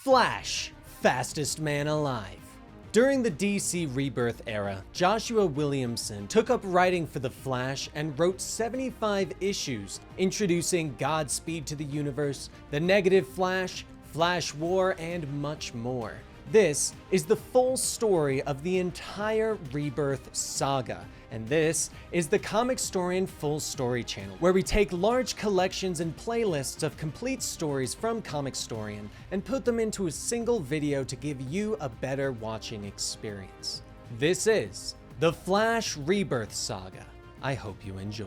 Flash, fastest man alive. During the DC Rebirth era, Joshua Williamson took up writing for The Flash and wrote 75 issues, introducing Godspeed to the universe, the Negative Flash, Flash War, and much more. This is the full story of the entire Rebirth saga, and this is the Comicstorian Full Story channel, where we take large collections and playlists of complete stories from Comicstorian and put them into a single video to give you a better watching experience. This is the Flash Rebirth saga. I hope you enjoy.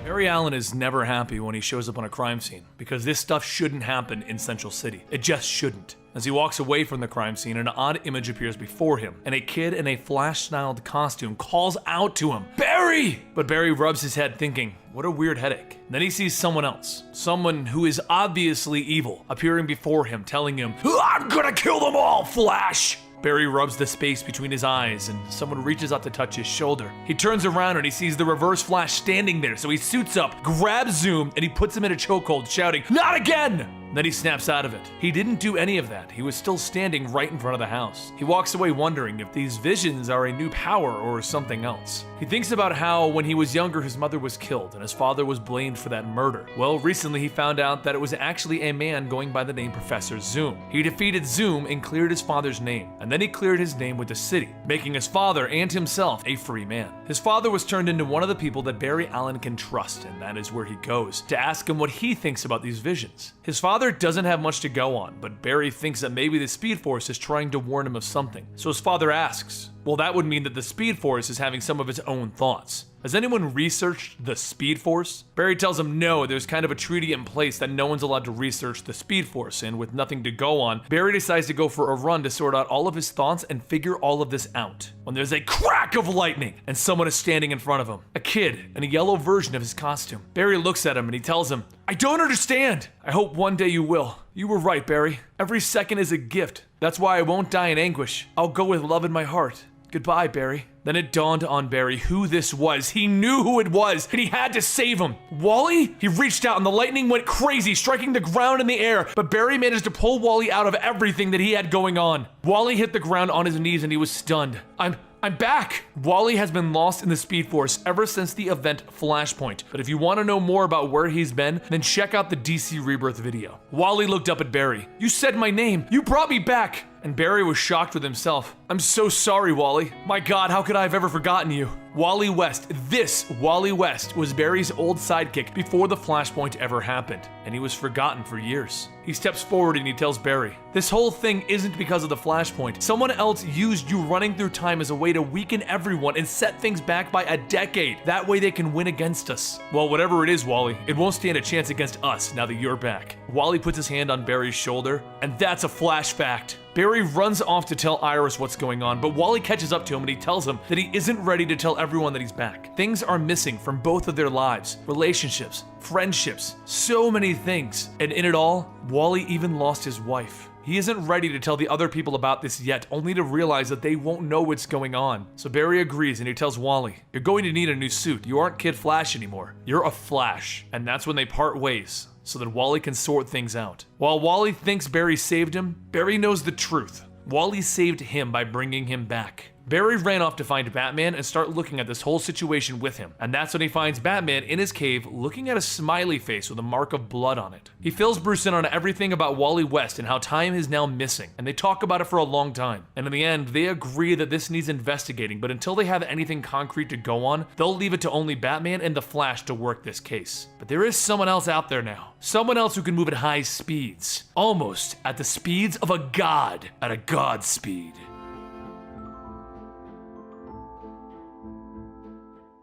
Barry Allen is never happy when he shows up on a crime scene, because this stuff shouldn't happen in Central City. It just shouldn't. As he walks away from the crime scene, an odd image appears before him, and a kid in a Flash-styled costume calls out to him, "Barry!" But Barry rubs his head thinking, what a weird headache. Then he sees someone else, someone who is obviously evil, appearing before him, telling him, "I'm gonna kill them all, Flash!" Barry rubs the space between his eyes, and someone reaches out to touch his shoulder. He turns around and he sees the Reverse Flash standing there, so he suits up, grabs Zoom, and he puts him in a chokehold, shouting, "Not again!" Then he snaps out of it. He didn't do any of that. He was still standing right in front of the house. He walks away wondering if these visions are a new power or something else. He thinks about how when he was younger his mother was killed and his father was blamed for that murder. Well, recently he found out that it was actually a man going by the name Professor Zoom. He defeated Zoom and cleared his father's name, and then he cleared his name with the city, making his father and himself a free man. His father was turned into one of the people that Barry Allen can trust, and that is where he goes to ask him what he thinks about these visions. His father doesn't have much to go on, but Barry thinks that maybe the Speed Force is trying to warn him of something. So his father asks, well, that would mean that the Speed Force is having some of its own thoughts. Has anyone researched the Speed Force? Barry tells him no, there's kind of a treaty in place that no one's allowed to research the Speed Force, and with nothing to go on, Barry decides to go for a run to sort out all of his thoughts and figure all of this out. When there's a crack of lightning, and someone is standing in front of him. A kid in a yellow version of his costume. Barry looks at him and he tells him, "I don't understand. I hope one day you will. You were right, Barry. Every second is a gift. That's why I won't die in anguish. I'll go with love in my heart. Goodbye, Barry." Then it dawned on Barry who this was. He knew who it was, and he had to save him. Wally? He reached out and the lightning went crazy, striking the ground in the air, but Barry managed to pull Wally out of everything that he had going on. Wally hit the ground on his knees and he was stunned. I'm back! Wally has been lost in the Speed Force ever since the event Flashpoint, but if you want to know more about where he's been, then check out the DC Rebirth video. Wally looked up at Barry. "You said my name! You brought me back!" And Barry was shocked with himself. "I'm so sorry, Wally. My God, how could I have ever forgotten you?" Wally West, this Wally West, was Barry's old sidekick before the Flashpoint ever happened, and he was forgotten for years. He steps forward and he tells Barry, "This whole thing isn't because of the Flashpoint. Someone else used you running through time as a way to weaken everyone and set things back by a decade. That way they can win against us." "Well, whatever it is, Wally, it won't stand a chance against us now that you're back." Wally puts his hand on Barry's shoulder, and that's a Flash fact. Barry runs off to tell Iris what's going on, but Wally catches up to him and he tells him that he isn't ready to tell everyone that he's back. Things are missing from both of their lives, relationships, friendships, so many things. And in it all, Wally even lost his wife. He isn't ready to tell the other people about this yet, only to realize that they won't know what's going on. So Barry agrees and he tells Wally, "You're going to need a new suit. You aren't Kid Flash anymore. You're a Flash." And that's when they part ways, so that Wally can sort things out. While Wally thinks Barry saved him, Barry knows the truth. Wally saved him by bringing him back. Barry ran off to find Batman and start looking at this whole situation with him, and that's when he finds Batman in his cave looking at a smiley face with a mark of blood on it. He fills Bruce in on everything about Wally West and how time is now missing, and they talk about it for a long time. And in the end, they agree that this needs investigating, but until they have anything concrete to go on, they'll leave it to only Batman and the Flash to work this case. But there is someone else out there now. Someone else who can move at high speeds. Almost at the speeds of a god at a Godspeed.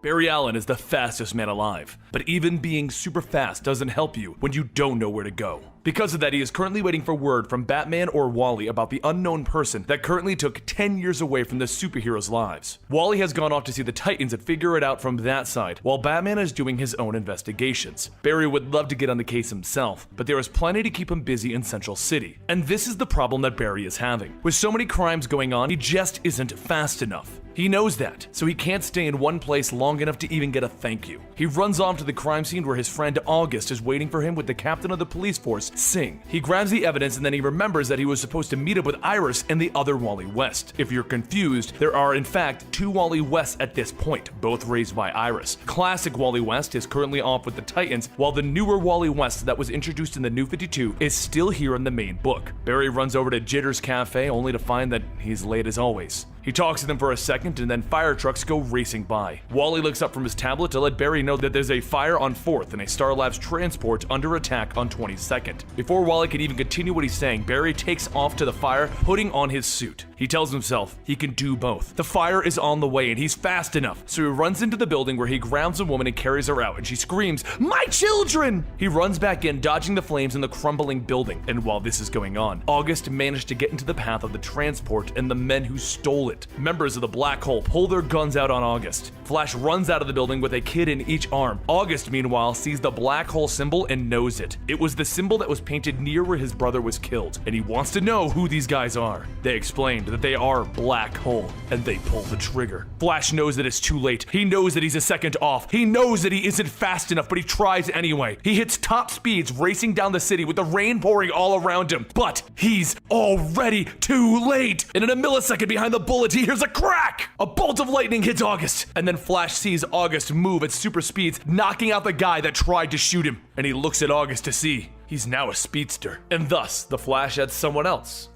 Barry Allen is the fastest man alive, but even being super fast doesn't help you when you don't know where to go. Because of that, he is currently waiting for word from Batman or Wally about the unknown person that currently took 10 years away from the superheroes' lives. Wally has gone off to see the Titans and figure it out from that side, while Batman is doing his own investigations. Barry would love to get on the case himself, but there is plenty to keep him busy in Central City. And this is the problem that Barry is having. With so many crimes going on, he just isn't fast enough. He knows that, so he can't stay in one place long enough to even get a thank you. He runs off to the crime scene where his friend August is waiting for him with the captain of the police force, Singh. He grabs the evidence and then he remembers that he was supposed to meet up with Iris and the other Wally West. If you're confused, there are in fact 2 Wally Wests at this point, both raised by Iris. Classic Wally West is currently off with the Titans, while the newer Wally West that was introduced in the New 52 is still here in the main book. Barry runs over to Jitter's Cafe only to find that he's late as always. He talks to them for a second and then fire trucks go racing by. Wally looks up from his tablet to let Barry know that there's a fire on 4th and a Star Labs transport under attack on 22nd. Before Wally can even continue what he's saying, Barry takes off to the fire, putting on his suit. He tells himself he can do both. The fire is on the way and he's fast enough, so he runs into the building where he grabs a woman and carries her out, and she screams, "My children!" He runs back in, dodging the flames in the crumbling building, and while this is going on, August managed to get into the path of the transport and the men who stole it. Members of the Black Hole pull their guns out on August. Flash runs out of the building with a kid in each arm. August, meanwhile, sees the Black Hole symbol and knows it. It was the symbol that was painted near where his brother was killed, and he wants to know who these guys are. They explained that they are Black Hole, and they pull the trigger. Flash knows that it's too late. He knows that he's a second off. He knows that he isn't fast enough, but he tries anyway. He hits top speeds, racing down the city with the rain pouring all around him. But he's already too late. And in a millisecond behind the bullet, he hears a crack! A bolt of lightning hits August, and then Flash sees August move at super speeds, knocking out the guy that tried to shoot him. And he looks at August to see he's now a speedster. And thus, the Flash had someone else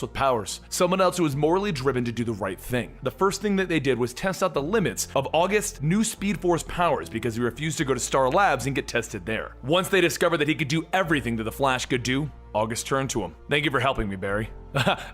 with powers, someone else who was morally driven to do the right thing. The first thing that they did was test out the limits of August's new Speed Force powers because he refused to go to Star Labs and get tested there. Once they discovered that he could do everything that the Flash could do, August turned to him. "Thank you for helping me, Barry."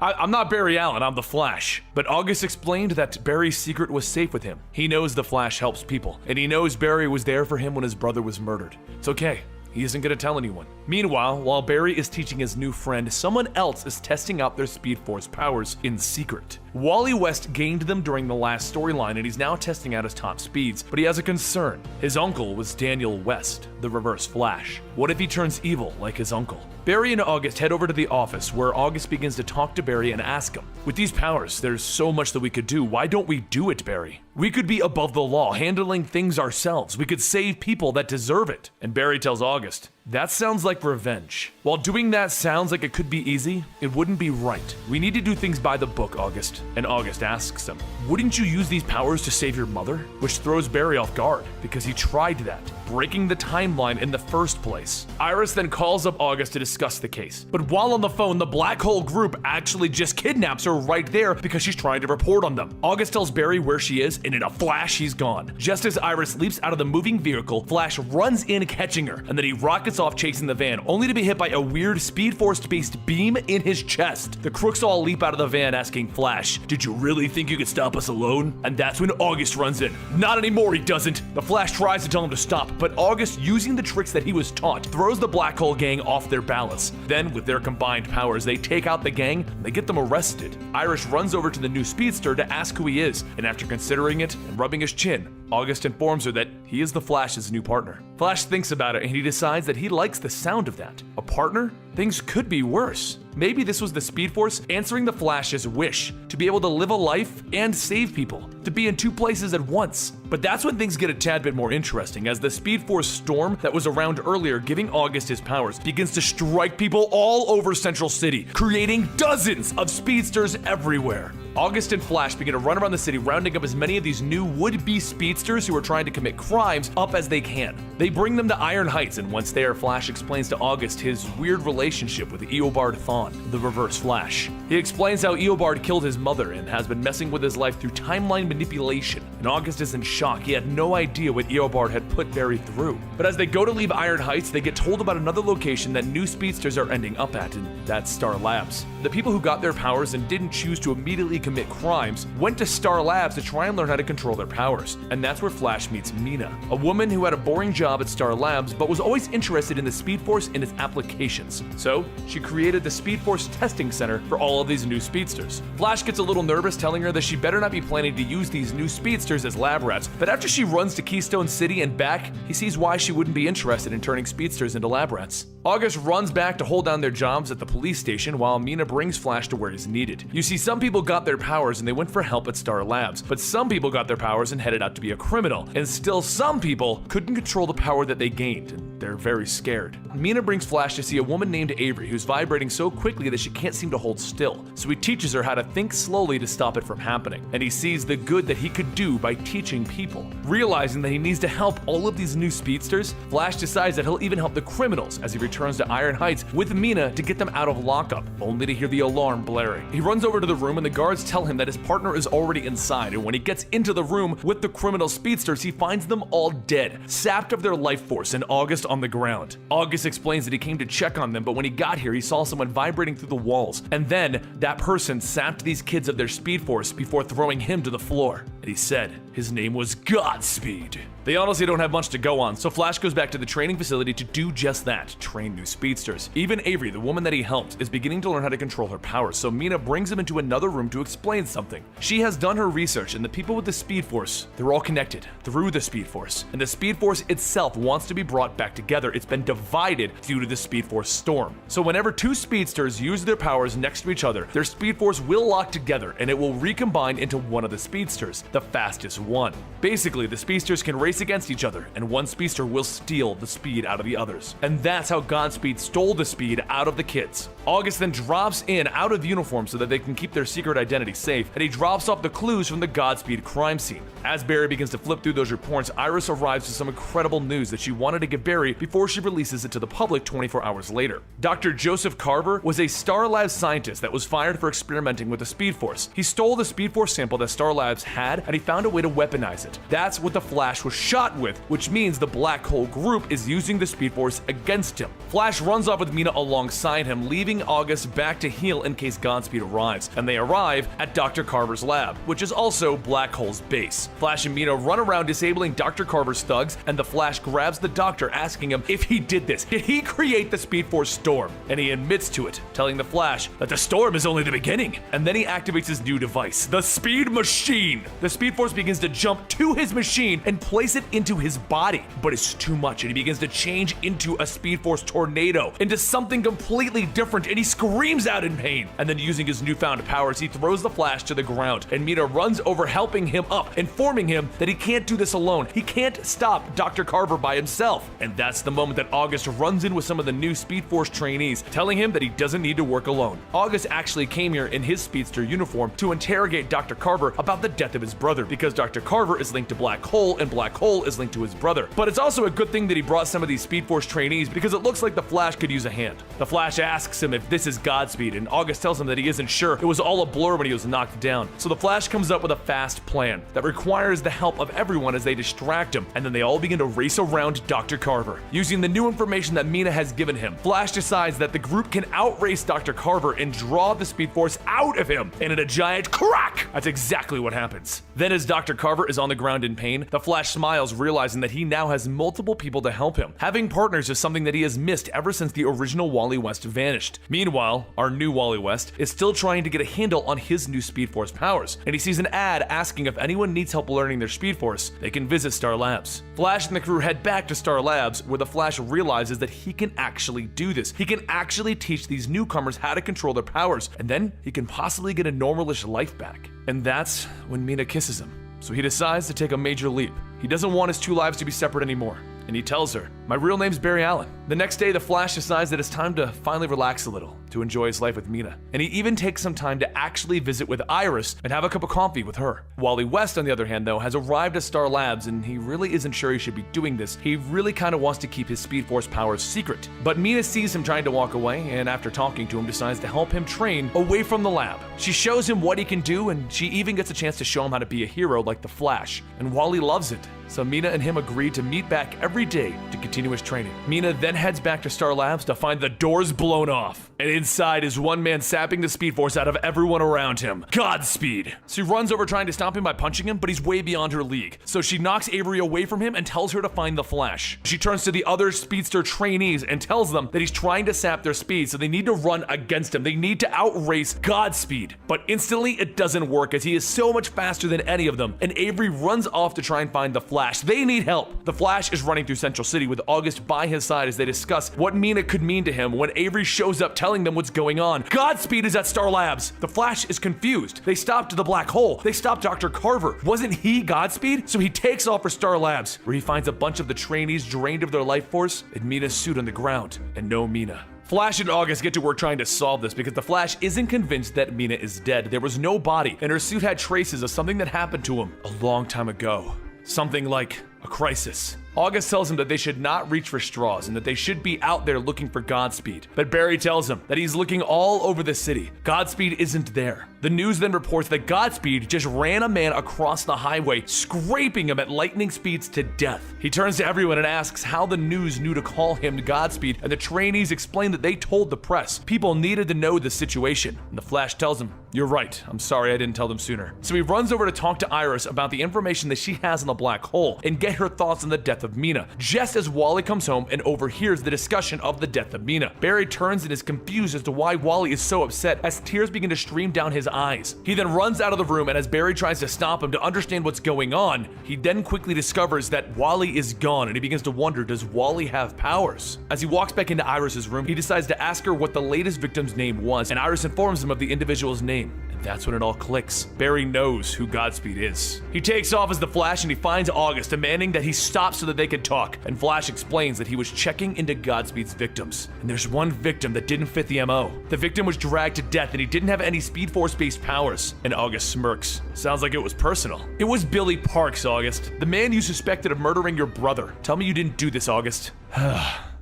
I'm not Barry Allen, I'm the Flash. But August explained that Barry's secret was safe with him. He knows the Flash helps people, and he knows Barry was there for him when his brother was murdered. It's okay. He isn't going to tell anyone. Meanwhile, while Barry is teaching his new friend, someone else is testing out their Speed Force powers in secret. Wally West gained them during the last storyline, and he's now testing out his top speeds, but he has a concern. His uncle was Daniel West, the Reverse Flash. What if he turns evil like his uncle? Barry and August head over to the office, where August begins to talk to Barry and ask him, "With these powers, there's so much that we could do. Why don't we do it, Barry? We could be above the law, handling things ourselves. We could save people that deserve it." And Barry tells August, "That sounds like revenge. While doing that sounds like it could be easy, it wouldn't be right. We need to do things by the book, August." And August asks him, "Wouldn't you use these powers to save your mother?" Which throws Barry off guard, because he tried that, breaking the timeline in the first place. Iris then calls up August to discuss the case. But while on the phone, the Black Hole group actually just kidnaps her right there because she's trying to report on them. August tells Barry where she is, and in a flash, she's gone. Just as Iris leaps out of the moving vehicle, Flash runs in catching her, and then he rockets off chasing the van, only to be hit by a weird Speed Force-based beam in his chest. The crooks all leap out of the van asking Flash, "Did you really think you could stop us alone?" And that's when August runs in. Not anymore, he doesn't. The Flash tries to tell him to stop, but August, using the tricks that he was taught, throws the Black Hole gang off their balance. Then, with their combined powers, they take out the gang and they get them arrested. Iris runs over to the new speedster to ask who he is, and after considering it and rubbing his chin, August informs her that he is the Flash's new partner. Flash thinks about it and he decides that he likes the sound of that. A partner? Things could be worse. Maybe this was the Speed Force answering the Flash's wish to be able to live a life and save people, to be in two places at once. But that's when things get a tad bit more interesting, as the Speed Force storm that was around earlier giving August his powers begins to strike people all over Central City, creating dozens of speedsters everywhere. August and Flash begin to run around the city, rounding up as many of these new would-be speedsters who are trying to commit crimes up as they can. They bring them to Iron Heights, and once there, Flash explains to August his weird relationship with Eobard Thawne, the Reverse Flash. He explains how Eobard killed his mother and has been messing with his life through timeline manipulation, and August is in shock. He had no idea what Eobard had put Barry through. But as they go to leave Iron Heights, they get told about another location that new speedsters are ending up at, and that's Star Labs. The people who got their powers and didn't choose to immediately commit crimes went to Star Labs to try and learn how to control their powers, and that's where Flash meets Mina, a woman who had a boring job at Star Labs but was always interested in the Speed Force and its applications. So, she created the Speed Force Testing Center for all of these new speedsters. Flash gets a little nervous, telling her that she better not be planning to use these new speedsters as lab rats, but after she runs to Keystone City and back, he sees why she wouldn't be interested in turning speedsters into lab rats. August runs back to hold down their jobs at the police station while Mina brings Flash to where he's needed. You see, some people got their powers and they went for help at Star Labs, but some people got their powers and headed out to be a criminal, and still some people couldn't control the power that they gained, and they're very scared. Mina brings Flash to see a woman named Avery who's vibrating so quickly that she can't seem to hold still, so he teaches her how to think slowly to stop it from happening, and he sees the good that he could do by teaching people. Realizing that he needs to help all of these new speedsters, Flash decides that he'll even help the criminals as he returns to Iron Heights with Mina to get them out of lockup, only to hear the alarm blaring. He runs over to the room and the guards tell him that his partner is already inside, and when he gets into the room with the criminal speedsters, he finds them all dead, sapped of their life force, and August on the ground. August explains that he came to check on them, but when he got here, he saw someone vibrating through the walls, and then that person sapped these kids of their speed force before throwing him to the floor. And he said his name was Godspeed. They honestly don't have much to go on, so Flash goes back to the training facility to do just that, train new speedsters. Even Avery, the woman that he helped, is beginning to learn how to control her powers, so Mina brings him into another room to explain something. She has done her research, and the people with the Speed Force, they're all connected through the Speed Force. And the Speed Force itself wants to be brought back together. It's been divided due to the Speed Force storm. So whenever two speedsters use their powers next to each other, their Speed Force will lock together, and it will recombine into one of the speedsters, the fastest one. Basically, the speedsters can race against each other, and one speedster will steal the speed out of the others. And that's how Godspeed stole the speed out of the kids. August then drops in out of uniform so that they can keep their secret identity safe, and he drops off the clues from the Godspeed crime scene. As Barry begins to flip through those reports, Iris arrives with some incredible news that she wanted to give Barry before she releases it to the public 24 hours later. Dr. Joseph Carver was a Star Labs scientist that was fired for experimenting with the Speed Force. He stole the Speed Force sample that Star Labs had, and he found a way to weaponize it. That's what the Flash was shot with, which means the Black Hole group is using the Speed Force against him. Flash runs off with Mina alongside him, leaving August back to heal in case Godspeed arrives, and they arrive at Dr. Carver's lab, which is also Black Hole's base. Flash and Mina run around disabling Dr. Carver's thugs, and the Flash grabs the doctor, asking him if he did this. Did he create the Speed Force storm? And he admits to it, telling the Flash that the storm is only the beginning. And then he activates his new device, the Speed Machine. The Speed Force begins to jump to his machine and place it into his body, but it's too much, and he begins to change into a Speed Force tornado, into something completely different, and he screams out in pain. And then using his newfound powers, he throws the Flash to the ground, and Mina runs over, helping him up, informing him that he can't do this alone. He can't stop Dr. Carver by himself. And that's the moment that August runs in with some of the new Speed Force trainees, telling him that he doesn't need to work alone. August actually came here in his speedster uniform to interrogate Dr. Carver about the death of his brother, because Dr. Carver is linked to Black Hole, and Black Hole is linked to his brother. But it's also a good thing that he brought some of these Speed Force trainees, because it looks like the Flash could use a hand. The Flash asks him if this is Godspeed, and August tells him that he isn't sure. It was all a blur when he was knocked down. So the Flash comes up with a fast plan that requires the help of everyone as they distract him, and then they all begin to race around Dr. Carver. Using the new information that Mina has given him, Flash decides that the group can outrace Dr. Carver and draw the Speed Force out of him, and in a giant crack, that's exactly what happens. Then as Dr. Carver is on the ground in pain, the Flash smiles, realizing that he now has multiple people to help him. Having partners is something that he has missed ever since the original Wally West vanished. Meanwhile, our new Wally West is still trying to get a handle on his new Speed Force powers, and he sees an ad asking if anyone needs help learning their Speed Force, they can visit Star Labs. Flash and the crew head back to Star Labs, where the Flash realizes that he can actually do this. He can actually teach these newcomers how to control their powers, and then he can possibly get a normalish life back. And that's when Mina kisses him. So he decides to take a major leap. He doesn't want his two lives to be separate anymore, and he tells her, "My real name's Barry Allen." The next day, the Flash decides that it's time to finally relax a little, to enjoy his life with Mina. And he even takes some time to actually visit with Iris and have a cup of coffee with her. Wally West, on the other hand, though, has arrived at Star Labs, and he really isn't sure he should be doing this. He really kind of wants to keep his Speed Force powers secret. But Mina sees him trying to walk away, and after talking to him, decides to help him train away from the lab. She shows him what he can do, and she even gets a chance to show him how to be a hero like the Flash. And Wally loves it. so Mina and him agree to meet back every day to continue his training. Mina then heads back to Star Labs to find the doors blown off, and inside is one man sapping the speed force out of everyone around him, Godspeed. She runs over trying to stop him by punching him, but he's way beyond her league, so she knocks Avery away from him and tells her to find the Flash. She turns to the other speedster trainees and tells them that he's trying to sap their speed, so they need to run against him. They need to outrace Godspeed. But instantly it doesn't work, as he is so much faster than any of them, and Avery runs off to try and find the Flash. They need help. The Flash is running through Central City with August by his side as they discuss what Mina could mean to him when Avery shows up telling them what's going on. Godspeed is at Star Labs. The Flash is confused. They stopped the black hole. They stopped Dr. Carver. Wasn't he Godspeed? So he takes off for Star Labs, where he finds a bunch of the trainees drained of their life force and Mina's suit on the ground, and no Mina. Flash and August get to work trying to solve this because the Flash isn't convinced that Mina is dead. There was no body, and her suit had traces of something that happened to him a long time ago. Something like a crisis. August tells him that they should not reach for straws and that they should be out there looking for Godspeed. But Barry tells him that he's looking all over the city. Godspeed isn't there. The news then reports that Godspeed just ran a man across the highway, scraping him at lightning speeds to death. He turns to everyone and asks how the news knew to call him Godspeed, and the trainees explain that they told the press. People needed to know the situation. And the Flash tells him, "You're right. I'm sorry I didn't tell them sooner." So he runs over to talk to Iris about the information that she has on the black hole and get her thoughts on the death of Mina, just as Wally comes home and overhears the discussion of the death of Mina. Barry turns and is confused as to why Wally is so upset as tears begin to stream down his eyes. He then runs out of the room, and as Barry tries to stop him to understand what's going on, he then quickly discovers that Wally is gone, and he begins to wonder, does Wally have powers? As he walks back into Iris's room, he decides to ask her what the latest victim's name was, and Iris informs him of the individual's name. That's when it all clicks. Barry knows who Godspeed is. He takes off as the Flash and he finds August, demanding that he stop so that they can talk. And Flash explains that he was checking into Godspeed's victims. And there's one victim that didn't fit the MO. The victim was dragged to death and he didn't have any Speed Force-based powers. And August smirks. Sounds like it was personal. It was Billy Parks, August. The man you suspected of murdering your brother. Tell me you didn't do this, August.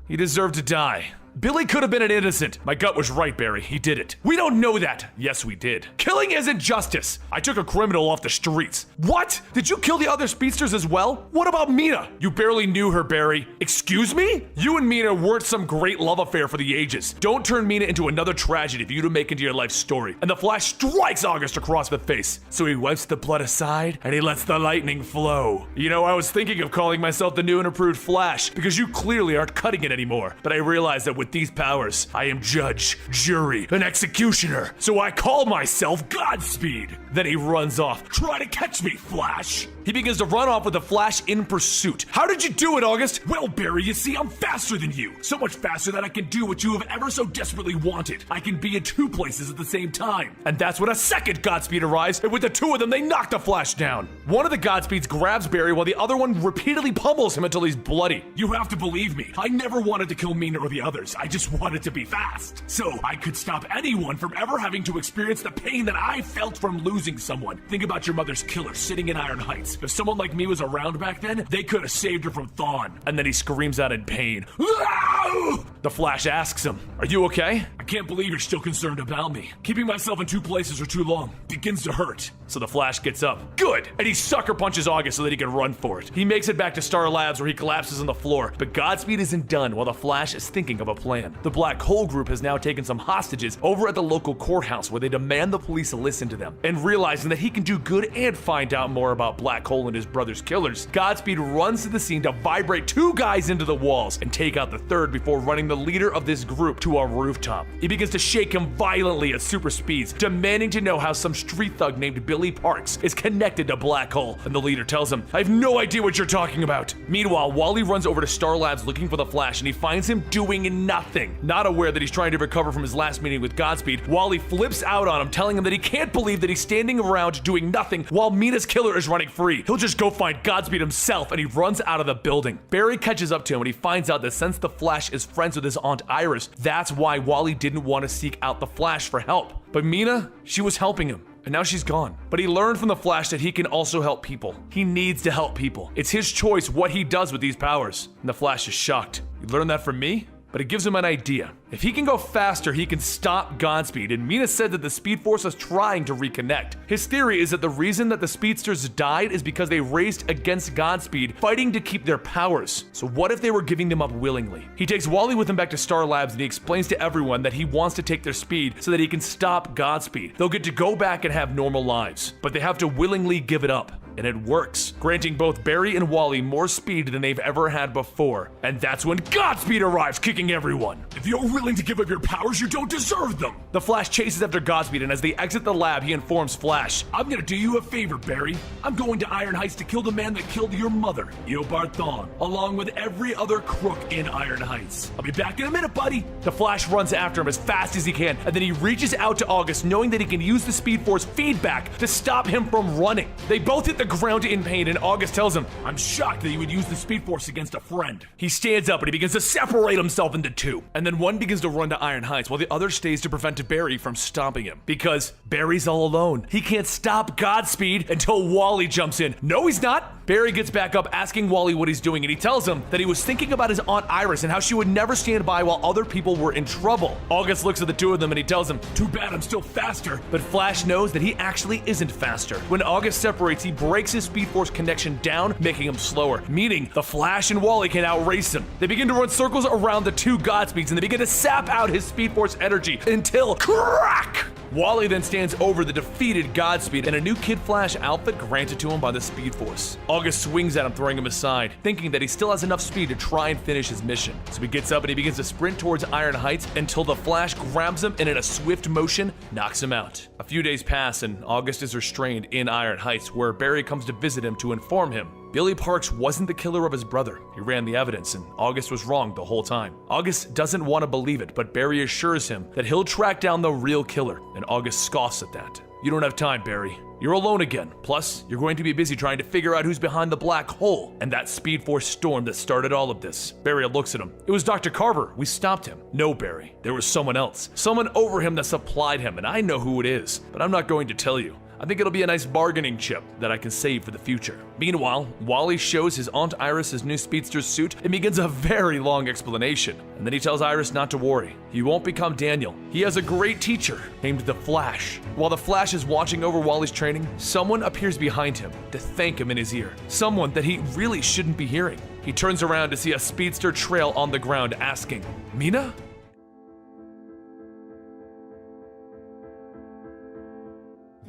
He deserved to die. Billy could have been an innocent. My gut was right, Barry. He did it. We don't know that. Yes, we did. Killing isn't justice. I took a criminal off the streets. What? Did you kill the other speedsters as well? What about Mina? You barely knew her, Barry. Excuse me? You and Mina weren't some great love affair for the ages. Don't turn Mina into another tragedy for you to make into your life story. And the Flash strikes August across the face. So he wipes the blood aside and he lets the lightning flow. You know, I was thinking of calling myself the new and improved Flash because you clearly aren't cutting it anymore. But I realized that with these powers, I am judge, jury, and executioner, so I call myself Godspeed. Then he runs off. Try to catch me, Flash. He begins to run off with the Flash in pursuit. How did you do it, August? Well, Barry, you see, I'm faster than you. So much faster that I can do what you have ever so desperately wanted. I can be in two places at the same time. And that's when a second Godspeed arrives, and with the two of them, they knock the Flash down. One of the Godspeeds grabs Barry while the other one repeatedly pummels him until he's bloody. You have to believe me. I never wanted to kill Mina or the others. I just wanted to be fast. So I could stop anyone from ever having to experience the pain that I felt from losing someone. Think about your mother's killer sitting in Iron Heights. If someone like me was around back then, they could have saved her from Thawne. And then he screams out in pain. The Flash asks him, "Are you okay?" "I can't believe you're still concerned about me. Keeping myself in two places for too long begins to hurt." So the Flash gets up. Good! And he sucker punches August so that he can run for it. He makes it back to Star Labs where he collapses on the floor, but Godspeed isn't done while the Flash is thinking of a plan. The Black Hole Group has now taken some hostages over at the local courthouse where they demand the police listen to them. And realizing that he can do good and find out more about Black Hole and his brother's killers, Godspeed runs to the scene to vibrate two guys into the walls and take out the third before running the leader of this group to a rooftop. He begins to shake him violently at super speeds, demanding to know how some street thug named Billy Parks is connected to Black Hole, and the leader tells him, "I have no idea what you're talking about." Meanwhile, Wally runs over to Star Labs looking for the Flash, and he finds him doing nothing. Not aware that he's trying to recover from his last meeting with Godspeed, Wally flips out on him, telling him that he can't believe that he's standing around doing nothing while Mina's killer is running free. He'll just go find Godspeed himself, and he runs out of the building. Barry catches up to him, and he finds out that since the Flash is friends with his Aunt Iris, that's why Wally didn't want to seek out the Flash for help. But Mina, she was helping him. And now she's gone. But he learned from the Flash that he can also help people. He needs to help people. It's his choice what he does with these powers. And the Flash is shocked. You learned that from me? but it gives him an idea. If he can go faster, he can stop Godspeed, and Mina said that the Speed Force was trying to reconnect. His theory is that the reason that the speedsters died is because they raced against Godspeed, fighting to keep their powers. So what if they were giving them up willingly? He takes Wally with him back to Star Labs, and he explains to everyone that he wants to take their speed so that he can stop Godspeed. They'll get to go back and have normal lives, but they have to willingly give it up. And it works, granting both Barry and Wally more speed than they've ever had before. And that's when Godspeed arrives, kicking everyone. If you're willing to give up your powers, you don't deserve them. The Flash chases after Godspeed, and as they exit the lab, he informs Flash. I'm gonna do you a favor, Barry. I'm going to Iron Heights to kill the man that killed your mother, Eobard Thawne, along with every other crook in Iron Heights. I'll be back in a minute, buddy. The Flash runs after him as fast as he can, and then he reaches out to August, knowing that he can use the Speed Force feedback to stop him from running. They both hit the ground in pain, and August tells him, I'm shocked that you would use the Speed Force against a friend. He stands up and he begins to separate himself into two. And then one begins to run to Iron Heights while the other stays to prevent Barry from stopping him. Because Barry's all alone. He can't stop Godspeed until Wally jumps in. No, he's not. Barry gets back up asking Wally what he's doing, and he tells him that he was thinking about his Aunt Iris and how she would never stand by while other people were in trouble. August looks at the two of them and he tells him, too bad I'm still faster. But Flash knows that he actually isn't faster. When August separates, he breaks his Speed Force connection down, making him slower, meaning the Flash and Wally can outrace him. They begin to run circles around the two Godspeeds, and they begin to sap out his Speed Force energy until crack! Wally then stands over the defeated Godspeed and a new Kid Flash outfit granted to him by the Speed Force. August swings at him, throwing him aside, thinking that he still has enough speed to try and finish his mission. So he gets up and he begins to sprint towards Iron Heights until the Flash grabs him and in a swift motion, knocks him out. A few days pass and August is restrained in Iron Heights, where Barry comes to visit him to inform him Billy Parks wasn't the killer of his brother. He ran the evidence, and August was wrong the whole time. August doesn't want to believe it, but Barry assures him that he'll track down the real killer, and August scoffs at that. You don't have time, Barry. You're alone again. Plus, you're going to be busy trying to figure out who's behind the black hole and that Speed Force storm that started all of this. Barry looks at him. It was Dr. Carver. We stopped him. No, Barry. There was someone else. Someone over him that supplied him, and I know who it is, but I'm not going to tell you. I think it'll be a nice bargaining chip that I can save for the future. Meanwhile, Wally shows his Aunt Iris his new speedster's suit and begins a very long explanation. And then he tells Iris not to worry. He won't become Daniel. He has a great teacher named the Flash. While the Flash is watching over Wally's training, someone appears behind him to thank him in his ear. Someone that he really shouldn't be hearing. He turns around to see a speedster trail on the ground asking, "Mina?"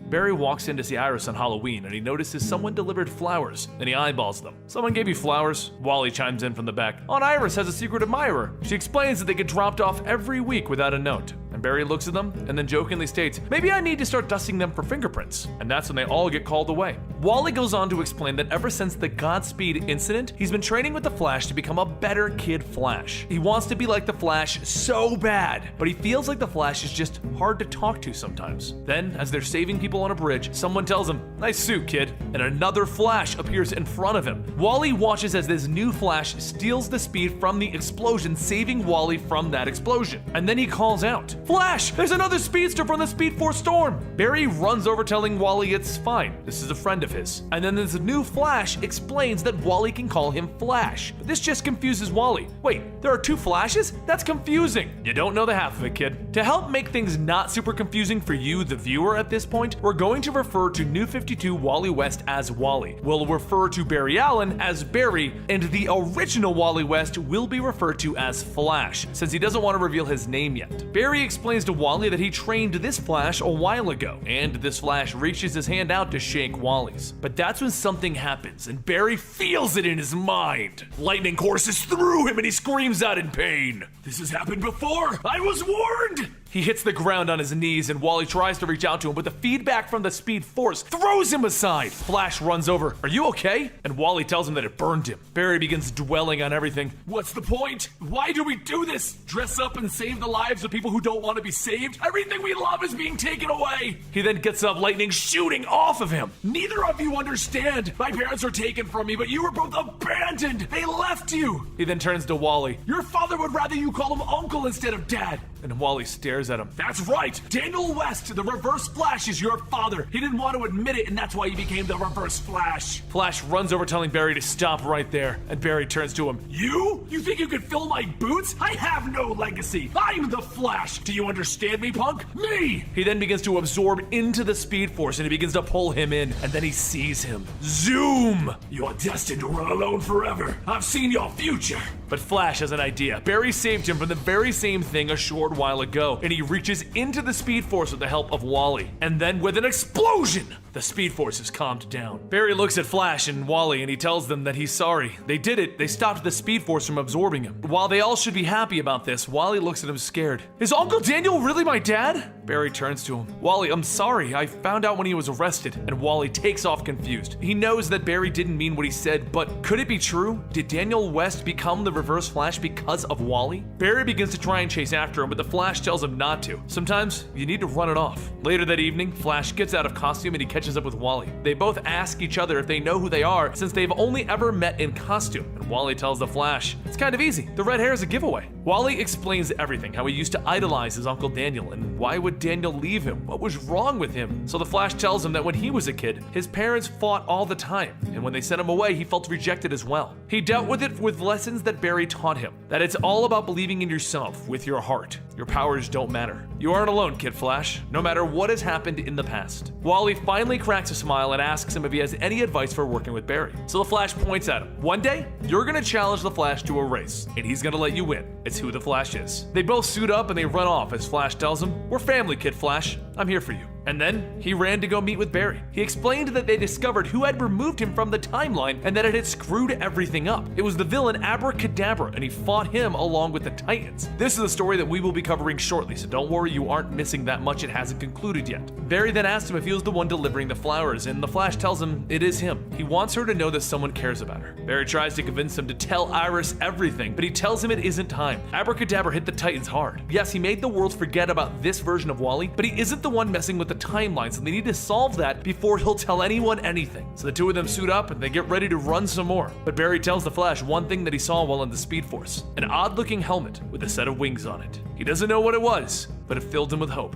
Barry walks in to see Iris on Halloween, and he notices someone delivered flowers. Then he eyeballs them. "Someone gave you flowers?" Wally chimes in from the back. "Aunt Iris has a secret admirer. She explains that they get dropped off every week without a note." And Barry looks at them and then jokingly states, "Maybe I need to start dusting them for fingerprints." And that's when they all get called away. Wally goes on to explain that ever since the Godspeed incident, he's been training with the Flash to become a better Kid Flash. He wants to be like the Flash so bad, but he feels like the Flash is just hard to talk to sometimes. Then, as they're saving people on a bridge, someone tells him, "Nice suit, kid." And another Flash appears in front of him. Wally watches as this new Flash steals the speed from the explosion, saving Wally from that explosion. And then he calls out, "Flash, there's another speedster from the Speed Force storm." Barry runs over telling Wally it's fine. This is a friend of his. And then this new Flash explains that Wally can call him Flash. But this just confuses Wally. Wait, there are two Flashes? That's confusing. You don't know the half of it, kid. To help make things not super confusing for you, the viewer, at this point, we're going to refer to New 52 Wally West as Wally. We'll refer to Barry Allen as Barry, and the original Wally West will be referred to as Flash, since he doesn't want to reveal his name yet. Barry explains to Wally that he trained this Flash a while ago, and this Flash reaches his hand out to shake Wally's. But that's when something happens, and Barry feels it in his mind. Lightning courses through him and he screams out in pain. "This has happened before! I was warned!" He hits the ground on his knees, and Wally tries to reach out to him, but the feedback from the Speed Force throws him aside. Flash runs over. "Are you okay?" And Wally tells him that it burned him. Barry begins dwelling on everything. "What's the point? Why do we do this? Dress up and save the lives of people who don't want to be saved? Everything we love is being taken away!" He then gets up, lightning shooting off of him. "Neither of you understand. My parents were taken from me, but you were both abandoned. They left you." He then turns to Wally. "Your father would rather you call him uncle instead of dad. and Wally stares at him. That's right! Daniel West, the Reverse Flash, is your father. He didn't want to admit it, and that's why he became the Reverse Flash. Flash runs over telling Barry to stop right there, and Barry turns to him. You? You think you could fill my boots? I have no legacy. I'm the Flash. Do you understand me, punk? Me! He then begins to absorb into the Speed Force, and he begins to pull him in, and then he sees him. Zoom! You're destined to run alone forever. I've seen your future. But Flash has an idea. Barry saved him from the very same thing a short while ago, and he reaches into the Speed Force with the help of Wally. And then with an explosion, the Speed Force is calmed down. Barry looks at Flash and Wally and he tells them that he's sorry. They did it. They stopped the Speed Force from absorbing him. While they all should be happy about this, Wally looks at him scared. Is Uncle Daniel really my dad? Barry turns to him. Wally, I'm sorry. I found out when he was arrested. And Wally takes off confused. He knows that Barry didn't mean what he said, but could it be true? Did Daniel West become the Reverse Flash because of Wally? Barry begins to try and chase after him, but the Flash tells him not to. Sometimes you need to run it off. Later that evening, Flash gets out of costume and he catches up with Wally. They both ask each other if they know who they are since they've only ever met in costume. And Wally tells the Flash, it's kind of easy. The red hair is a giveaway. Wally explains everything, how he used to idolize his Uncle Daniel and why would Daniel leave him? What was wrong with him? So the Flash tells him that when he was a kid, his parents fought all the time, and when they sent him away, he felt rejected as well. He dealt with it with lessons that Barry taught him, that it's all about believing in yourself with your heart. Your powers don't matter. You aren't alone, Kid Flash, no matter what has happened in the past. Wally finally cracks a smile and asks him if he has any advice for working with Barry. So the Flash points at him. One day, you're gonna challenge the Flash to a race, and he's gonna let you win. It's who the Flash is. They both suit up and they run off as Flash tells him, we're family, Kid Flash. I'm here for you. And then he ran to go meet with Barry. He explained that they discovered who had removed him from the timeline and that it had screwed everything up. It was the villain Abracadabra, and he fought him along with the Titans. This is a story that we will be covering shortly, so don't worry, you aren't missing that much. It hasn't concluded yet. Barry then asked him if he was the one delivering the flowers, and the Flash tells him it is him. He wants her to know that someone cares about her. Barry tries to convince him to tell Iris everything, but he tells him it isn't time. Abracadabra hit the Titans hard. Yes, he made the world forget about this version of Wally, but he isn't the one messing with the timeline, so they need to solve that before he'll tell anyone anything. So the two of them suit up and they get ready to run some more. But Barry tells the Flash one thing that he saw while in the Speed Force: an odd-looking helmet with a set of wings on it. He doesn't know what it was, but it filled him with hope.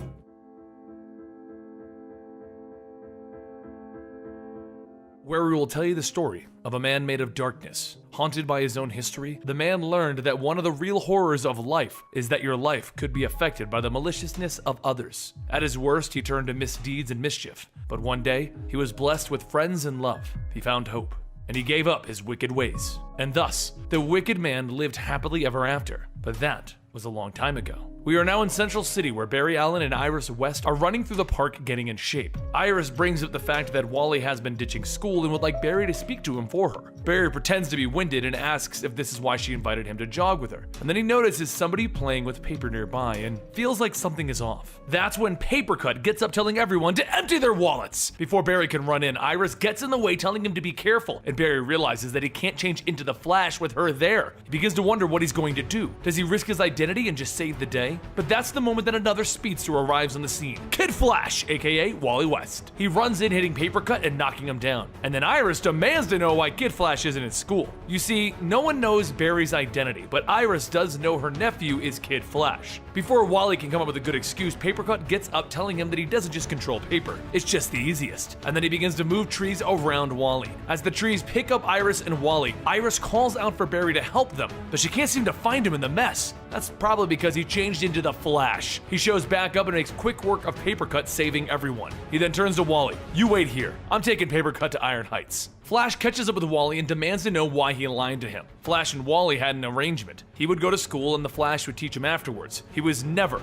Where we will tell you the story of a man made of darkness. Haunted by his own history, the man learned that one of the real horrors of life is that your life could be affected by the maliciousness of others. At his worst, he turned to misdeeds and mischief. But one day, he was blessed with friends and love. He found hope, and he gave up his wicked ways. And thus, the wicked man lived happily ever after. But that was a long time ago. We are now in Central City, where Barry Allen and Iris West are running through the park getting in shape. Iris brings up the fact that Wally has been ditching school and would like Barry to speak to him for her. Barry pretends to be winded and asks if this is why she invited him to jog with her. And then he notices somebody playing with paper nearby and feels like something is off. That's when Papercut gets up telling everyone to empty their wallets. Before Barry can run in, Iris gets in the way telling him to be careful, and Barry realizes that he can't change into the Flash with her there. He begins to wonder what he's going to do. Does he risk his identity and just save the day? But that's the moment that another speedster arrives on the scene. Kid Flash, aka Wally West. He runs in, hitting Papercut and knocking him down. And then Iris demands to know why Kid Flash isn't in school. You see, no one knows Barry's identity, but Iris does know her nephew is Kid Flash. Before Wally can come up with a good excuse, Papercut gets up telling him that he doesn't just control paper, it's just the easiest. And then he begins to move trees around Wally. As the trees pick up Iris and Wally, Iris calls out for Barry to help them, but she can't seem to find him in the mess. That's probably because he changed into the Flash. He shows back up and makes quick work of Papercut saving everyone. He then turns to Wally. You wait here. I'm taking Papercut to Iron Heights. Flash catches up with Wally and demands to know why he lied to him. Flash and Wally had an arrangement. He would go to school and the Flash would teach him afterwards. He was never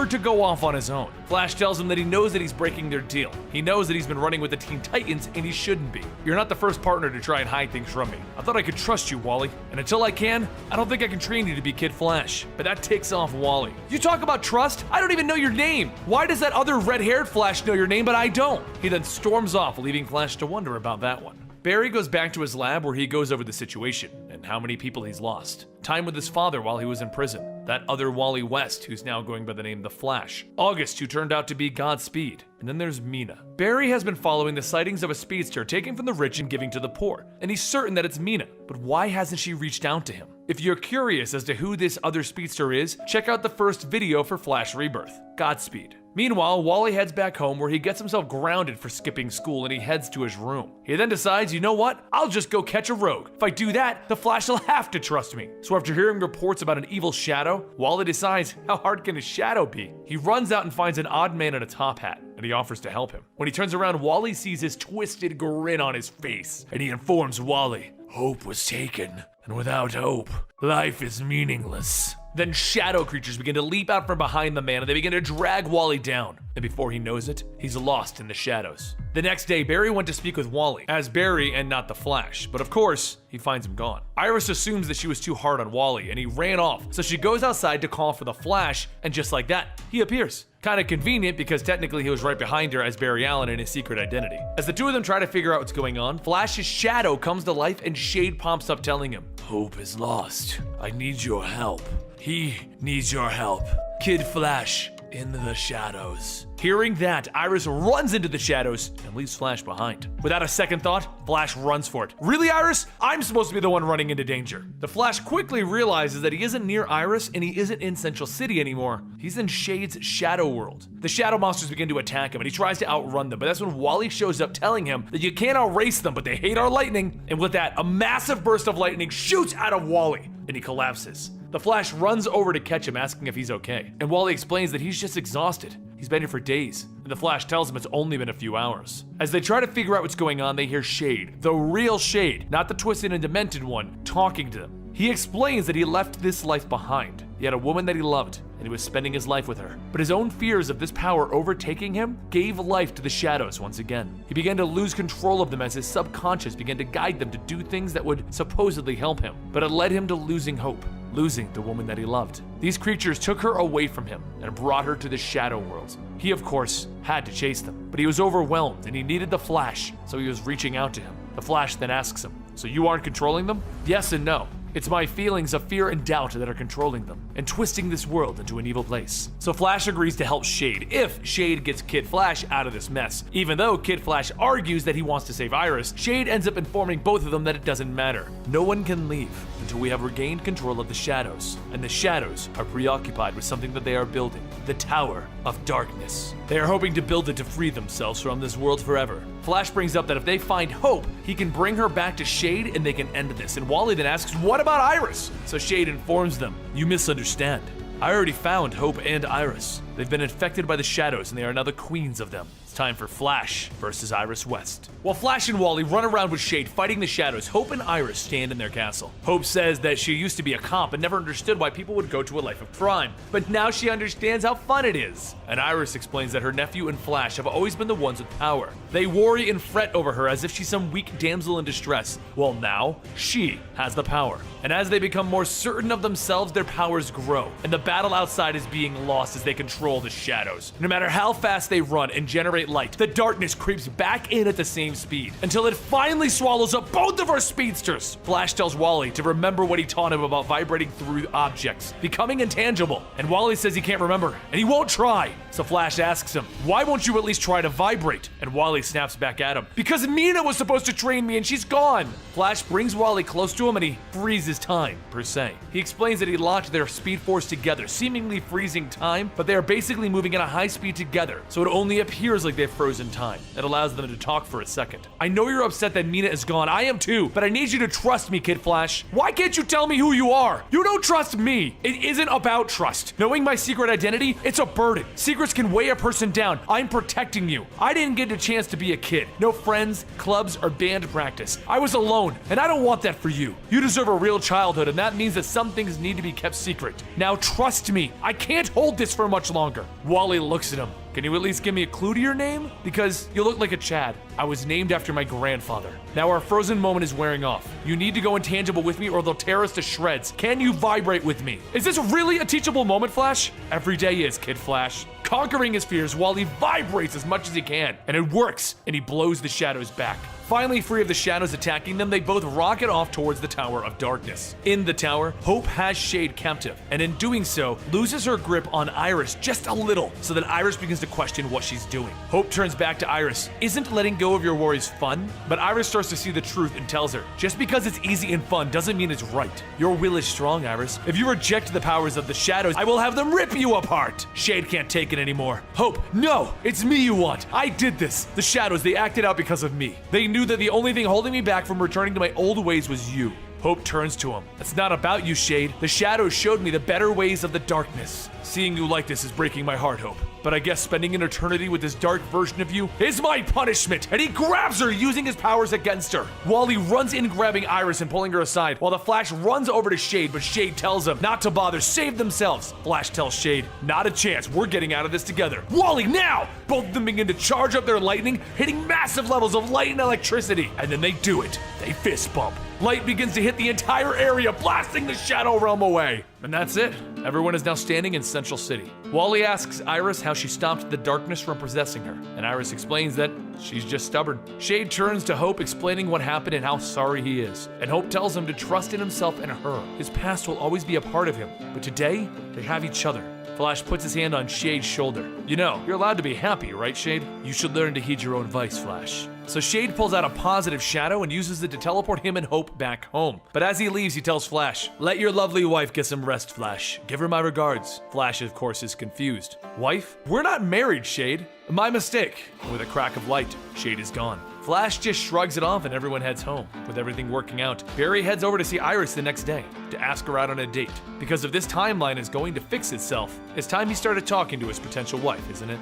to go off on his own. Flash tells him that he knows that he's breaking their deal. He knows that he's been running with the Teen Titans and he shouldn't be. You're not the first partner to try and hide things from me. I thought I could trust you, Wally. And until I can, I don't think I can train you to be Kid Flash. But that ticks off Wally. You talk about trust? I don't even know your name. Why does that other red-haired Flash know your name but I don't? He then storms off, leaving Flash to wonder about that one. Barry goes back to his lab where he goes over the situation and how many people he's lost. Time with his father while he was in prison. That other Wally West, who's now going by the name The Flash. August, who turned out to be Godspeed. And then there's Mina. Barry has been following the sightings of a speedster taken from the rich and giving to the poor, and he's certain that it's Mina. But why hasn't she reached out to him? If you're curious as to who this other speedster is, check out the first video for Flash Rebirth, Godspeed. Meanwhile, Wally heads back home where he gets himself grounded for skipping school and he heads to his room. He then decides, you know what? I'll just go catch a rogue. If I do that, the Flash will have to trust me. So after hearing reports about an evil shadow, Wally decides, how hard can a shadow be? He runs out and finds an odd man in a top hat, and he offers to help him. When he turns around, Wally sees his twisted grin on his face, and he informs Wally, hope was taken, and without hope, life is meaningless. Then shadow creatures begin to leap out from behind the man and they begin to drag Wally down. And before he knows it, he's lost in the shadows. The next day, Barry went to speak with Wally, as Barry and not the Flash. But of course, he finds him gone. Iris assumes that she was too hard on Wally and he ran off. So she goes outside to call for the Flash, and just like that, he appears. Kinda convenient because technically he was right behind her as Barry Allen in his secret identity. As the two of them try to figure out what's going on, Flash's shadow comes to life and Shade pops up telling him, hope is lost. I need your help. He needs your help. Kid Flash in the shadows. Hearing that, Iris runs into the shadows and leaves Flash behind. Without a second thought, Flash runs for it. Really, Iris? I'm supposed to be the one running into danger. The Flash quickly realizes that he isn't near Iris and he isn't in Central City anymore. He's in Shade's shadow world. The shadow monsters begin to attack him and he tries to outrun them, but that's when Wally shows up telling him that you can't outrace them, but they hate our lightning. And with that, a massive burst of lightning shoots out of Wally and he collapses. The Flash runs over to catch him, asking if he's okay. And Wally explains that he's just exhausted. He's been here for days. And the Flash tells him it's only been a few hours. As they try to figure out what's going on, they hear Shade, the real Shade, not the twisted and demented one, talking to them. He explains that he left this life behind. He had a woman that he loved, and he was spending his life with her. But his own fears of this power overtaking him gave life to the shadows once again. He began to lose control of them as his subconscious began to guide them to do things that would supposedly help him. But it led him to losing hope. Losing the woman that he loved. These creatures took her away from him and brought her to the shadow world. He, of course, had to chase them, but he was overwhelmed and he needed the Flash, so he was reaching out to him. The Flash then asks him, so you aren't controlling them? Yes and no. It's my feelings of fear and doubt that are controlling them and twisting this world into an evil place. So Flash agrees to help Shade if Shade gets Kid Flash out of this mess. Even though Kid Flash argues that he wants to save Iris, Shade ends up informing both of them that it doesn't matter. No one can leave until we have regained control of the shadows, and the shadows are preoccupied with something that they are building, the Tower of Darkness. They are hoping to build it to free themselves from this world forever. Flash brings up that if they find Hope, he can bring her back to Shade and they can end this. And Wally then asks, what about Iris? So Shade informs them, you misunderstand. I already found Hope and Iris. They've been infected by the shadows and they are now the queens of them. It's time for Flash versus Iris West. While Flash and Wally run around with Shade fighting the shadows, Hope and Iris stand in their castle. Hope says that she used to be a cop and never understood why people would go to a life of crime, but now she understands how fun it is. And Iris explains that her nephew and Flash have always been the ones with power. They worry and fret over her as if she's some weak damsel in distress. Well, now she has the power. And as they become more certain of themselves, their powers grow. And the battle outside is being lost as they control the shadows. No matter how fast they run and generate light, the darkness creeps back in at the same speed until it finally swallows up both of our speedsters. Flash tells Wally to remember what he taught him about vibrating through objects, becoming intangible. And Wally says he can't remember, and he won't try. So Flash asks him, why won't you at least try to vibrate? And Wally snaps back at him, because Mina was supposed to train me and she's gone. Flash brings Wally close to him and he freezes time, per se. He explains that he locked their speed force together, seemingly freezing time, but they are basically moving at a high speed together, so it only appears like they've frozen time. It allows them to talk for a second. I know you're upset that Mina is gone, I am too, but I need you to trust me, Kid Flash. Why can't you tell me who you are? You don't trust me. It isn't about trust. Knowing my secret identity, it's a burden. Secrets can weigh a person down. I'm protecting you. I didn't get a chance to be a kid. No friends, clubs, or band practice. I was alone, and I don't want that for you. You deserve a real childhood, and that means that some things need to be kept secret. Now trust me. I can't hold this for much longer. Wally looks at him. Can you at least give me a clue to your name? Because you look like a Chad. I was named after my grandfather. Now our frozen moment is wearing off. You need to go intangible with me or they'll tear us to shreds. Can you vibrate with me? Is this really a teachable moment, Flash? Every day is, Kid Flash. Conquering his fears while he vibrates as much as he can. And it works, and he blows the shadows back. Finally free of the shadows attacking them, they both rocket off towards the Tower of Darkness. In the tower, Hope has Shade captive, and in doing so, loses her grip on Iris just a little, so that Iris begins to question what she's doing. Hope turns back to Iris. Isn't letting go of your worries fun? But Iris starts to see the truth and tells her, just because it's easy and fun doesn't mean it's right. Your will is strong, Iris. If you reject the powers of the shadows, I will have them rip you apart. Shade can't take it anymore. Hope, no, it's me you want. I did this. The shadows, they acted out because of me. They knew that the only thing holding me back from returning to my old ways was you. Hope turns to him. It's not about you, Shade. The shadows showed me the better ways of the darkness. Seeing you like this is breaking my heart, Hope. But I guess spending an eternity with this dark version of you is my punishment. And he grabs her, using his powers against her. Wally runs in, grabbing Iris and pulling her aside, while the Flash runs over to Shade, but Shade tells him not to bother, save themselves. Flash tells Shade, not a chance, we're getting out of this together. Wally, now! Both of them begin to charge up their lightning, hitting massive levels of light and electricity. And then they do it. They fist bump. Light begins to hit the entire area, blasting the Shadow Realm away. And that's it. Everyone is now standing in Central City. Wally asks Iris how she stopped the darkness from possessing her, and Iris explains that she's just stubborn. Shade turns to Hope, explaining what happened and how sorry he is. And Hope tells him to trust in himself and her. His past will always be a part of him, but today, they have each other. Flash puts his hand on Shade's shoulder. You know, you're allowed to be happy, right, Shade? You should learn to heed your own advice, Flash. So Shade pulls out a positive shadow and uses it to teleport him and Hope back home. But as he leaves, he tells Flash, let your lovely wife get some rest, Flash. Give her my regards. Flash, of course, is confused. Wife? We're not married, Shade. My mistake. With a crack of light, Shade is gone. Flash just shrugs it off and everyone heads home. With everything working out, Barry heads over to see Iris the next day to ask her out on a date. Because if this timeline is going to fix itself, it's time he started talking to his potential wife, isn't it?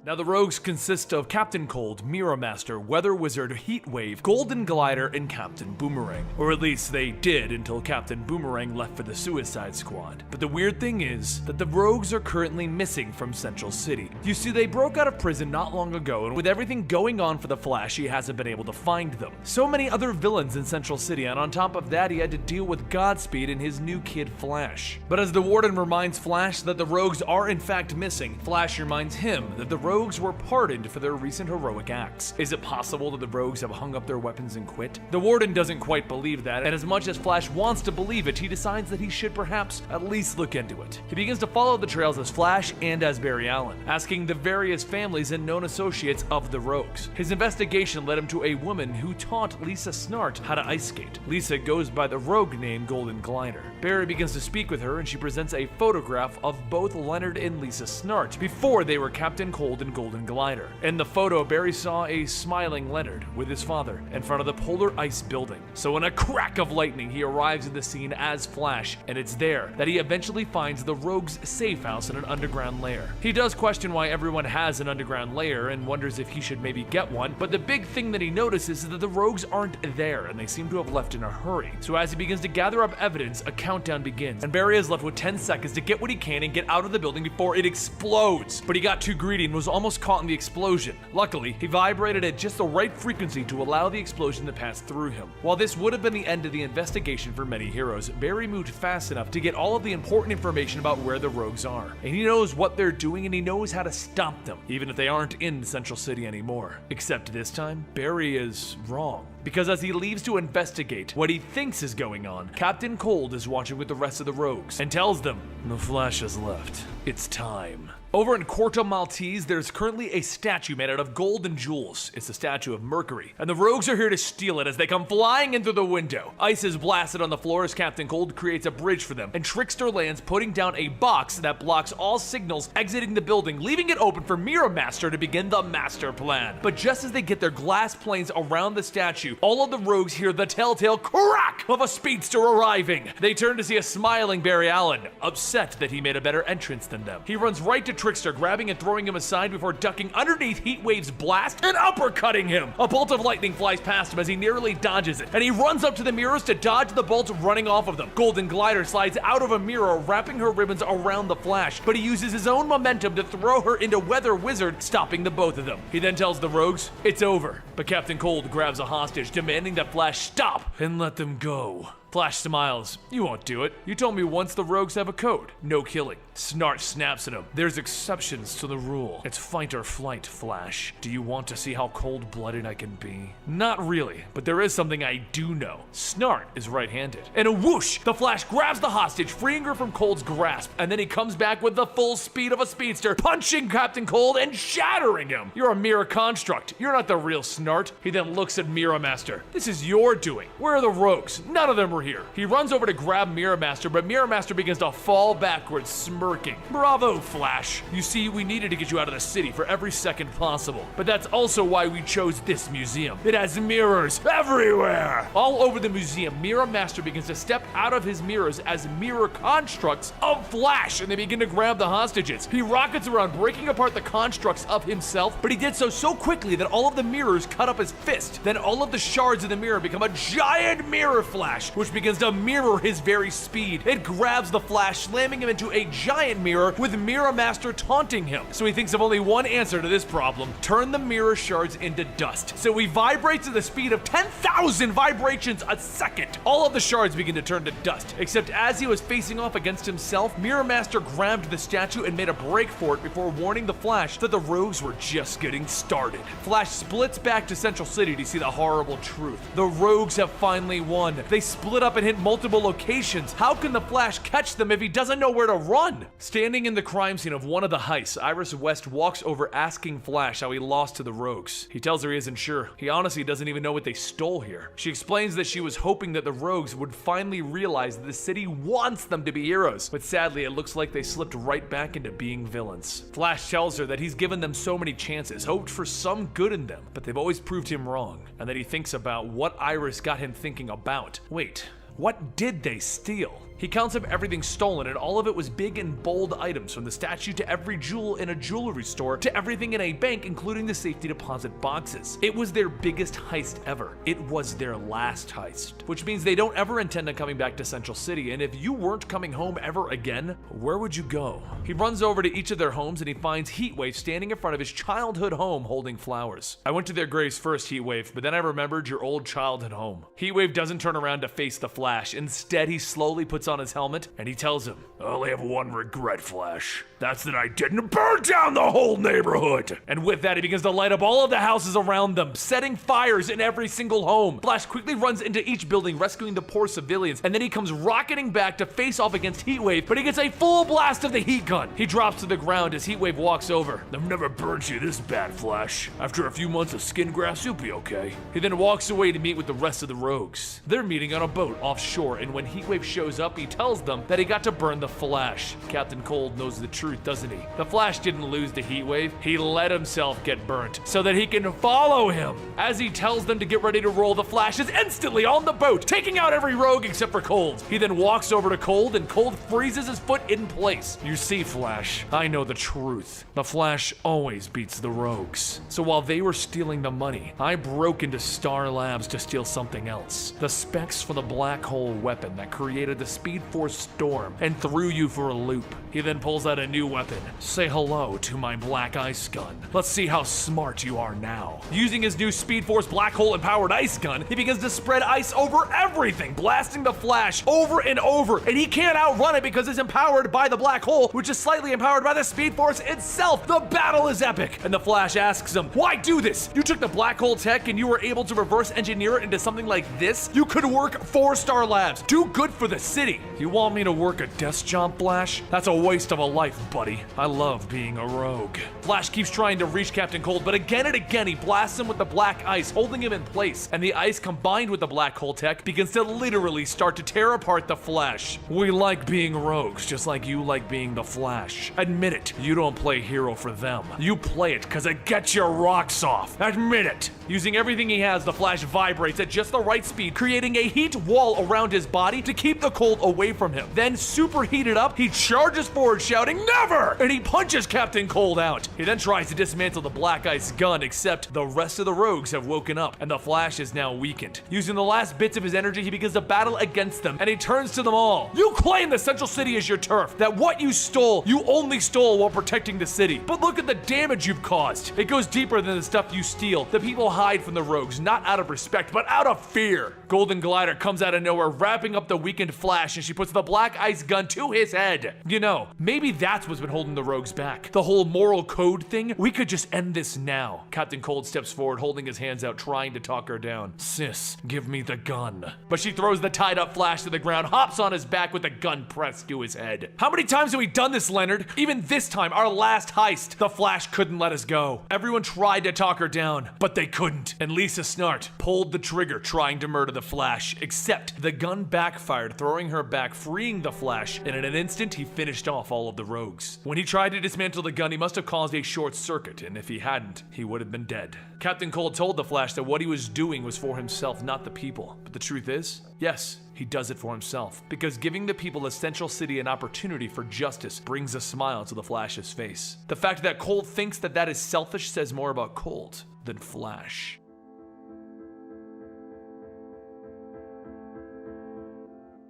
Now the rogues consist of Captain Cold, Mirror Master, Weather Wizard, Heatwave, Golden Glider, and Captain Boomerang. Or at least they did until Captain Boomerang left for the Suicide Squad. But the weird thing is that the rogues are currently missing from Central City. You see, they broke out of prison not long ago, and with everything going on for the Flash, he hasn't been able to find them. So many other villains in Central City, and on top of that, he had to deal with Godspeed and his new kid Flash. But as the Warden reminds Flash that the rogues are in fact missing, Flash reminds him that the rogues were pardoned for their recent heroic acts. Is it possible that the rogues have hung up their weapons and quit? The Warden doesn't quite believe that, and as much as Flash wants to believe it, he decides that he should perhaps at least look into it. He begins to follow the trails as Flash and as Barry Allen, asking the various families and known associates of the rogues. His investigation led him to a woman who taught Lisa Snart how to ice skate. Lisa goes by the rogue name Golden Glider. Barry begins to speak with her, and she presents a photograph of both Leonard and Lisa Snart before they were Captain Cold and Golden Glider. In the photo, Barry saw a smiling Leonard with his father in front of the polar ice building. So in a crack of lightning, he arrives at the scene as Flash, and it's there that he eventually finds the rogues' safe house in an underground lair. He does question why everyone has an underground lair and wonders if he should maybe get one, but the big thing that he notices is that the rogues aren't there and they seem to have left in a hurry. So as he begins to gather up evidence, a countdown begins, and Barry is left with 10 seconds to get what he can and get out of the building before it explodes. But he got too greedy and was almost caught in the explosion. Luckily, he vibrated at just the right frequency to allow the explosion to pass through him. While this would have been the end of the investigation for many heroes, Barry moved fast enough to get all of the important information about where the rogues are. And he knows what they're doing and he knows how to stop them, even if they aren't in Central City anymore. Except this time, Barry is wrong. Because as he leaves to investigate what he thinks is going on, Captain Cold is watching with the rest of the rogues and tells them, the Flash has left. It's time. Over in Corto Maltese, there's currently a statue made out of gold and jewels. It's the statue of Mercury, and the rogues are here to steal it as they come flying in through the window. Ice is blasted on the floor as Captain Cold creates a bridge for them, and Trickster lands, putting down a box that blocks all signals exiting the building, leaving it open for Mirror Master to begin the master plan. But just as they get their glass planes around the statue, all of the rogues hear the telltale crack of a speedster arriving. They turn to see a smiling Barry Allen, upset that he made a better entrance than them. He runs right to Trickster, grabbing and throwing him aside before ducking underneath Heatwave's blast and uppercutting him. A bolt of lightning flies past him as he narrowly dodges it, and he runs up to the mirrors to dodge the bolt running off of them. Golden Glider slides out of a mirror, wrapping her ribbons around the Flash, but he uses his own momentum to throw her into Weather Wizard, stopping the both of them. He then tells the rogues, it's over, but Captain Cold grabs a hostage, demanding that Flash stop and let them go. Flash smiles. You won't do it. You told me once the rogues have a code. No killing. Snart snaps at him. There's exceptions to the rule. It's fight or flight, Flash. Do you want to see how cold-blooded I can be? Not really, but there is something I do know. Snart is right-handed. In a whoosh, the Flash grabs the hostage, freeing her from Cold's grasp, and then he comes back with the full speed of a speedster, punching Captain Cold and shattering him. You're a mirror construct. You're not the real Snart. He then looks at Mirror Master. This is your doing. Where are the rogues? None of them were here. He runs over to grab Mirror Master, but Mirror Master begins to fall backwards, smirking. Bravo, Flash. You see, we needed to get you out of the city for every second possible, but that's also why we chose this museum. It has mirrors everywhere. All over the museum, Mirror Master begins to step out of his mirrors as mirror constructs of Flash, and they begin to grab the hostages. He rockets around, breaking apart the constructs of himself, but he did so quickly that all of the mirrors cut up his fist. Then all of the shards in the mirror become a giant mirror Flash, which begins to mirror his very speed. It grabs the Flash, slamming him into a giant mirror with Mirror Master taunting him. So he thinks of only one answer to this problem: turn the mirror shards into dust. So he vibrates at the speed of 10,000 vibrations a second. All of the shards begin to turn to dust, except as he was facing off against himself, Mirror Master grabbed the statue and made a break for it before warning the Flash that the rogues were just getting started. Flash splits back to Central City to see the horrible truth. The rogues have finally won. They split up and hit multiple locations. How can the Flash catch them if he doesn't know where to run? Standing in the crime scene of one of the heists, Iris West walks over asking Flash how he lost to the rogues. He tells her he isn't sure. He honestly doesn't even know what they stole here. She explains that she was hoping that the rogues would finally realize that the city wants them to be heroes, but sadly it looks like they slipped right back into being villains. Flash tells her that he's given them so many chances, hoped for some good in them, but they've always proved him wrong, and that he thinks about what Iris got him thinking about. Wait, what did they steal? He counts up everything stolen, and all of it was big and bold items, from the statue to every jewel in a jewelry store to everything in a bank, including the safety deposit boxes. It was their biggest heist ever. It was their last heist, which means they don't ever intend on coming back to Central City, and if you weren't coming home ever again, where would you go? He runs over to each of their homes and he finds Heatwave standing in front of his childhood home holding flowers. I went to their graves first, Heatwave, but then I remembered your old childhood home. Heatwave doesn't turn around to face the Flash. Instead, he slowly puts on his helmet and he tells him, I only have one regret, Flash. That's that I didn't burn down the whole neighborhood. And with that, he begins to light up all of the houses around them, setting fires in every single home. Flash quickly runs into each building, rescuing the poor civilians, and then he comes rocketing back to face off against Heatwave, but he gets a full blast of the heat gun. He drops to the ground as Heatwave walks over. I've never burnt you this bad, Flash. After a few months of skin grass, you'll be okay. He then walks away to meet with the rest of the rogues. They're meeting on a boat offshore, and when Heatwave shows up, he tells them that he got to burn the Flash. Captain Cold knows the truth, doesn't he? The Flash didn't lose to Heatwave. He let himself get burnt so that he can follow him. As he tells them to get ready to roll, the Flash is instantly on the boat, taking out every rogue except for Cold. He then walks over to Cold, and Cold freezes his foot in place. You see, Flash, I know the truth. The Flash always beats the rogues. So while they were stealing the money, I broke into Star Labs to steal something else. The specs for the black hole weapon that created the Speed Force storm and threw you for a loop. He then pulls out a new weapon. Say hello to my black ice gun. Let's see how smart you are now. Using his new Speed Force black hole empowered ice gun, he begins to spread ice over everything, blasting the Flash over and over, and he can't outrun it because it's empowered by the black hole, which is slightly empowered by the Speed Force itself. The battle is epic, and the Flash asks him, why do this? You took the black hole tech and you were able to reverse engineer it into something like this? You could work for Star Labs. Do good for the city. You want me to work a desk job, Flash? That's a waste of a life, buddy. I love being a rogue. Flash keeps trying to reach Captain Cold, but again and again he blasts him with the black ice, holding him in place, and the ice combined with the black hole tech begins to literally start to tear apart the Flash. We like being rogues, just like you like being the Flash. Admit it, you don't play hero for them. You play it because it gets your rocks off. Admit it. Using everything he has, the Flash vibrates at just the right speed, creating a heat wall around his body to keep the Cold away from him. Then, super heated up, he charges forward shouting, never! And he punches Captain Cold out. He then tries to dismantle the black ice gun, except the rest of the rogues have woken up, and the Flash is now weakened. Using the last bits of his energy, he begins to battle against them, and he turns to them all. You claim the Central City is your turf, that what you stole, you only stole while protecting the city. But look at the damage you've caused. It goes deeper than the stuff you steal. The people hide from the rogues, not out of respect, but out of fear. Golden Glider comes out of nowhere, wrapping up the weakened Flash, and she puts the black ice gun to his head. You know, maybe that's what's been holding the rogues back. The whole moral code thing? We could just end this now. Captain Cold steps forward, holding his hands out, trying to talk her down. Sis, give me the gun. But she throws the tied up Flash to the ground, hops on his back with the gun pressed to his head. How many times have we done this, Leonard? Even this time, our last heist, the Flash couldn't let us go. Everyone tried to talk her down, but they couldn't. And Lisa Snart pulled the trigger, trying to murder the Flash, except the gun backfired, throwing her back, freeing the Flash, and in an instant, he finished off all of the rogues. When he tried to dismantle the gun, he must have caused a short circuit, and if he hadn't, he would have been dead. Captain Cold told the Flash that what he was doing was for himself, not the people. But the truth is, yes, he does it for himself, because giving the people of Central City an opportunity for justice brings a smile to the Flash's face. The fact that Cold thinks that that is selfish says more about Cold than Flash.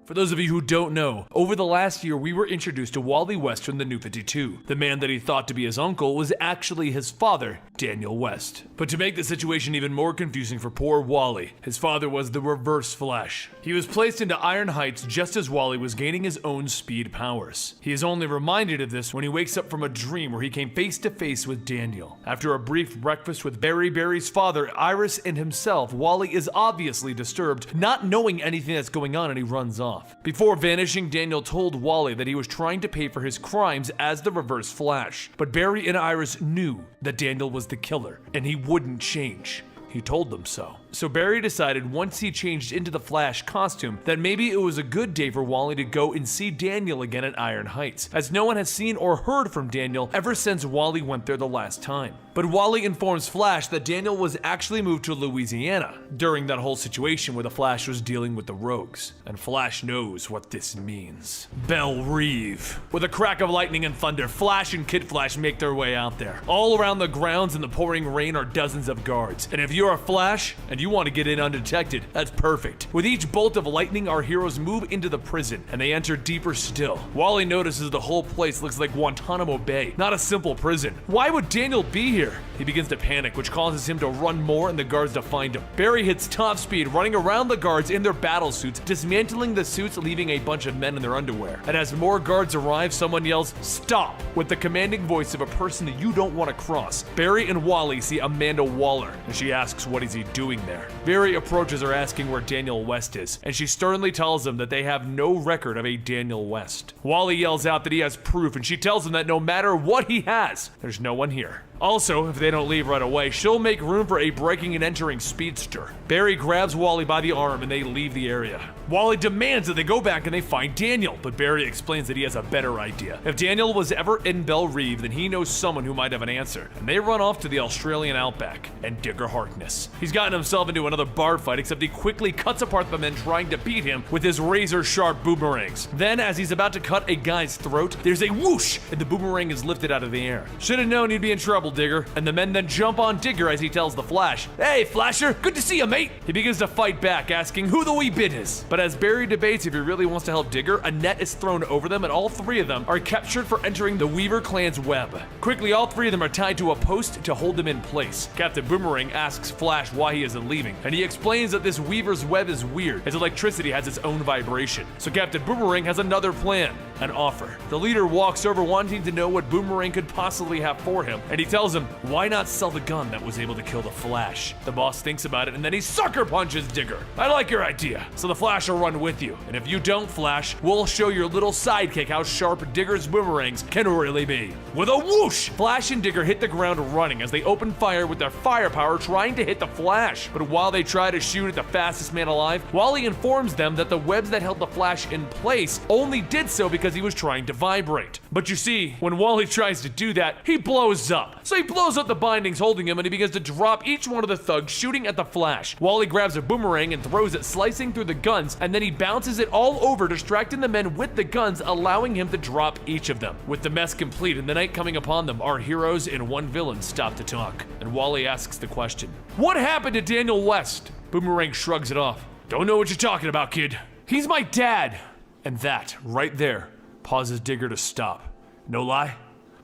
For those of you who don't know, over the last year we were introduced to Wally West from the New 52. The man that he thought to be his uncle was actually his father, Daniel West. But to make the situation even more confusing for poor Wally, his father was the Reverse Flash. He was placed into Iron Heights just as Wally was gaining his own speed powers. He is only reminded of this when he wakes up from a dream where he came face to face with Daniel. After a brief breakfast with Barry's father, Iris, and himself, Wally is obviously disturbed, not knowing anything that's going on, and he runs off. Before vanishing, Daniel told Wally that he was trying to pay for his crimes as the Reverse Flash. But Barry and Iris knew that Daniel was the killer, and he wouldn't change. He told them so. So Barry decided once he changed into the Flash costume that maybe it was a good day for Wally to go and see Daniel again at Iron Heights, as no one has seen or heard from Daniel ever since Wally went there the last time. But Wally informs Flash that Daniel was actually moved to Louisiana during that whole situation where the Flash was dealing with the rogues. And Flash knows what this means. Belle Reve. With a crack of lightning and thunder, Flash and Kid Flash make their way out there. All around the grounds in the pouring rain are dozens of guards. And if you're a Flash and you want to get in undetected, that's perfect. With each bolt of lightning, our heroes move into the prison, and they enter deeper still. Wally notices the whole place looks like Guantanamo Bay, not a simple prison. Why would Daniel be here? He begins to panic, which causes him to run more and the guards to find him. Barry hits top speed, running around the guards in their battle suits, dismantling the suits, leaving a bunch of men in their underwear. And as more guards arrive, someone yells, "Stop!" with the commanding voice of a person that you don't want to cross. Barry and Wally see Amanda Waller, and she asks what is he doing there. Barry approaches her asking where Daniel West is, and she sternly tells him that they have no record of a Daniel West. Wally yells out that he has proof, and she tells him that no matter what he has, there's no one here. Also, if they don't leave right away, she'll make room for a breaking and entering speedster. Barry grabs Wally by the arm and they leave the area. Wally demands that they go back and they find Daniel, but Barry explains that he has a better idea. If Daniel was ever in Belle Reve, then he knows someone who might have an answer, and they run off to the Australian outback and Digger Harkness. He's gotten himself into another bar fight, except he quickly cuts apart the men trying to beat him with his razor-sharp boomerangs. Then, as he's about to cut a guy's throat, there's a whoosh, and the boomerang is lifted out of the air. Should have known he'd be in trouble, Digger. And the men then jump on Digger as he tells the Flash, "Hey, Flasher, good to see you, mate." He begins to fight back, asking who the wee bit is. But as Barry debates if he really wants to help Digger, a net is thrown over them and all three of them are captured for entering the Weaver clan's web. Quickly, all three of them are tied to a post to hold them in place. Captain Boomerang asks Flash why he isn't leaving, and he explains that this Weaver's web is weird, as electricity has its own vibration. So Captain Boomerang has another plan, an offer. The leader walks over wanting to know what Boomerang could possibly have for him, and he tells him, why not sell the gun that was able to kill the Flash? The boss thinks about it and then he sucker punches Digger. I like your idea, so the Flash will run with you. And if you don't, Flash, we'll show your little sidekick how sharp Digger's boomerangs can really be. With a whoosh, Flash and Digger hit the ground running as they open fire with their firepower trying to hit the Flash. But while they try to shoot at the fastest man alive, Wally informs them that the webs that held the Flash in place only did so because because he was trying to vibrate. But you see, when Wally tries to do that, he blows up. So he blows up the bindings holding him and he begins to drop each one of the thugs shooting at the Flash. Wally grabs a boomerang and throws it, slicing through the guns, and then he bounces it all over, distracting the men with the guns, allowing him to drop each of them. With the mess complete and the night coming upon them, our heroes and one villain stop to talk, and Wally asks the question, "What happened to Daniel West?" Boomerang shrugs it off. "Don't know what you're talking about, kid. He's my dad." And that, right there, causes Digger to stop. "No lie?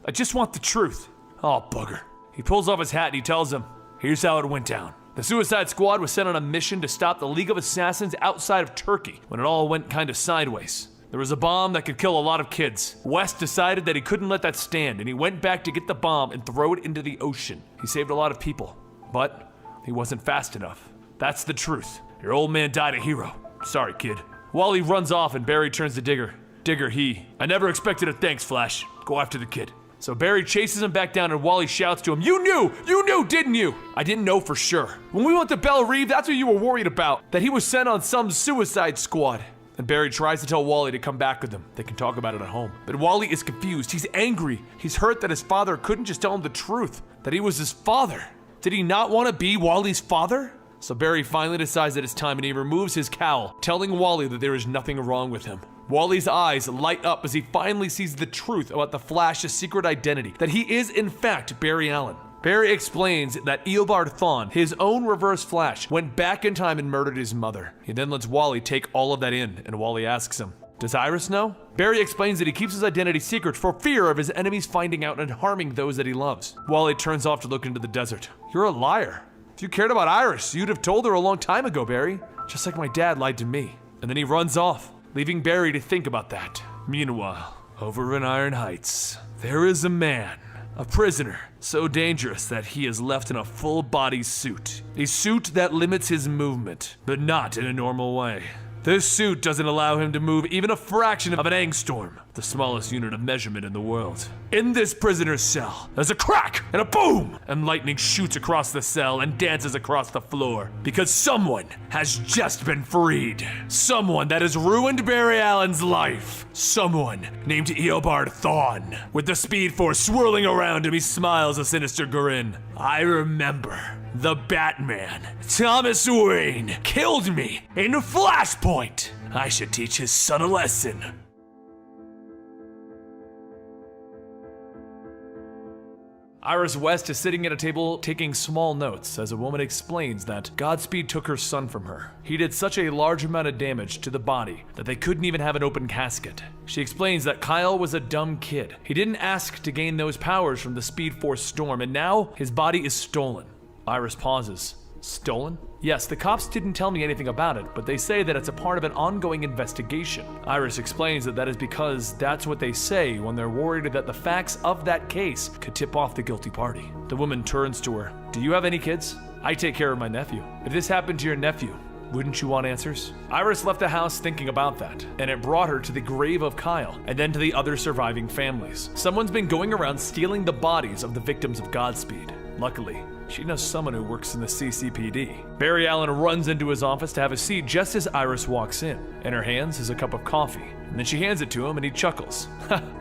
I just want the truth." "Oh, bugger." He pulls off his hat and he tells them, "Here's how it went down. The Suicide Squad was sent on a mission to stop the League of Assassins outside of Turkey when it all went kind of sideways. There was a bomb that could kill a lot of kids. West decided that he couldn't let that stand, and he went back to get the bomb and throw it into the ocean. He saved a lot of people, but he wasn't fast enough. That's the truth. Your old man died a hero. Sorry, kid." Wally runs off and Barry turns to Digger. "Digger, I never expected a thanks, Flash. Go after the kid." So Barry chases him back down and Wally shouts to him, You knew, didn't you?" "I didn't know for sure. When we went to Belle Reve, that's what you were worried about, that he was sent on some Suicide Squad." And Barry tries to tell Wally to come back with him. They can talk about it at home. But Wally is confused. He's angry. He's hurt that his father couldn't just tell him the truth, that he was his father. Did he not want to be Wally's father? So Barry finally decides that it's time and he removes his cowl, telling Wally that there is nothing wrong with him. Wally's eyes light up as he finally sees the truth about the Flash's secret identity, that he is in fact Barry Allen. Barry explains that Eobard Thawne, his own Reverse Flash, went back in time and murdered his mother. He then lets Wally take all of that in, and Wally asks him, "Does Iris know?" Barry explains that he keeps his identity secret for fear of his enemies finding out and harming those that he loves. Wally turns off to look into the desert. "You're a liar. If you cared about Iris, you'd have told her a long time ago, Barry. Just like my dad lied to me." And then he runs off, leaving Barry to think about that. Meanwhile, over in Iron Heights, there is a man, a prisoner, so dangerous that he is left in a full-body suit. A suit that limits his movement, but not in a normal way. This suit doesn't allow him to move even a fraction of an angstorm, the smallest unit of measurement in the world. In this prisoner's cell, there's a crack and a boom, and lightning shoots across the cell and dances across the floor, because someone has just been freed. Someone that has ruined Barry Allen's life. Someone named Eobard Thawne. With the Speed Force swirling around him, he smiles a sinister grin. "I remember. The Batman, Thomas Wayne, killed me in Flashpoint. I should teach his son a lesson." Iris West is sitting at a table taking small notes as a woman explains that Godspeed took her son from her. He did such a large amount of damage to the body that they couldn't even have an open casket. She explains that Kyle was a dumb kid. He didn't ask to gain those powers from the Speed Force storm, and now his body is stolen. Iris pauses. "Stolen?" "Yes, the cops didn't tell me anything about it, but they say that it's a part of an ongoing investigation." Iris explains that is because that's what they say when they're worried that the facts of that case could tip off the guilty party. The woman turns to her. "Do you have any kids?" "I take care of my nephew." "If this happened to your nephew, wouldn't you want answers?" Iris left the house thinking about that, and it brought her to the grave of Kyle, and then to the other surviving families. Someone's been going around stealing the bodies of the victims of Godspeed. Luckily, she knows someone who works in the CCPD. Barry Allen runs into his office to have a seat just as Iris walks in. In her hands is a cup of coffee, and then she hands it to him and he chuckles.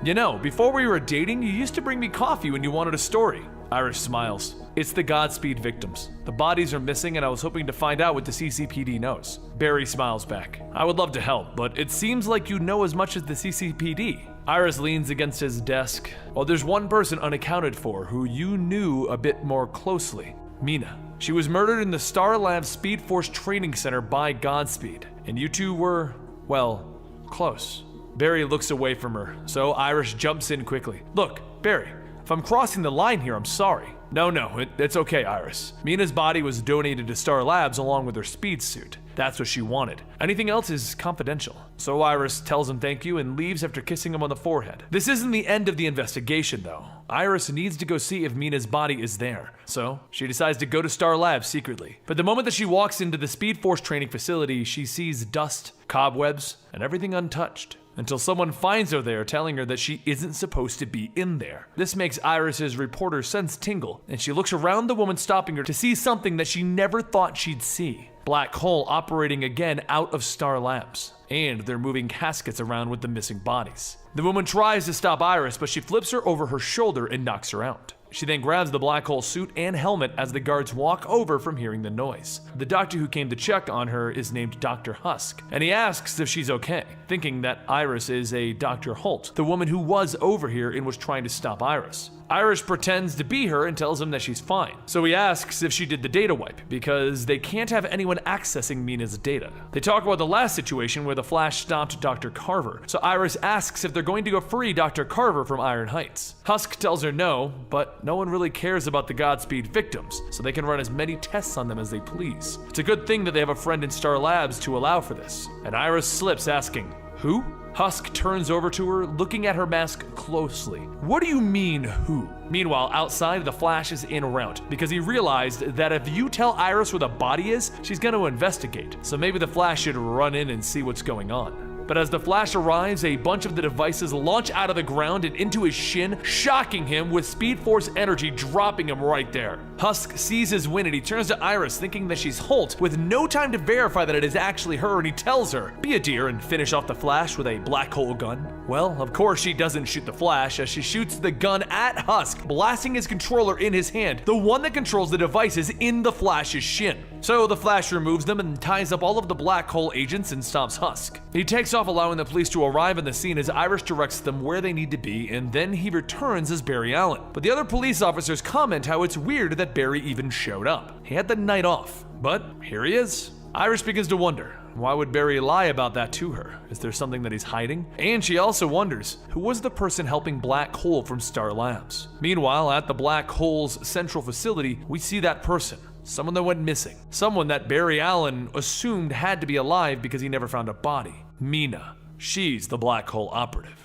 "You know, before we were dating, you used to bring me coffee when you wanted a story." Iris smiles. "It's the Godspeed victims. The bodies are missing and I was hoping to find out what the CCPD knows." Barry smiles back. "I would love to help, but it seems like you know as much as the CCPD. Iris leans against his desk. "Well, there's one person unaccounted for who you knew a bit more closely. Mina. She was murdered in the Star Labs Speed Force Training Center by Godspeed, and you two were, well, close." Barry looks away from her, so Iris jumps in quickly. "Look, Barry, if I'm crossing the line here, I'm sorry." No, it's okay, Iris. Mina's body was donated to Star Labs along with her speed suit. That's what she wanted. Anything else is confidential." So Iris tells him thank you and leaves after kissing him on the forehead. This isn't the end of the investigation, though. Iris needs to go see if Mina's body is there. So she decides to go to Star Labs secretly. But the moment that she walks into the Speed Force training facility, she sees dust, cobwebs, and everything untouched. Until someone finds her there, telling her that she isn't supposed to be in there. This makes Iris's reporter sense tingle, and she looks around the woman stopping her to see something that she never thought she'd see. black hole operating again out of Star Labs, and they're moving caskets around with the missing bodies. The woman tries to stop Iris, but she flips her over her shoulder and knocks her out. She then grabs the black hole suit and helmet as the guards walk over from hearing the noise. The doctor who came to check on her is named Dr. Husk, and he asks if she's okay, thinking that Iris is a Dr. Holt, the woman who was over here and was trying to stop Iris. Iris pretends to be her and tells him that she's fine. So he asks if she did the data wipe, because they can't have anyone accessing Mina's data. They talk about the last situation where the Flash stopped Dr. Carver, so Iris asks if they're going to go free Dr. Carver from Iron Heights. Husk tells her no, but no one really cares about the Godspeed victims, so they can run as many tests on them as they please. It's a good thing that they have a friend in Star Labs to allow for this. And Iris slips, asking, "Who?" Husk turns over to her, looking at her mask closely. "What do you mean, who?" Meanwhile, outside, the Flash is en route, because he realized that if you tell Iris where the body is, she's going to investigate. So maybe the Flash should run in and see what's going on. But as the Flash arrives, a bunch of the devices launch out of the ground and into his shin, shocking him with Speed Force energy, dropping him right there. Husk sees his win and he turns to Iris, thinking that she's Holt, with no time to verify that it is actually her, and he tells her, "Be a dear and finish off the Flash with a black hole gun." Well, of course she doesn't shoot the Flash, as she shoots the gun at Husk, blasting his controller in his hand, the one that controls the devices in the Flash's shin. So the Flash removes them and ties up all of the black hole agents and stops Husk. He takes off, allowing the police to arrive on the scene as Iris directs them where they need to be, and then he returns as Barry Allen. But the other police officers comment how it's weird that Barry even showed up. He had the night off, but here he is. Iris begins to wonder, why would Barry lie about that to her? Is there something that he's hiding? And she also wonders, who was the person helping Black Hole from Star Labs? Meanwhile, at the Black Hole's central facility, we see that person. Someone that went missing. Someone that Barry Allen assumed had to be alive because he never found a body. Mina. She's the Black Hole operative.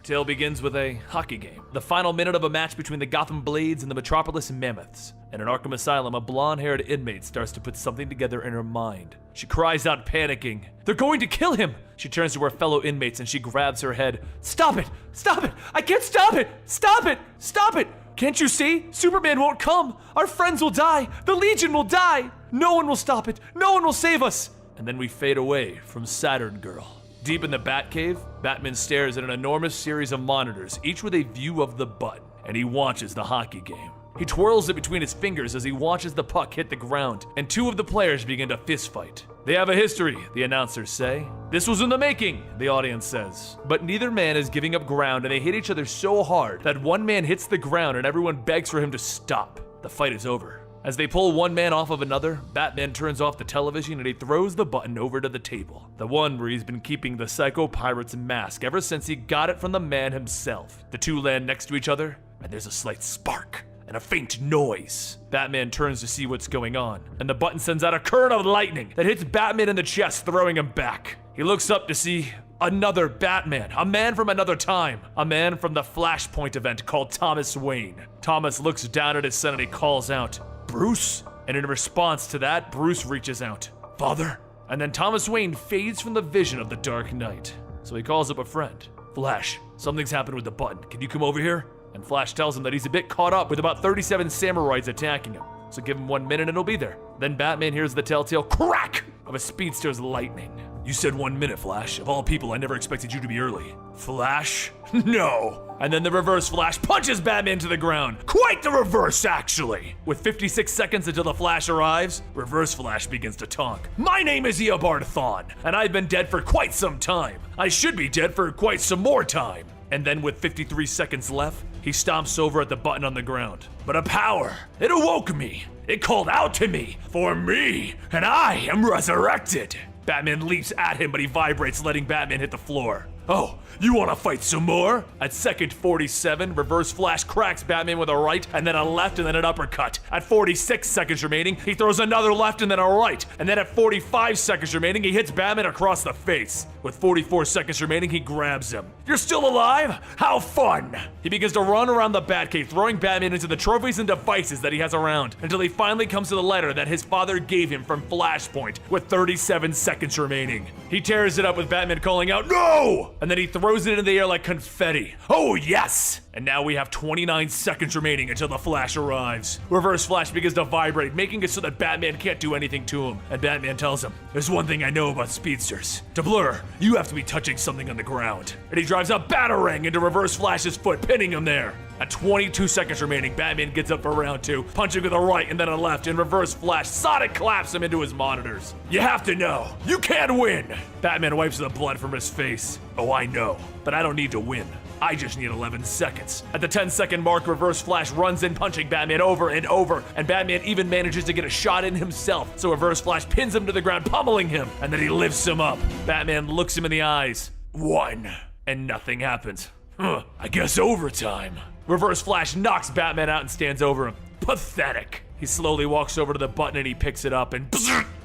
Tale begins with a hockey game. The final minute of a match between the Gotham Blades and the Metropolis Mammoths. In an Arkham Asylum, a blonde-haired inmate starts to put something together in her mind. She cries out, panicking, "They're going to kill him!" She turns to her fellow inmates and she grabs her head. "Stop it! Stop it! I can't stop it! Stop it! Stop it! Can't you see? Superman won't come! Our friends will die! The Legion will die! No one will stop it! No one will save us!" And then we fade away from Saturn Girl. Deep in the Batcave, Batman stares at an enormous series of monitors, each with a view of the button, and he watches the hockey game. He twirls it between his fingers as he watches the puck hit the ground, and two of the players begin to fistfight. They have a history, the announcers say. This was in the making, the audience says. But neither man is giving up ground, and they hit each other so hard that one man hits the ground and everyone begs for him to stop. The fight is over. As they pull one man off of another, Batman turns off the television and he throws the button over to the table. The one where he's been keeping the Psycho Pirate's mask ever since he got it from the man himself. The two land next to each other, and there's a slight spark and a faint noise. Batman turns to see what's going on, and the button sends out a current of lightning that hits Batman in the chest, throwing him back. He looks up to see another Batman, a man from another time, a man from the Flashpoint event called Thomas Wayne. Thomas looks down at his son and he calls out, "Bruce?" And in response to that, Bruce reaches out, "Father?" And then Thomas Wayne fades from the vision of the Dark Knight. So he calls up a friend. "Flash, something's happened with the button. Can you come over here?" And Flash tells him that he's a bit caught up with about 37 samurais attacking him. So give him 1 minute and he'll be there. Then Batman hears the telltale crack of a speedster's lightning. "You said 1 minute, Flash. Of all people, I never expected you to be early." "Flash? No." And then the Reverse Flash punches Batman to the ground. Quite the reverse, actually. With 56 seconds until the Flash arrives, Reverse Flash begins to talk. "My name is Eobard Thawne, and I've been dead for quite some time. I should be dead for quite some more time." And then with 53 seconds left, he stomps over at the button on the ground. "But a power, it awoke me. It called out to me, for me, and I am resurrected." Batman leaps at him, but he vibrates, letting Batman hit the floor. "Oh, you want to fight some more?" At second 47, Reverse Flash cracks Batman with a right, and then a left, and then an uppercut. At 46 seconds remaining, he throws another left and then a right. And then at 45 seconds remaining, he hits Batman across the face. With 44 seconds remaining, he grabs him. "You're still alive? How fun!" He begins to run around the Batcave, throwing Batman into the trophies and devices that he has around, until he finally comes to the letter that his father gave him from Flashpoint, with 37 seconds remaining. He tears it up with Batman calling out, "No!" And then he throws it in the air like confetti. Oh yes! And now we have 29 seconds remaining until the Flash arrives. Reverse Flash begins to vibrate, making it so that Batman can't do anything to him. And Batman tells him, "There's one thing I know about speedsters. To blur, you have to be touching something on the ground." And he drives a batarang into Reverse Flash's foot, pinning him there. At 22 seconds remaining, Batman gets up for round 2, punching with a right and then a left, and Reverse Flash sonic claps him into his monitors. "You have to know, you can't win!" Batman wipes the blood from his face. "Oh, I know, but I don't need to win. I just need 11 seconds. At the 10-second mark, Reverse Flash runs in, punching Batman over and over, and Batman even manages to get a shot in himself, so Reverse Flash pins him to the ground, pummeling him, and then he lifts him up. Batman looks him in the eyes. 1. And nothing happens. I guess overtime. Reverse Flash knocks Batman out and stands over him. Pathetic. He slowly walks over to the button and he picks it up, and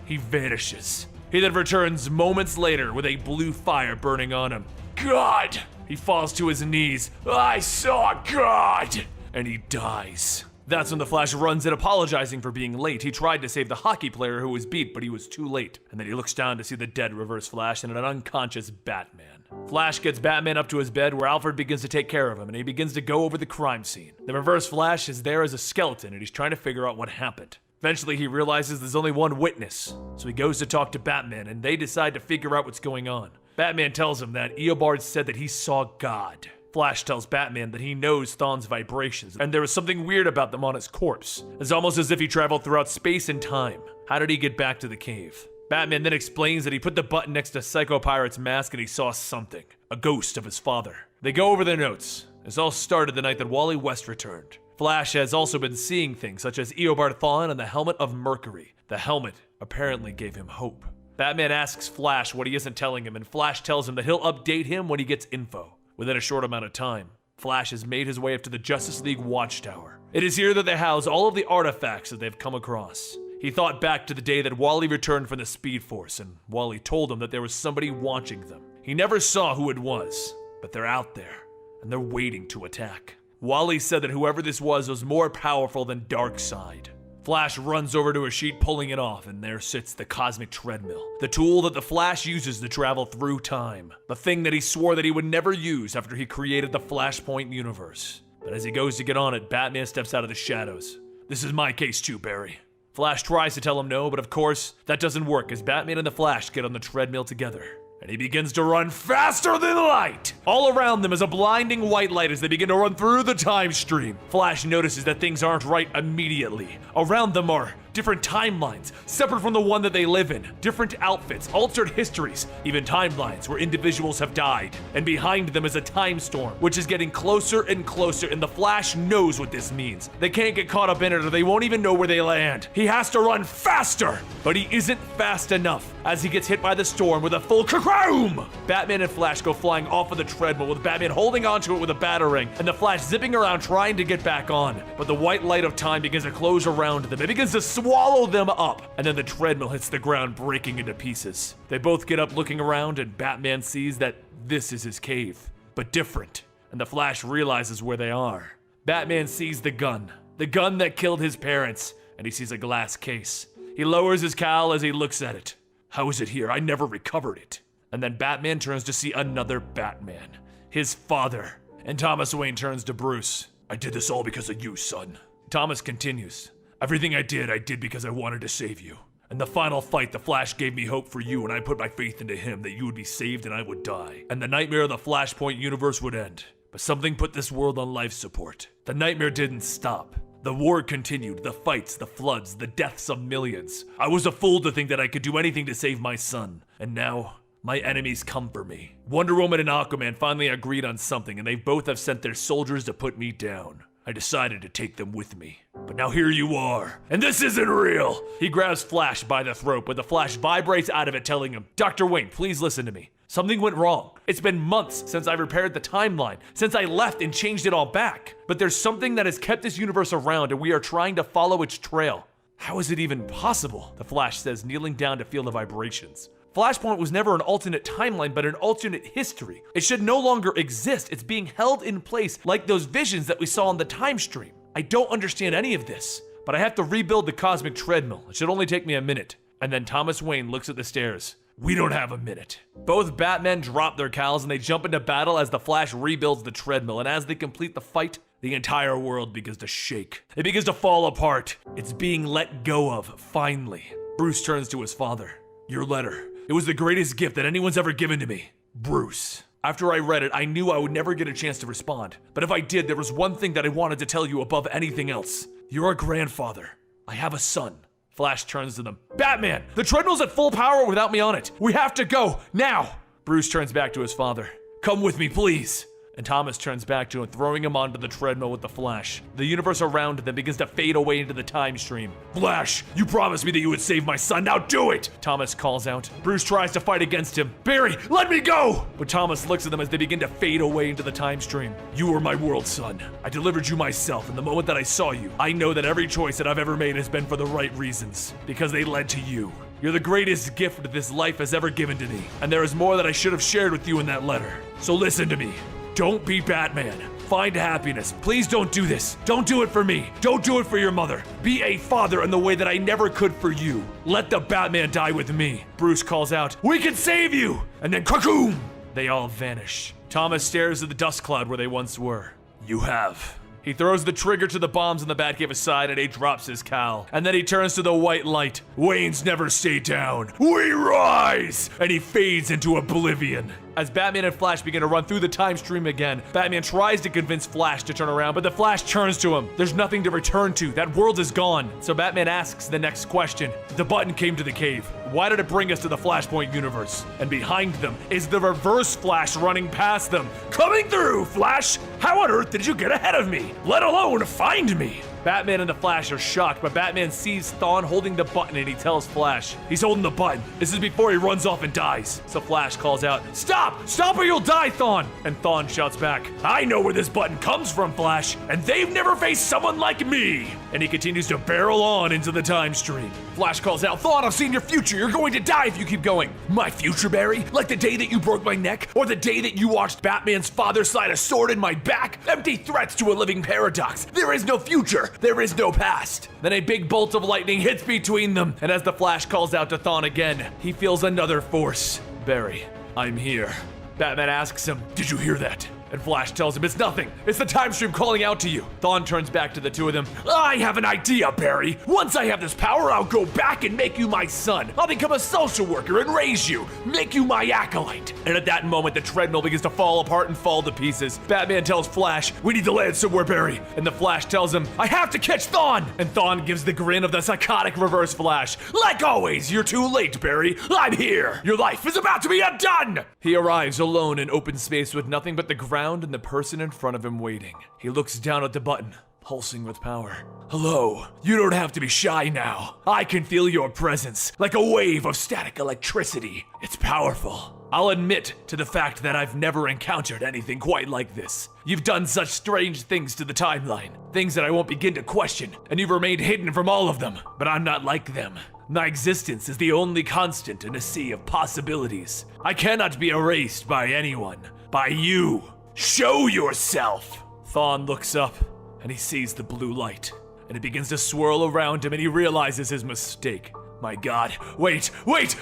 he vanishes. He then returns moments later with a blue fire burning on him. God! He falls to his knees. "I saw God!" And he dies. That's when the Flash runs in, apologizing for being late. He tried to save the hockey player who was beat, but he was too late. And then he looks down to see the dead Reverse Flash and an unconscious Batman. Flash gets Batman up to his bed, where Alfred begins to take care of him, and he begins to go over the crime scene. The Reverse Flash is there as a skeleton, and he's trying to figure out what happened. Eventually, he realizes there's only one witness, so he goes to talk to Batman, and they decide to figure out what's going on. Batman tells him that Eobard said that he saw God. Flash tells Batman that he knows Thawne's vibrations, and there was something weird about them on his corpse. It's almost as if he traveled throughout space and time. How did he get back to the cave? Batman then explains that he put the button next to Psycho Pirate's mask and he saw something. A ghost of his father. They go over their notes. This all started the night that Wally West returned. Flash has also been seeing things such as Eobard Thawne and the Helmet of Mercury. The helmet apparently gave him hope. Batman asks Flash what he isn't telling him, and Flash tells him that he'll update him when he gets info. Within a short amount of time, Flash has made his way up to the Justice League Watchtower. It is here that they house all of the artifacts that they've come across. He thought back to the day that Wally returned from the Speed Force, and Wally told him that there was somebody watching them. He never saw who it was, but they're out there, and they're waiting to attack. Wally said that whoever this was more powerful than Darkseid. Flash runs over to a sheet, pulling it off, and there sits the Cosmic Treadmill, the tool that the Flash uses to travel through time, the thing that he swore that he would never use after he created the Flashpoint universe. But as he goes to get on it, Batman steps out of the shadows. "This is my case too, Barry." Flash tries to tell him no, but of course, that doesn't work as Batman and the Flash get on the treadmill together. And he begins to run faster than light! All around them is a blinding white light as they begin to run through the time stream. Flash notices that things aren't right immediately. Around them are different timelines, separate from the one that they live in, different outfits, altered histories, even timelines where individuals have died. And behind them is a time storm, which is getting closer and closer, and the Flash knows what this means. They can't get caught up in it or they won't even know where they land. He has to run faster, but he isn't fast enough as he gets hit by the storm with a full kaboom! Batman and Flash go flying off of the treadmill with Batman holding onto it with a batarang and the Flash zipping around trying to get back on. But the white light of time begins to close around them. It begins to swallow them up, and then the treadmill hits the ground, breaking into pieces. They both get up looking around, and Batman sees that this is his cave, but different, and the Flash realizes where they are. Batman sees the gun that killed his parents, and he sees a glass case. He lowers his cowl as he looks at it. How is it here? I never recovered it. And then Batman turns to see another Batman, his father, and Thomas Wayne turns to Bruce. I did this all because of you, son. Thomas continues. Everything I did because I wanted to save you. In the final fight, the Flash gave me hope for you, and I put my faith into him that you would be saved and I would die. And the nightmare of the Flashpoint universe would end. But something put this world on life support. The nightmare didn't stop. The war continued, the fights, the floods, the deaths of millions. I was a fool to think that I could do anything to save my son. And now, my enemies come for me. Wonder Woman and Aquaman finally agreed on something, and they both have sent their soldiers to put me down. I decided to take them with me. But now here you are, and this isn't real! He grabs Flash by the throat, but the Flash vibrates out of it, telling him, Dr. Wayne, please listen to me. Something went wrong. It's been months since I repaired the timeline, since I left and changed it all back. But there's something that has kept this universe around, and we are trying to follow its trail. How is it even possible? The Flash says, kneeling down to feel the vibrations. Flashpoint was never an alternate timeline, but an alternate history. It should no longer exist. It's being held in place like those visions that we saw on the time stream. I don't understand any of this, but I have to rebuild the cosmic treadmill. It should only take me a minute. And then Thomas Wayne looks at the stairs. We don't have a minute. Both Batmen drop their cowls and they jump into battle as the Flash rebuilds the treadmill. And as they complete the fight, the entire world begins to shake. It begins to fall apart. It's being let go of, finally. Bruce turns to his father. Your letter. It was the greatest gift that anyone's ever given to me. Bruce. After I read it, I knew I would never get a chance to respond. But if I did, there was one thing that I wanted to tell you above anything else. You're a grandfather. I have a son. Flash turns to them. Batman, the treadmill's at full power without me on it. We have to go, now. Bruce turns back to his father. Come with me, please. And Thomas turns back to him, throwing him onto the treadmill with the Flash. The universe around them begins to fade away into the time stream. Flash, you promised me that you would save my son, now do it! Thomas calls out. Bruce tries to fight against him. Barry, let me go! But Thomas looks at them as they begin to fade away into the time stream. You were my world, son. I delivered you myself, and the moment that I saw you, I know that every choice that I've ever made has been for the right reasons, because they led to you. You're the greatest gift that this life has ever given to me, and there is more that I should have shared with you in that letter. So listen to me. Don't be Batman. Find happiness. Please don't do this. Don't do it for me. Don't do it for your mother. Be a father in the way that I never could for you. Let the Batman die with me. Bruce calls out, we can save you! And then cracoom! They all vanish. Thomas stares at the dust cloud where they once were. You have. He throws the trigger to the bombs in the Batcave aside and he drops his cowl. And then he turns to the white light. Waynes never stay down. We rise! And he fades into oblivion. As Batman and Flash begin to run through the time stream again, Batman tries to convince Flash to turn around, but the Flash turns to him. There's nothing to return to. That world is gone. So Batman asks the next question. The button came to the cave. Why did it bring us to the Flashpoint universe? And behind them is the Reverse Flash running past them. Coming through, Flash! How on earth did you get ahead of me? Let alone find me? Batman and the Flash are shocked, but Batman sees Thawne holding the button and he tells Flash, he's holding the button. This is before he runs off and dies. So Flash calls out, stop! Stop or you'll die, Thawne! And Thawne shouts back, I know where this button comes from, Flash, and they've never faced someone like me! And he continues to barrel on into the time stream. Flash calls out, Thawne, I've seen your future. You're going to die if you keep going. My future, Barry? Like the day that you broke my neck? Or the day that you watched Batman's father slide a sword in my back? Empty threats to a living paradox. There is no future. There is no past. Then a big bolt of lightning hits between them, and as the Flash calls out to Thawne again, he feels another force. Barry, I'm here. Batman asks him, did you hear that? And Flash tells him, it's nothing. It's the time stream calling out to you. Thawne turns back to the two of them. I have an idea, Barry. Once I have this power, I'll go back and make you my son. I'll become a social worker and raise you. Make you my acolyte. And at that moment, the treadmill begins to fall apart and fall to pieces. Batman tells Flash, we need to land somewhere, Barry. And the Flash tells him, I have to catch Thawne. And Thawne gives the grin of the psychotic Reverse Flash. Like always, you're too late, Barry. I'm here. Your life is about to be undone. He arrives alone in open space with nothing but the ground and the person in front of him waiting. He looks down at the button, pulsing with power. Hello, you don't have to be shy now. I can feel your presence, like a wave of static electricity. It's powerful. I'll admit to the fact that I've never encountered anything quite like this. You've done such strange things to the timeline, things that I won't begin to question, and you've remained hidden from all of them, but I'm not like them. My existence is the only constant in a sea of possibilities. I cannot be erased by anyone, by you. Show yourself! Thawne looks up, and he sees the blue light, and it begins to swirl around him, and he realizes his mistake. My God, wait,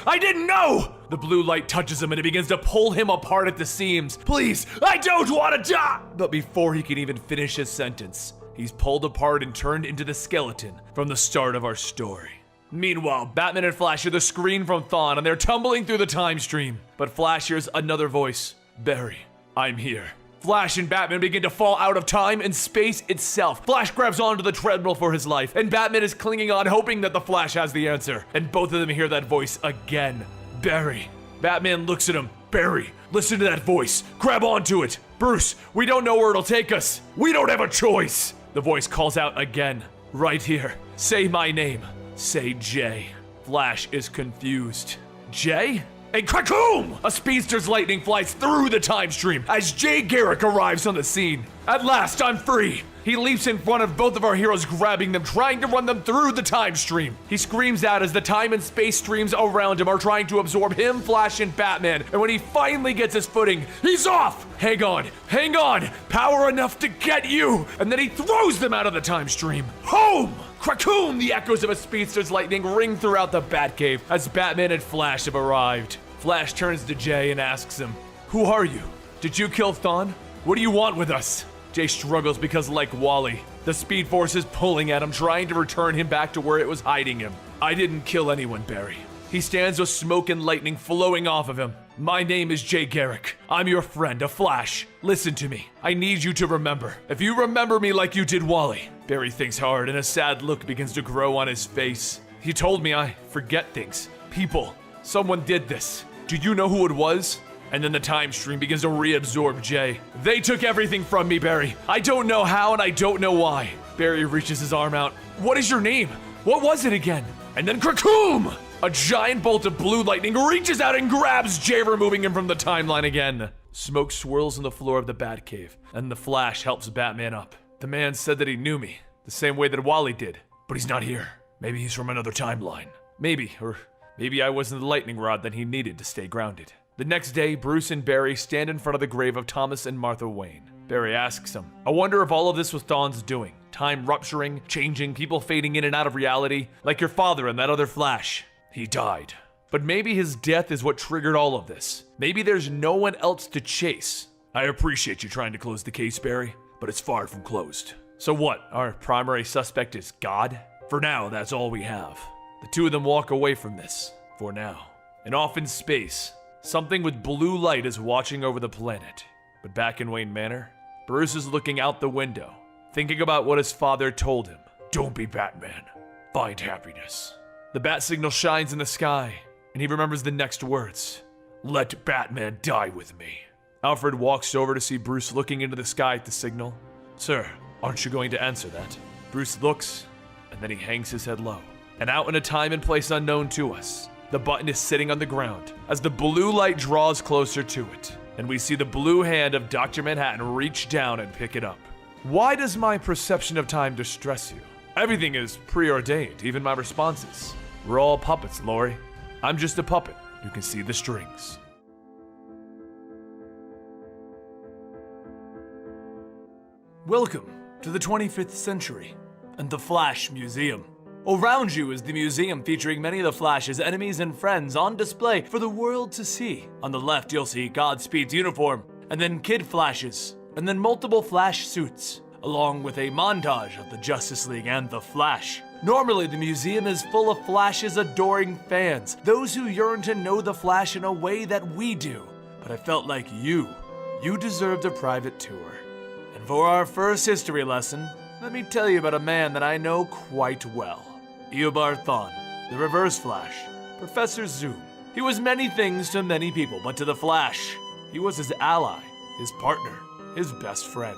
I didn't know! The blue light touches him, and it begins to pull him apart at the seams. Please, I don't want to die! But before he can even finish his sentence, he's pulled apart and turned into the skeleton from the start of our story. Meanwhile, Batman and Flash hear the scream from Thawne, and they're tumbling through the time stream. But Flash hears another voice. Barry, I'm here. Flash and Batman begin to fall out of time and space itself. Flash grabs onto the treadmill for his life, and Batman is clinging on, hoping that the Flash has the answer. And both of them hear that voice again. Barry. Batman looks at him. Barry, listen to that voice. Grab onto it. Bruce, we don't know where it'll take us. We don't have a choice. The voice calls out again. Right here. Say my name. Say Jay. Flash is confused. Jay? And cracoom! A speedster's lightning flies through the time stream as Jay Garrick arrives on the scene. At last, I'm free. He leaps in front of both of our heroes, grabbing them, trying to run them through the time stream. He screams out as the time and space streams around him are trying to absorb him, Flash, and Batman. And when he finally gets his footing, he's off! Hang on, power enough to get you! And then he throws them out of the time stream. Home! Krakoom! The echoes of a speedster's lightning ring throughout the Batcave as Batman and Flash have arrived. Flash turns to Jay and asks him, "Who are you? Did you kill Thawne? What do you want with us?" Jay struggles because, like Wally, the Speed Force is pulling at him, trying to return him back to where it was hiding him. "I didn't kill anyone, Barry." He stands with smoke and lightning flowing off of him. "My name is Jay Garrick. I'm your friend, a Flash. Listen to me. I need you to remember. If you remember me like you did Wally." Barry thinks hard and a sad look begins to grow on his face. "He told me I forget things. People. Someone did this. Do you know who it was?" And then the time stream begins to reabsorb Jay. "They took everything from me, Barry. I don't know how and I don't know why." Barry reaches his arm out. "What is your name? What was it again?" And then Krakoom! A giant bolt of blue lightning reaches out and grabs Jay, removing him from the timeline again. Smoke swirls on the floor of the Batcave, and the Flash helps Batman up. "The man said that he knew me, the same way that Wally did, but he's not here. Maybe he's from another timeline. Maybe I wasn't the lightning rod that he needed to stay grounded." The next day, Bruce and Barry stand in front of the grave of Thomas and Martha Wayne. Barry asks him, "I wonder if all of this was Thawne's doing. Time rupturing, changing, people fading in and out of reality, like your father and that other Flash. He died. But maybe his death is what triggered all of this. Maybe there's no one else to chase." "I appreciate you trying to close the case, Barry, but it's far from closed." "So what, our primary suspect is God?" "For now, that's all we have." The two of them walk away from this, for now. And off in space, something with blue light is watching over the planet. But back in Wayne Manor, Bruce is looking out the window, thinking about what his father told him. "Don't be Batman. Find happiness." The bat signal shines in the sky, and he remembers the next words. "Let Batman die with me." Alfred walks over to see Bruce looking into the sky at the signal. "Sir, aren't you going to answer that?" Bruce looks, and then he hangs his head low. And out in a time and place unknown to us, the button is sitting on the ground as the blue light draws closer to it, and we see the blue hand of Dr. Manhattan reach down and pick it up. Why does my perception of time distress you? Everything is preordained, even my responses. We're all puppets, Laurie. I'm just a puppet. You can see the strings. Welcome to the 25th century and the Flash Museum. Around you is the museum featuring many of the Flash's enemies and friends on display for the world to see. On the left, you'll see Godspeed's uniform, and then Kid Flashes, and then multiple Flash suits, along with a montage of the Justice League and the Flash. Normally, the museum is full of Flash's adoring fans, those who yearn to know the Flash in a way that we do. But I felt like you deserved a private tour. And for our first history lesson, let me tell you about a man that I know quite well. Eobard Thawne, the Reverse Flash, Professor Zoom. He was many things to many people, but to the Flash, he was his ally, his partner, his best friend.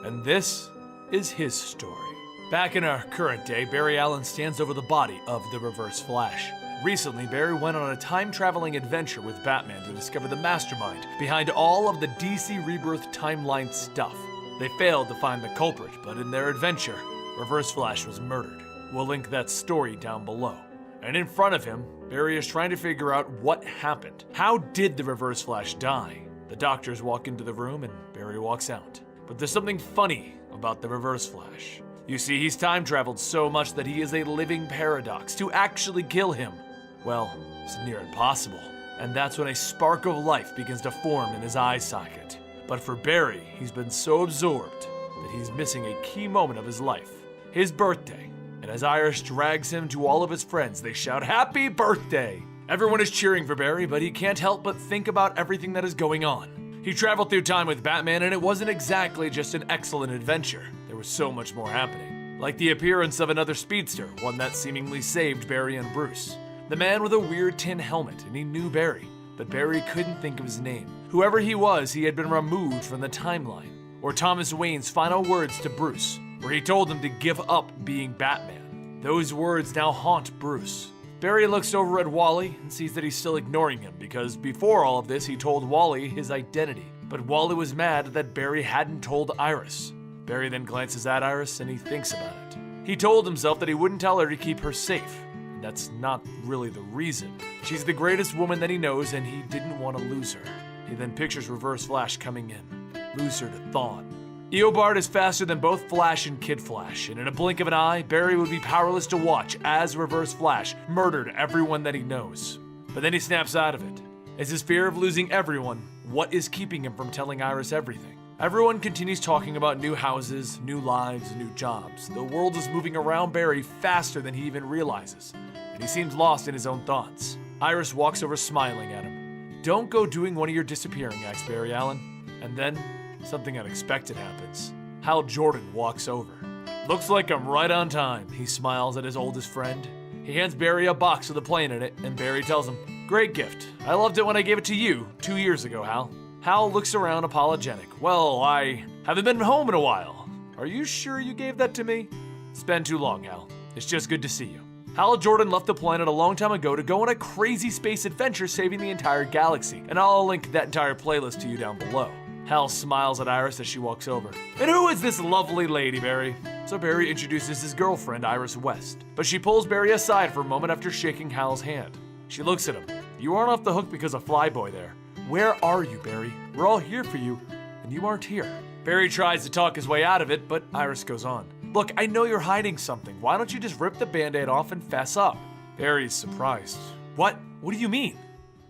And this is his story. Back in our current day, Barry Allen stands over the body of the Reverse Flash. Recently, Barry went on a time-traveling adventure with Batman to discover the mastermind behind all of the DC Rebirth timeline stuff. They failed to find the culprit, but in their adventure, Reverse Flash was murdered. We'll link that story down below. And in front of him, Barry is trying to figure out what happened. How did the Reverse Flash die? The doctors walk into the room and Barry walks out. But there's something funny about the Reverse Flash. You see, he's time-traveled so much that he is a living paradox. To actually kill him, well, it's near impossible. And that's when a spark of life begins to form in his eye socket. But for Barry, he's been so absorbed that he's missing a key moment of his life, his birthday. And as Iris drags him to all of his friends, they shout, "Happy birthday!" Everyone is cheering for Barry, but he can't help but think about everything that is going on. He traveled through time with Batman, and it wasn't exactly just an excellent adventure. There was so much more happening. Like the appearance of another speedster, one that seemingly saved Barry and Bruce. The man with a weird tin helmet, and he knew Barry, but Barry couldn't think of his name. Whoever he was, he had been removed from the timeline. Or Thomas Wayne's final words to Bruce, where he told him to give up being Batman. Those words now haunt Bruce. Barry looks over at Wally and sees that he's still ignoring him because before all of this he told Wally his identity. But Wally was mad that Barry hadn't told Iris. Barry then glances at Iris and he thinks about it. He told himself that he wouldn't tell her to keep her safe. And that's not really the reason. She's the greatest woman that he knows and he didn't want to lose her. He then pictures Reverse Flash coming in. Lose her to Thawne. Eobard is faster than both Flash and Kid Flash, and in a blink of an eye, Barry would be powerless to watch as Reverse Flash murdered everyone that he knows. But then he snaps out of it. Is his fear of losing everyone what is keeping him from telling Iris everything? Everyone continues talking about new houses, new lives, new jobs. The world is moving around Barry faster than he even realizes, and he seems lost in his own thoughts. Iris walks over smiling at him. Don't go doing one of your disappearing acts, Barry Allen. And then, something unexpected happens. Hal Jordan walks over. Looks like I'm right on time, he smiles at his oldest friend. He hands Barry a box with a plane in it, and Barry tells him, great gift. I loved it when I gave it to you 2 years ago, Hal. Hal looks around apologetic. Well, I haven't been home in a while. Are you sure you gave that to me? It's been too long, Hal. It's just good to see you. Hal Jordan left the planet a long time ago to go on a crazy space adventure saving the entire galaxy, and I'll link that entire playlist to you down below. Hal smiles at Iris as she walks over. And who is this lovely lady, Barry? So Barry introduces his girlfriend, Iris West. But she pulls Barry aside for a moment after shaking Hal's hand. She looks at him. You aren't off the hook because of Flyboy there. Where are you, Barry? We're all here for you, and you aren't here. Barry tries to talk his way out of it, but Iris goes on. Look, I know you're hiding something. Why don't you just rip the Band-Aid off and fess up? Barry's surprised. What? What do you mean?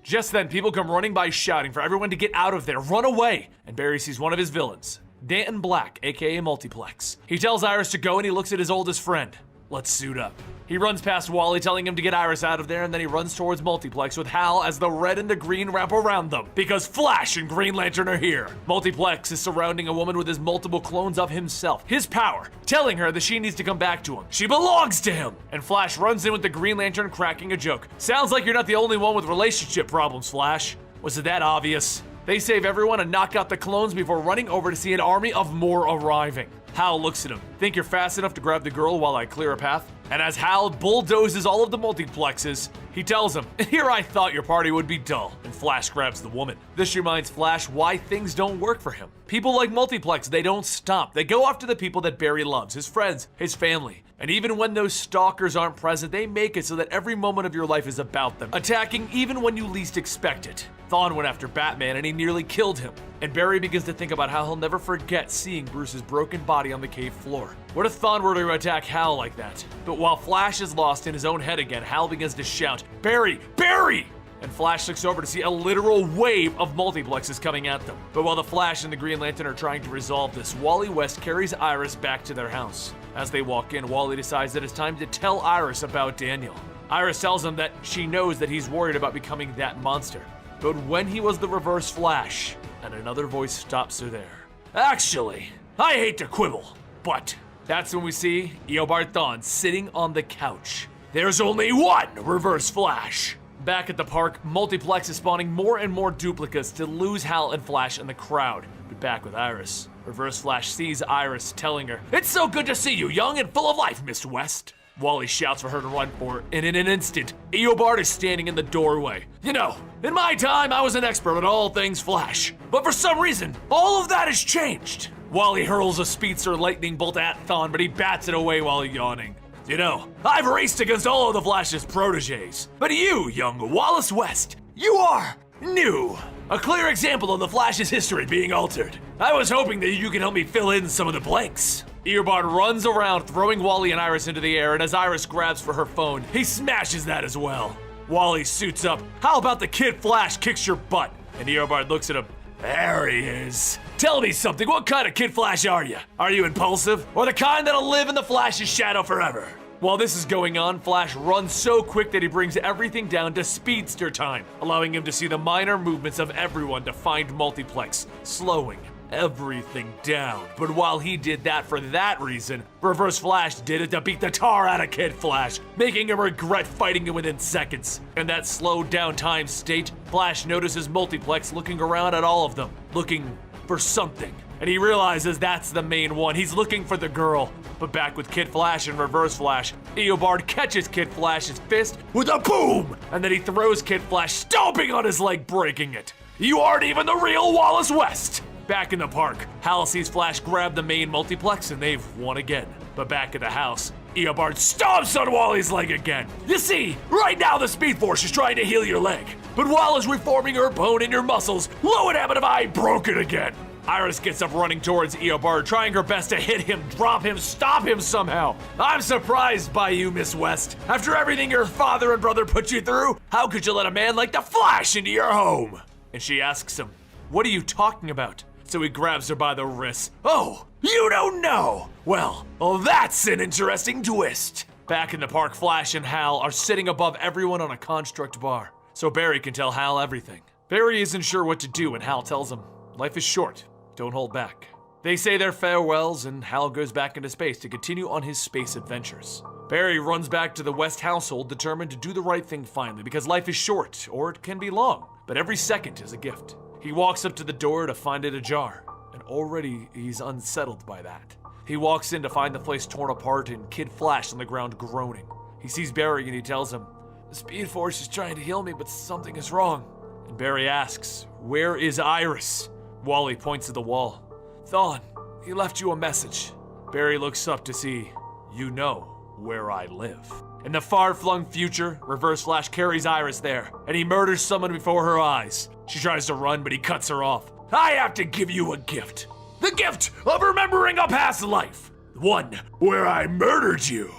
Just then, people come running by shouting for everyone to get out of there, run away! And Barry sees one of his villains, Danton Black, aka Multiplex. He tells Iris to go and he looks at his oldest friend. Let's suit up. He runs past Wally telling him to get Iris out of there, and then he runs towards Multiplex with Hal as the red and the green wrap around them, because Flash and Green Lantern are here. Multiplex is surrounding a woman with his multiple clones of himself, his power, telling her that she needs to come back to him. She belongs to him! And Flash runs in with the Green Lantern cracking a joke. Sounds like you're not the only one with relationship problems, Flash. Was it that obvious? They save everyone and knock out the clones before running over to see an army of more arriving. Hal looks at him. Think you're fast enough to grab the girl while I clear a path? And as Hal bulldozes all of the multiplexes, he tells him, here I thought your party would be dull, and Flash grabs the woman. This reminds Flash why things don't work for him. People like Multiplex, they don't stop. They go after the people that Barry loves, his friends, his family. And even when those stalkers aren't present, they make it so that every moment of your life is about them, attacking even when you least expect it. Thawne went after Batman and he nearly killed him. And Barry begins to think about how he'll never forget seeing Bruce's broken body on the cave floor. What if Thawne were to attack Hal like that? But while Flash is lost in his own head again, Hal begins to shout, Barry! Barry! And Flash looks over to see a literal wave of multiplexes coming at them. But while the Flash and the Green Lantern are trying to resolve this, Wally West carries Iris back to their house. As they walk in, Wally decides that it's time to tell Iris about Daniel. Iris tells him that she knows that he's worried about becoming that monster. But when he was the Reverse Flash, and another voice stops her there. Actually, I hate to quibble, but that's when we see Eobard Thawne sitting on the couch. There's only one Reverse Flash! Back at the park, Multiplex is spawning more and more duplicates to lose Hal and Flash in the crowd. But back with Iris, Reverse Flash sees Iris telling her, It's so good to see you, young and full of life, Miss West. Wally shouts for her to run for it, and in an instant, Eobard is standing in the doorway. You know, in my time, I was an expert at all things Flash. But for some reason, all of that has changed. Wally hurls a speedster lightning bolt at Thawne, but he bats it away while yawning. You know, I've raced against all of the Flash's proteges, but you, young Wallace West, you are new. A clear example of the Flash's history being altered. I was hoping that you can help me fill in some of the blanks. Eobard runs around, throwing Wally and Iris into the air, and as Iris grabs for her phone, he smashes that as well. Wally suits up. How about the Kid Flash kicks your butt? And Eobard looks at him. There he is. Tell me something, what kind of Kid Flash are you? Are you impulsive, or the kind that'll live in the Flash's shadow forever? While this is going on, Flash runs so quick that he brings everything down to speedster time, allowing him to see the minor movements of everyone to find Multiplex, slowing everything down. But while he did that for that reason, Reverse Flash did it to beat the tar out of Kid Flash, making him regret fighting him within seconds. In that slowed down time state, Flash notices Multiplex looking around at all of them, looking for something. And he realizes that's the main one. He's looking for the girl. But back with Kid Flash and Reverse Flash, Eobard catches Kid Flash's fist with a boom! And then he throws Kid Flash, stomping on his leg, breaking it. You aren't even the real Wallace West! Back in the park, Hal sees Flash grab the main multiplex and they've won again. But back at the house, Eobard stomps on Wally's leg again. You see, right now the Speed Force is trying to heal your leg. But Walla's reforming her bone and your muscles. Lo and heaven, have I broken again. Iris gets up running towards Eobard, trying her best to hit him, drop him, stop him somehow. I'm surprised by you, Miss West. After everything your father and brother put you through, how could you let a man like the Flash into your home? And she asks him, what are you talking about? So he grabs her by the wrist. Oh, you don't know? Well, that's an interesting twist. Back in the park, Flash and Hal are sitting above everyone on a construct bar, so Barry can tell Hal everything. Barry isn't sure what to do, and Hal tells him, life is short, don't hold back. They say their farewells, and Hal goes back into space to continue on his space adventures. Barry runs back to the West household, determined to do the right thing finally, because life is short, or it can be long, but every second is a gift. He walks up to the door to find it ajar, and already he's unsettled by that. He walks in to find the place torn apart and Kid Flash on the ground groaning. He sees Barry and he tells him, the Speed Force is trying to heal me, but something is wrong. And Barry asks, where is Iris? Wally points to the wall. Thawne, he left you a message. Barry looks up to see, you know where I live. In the far-flung future, Reverse Flash carries Iris there, and he murders someone before her eyes. She tries to run, but he cuts her off. I have to give you a gift. The gift of remembering a past life. One where I murdered you.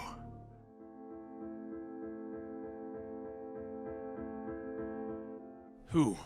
Who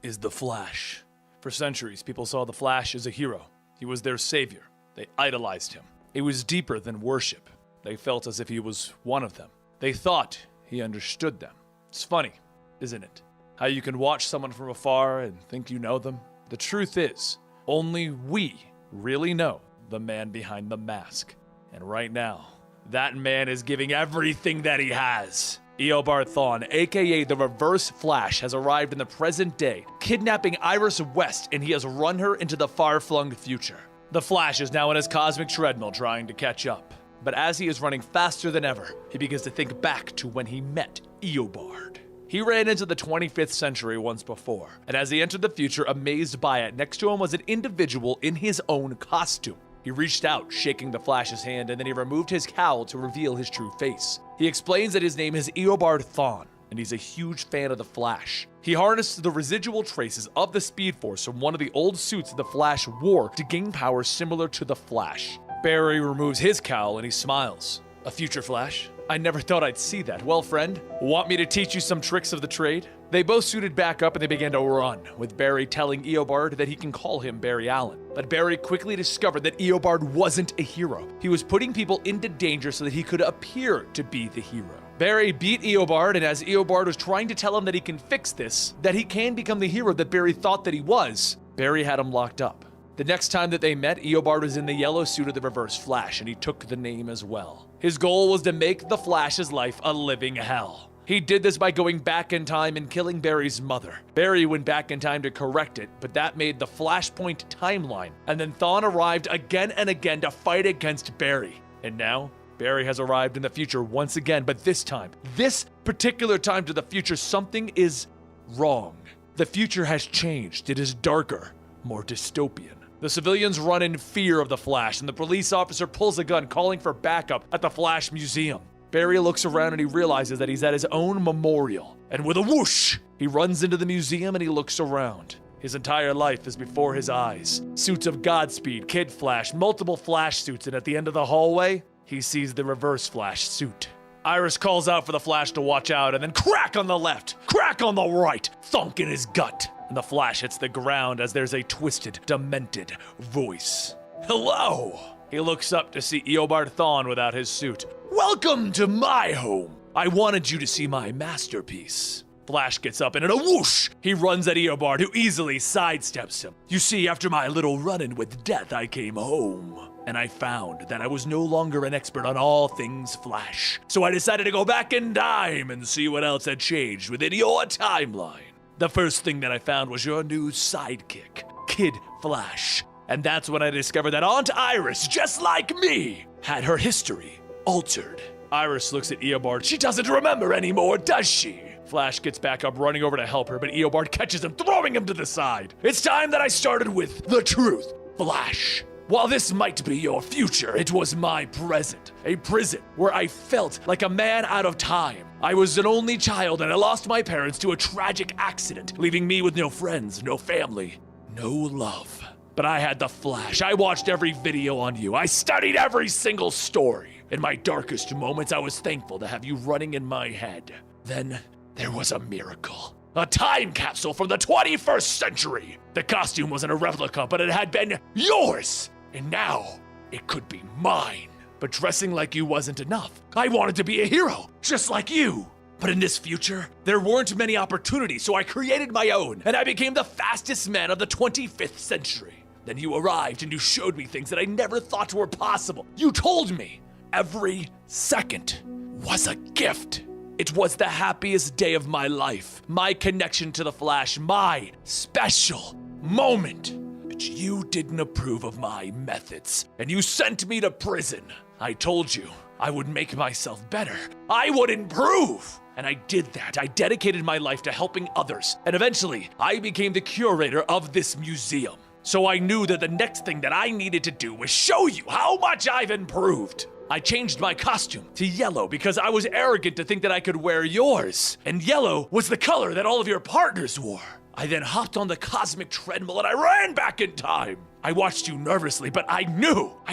is the Flash? For centuries, people saw the Flash as a hero. He was their savior. They idolized him. It was deeper than worship. They felt as if he was one of them. They thought he understood them. It's funny, isn't it? How you can watch someone from afar and think you know them. The truth is, only we really know the man behind the mask. And right now, that man is giving everything that he has. Eobard Thawne, aka the Reverse Flash, has arrived in the present day, kidnapping Iris West, and he has run her into the far-flung future. The Flash is now on his cosmic treadmill trying to catch up. But as he is running faster than ever, he begins to think back to when he met Eobard. He ran into the 25th century once before, and as he entered the future, amazed by it, next to him was an individual in his own costume. He reached out, shaking the Flash's hand, and then he removed his cowl to reveal his true face. He explains that his name is Eobard Thawne, and he's a huge fan of the Flash. He harnessed the residual traces of the Speed Force from one of the old suits the Flash wore to gain powers similar to the Flash. Barry removes his cowl and he smiles. A future Flash? I never thought I'd see that. Well, friend, want me to teach you some tricks of the trade? They both suited back up and they began to run, with Barry telling Eobard that he can call him Barry Allen. But Barry quickly discovered that Eobard wasn't a hero. He was putting people into danger so that he could appear to be the hero. Barry beat Eobard, and as Eobard was trying to tell him that he can fix this, that he can become the hero that Barry thought that he was, Barry had him locked up. The next time that they met, Eobard was in the yellow suit of the Reverse Flash, and he took the name as well. His goal was to make the Flash's life a living hell. He did this by going back in time and killing Barry's mother. Barry went back in time to correct it, but that made the Flashpoint timeline, and then Thawne arrived again and again to fight against Barry. And now, Barry has arrived in the future once again, but this particular time to the future, something is wrong. The future has changed. It is darker, more dystopian. The civilians run in fear of the Flash, and the police officer pulls a gun, calling for backup at the Flash Museum. Barry looks around and he realizes that he's at his own memorial. And with a whoosh, he runs into the museum and he looks around. His entire life is before his eyes. Suits of Godspeed, Kid Flash, multiple Flash suits, and at the end of the hallway, he sees the Reverse Flash suit. Iris calls out for the Flash to watch out, and then crack on the left, crack on the right, thunk in his gut. And the Flash hits the ground as there's a twisted, demented voice. Hello! He looks up to see Eobard Thawne without his suit. Welcome to my home! I wanted you to see my masterpiece. Flash gets up and in a whoosh, he runs at Eobard, who easily sidesteps him. You see, after my little run-in with death, I came home. And I found that I was no longer an expert on all things Flash. So I decided to go back in time and see what else had changed within your timeline. The first thing that I found was your new sidekick, Kid Flash. And that's when I discovered that Aunt Iris, just like me, had her history altered. Iris looks at Eobard. She doesn't remember anymore, does she? Flash gets back up, running over to help her, but Eobard catches him, throwing him to the side. It's time that I started with the truth, Flash. While this might be your future, it was my present. A prison where I felt like a man out of time. I was an only child and I lost my parents to a tragic accident, leaving me with no friends, no family, no love. But I had the Flash. I watched every video on you. I studied every single story. In my darkest moments, I was thankful to have you running in my head. Then there was a miracle. A time capsule from the 21st century. The costume wasn't a replica, but it had been yours. And now, it could be mine. But dressing like you wasn't enough. I wanted to be a hero, just like you. But in this future, there weren't many opportunities, so I created my own, and I became the fastest man of the 25th century. Then you arrived and you showed me things that I never thought were possible. You told me every second was a gift. It was the happiest day of my life. My connection to the Flash, my special moment. But you didn't approve of my methods, and you sent me to prison. I told you I would make myself better. I would improve. And I did that. I dedicated my life to helping others. And eventually, I became the curator of this museum. So I knew that the next thing that I needed to do was show you how much I've improved. I changed my costume to yellow because I was arrogant to think that I could wear yours. And yellow was the color that all of your partners wore. I then hopped on the cosmic treadmill and I ran back in time. I watched you nervously, but I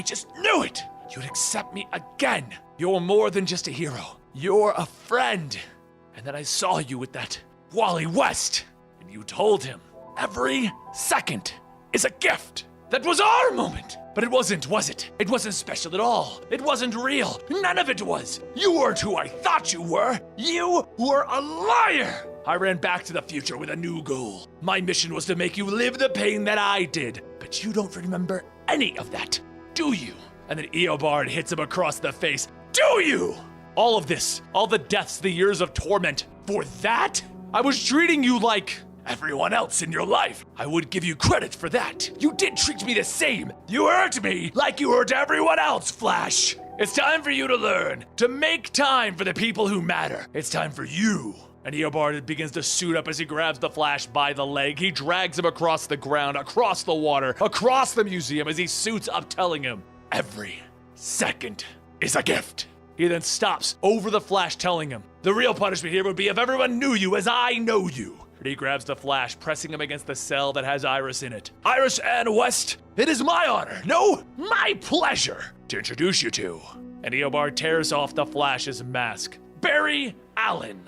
just knew it. You'd accept me again. You're more than just a hero. You're a friend. And then I saw you with that Wally West, and you told him every second is a gift. That was our moment. But it wasn't, was it? It wasn't special at all. It wasn't real. None of it was. You weren't who I thought you were. You were a liar. I ran back to the future with a new goal. My mission was to make you live the pain that I did. But you don't remember any of that, do you? And then Eobard hits him across the face. Do you? All of this, all the deaths, the years of torment, for that? I was treating you like everyone else in your life. I would give you credit for that. You did treat me the same. You hurt me like you hurt everyone else, Flash. It's time for you to learn, to make time for the people who matter. It's time for you. And Eobard begins to suit up as he grabs the Flash by the leg. He drags him across the ground, across the water, across the museum as he suits up, telling him, every second is a gift. He then stops over the Flash, telling him, the real punishment here would be if everyone knew you as I know you. And he grabs the Flash, pressing him against the cell that has Iris in it. Iris and West, it is my honor, no, my pleasure, to introduce you to. And Eobard tears off the Flash's mask. Barry Allen.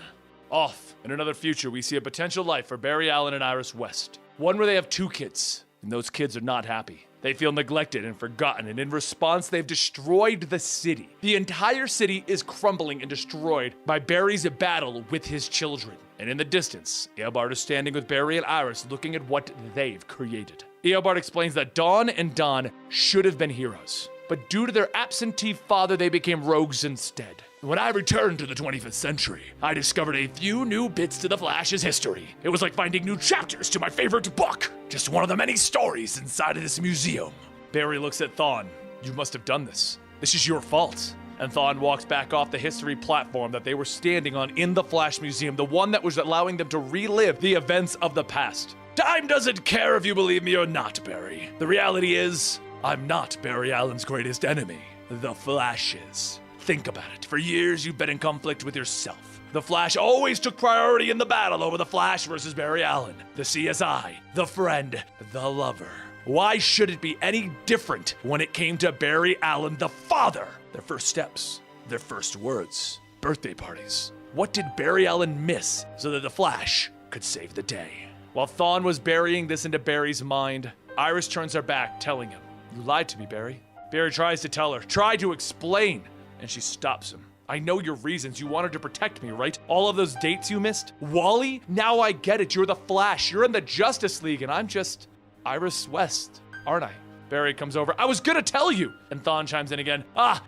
Off in another future, we see a potential life for Barry Allen and Iris West. One where they have 2 kids, and those kids are not happy. They feel neglected and forgotten, and in response, they've destroyed the city. The entire city is crumbling and destroyed by Barry's battle with his children. And in the distance, Eobard is standing with Barry and Iris looking at what they've created. Eobard explains that Dawn and Don should have been heroes, but due to their absentee father, they became rogues instead. When I returned to the 25th century, I discovered a few new bits to the Flash's history. It was like finding new chapters to my favorite book. Just one of the many stories inside of this museum. Barry looks at Thawne. You must have done this. This is your fault. And Thawne walks back off the history platform that they were standing on in the Flash Museum, the one that was allowing them to relive the events of the past. Time doesn't care if you believe me or not, Barry. The reality is, I'm not Barry Allen's greatest enemy. The Flash is. Think about it. For years, you've been in conflict with yourself. The Flash always took priority in the battle over the Flash versus Barry Allen. The CSI, the friend, the lover. Why should it be any different when it came to Barry Allen, the father? Their first steps, their first words, birthday parties. What did Barry Allen miss so that the Flash could save the day? While Thawne was burying this into Barry's mind, Iris turns her back, telling him, you lied to me, Barry. Barry tries to tell her, try to explain, and she stops him. I know your reasons. You wanted to protect me, right? All of those dates you missed? Wally? Now I get it. You're the Flash. You're in the Justice League, and I'm just Iris West, aren't I? Barry comes over. I was gonna tell you. And Thawne chimes in again.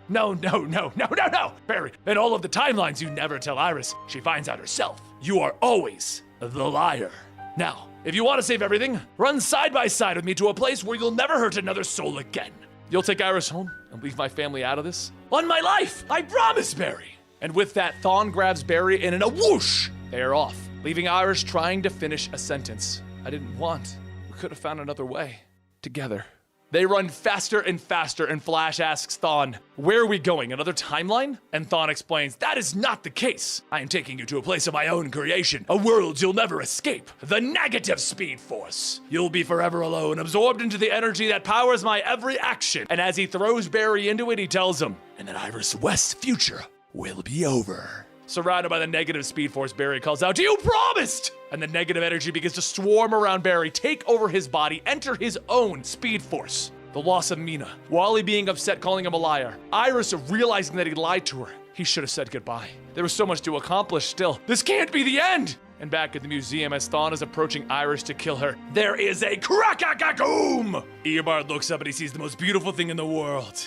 No, Barry, in all of the timelines, you never tell Iris. She finds out herself. You are always the liar. Now, if you want to save everything, run side by side with me to a place where you'll never hurt another soul again. You'll take Iris home and leave my family out of this? On my life! I promise, Barry! And with that, Thawne grabs Barry and in a whoosh, They are off, leaving Iris trying to finish a sentence. I didn't want. We could have found another way. Together. They run faster and faster, and Flash asks Thawne, "Where are we going, another timeline?" And Thawne explains, "That is not the case. I am taking you to a place of my own creation, a world you'll never escape, the negative Speed Force. You'll be forever alone, absorbed into the energy that powers my every action." And as he throws Barry into it, he tells him, "And then Iris West's future will be over." Surrounded by the negative Speed Force, Barry calls out, "You promised!" And the negative energy begins to swarm around Barry, take over his body, enter his own Speed Force. The loss of Mina, Wally being upset, calling him a liar, Iris realizing that he lied to her. He should have said goodbye. There was so much to accomplish still. This can't be the end! And back at the museum, as Thawne is approaching Iris to kill her, there is a crack-a-cacoom! Eobard looks up and he sees the most beautiful thing in the world.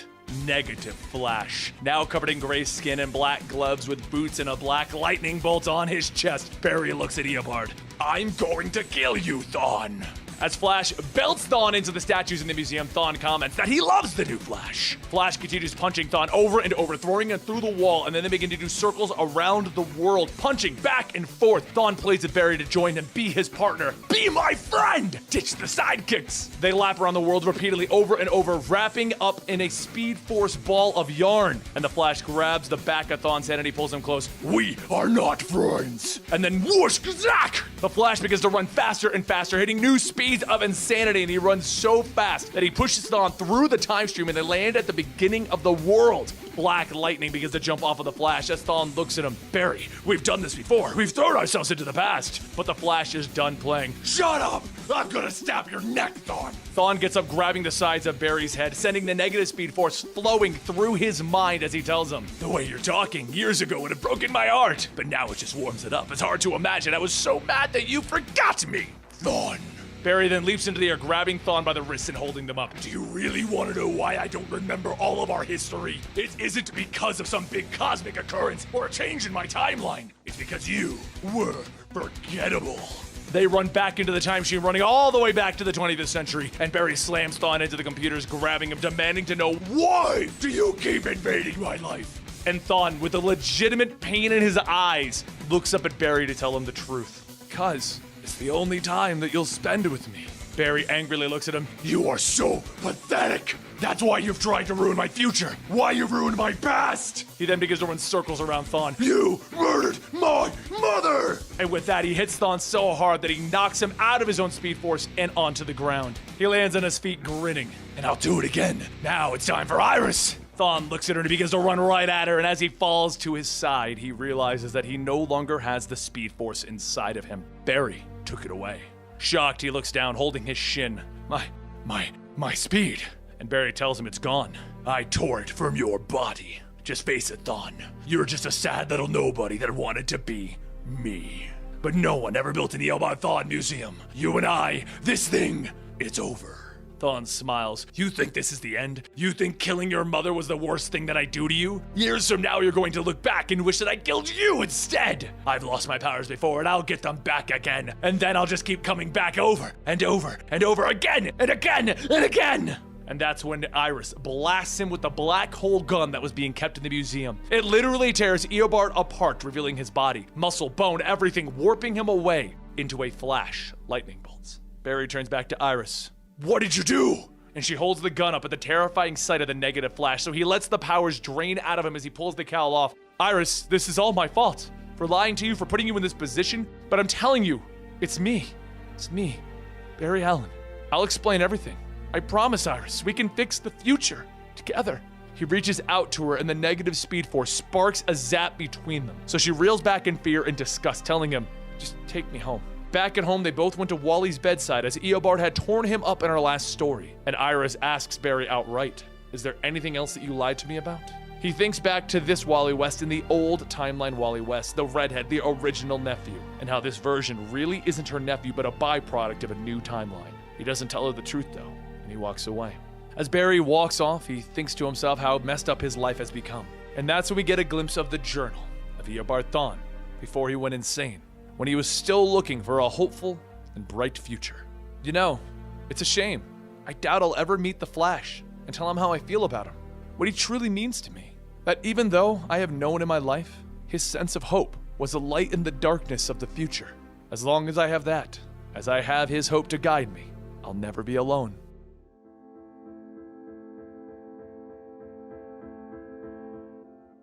Negative Flash, now covered in gray skin and black gloves with boots and a black lightning bolt on his chest. Barry looks at Eobard. "I'm going to kill you, Thawne." As Flash belts Thawne into the statues in the museum, Thawne comments that he loves the new Flash. Flash continues punching Thawne over and over, throwing him through the wall, and then they begin to do circles around the world, punching back and forth. Thawne plays with Barry to join him, be his partner, be my friend! Ditch the sidekicks! They lap around the world repeatedly over and over, wrapping up in a Speed Force ball of yarn. And the Flash grabs the back of Thawne's head and he pulls him close. "We are not friends!" And then whoosh, zack! The Flash begins to run faster and faster, hitting new speeds of insanity, and he runs so fast that he pushes Thawne through the time stream and they land at the beginning of the world. Black lightning begins to jump off of the Flash as Thawne looks at him. "Barry, we've done this before. We've thrown ourselves into the past." But the Flash is done playing. "Shut up! I'm gonna stab your neck, Thawne!" Thawne gets up, grabbing the sides of Barry's head, sending the negative Speed Force flowing through his mind as he tells him, "The way you're talking years ago would have broken my heart, but now it just warms it up. It's hard to imagine I was so mad that you forgot me, Thawne." Barry then leaps into the air, grabbing Thawne by the wrists and holding them up. "Do you really want to know why I don't remember all of our history? It isn't because of some big cosmic occurrence or a change in my timeline. It's because you were forgettable." They run back into the time machine, running all the way back to the 20th century, and Barry slams Thawne into the computers, grabbing him, demanding to know, "Why do you keep invading my life?" And Thawne, with a legitimate pain in his eyes, looks up at Barry to tell him the truth. "'Cause it's the only time that you'll spend with me." Barry angrily looks at him. "You are so pathetic. That's why you've tried to ruin my future. Why you've ruined my past." He then begins to run circles around Thawne. "You murdered my mother!" And with that, he hits Thawne so hard that he knocks him out of his own Speed Force and onto the ground. He lands on his feet grinning. "And I'll do it again. Now it's time for Iris." Thawne looks at her and he begins to run right at her, and as he falls to his side, he realizes that he no longer has the Speed Force inside of him. Barry took it away. Shocked, he looks down, holding his shin. My speed." And Barry tells him it's gone. "I tore it from your body. Just face it, Thawne. You're just a sad little nobody that wanted to be me. But no one ever built an Eobard Thawne museum. You and I, this thing, it's over." Thawne smiles. "You think this is the end? You think killing your mother was the worst thing that I do to you? Years from now, you're going to look back and wish that I killed you instead. I've lost my powers before, and I'll get them back again. And then I'll just keep coming back over and over and over again and again and again." And that's when Iris blasts him with the black hole gun that was being kept in the museum. It literally tears Eobard apart, revealing his body, muscle, bone, everything, warping him away into a flash lightning bolts. Barry turns back to Iris. "What did you do?" And she holds the gun up at the terrifying sight of the negative Flash, so he lets the powers drain out of him as he pulls the cowl off. "Iris, this is all my fault. For lying to you, for putting you in this position, but I'm telling you, it's me. It's me, Barry Allen. I'll explain everything. I promise, Iris, we can fix the future together." He reaches out to her, and the negative Speed Force sparks a zap between them. So she reels back in fear and disgust, telling him, "Just take me home." Back at home, they both went to Wally's bedside as Eobard had torn him up in our last story. And Iris asks Barry outright, "Is there anything else that you lied to me about?" He thinks back to this Wally West in the old timeline Wally West, the redhead, the original nephew, and how this version really isn't her nephew but a byproduct of a new timeline. He doesn't tell her the truth though, and he walks away. As Barry walks off, he thinks to himself how messed up his life has become. And that's when we get a glimpse of the journal of Eobard Thawne before he went insane, when he was still looking for a hopeful and bright future. You know, it's a shame. I doubt I'll ever meet the Flash and tell him how I feel about him, what he truly means to me. That even though I have known in my life his sense of hope was a light in the darkness of the future. As long as I have that, as I have his hope to guide me, I'll never be alone.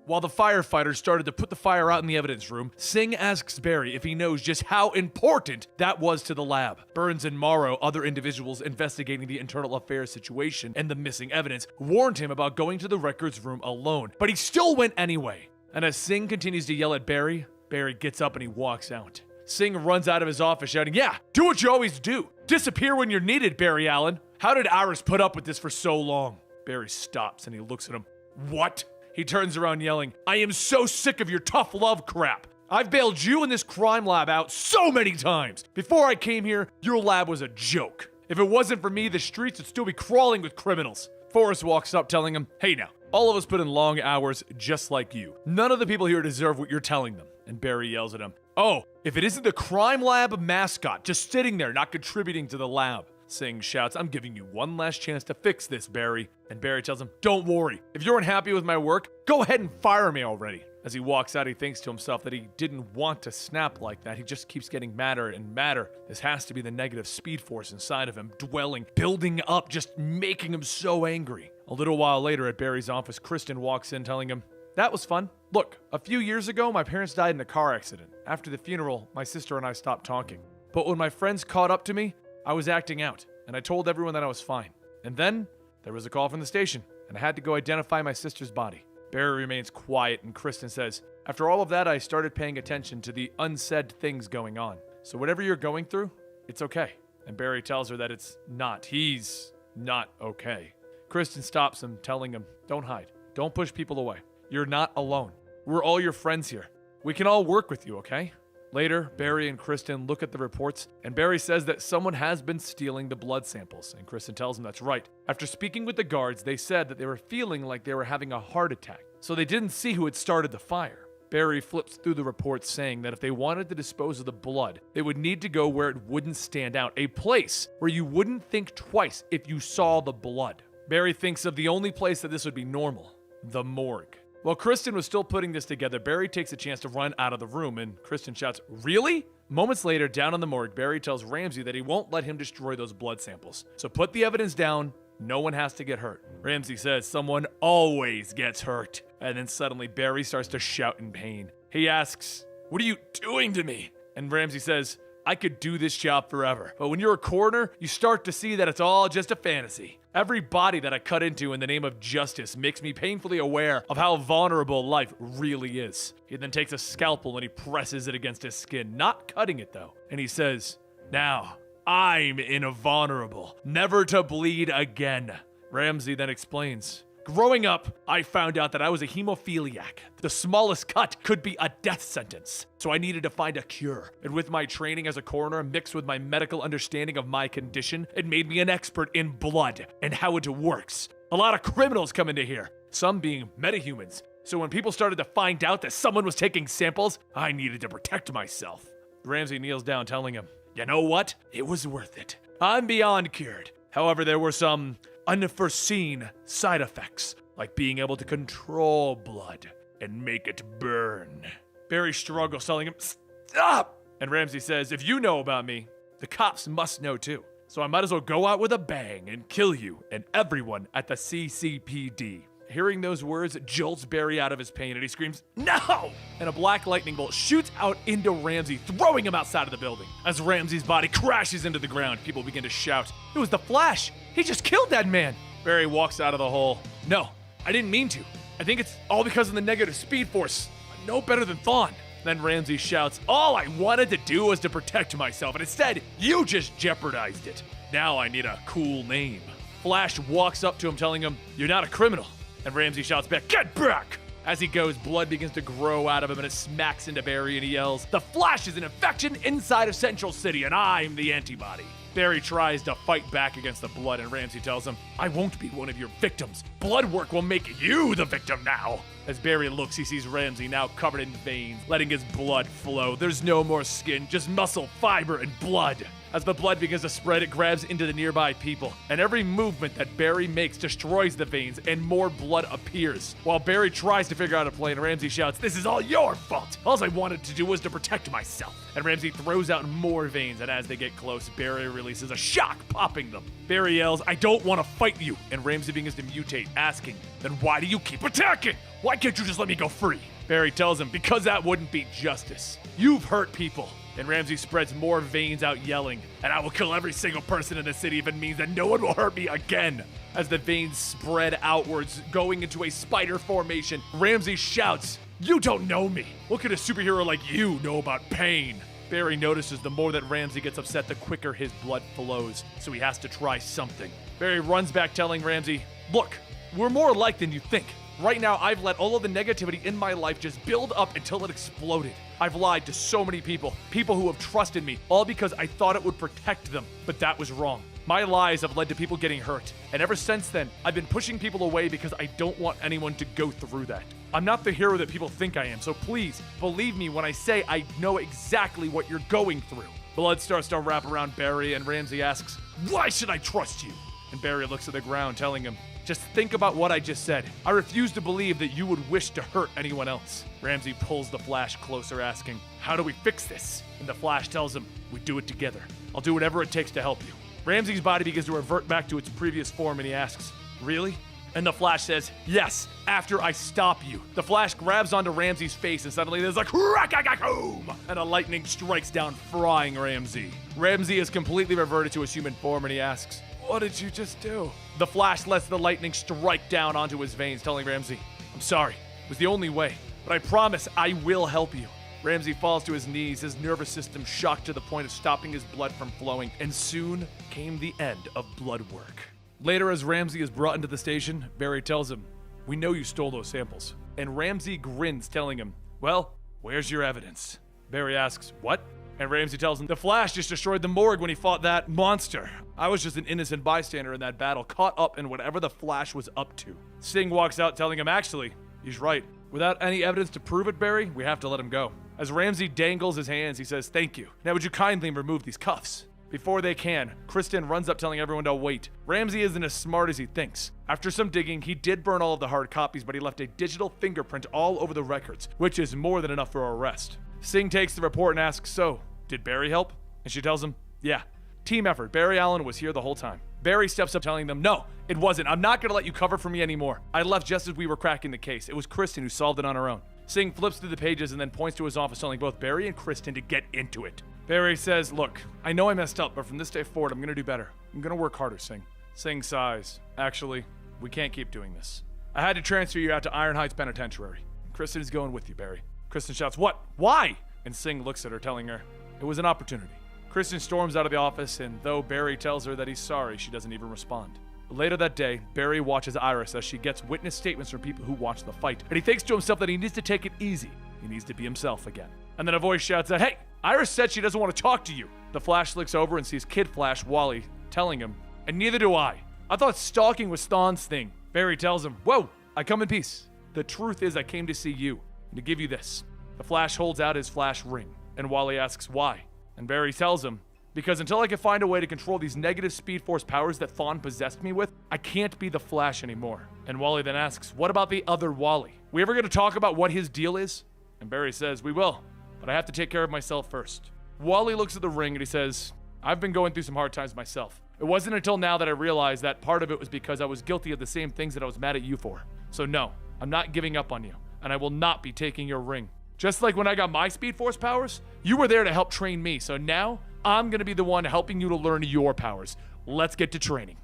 While the firefighters started to put the fire out in the evidence room, Singh asks Barry if he knows just how important that was to the lab. Burns and Morrow, other individuals investigating the internal affairs situation and the missing evidence, warned him about going to the records room alone, but he still went anyway. And as Singh continues to yell at Barry, Barry gets up and he walks out. Singh runs out of his office shouting, "Yeah, do what you always do. Disappear when you're needed, Barry Allen. How did Iris put up with this for so long?" Barry stops and he looks at him. "What?" He turns around yelling, "I am so sick of your tough love crap. I've bailed you and this crime lab out so many times. Before I came here, your lab was a joke. If it wasn't for me, the streets would still be crawling with criminals." Forrest walks up telling him, "Hey now, all of us put in long hours just like you. None of the people here deserve what you're telling them." And Barry yells at him, "Oh, if it isn't the crime lab mascot just sitting there not contributing to the lab." Singh shouts, "I'm giving you one last chance to fix this, Barry." And Barry tells him, "Don't worry. If you're unhappy with my work, go ahead and fire me already." As he walks out, he thinks to himself that he didn't want to snap like that. He just keeps getting madder and madder. This has to be the negative speed force inside of him, dwelling, building up, just making him so angry. A little while later at Barry's office, Kristen walks in telling him, "That was fun. Look, a few years ago, my parents died in a car accident. After the funeral, my sister and I stopped talking. But when my friends caught up to me, I was acting out, and I told everyone that I was fine. And then, there was a call from the station, and I had to go identify my sister's body." Barry remains quiet, and Kristen says, "After all of that, I started paying attention to the unsaid things going on. So whatever you're going through, it's okay." And Barry tells her that it's not. He's not okay. Kristen stops him, telling him, "Don't hide. Don't push people away. You're not alone. We're all your friends here. We can all work with you, okay?" Later, Barry and Kristen look at the reports, and Barry says that someone has been stealing the blood samples, and Kristen tells him that's right. After speaking with the guards, they said that they were feeling like they were having a heart attack, so they didn't see who had started the fire. Barry flips through the reports saying that if they wanted to dispose of the blood, they would need to go where it wouldn't stand out, a place where you wouldn't think twice if you saw the blood. Barry thinks of the only place that this would be normal, the morgue. While Kristen was still putting this together, Barry takes a chance to run out of the room, and Kristen shouts, "Really?" Moments later, down on the morgue, Barry tells Ramsey that he won't let him destroy those blood samples. So put the evidence down, no one has to get hurt. Ramsey says someone always gets hurt. And then suddenly Barry starts to shout in pain. He asks, "What are you doing to me?" And Ramsey says, "I could do this job forever. But when you're a coroner, you start to see that it's all just a fantasy. Every body that I cut into in the name of justice makes me painfully aware of how vulnerable life really is." He then takes a scalpel and he presses it against his skin, not cutting it though. And he says, "Now, I'm invulnerable, never to bleed again." Ramsey then explains, "Growing up, I found out that I was a hemophiliac. The smallest cut could be a death sentence. So I needed to find a cure. And with my training as a coroner mixed with my medical understanding of my condition, it made me an expert in blood and how it works. A lot of criminals come into here, some being metahumans. So when people started to find out that someone was taking samples, I needed to protect myself." Ramsey kneels down telling him, "You know what? It was worth it. I'm beyond cured. However, there were some unforeseen side effects, like being able to control blood and make it burn." Barry struggles, telling him, "Stop!" And Ramsey says, "If you know about me, the cops must know too. So I might as well go out with a bang and kill you and everyone at the CCPD." Hearing those words jolts Barry out of his pain, and he screams, "No!" And a black lightning bolt shoots out into Ramsey, throwing him outside of the building. As Ramsey's body crashes into the ground, people begin to shout, "It was the Flash! He just killed that man!" Barry walks out of the hole. "No, I didn't mean to. I think it's all because of the negative speed force. I'm no better than Thawne." Then Ramsey shouts, "All I wanted to do was to protect myself, and instead, you just jeopardized it. Now I need a cool name." Flash walks up to him, telling him, "You're not a criminal." And Ramsey shouts back, "Get back!" As he goes, blood begins to grow out of him and it smacks into Barry and he yells, "The Flash is an infection inside of Central City and I'm the antibody." Barry tries to fight back against the blood and Ramsey tells him, "I won't be one of your victims. Blood work will make you the victim now." As Barry looks, he sees Ramsey now covered in veins, letting his blood flow. There's no more skin, just muscle, fiber, and blood. As the blood begins to spread, it grabs into the nearby people, and every movement that Barry makes destroys the veins, and more blood appears. While Barry tries to figure out a plan, Ramsey shouts, "This is all your fault! All I wanted to do was to protect myself." And Ramsey throws out more veins, and as they get close, Barry releases a shock, popping them. Barry yells, "I don't want to fight you!" And Ramsey begins to mutate, asking, "Then why do you keep attacking? Why can't you just let me go free?" Barry tells him, "Because that wouldn't be justice. You've hurt people." And Ramsey spreads more veins out, yelling, "And I will kill every single person in the city if it means that no one will hurt me again." As the veins spread outwards, going into a spider formation, Ramsey shouts, "You don't know me. What could a superhero like you know about pain?" Barry notices the more that Ramsey gets upset, the quicker his blood flows, so he has to try something. Barry runs back, telling Ramsey, "Look, we're more alike than you think. Right now, I've let all of the negativity in my life just build up until it exploded. I've lied to so many people who have trusted me, all because I thought it would protect them, but that was wrong. My lies have led to people getting hurt, and ever since then, I've been pushing people away because I don't want anyone to go through that. I'm not the hero that people think I am, so please, believe me when I say I know exactly what you're going through." Blood starts to wrap around Barry, and Ramsey asks, "Why should I trust you?" And Barry looks at the ground, telling him, "Just think about what I just said. I refuse to believe that you would wish to hurt anyone else." Ramsey pulls the Flash closer, asking, "How do we fix this?" And the Flash tells him, "We do it together. I'll do whatever it takes to help you." Ramsey's body begins to revert back to its previous form, and he asks, "Really?" And the Flash says, "Yes, after I stop you." The Flash grabs onto Ramsey's face, and suddenly there's a crack-a-cack-boom, and a lightning strikes down, frying Ramsey. Ramsey is completely reverted to his human form, and he asks, "What did you just do?" The Flash lets the lightning strike down onto his veins, telling Ramsey, "I'm sorry. It was the only way. But I promise I will help you." Ramsey falls to his knees, his nervous system shocked to the point of stopping his blood from flowing, and soon came the end of blood work. Later, as Ramsey is brought into the station, Barry tells him, "We know you stole those samples." And Ramsey grins, telling him, "Well, where's your evidence?" Barry asks, "What?" And Ramsey tells him, "The Flash just destroyed the morgue when he fought that monster. I was just an innocent bystander in that battle, caught up in whatever the Flash was up to." Singh walks out, telling him, "Actually, he's right. Without any evidence to prove it, Barry, we have to let him go." As Ramsey dangles his hands, he says, "Thank you. Now would you kindly remove these cuffs?" Before they can, Kristen runs up, telling everyone to wait. Ramsey isn't as smart as he thinks. After some digging, he did burn all of the hard copies, but he left a digital fingerprint all over the records, which is more than enough for arrest. Singh takes the report and asks, "So, did Barry help?" And she tells him, "Yeah. Team effort. Barry Allen was here the whole time." Barry steps up, telling them, "No, it wasn't. I'm not gonna let you cover for me anymore. I left just as we were cracking the case. It was Kristen who solved it on her own." Singh flips through the pages and then points to his office, telling both Barry and Kristen to get into it. Barry says, "Look, I know I messed up, but from this day forward, I'm gonna do better. I'm gonna work harder, Singh." Singh sighs. "Actually, we can't keep doing this. I had to transfer you out to Iron Heights Penitentiary. Kristen is going with you, Barry." Kristen shouts, "What? Why?" And Singh looks at her, telling her, "It was an opportunity." Kristen storms out of the office, and though Barry tells her that he's sorry, she doesn't even respond. Later that day, Barry watches Iris as she gets witness statements from people who watched the fight, and he thinks to himself that he needs to take it easy. He needs to be himself again. And then a voice shouts out, "Hey, Iris said she doesn't want to talk to you." The Flash looks over and sees Kid Flash, Wally, telling him, "And neither do I. I thought stalking was Thawne's thing." Barry tells him, "Whoa, I come in peace. The truth is I came to see you, and to give you this." The Flash holds out his Flash ring, and Wally asks why. And Barry tells him, "Because until I can find a way to control these negative Speed Force powers that Thawne possessed me with, I can't be the Flash anymore." And Wally then asks, "What about the other Wally? We ever going to talk about what his deal is?" And Barry says, "We will, but I have to take care of myself first." Wally looks at the ring and he says, "I've been going through some hard times myself. It wasn't until now that I realized that part of it was because I was guilty of the same things that I was mad at you for. So no, I'm not giving up on you, and I will not be taking your ring. Just like when I got my Speed Force powers, you were there to help train me, so now I'm gonna be the one helping you to learn your powers. Let's get to training."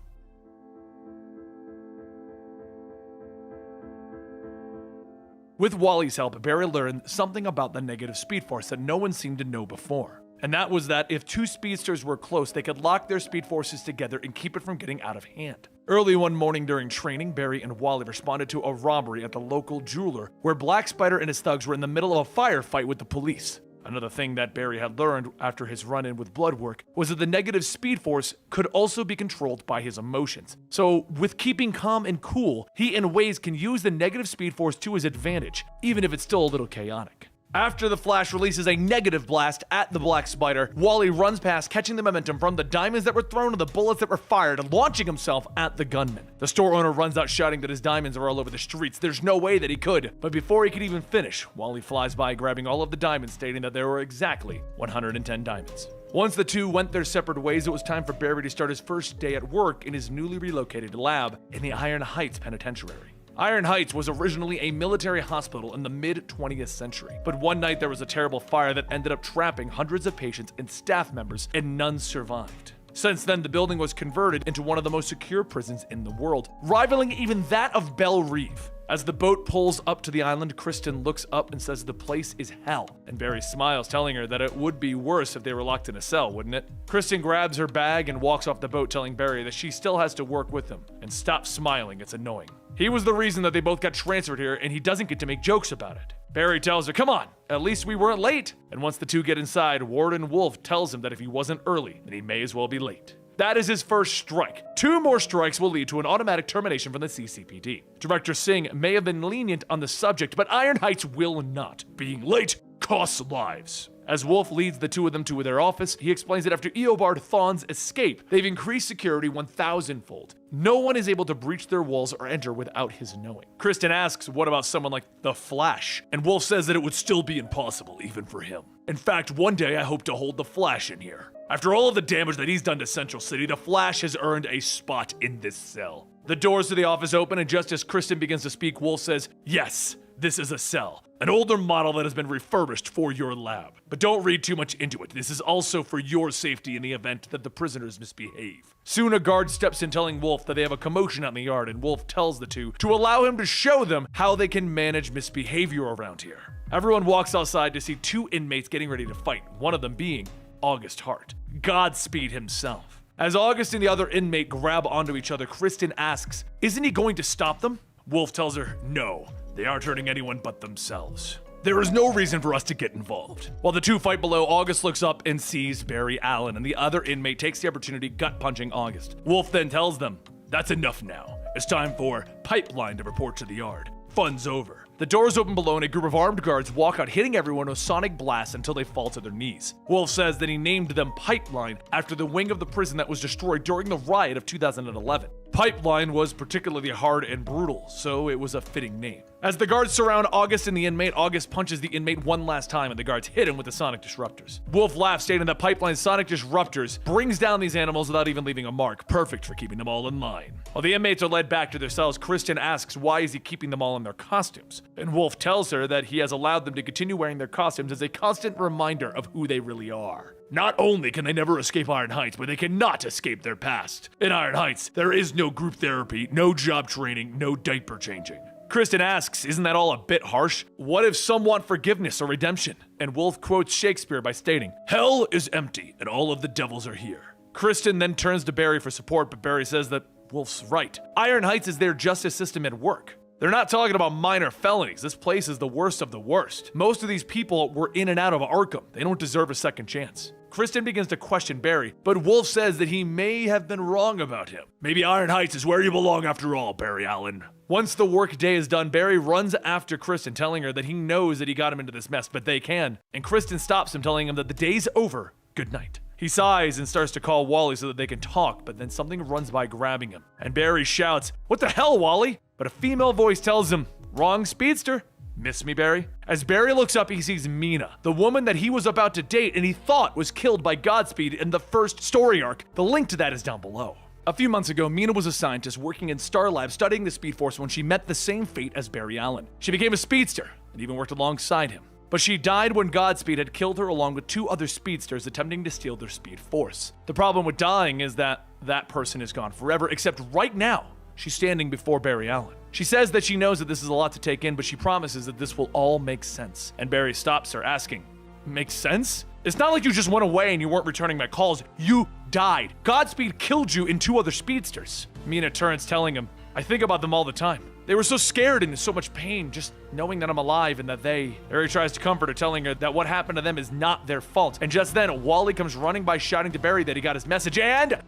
With Wally's help, Barry learned something about the negative Speed Force that no one seemed to know before. And that was that if two speedsters were close, they could lock their speed forces together and keep it from getting out of hand. Early one morning during training, Barry and Wally responded to a robbery at the local jeweler, where Black Spider and his thugs were in the middle of a firefight with the police. Another thing that Barry had learned after his run-in with Bloodwork was that the negative Speed Force could also be controlled by his emotions. So, with keeping calm and cool, he in ways can use the negative Speed Force to his advantage, even if it's still a little chaotic. After the Flash releases a negative blast at the Black Spider, Wally runs past, catching the momentum from the diamonds that were thrown and the bullets that were fired, and launching himself at the gunman. The store owner runs out shouting that his diamonds are all over the streets. There's no way that he could. But before he could even finish, Wally flies by, grabbing all of the diamonds, stating that there were exactly 110 diamonds. Once the two went their separate ways, it was time for Barry to start his first day at work in his newly relocated lab in the Iron Heights Penitentiary. Iron Heights was originally a military hospital in the mid-20th century, but one night there was a terrible fire that ended up trapping hundreds of patients and staff members, and none survived. Since then, the building was converted into one of the most secure prisons in the world, rivaling even that of Belle Reve. As the boat pulls up to the island, Kristen looks up and says the place is hell, and Barry smiles, telling her that it would be worse if they were locked in a cell, wouldn't it? Kristen grabs her bag and walks off the boat, telling Barry that she still has to work with him, and stop smiling, it's annoying. He was the reason that they both got transferred here, and he doesn't get to make jokes about it. Barry tells her, come on, at least we weren't late. And once the two get inside, Warden Wolf tells him that if he wasn't early, then he may as well be late. That is his first strike. 2 more strikes will lead to an automatic termination from the CCPD. Director Singh may have been lenient on the subject, but Iron Heights will not. Being late costs lives. As Wolf leads the two of them to their office, he explains that after Eobard Thawne's escape, they've increased security 1,000-fold. No one is able to breach their walls or enter without his knowing. Kristen asks, what about someone like the Flash? And Wolf says that it would still be impossible, even for him. In fact, one day I hope to hold the Flash in here. After all of the damage that he's done to Central City, the Flash has earned a spot in this cell. The doors to the office open, and just as Kristen begins to speak, Wolf says, yes, this is a cell. An older model that has been refurbished for your lab. But don't read too much into it. This is also for your safety in the event that the prisoners misbehave. Soon a guard steps in, telling Wolf that they have a commotion out in the yard, and Wolf tells the two to allow him to show them how they can manage misbehavior around here. Everyone walks outside to see 2 inmates getting ready to fight, one of them being August Hart, Godspeed himself. As August and the other inmate grab onto each other, Kristen asks, isn't he going to stop them? Wolf tells her, no, they aren't hurting anyone but themselves. There is no reason for us to get involved. While the two fight below, August looks up and sees Barry Allen, and the other inmate takes the opportunity gut-punching August. Wolf then tells them, that's enough now. It's time for Pipeline to report to the yard. Fun's over. The doors open below and a group of armed guards walk out, hitting everyone with sonic blasts until they fall to their knees. Wolf says that he named them Pipeline after the wing of the prison that was destroyed during the riot of 2011. Pipeline was particularly hard and brutal, so it was a fitting name. As the guards surround August and the inmate, August punches the inmate one last time and the guards hit him with the sonic disruptors. Wolf laughs, stating that Pipeline's sonic disruptors brings down these animals without even leaving a mark, perfect for keeping them all in line. While the inmates are led back to their cells, Kristen asks why is he keeping them all in their costumes, and Wolf tells her that he has allowed them to continue wearing their costumes as a constant reminder of who they really are. Not only can they never escape Iron Heights, but they cannot escape their past. In Iron Heights, there is no group therapy, no job training, no diaper changing. Kristen asks, isn't that all a bit harsh? What if some want forgiveness or redemption? And Wolf quotes Shakespeare by stating, hell is empty and all of the devils are here. Kristen then turns to Barry for support, but Barry says that Wolf's right. Iron Heights is their justice system at work. They're not talking about minor felonies. This place is the worst of the worst. Most of these people were in and out of Arkham. They don't deserve a second chance. Kristen begins to question Barry, but Wolf says that he may have been wrong about him. Maybe Iron Heights is where you belong after all, Barry Allen. Once the work day is done, Barry runs after Kristen, telling her that he knows that he got him into this mess, but they can. And Kristen stops him, telling him that the day's over. Good night. He sighs and starts to call Wally so that they can talk, but then something runs by, grabbing him. And Barry shouts, what the hell, Wally? But a female voice tells him, wrong speedster. Miss me, Barry? As Barry looks up, he sees Mina, the woman that he was about to date and he thought was killed by Godspeed in the first story arc. The link to that is down below. A few months ago, Mina was a scientist working in Star Lab studying the Speed Force when she met the same fate as Barry Allen. She became a speedster and even worked alongside him. But she died when Godspeed had killed her along with 2 other speedsters attempting to steal their Speed Force. The problem with dying is that that person is gone forever, except right now, she's standing before Barry Allen. She says that she knows that this is a lot to take in, but she promises that this will all make sense. And Barry stops her, asking, makes sense? It's not like you just went away and you weren't returning my calls. You died. Godspeed killed you and 2 other speedsters. Mina turns, telling him, I think about them all the time. They were so scared and in so much pain, just knowing that I'm alive and that Barry tries to comfort her, telling her that what happened to them is not their fault. And just then, Wally comes running by, shouting to Barry that he got his message,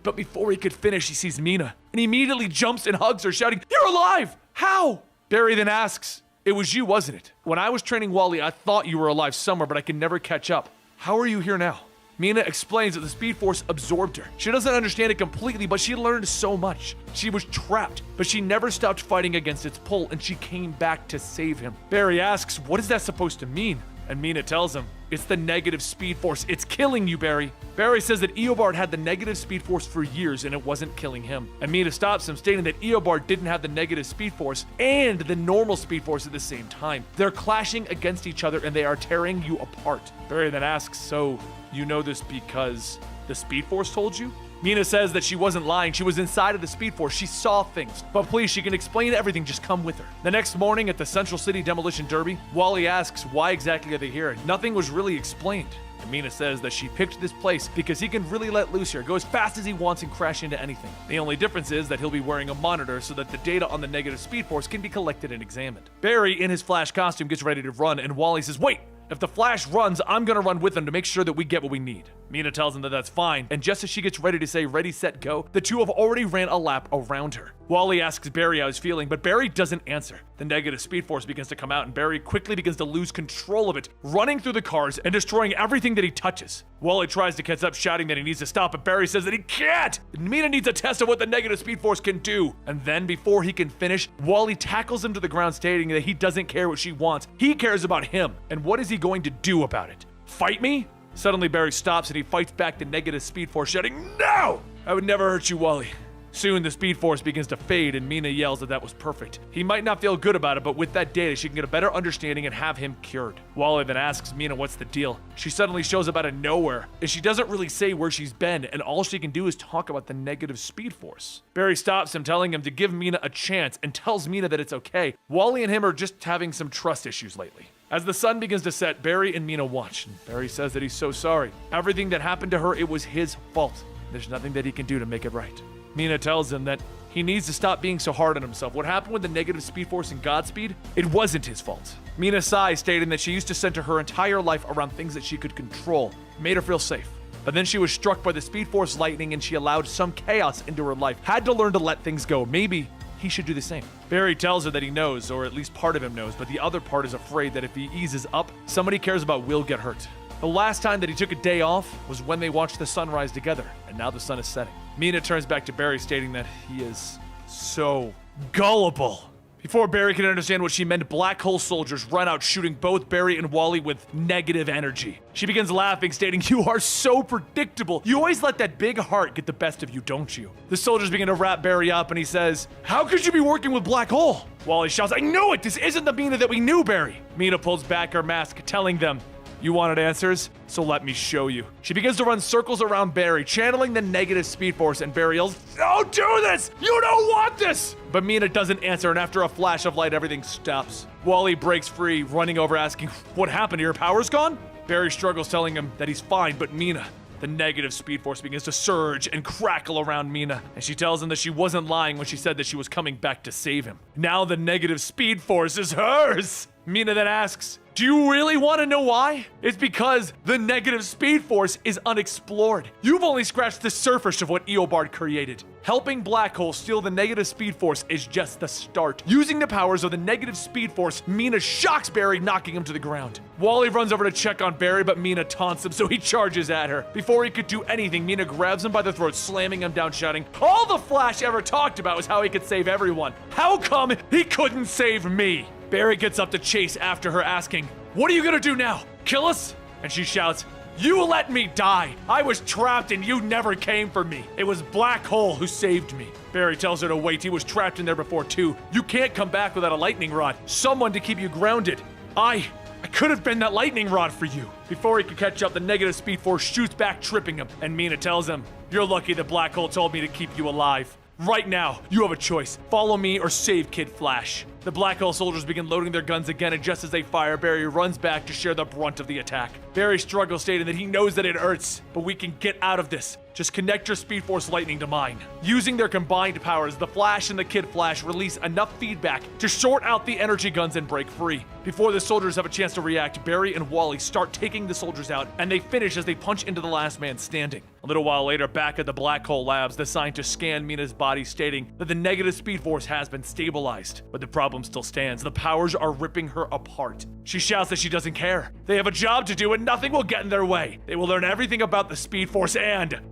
but before he could finish, he sees Mina, and he immediately jumps and hugs her, shouting, you're alive! How? Barry then asks, It was you, wasn't it? When I was training Wally, I thought you were alive somewhere, but I could never catch up. How are you here now? Mina explains that the Speed Force absorbed her. She doesn't understand it completely, but she learned so much. She was trapped, but she never stopped fighting against its pull, and she came back to save him. Barry asks, what is that supposed to mean? And Mina tells him, it's the negative Speed Force. It's killing you, Barry. Barry says that Eobard had the negative Speed Force for years and it wasn't killing him. And Mina stops him, stating that Eobard didn't have the negative Speed Force and the normal Speed Force at the same time. They're clashing against each other and they are tearing you apart. Barry then asks, so you know this because the Speed Force told you? Mina says that she wasn't lying, she was inside of the Speed Force, she saw things. But please, she can explain everything, just come with her. The next morning at the Central City Demolition Derby, Wally asks why exactly are they here? Nothing was really explained. And Mina says that she picked this place because he can really let loose here, go as fast as he wants and crash into anything. The only difference is that he'll be wearing a monitor so that the data on the negative Speed Force can be collected and examined. Barry, in his Flash costume, gets ready to run, and Wally says, wait! If the Flash runs, I'm gonna run with him to make sure that we get what we need. Mina tells him that that's fine, and just as she gets ready to say ready, set, go, the two have already ran a lap around her. Wally asks Barry how he's feeling, but Barry doesn't answer. The negative Speed Force begins to come out, and Barry quickly begins to lose control of it, running through the cars and destroying everything that he touches. Wally tries to catch up, shouting that he needs to stop, but Barry says that he can't! Mina needs a test of what the negative Speed Force can do. And then, before he can finish, Wally tackles him to the ground, stating that he doesn't care what she wants. He cares about him, and what is he going to do about it? Fight me? Suddenly, Barry stops and he fights back the negative Speed Force, shouting, no! I would never hurt you, Wally. Soon, the Speed Force begins to fade, and Mina yells that was perfect. He might not feel good about it, but with that data, she can get a better understanding and have him cured. Wally then asks Mina what's the deal. She suddenly shows up out of nowhere, and she doesn't really say where she's been, and all she can do is talk about the negative Speed Force. Barry stops him, telling him to give Mina a chance, and tells Mina that it's okay. Wally and him are just having some trust issues lately. As the sun begins to set, Barry and Mina watch, and Barry says that he's so sorry. Everything that happened to her, it was his fault. There's nothing that he can do to make it right. Mina tells him that he needs to stop being so hard on himself. What happened with the negative Speed Force in Godspeed, it wasn't his fault. Mina sighs, stating that she used to center her entire life around things that she could control, made her feel safe. But then she was struck by the Speed Force lightning and she allowed some chaos into her life, had to learn to let things go. Maybe he should do the same. Barry tells her that he knows, or at least part of him knows, but the other part is afraid that if he eases up, somebody he cares about will get hurt. The last time that he took a day off was when they watched the sunrise together, and now the sun is setting. Mina turns back to Barry, stating that he is so gullible. Before Barry can understand what she meant, black hole soldiers run out, shooting both Barry and Wally with negative energy. She begins laughing, stating, you are so predictable. You always let that big heart get the best of you, don't you? The soldiers begin to wrap Barry up, and he says, how could you be working with black hole? Wally shouts, I knew it! This isn't the Mina that we knew, Barry! Mina pulls back her mask, telling them, you wanted answers? So let me show you. She begins to run circles around Barry, channeling the negative Speed Force, and Barry yells, don't do this! You don't want this! But Mina doesn't answer, and after a flash of light, everything stops. Wally breaks free, running over, asking, what happened? Your power's gone? Barry struggles, telling him that he's fine, but Mina, the negative Speed Force begins to surge and crackle around Mina, and she tells him that she wasn't lying when she said that she was coming back to save him. Now the negative Speed Force is hers! Mina then asks, do you really want to know why? It's because the negative Speed Force is unexplored. You've only scratched the surface of what Eobard created. Helping Black Hole steal the negative Speed Force is just the start. Using the powers of the negative Speed Force, Mina shocks Barry, knocking him to the ground. Wally runs over to check on Barry, but Mina taunts him, so he charges at her. Before he could do anything, Mina grabs him by the throat, slamming him down, shouting, all the Flash ever talked about was how he could save everyone. How come he couldn't save me? Barry gets up to chase after her, asking, what are you gonna do now? Kill us? And she shouts, you let me die. I was trapped and you never came for me. It was Black Hole who saved me. Barry tells her to wait. He was trapped in there before too. You can't come back without a lightning rod. Someone to keep you grounded. I could have been that lightning rod for you. Before he could catch up, the negative Speed Force shoots back, tripping him. And Mina tells him, you're lucky that Black Hole told me to keep you alive. Right now, you have a choice. Follow me or save Kid Flash. The Black Hole soldiers begin loading their guns again, and just as they fire, Barry runs back to share the brunt of the attack. Barry struggles, stating that he knows that it hurts, but we can get out of this. Just connect your Speed Force lightning to mine. Using their combined powers, the Flash and the Kid Flash release enough feedback to short out the energy guns and break free. Before the soldiers have a chance to react, Barry and Wally start taking the soldiers out, and they finish as they punch into the last man standing. A little while later, back at the Black Hole Labs, the scientists scan Mina's body, stating that the negative Speed Force has been stabilized. But the problem still stands. The powers are ripping her apart. She shouts that she doesn't care. They have a job to do and nothing will get in their way. They will learn everything about the Speed Force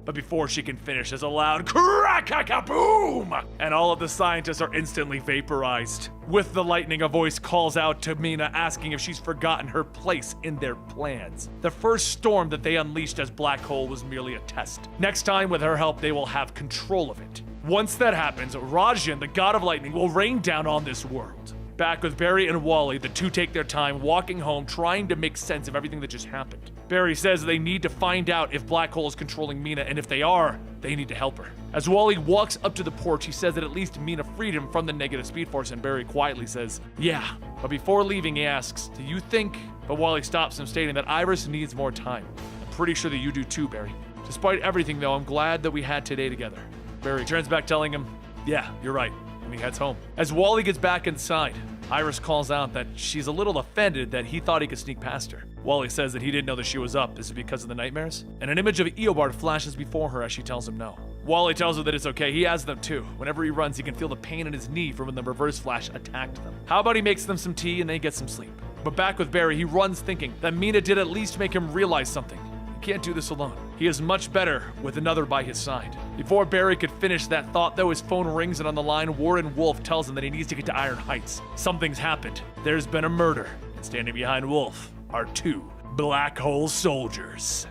but before she can finish, there's a loud crack-a-boom! And all of the scientists are instantly vaporized. With the lightning, a voice calls out to Mina asking if she's forgotten her place in their plans. The first storm that they unleashed as Black Hole was merely a test. Next time, with her help, they will have control of it. Once that happens, Rajan, the god of lightning, will rain down on this world. Back with Barry and Wally, the two take their time walking home, trying to make sense of everything that just happened. Barry says they need to find out if Black Hole is controlling Mina, and if they are, they need to help her. As Wally walks up to the porch, he says that at least Mina freed him from the negative Speed Force, and Barry quietly says, yeah. But before leaving, he asks, do you think? But Wally stops him, stating that Iris needs more time. I'm pretty sure that you do too, Barry. Despite everything, though, I'm glad that we had today together. Barry turns back, telling him, yeah, you're right, and he heads home. As Wally gets back inside, Iris calls out that she's a little offended that he thought he could sneak past her. Wally says that he didn't know that she was up. Is it because of the nightmares? And an image of Eobard flashes before her as she tells him no. Wally tells her that it's okay, he has them too. Whenever he runs, he can feel the pain in his knee from when the Reverse Flash attacked them. How about he makes them some tea and they get some sleep? But back with Barry, he runs thinking that Mina did at least make him realize something. He can't do this alone. He is much better with another by his side. Before Barry could finish that thought, though, his phone rings, and on the line, Warren Wolf tells him that he needs to get to Iron Heights. Something's happened. There's been a murder. And standing behind Wolf are two Black Hole soldiers.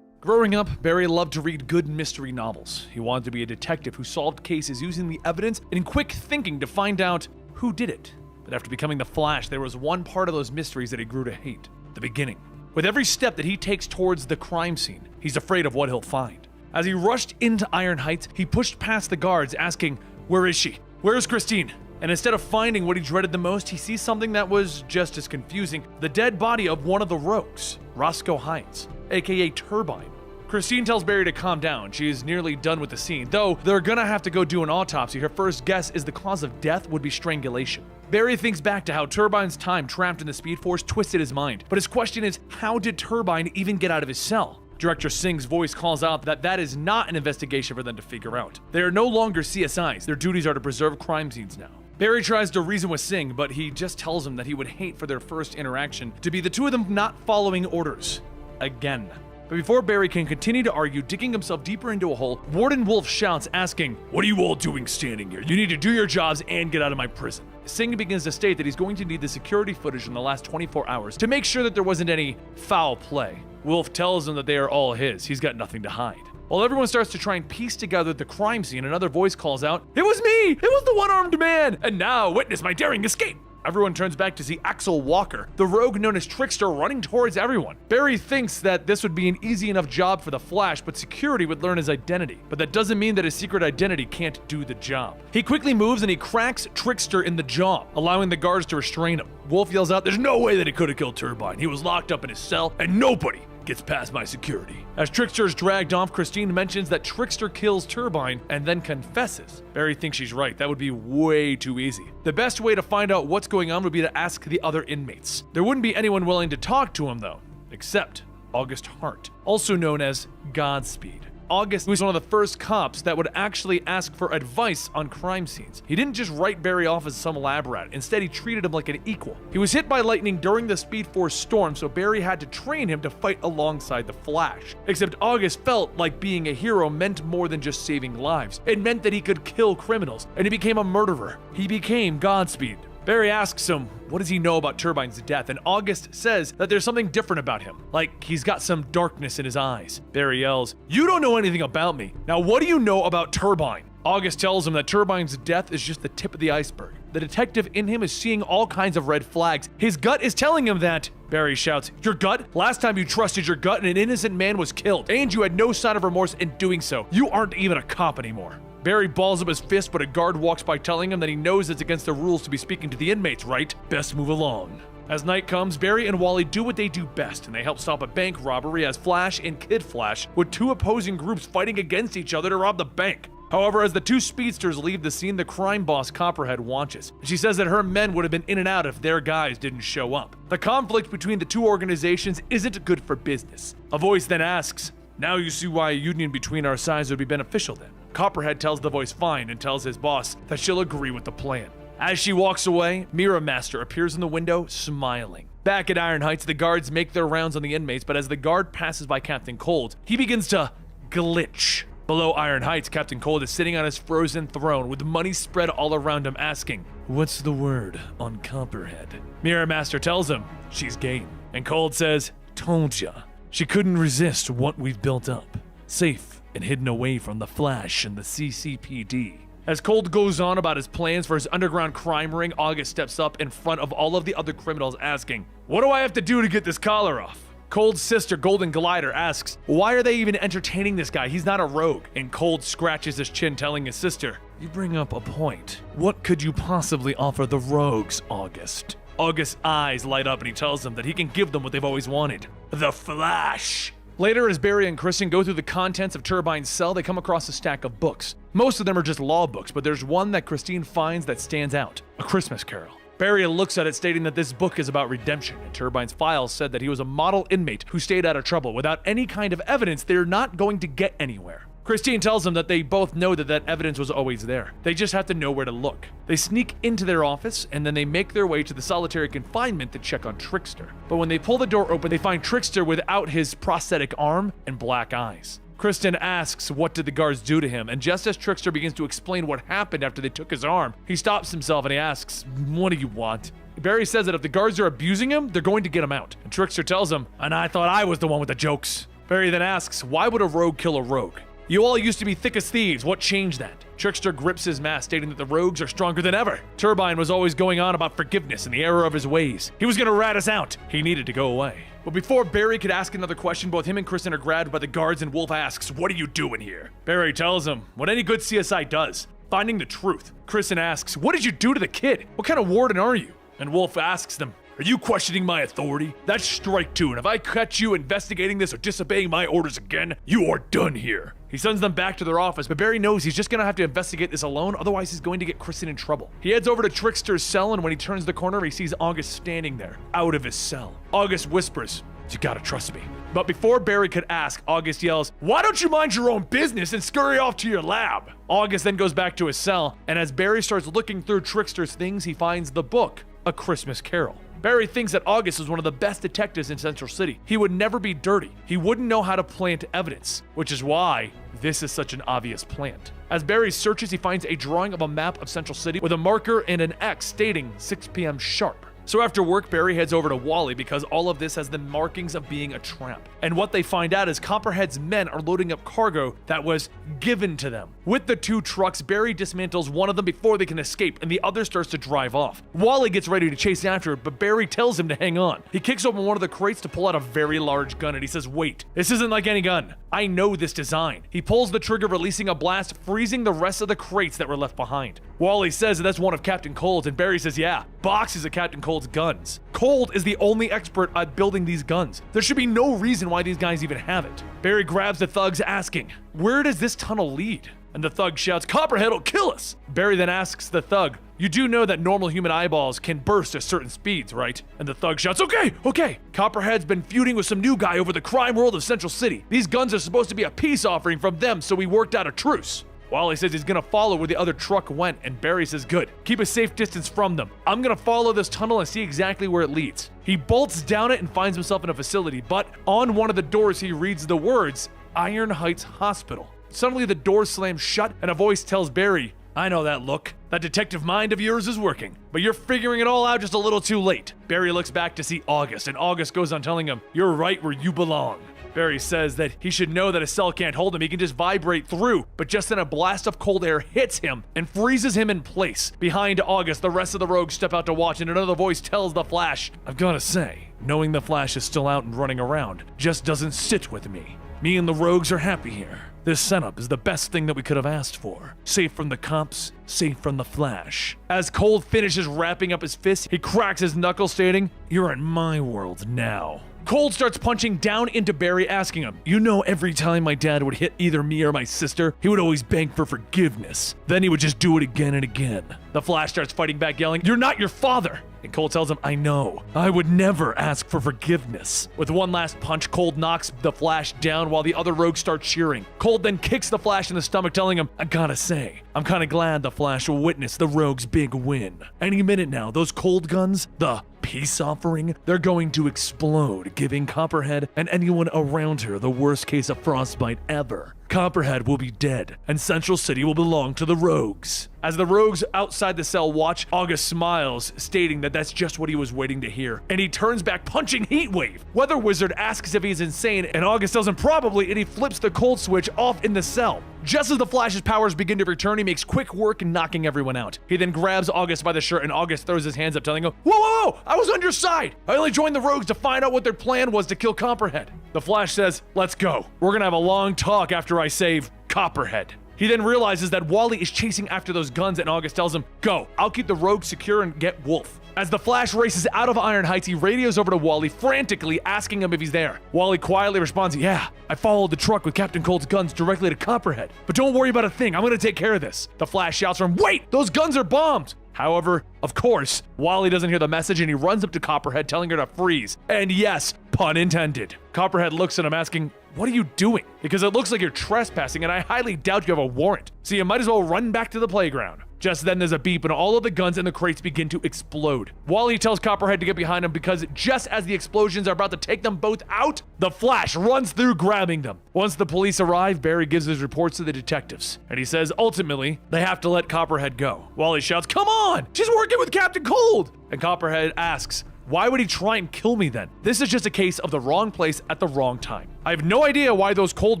Growing up, Barry loved to read good mystery novels. He wanted to be a detective who solved cases using the evidence and quick thinking to find out who did it. But after becoming the Flash, there was one part of those mysteries that he grew to hate: the beginning. With every step that he takes towards the crime scene, he's afraid of what he'll find. As he rushed into Iron Heights, he pushed past the guards, asking, where is she? Where's Christine? And instead of finding what he dreaded the most, he sees something that was just as confusing: the dead body of one of the rogues, Roscoe Hines, aka Turbine. Christine tells Barry to calm down. She is nearly done with the scene. Though they're gonna have to go do an autopsy, her first guess is the cause of death would be strangulation. Barry thinks back to how Turbine's time trapped in the Speed Force twisted his mind, but his question is, how did Turbine even get out of his cell? Director Singh's voice calls out that that is not an investigation for them to figure out. They are no longer CSIs, their duties are to preserve crime scenes now. Barry tries to reason with Singh, but he just tells him that he would hate for their first interaction to be the two of them not following orders. Again. But before Barry can continue to argue, digging himself deeper into a hole, Warden Wolf shouts, asking, what are you all doing standing here? You need to do your jobs and get out of my prison. Singh begins to state that he's going to need the security footage in the last 24 hours to make sure that there wasn't any foul play. Wolf tells him that they are all his. He's got nothing to hide. While everyone starts to try and piece together the crime scene, another voice calls out, it was me! It was the one-armed man! And now witness my daring escape! Everyone turns back to see Axel Walker, the rogue known as Trickster, running towards everyone. Barry thinks that this would be an easy enough job for the Flash, but security would learn his identity. But that doesn't mean that his secret identity can't do the job. He quickly moves and he cracks Trickster in the jaw, allowing the guards to restrain him. Wolf yells out, there's no way that he could have killed Turbine. He was locked up in his cell, and nobody gets past my security. As Trickster is dragged off, Christine mentions that Trickster kills Turbine and then confesses. Barry thinks she's right. That would be way too easy. The best way to find out what's going on would be to ask the other inmates. There wouldn't be anyone willing to talk to him though, except August Hart, also known as Godspeed. August was one of the first cops that would actually ask for advice on crime scenes. He didn't just write Barry off as some lab rat. Instead, he treated him like an equal. He was hit by lightning during the Speed Force storm, so Barry had to train him to fight alongside the Flash. Except August felt like being a hero meant more than just saving lives. It meant that he could kill criminals, and he became a murderer. He became Godspeed. Barry asks him, what does he know about Turbine's death? And August says that there's something different about him. Like, he's got some darkness in his eyes. Barry yells, you don't know anything about me. Now, what do you know about Turbine? August tells him that Turbine's death is just the tip of the iceberg. The detective in him is seeing all kinds of red flags. His gut is telling him that. Barry shouts, your gut? Last time you trusted your gut and an innocent man was killed, and you had no sign of remorse in doing so. You aren't even a cop anymore. Barry balls up his fist, but a guard walks by telling him that he knows it's against the rules to be speaking to the inmates, right? Best move along. As night comes, Barry and Wally do what they do best, and they help stop a bank robbery as Flash and Kid Flash, with two opposing groups fighting against each other to rob the bank. However, as the two speedsters leave the scene, the crime boss Copperhead watches. She says that her men would have been in and out if their guys didn't show up. The conflict between the two organizations isn't good for business. A voice then asks, "Now you see why a union between our sides would be beneficial then." Copperhead tells the voice fine and tells his boss that she'll agree with the plan. As she walks away, Mirror Master appears in the window, smiling. Back at Iron Heights, the guards make their rounds on the inmates, but as the guard passes by Captain Cold, he begins to glitch. Below Iron Heights, Captain Cold is sitting on his frozen throne with money spread all around him, asking, "What's the word on Copperhead?" Mirror Master tells him, "She's game." And Cold says, "Told ya. She couldn't resist what we've built up. Safe and hidden away from the Flash and the CCPD." As Cold goes on about his plans for his underground crime ring, August steps up in front of all of the other criminals asking, "What do I have to do to get this collar off?" Cold's sister, Golden Glider, asks, "Why are they even entertaining this guy? He's not a rogue." And Cold scratches his chin, telling his sister, "You bring up a point. What could you possibly offer the rogues, August?" August's eyes light up and he tells them that he can give them what they've always wanted, the Flash. Later, as Barry and Kristen go through the contents of Turbine's cell, they come across a stack of books. Most of them are just law books, but there's one that Christine finds that stands out, A Christmas Carol. Barry looks at it, stating that this book is about redemption, and Turbine's files said that he was a model inmate who stayed out of trouble. Without any kind of evidence, they're not going to get anywhere. Christine tells them that they both know that evidence was always there. They just have to know where to look. They sneak into their office, and then they make their way to the solitary confinement to check on Trickster. But when they pull the door open, they find Trickster without his prosthetic arm and black eyes. Kristen asks what did the guards do to him, and just as Trickster begins to explain what happened after they took his arm, he stops himself and he asks, "What do you want?" Barry says that if the guards are abusing him, they're going to get him out. And Trickster tells him, "And I thought I was the one with the jokes." Barry then asks, "Why would a rogue kill a rogue? You all used to be thick as thieves, what changed that?" Trickster grips his mask, stating that the rogues are stronger than ever. Turbine was always going on about forgiveness and the error of his ways. He was gonna rat us out. He needed to go away. But before Barry could ask another question, both him and Kristen are grabbed by the guards, and Wolf asks, "What are you doing here?" Barry tells him what any good CSI does, finding the truth. Kristen asks, "What did you do to the kid? What kind of warden are you?" And Wolf asks them, "Are you questioning my authority? That's strike two, and if I catch you investigating this or disobeying my orders again, you are done here." He sends them back to their office, but Barry knows he's just gonna have to investigate this alone, otherwise he's going to get Kristen in trouble. He heads over to Trickster's cell, and when he turns the corner, he sees August standing there, out of his cell. August whispers, "You gotta trust me." But before Barry could ask, August yells, "Why don't you mind your own business and scurry off to your lab?" August then goes back to his cell, and as Barry starts looking through Trickster's things, he finds the book, A Christmas Carol. Barry thinks that August is one of the best detectives in Central City. He would never be dirty. He wouldn't know how to plant evidence, which is why this is such an obvious plant. As Barry searches, he finds a drawing of a map of Central City with a marker and an X stating 6 p.m. sharp. So after work, Barry heads over to Wally because all of this has the markings of being a trap. And what they find out is Copperhead's men are loading up cargo that was given to them. With the two trucks, Barry dismantles one of them before they can escape, and the other starts to drive off. Wally gets ready to chase after it, but Barry tells him to hang on. He kicks open one of the crates to pull out a very large gun, and he says, "Wait, this isn't like any gun. I know this design." He pulls the trigger, releasing a blast, freezing the rest of the crates that were left behind. Wally says that that's one of Captain Cold's, and Barry says, "Yeah, boxes of Captain Cold's guns." Cold is the only expert at building these guns. There should be no reason why these guys even have it. Barry grabs the thugs, asking, "Where does this tunnel lead?" And the thug shouts, "Copperhead will kill us!" Barry then asks the thug, "You do know that normal human eyeballs can burst at certain speeds, right?" And the thug shouts, Okay. Copperhead's been feuding with some new guy over the crime world of Central City. These guns are supposed to be a peace offering from them, so we worked out a truce." Wally says he's gonna follow where the other truck went, and Barry says, "Good, keep a safe distance from them. I'm gonna follow this tunnel and see exactly where it leads." He bolts down it and finds himself in a facility, but on one of the doors he reads the words, Iron Heights Hospital. Suddenly the door slams shut, and a voice tells Barry, "I know that look. That detective mind of yours is working, but you're figuring it all out just a little too late." Barry looks back to see August, and August goes on telling him, "You're right where you belong." Barry says that he should know that a cell can't hold him, he can just vibrate through, but just then a blast of cold air hits him and freezes him in place. Behind August, the rest of the rogues step out to watch, and another voice tells the Flash, "I've gotta say, knowing the Flash is still out and running around just doesn't sit with me." Me and the rogues are happy here. This setup is the best thing that we could have asked for. Safe from the cops, safe from the Flash. As Cold finishes wrapping up his fist, he cracks his knuckles, stating, "You're in my world now." Cold starts punching down into Barry, asking him, "You know, every time my dad would hit either me or my sister, he would always beg for forgiveness. Then he would just do it again and again." The Flash starts fighting back, yelling, "You're not your father!" And Cold tells him, "I know. I would never ask for forgiveness." With one last punch, Cold knocks the Flash down while the other rogues start cheering. Cold then kicks the Flash in the stomach, telling him, "I gotta say, I'm kinda glad the Flash will witness the rogues' big win. Any minute now, those Cold guns, the peace offering, they're going to explode, giving Copperhead and anyone around her the worst case of frostbite ever. Copperhead will be dead, and Central City will belong to the rogues." As the rogues outside the cell watch, August smiles, stating that that's just what he was waiting to hear. And he turns back, punching Heatwave. Weather Wizard asks if he's insane, and August tells him probably, and he flips the cold switch off in the cell. Just as the Flash's powers begin to return, he makes quick work in knocking everyone out. He then grabs August by the shirt, and August throws his hands up, telling him, "Whoa, whoa, whoa! I was on your side! I only joined the rogues to find out what their plan was to kill Copperhead." The Flash says, "Let's go. We're gonna have a long talk after I save Copperhead." He then realizes that Wally is chasing after those guns, and August tells him, "Go, I'll keep the rogues secure and get Wolf." As the Flash races out of Iron Heights, he radios over to Wally, frantically asking him if he's there. Wally quietly responds, "Yeah, I followed the truck with Captain Cold's guns directly to Copperhead. But don't worry about a thing, I'm gonna take care of this." The Flash shouts from him, "Wait, those guns are bombs!" However, of course, Wally doesn't hear the message, and he runs up to Copperhead, telling her to freeze. And yes, pun intended. Copperhead looks at him, asking, "What are you doing? Because it looks like you're trespassing, and I highly doubt you have a warrant. So you might as well run back to the playground." Just then there's a beep, and all of the guns in the crates begin to explode. Wally tells Copperhead to get behind him, because just as the explosions are about to take them both out, the Flash runs through, grabbing them. Once the police arrive, Barry gives his reports to the detectives, and he says ultimately they have to let Copperhead go. Wally shouts, "Come on! She's working with Captain Cold!" And Copperhead asks, "Why would he try and kill me then? This is just a case of the wrong place at the wrong time. I have no idea why those cold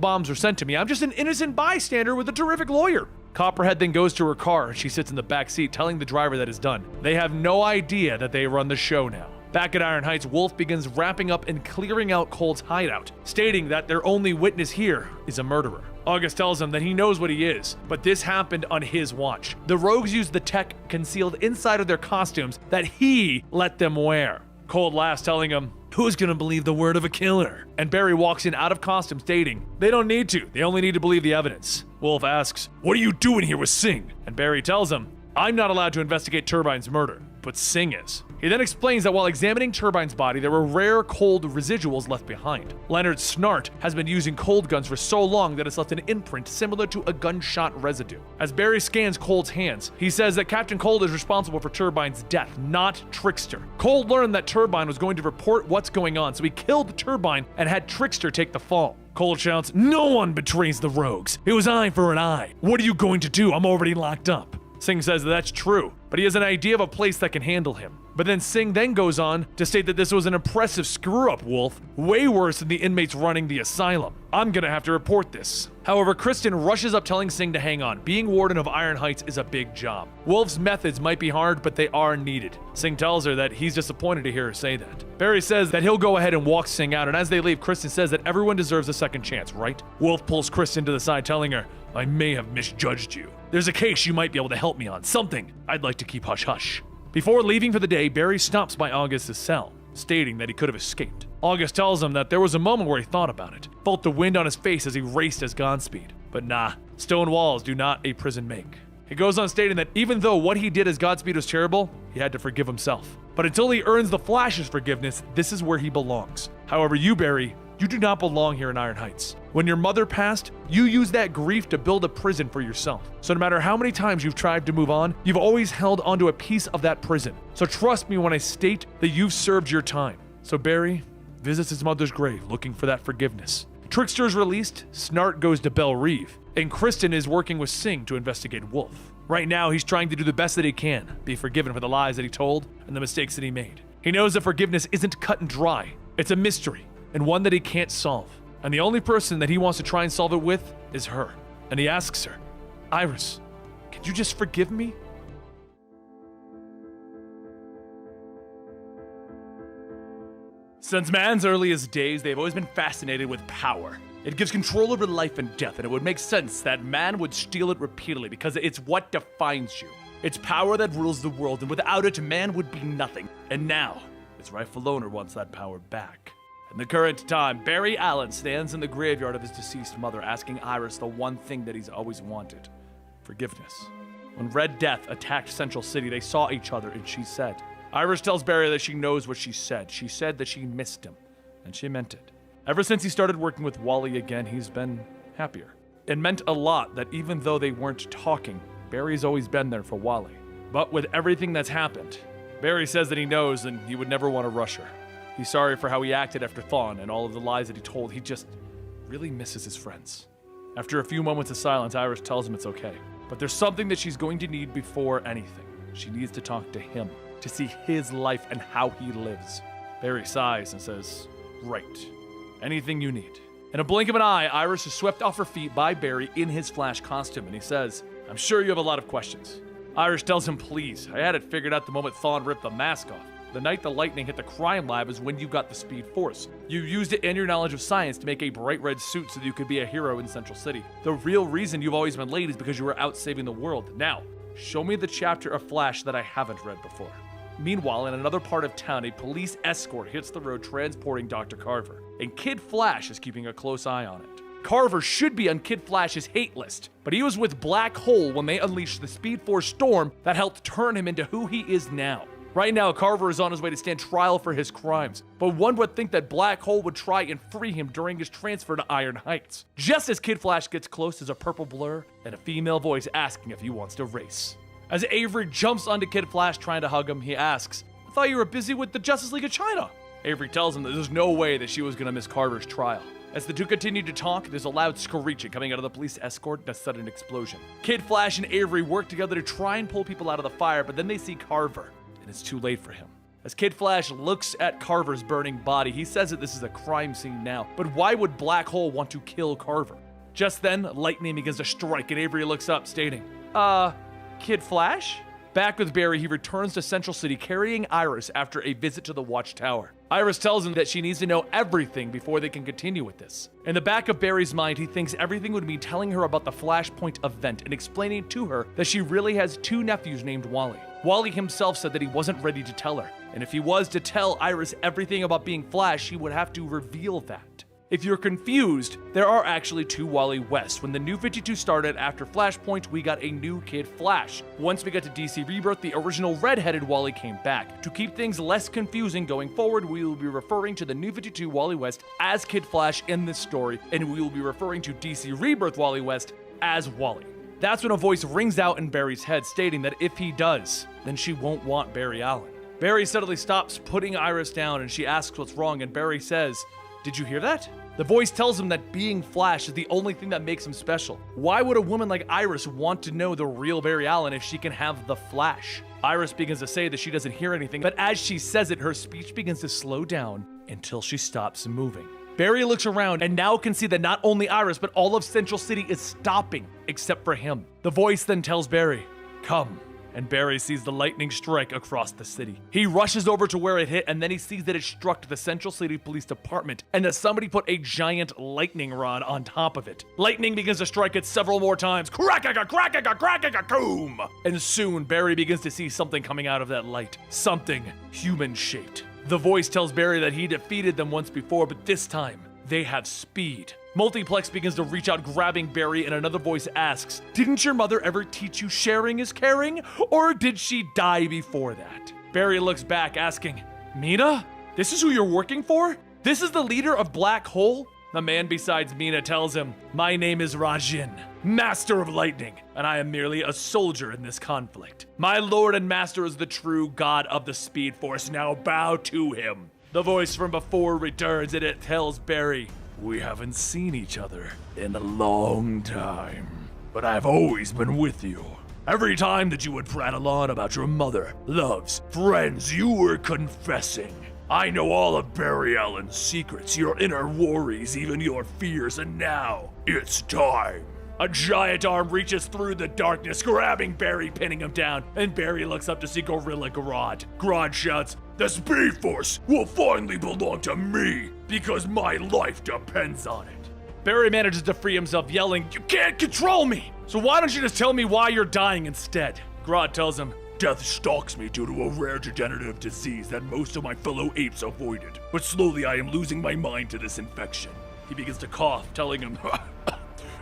bombs were sent to me. I'm just an innocent bystander with a terrific lawyer." Copperhead then goes to her car, and she sits in the back seat, telling the driver that it's done. They have no idea that they run the show now. Back at Iron Heights, Wolf begins wrapping up and clearing out Cold's hideout, stating that their only witness here is a murderer. August tells him that he knows what he is, but this happened on his watch. The rogues used the tech concealed inside of their costumes that he let them wear. Cold laughs, telling him, "Who's gonna believe the word of a killer?" And Barry walks in out of costume, stating, "They don't need to. They only need to believe the evidence." Wolf asks, "What are you doing here with Singh?" And Barry tells him, "I'm not allowed to investigate Turbine's murder, but Singh is." He then explains that while examining Turbine's body, there were rare cold residuals left behind. Leonard Snart has been using cold guns for so long that it's left an imprint similar to a gunshot residue. As Barry scans Cold's hands, he says that Captain Cold is responsible for Turbine's death, not Trickster. Cold learned that Turbine was going to report what's going on, so he killed Turbine and had Trickster take the fall. Cold shouts, "No one betrays the rogues. It was eye for an eye. What are you going to do? I'm already locked up." Singh says that that's true, but he has an idea of a place that can handle him. But then Singh then goes on to state that this was an impressive screw-up, Wolf, way worse than the inmates running the asylum. I'm gonna have to report this. However, Kristen rushes up, telling Singh to hang on. Being warden of Iron Heights is a big job. Wolf's methods might be hard, but they are needed. Singh tells her that he's disappointed to hear her say that. Barry says that he'll go ahead and walk Singh out, and as they leave, Kristen says that everyone deserves a second chance, right? Wolf pulls Kristen to the side, telling her, "I may have misjudged you. There's a case you might be able to help me on, something I'd like to keep hush-hush." Before leaving for the day, Barry stops by August's cell, stating that he could have escaped. August tells him that there was a moment where he thought about it, felt the wind on his face as he raced as Godspeed. But nah, stone walls do not a prison make. He goes on stating that even though what he did as Godspeed was terrible, he had to forgive himself. But until he earns the Flash's forgiveness, this is where he belongs. However, you, Barry, you do not belong here in Iron Heights. When your mother passed, you used that grief to build a prison for yourself. So no matter how many times you've tried to move on, you've always held onto a piece of that prison. So trust me when I state that you've served your time. So Barry visits his mother's grave looking for that forgiveness. Trickster is released, Snart goes to Belle Reve, and Kristen is working with Singh to investigate Wolf. Right now, he's trying to do the best that he can, be forgiven for the lies that he told and the mistakes that he made. He knows that forgiveness isn't cut and dry. It's a mystery, and one that he can't solve. And the only person that he wants to try and solve it with is her. And he asks her, "Iris, can you just forgive me?" Since man's earliest days, they've always been fascinated with power. It gives control over life and death, and it would make sense that man would steal it repeatedly because it's what defines you. It's power that rules the world, and without it, man would be nothing. And now, its rightful owner wants that power back. In the current time, Barry Allen stands in the graveyard of his deceased mother, asking Iris the one thing that he's always wanted: forgiveness. When Red Death attacked Central City, they saw each other, and she said. Iris tells Barry that she knows what she said. She said that she missed him, and she meant it. Ever since he started working with Wally again, he's been happier. It meant a lot that even though they weren't talking, Barry's always been there for Wally. But with everything that's happened, Barry says that he knows and he would never want to rush her. He's sorry for how he acted after Thawne and all of the lies that he told. He just really misses his friends. After a few moments of silence, Iris tells him it's okay. But there's something that she's going to need before anything. She needs to talk to him, to see his life and how he lives. Barry sighs and says, right. Anything you need. In a blink of an eye, Iris is swept off her feet by Barry in his Flash costume, and he says, I'm sure you have a lot of questions. Iris tells him, please. I had it figured out the moment Thawne ripped the mask off. The night the lightning hit the crime lab is when you got the Speed Force. You used it and your knowledge of science to make a bright red suit so that you could be a hero in Central City. The real reason you've always been late is because you were out saving the world. Now, show me the chapter of Flash that I haven't read before. Meanwhile, in another part of town, a police escort hits the road transporting Dr. Carver, and Kid Flash is keeping a close eye on it. Carver should be on Kid Flash's hate list, but he was with Black Hole when they unleashed the Speed Force storm that helped turn him into who he is now. Right now, Carver is on his way to stand trial for his crimes, but one would think that Black Hole would try and free him during his transfer to Iron Heights. Just as Kid Flash gets close, there's a purple blur and a female voice asking if he wants to race. As Avery jumps onto Kid Flash trying to hug him, he asks, I thought you were busy with the Justice League of China. Avery tells him that there's no way that she was going to miss Carver's trial. As the two continue to talk, there's a loud screeching coming out of the police escort and a sudden explosion. Kid Flash and Avery work together to try and pull people out of the fire, but then they see Carver, and it's too late for him. As Kid Flash looks at Carver's burning body, he says that this is a crime scene now, but why would Black Hole want to kill Carver? Just then, lightning begins to strike, and Avery looks up, stating, Kid Flash? Back with Barry, he returns to Central City carrying Iris after a visit to the Watchtower. Iris tells him that she needs to know everything before they can continue with this. In the back of Barry's mind, he thinks everything would mean telling her about the Flashpoint event and explaining to her that she really has two nephews named Wally. Wally himself said that he wasn't ready to tell her, and if he was to tell Iris everything about being Flash, he would have to reveal that. If you're confused, there are actually two Wally West. When the New 52 started after Flashpoint, we got a new Kid Flash. Once we got to DC Rebirth, the original red-headed Wally came back. To keep things less confusing going forward, we will be referring to the New 52 Wally West as Kid Flash in this story, and we will be referring to DC Rebirth Wally West as Wally. That's when a voice rings out in Barry's head stating that if he does, then she won't want Barry Allen. Barry suddenly stops putting Iris down and she asks what's wrong, and Barry says, did you hear that? The voice tells him that being Flash is the only thing that makes him special. Why would a woman like Iris want to know the real Barry Allen if she can have the Flash? Iris begins to say that she doesn't hear anything, but as she says it, her speech begins to slow down until she stops moving. Barry looks around and now can see that not only Iris, but all of Central City is stopping, except for him. The voice then tells Barry, come. And Barry sees the lightning strike across the city. He rushes over to where it hit, and then he sees that it struck the Central City Police Department, and that somebody put a giant lightning rod on top of it. Lightning begins to strike it several more times. Crack-a-ca-crack-a-crack-a-ca-coom! And soon, Barry begins to see something coming out of that light. Something human-shaped. The voice tells Barry that he defeated them once before, but this time, they have speed. Multiplex begins to reach out, grabbing Barry, and another voice asks, didn't your mother ever teach you sharing is caring? Or did she die before that? Barry looks back, asking, Mina? This is who you're working for? This is the leader of Black Hole? The man besides Mina tells him, my name is Rajin, Master of Lightning, and I am merely a soldier in this conflict. My lord and master is the true god of the Speed Force. Now bow to him. The voice from before returns, and it tells Barry, we haven't seen each other in a long time, but I've always been with you. Every time that you would prattle on about your mother, loves, friends, you were confessing. I know all of Barry Allen's secrets, your inner worries, even your fears, and now it's time. A giant arm reaches through the darkness, grabbing Barry, pinning him down, and Barry looks up to see Gorilla Grodd. Grodd shouts, the Speed Force will finally belong to me, because my life depends on it. Barry manages to free himself, yelling, "You can't control me! So why don't you just tell me why you're dying instead?" Grodd tells him, "Death stalks me due to a rare degenerative disease that most of my fellow apes avoided. But slowly I am losing my mind to this infection." He begins to cough, telling him,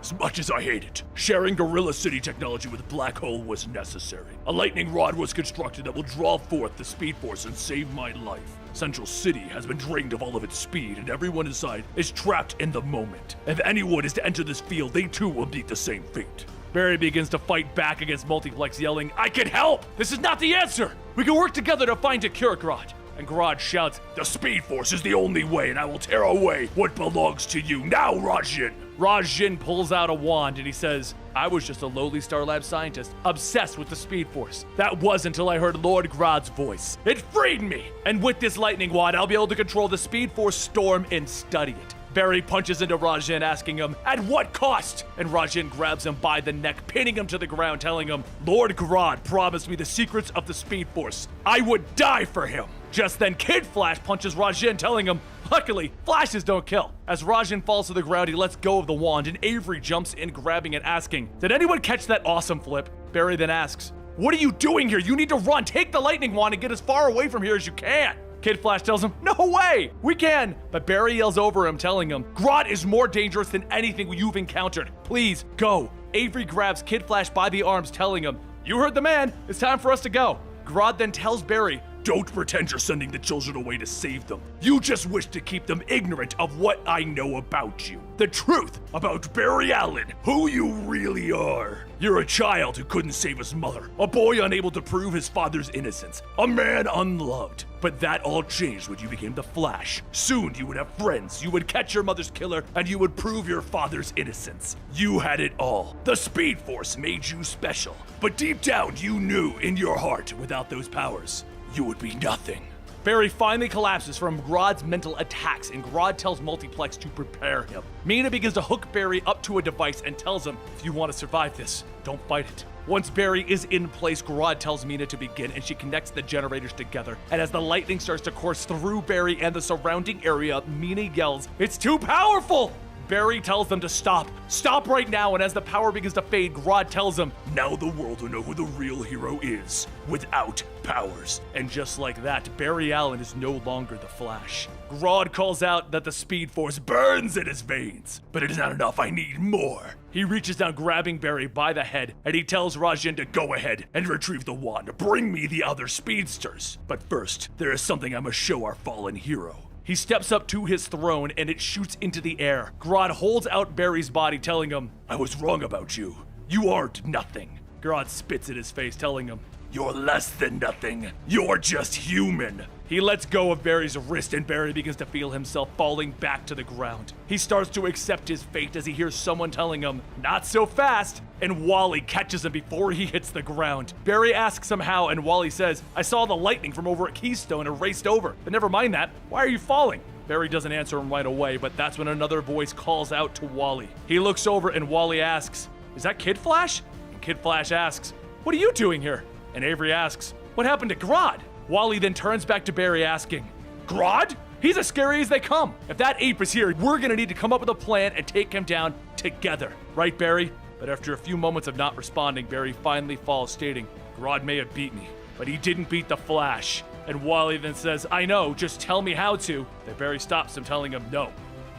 "As much as I hate it, sharing Gorilla City technology with Black Hole was necessary. A lightning rod was constructed that will draw forth the Speed Force and save my life. Central City has been drained of all of its speed, and everyone inside is trapped in the moment. If anyone is to enter this field, they too will meet the same fate." Barry begins to fight back against Multiplex, yelling, "I can help! This is not the answer! We can work together to find a cure, Grodd." And Grodd shouts, "The Speed Force is the only way, and I will tear away what belongs to you now, Rajin!" Rajin pulls out a wand and he says, "I was just a lowly Star Lab scientist, obsessed with the Speed Force. That was until I heard Lord Grodd's voice. It freed me! And with this lightning wand, I'll be able to control the Speed Force storm and study it." Barry punches into Rajin, asking him, "At what cost?" And Rajin grabs him by the neck, pinning him to the ground, telling him, "Lord Grodd promised me the secrets of the Speed Force. I would die for him." Just then, Kid Flash punches Rajin, telling him, "Luckily, flashes don't kill." As Rajin falls to the ground, he lets go of the wand, and Avery jumps in, grabbing it, asking, "Did anyone catch that awesome flip?" Barry then asks, "What are you doing here? You need to run. Take the lightning wand and get as far away from here as you can." Kid Flash tells him, "No way! We can!" But Barry yells over him, telling him, "Grodd is more dangerous than anything you've encountered. Please, go." Avery grabs Kid Flash by the arms, telling him, "You heard the man. It's time for us to go." Grodd then tells Barry, "Don't pretend you're sending the children away to save them. You just wish to keep them ignorant of what I know about you. The truth about Barry Allen, who you really are. You're a child who couldn't save his mother, a boy unable to prove his father's innocence, a man unloved. But that all changed when you became the Flash. Soon you would have friends, you would catch your mother's killer, and you would prove your father's innocence. You had it all. The Speed Force made you special. But deep down you knew in your heart, without those powers, you would be nothing." Barry finally collapses from Grodd's mental attacks, and Grodd tells Multiplex to prepare him. Mina begins to hook Barry up to a device and tells him, "If you want to survive this, don't fight it." Once Barry is in place, Grodd tells Mina to begin, and she connects the generators together. And as the lightning starts to course through Barry and the surrounding area, Mina yells, "It's too powerful!" Barry tells them to stop. Stop right now, and as the power begins to fade, Grodd tells him, "Now the world will know who the real hero is, without powers." And just like that, Barry Allen is no longer the Flash. Grodd calls out that the Speed Force burns in his veins. "But it is not enough, I need more." He reaches down, grabbing Barry by the head, and he tells Rajin to go ahead and retrieve the wand. "Bring me the other speedsters. But first, there is something I must show our fallen hero." He steps up to his throne, and it shoots into the air. Grodd holds out Barry's body, telling him, "I was wrong about you. You aren't nothing." Grodd spits in his face, telling him, "You're less than nothing. You're just human." He lets go of Barry's wrist, and Barry begins to feel himself falling back to the ground. He starts to accept his fate as he hears someone telling him, "Not so fast," and Wally catches him before he hits the ground. Barry asks him how, and Wally says, "I saw the lightning from over at Keystone and raced over. But never mind that. Why are you falling?" Barry doesn't answer him right away, but that's when another voice calls out to Wally. He looks over, and Wally asks, "Is that Kid Flash?" And Kid Flash asks, "What are you doing here?" And Avery asks, "What happened to Grodd?" Wally then turns back to Barry, asking, "Grodd? He's as scary as they come. If that ape is here, we're gonna need to come up with a plan and take him down together. Right, Barry?" But after a few moments of not responding, Barry finally falls, stating, "Grodd may have beat me, but he didn't beat the Flash." And Wally then says, "I know, just tell me how to." Then Barry stops him, telling him, "No,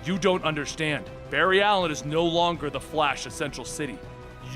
you don't understand. Barry Allen is no longer the Flash of Central City.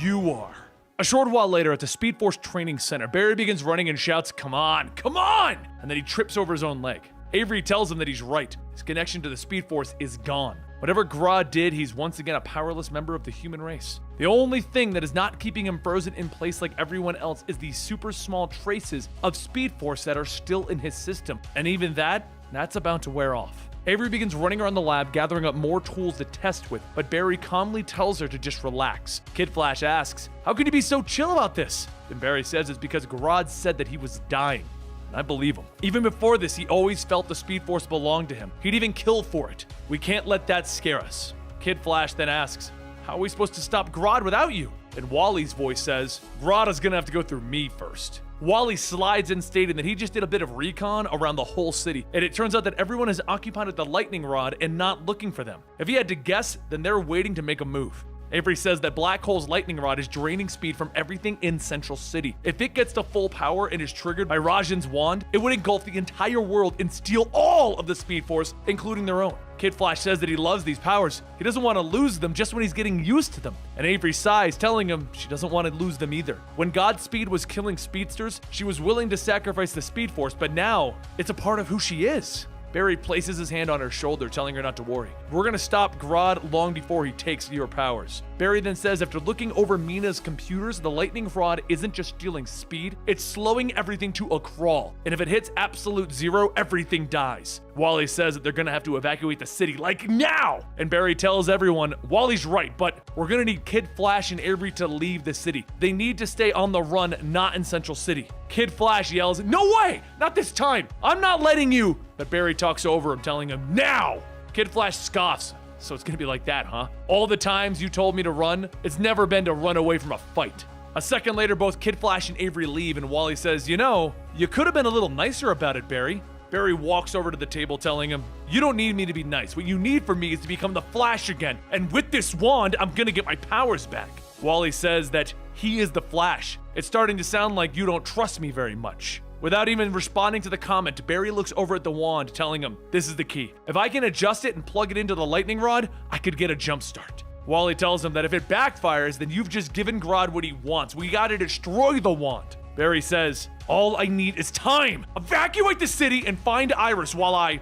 You are." A short while later, at the Speed Force Training Center, Barry begins running and shouts, "Come on, come on!" And then he trips over his own leg. Avery tells him that he's right. His connection to the Speed Force is gone. Whatever Grodd did, he's once again a powerless member of the human race. The only thing that is not keeping him frozen in place like everyone else is these super small traces of Speed Force that are still in his system. And even that's about to wear off. Avery begins running around the lab, gathering up more tools to test with, but Barry calmly tells her to just relax. Kid Flash asks, "How can you be so chill about this?" Then Barry says it's because Grodd said that he was dying. And I believe him. Even before this, he always felt the Speed Force belonged to him. He'd even kill for it. We can't let that scare us. Kid Flash then asks, "How are we supposed to stop Grodd without you?" And Wally's voice says, "Grodd is gonna have to go through me first." Wally slides in stating that he just did a bit of recon around the whole city, and it turns out that everyone is occupied at the lightning rod and not looking for them. If he had to guess, then they're waiting to make a move. Avery says that Black Hole's lightning rod is draining speed from everything in Central City. If it gets to full power and is triggered by Rajan's wand, it would engulf the entire world and steal all of the Speed Force, including their own. Kid Flash says that he loves these powers. He doesn't want to lose them just when he's getting used to them. And Avery sighs, telling him she doesn't want to lose them either. When Godspeed was killing speedsters, she was willing to sacrifice the Speed Force, but now it's a part of who she is. Barry places his hand on her shoulder, telling her not to worry. We're gonna stop Grodd long before he takes your powers. Barry then says after looking over Mina's computers, the lightning rod isn't just stealing speed, it's slowing everything to a crawl. And if it hits absolute zero, everything dies. Wally says that they're gonna have to evacuate the city, like now! And Barry tells everyone, Wally's right, but we're gonna need Kid Flash and Avery to leave the city. They need to stay on the run, not in Central City. Kid Flash yells, no way! Not this time! I'm not letting you! But Barry talks over him, telling him, now! Kid Flash scoffs. So it's gonna be like that, huh? All the times you told me to run, it's never been to run away from a fight. A second later, both Kid Flash and Avery leave, and Wally says, you know, you could have been a little nicer about it, Barry. Barry walks over to the table, telling him, you don't need me to be nice. What you need from me is to become the Flash again. And with this wand, I'm gonna get my powers back. Wally says that he is the Flash. It's starting to sound like you don't trust me very much. Without even responding to the comment, Barry looks over at the wand, telling him, this is the key. If I can adjust it and plug it into the lightning rod, I could get a jump start. Wally tells him that if it backfires, then you've just given Grodd what he wants. We gotta destroy the wand. Barry says, all I need is time. Evacuate the city and find Iris Wally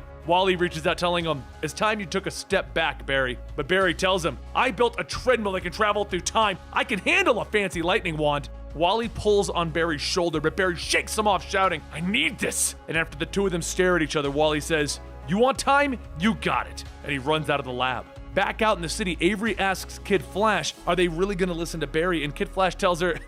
reaches out, telling him, it's time you took a step back, Barry. But Barry tells him, I built a treadmill that can travel through time. I can handle a fancy lightning wand. Wally pulls on Barry's shoulder, but Barry shakes him off, shouting, I need this. And after the two of them stare at each other, Wally says, you want time? You got it. And he runs out of the lab. Back out in the city, Avery asks Kid Flash, are they really gonna listen to Barry? And Kid Flash tells her,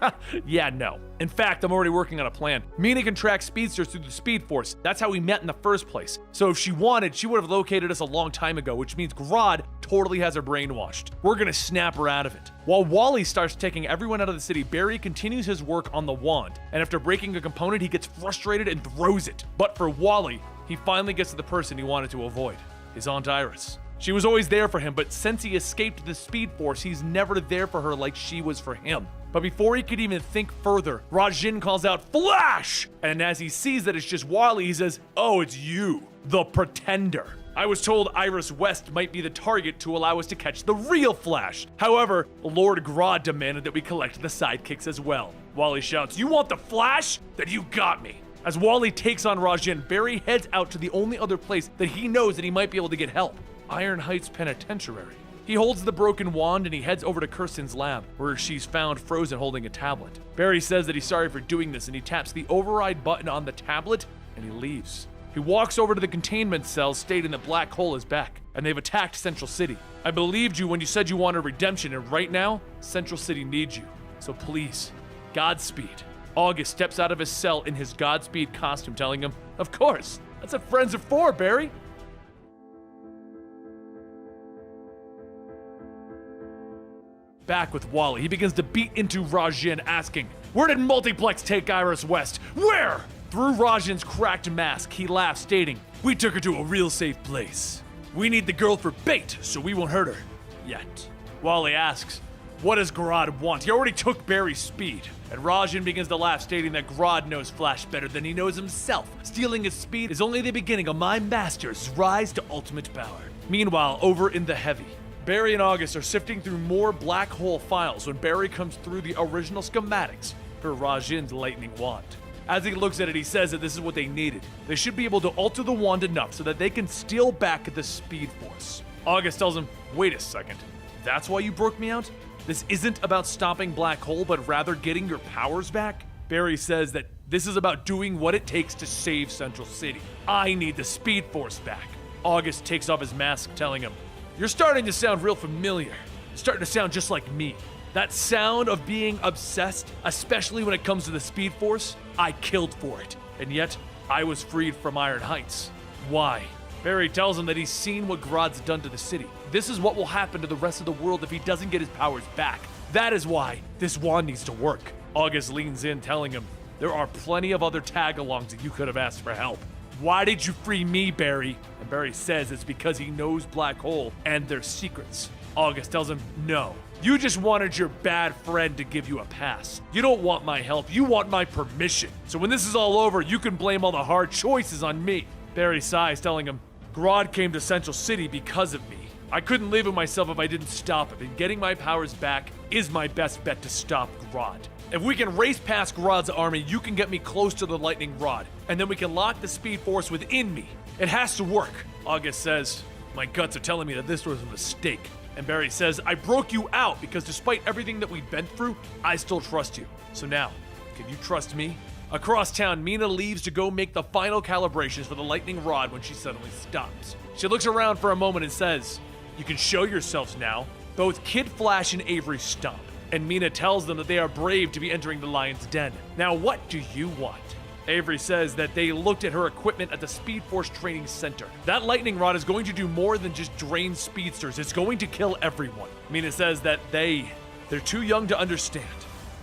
yeah, no. In fact, I'm already working on a plan. Mina can track speedsters through the Speed Force. That's how we met in the first place. So if she wanted, she would have located us a long time ago, which means Grodd totally has her brainwashed. We're gonna snap her out of it. While Wally starts taking everyone out of the city, Barry continues his work on the wand. And after breaking a component, he gets frustrated and throws it. But for Wally, he finally gets to the person he wanted to avoid, his Aunt Iris. She was always there for him, but since he escaped the Speed Force, he's never there for her like she was for him. But before he could even think further, Rajin calls out, Flash! And as he sees that it's just Wally, he says, oh, it's you, the Pretender. I was told Iris West might be the target to allow us to catch the real Flash. However, Lord Grodd demanded that we collect the sidekicks as well. Wally shouts, you want the Flash? Then you got me. As Wally takes on Rajin, Barry heads out to the only other place that he knows that he might be able to get help. Iron Heights Penitentiary. He holds the broken wand and he heads over to Kirsten's lab, where she's found frozen holding a tablet. Barry says that he's sorry for doing this and he taps the override button on the tablet and he leaves. He walks over to the containment cell stating that Black Hole is back and they've attacked Central City. I believed you when you said you wanted redemption, and right now, Central City needs you. So please, Godspeed. August steps out of his cell in his Godspeed costume, telling him, of course, that's what friends are for, Barry. Back with Wally, he begins to beat into Rajin, asking, where did Multiplex take Iris West? Where? Through Rajin's cracked mask, he laughs, stating, we took her to a real safe place. We need the girl for bait, so we won't hurt her. Yet. Wally asks, what does Grodd want? He already took Barry's speed. And Rajin begins to laugh, stating that Grodd knows Flash better than he knows himself. Stealing his speed is only the beginning of my master's rise to ultimate power. Meanwhile, over in the Heavy, Barry and August are sifting through more Black Hole files when Barry comes through the original schematics for Rajin's lightning wand. As he looks at it, he says that this is what they needed. They should be able to alter the wand enough so that they can steal back the Speed Force. August tells him, wait a second, that's why you broke me out? This isn't about stopping Black Hole, but rather getting your powers back? Barry says that this is about doing what it takes to save Central City. I need the Speed Force back. August takes off his mask, telling him, you're starting to sound real familiar. Starting to sound just like me. That sound of being obsessed, especially when it comes to the Speed Force, I killed for it. And yet, I was freed from Iron Heights. Why? Barry tells him that he's seen what Grodd's done to the city. This is what will happen to the rest of the world if he doesn't get his powers back. That is why this wand needs to work. August leans in, telling him, There are plenty of other tag-alongs that you could have asked for help. Why did you free me, Barry? And Barry says it's because he knows Black Hole and their secrets. August tells him, no. You just wanted your bad friend to give you a pass. You don't want my help, you want my permission. So when this is all over, you can blame all the hard choices on me. Barry sighs, telling him, Grodd came to Central City because of me. I couldn't live with myself if I didn't stop him, and getting my powers back is my best bet to stop Grodd. If we can race past Grodd's army, you can get me close to the lightning rod, and then we can lock the Speed Force within me. It has to work. August says, my guts are telling me that this was a mistake. And Barry says, I broke you out because despite everything that we've been through, I still trust you. So now, can you trust me? Across town, Mina leaves to go make the final calibrations for the lightning rod when she suddenly stops. She looks around for a moment and says, you can show yourselves now. Both Kid Flash and Avery stop, and Mina tells them that they are brave to be entering the Lion's Den. Now what do you want? Avery says that they looked at her equipment at the Speed Force Training Center. That lightning rod is going to do more than just drain speedsters. It's going to kill everyone. Mina says that they're too young to understand.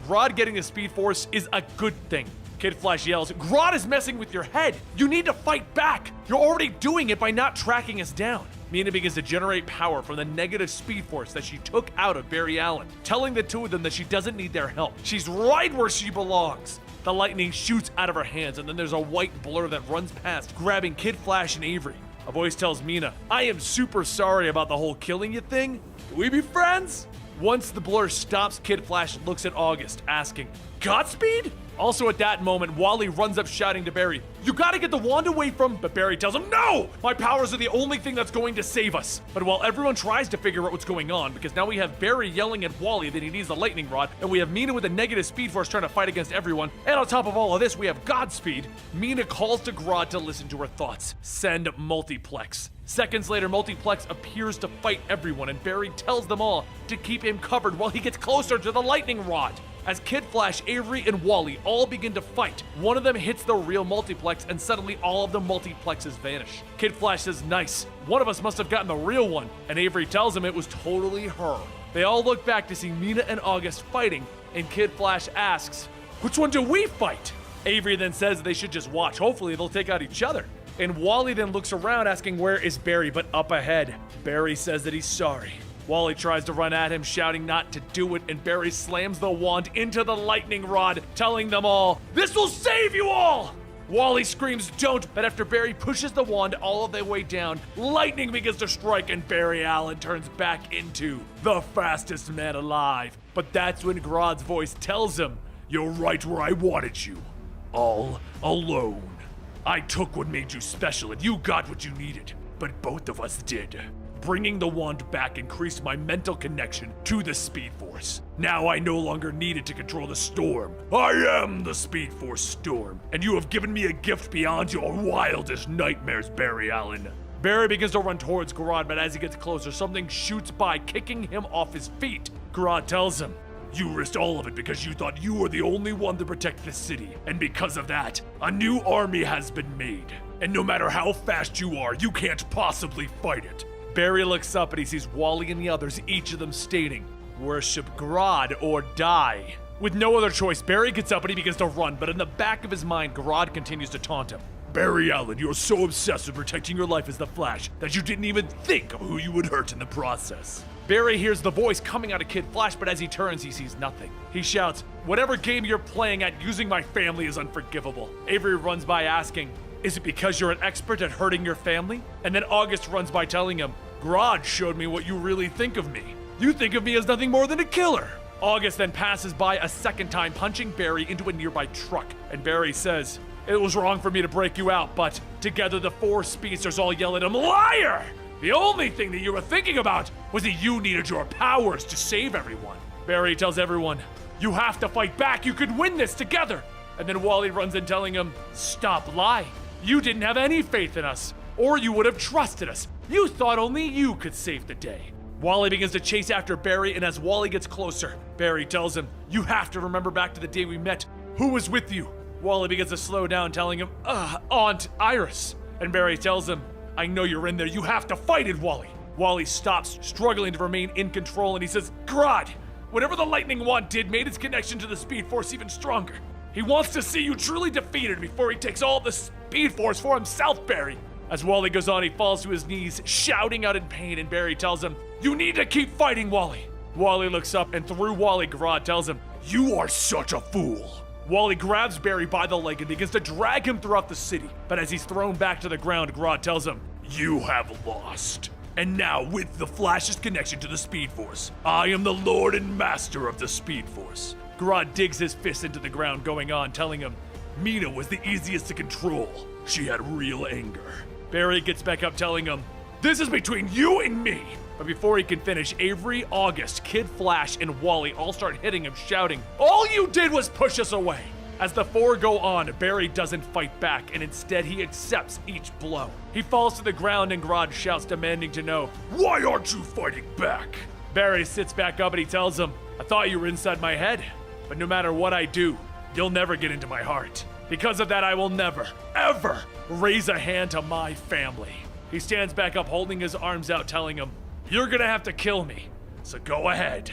Grodd getting the Speed Force is a good thing. Kid Flash yells, Grodd is messing with your head. You need to fight back. You're already doing it by not tracking us down. Mina begins to generate power from the negative Speed Force that she took out of Barry Allen, telling the two of them that she doesn't need their help. She's right where she belongs. The lightning shoots out of her hands, and then there's a white blur that runs past, grabbing Kid Flash and Avery. A voice tells Mina, I am super sorry about the whole killing you thing. Can we be friends? Once the blur stops, Kid Flash looks at August, asking, Godspeed? Also at that moment, Wally runs up shouting to Barry, you gotta get the wand away from, but Barry tells him, no! My powers are the only thing that's going to save us. But while everyone tries to figure out what's going on, because now we have Barry yelling at Wally that he needs the lightning rod, and we have Mina with a negative Speed Force trying to fight against everyone, and on top of all of this, we have Godspeed, Mina calls to Grodd to listen to her thoughts. Send Multiplex. Seconds later, Multiplex appears to fight everyone, and Barry tells them all to keep him covered while he gets closer to the lightning rod. As Kid Flash, Avery, and Wally all begin to fight, one of them hits the real Multiplex, and suddenly all of the Multiplexes vanish. Kid Flash says, nice, one of us must have gotten the real one, and Avery tells him it was totally her. They all look back to see Mina and August fighting, and Kid Flash asks, which one do we fight? Avery then says they should just watch, hopefully they'll take out each other. And Wally then looks around asking where is Barry, but up ahead. Barry says that he's sorry. Wally tries to run at him, shouting not to do it, and Barry slams the wand into the lightning rod, telling them all, this will save you all! Wally screams, don't, but after Barry pushes the wand all of the way down, lightning begins to strike, and Barry Allen turns back into the fastest man alive. But that's when Grodd's voice tells him, you're right where I wanted you. All alone. I took what made you special, and you got what you needed, but both of us did. Bringing the wand back increased my mental connection to the Speed Force. Now I no longer need it to control the storm. I am the Speed Force Storm, and you have given me a gift beyond your wildest nightmares, Barry Allen. Barry begins to run towards Grodd, but as he gets closer, something shoots by, kicking him off his feet. Grodd tells him, you risked all of it because you thought you were the only one to protect the city, and because of that, a new army has been made. And no matter how fast you are, you can't possibly fight it. Barry looks up and he sees Wally and the others, each of them stating, worship Grodd or die. With no other choice, Barry gets up and he begins to run, but in the back of his mind, Grodd continues to taunt him. Barry Allen, you're so obsessed with protecting your life as the Flash that you didn't even think of who you would hurt in the process. Barry hears the voice coming out of Kid Flash, but as he turns, he sees nothing. He shouts, whatever game you're playing at using my family is unforgivable. Avery runs by asking, is it because you're an expert at hurting your family? And then August runs by telling him, Grodd showed me what you really think of me. You think of me as nothing more than a killer. August then passes by a second time, punching Barry into a nearby truck. And Barry says, it was wrong for me to break you out, but together the four speedsters all yell at him, liar! The only thing that you were thinking about was that you needed your powers to save everyone. Barry tells everyone, you have to fight back, you could win this together. And then Wally runs in telling him, stop lying. You didn't have any faith in us, or you would have trusted us. You thought only you could save the day. Wally begins to chase after Barry, and as Wally gets closer, Barry tells him, you have to remember back to the day we met. Who was with you? Wally begins to slow down, telling him, Aunt Iris. And Barry tells him, I know you're in there, you have to fight it, Wally. Wally stops, struggling to remain in control, and he says, Grodd, whatever the lightning wand did made its connection to the Speed Force even stronger. He wants to see you truly defeated before he takes all the Speed Force for himself, Barry. As Wally goes on, he falls to his knees, shouting out in pain, and Barry tells him, "You need to keep fighting, Wally." Wally looks up, and through Wally, Grodd tells him, "You are such a fool." Wally grabs Barry by the leg and begins to drag him throughout the city. But as he's thrown back to the ground, Grodd tells him, "You have lost. And now, with the Flash's connection to the Speed Force, I am the Lord and Master of the Speed Force." Grodd digs his fist into the ground, going on, telling him, "Mina was the easiest to control. She had real anger." Barry gets back up, telling him, "This is between you and me." But before he can finish, Avery, August, Kid Flash, and Wally all start hitting him, shouting, "All you did was push us away." As the four go on, Barry doesn't fight back, and instead he accepts each blow. He falls to the ground, and Grodd shouts, demanding to know, "Why aren't you fighting back?" Barry sits back up and he tells him, "I thought you were inside my head, but no matter what I do, you'll never get into my heart. Because of that, I will never, ever raise a hand to my family." He stands back up, holding his arms out, telling him, "You're gonna have to kill me, so go ahead."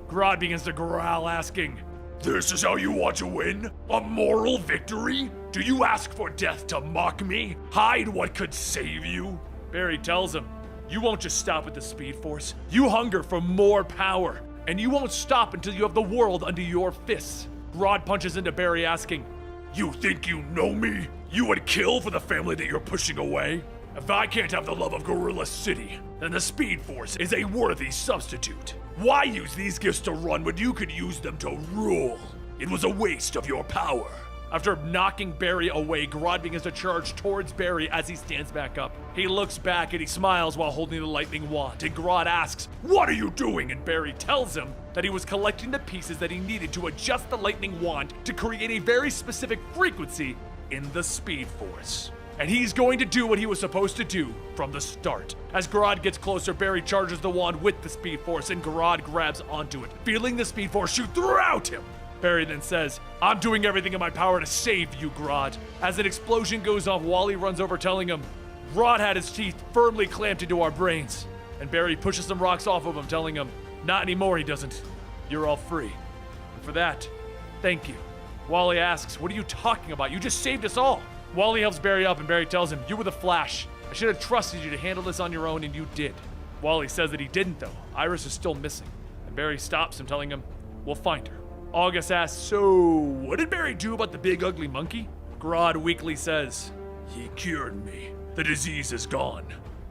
Grodd begins to growl, asking, "This is how you want to win? A moral victory? Do you ask for death to mock me? Hide what could save you?" Barry tells him, "You won't just stop with the Speed Force. You hunger for more power, and you won't stop until you have the world under your fists." Grodd punches into Barry, asking, "You think you know me? You would kill for the family that you're pushing away? If I can't have the love of Gorilla City, then the Speed Force is a worthy substitute. Why use these gifts to run when you could use them to rule? It was a waste of your power." After knocking Barry away, Grodd begins to charge towards Barry as he stands back up. He looks back and he smiles while holding the lightning wand, and Grodd asks, "What are you doing?" And Barry tells him that he was collecting the pieces that he needed to adjust the lightning wand to create a very specific frequency in the Speed Force. And he's going to do what he was supposed to do from the start. As Grodd gets closer, Barry charges the wand with the Speed Force, and Grodd grabs onto it, feeling the Speed Force shoot throughout him. Barry then says, "I'm doing everything in my power to save you, Grodd." As an explosion goes off, Wally runs over, telling him, "Grodd had his teeth firmly clamped into our brains." And Barry pushes some rocks off of him, telling him, "Not anymore, he doesn't. You're all free. And for that, thank you." Wally asks, "What are you talking about? You just saved us all." Wally helps Barry up, and Barry tells him, "You were the Flash. I should have trusted you to handle this on your own, and you did." Wally says that he didn't, though. Iris is still missing. And Barry stops him, telling him, "We'll find her." August asks, "So, what did Barry do about the big ugly monkey?" Grodd weakly says, "He cured me. The disease is gone,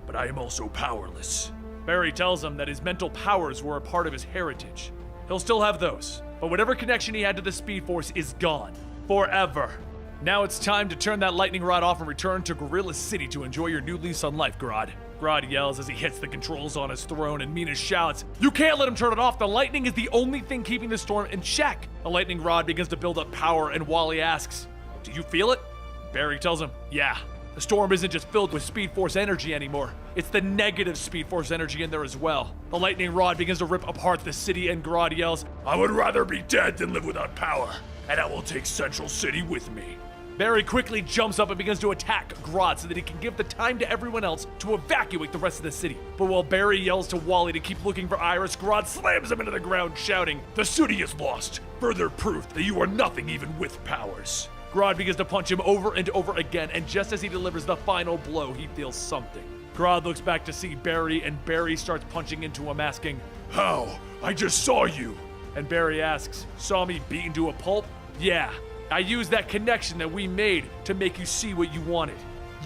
but I am also powerless." Barry tells him that his mental powers were a part of his heritage. He'll still have those, but whatever connection he had to the Speed Force is gone. Forever. Now it's time to turn that lightning rod off and return to Gorilla City to enjoy your new lease on life, Grodd. Grodd yells as he hits the controls on his throne, and Mina shouts, "You can't let him turn it off! The lightning is the only thing keeping the storm in check!" The lightning rod begins to build up power, and Wally asks, "Do you feel it?" Barry tells him, "Yeah. The storm isn't just filled with Speed Force energy anymore. It's the negative Speed Force energy in there as well." The lightning rod begins to rip apart the city, and Grodd yells, "I would rather be dead than live without power, and I will take Central City with me." Barry quickly jumps up and begins to attack Grodd so that he can give the time to everyone else to evacuate the rest of the city. But while Barry yells to Wally to keep looking for Iris, Grodd slams him into the ground, shouting, "The city is lost! Further proof that you are nothing even with powers." Grodd begins to punch him over and over again, and just as he delivers the final blow, he feels something. Grodd looks back to see Barry, and Barry starts punching into him, asking, "How? I just saw you!" And Barry asks, "Saw me beaten to a pulp?" "Yeah. I used that connection that we made to make you see what you wanted.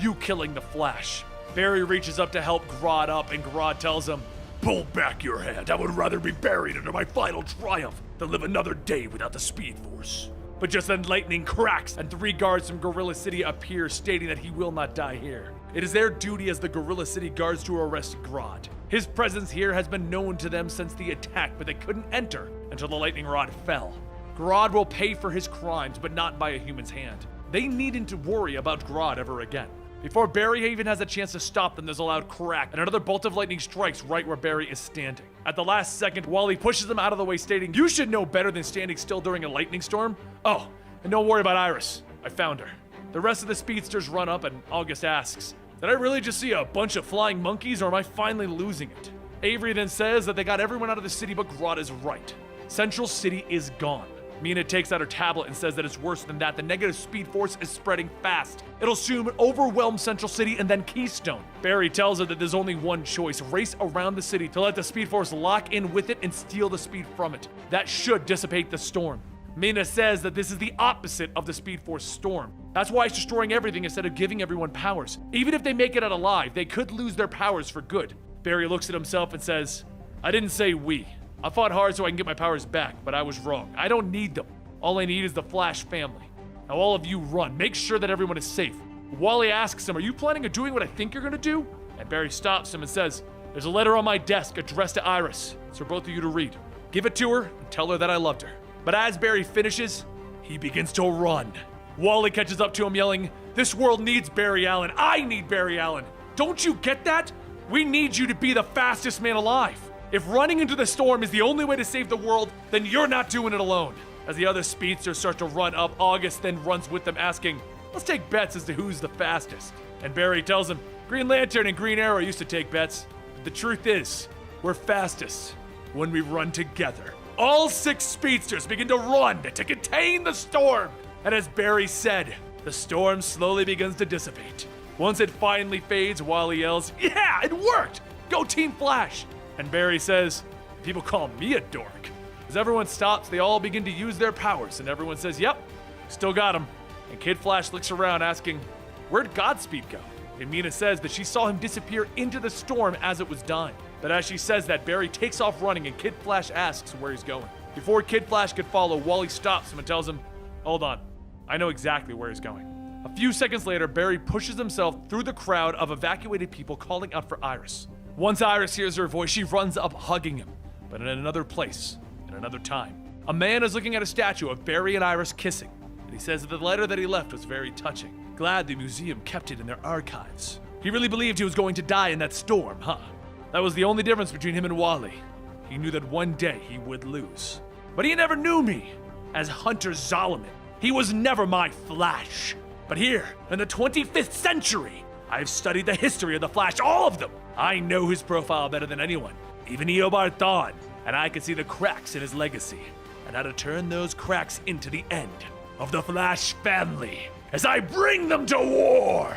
You killing the Flash." Barry reaches up to help Grodd up, and Grodd tells him, "Pull back your hand. I would rather be buried under my final triumph than live another day without the Speed Force." But just then lightning cracks, and 3 guards from Gorilla City appear, stating that he will not die here. It is their duty as the Gorilla City guards to arrest Grodd. His presence here has been known to them since the attack, but they couldn't enter until the lightning rod fell. Grodd will pay for his crimes, but not by a human's hand. They needn't to worry about Grodd ever again. Before Barry even has a chance to stop them, there's a loud crack, and another bolt of lightning strikes right where Barry is standing. At the last second, Wally pushes him out of the way, stating, "You should know better than standing still during a lightning storm. Oh, and don't worry about Iris. I found her." The rest of the speedsters run up, and August asks, "Did I really just see a bunch of flying monkeys, or am I finally losing it?" Avery then says that they got everyone out of the city, but Grodd is right. Central City is gone. Mina takes out her tablet and says that it's worse than that. The negative speed force is spreading fast. It'll soon overwhelm Central City and then Keystone. Barry tells her that there's only one choice: race around the city to let the speed force lock in with it and steal the speed from it. That should dissipate the storm. Mina says that this is the opposite of the speed force storm. That's why it's destroying everything instead of giving everyone powers. Even if they make it out alive, they could lose their powers for good. Barry looks at himself and says, I didn't say we. I fought hard so I can get my powers back, but I was wrong. I don't need them. All I need is the Flash family. Now all of you run. Make sure that everyone is safe. Wally asks him, are you planning on doing what I think you're gonna do? And Barry stops him and says, there's a letter on my desk addressed to Iris. It's for both of you to read. Give it to her and tell her that I loved her. But as Barry finishes, he begins to run. Wally catches up to him yelling, this world needs Barry Allen. I need Barry Allen. Don't you get that? We need you to be the fastest man alive. If running into the storm is the only way to save the world, then you're not doing it alone. As the other speedsters start to run up, August then runs with them asking, let's take bets as to who's the fastest. And Barry tells him, Green Lantern and Green Arrow used to take bets. But the truth is, we're fastest when we run together. All 6 speedsters begin to run to contain the storm. And as Barry said, the storm slowly begins to dissipate. Once it finally fades, Wally yells, yeah, it worked! Go Team Flash! And Barry says, people call me a dork. As everyone stops, they all begin to use their powers, and everyone says, yep, still got him. And Kid Flash looks around asking, where'd Godspeed go? And Mina says that she saw him disappear into the storm as it was dying. But as she says that, Barry takes off running and Kid Flash asks where he's going. Before Kid Flash could follow, Wally stops him and tells him, hold on, I know exactly where he's going. A few seconds later, Barry pushes himself through the crowd of evacuated people calling out for Iris. Once Iris hears her voice, she runs up hugging him, but in another place, in another time. A man is looking at a statue of Barry and Iris kissing, and he says that the letter that he left was very touching. Glad the museum kept it in their archives. He really believed he was going to die in that storm, huh? That was the only difference between him and Wally. He knew that one day he would lose. But he never knew me as Hunter Zolomon. He was never my Flash. But here, in the 25th century, I've studied the history of the Flash, all of them. I know his profile better than anyone, even Eobard Thawne, and I can see the cracks in his legacy, and how to turn those cracks into the end of the Flash family as I bring them to war!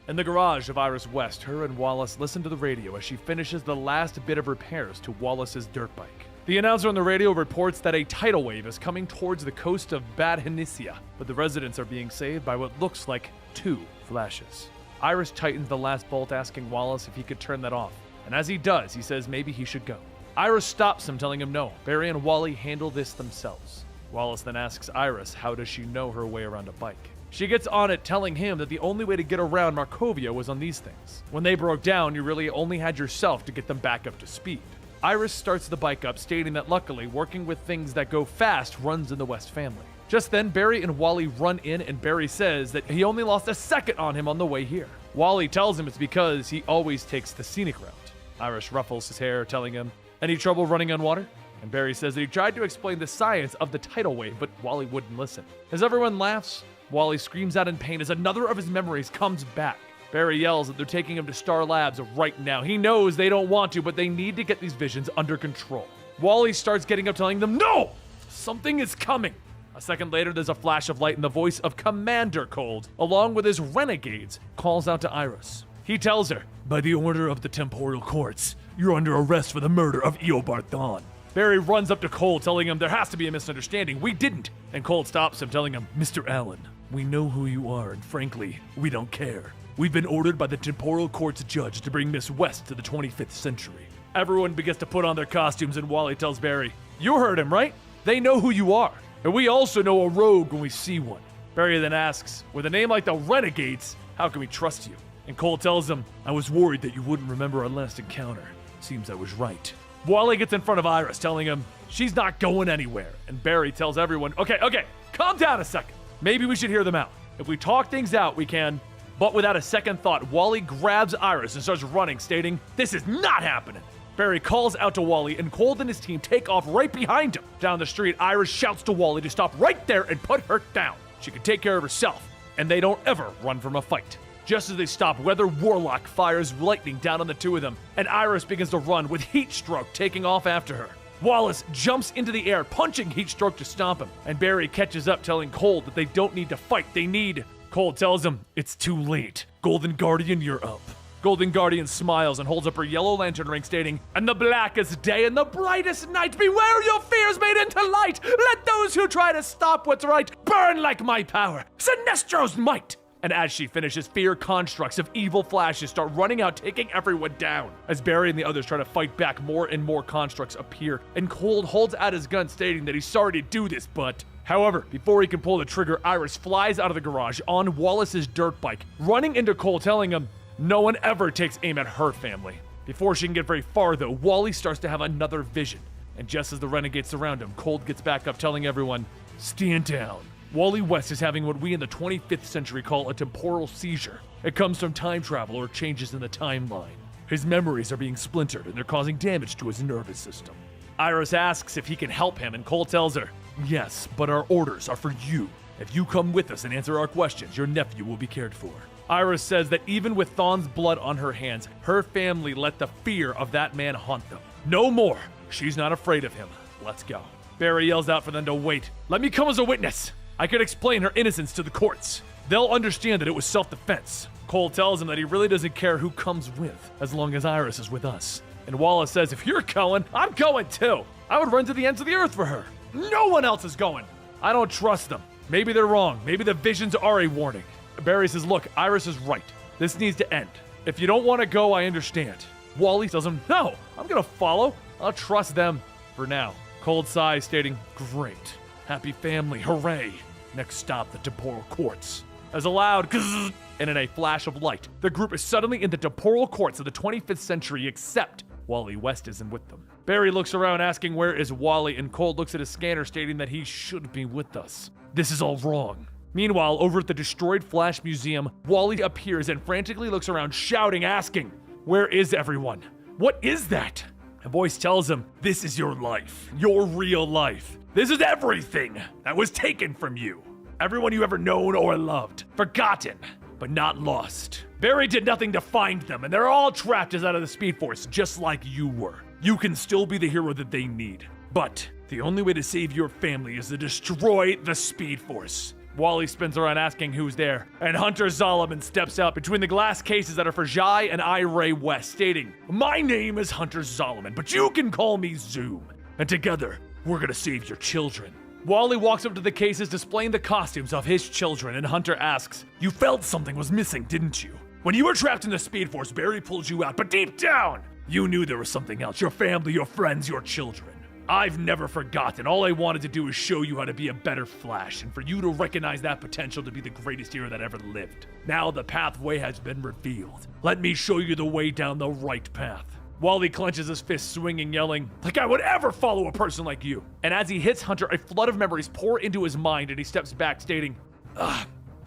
In the garage of Iris West, her and Wallace listen to the radio as she finishes the last bit of repairs to Wallace's dirt bike. The announcer on the radio reports that a tidal wave is coming towards the coast of Bad Henicia, but the residents are being saved by what looks like 2 flashes. Iris tightens the last bolt, asking Wallace if he could turn that off, and as he does, he says maybe he should go. Iris stops him, telling him no. Barry and Wally handle this themselves. Wallace then asks Iris how does she know her way around a bike. She gets on it, telling him that the only way to get around Markovia was on these things. When they broke down, you really only had yourself to get them back up to speed. Iris starts the bike up, stating that luckily, working with things that go fast runs in the West family. Just then, Barry and Wally run in, and Barry says that he only lost a second on him on the way here. Wally tells him it's because he always takes the scenic route. Iris ruffles his hair, telling him, any trouble running on water? And Barry says that he tried to explain the science of the tidal wave, but Wally wouldn't listen. As everyone laughs, Wally screams out in pain as another of his memories comes back. Barry yells that they're taking him to Star Labs right now. He knows they don't want to, but they need to get these visions under control. Wally starts getting up, telling them, no! Something is coming! A second later, there's a flash of light, and the voice of Commander Cold, along with his renegades, calls out to Iris. He tells her, by the order of the temporal courts, you're under arrest for the murder of Eobard Thawne. Barry runs up to Cold, telling him there has to be a misunderstanding. We didn't. And Cold stops him, telling him, Mr. Allen, we know who you are, and frankly, we don't care. We've been ordered by the temporal court's judge to bring Miss West to the 25th century. Everyone begins to put on their costumes, and Wally tells Barry, you heard him, right? They know who you are. And we also know a rogue when we see one. Barry then asks, with a name like the Renegades, how can we trust you? And Cole tells him, I was worried that you wouldn't remember our last encounter. Seems I was right. Wally gets in front of Iris, telling him, she's not going anywhere. And Barry tells everyone, okay, calm down a second. Maybe we should hear them out. If we talk things out, we can. But without a second thought, Wally grabs Iris and starts running, stating, this is not happening. Barry calls out to Wally, and Cold and his team take off right behind him. Down the street, Iris shouts to Wally to stop right there and put her down. She can take care of herself, and they don't ever run from a fight. Just as they stop, Weather Warlock fires lightning down on the two of them, and Iris begins to run with Heatstroke taking off after her. Wallace jumps into the air, punching Heatstroke to stop him, and Barry catches up, telling Cold that they don't need to fight, they need... Cold tells him, it's too late. Golden Guardian, you're up. Golden Guardian smiles and holds up her yellow lantern ring, stating, "And the blackest day and the brightest night, beware your fears made into light. Let those who try to stop what's right burn like my power, Sinestro's might." And as she finishes, fear constructs of evil flashes start running out, taking everyone down. As Barry and the others try to fight back, more and more constructs appear, and Cold holds out his gun, stating that he's sorry to do this, but... However, before he can pull the trigger, Iris flies out of the garage on Wallace's dirt bike, running into Cole, telling him no one ever takes aim at her family. Before she can get very far, though, Wally starts to have another vision. And just as the renegades surround him, Cold gets back up, telling everyone, stand down. Wally West is having what we in the 25th century call a temporal seizure. It comes from time travel or changes in the timeline. His memories are being splintered and they're causing damage to his nervous system. Iris asks if he can help him, and Cole tells her, yes, but our orders are for you. If you come with us and answer our questions, your nephew will be cared for. Iris says that even with Thon's blood on her hands, her family let the fear of that man haunt them. No more. She's not afraid of him. Let's go. Barry yells out for them to wait. Let me come as a witness. I could explain her innocence to the courts. They'll understand that it was self-defense. Cole tells him that he really doesn't care who comes with, as long as Iris is with us. And Wallace says, if you're going, I'm going too. I would run to the ends of the earth for her. No one else is going. I don't trust them. Maybe they're wrong. Maybe the visions are a warning. Barry says, look, Iris is right. This needs to end. If you don't want to go, I understand. Wally tells him, no, I'm going to follow. I'll trust them for now. Cold sighs, stating, great. Happy family, hooray. Next stop, the temporal courts. As a loud kzzz, and in a flash of light, the group is suddenly in the temporal courts of the 25th century, except Wally West isn't with them. Barry looks around asking where is Wally, and Cold looks at his scanner stating that he should be with us. This is all wrong. Meanwhile, over at the destroyed Flash Museum, Wally appears and frantically looks around, shouting, asking, where is everyone? What is that? A voice tells him, this is your life, your real life. This is everything that was taken from you. Everyone you ever known or loved, forgotten, but not lost. Barry did nothing to find them, and they're all trapped as out of the Speed Force, just like you were. You can still be the hero that they need, but the only way to save your family is to destroy the Speed Force. Wally spins around asking who's there, and Hunter Zolomon steps out between the glass cases that are for Jai and Ray West, stating, my name is Hunter Zolomon, but you can call me Zoom, and together, we're gonna save your children. Wally walks up to the cases displaying the costumes of his children, and Hunter asks, you felt something was missing, didn't you? When you were trapped in the Speed Force, Barry pulled you out, but deep down, you knew there was something else, your family, your friends, your children. I've never forgotten. All I wanted to do is show you how to be a better Flash, and for you to recognize that potential to be the greatest hero that ever lived. Now the pathway has been revealed. Let me show you the way down the right path. Wally clenches his fist, swinging, yelling, like I would ever follow a person like you. And as he hits Hunter, a flood of memories pour into his mind, and he steps back, stating,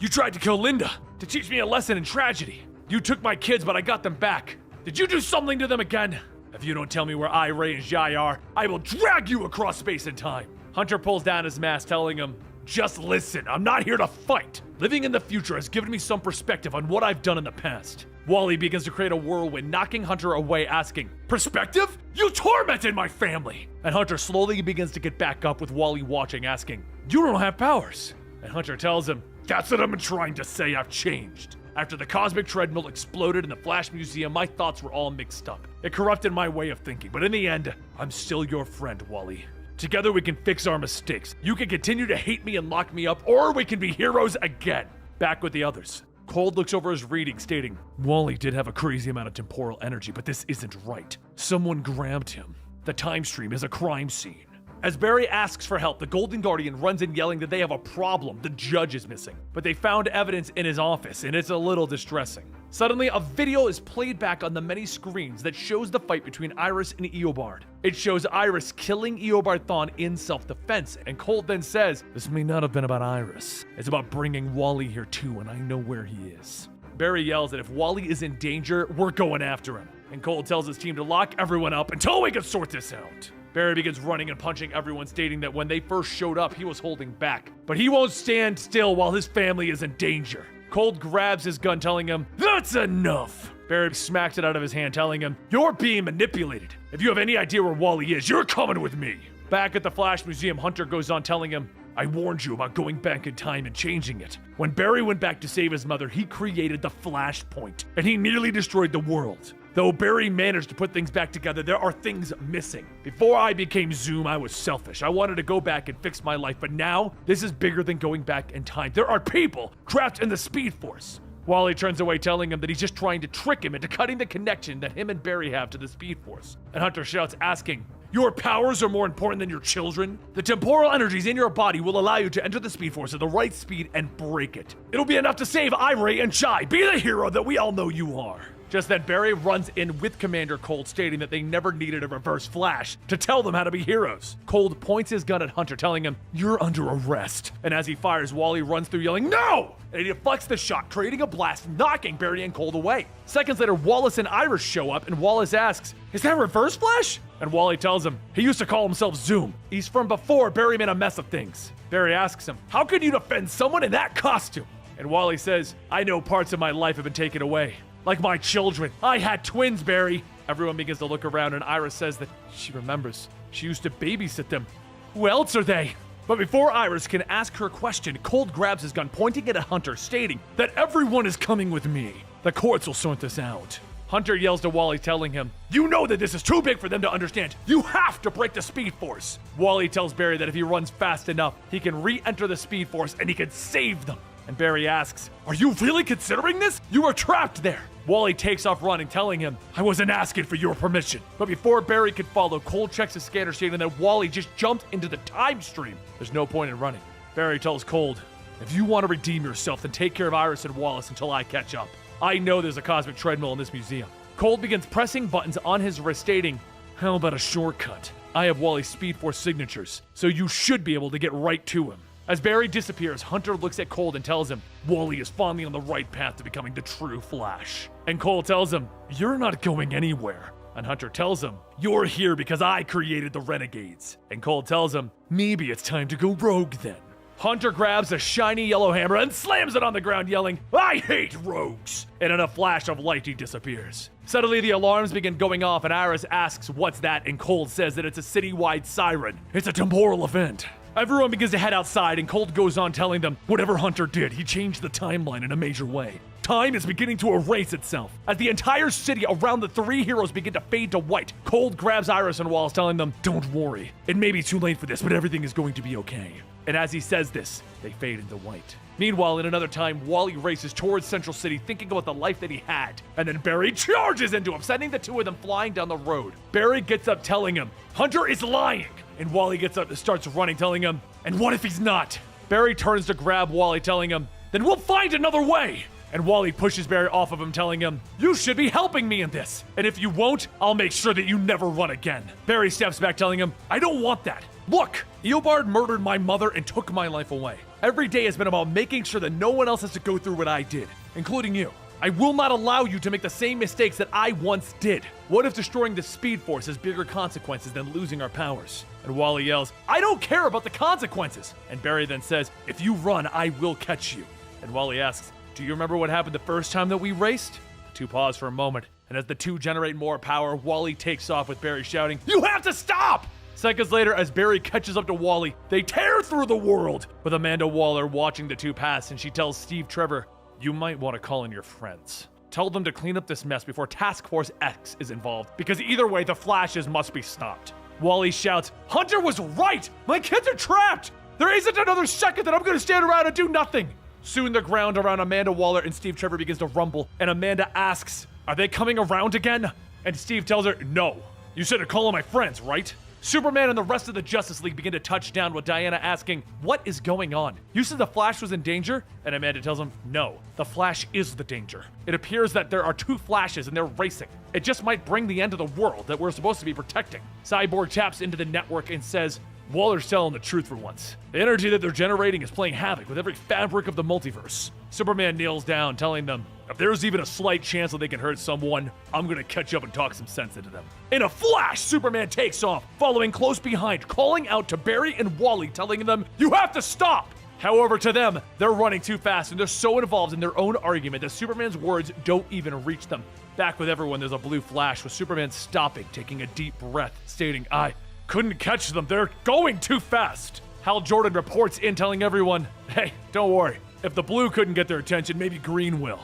you tried to kill Linda to teach me a lesson in tragedy. You took my kids, but I got them back. Did you do something to them again? If you don't tell me where Ray and Jai are, I will drag you across space and time. Hunter pulls down his mask, telling him, just listen, I'm not here to fight. Living in the future has given me some perspective on what I've done in the past. Wally begins to create a whirlwind, knocking Hunter away, asking, perspective? You tormented my family! And Hunter slowly begins to get back up with Wally watching, asking, you don't have powers. And Hunter tells him, that's what I'm trying to say, I've changed. After the cosmic treadmill exploded in the Flash Museum, my thoughts were all mixed up. It corrupted my way of thinking, but in the end, I'm still your friend, Wally. Together we can fix our mistakes. You can continue to hate me and lock me up, or we can be heroes again. Back with the others. Cold looks over his reading, stating, Wally did have a crazy amount of temporal energy, but this isn't right. Someone grabbed him. The time stream is a crime scene. As Barry asks for help, the Golden Guardian runs in yelling that they have a problem, the judge is missing. But they found evidence in his office, and it's a little distressing. Suddenly, a video is played back on the many screens that shows the fight between Iris and Eobard. It shows Iris killing Eobard Thawne in self-defense, and Colt then says, this may not have been about Iris. It's about bringing Wally here too, and I know where he is. Barry yells that if Wally is in danger, we're going after him. And Colt tells his team to lock everyone up until we can sort this out. Barry begins running and punching everyone, stating that when they first showed up, he was holding back. But he won't stand still while his family is in danger. Cold grabs his gun, telling him, "That's enough!" Barry smacks it out of his hand, telling him, "You're being manipulated. If you have any idea where Wally is, you're coming with me." Back at the Flash Museum, Hunter goes on telling him, "I warned you about going back in time and changing it. When Barry went back to save his mother, he created the Flashpoint, and he nearly destroyed the world. Though Barry managed to put things back together, there are things missing. Before I became Zoom, I was selfish. I wanted to go back and fix my life, but now, this is bigger than going back in time. There are people trapped in the Speed Force." Wally turns away, telling him that he's just trying to trick him into cutting the connection that him and Barry have to the Speed Force. And Hunter shouts, asking, "Your powers are more important than your children? The temporal energies in your body will allow you to enter the Speed Force at the right speed and break it. It'll be enough to save Ivory and Chai. Be the hero that we all know you are." Just then, Barry runs in with Commander Cold, stating that they never needed a reverse Flash to tell them how to be heroes. Cold points his gun at Hunter, telling him, "You're under arrest." And as he fires, Wally runs through yelling, "No!" And he deflects the shot, creating a blast, knocking Barry and Cold away. Seconds later, Wallace and Iris show up, and Wallace asks, "Is that Reverse Flash?" And Wally tells him, he used to call himself Zoom. He's from before Barry made a mess of things. Barry asks him, "How can you defend someone in that costume?" And Wally says, "I know parts of my life have been taken away. Like my children. I had twins, Barry." Everyone begins to look around, and Iris says that she remembers. She used to babysit them. Who else are they? But before Iris can ask her question, Cold grabs his gun, pointing it at Hunter, stating that everyone is coming with me. The courts will sort this out. Hunter yells to Wally, telling him, "You know that this is too big for them to understand. You have to break the Speed Force." Wally tells Barry that if he runs fast enough, he can re-enter the Speed Force and he can save them. And Barry asks, "Are you really considering this? You were trapped there." Wally takes off running, telling him, "I wasn't asking for your permission." But before Barry could follow, Cold checks his scanner, stating that Wally just jumped into the time stream. There's no point in running. Barry tells Cold, "If you want to redeem yourself, then take care of Iris and Wallace until I catch up. I know there's a cosmic treadmill in this museum." Cold begins pressing buttons on his wrist, stating, "How about a shortcut? I have Wally's Speed Force signatures, so you should be able to get right to him." As Barry disappears, Hunter looks at Cold and tells him, "Wally is finally on the right path to becoming the true Flash." And Cold tells him, "You're not going anywhere." And Hunter tells him, "You're here because I created the Renegades." And Cold tells him, "Maybe it's time to go rogue then." Hunter grabs a shiny yellow hammer and slams it on the ground, yelling, "I hate rogues!" And in a flash of light, he disappears. Suddenly, the alarms begin going off, and Iris asks, "What's that?" And Cold says that it's a citywide siren. It's a temporal event. Everyone begins to head outside, and Cold goes on telling them, whatever Hunter did, he changed the timeline in a major way. Time is beginning to erase itself. As the entire city around the three heroes begin to fade to white, Cold grabs Iris and Wallace, telling them, "Don't worry. It may be too late for this, but everything is going to be okay." And as he says this, they fade into white. Meanwhile, in another time, Wally races towards Central City, thinking about the life that he had. And then Barry charges into him, sending the two of them flying down the road. Barry gets up, telling him, "Hunter is lying!" And Wally gets up and starts running, telling him, "And what if he's not?" Barry turns to grab Wally, telling him, "Then we'll find another way!" And Wally pushes Barry off of him, telling him, "You should be helping me in this. And if you won't, I'll make sure that you never run again." Barry steps back, telling him, "I don't want that. Look, Eobard murdered my mother and took my life away. Every day has been about making sure that no one else has to go through what I did, including you. I will not allow you to make the same mistakes that I once did. What if destroying the Speed Force has bigger consequences than losing our powers?" And Wally yells, "I don't care about the consequences." And Barry then says, "If you run, I will catch you." And Wally asks, "Do you remember what happened the first time that we raced?" The two pause for a moment, and as the two generate more power, Wally takes off with Barry shouting, "You have to stop!" Seconds later, as Barry catches up to Wally, they tear through the world, with Amanda Waller watching the two pass, and she tells Steve Trevor, "You might want to call in your friends. Tell them to clean up this mess before Task Force X is involved, because either way, the Flashes must be stopped." Wally shouts, "Hunter was right! My kids are trapped! There isn't another second that I'm going to stand around and do nothing!" Soon the ground around Amanda Waller and Steve Trevor begins to rumble, and Amanda asks, "Are they coming around again?" And Steve tells her, "No. You said to call on my friends, right?" Superman and the rest of the Justice League begin to touch down, with Diana asking, "What is going on? You said the Flash was in danger?" And Amanda tells him, "No, the Flash is the danger. It appears that there are two Flashes and they're racing. It just might bring the end of the world that we're supposed to be protecting." Cyborg taps into the network and says, "Waller's telling the truth for once. The energy that they're generating is playing havoc with every fabric of the multiverse." Superman kneels down, telling them, "If there's even a slight chance that they can hurt someone, I'm gonna catch up and talk some sense into them." In a flash, Superman takes off, following close behind, calling out to Barry and Wally, telling them, "You have to stop! However, to them, they're running too fast and they're so involved in their own argument that Superman's words don't even reach them. Back with everyone, there's a blue flash with Superman stopping, taking a deep breath, stating, "I couldn't catch them. They're going too fast." Hal Jordan reports in telling everyone, "Hey, don't worry. If the blue couldn't get their attention, maybe green will."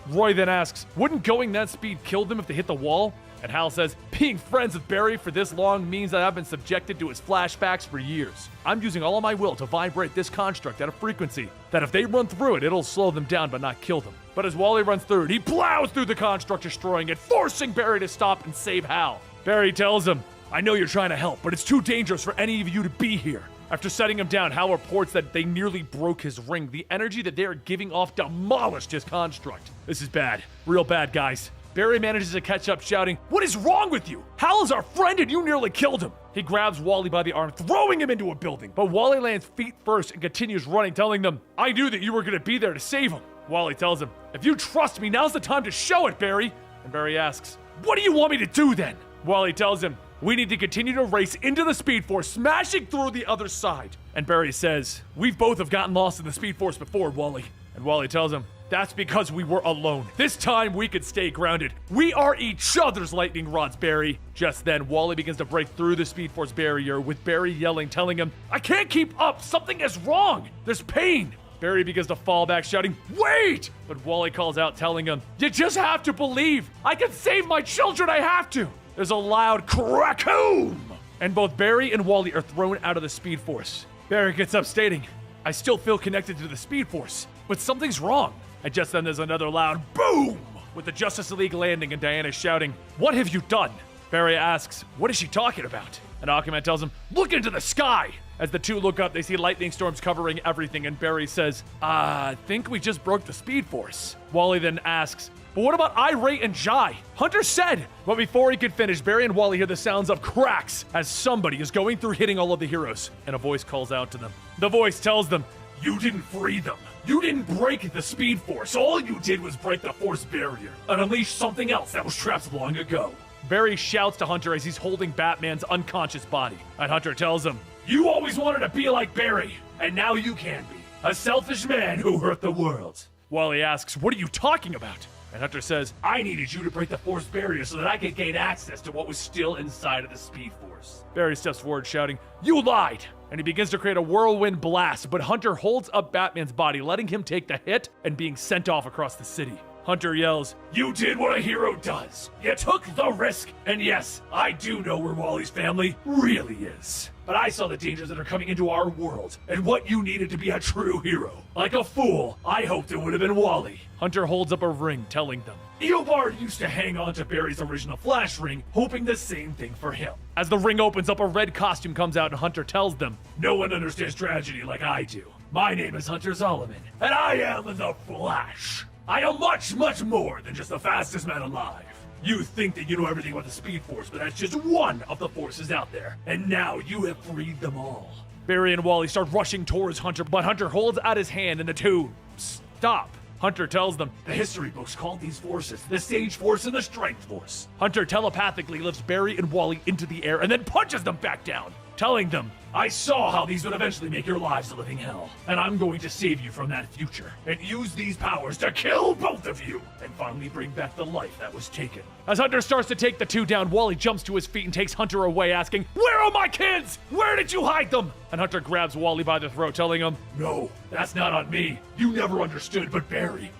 Roy then asks, "Wouldn't going that speed kill them if they hit the wall?" And Hal says, "Being friends with Barry for this long means that I've been subjected to his flashbacks for years. I'm using all of my will to vibrate this construct at a frequency that if they run through it, it'll slow them down but not kill them." But as Wally runs through it, he plows through the construct, destroying it, forcing Barry to stop and save Hal. Barry tells him, "I know you're trying to help, but it's too dangerous for any of you to be here." After setting him down, Hal reports that they nearly broke his ring. The energy that they are giving off demolished his construct. This is bad. Real bad, guys. Barry manages to catch up, shouting, "What is wrong with you? Hal is our friend and you nearly killed him." He grabs Wally by the arm, throwing him into a building. But Wally lands feet first and continues running, telling them, "I knew that you were going to be there to save him." Wally tells him, "If you trust me, now's the time to show it, Barry." And Barry asks, "What do you want me to do then?" Wally tells him, "We need to continue to race into the Speed Force, smashing through the other side." And Barry says, "We've both have gotten lost in the Speed Force before, Wally." And Wally tells him, "That's because we were alone. This time we could stay grounded. We are each other's lightning rods, Barry." Just then, Wally begins to break through the Speed Force barrier with Barry yelling, telling him, "I can't keep up. Something is wrong. There's pain." Barry begins to fall back, shouting, "Wait!" But Wally calls out, telling him, "You just have to believe. I can save my children. I have to." There's a loud crack-oom, and both Barry and Wally are thrown out of the Speed Force. Barry gets up, stating, "I still feel connected to the Speed Force, but something's wrong." And just then there's another loud boom, with the Justice League landing and Diana shouting, "What have you done?" Barry asks, "What is she talking about?" And Aquaman tells him, "Look into the sky." As the two look up, they see lightning storms covering everything, and Barry says, I think we just broke the Speed Force." Wally then asks, "But what about Irate and Jai? Hunter said." But before he could finish, Barry and Wally hear the sounds of cracks as somebody is going through, hitting all of the heroes, and a voice calls out to them. The voice tells them, "You didn't free them. You didn't break the Speed Force. All you did was break the Force barrier and unleash something else that was trapped long ago." Barry shouts to Hunter as he's holding Batman's unconscious body, and Hunter tells him, "You always wanted to be like Barry, and now you can be. A selfish man who hurt the world." Wally asks, "What are you talking about?" And Hunter says, "I needed you to break the Force barrier so that I could gain access to what was still inside of the Speed Force." Barry steps forward, shouting, "You lied!" And he begins to create a whirlwind blast, but Hunter holds up Batman's body, letting him take the hit and being sent off across the city. Hunter yells, "You did what a hero does. You took the risk. And yes, I do know where Wally's family really is. But I saw the dangers that are coming into our world and what you needed to be a true hero. Like a fool, I hoped it would have been Wally." Hunter holds up a ring, telling them, "Eobard used to hang on to Barry's original Flash ring, hoping the same thing for him." As the ring opens up, a red costume comes out and Hunter tells them, "No one understands tragedy like I do. My name is Hunter Solomon, and I am the Flash. I am much, much more than just the fastest man alive. You think that you know everything about the Speed Force, but that's just one of the forces out there. And now you have freed them all." Barry and Wally start rushing towards Hunter, but Hunter holds out his hand and the two stop. Hunter tells them, "The history books call these forces the Sage Force and the Strength Force." Hunter telepathically lifts Barry and Wally into the air and then punches them back down, telling them, "I saw how these would eventually make your lives a living hell, and I'm going to save you from that future and use these powers to kill both of you and finally bring back the life that was taken." As Hunter starts to take the two down, Wally jumps to his feet and takes Hunter away, asking, "Where are my kids? Where did you hide them?" And Hunter grabs Wally by the throat, telling him, "No, that's not on me. You never understood, but Barry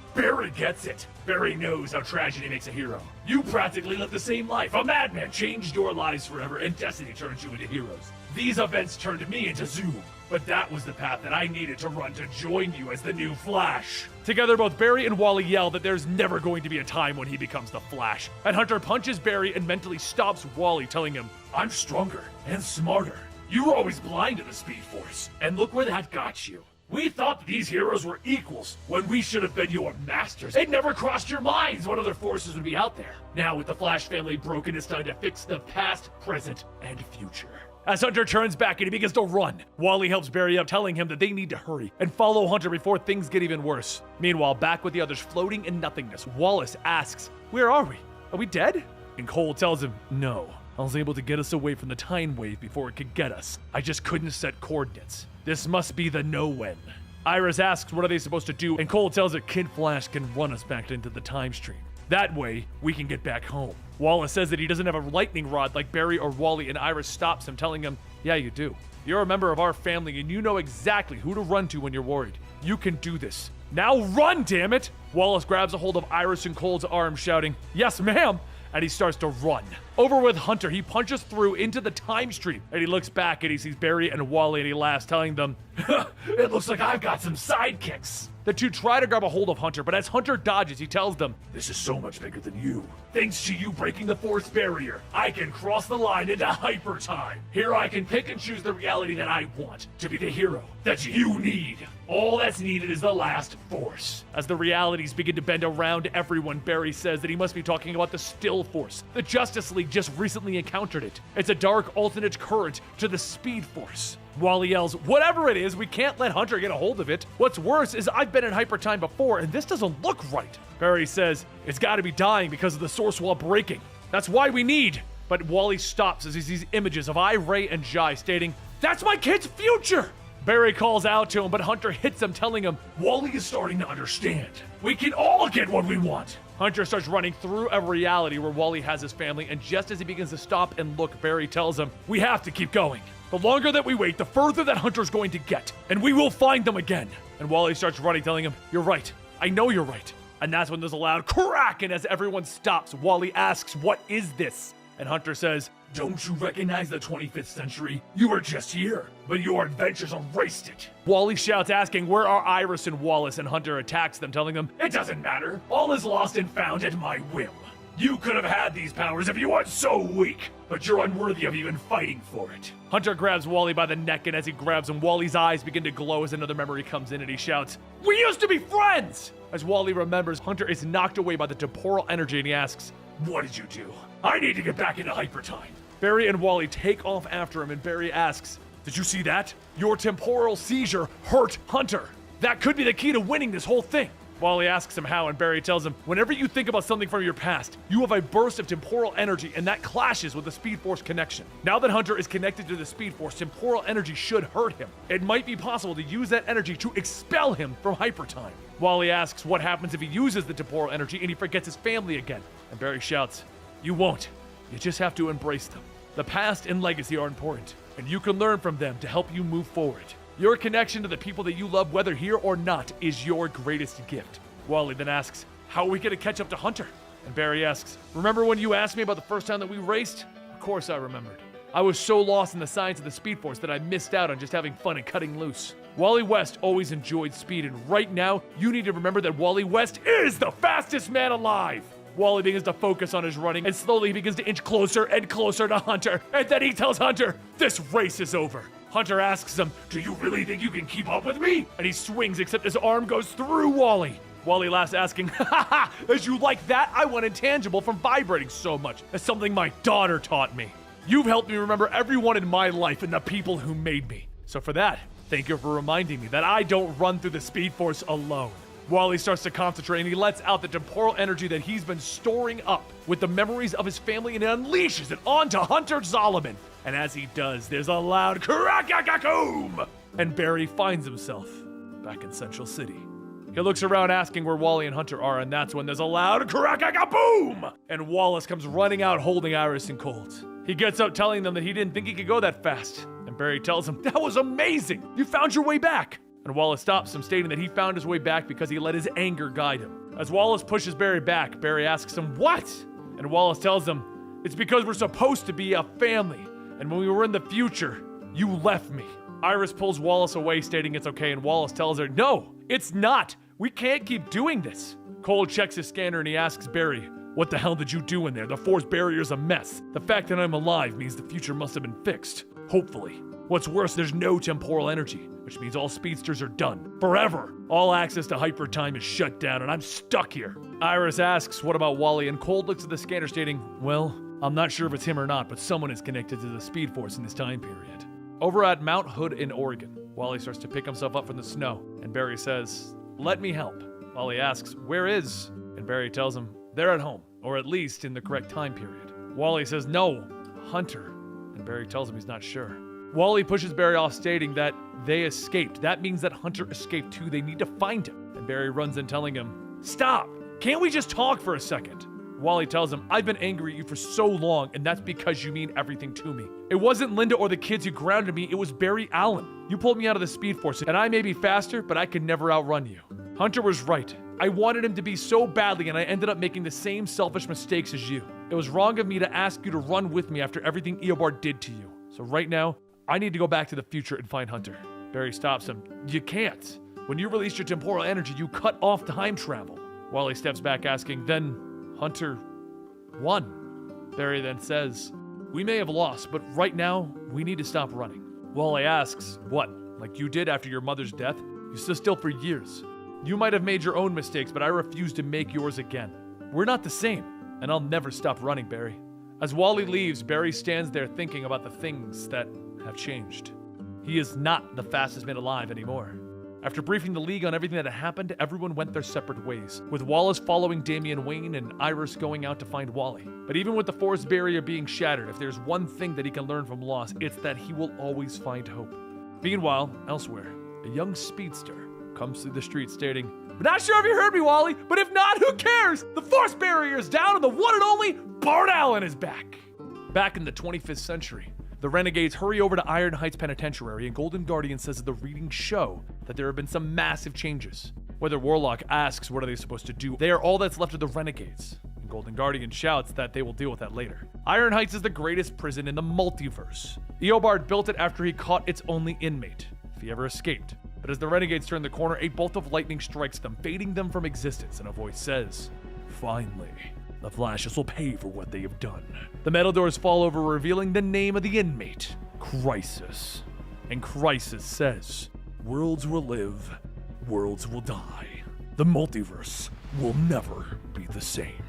gets it. Barry knows how tragedy makes a hero. You practically lived the same life. A madman changed your lives forever, and destiny turns you into heroes. These events turned me into Zoom, but that was the path that I needed to run to join you as the new Flash." Together, both Barry and Wally yell that there's never going to be a time when he becomes the Flash. And Hunter punches Barry and mentally stops Wally, telling him, "I'm stronger and smarter. You were always blind to the Speed Force, and look where that got you. We thought that these heroes were equals when we should have been your masters. It never crossed your minds what other forces would be out there. Now with the Flash family broken, it's time to fix the past, present, and future." As Hunter turns back and he begins to run, Wally helps Barry up, telling him that they need to hurry and follow Hunter before things get even worse. Meanwhile, back with the others floating in nothingness, Wallace asks, "Where are we? Are we dead?" And Cole tells him, "No. I was able to get us away from the time wave before it could get us. I just couldn't set coordinates. This must be the no-when." Iris asks what are they supposed to do, and Cole tells her Kid Flash can run us back into the time stream. That way, we can get back home. Wallace says that he doesn't have a lightning rod like Barry or Wally, and Iris stops him, telling him, yeah, you do. You're a member of our family, and you know exactly who to run to when you're worried. You can do this. Now run, damn it! Wallace grabs a hold of Iris and Cole's arm, shouting, yes, ma'am! And he starts to run. Over with Hunter, he punches through into the time stream, and he looks back and he sees Barry and Wally, and he laughs, telling them, it looks like I've got some sidekicks. The two try to grab a hold of Hunter, but as Hunter dodges, he tells them, this is so much bigger than you. Thanks to you breaking the force barrier, I can cross the line into hyper time. Here I can pick and choose the reality that I want to be the hero that you need. All that's needed is the last force. As the realities begin to bend around everyone, Barry says that he must be talking about the still force. The Justice League just recently encountered it. It's a dark alternate current to the speed force. Wally yells, whatever it is, we can't let Hunter get a hold of it. What's worse is I've been in hyper time before, and this doesn't look right. Barry says, it's gotta be dying because of the source wall breaking. That's why we need. But Wally stops as he sees images of I, Ray, and Jai, stating, that's my kid's future! Barry calls out to him, but Hunter hits him, telling him, Wally is starting to understand. We can all get what we want. Hunter starts running through a reality where Wally has his family, and just as he begins to stop and look, Barry tells him, we have to keep going. The longer that we wait, the further that Hunter's going to get, and we will find them again. And Wally starts running, telling him, you're right. I know you're right. And that's when there's a loud crack, and as everyone stops, Wally asks, what is this? And Hunter says, don't you recognize the 25th century? You were just here, but your adventures erased it. Wally shouts, asking, where are Iris and Wallace? And Hunter attacks them, telling them, it doesn't matter. All is lost and found at my whim. You could have had these powers if you weren't so weak, but you're unworthy of even fighting for it. Hunter grabs Wally by the neck, and as he grabs him, Wally's eyes begin to glow as another memory comes in, and he shouts, we used to be friends! As Wally remembers, Hunter is knocked away by the temporal energy, and he asks, what did you do? I need to get back into hyper time. Barry and Wally take off after him, and Barry asks, did you see that? Your temporal seizure hurt Hunter. That could be the key to winning this whole thing. Wally asks him how, and Barry tells him, whenever you think about something from your past, you have a burst of temporal energy, and that clashes with the Speed Force connection. Now that Hunter is connected to the Speed Force, temporal energy should hurt him. It might be possible to use that energy to expel him from hyper time. Wally asks what happens if he uses the temporal energy and he forgets his family again. And Barry shouts, you won't. You just have to embrace them. The past and legacy are important, and you can learn from them to help you move forward. Your connection to the people that you love, whether here or not, is your greatest gift. Wally then asks, how are we going to catch up to Hunter? And Barry asks, remember when you asked me about the first time that we raced? Of course I remembered. I was so lost in the science of the Speed Force that I missed out on just having fun and cutting loose. Wally West always enjoyed speed, and right now, you need to remember that Wally West is the fastest man alive! Wally begins to focus on his running, and slowly he begins to inch closer and closer to Hunter, and then he tells Hunter, this race is over. Hunter asks him, do you really think you can keep up with me? And he swings, except his arm goes through Wally. Wally laughs, asking, ha ha ha, as you like that, I want intangible from vibrating so much. That's something my daughter taught me. You've helped me remember everyone in my life and the people who made me. So for that, thank you for reminding me that I don't run through the Speed Force alone. Wally starts to concentrate, and he lets out the temporal energy that he's been storing up with the memories of his family, and unleashes it onto Hunter Zolomon. And as he does, there's a loud crack-a-ca-coom! And Barry finds himself back in Central City. He looks around asking where Wally and Hunter are, and that's when there's a loud crack-a-ca-boom! And Wallace comes running out holding Iris and Colt. He gets up telling them that he didn't think he could go that fast. And Barry tells him, that was amazing! You found your way back! And Wallace stops him, stating that he found his way back because he let his anger guide him. As Wallace pushes Barry back, Barry asks him, what? And Wallace tells him, it's because we're supposed to be a family. And when we were in the future, you left me. Iris pulls Wallace away, stating it's okay, and Wallace tells her, no, it's not. We can't keep doing this. Cole checks his scanner and he asks Barry, what the hell did you do in there? The force barrier's a mess. The fact that I'm alive means the future must have been fixed. Hopefully. What's worse, there's no temporal energy, which means all speedsters are done. Forever. All access to hyper time is shut down, and I'm stuck here. Iris asks, what about Wally? And Cold looks at the scanner, stating, well, I'm not sure if it's him or not, but someone is connected to the Speed Force in this time period. Over at Mount Hood in Oregon, Wally starts to pick himself up from the snow, and Barry says, let me help. Wally asks, where is? And Barry tells him, they're at home, or at least in the correct time period. Wally says, no, Hunter. And Barry tells him he's not sure. Wally pushes Barry off, stating that they escaped. That means that Hunter escaped too. They need to find him. And Barry runs in, telling him, "Stop! Can't we just talk for a second?" Wally tells him, "I've been angry at you for so long, and that's because you mean everything to me. It wasn't Linda or the kids who grounded me, it was Barry Allen. You pulled me out of the Speed Force, and I may be faster, but I could never outrun you. Hunter was right. I wanted him to be so badly, and I ended up making the same selfish mistakes as you. It was wrong of me to ask you to run with me after everything Eobard did to you. So right now, I need to go back to the future and find Hunter." Barry stops him. "You can't. When you released your temporal energy, you cut off time travel." Wally steps back, asking, "Then Hunter won." Barry then says, "We may have lost, but right now, we need to stop running." Wally asks, "What, like you did after your mother's death? You stood still for years. You might have made your own mistakes, but I refuse to make yours again. We're not the same, and I'll never stop running, Barry." As Wally leaves, Barry stands there thinking about the things that have changed. He is not the fastest man alive anymore. After briefing the League on everything that had happened, everyone went their separate ways, with Wallace following Damian Wayne and Iris going out to find Wally. But even with the force barrier being shattered, if there's one thing that he can learn from loss, it's that he will always find hope. Meanwhile, elsewhere, a young speedster comes through the street stating, "I'm not sure if you heard me, Wally, but if not, who cares? The force barrier is down and the one and only Bart Allen is back." Back in the 25th century, the Renegades hurry over to Iron Heights Penitentiary, and Golden Guardian says that the readings show that there have been some massive changes. Whether Warlock asks what are they supposed to do, they are all that's left of the Renegades. And Golden Guardian shouts that they will deal with that later. Iron Heights is the greatest prison in the multiverse. Eobard built it after he caught its only inmate, if he ever escaped. But as the Renegades turn the corner, a bolt of lightning strikes them, fading them from existence, and a voice says, "Finally, the Flashes will pay for what they have done." The metal doors fall over, revealing the name of the inmate, Crisis. And Crisis says, "Worlds will live, worlds will die. The multiverse will never be the same."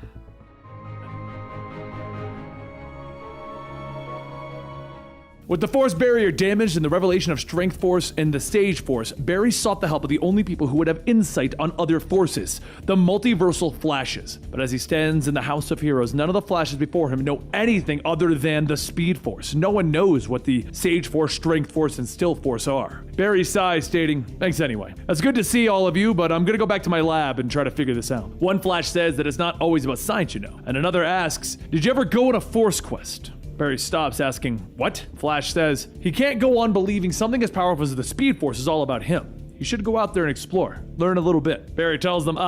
With the force barrier damaged and the revelation of Strength Force and the Sage Force, Barry sought the help of the only people who would have insight on other forces, the multiversal Flashes. But as he stands in the House of Heroes, none of the Flashes before him know anything other than the Speed Force. No one knows what the Sage Force, Strength Force, and Still Force are. Barry sighs, stating, "Thanks anyway. It's good to see all of you, but I'm gonna go back to my lab and try to figure this out." One Flash says that it's not always about science, you know, and another asks, "Did you ever go on a Force quest?" Barry stops, asking, "What?" Flash says, "He can't go on believing something as powerful as the Speed Force is all about him. You should go out there and explore, learn a little bit." Barry tells them,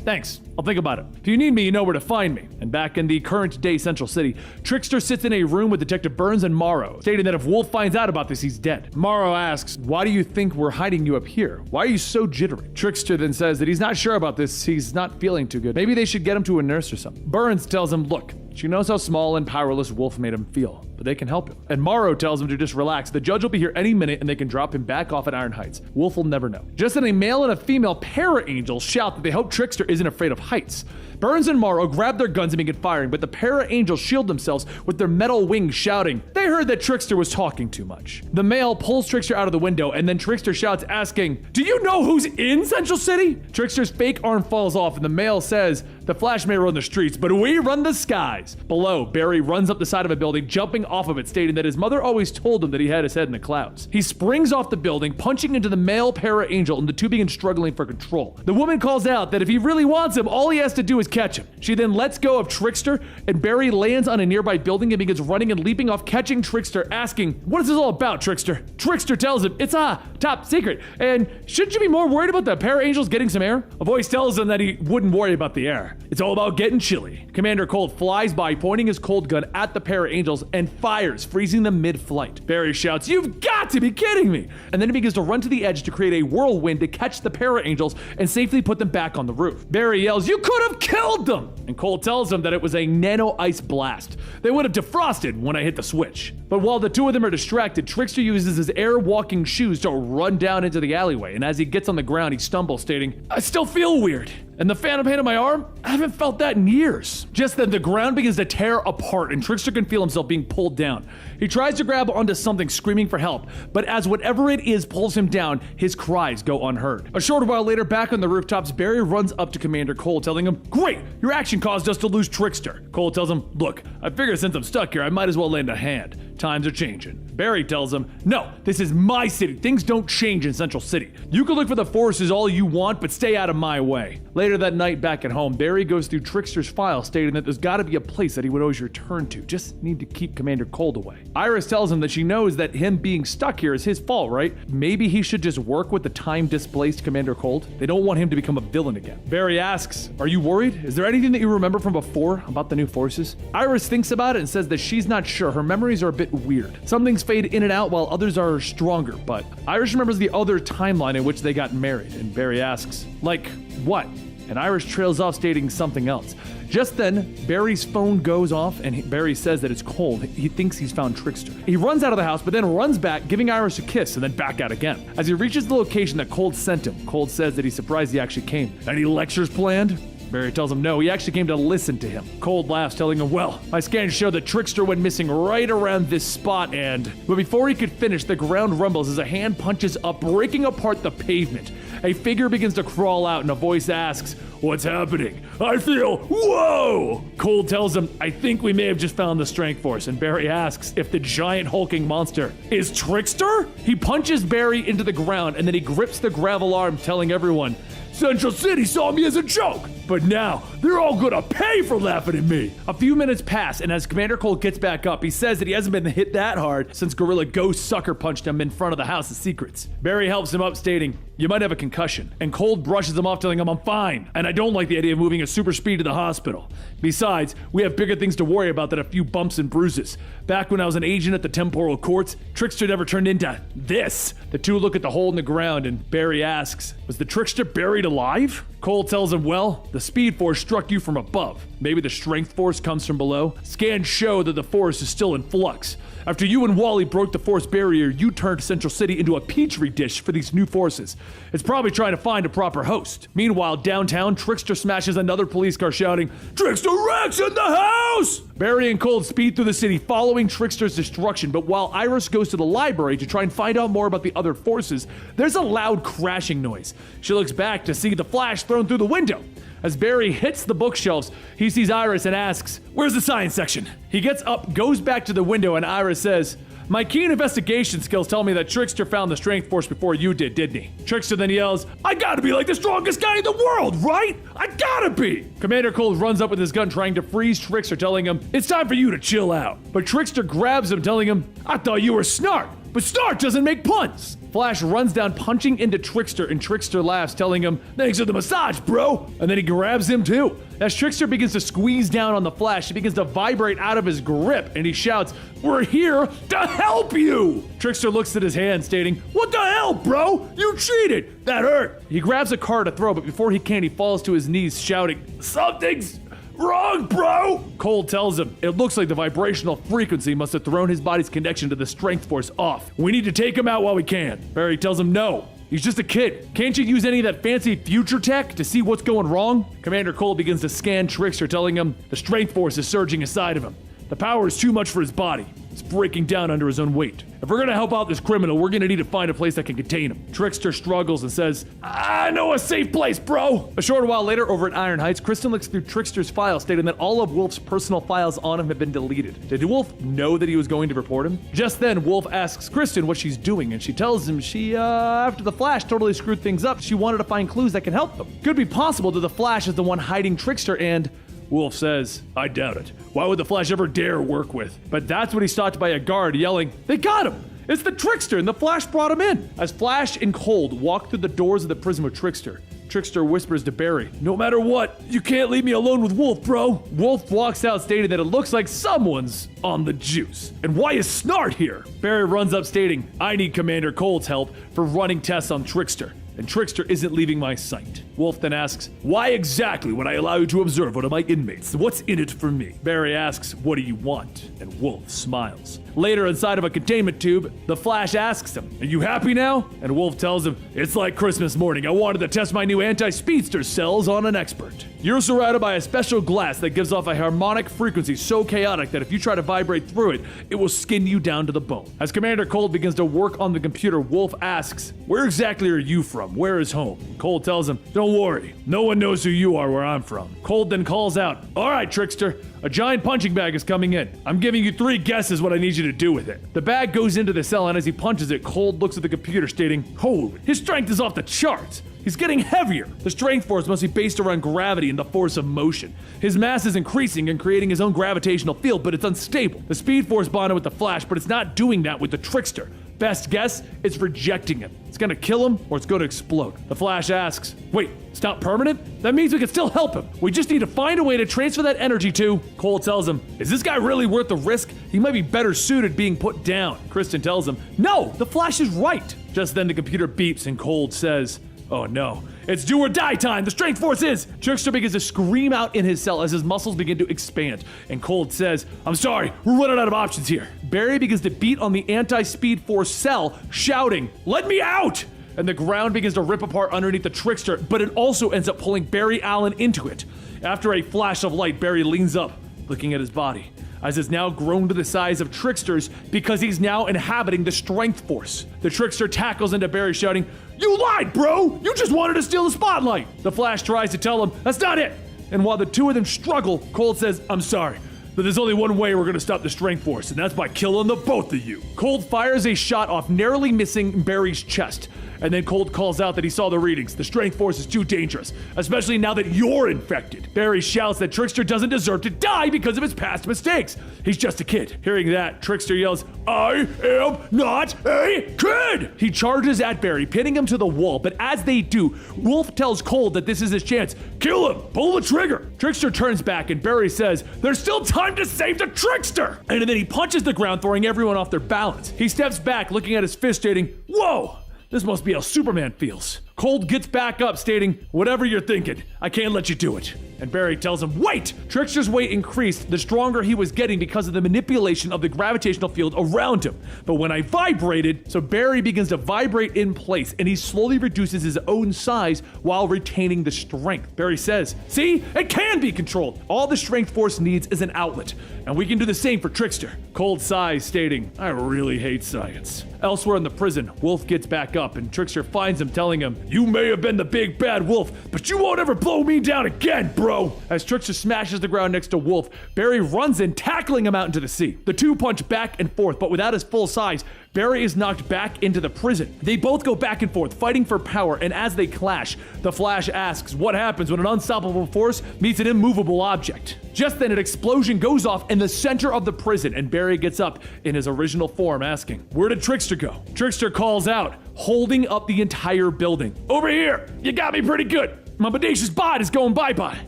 "Thanks, I'll think about it. If you need me, you know where to find me." And back in the current day Central City, Trickster sits in a room with Detective Burns and Morrow, stating that if Wolf finds out about this, he's dead. Morrow asks, "Why do you think we're hiding you up here? Why are you so jittery?" Trickster then says that he's not sure about this, he's not feeling too good. Maybe they should get him to a nurse or something. Burns tells him, "Look, she knows how small and powerless Wolf made him feel, but they can help him." And Morrow tells him to just relax. The judge will be here any minute and they can drop him back off at Iron Heights. Wolf will never know. Just then a male and a female para-angel shout that they hope Trickster isn't afraid of heights. Burns and Morrow grab their guns and begin firing, but the para-angels shield themselves with their metal wings, shouting, they heard that Trickster was talking too much. The male pulls Trickster out of the window, and then Trickster shouts, asking, "Do you know who's in Central City?" Trickster's fake arm falls off, and the male says, "The Flash may run the streets, but we run the skies." Below, Barry runs up the side of a building, jumping off of it, stating that his mother always told him that he had his head in the clouds. He springs off the building, punching into the male para-angel, and the two begin struggling for control. The woman calls out that if he really wants him, all he has to do is catch him. She then lets go of Trickster, and Barry lands on a nearby building and begins running and leaping off, catching Trickster, asking, "What is this all about, Trickster?" Trickster tells him, "It's top secret, and shouldn't you be more worried about the para-angels getting some air?" A voice tells him that he wouldn't worry about the air. It's all about getting chilly. Commander Cold flies by, pointing his cold gun at the para-angels and fires, freezing them mid-flight. Barry shouts, "You've got to be kidding me!" And then he begins to run to the edge to create a whirlwind to catch the para-angels and safely put them back on the roof. Barry yells, "You could have killed them!" And Cole tells him that it was a nano-ice blast. They would have defrosted when I hit the switch. But while the two of them are distracted, Trickster uses his air-walking shoes to run down into the alleyway, and as he gets on the ground, he stumbles, stating, "I still feel weird. And the phantom pain on my arm? I haven't felt that in years." Just then, the ground begins to tear apart, and Trickster can feel himself being pulled down. He tries to grab onto something, screaming for help, but as whatever it is pulls him down, his cries go unheard. A short while later, back on the rooftops, Barry runs up to Commander Cole, telling him, "Great, your action caused us to lose Trickster." Cole tells him, "Look, I figure since I'm stuck here, I might as well lend a hand." times are changing. Barry tells him, no, this is my city. Things don't change in Central City. You can look for the forces all you want, but stay out of my way. Later that night, back at home, Barry goes through Trickster's file, stating that there's gotta be a place that he would always return to. Just need to keep Commander Cold away. Iris tells him that she knows that him being stuck here is his fault, right? Maybe he should just work with the time-displaced Commander Cold. They don't want him to become a villain again. Barry asks, are you worried? Is there anything that you remember from before about the new forces? Iris thinks about it and says that she's not sure. Her memories are a bit weird. Some things fade in and out while others are stronger, but Iris remembers the other timeline in which they got married, and Barry asks, like, what? And Iris trails off stating something else. Just then, Barry's phone goes off and Barry says that it's Cold. He thinks he's found Trickster. He runs out of the house, but then runs back, giving Iris a kiss and then back out again. As he reaches the location that Cold sent him, Cold says that he's surprised he actually came. Any lectures planned? Barry tells him no, he actually came to listen to him. Cold laughs, telling him, well, my scans show that Trickster went missing right around this spot and... But before he could finish, the ground rumbles as a hand punches up, breaking apart the pavement. A figure begins to crawl out and a voice asks, what's happening? I feel, whoa! Cold tells him, I think we may have just found the strength force, and Barry asks if the giant hulking monster is Trickster? He punches Barry into the ground and then he grips the gravel arm, telling everyone, Central City saw me as a joke, but now they're all gonna pay for laughing at me. A few minutes pass, and as Commander Cold gets back up, he says that he hasn't been hit that hard since Gorilla Ghost sucker punched him in front of the House of Secrets. Barry helps him up, stating, you might have a concussion, and Cold brushes him off, telling him I'm fine, and I don't like the idea of moving at super speed to the hospital. Besides, we have bigger things to worry about than a few bumps and bruises. Back when I was an agent at the temporal courts, Trickster never turned into this. The two look at the hole in the ground, and Barry asks, was the Trickster buried alive? Cole tells him, well, the Speed Force struck you from above. Maybe the Strength Force comes from below. Scans show that the Force is still in flux. After you and Wally broke the Force barrier, you turned Central City into a petri dish for these new forces. It's probably trying to find a proper host. Meanwhile, downtown, Trickster smashes another police car shouting, Trickster Rex in the house! Barry and Cold speed through the city, following Trickster's destruction, but while Iris goes to the library to try and find out more about the other forces, there's a loud crashing noise. She looks back to see the Flash thrown through the window. As Barry hits the bookshelves, he sees Iris and asks, where's the science section? He gets up, goes back to the window, and Iris says, my keen investigation skills tell me that Trickster found the Strength Force before you did, didn't he? Trickster then yells, I gotta be like the strongest guy in the world, right? I gotta be! Commander Cold runs up with his gun trying to freeze Trickster, telling him, it's time for you to chill out. But Trickster grabs him, telling him, I thought you were Snart, but Snart doesn't make puns. Flash runs down, punching into Trickster, and Trickster laughs, telling him, thanks for the massage, bro! And then he grabs him too. As Trickster begins to squeeze down on the Flash, he begins to vibrate out of his grip, and he shouts, we're here to help you! Trickster looks at his hand, stating, what the hell, bro? You cheated! That hurt! He grabs a car to throw, but before he can, he falls to his knees, shouting, something's wrong, bro! Cold tells him, it looks like the vibrational frequency must have thrown his body's connection to the Strength Force off. We need to take him out while we can. Barry tells him no. He's just a kid. Can't you use any of that fancy future tech to see what's going wrong? Commander Cold begins to scan Trickster, telling him the Strength Force is surging inside of him. The power is too much for his body. It's breaking down under his own weight. If we're gonna help out this criminal, we're gonna need to find a place that can contain him. Trickster struggles and says, I know a safe place, bro! A short while later, over at Iron Heights, Kristen looks through Trickster's files, stating that all of Wolf's personal files on him have been deleted. Did Wolf know that he was going to report him? Just then, Wolf asks Kristen what she's doing, and she tells him after the Flash totally screwed things up, she wanted to find clues that can help them. Could be possible that the Flash is the one hiding Trickster, and Wolf says, I doubt it. Why would the Flash ever dare work with? But that's when he's stopped by a guard yelling, they got him! It's the Trickster, and the Flash brought him in. As Flash and Cold walk through the doors of the prison with Trickster, Trickster whispers to Barry, no matter what, you can't leave me alone with Wolf, bro. Wolf walks out, stating that it looks like someone's on the juice. And why is Snart here? Barry runs up, stating, I need Commander Cold's help for running tests on Trickster, and Trickster isn't leaving my sight. Wolf then asks, why exactly would I allow you to observe one of my inmates? What's in it for me? Barry asks, what do you want? And Wolf smiles. Later, inside of a containment tube, the Flash asks him, are you happy now? And Wolf tells him, it's like Christmas morning. I wanted to test my new anti-speedster cells on an expert. You're surrounded by a special glass that gives off a harmonic frequency so chaotic that if you try to vibrate through it, it will skin you down to the bone. As Commander Cold begins to work on the computer, Wolf asks, where exactly are you from? farm. Where is home? Cold tells him, don't worry. No one knows who you are where I'm from. Cold then calls out, all right, trickster. A giant punching bag is coming in. I'm giving you 3 guesses what I need you to do with it. The bag goes into the cell, and as he punches it, Cold looks at the computer stating, holy, his strength is off the charts. He's getting heavier. The strength force must be based around gravity and the force of motion. His mass is increasing and creating his own gravitational field, but it's unstable. The speed force bonded with the Flash, but it's not doing that with the trickster. Best guess, it's rejecting him. It's gonna kill him or it's gonna explode. The Flash asks, wait, it's not permanent? That means we can still help him. We just need to find a way to transfer that energy to... Cole tells him, is this guy really worth the risk? He might be better suited being put down. Kristen tells him, no, the Flash is right. Just then the computer beeps and Cold says, oh no, it's do or die time. The strength force is. Trickster begins to scream out in his cell as his muscles begin to expand. And Cold says, I'm sorry, we're running out of options here. Barry begins to beat on the anti-speed force cell, shouting, let me out! And the ground begins to rip apart underneath the Trickster, but it also ends up pulling Barry Allen into it. After a flash of light, Barry leans up, looking at his body, as it's now grown to the size of Trickster's because he's now inhabiting the strength force. The Trickster tackles into Barry, shouting, you lied, bro! You just wanted to steal the spotlight! The Flash tries to tell him, that's not it! And while the two of them struggle, Cold says, I'm sorry, but there's only one way we're gonna stop the strength force, and that's by killing the both of you. Cold fires a shot off, narrowly missing Barry's chest. And then Cold calls out that he saw the readings. The strength force is too dangerous, especially now that you're infected. Barry shouts that Trickster doesn't deserve to die because of his past mistakes. He's just a kid. Hearing that, Trickster yells, I am not a kid! He charges at Barry, pinning him to the wall, but as they do, Wolf tells Cold that this is his chance. Kill him! Pull the trigger! Trickster turns back and Barry says, there's still time to save the Trickster! And then he punches the ground, throwing everyone off their balance. He steps back, looking at his fist, stating, whoa! This must be how Superman feels. Cold gets back up, stating, whatever you're thinking, I can't let you do it. And Barry tells him, wait! Trickster's weight increased the stronger he was getting because of the manipulation of the gravitational field around him. But when I vibrated, so Barry begins to vibrate in place and he slowly reduces his own size while retaining the strength. Barry says, see, it can be controlled. All the strength force needs is an outlet, and we can do the same for Trickster. Cold sighs, stating, I really hate science. Elsewhere in the prison, Wolf gets back up and Trickster finds him, telling him, you may have been the big bad wolf, but you won't ever blow me down again, bro! As Trickster smashes the ground next to Wolf, Barry runs in, tackling him out into the sea. The two punch back and forth, but without his full size, Barry is knocked back into the prison. They both go back and forth, fighting for power, and as they clash, the Flash asks what happens when an unstoppable force meets an immovable object. Just then, an explosion goes off in the center of the prison, and Barry gets up in his original form, asking, where did Trickster go? Trickster calls out, holding up the entire building. Over here! You got me pretty good! My bodacious bod is going bye-bye.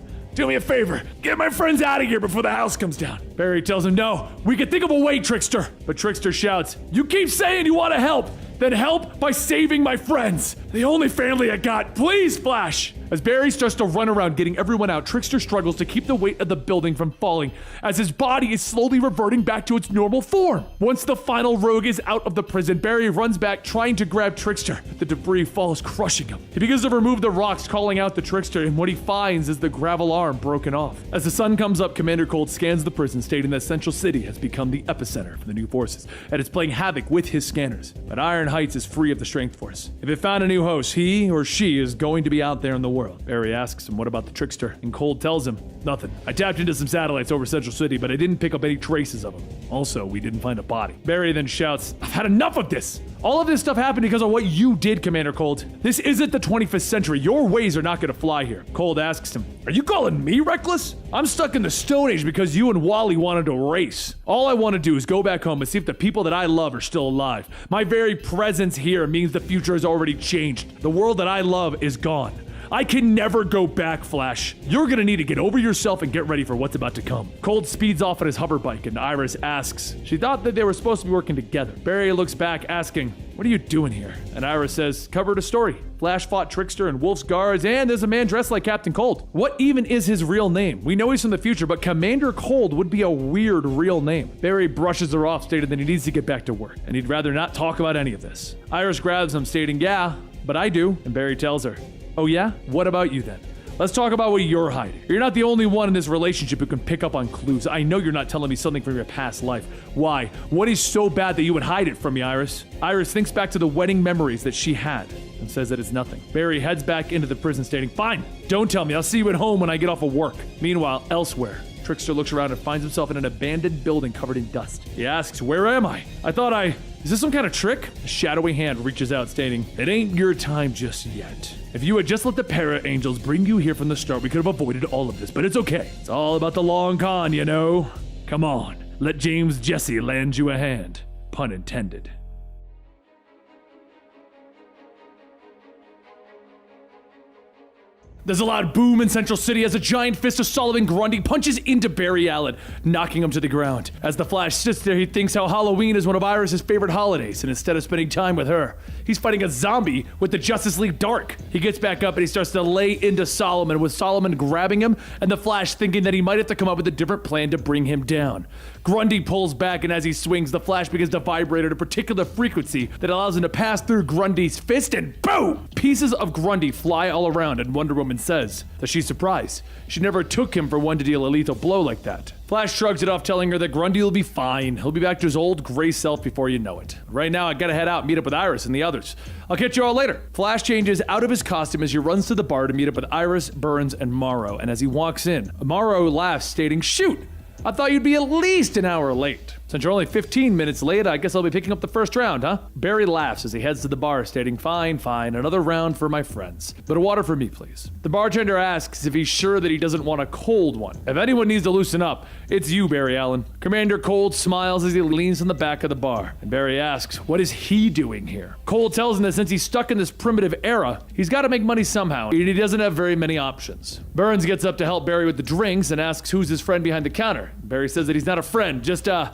Do me a favor, get my friends out of here before the house comes down. Barry tells him, no, we can think of a way, Trickster. But Trickster shouts, you keep saying you want to help, then help by saving my friends. The only family I got, please, Flash. As Barry starts to run around getting everyone out, Trickster struggles to keep the weight of the building from falling as his body is slowly reverting back to its normal form. Once the final rogue is out of the prison, Barry runs back trying to grab Trickster. The debris falls, crushing him. He begins to remove the rocks, calling out the Trickster, and what he finds is the gravel arm broken off. As the sun comes up, Commander Cold scans the prison, stating that Central City has become the epicenter for the new forces, and it's playing havoc with his scanners. But Iron Heights is free of the strength force. If it found a new host, he or she is going to be out there in the world. Barry asks him, what about the Trickster? And Cold tells him, nothing. I tapped into some satellites over Central City, but I didn't pick up any traces of him. Also, we didn't find a body. Barry then shouts, I've had enough of this! All of this stuff happened because of what you did, Commander Cold. This isn't the 25th century. Your ways are not gonna fly here. Cold asks him, are you calling me reckless? I'm stuck in the Stone Age because you and Wally wanted to race. All I want to do is go back home and see if the people that I love are still alive. My very presence here means the future has already changed. The world that I love is gone. I can never go back, Flash. You're gonna need to get over yourself and get ready for what's about to come. Cold speeds off on his hover bike and Iris asks, she thought that they were supposed to be working together. Barry looks back asking, what are you doing here? And Iris says, covered a story. Flash fought Trickster and Wolf's guards, and there's a man dressed like Captain Cold. What even is his real name? We know he's from the future, but Commander Cold would be a weird real name. Barry brushes her off, stating that he needs to get back to work, and he'd rather not talk about any of this. Iris grabs him, stating, yeah, but I do. And Barry tells her, oh yeah? What about you then? Let's talk about what you're hiding. You're not the only one in this relationship who can pick up on clues. I know you're not telling me something from your past life. Why? What is so bad that you would hide it from me, Iris? Iris thinks back to the wedding memories that she had. and says that it's nothing. Barry heads back into the prison stating, "Fine, don't tell me. I'll see you at home when I get off of work." Meanwhile, elsewhere, Trickster looks around and finds himself in an abandoned building covered in dust. He asks, "Where am I? Is this some kind of trick?" A shadowy hand reaches out stating, "It ain't your time just yet. If you had just let the para-angels bring you here from the start, we could have avoided all of this, but it's okay. It's all about the long con, you know. Come on, let James Jesse lend you a hand. Pun intended." There's a loud boom in Central City as a giant fist of Solomon Grundy punches into Barry Allen, knocking him to the ground. As the Flash sits there, he thinks how Halloween is one of Iris' favorite holidays, and instead of spending time with her, he's fighting a zombie with the Justice League Dark. He gets back up and he starts to lay into Solomon, with Solomon grabbing him and the Flash thinking that he might have to come up with a different plan to bring him down. Grundy pulls back, and as he swings, the Flash begins to vibrate at a particular frequency that allows him to pass through Grundy's fist, and boom! Pieces of Grundy fly all around, and Wonder Woman says that she's surprised. She never took him for one to deal a lethal blow like that. Flash shrugs it off, telling her that Grundy will be fine. He'll be back to his old gray self before you know it. Right now, I gotta head out and meet up with Iris and the others. I'll catch you all later. Flash changes out of his costume as he runs to the bar to meet up with Iris, Burns, and Morrow, and as he walks in, Morrow laughs, stating, "Shoot! I thought you'd be at least an hour late. Since you're only 15 minutes late, I guess I'll be picking up the first round, huh?" Barry laughs as he heads to the bar, stating, Fine, another round for my friends. But a water for me, please." The bartender asks if he's sure that he doesn't want a cold one. "If anyone needs to loosen up, it's you, Barry Allen." Commander Cold smiles as he leans on the back of the bar, and Barry asks, what is he doing here? Cold tells him that since he's stuck in this primitive era, he's got to make money somehow, and he doesn't have very many options. Burns gets up to help Barry with the drinks and asks who's his friend behind the counter. Barry says that he's not a friend, just a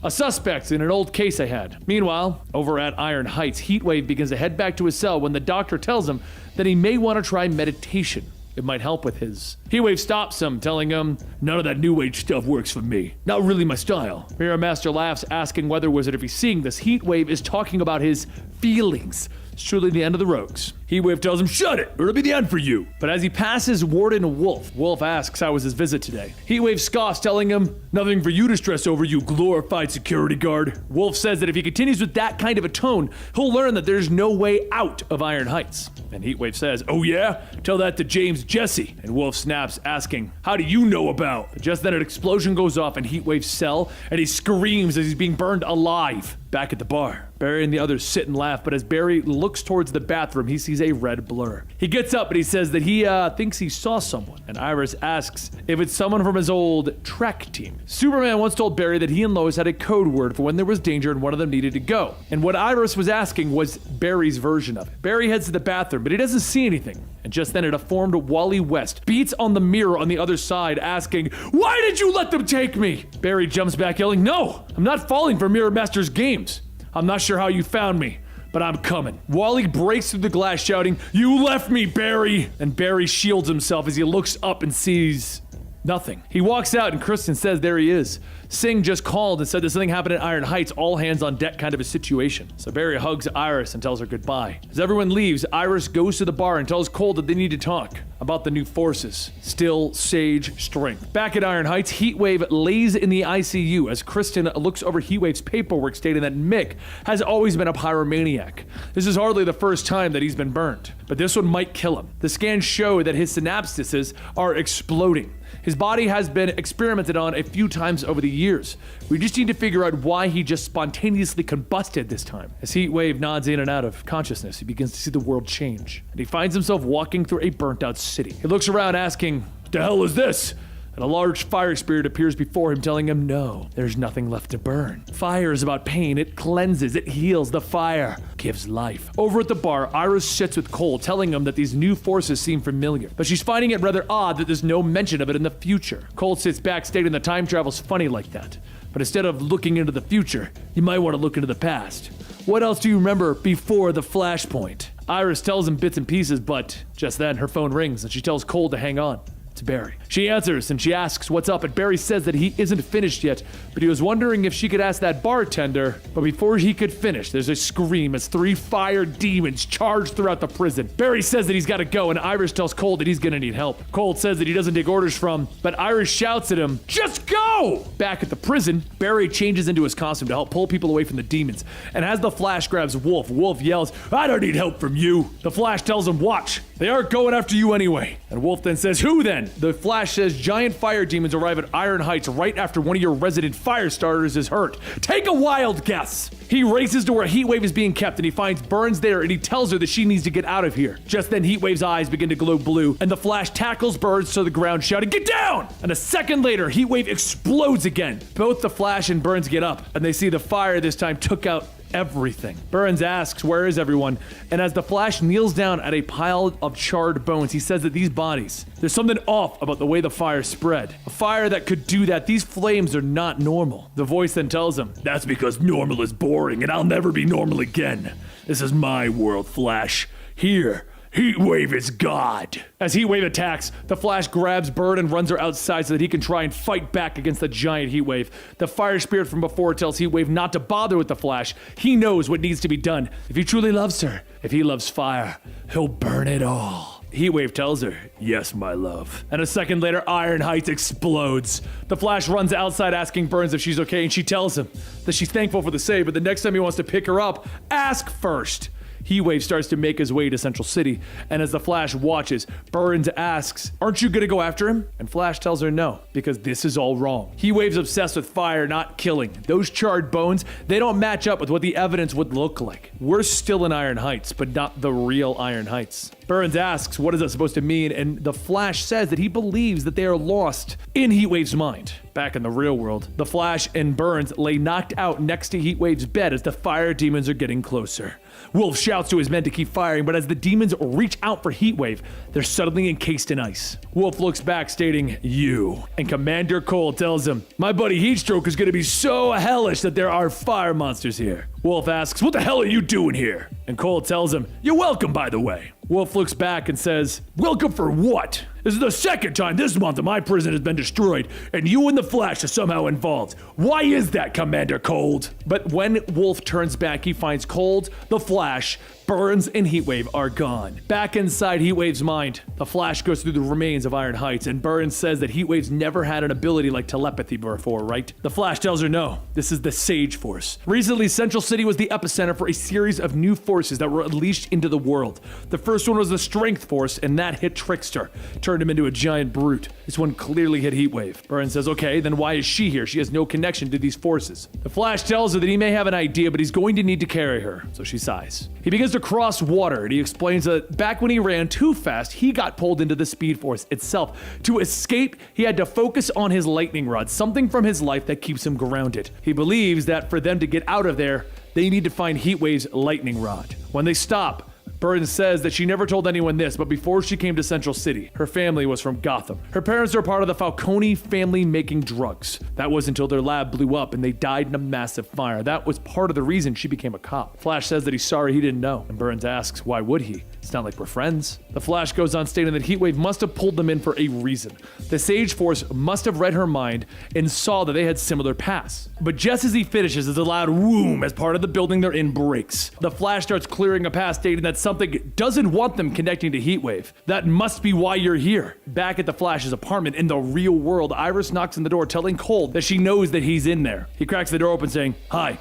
suspect in an old case I had. Meanwhile, over at Iron Heights, Heatwave begins to head back to his cell when the doctor tells him that he may want to try meditation. It might help with his. Heatwave stops him, telling him, "None of that new age stuff works for me. Not really my style." Mirror Master laughs, asking Weather Wizard if he's seeing this. Heatwave is talking about his feelings. It's truly the end of the Rogues. Heatwave tells him, "Shut it, or it'll be the end for you." But as he passes Warden Wolf, Wolf asks how was his visit today. Heatwave scoffs, telling him, "Nothing for you to stress over, you glorified security guard." Wolf says that if he continues with that kind of a tone, he'll learn that there's no way out of Iron Heights. And Heatwave says, "Oh yeah? Tell that to James Jesse." And Wolf snaps, asking, "How do you know about?" Just then an explosion goes off in Heatwave's cell, and he screams as he's being burned alive. Back at the bar, Barry and the others sit and laugh, but as Barry looks towards the bathroom, he sees a red blur. He gets up and he says that he thinks he saw someone, and Iris asks if it's someone from his old Trek team. Superman once told Barry that he and Lois had a code word for when there was danger and one of them needed to go, and what Iris was asking was Barry's version of it. Barry heads to the bathroom, but he doesn't see anything, and just then a deformed Wally West beats on the mirror on the other side, asking, "Why did you let them take me?" Barry jumps back, yelling, "No, I'm not falling for Mirror Master's games. I'm not sure how you found me, but I'm coming." Wally breaks through the glass, shouting, "You left me, Barry!" And Barry shields himself as he looks up and sees nothing. He walks out and Kristen says there he is. Singh just called and said there's something happened at Iron Heights, all hands on deck kind of a situation. So Barry hugs Iris and tells her goodbye. As everyone leaves, Iris goes to the bar and tells Cole that they need to talk about the new forces. Still, Sage, Strength. Back at Iron Heights, Heatwave lays in the ICU as Kristen looks over Heatwave's paperwork stating that Mick has always been a pyromaniac. This is hardly the first time that he's been burned, but this one might kill him. The scans show that his synapses are exploding. His body has been experimented on a few times over the years. We just need to figure out why he just spontaneously combusted this time. As Heatwave nods in and out of consciousness, he begins to see the world change, and he finds himself walking through a burnt-out city. He looks around asking, "What the hell is this?" And a large fire spirit appears before him, telling him, "No, there's nothing left to burn. Fire is about pain. It cleanses, it heals. The fire gives life." Over at the bar, Iris sits with Cole, telling him that these new forces seem familiar, but she's finding it rather odd that there's no mention of it in the future. Cole sits back, stating that time travel's funny like that. But instead of looking into the future, you might want to look into the past. What else do you remember before the flashpoint? Iris tells him bits and pieces, but just then her phone rings and she tells Cole to hang on. It's Barry. She answers and she asks what's up, and Barry says that he isn't finished yet, but he was wondering if she could ask that bartender. But before he could finish, there's a scream as 3 fire demons charge throughout the prison. Barry says that he's got to go, and Iris tells Cold that he's gonna need help. Cold says that he doesn't take orders from, but Iris shouts at him, "Just go!" Back at the prison, Barry changes into his costume to help pull people away from the demons, and as the Flash grabs Wolf, Wolf yells, "I don't need help from you." The Flash tells him, "Watch, they aren't going after you anyway." And Wolf then says, "Who then?" The Flash says, "Giant fire demons arrive at Iron Heights right after one of your resident fire starters is hurt. Take a wild guess." He races to where Heatwave is being kept, and he finds Burns there, and he tells her that she needs to get out of here. Just then, Heatwave's eyes begin to glow blue, and the Flash tackles Burns to the ground, shouting, "Get down!" And a second later, Heatwave explodes again. Both the Flash and Burns get up, and they see the fire this time took out everything. Burns asks, "Where is everyone?" And as the Flash kneels down at a pile of charred bones, he says that these bodies, there's something off about the way the fire spread. A fire that could do that, these flames are not normal. The voice then tells him, "That's because normal is boring, and I'll never be normal again. This is my world, Flash. Here, Heatwave is God." As Heatwave attacks, the Flash grabs Bird and runs her outside so that he can try and fight back against the giant Heatwave. The fire spirit from before tells Heatwave not to bother with the Flash. He knows what needs to be done. If he truly loves her, if he loves fire, he'll burn it all. Heatwave tells her, "Yes, my love." And a second later, Iron Heights explodes. The Flash runs outside asking Burns if she's okay, and she tells him that she's thankful for the save, but the next time he wants to pick her up, ask first. Heatwave starts to make his way to Central City, and as the Flash watches, Burns asks, "Aren't you gonna go after him?" And Flash tells her no, because this is all wrong. Heatwave's obsessed with fire, not killing. Those charred bones, they don't match up with what the evidence would look like. We're still in Iron Heights, but not the real Iron Heights. Burns asks, what is that supposed to mean? And the Flash says that he believes that they are lost in Heatwave's mind. Back in the real world, the Flash and Burns lay knocked out next to Heatwave's bed as the fire demons are getting closer. Wolf shouts to his men to keep firing, but as the demons reach out for Heatwave, they're suddenly encased in ice. Wolf looks back, stating, "You." And Commander Cole tells him, "My buddy Heatstroke is going to be so hellish that there are fire monsters here." Wolf asks, "What the hell are you doing here?" And Cole tells him, "You're welcome, by the way." Wolf looks back and says, "Welcome for what? This is the second time this month that my prison has been destroyed, and you and the Flash are somehow involved. Why is that, Commander Cold?" But when Wolf turns back, he finds Cold, the Flash, Burns, and Heatwave are gone. Back inside Heatwave's mind, the Flash goes through the remains of Iron Heights, and Burns says that Heatwave's never had an ability like telepathy before, right? The Flash tells her no, this is the Sage Force. Recently, Central City was the epicenter for a series of new forces that were unleashed into the world. The first one was the Strength Force, and that hit Trickster, turned him into a giant brute. This one clearly hit Heatwave. Burns says, okay, then why is she here? She has no connection to these forces. The Flash tells her that he may have an idea, but he's going to need to carry her, so she sighs. He begins to cross water, and he explains that back when he ran too fast, he got pulled into the Speed Force itself. To escape, he had to focus on his lightning rod, something from his life that keeps him grounded. He believes that for them to get out of there, they need to find Heatwave's lightning rod. When they stop, Burns says that she never told anyone this, but before she came to Central City, her family was from Gotham. Her parents are part of the Falcone family making drugs. That was until their lab blew up and they died in a massive fire. That was part of the reason she became a cop. Flash says that he's sorry he didn't know, and Burns asks, why would he? It's not like we're friends. The Flash goes on stating that Heatwave must have pulled them in for a reason. The Sage Force must have read her mind and saw that they had similar paths. But just as he finishes, there's a loud whoom as part of the building they're in breaks. The Flash starts clearing a path, stating that something doesn't want them connecting to Heatwave. That must be why you're here. Back at the Flash's apartment in the real world, Iris knocks on the door, telling Cold that she knows that he's in there. He cracks the door open, saying, hi,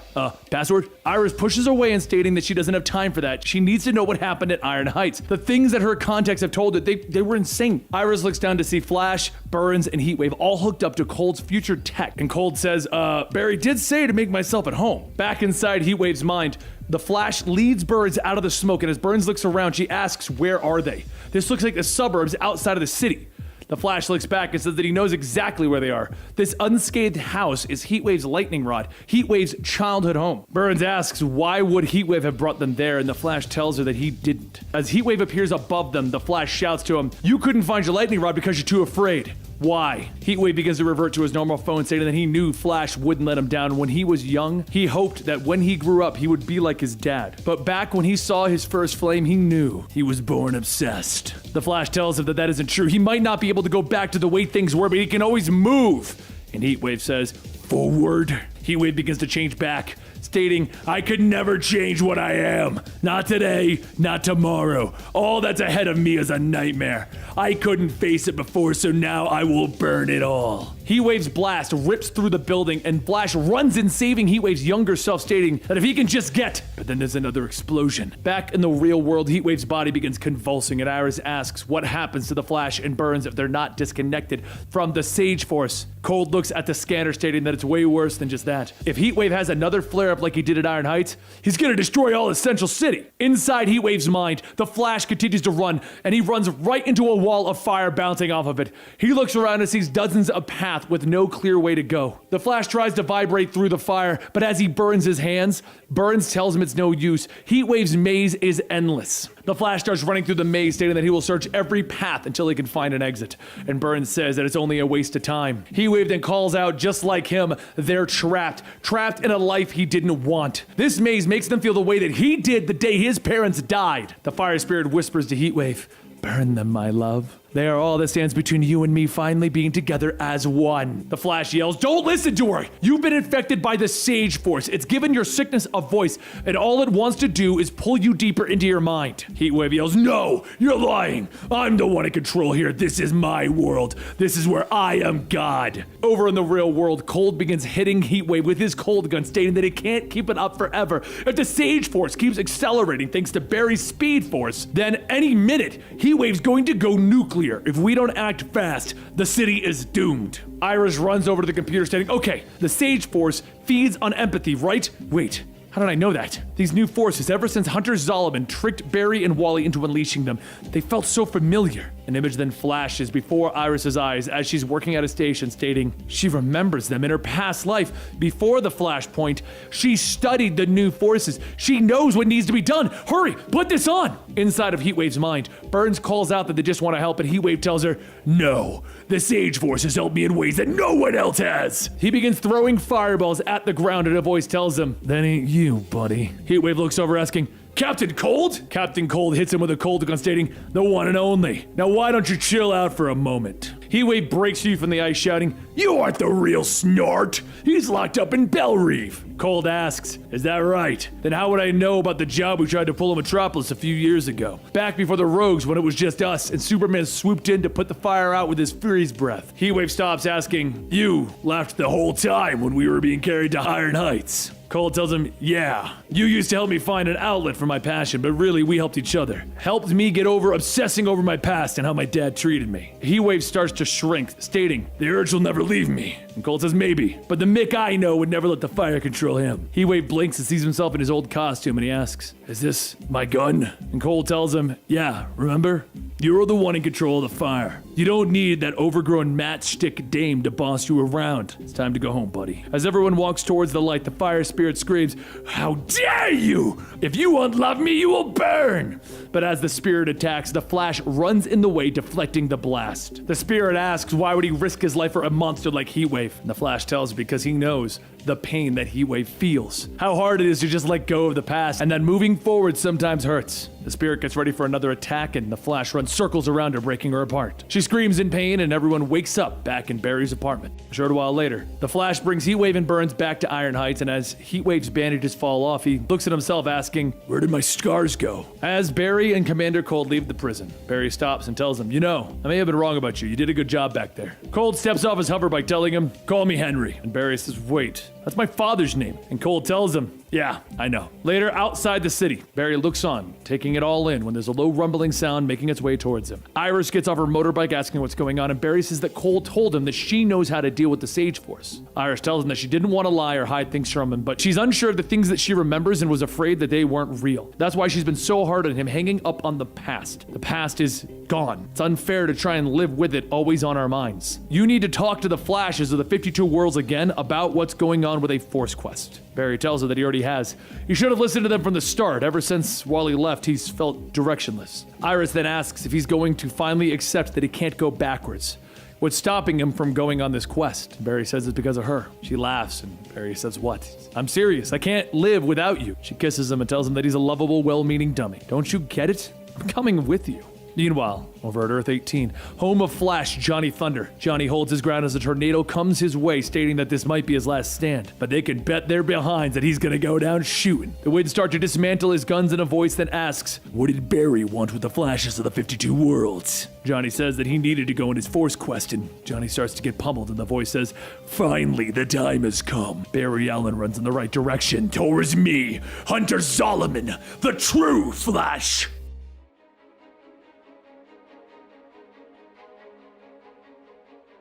password? Iris pushes away and stating that she doesn't have time for that. She needs to know what happened at Iron Heights. The things that her contacts have told her, they were insane. Iris looks down to see Flash, Burns, and Heatwave all hooked up to Cold's future tech. And Cold says, Barry did say to make myself at home. Back inside Heatwave's mind, the Flash leads Burns out of the smoke, and as Burns looks around, she asks, where are they? This looks like the suburbs outside of the city. The Flash looks back and says that he knows exactly where they are. This unscathed house is Heatwave's lightning rod, Heatwave's childhood home. Burns asks why would Heatwave have brought them there, and the Flash tells her that he didn't. As Heatwave appears above them, the Flash shouts to him, you couldn't find your lightning rod because you're too afraid. Why? Heatwave begins to revert to his normal phone, stating that he knew Flash wouldn't let him down. When he was young, he hoped that when he grew up, he would be like his dad. But back when he saw his first flame, he knew he was born obsessed. The Flash tells him that that isn't true. He might not be able to go back to the way things were, but he can always move. And Heatwave says, forward. Heatwave begins to change back, stating, I could never change what I am. Not today, not tomorrow. All that's ahead of me is a nightmare. I couldn't face it before, so now I will burn it all. Heatwave's blast rips through the building, and Flash runs in, saving Heatwave's younger self, stating that if he can just get... But then there's another explosion. Back in the real world, Heatwave's body begins convulsing, and Iris asks what happens to the Flash and Burns if they're not disconnected from the Sage Force. Cold looks at the scanner, stating that it's way worse than just that. If Heatwave has another flare-up like he did at Iron Heights, he's gonna destroy all of Central City. Inside Heatwave's mind, the Flash continues to run, and he runs right into a wall of fire bouncing off of it. He looks around and sees dozens of paths with no clear way to go. The Flash tries to vibrate through the fire, but as he burns his hands, Burns tells him it's no use. Heatwave's maze is endless. The Flash starts running through the maze, stating that he will search every path until he can find an exit. And Burns says that it's only a waste of time. Heatwave then calls out, just like him, they're trapped in a life he didn't want. This maze makes them feel the way that he did the day his parents died. The Fire Spirit whispers to Heatwave, burn them, my love. They are all that stands between you and me finally being together as one. The Flash yells, don't listen to her! You've been infected by the Sage Force. It's given your sickness a voice, and all it wants to do is pull you deeper into your mind. Heatwave yells, no! You're lying! I'm the one in control here. This is my world. This is where I am God. Over in the real world, Cold begins hitting Heatwave with his cold gun, stating that he can't keep it up forever. If the Sage Force keeps accelerating thanks to Barry's Speed Force, then any minute, Heatwave's going to go nuclear. If we don't act fast, the city is doomed. Iris runs over to the computer stating, okay, the Sage Force feeds on empathy, right? Wait, how did I know that? These new forces, ever since Hunter Zolomon tricked Barry and Wally into unleashing them, they felt so familiar. An image then flashes before Iris's eyes as she's working at a station, stating she remembers them in her past life. Before the Flashpoint, she studied the new forces. She knows what needs to be done. Hurry, put this on! Inside of Heatwave's mind, Burns calls out that they just want to help, and Heatwave tells her, no, the Sage Force has helped me in ways that no one else has. He begins throwing fireballs at the ground, and a voice tells him, that ain't you, buddy. Heatwave looks over asking, Captain Cold? Captain Cold hits him with a cold gun, stating, the one and only. Now why don't you chill out for a moment? Heatwave breaks free from the ice, shouting, you aren't the real Snort. He's locked up in Bell Reef. Cold asks, is that right? Then how would I know about the job we tried to pull in Metropolis a few years ago? Back before the Rogues, when it was just us, and Superman swooped in to put the fire out with his Fury's breath. Heatwave stops, asking, you left the whole time when we were being carried to Iron Heights. Cold tells him, yeah, you used to help me find an outlet for my passion, but really we helped each other. Helped me get over obsessing over my past and how my dad treated me. Heatwave starts to shrink, stating, the urge will never leave me. And Cold says, maybe, but the Mick I know would never let the fire control him. Heatwave blinks and sees himself in his old costume, and he asks, is this my gun? And Cold tells him, yeah, remember? You're the one in control of the fire. You don't need that overgrown matchstick dame to boss you around. It's time to go home, buddy. As everyone walks towards the light, the Fire Spirit screams, how dare you! If you won't love me, you will burn! But as the Spirit attacks, the Flash runs in the way, deflecting the blast. The Spirit asks why would he risk his life for a monster like Heatwave? And the Flash tells because he knows the pain that Heatwave feels. How hard it is to just let go of the past, and that moving forward sometimes hurts. The Spirit gets ready for another attack, and the Flash runs circles around her, breaking her apart. She screams in pain, and everyone wakes up back in Barry's apartment. A short while later, the Flash brings Heatwave and Burns back to Iron Heights, and as Heatwave's bandages fall off, he looks at himself asking, where did my scars go? As Barry and Commander Cold leave the prison, Barry stops and tells him, you know, I may have been wrong about you. You did a good job back there. Cold steps off his hoverbike, telling him, call me Henry. And Barry says, wait, that's my father's name. And Cold tells him, yeah, I know. Later, outside the city, Barry looks on, taking it all in when there's a low rumbling sound making its way towards him. Iris gets off her motorbike asking what's going on, and Barry says that Cole told him that she knows how to deal with the Sage Force. Iris tells him that she didn't want to lie or hide things from him, but she's unsure of the things that she remembers and was afraid that they weren't real. That's why she's been so hard on him, hanging up on the past. The past is gone. It's unfair to try and live with it always on our minds. You need to talk to the Flashes of the 52 worlds again about what's going on with a Force quest. Barry tells her that he already has. He should have listened to them from the start. Ever since Wally left, he's felt directionless. Iris then asks if he's going to finally accept that he can't go backwards. What's stopping him from going on this quest? Barry says it's because of her. She laughs, and Barry says, what? I'm serious. I can't live without you. She kisses him and tells him that he's a lovable, well-meaning dummy. Don't you get it? I'm coming with you. Meanwhile, over at Earth 18, home of Flash, Johnny Thunder. Johnny holds his ground as a tornado comes his way, stating that this might be his last stand. But they can bet their behinds that he's gonna go down shooting. The Winds start to dismantle his guns in a voice that asks, what did Barry want with the Flashes of the 52 worlds? Johnny says that he needed to go on his Force quest, and Johnny starts to get pummeled, and the voice says, finally, the time has come. Barry Allen runs in the right direction, towards me, Hunter Solomon, the true Flash.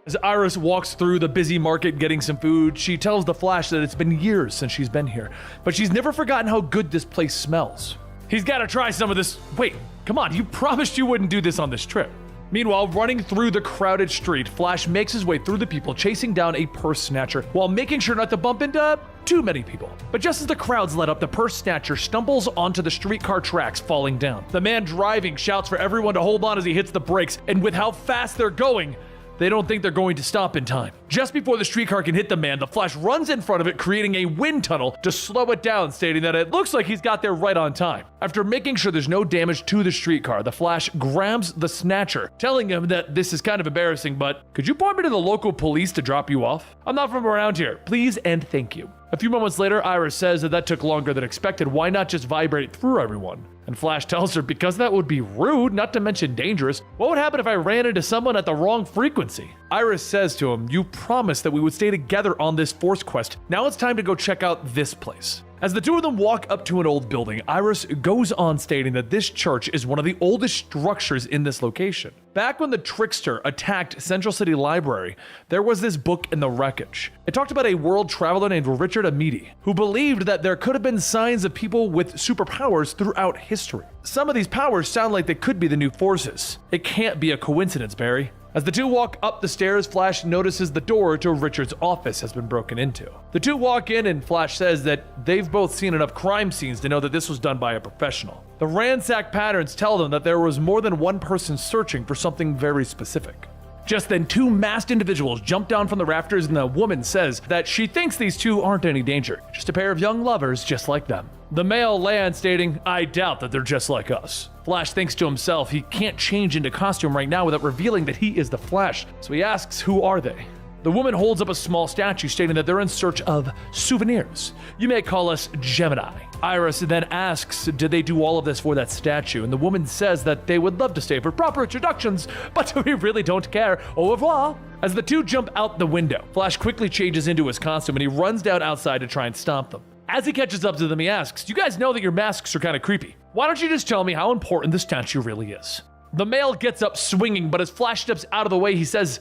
As Iris walks through the busy market getting some food, she tells the Flash that it's been years since she's been here, but she's never forgotten how good this place smells. He's gotta try some of this. Wait, come on, you promised you wouldn't do this on this trip. Meanwhile, running through the crowded street, Flash makes his way through the people, chasing down a purse snatcher while making sure not to bump into too many people. But just as the crowds let up, the purse snatcher stumbles onto the streetcar tracks, falling down. The man driving shouts for everyone to hold on as he hits the brakes, and with how fast they're going, they don't think they're going to stop in time. Just before the streetcar can hit the man, the Flash runs in front of it, creating a wind tunnel to slow it down, stating that it looks like he's got there right on time. After making sure there's no damage to the streetcar, the Flash grabs the snatcher, telling him that this is kind of embarrassing, but could you point me to the local police to drop you off? I'm not from around here. Please and thank you. A few moments later, Iris says that took longer than expected. Why not just vibrate through everyone? And Flash tells her because that would be rude, not to mention dangerous. What would happen if I ran into someone at the wrong frequency? Iris says to him, you promised that we would stay together on this Force quest. Now it's time to go check out this place. As the two of them walk up to an old building, Iris goes on stating that this church is one of the oldest structures in this location. Back when the Trickster attacked Central City Library, there was this book in the wreckage. It talked about a world traveler named Richard Amidi, who believed that there could have been signs of people with superpowers throughout history. Some of these powers sound like they could be the new forces. It can't be a coincidence, Barry. As the two walk up the stairs, Flash notices the door to Richard's office has been broken into. The two walk in and Flash says that they've both seen enough crime scenes to know that this was done by a professional. The ransack patterns tell them that there was more than one person searching for something very specific. Just then, two masked individuals jump down from the rafters, and the woman says that she thinks these two aren't any danger, just a pair of young lovers just like them. The male lands, stating, I doubt that they're just like us. Flash thinks to himself he can't change into costume right now without revealing that he is the Flash, so he asks, who are they? The woman holds up a small statue stating that they're in search of souvenirs. You may call us Gemini. Iris then asks, did they do all of this for that statue? And the woman says that they would love to stay for proper introductions, but we really don't care. Au revoir. As the two jump out the window, Flash quickly changes into his costume and he runs down outside to try and stop them. As he catches up to them, he asks, you guys know that your masks are kind of creepy. Why don't you just tell me how important the statue really is? The male gets up swinging, but as Flash steps out of the way, he says,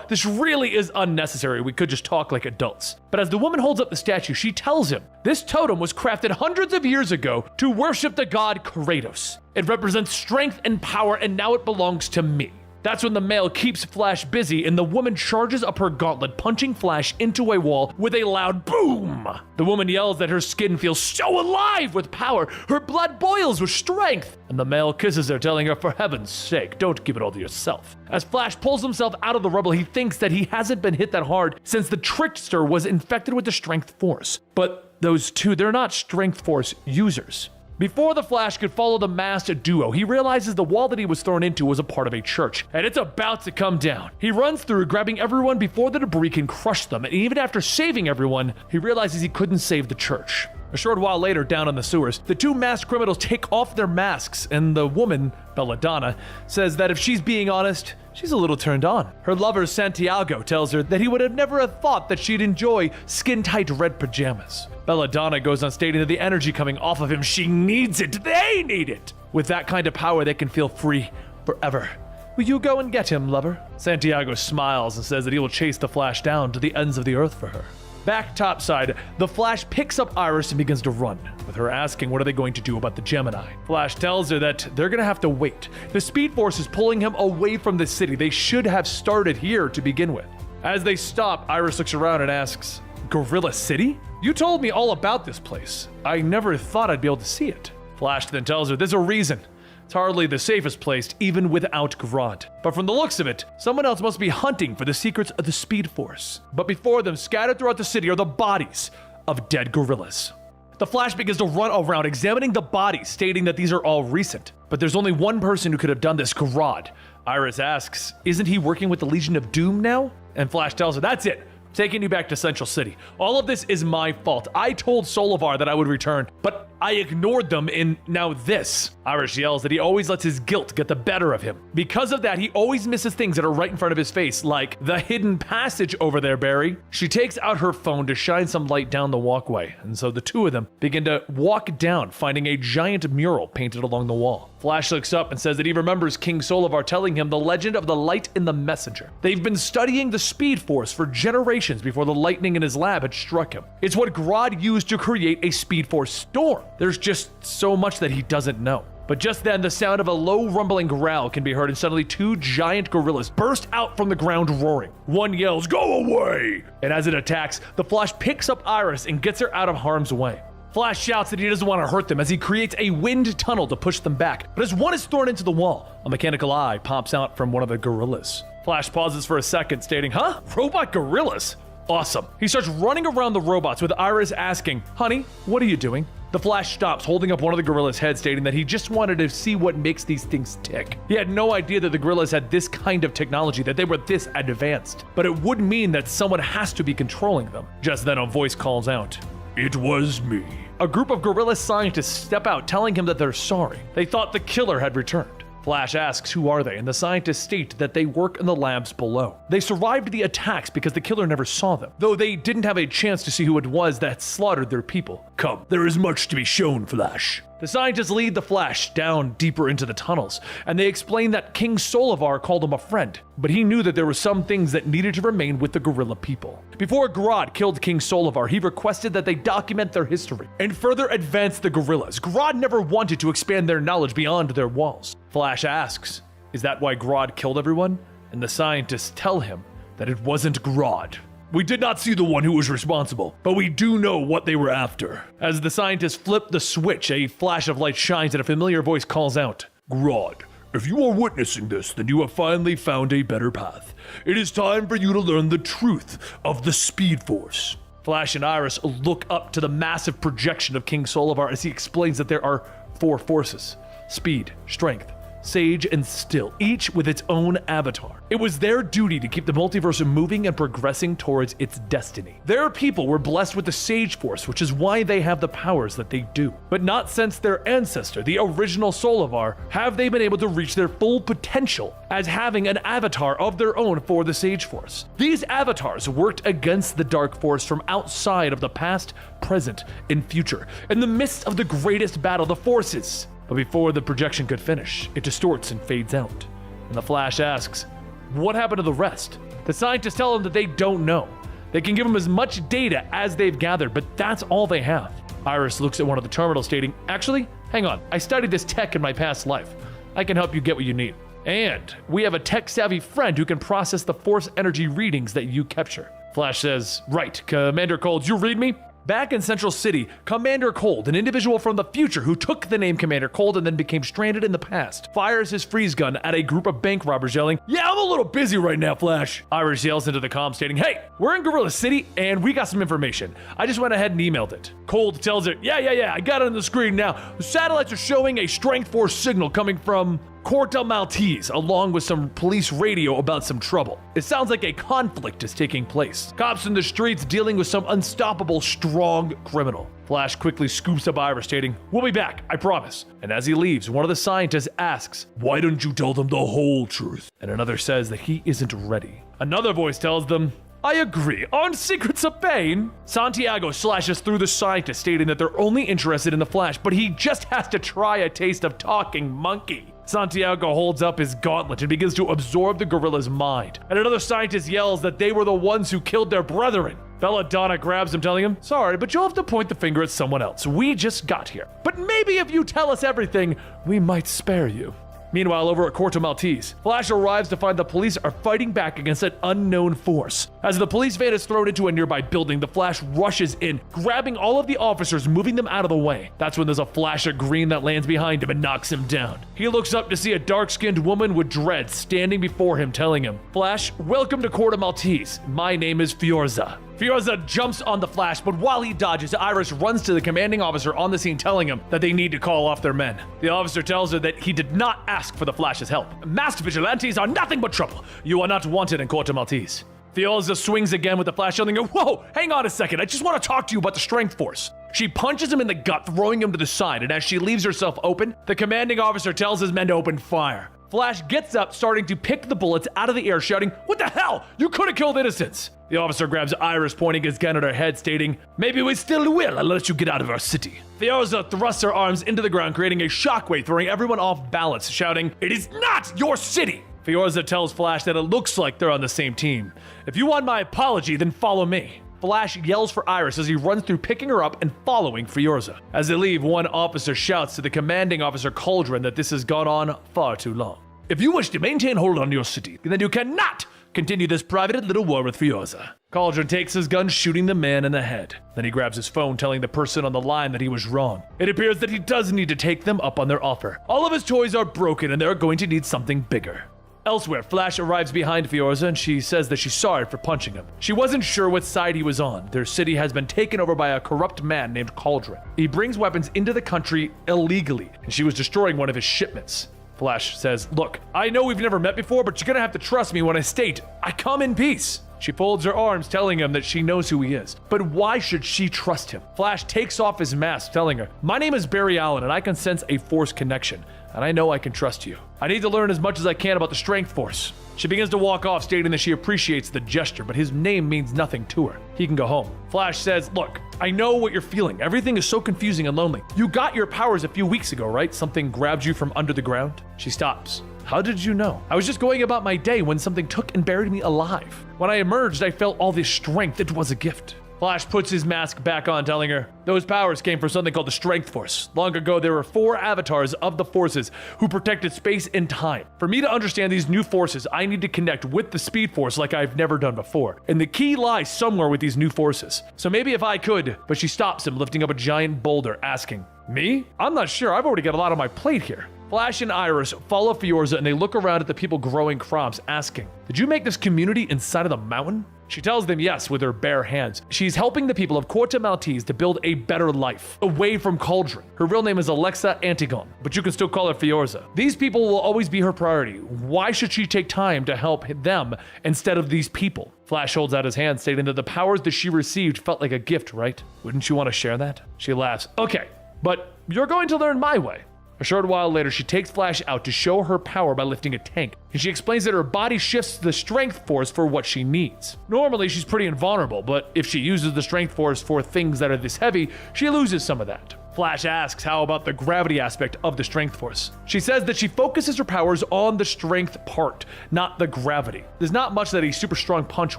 this really is unnecessary. We could just talk like adults. But as the woman holds up the statue, she tells him, this totem was crafted hundreds of years ago to worship the god Kratos. It represents strength and power, and now it belongs to me. That's when the male keeps Flash busy and the woman charges up her gauntlet, punching Flash into a wall with a loud boom. The woman yells that her skin feels so alive with power, her blood boils with strength. And the male kisses her, telling her, for heaven's sake, don't give it all to yourself. As Flash pulls himself out of the rubble, he thinks that he hasn't been hit that hard since the Trickster was infected with the Strength Force. But those two, they're not Strength Force users. Before the Flash could follow the masked duo, he realizes the wall that he was thrown into was a part of a church, and it's about to come down. He runs through, grabbing everyone before the debris can crush them, and even after saving everyone, he realizes he couldn't save the church. A short while later, down in the sewers, the two masked criminals take off their masks, and the woman, Belladonna, says that if she's being honest, she's a little turned on. Her lover, Santiago, tells her that he would have never thought that she'd enjoy skin-tight red pajamas. Belladonna goes on stating that the energy coming off of him, she needs it, they need it. With that kind of power, they can feel free forever. Will you go and get him, lover? Santiago smiles and says that he will chase the Flash down to the ends of the earth for her. Back topside, the Flash picks up Iris and begins to run, with her asking what are they going to do about the Gemini. Flash tells her that they're going to have to wait. The Speed Force is pulling him away from the city. They should have started here to begin with. As they stop, Iris looks around and asks, Gorilla City? You told me all about this place. I never thought I'd be able to see it. Flash then tells her there's a reason. It's hardly the safest place, even without Grodd. But from the looks of it, someone else must be hunting for the secrets of the Speed Force. But before them, scattered throughout the city, are the bodies of dead gorillas. The Flash begins to run around examining the bodies, stating that these are all recent. But there's only one person who could have done this, Grodd. Iris asks, isn't he working with the Legion of Doom now? And Flash tells her, that's it. Taking you back to Central City. All of this is my fault. I told Solivar that I would return, but I ignored them in now this. Iris yells that he always lets his guilt get the better of him. Because of that, he always misses things that are right in front of his face, like the hidden passage over there, Barry. She takes out her phone to shine some light down the walkway, and so the two of them begin to walk down, finding a giant mural painted along the wall. Flash looks up and says that he remembers King Solivar telling him the legend of the light in the messenger. They've been studying the Speed Force for generations before the lightning in his lab had struck him. It's what Grodd used to create a Speed Force storm. There's just so much that he doesn't know. But just then, the sound of a low rumbling growl can be heard, and suddenly two giant gorillas burst out from the ground roaring. One yells, "Go away!" And as it attacks, the Flash picks up Iris and gets her out of harm's way. Flash shouts that he doesn't want to hurt them as he creates a wind tunnel to push them back. But as one is thrown into the wall, a mechanical eye pops out from one of the gorillas. Flash pauses for a second, stating, "Huh? Robot gorillas? Awesome." He starts running around the robots with Iris asking, "Honey, what are you doing?" The Flash stops, holding up one of the gorillas' heads, stating that he just wanted to see what makes these things tick. He had no idea that the gorillas had this kind of technology, that they were this advanced. But it would mean that someone has to be controlling them. Just then a voice calls out, "It was me." A group of gorilla scientists step out, telling him that they're sorry. They thought the killer had returned. Flash asks who are they, and the scientists state that they work in the labs below. They survived the attacks because the killer never saw them, though they didn't have a chance to see who it was that slaughtered their people. "Come, there is much to be shown, Flash." The scientists lead the Flash down deeper into the tunnels, and they explain that King Solivar called him a friend, but he knew that there were some things that needed to remain with the gorilla people. Before Grodd killed King Solivar, he requested that they document their history and further advance the gorillas. Grodd never wanted to expand their knowledge beyond their walls. Flash asks, is that why Grodd killed everyone? And the scientists tell him that it wasn't Grodd. "We did not see the one who was responsible, but we do know what they were after." As the scientists flip the switch, a flash of light shines and a familiar voice calls out, "Grodd, if you are witnessing this, then you have finally found a better path. It is time for you to learn the truth of the Speed Force." Flash and Iris look up to the massive projection of King Solivar as he explains that there are 4 forces: speed, strength, sage, and still, each with its own avatar. It was their duty to keep the multiverse moving and progressing towards its destiny. Their people were blessed with the Sage Force, which is why they have the powers that they do. But not since their ancestor, the original Solivar, have they been able to reach their full potential as having an avatar of their own for the Sage Force. These avatars worked against the Dark Force from outside of the past, present, and future, in the midst of the greatest battle, the Forces. But before the projection could finish, it distorts and fades out. And the Flash asks, what happened to the rest? The scientists tell him that they don't know. They can give him as much data as they've gathered, but that's all they have. Iris looks at one of the terminals, stating, "Actually, hang on, I studied this tech in my past life. I can help you get what you need. And we have a tech-savvy friend who can process the force energy readings that you capture." Flash says, "Right, Commander Cold, you read me?" Back in Central City, Commander Cold, an individual from the future who took the name Commander Cold and then became stranded in the past, fires his freeze gun at a group of bank robbers, yelling, "Yeah, I'm a little busy right now, Flash." Iris yells into the comm, stating, "Hey, we're in Gorilla City and we got some information. I just went ahead and emailed it." Cold tells her, Yeah, I got it on the screen now. The satellites are showing a strength force signal coming from Corta Maltese, along with some police radio about some trouble. It sounds like a conflict is taking place. Cops in the streets dealing with some unstoppable, strong criminal. Flash quickly scoops up Iris, stating, "We'll be back, I promise." And as he leaves, one of the scientists asks, "Why don't you tell them the whole truth?" And another says that he isn't ready. Another voice tells them, "I agree. On Secrets of Pain." Santiago slashes through the scientists, stating that they're only interested in the Flash, but he just has to try a taste of talking monkey. Santiago holds up his gauntlet and begins to absorb the gorilla's mind. And another scientist yells that they were the ones who killed their brethren. Belladonna grabs him, telling him, "Sorry, but you'll have to point the finger at someone else. We just got here. But maybe if you tell us everything, we might spare you." Meanwhile, over at Corto Maltese, Flash arrives to find the police are fighting back against an unknown force. As the police van is thrown into a nearby building, the Flash rushes in, grabbing all of the officers, moving them out of the way. That's when there's a flash of green that lands behind him and knocks him down. He looks up to see a dark-skinned woman with dreads standing before him, telling him, "Flash, welcome to Corto Maltese. My name is Fiorza." Fiorza jumps on the Flash, but while he dodges, Iris runs to the commanding officer on the scene, telling him that they need to call off their men. The officer tells her that he did not ask for the Flash's help. "Masked vigilantes are nothing but trouble. You are not wanted in Corto Maltese." Fiorza swings again with the Flash, telling her, "Whoa, hang on a second. I just want to talk to you about the Strength Force." She punches him in the gut, throwing him to the side, and as she leaves herself open, the commanding officer tells his men to open fire. Flash gets up, starting to pick the bullets out of the air, shouting, "What the hell? You could have killed innocents!" The officer grabs Iris, pointing his gun at her head, stating, "Maybe we still will unless you get out of our city." Fiorza thrusts her arms into the ground, creating a shockwave, throwing everyone off balance, shouting, "It is not your city!" Fiorza tells Flash that it looks like they're on the same team. "If you want my apology, then follow me." Flash yells for Iris as he runs through, picking her up and following Fiorza. As they leave, one officer shouts to the commanding officer Cauldron that this has gone on far too long. "If you wish to maintain hold on your city, then you cannot continue this private little war with Fiorza." Cauldron takes his gun, shooting the man in the head. Then he grabs his phone, telling the person on the line that he was wrong. It appears that he does need to take them up on their offer. All of his toys are broken and they're going to need something bigger. Elsewhere, Flash arrives behind Fiorza and she says that she's sorry for punching him. She wasn't sure what side he was on. Their city has been taken over by a corrupt man named Cauldron. He brings weapons into the country illegally, and she was destroying one of his shipments. Flash says, "Look, I know we've never met before, but you're gonna have to trust me when I state I come in peace." She folds her arms, telling him that she knows who he is. But why should she trust him? Flash takes off his mask, telling her, "My name is Barry Allen, and I can sense a Force connection, and I know I can trust you. I need to learn as much as I can about the Strength Force." She begins to walk off, stating that she appreciates the gesture, but his name means nothing to her. He can go home. Flash says, "Look, I know what you're feeling. Everything is so confusing and lonely. You got your powers a few weeks ago, right? Something grabbed you from under the ground?" She stops. "How did you know?" "I was just going about my day when something took and buried me alive. When I emerged, I felt all this strength. It was a gift." Flash puts his mask back on, telling her, "Those powers came from something called the Strength Force. Long ago, there were 4 avatars of the forces who protected space and time. For me to understand these new forces, I need to connect with the Speed Force like I've never done before. And the key lies somewhere with these new forces. So maybe if I could..." But she stops him, lifting up a giant boulder, asking, "Me? I'm not sure. I've already got a lot on my plate here." Flash and Iris follow Fiorza and they look around at the people growing crops, asking, "Did you make this community inside of the mountain?" She tells them yes with her bare hands. She's helping the people of Corto Maltese to build a better life, away from Cauldron. Her real name is Alexa Antigon, but you can still call her Fiorza. These people will always be her priority. Why should she take time to help them instead of these people? Flash holds out his hand, stating that the powers that she received felt like a gift, right? Wouldn't you want to share that? She laughs. "Okay, but you're going to learn my way." A short while later, she takes Flash out to show her power by lifting a tank, and she explains that her body shifts to the Strength Force for what she needs. Normally, she's pretty invulnerable, but if she uses the Strength Force for things that are this heavy, she loses some of that. Flash asks how about the gravity aspect of the Strength Force. She says that she focuses her powers on the strength part, not the gravity. There's not much that a super strong punch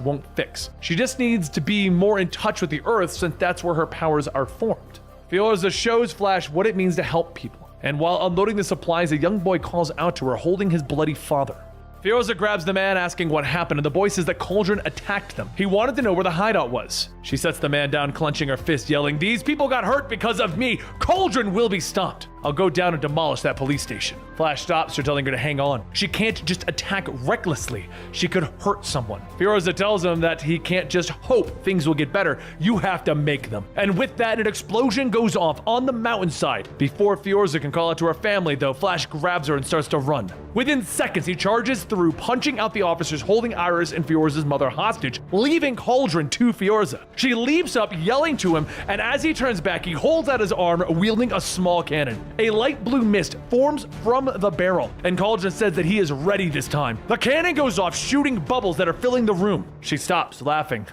won't fix. She just needs to be more in touch with the Earth since that's where her powers are formed. Fiorza shows Flash what it means to help people. And while unloading the supplies, a young boy calls out to her, holding his bloody father. Fiorza grabs the man, asking what happened, and the boy says that Cauldron attacked them. He wanted to know where the hideout was. She sets the man down, clenching her fist, yelling, "These people got hurt because of me! Cauldron will be stopped! I'll go down and demolish that police station." Flash stops her, telling her to hang on. She can't just attack recklessly. She could hurt someone. Fiorza tells him that he can't just hope things will get better. You have to make them. And with that, an explosion goes off on the mountainside. Before Fiorza can call out to her family, though, Flash grabs her and starts to run. Within seconds, he charges through, punching out the officers holding Iris and Fiorza's mother hostage, leaving Cauldron to Fiorza. She leaps up, yelling to him, and as he turns back, he holds out his arm, wielding a small cannon. A light blue mist forms from the barrel, and Cauldron says that he is ready this time. The cannon goes off, shooting bubbles that are filling the room. She stops, laughing.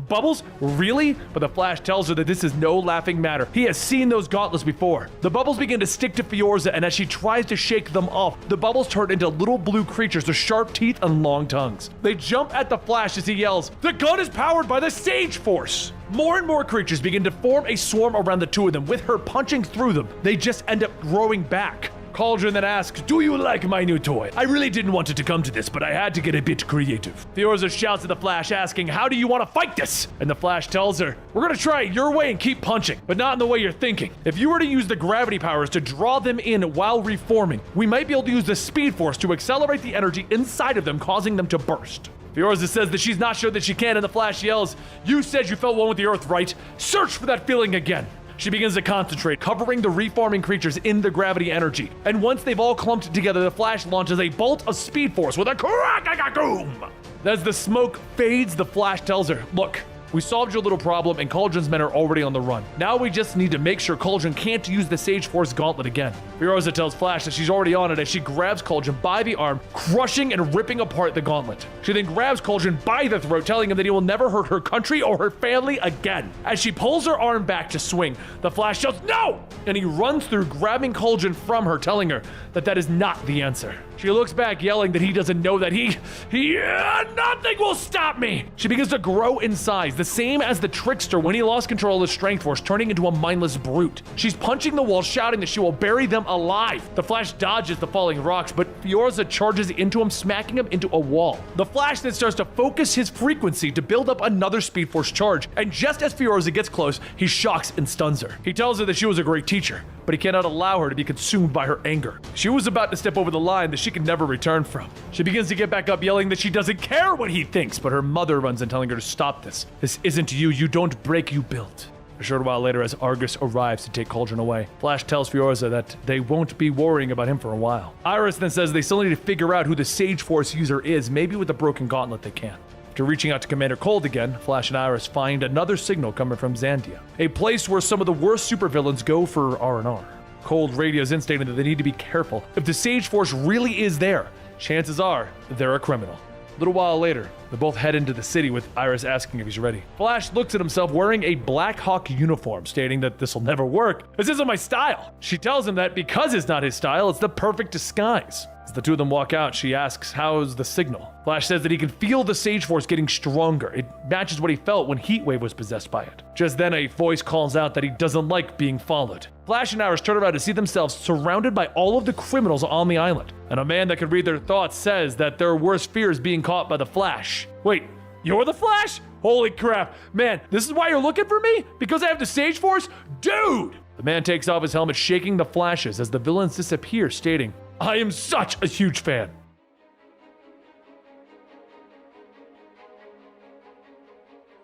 Bubbles? Really? But the Flash tells her that this is no laughing matter. He has seen those gauntlets before. The bubbles begin to stick to Fiorza, and as she tries to shake them off, the bubbles turn into little blue creatures with sharp teeth and long tongues. They jump at the Flash as he yells, "The gun is powered by the Sage Force!" More and more creatures begin to form a swarm around the two of them. With her punching through them, they just end up growing back. Cauldron then asks, "Do you like my new toy? I really didn't want it to come to this, but I had to get a bit creative." Fiorza shouts at the Flash asking, "How do you want to fight this?" And the Flash tells her, "We're gonna try it your way and keep punching, but not in the way you're thinking. If you were to use the gravity powers to draw them in while reforming, we might be able to use the Speed Force to accelerate the energy inside of them, causing them to burst." Fiorza says that she's not sure that she can, and the Flash yells, "You said you felt one with the Earth, right? Search for that feeling again." She begins to concentrate, covering the reforming creatures in the gravity energy. And once they've all clumped together, the Flash launches a bolt of Speed Force with a crack-a-goom. As the smoke fades, the Flash tells her, "Look, we solved your little problem and Cauldron's men are already on the run. Now we just need to make sure Cauldron can't use the Sage Force gauntlet again." Fiorza tells Flash that she's already on it as she grabs Cauldron by the arm, crushing and ripping apart the gauntlet. She then grabs Cauldron by the throat, telling him that he will never hurt her country or her family again. As she pulls her arm back to swing, the Flash shouts, "No!" And he runs through, grabbing Cauldron from her, telling her that that is not the answer. She looks back, yelling that he doesn't know that nothing will stop me. She begins to grow in size, the same as the Trickster when he lost control of the Strength Force, turning into a mindless brute. She's punching the wall, shouting that she will bury them alive. The Flash dodges the falling rocks, but Fiorza charges into him, smacking him into a wall. The Flash then starts to focus his frequency to build up another Speed Force charge, and just as Fiorza gets close, he shocks and stuns her. He tells her that she was a great teacher, but he cannot allow her to be consumed by her anger. She was about to step over the line that she could never return from. She begins to get back up, yelling that she doesn't care what he thinks, but her mother runs in, telling her to stop this. "This isn't you. You don't break, you build." A short while later, as Argus arrives to take Cauldron away, Flash tells Fiorza that they won't be worrying about him for a while. Iris then says they still need to figure out who the Sage Force user is. Maybe with the broken gauntlet they can. After reaching out to Commander Cold again, Flash and Iris find another signal coming from Zandia, a place where some of the worst supervillains go for R&R. Cold radios in, stating that they need to be careful. If the Sage Force really is there, chances are they're a criminal. A little while later, they both head into the city with Iris asking if he's ready. Flash looks at himself wearing a Black Hawk uniform, stating that this will never work. "This isn't my style." She tells him that because it's not his style, it's the perfect disguise. As the two of them walk out, she asks, "How's the signal?" Flash says that he can feel the Sage Force getting stronger. It matches what he felt when Heatwave was possessed by it. Just then, a voice calls out that he doesn't like being followed. Flash and Iris turn around to see themselves surrounded by all of the criminals on the island. And a man that can read their thoughts says that their worst fear is being caught by the Flash. "Wait, you're the Flash? Holy crap. Man, this is why you're looking for me? Because I have the Sage Force? Dude!" The man takes off his helmet, shaking the flashes as the villains disappear, stating, "I am such a huge fan."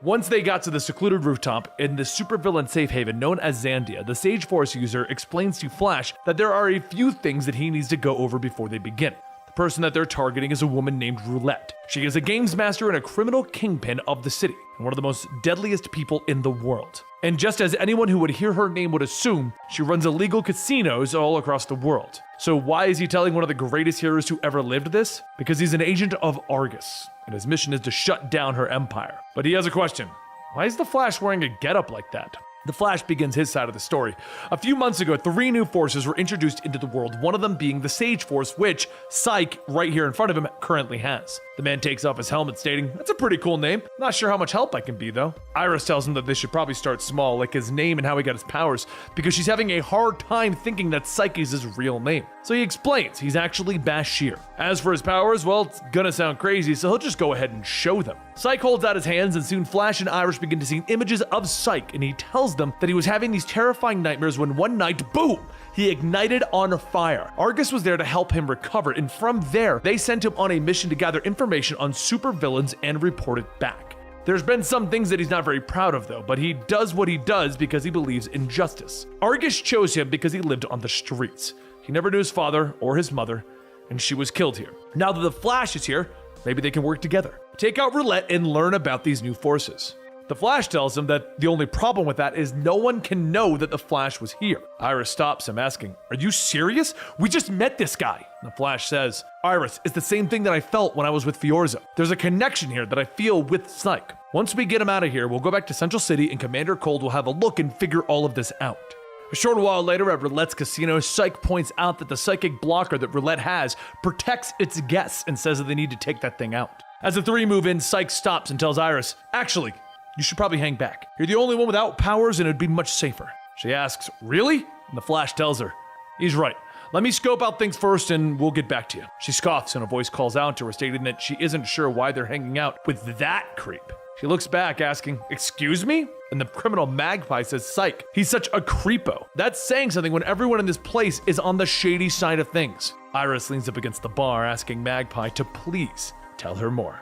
Once they got to the secluded rooftop in the supervillain safe haven known as Zandia, the Sage Force user explains to Flash that there are a few things that he needs to go over before they begin. The person that they're targeting is a woman named Roulette. She is a games master and a criminal kingpin of the city, and one of the most deadliest people in the world. And just as anyone who would hear her name would assume, she runs illegal casinos all across the world. So why is he telling one of the greatest heroes who ever lived this? Because he's an agent of Argus, and his mission is to shut down her empire. But he has a question. Why is the Flash wearing a getup like that? The Flash begins his side of the story. A few months ago, 3 new forces were introduced into the world, one of them being the Sage Force, which Psyche, right here in front of him, currently has. The man takes off his helmet, stating, "That's a pretty cool name. Not sure how much help I can be, though." Iris tells him that they should probably start small, like his name and how he got his powers, because she's having a hard time thinking that Psyche is his real name. So he explains he's actually Bashir. As for his powers, well, it's gonna sound crazy, so he'll just go ahead and show them. Psyche holds out his hands, and soon Flash and Iris begin to see images of Psyche, and he tells them that he was having these terrifying nightmares when one night, boom, he ignited on fire. Argus was there to help him recover, and from there, they sent him on a mission to gather information on supervillains and report it back. There's been some things that he's not very proud of, though, but he does what he does because he believes in justice. Argus chose him because he lived on the streets. He never knew his father or his mother, and she was killed here. Now that the Flash is here, maybe they can work together. Take out Roulette and learn about these new forces. The Flash tells him that the only problem with that is no one can know that the Flash was here. Iris stops him, asking, "Are you serious? We just met this guy." And the Flash says, "Iris, it's the same thing that I felt when I was with Fiorza. There's a connection here that I feel with Psyche. Once we get him out of here, we'll go back to Central City and Commander Cold will have a look and figure all of this out." A short while later at Roulette's casino, Psyche points out that the psychic blocker that Roulette has protects its guests and says that they need to take that thing out. As the 3 move in, Psyche stops and tells Iris, "Actually, you should probably hang back. You're the only one without powers and it'd be much safer." She asks, "Really?" And the Flash tells her, "He's right. Let me scope out things first and we'll get back to you. She scoffs and a voice calls out to her stating that she isn't sure why they're hanging out with that creep. She looks back asking, "Excuse me?" And the criminal Magpie says, "Psych, he's such a creepo." That's saying something when everyone in this place is on the shady side of things. Iris leans up against the bar asking Magpie to please tell her more.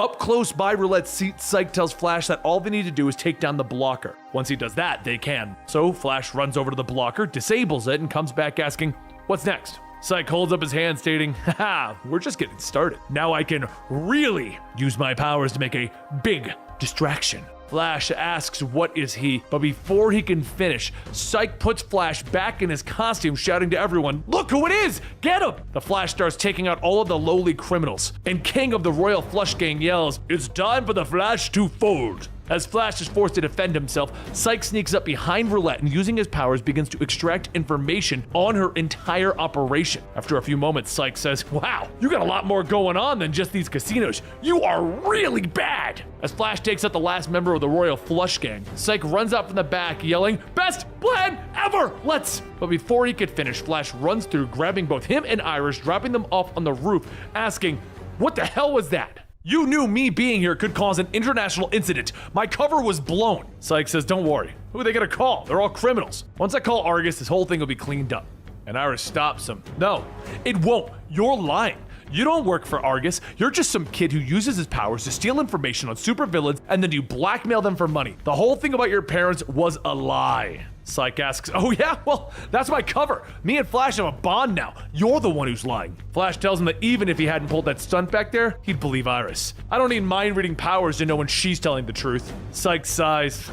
Up close by Roulette's seat, Psych tells Flash that all they need to do is take down the blocker. Once he does that, they can. So Flash runs over to the blocker, disables it, and comes back asking, "What's next?" Psych holds up his hand stating, "Haha, we're just getting started. Now I can really use my powers to make a big distraction." Flash asks what is he, but before he can finish, Psych puts Flash back in his costume, shouting to everyone, "Look who it is! Get him!" The Flash starts taking out all of the lowly criminals, and King of the Royal Flush Gang yells, "It's time for the Flash to fold!" As Flash is forced to defend himself, Psych sneaks up behind Roulette and using his powers begins to extract information on her entire operation. After a few moments, Psych says, "Wow, you got a lot more going on than just these casinos. You are really bad." As Flash takes out the last member of the Royal Flush Gang, Psych runs out from the back yelling, "Best plan ever, let's!" But before he could finish, Flash runs through, grabbing both him and Iris, dropping them off on the roof, asking, "What the hell was that?" "You knew me being here could cause an international incident. My cover was blown." Psych says, "Don't worry. Who are they gonna call? They're all criminals. Once I call Argus, this whole thing will be cleaned up." And Iris stops him. "No, it won't. You're lying. You don't work for Argus. You're just some kid who uses his powers to steal information on supervillains and then you blackmail them for money. The whole thing about your parents was a lie." Psych asks, "Oh yeah? Well, that's my cover. Me and Flash have a bond now. You're the one who's lying." Flash tells him that even if he hadn't pulled that stunt back there, he'd believe Iris. "I don't need mind-reading powers to know when she's telling the truth." Psych sighs.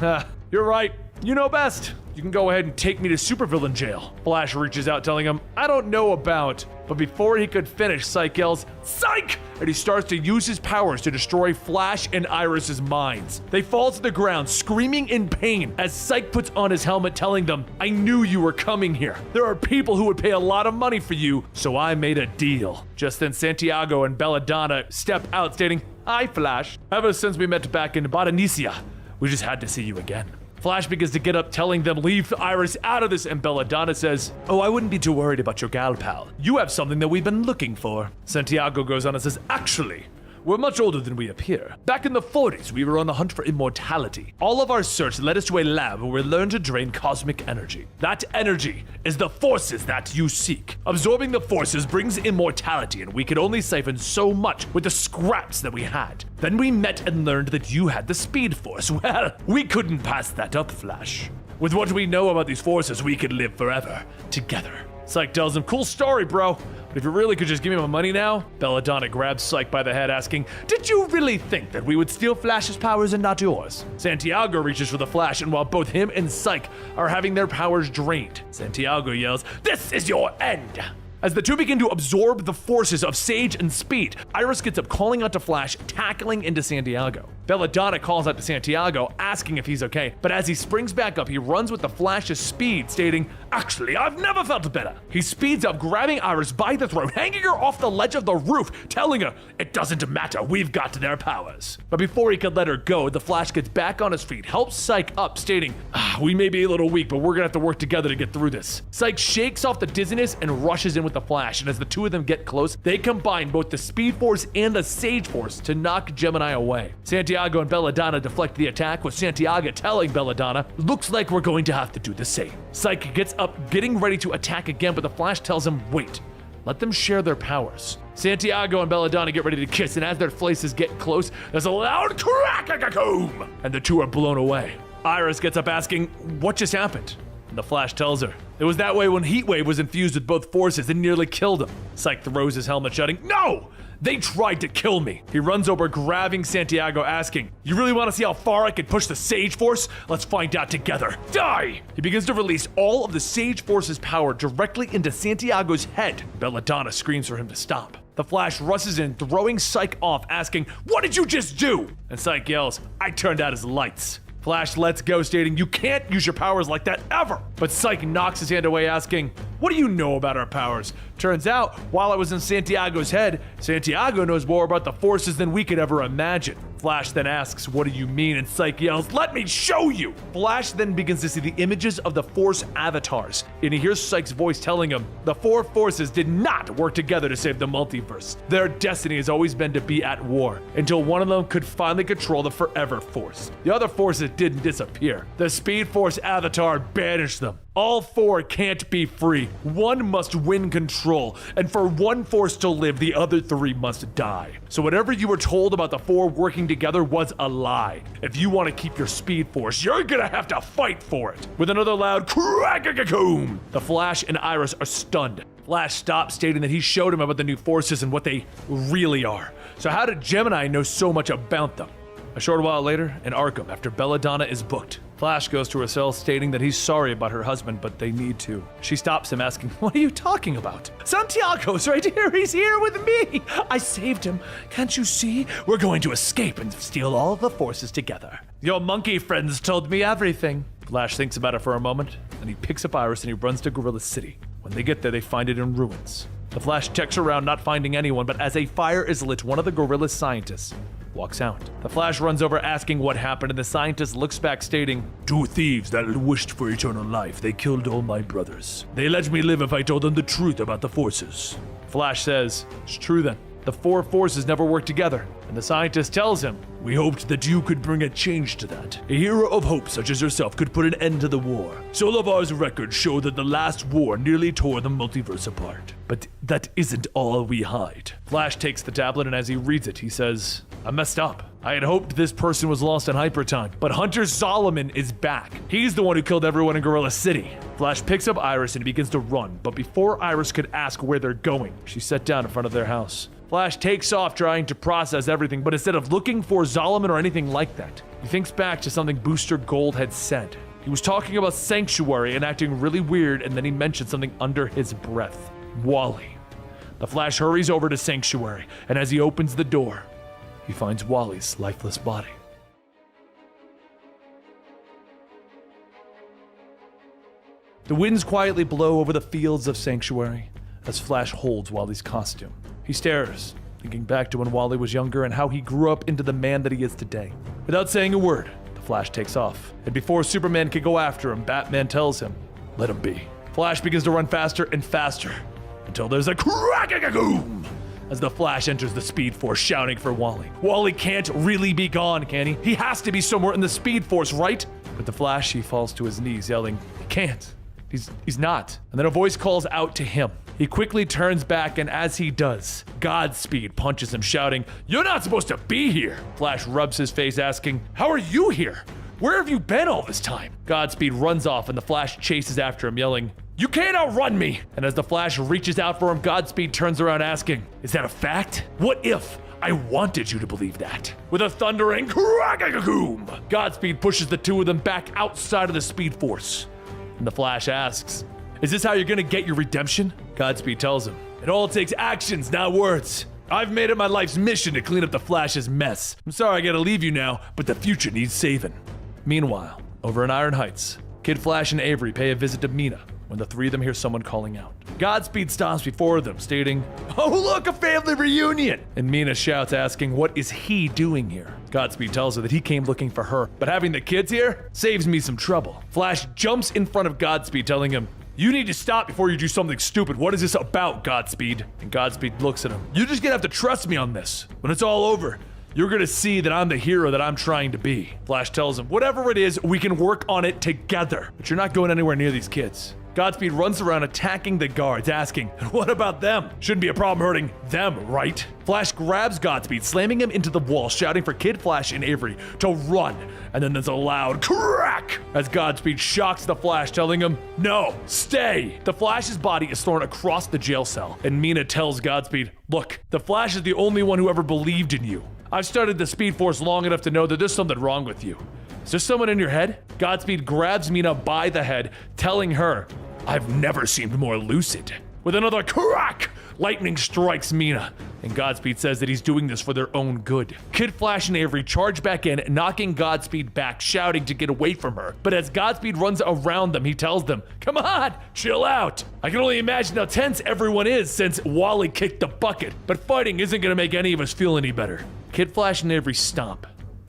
"You're right. You know best. You can go ahead and take me to supervillain jail." Flash reaches out telling him, "I don't know about," but before he could finish, Psych yells, "Psych!" and he starts to use his powers to destroy Flash and Iris's minds. They fall to the ground, screaming in pain as Psych puts on his helmet telling them, "I knew you were coming here. There are people who would pay a lot of money for you, so I made a deal." Just then Santiago and Belladonna step out stating, "Hi Flash. Ever since we met back in Badanicia, we just had to see you again." Flash begins to get up, telling them leave Iris out of this, and Belladonna says, "Oh, I wouldn't be too worried about your gal pal. You have something that we've been looking for." Santiago goes on and says, "Actually, we're much older than we appear. Back in the 40s, we were on the hunt for immortality. All of our search led us to a lab where we learned to drain cosmic energy. That energy is the forces that you seek. Absorbing the forces brings immortality, and we could only siphon so much with the scraps that we had. Then we met and learned that you had the Speed Force. Well, we couldn't pass that up, Flash. With what we know about these forces, we could live forever together." Psych tells him, "Cool story, bro. But if you really could just give me my money now?" Belladonna grabs Psych by the head asking, "Did you really think that we would steal Flash's powers and not yours?" Santiago reaches for the Flash, and while both him and Psych are having their powers drained, Santiago yells, "This is your end!" As the two begin to absorb the forces of Sage and Speed, Iris gets up calling out to Flash, tackling into Santiago. Belladonna calls out to Santiago, asking if he's okay, but as he springs back up, he runs with the Flash's speed, stating, "Actually, I've never felt better." He speeds up, grabbing Iris by the throat, hanging her off the ledge of the roof, telling her, "It doesn't matter, we've got their powers." But before he could let her go, the Flash gets back on his feet, helps Psych up, stating, "We may be a little weak, but we're gonna have to work together to get through this." Psych shakes off the dizziness and rushes in with the Flash, and as the two of them get close, they combine both the Speed Force and the Sage Force to knock Gemini away. Santiago and Belladonna deflect the attack, with Santiago telling Belladonna, "Looks like we're going to have to do the same." Psych gets up, getting ready to attack again, but the Flash tells him, "Wait, let them share their powers." Santiago and Belladonna get ready to kiss, and as their faces get close, there's a loud crack, and the two are blown away. Iris gets up asking, "What just happened?" And the Flash tells her, "It was that way when Heatwave was infused with both forces and nearly killed him." Psych throws his helmet, shouting, "No! They tried to kill me." He runs over, grabbing Santiago, asking, "You really want to see how far I can push the Sage Force? Let's find out together. Die!" He begins to release all of the Sage Force's power directly into Santiago's head. Belladonna screams for him to stop. The Flash rushes in, throwing Psych off, asking, "What did you just do?" And Psych yells, "I turned out his lights." Flash lets go, stating, "You can't use your powers like that ever." But Psych knocks his hand away, asking, "What do you know about our powers?" Turns out, while it was in Santiago's head, Santiago knows more about the forces than we could ever imagine. Flash then asks, what do you mean? And Psyche yells, let me show you! Flash then begins to see the images of the Force avatars, and he hears Psyche's voice telling him, the four forces did not work together to save the multiverse. Their destiny has always been to be at war, until one of them could finally control the Forever Force. The other forces didn't disappear. The Speed Force avatar banished them. All four can't be free. One must win control, and for one force to live, the other three must die. So whatever you were told about the four working together was a lie. If you want to keep your Speed Force, you're gonna have to fight for it. With another loud crack-a-coom, the Flash and Iris are stunned. Flash stops, stating that he showed him about the new forces and what they really are. So how did Gemini know so much about them? A short while later, in Arkham, after Belladonna is booked, Flash goes to her cell stating that he's sorry about her husband, but they need to. She stops him asking, what are you talking about? Santiago's right here, he's here with me! I saved him, can't you see? We're going to escape and steal all the forces together. Your monkey friends told me everything. Flash thinks about it for a moment, and he picks up Iris and he runs to Gorilla City. When they get there, they find it in ruins. The Flash checks around, not finding anyone, but as a fire is lit, one of the gorilla scientists walks out. The Flash runs over asking what happened, and the scientist looks back stating, 2 thieves that had wished for eternal life. They killed all my brothers. They let me live if I told them the truth about the forces. Flash says, it's true then. The 4 forces never worked together, and the scientist tells him, we hoped that you could bring a change to that. A hero of hope such as yourself could put an end to the war. Solovar's records show that the last war nearly tore the multiverse apart. But that isn't all we hide. Flash takes the tablet, and as he reads it, he says, I messed up. I had hoped this person was lost in hypertime, but Hunter Solomon is back. He's the one who killed everyone in Gorilla City. Flash picks up Iris and begins to run, but before Iris could ask where they're going, she's set down in front of their house. Flash takes off trying to process everything, but instead of looking for Solomon or anything like that, he thinks back to something Booster Gold had said. He was talking about Sanctuary and acting really weird, and then he mentioned something under his breath. Wally. The Flash hurries over to Sanctuary, and as he opens the door, he finds Wally's lifeless body. The winds quietly blow over the fields of Sanctuary as Flash holds Wally's costume. He stares, thinking back to when Wally was younger and how he grew up into the man that he is today. Without saying a word, the Flash takes off. And before Superman can go after him, Batman tells him, let him be. Flash begins to run faster and faster until there's a crack-a-coom as the Flash enters the Speed Force, shouting for Wally. Wally can't really be gone, can he? He has to be somewhere in the Speed Force, right? With the Flash, he falls to his knees, yelling, he can't. He's not. And then a voice calls out to him. He quickly turns back, and as he does, Godspeed punches him, shouting, you're not supposed to be here. Flash rubs his face, asking, how are you here? Where have you been all this time? Godspeed runs off, and the Flash chases after him, yelling, you can't outrun me! And as the Flash reaches out for him, Godspeed turns around asking, is that a fact? What if I wanted you to believe that? With a thundering crack-a-coom, Godspeed pushes the two of them back outside of the Speed Force. And the Flash asks, is this how you're gonna get your redemption? Godspeed tells him, it all takes actions, not words. I've made it my life's mission to clean up the Flash's mess. I'm sorry I gotta leave you now, but the future needs saving. Meanwhile, over in Iron Heights, Kid Flash and Avery pay a visit to Mina when the three of them hear someone calling out. Godspeed stops before them, stating, oh look, a family reunion! And Mina shouts, asking, what is he doing here? Godspeed tells her that he came looking for her, but having the kids here saves me some trouble. Flash jumps in front of Godspeed, telling him, you need to stop before you do something stupid. What is this about, Godspeed? And Godspeed looks at him. You're just gonna have to trust me on this. When it's all over, you're gonna see that I'm the hero that I'm trying to be. Flash tells him, whatever it is, we can work on it together. But you're not going anywhere near these kids. Godspeed runs around attacking the guards, asking, what about them? Shouldn't be a problem hurting them, right? Flash grabs Godspeed, slamming him into the wall, shouting for Kid Flash and Avery to run. And then there's a loud crack as Godspeed shocks the Flash, telling him, no, stay. The Flash's body is thrown across the jail cell, and Mina tells Godspeed, look, the Flash is the only one who ever believed in you. I've studied the Speed Force long enough to know that there's something wrong with you. Is there someone in your head? Godspeed grabs Mina by the head, telling her, I've never seemed more lucid. With another crack, lightning strikes Mina, and Godspeed says that he's doing this for their own good. Kid Flash and Avery charge back in, knocking Godspeed back, shouting to get away from her. But as Godspeed runs around them, he tells them, come on, chill out. I can only imagine how tense everyone is since Wally kicked the bucket, but fighting isn't gonna make any of us feel any better. Kid Flash and Avery stomp.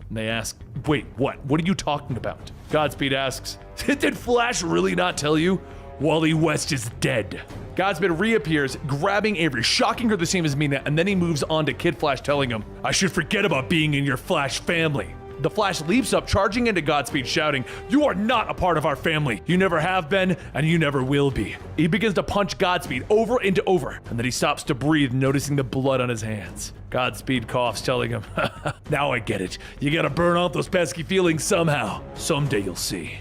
And they ask, wait, what? What are you talking about? Godspeed asks, did Flash really not tell you? Wally West is dead. Godspeed reappears, grabbing Avery, shocking her the same as Mina, and then he moves on to Kid Flash, telling him, I should forget about being in your Flash family. The Flash leaps up, charging into Godspeed, shouting, you are not a part of our family. You never have been, and you never will be. He begins to punch Godspeed over and over, and then he stops to breathe, noticing the blood on his hands. Godspeed coughs, telling him, now I get it. You gotta burn off those pesky feelings somehow. Someday you'll see.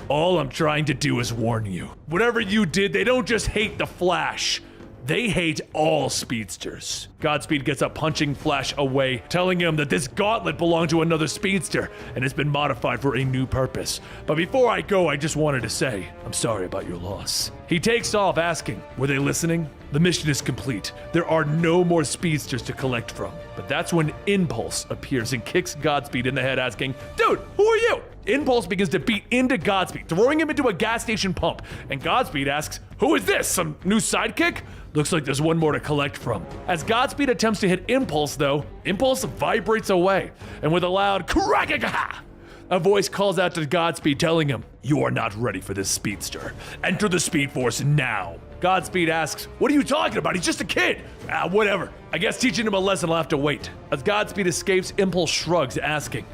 All I'm trying to do is warn you. Whatever you did, they don't just hate the Flash. They hate all speedsters. Godspeed gets up, punching Flash away, telling him that this gauntlet belonged to another speedster and has been modified for a new purpose. But before I go, I just wanted to say, I'm sorry about your loss. He takes off, asking, were they listening? The mission is complete. There are no more speedsters to collect from. But that's when Impulse appears and kicks Godspeed in the head, asking, dude, who are you? Impulse begins to beat into Godspeed, throwing him into a gas station pump. And Godspeed asks, who is this? Some new sidekick? Looks like there's one more to collect from. As Godspeed attempts to hit Impulse, though, Impulse vibrates away. And with a loud crack-a-ga, a voice calls out to Godspeed, telling him, you are not ready for this speedster. Enter the Speed Force now. Godspeed asks, what are you talking about? He's just a kid. Whatever. I guess teaching him a lesson will have to wait. As Godspeed escapes, Impulse shrugs, asking,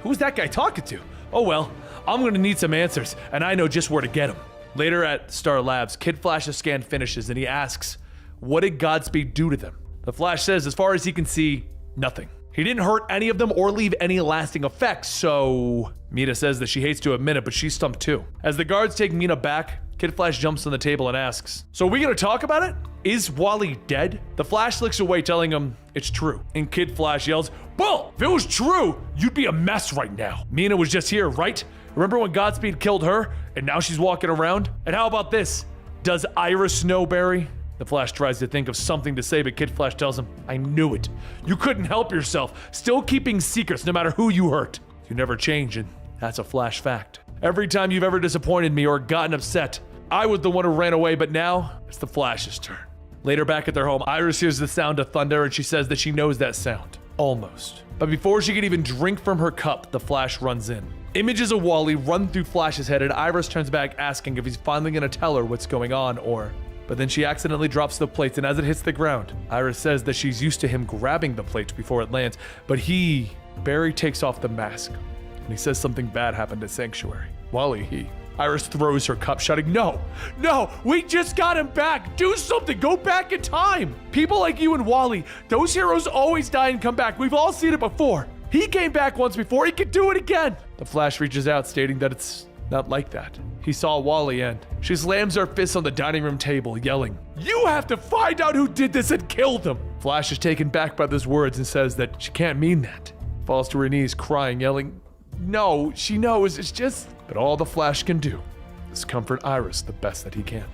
who's that guy talking to? Oh well, I'm gonna need some answers, and I know just where to get them. Later at Star Labs, Kid Flash's scan finishes, and he asks, what did Godspeed do to them? The Flash says, as far as he can see, nothing. He didn't hurt any of them or leave any lasting effects, so... Mina says that she hates to admit it, but she's stumped too. As the guards take Mina back, Kid Flash jumps on the table and asks, so are we gonna talk about it? Is Wally dead? The Flash looks away, telling him it's true. And Kid Flash yells, Bull, if it was true, you'd be a mess right now. Mina was just here, right? Remember when Godspeed killed her, and now she's walking around? And how about this? Does Iris know Barry? The Flash tries to think of something to say, but Kid Flash tells him, I knew it. You couldn't help yourself, still keeping secrets no matter who you hurt. You never change, and that's a Flash fact. Every time you've ever disappointed me or gotten upset, I was the one who ran away, but now it's the Flash's turn. Later back at their home, Iris hears the sound of thunder, and she says that she knows that sound. Almost. But before she can even drink from her cup, the Flash runs in. Images of Wally run through Flash's head, and Iris turns back asking if he's finally gonna tell her what's going on, or... But then she accidentally drops the plates, and as it hits the ground, Iris says that she's used to him grabbing the plate before it lands, but Barry takes off the mask, and he says something bad happened at Sanctuary. Iris throws her cup, shouting, no, we just got him back. Do something, go back in time. People like you and Wally, those heroes always die and come back. We've all seen it before. He came back once before, he could do it again. The Flash reaches out, stating that it's not like that. He saw Wally and she slams her fist on the dining room table, yelling, you have to find out who did this and kill them. Flash is taken back by those words and says that she can't mean that. Falls to her knees, crying, yelling, no, she knows, it's just... But all the Flash can do is comfort Iris the best that he can.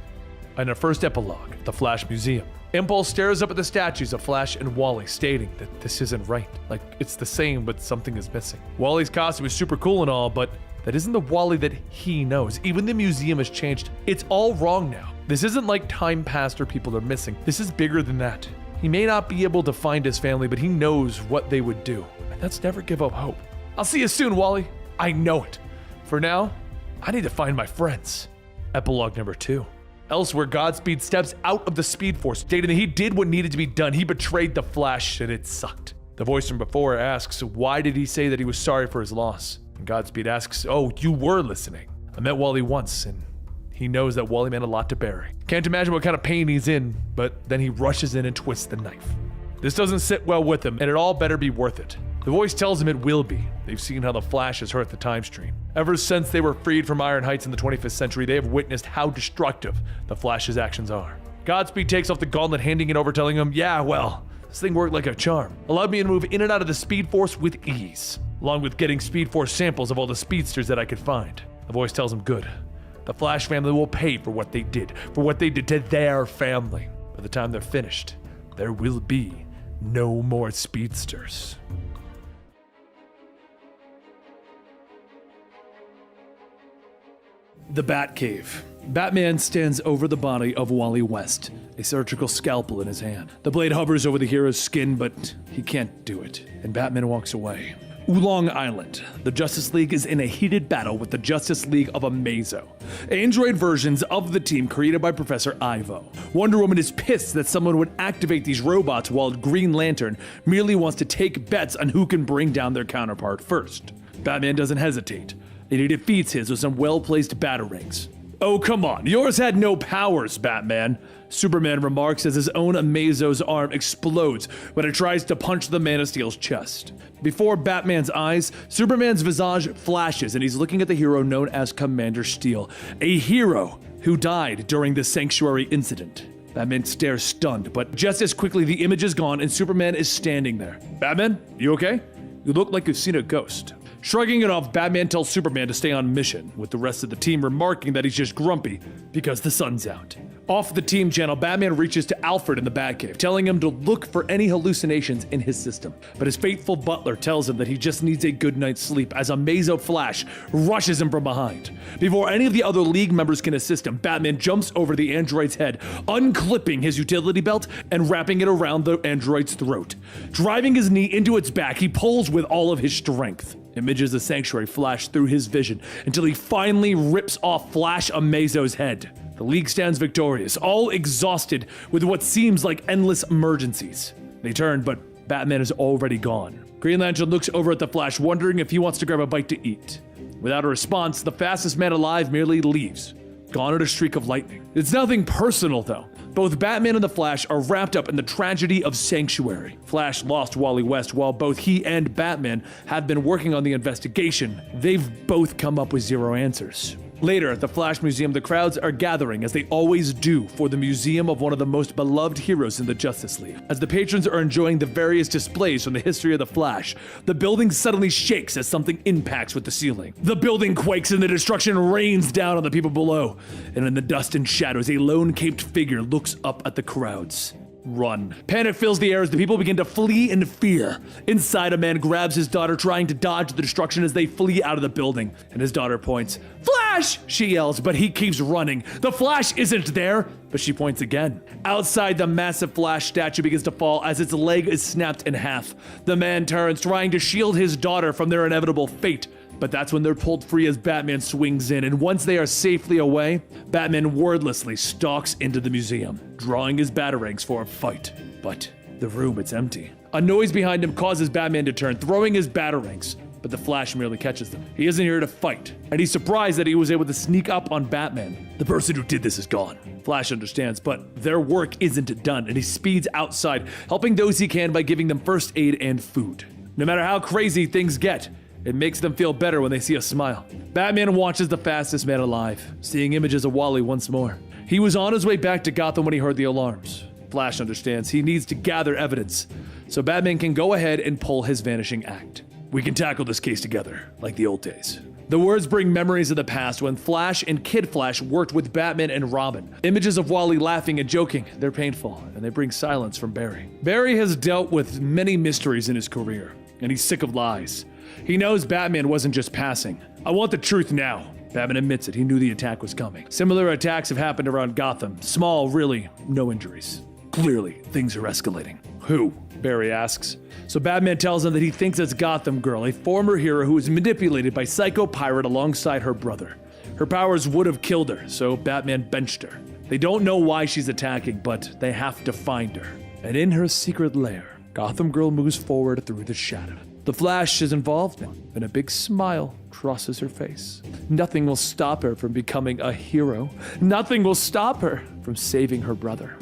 In our first epilogue, the Flash Museum, Impulse stares up at the statues of Flash and Wally, stating that this isn't right. Like, it's the same, but something is missing. Wally's costume is super cool and all, but that isn't the Wally that he knows. Even the museum has changed. It's all wrong now. This isn't like time passed or people are missing. This is bigger than that. He may not be able to find his family, but he knows what they would do. And that's never give up hope. I'll see you soon, Wally. I know it. For now, I need to find my friends. Epilogue number 2. Elsewhere, Godspeed steps out of the Speed Force, stating that he did what needed to be done. He betrayed the Flash, and it sucked. The voice from before asks, why did he say that he was sorry for his loss? And Godspeed asks, oh, you were listening. I met Wally once, and he knows that Wally meant a lot to Barry. Can't imagine what kind of pain he's in, but then he rushes in and twists the knife. This doesn't sit well with him, and it all better be worth it. The voice tells him it will be. They've seen how the Flash has hurt the time stream. Ever since they were freed from Iron Heights in the 25th century, they have witnessed how destructive the Flash's actions are. Godspeed takes off the gauntlet, handing it over, telling him, yeah, well, this thing worked like a charm. Allowed me to move in and out of the Speed Force with ease, along with getting Speed Force samples of all the speedsters that I could find. The voice tells him, good. The Flash family will pay for what they did to their family. By the time they're finished, there will be no more speedsters. The Batcave. Batman stands over the body of Wally West, a surgical scalpel in his hand. The blade hovers over the hero's skin, but he can't do it, and Batman walks away. Oolong Island. The Justice League is in a heated battle with the Justice League of Amazo, android versions of the team created by Professor Ivo. Wonder Woman is pissed that someone would activate these robots while Green Lantern merely wants to take bets on who can bring down their counterpart first. Batman doesn't hesitate, and he defeats his with some well-placed batarangs. "Oh, come on, yours had no powers, Batman," Superman remarks as his own Amazo's arm explodes when it tries to punch the Man of Steel's chest. Before Batman's eyes, Superman's visage flashes and he's looking at the hero known as Commander Steel, a hero who died during the Sanctuary incident. Batman stares stunned, but just as quickly the image is gone and Superman is standing there. "Batman, you okay? You look like you've seen a ghost." Shrugging it off, Batman tells Superman to stay on mission, with the rest of the team remarking that he's just grumpy because the sun's out. Off the team channel, Batman reaches to Alfred in the Batcave, telling him to look for any hallucinations in his system. But his faithful butler tells him that he just needs a good night's sleep as Amazo Flash rushes him from behind. Before any of the other League members can assist him, Batman jumps over the android's head, unclipping his utility belt and wrapping it around the android's throat. Driving his knee into its back, he pulls with all of his strength. Images of Sanctuary flash through his vision until he finally rips off Flash Amazo's head. The League stands victorious, all exhausted with what seems like endless emergencies. They turn, but Batman is already gone. Green Lantern looks over at the Flash, wondering if he wants to grab a bite to eat. Without a response, the fastest man alive merely leaves, gone at a streak of lightning. It's nothing personal, though. Both Batman and the Flash are wrapped up in the tragedy of Sanctuary. Flash lost Wally West while both he and Batman have been working on the investigation. They've both come up with zero answers. Later at the Flash Museum, the crowds are gathering, as they always do, for the museum of one of the most beloved heroes in the Justice League. As the patrons are enjoying the various displays from the history of the Flash, the building suddenly shakes as something impacts with the ceiling. The building quakes and the destruction rains down on the people below. And in the dust and shadows, a lone caped figure looks up at the crowds. Run. Panic fills the air as the people begin to flee in fear. Inside, a man grabs his daughter, trying to dodge the destruction as they flee out of the building. And his daughter points. "Flash!" she yells, but he keeps running. The Flash isn't there, but she points again. Outside, the massive Flash statue begins to fall as its leg is snapped in half. The man turns, trying to shield his daughter from their inevitable fate. But that's when they're pulled free as Batman swings in, and once they are safely away, Batman wordlessly stalks into the museum, drawing his batarangs for a fight. But the room, it's empty. A noise behind him causes Batman to turn, throwing his batarangs, but the Flash merely catches them. He isn't here to fight, and he's surprised that he was able to sneak up on Batman. The person who did this is gone. Flash understands, but their work isn't done, and he speeds outside, helping those he can by giving them first aid and food. No matter how crazy things get, it makes them feel better when they see a smile. Batman watches the fastest man alive, seeing images of Wally once more. He was on his way back to Gotham when he heard the alarms. Flash understands he needs to gather evidence, so Batman can go ahead and pull his vanishing act. "We can tackle this case together, like the old days." The words bring memories of the past when Flash and Kid Flash worked with Batman and Robin. Images of Wally laughing and joking, they're painful, and they bring silence from Barry. Barry has dealt with many mysteries in his career, and he's sick of lies. He knows Batman wasn't just passing. "I want the truth now." Batman admits it, he knew the attack was coming. Similar attacks have happened around Gotham. Small, really, no injuries. Clearly, things are escalating. "Who?" Barry asks. So Batman tells him that he thinks it's Gotham Girl, a former hero who was manipulated by Psycho Pirate alongside her brother. Her powers would have killed her, so Batman benched her. They don't know why she's attacking, but they have to find her. And in her secret lair, Gotham Girl moves forward through the shadow. The Flash is involved now, and a big smile crosses her face. Nothing will stop her from becoming a hero. Nothing will stop her from saving her brother.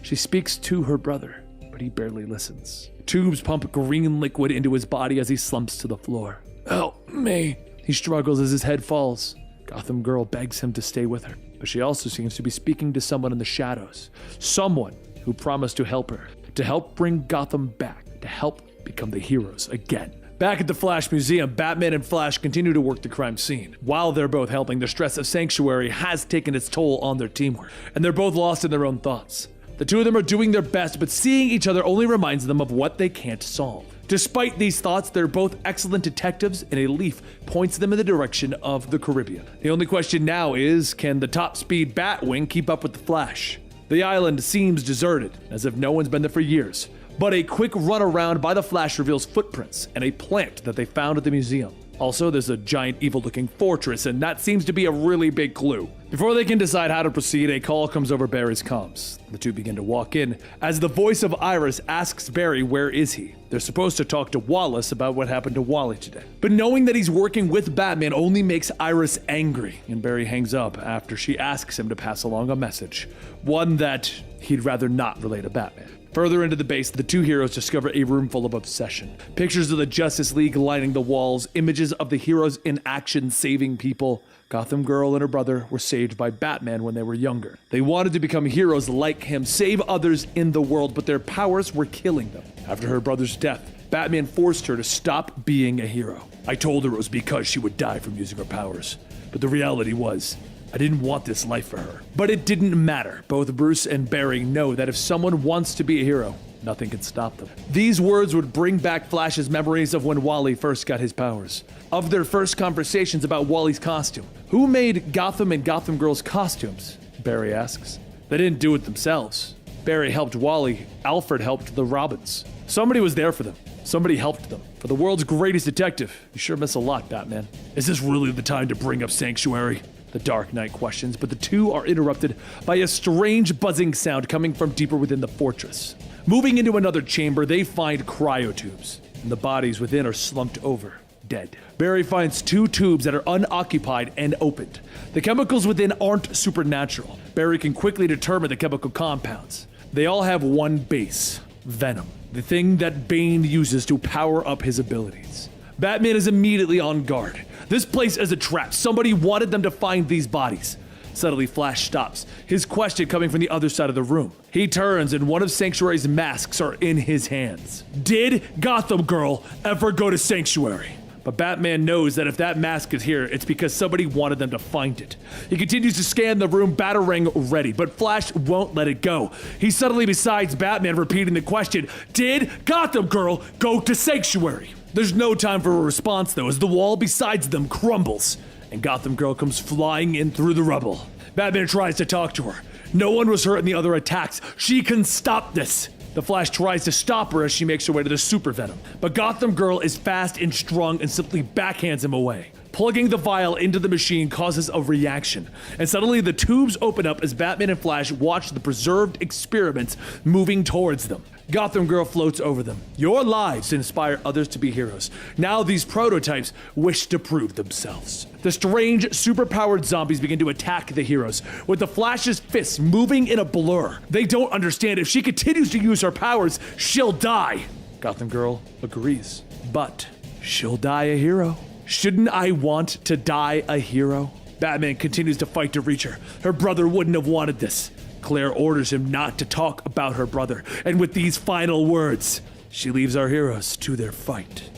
She speaks to her brother, but he barely listens. Tubes pump green liquid into his body as he slumps to the floor. "Help me!" He struggles as his head falls. Gotham Girl begs him to stay with her, but she also seems to be speaking to someone in the shadows. Someone who promised to help her, to help bring Gotham back, to help become the heroes again. Back at the Flash Museum, Batman and Flash continue to work the crime scene. While they're both helping, the stress of Sanctuary has taken its toll on their teamwork, and they're both lost in their own thoughts. The two of them are doing their best, but seeing each other only reminds them of what they can't solve. Despite these thoughts, they're both excellent detectives, and a leaf points them in the direction of the Caribbean. The only question now is, can the top-speed Batwing keep up with the Flash? The island seems deserted, as if no one's been there for years. But a quick run around by the Flash reveals footprints and a plant that they found at the museum. Also, there's a giant evil-looking fortress, and that seems to be a really big clue. Before they can decide how to proceed, a call comes over Barry's comms. The two begin to walk in, as the voice of Iris asks Barry where is he. They're supposed to talk to Wallace about what happened to Wally today. But knowing that he's working with Batman only makes Iris angry, and Barry hangs up after she asks him to pass along a message. One that he'd rather not relay to Batman. Further into the base, the two heroes discover a room full of obsession. Pictures of the Justice League lining the walls, images of the heroes in action saving people. Gotham Girl and her brother were saved by Batman when they were younger. They wanted to become heroes like him, save others in the world, but their powers were killing them. After her brother's death, Batman forced her to stop being a hero. I told her it was because she would die from using her powers. But the reality was, I didn't want this life for her. But it didn't matter. Both Bruce and Barry know that if someone wants to be a hero, nothing can stop them. These words would bring back Flash's memories of when Wally first got his powers. Of their first conversations about Wally's costume. Who made Gotham and Gotham Girl's costumes? Barry asks. They didn't do it themselves. Barry helped Wally. Alfred helped the Robins. Somebody was there for them. Somebody helped them. For the world's greatest detective, you sure miss a lot, Batman. Is this really the time to bring up Sanctuary? The Dark Knight questions, but the two are interrupted by a strange buzzing sound coming from deeper within the fortress. Moving into another chamber, they find cryotubes, and the bodies within are slumped over, dead. Barry finds two tubes that are unoccupied and opened. The chemicals within aren't supernatural. Barry can quickly determine the chemical compounds. They all have one base: Venom, the thing that Bane uses to power up his abilities. Batman is immediately on guard. This place is a trap. Somebody wanted them to find these bodies. Suddenly, Flash stops, his question coming from the other side of the room. He turns, and one of Sanctuary's masks are in his hands. Did Gotham Girl ever go to Sanctuary? But Batman knows that if that mask is here, it's because somebody wanted them to find it. He continues to scan the room, Batarang ready, but Flash won't let it go. He's suddenly beside Batman, repeating the question, did Gotham Girl go to Sanctuary? There's no time for a response, though, as the wall beside them crumbles, and Gotham Girl comes flying in through the rubble. Batman tries to talk to her. No one was hurt in the other attacks. She can stop this. The Flash tries to stop her as she makes her way to the Super Venom, but Gotham Girl is fast and strong and simply backhands him away. Plugging the vial into the machine causes a reaction, and suddenly the tubes open up as Batman and Flash watch the preserved experiments moving towards them. Gotham Girl floats over them. Your lives inspire others to be heroes. Now these prototypes wish to prove themselves. The strange, superpowered zombies begin to attack the heroes, with the Flash's fists moving in a blur. They don't understand if she continues to use her powers, she'll die. Gotham Girl agrees, but she'll die a hero. Shouldn't I want to die a hero? Batman continues to fight to reach her. Her brother wouldn't have wanted this. Claire orders him not to talk about her brother, and with these final words, she leaves our heroes to their fight.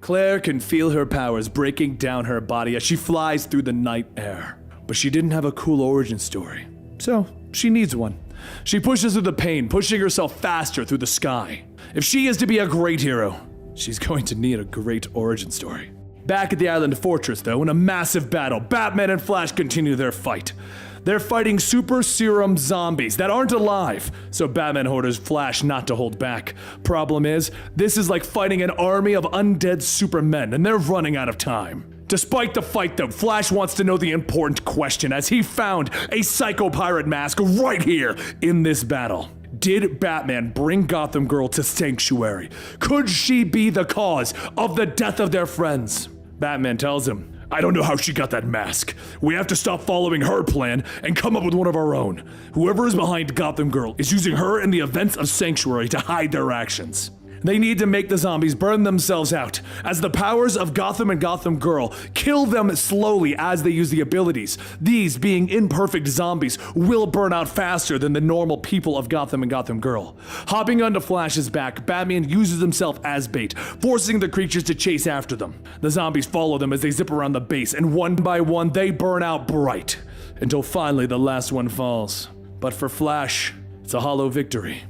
Claire can feel her powers breaking down her body as she flies through the night air. But she didn't have a cool origin story, so she needs one. She pushes through the pain, pushing herself faster through the sky. If she is to be a great hero, she's going to need a great origin story. Back at the island fortress, though, in a massive battle, Batman and Flash continue their fight. They're fighting super serum zombies that aren't alive, so Batman orders Flash not to hold back. Problem is, this is like fighting an army of undead supermen, and they're running out of time. Despite the fight, though, Flash wants to know the important question, as he found a Psycho Pirate mask right here in this battle. Did Batman bring Gotham Girl to Sanctuary? Could she be the cause of the death of their friends? Batman tells him, I don't know how she got that mask. We have to stop following her plan and come up with one of our own. Whoever is behind Gotham Girl is using her and the events of Sanctuary to hide their actions. They need to make the zombies burn themselves out, as the powers of Gotham and Gotham Girl kill them slowly as they use the abilities. These, being imperfect zombies, will burn out faster than the normal people of Gotham and Gotham Girl. Hopping onto Flash's back, Batman uses himself as bait, forcing the creatures to chase after them. The zombies follow them as they zip around the base, and one by one they burn out bright, until finally the last one falls. But for Flash, it's a hollow victory.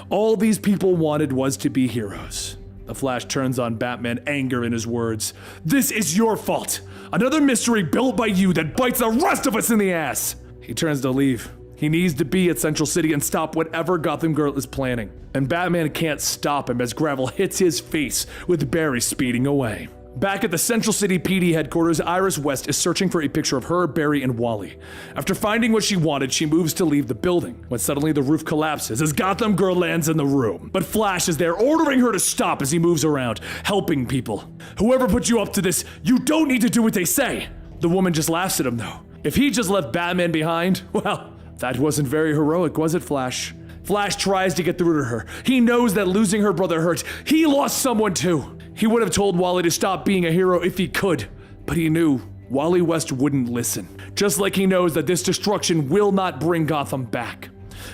All these people wanted was to be heroes. The Flash turns on Batman, anger in his words. This is your fault. Another mystery built by you that bites the rest of us in the ass. He turns to leave. He needs to be at Central City and stop whatever Gotham Girl is planning. And Batman can't stop him as gravel hits his face with Barry speeding away. Back at the Central City PD headquarters, Iris West is searching for a picture of her, Barry, and Wally. After finding what she wanted, she moves to leave the building, when suddenly the roof collapses as Gotham Girl lands in the room. But Flash is there, ordering her to stop as he moves around, helping people. Whoever put you up to this, you don't need to do what they say. The woman just laughs at him, though. If he just left Batman behind, well, that wasn't very heroic, was it, Flash? Flash tries to get through to her. He knows that losing her brother hurts. He lost someone too. He would have told Wally to stop being a hero if he could, but he knew Wally West wouldn't listen. Just like he knows that this destruction will not bring Gotham back.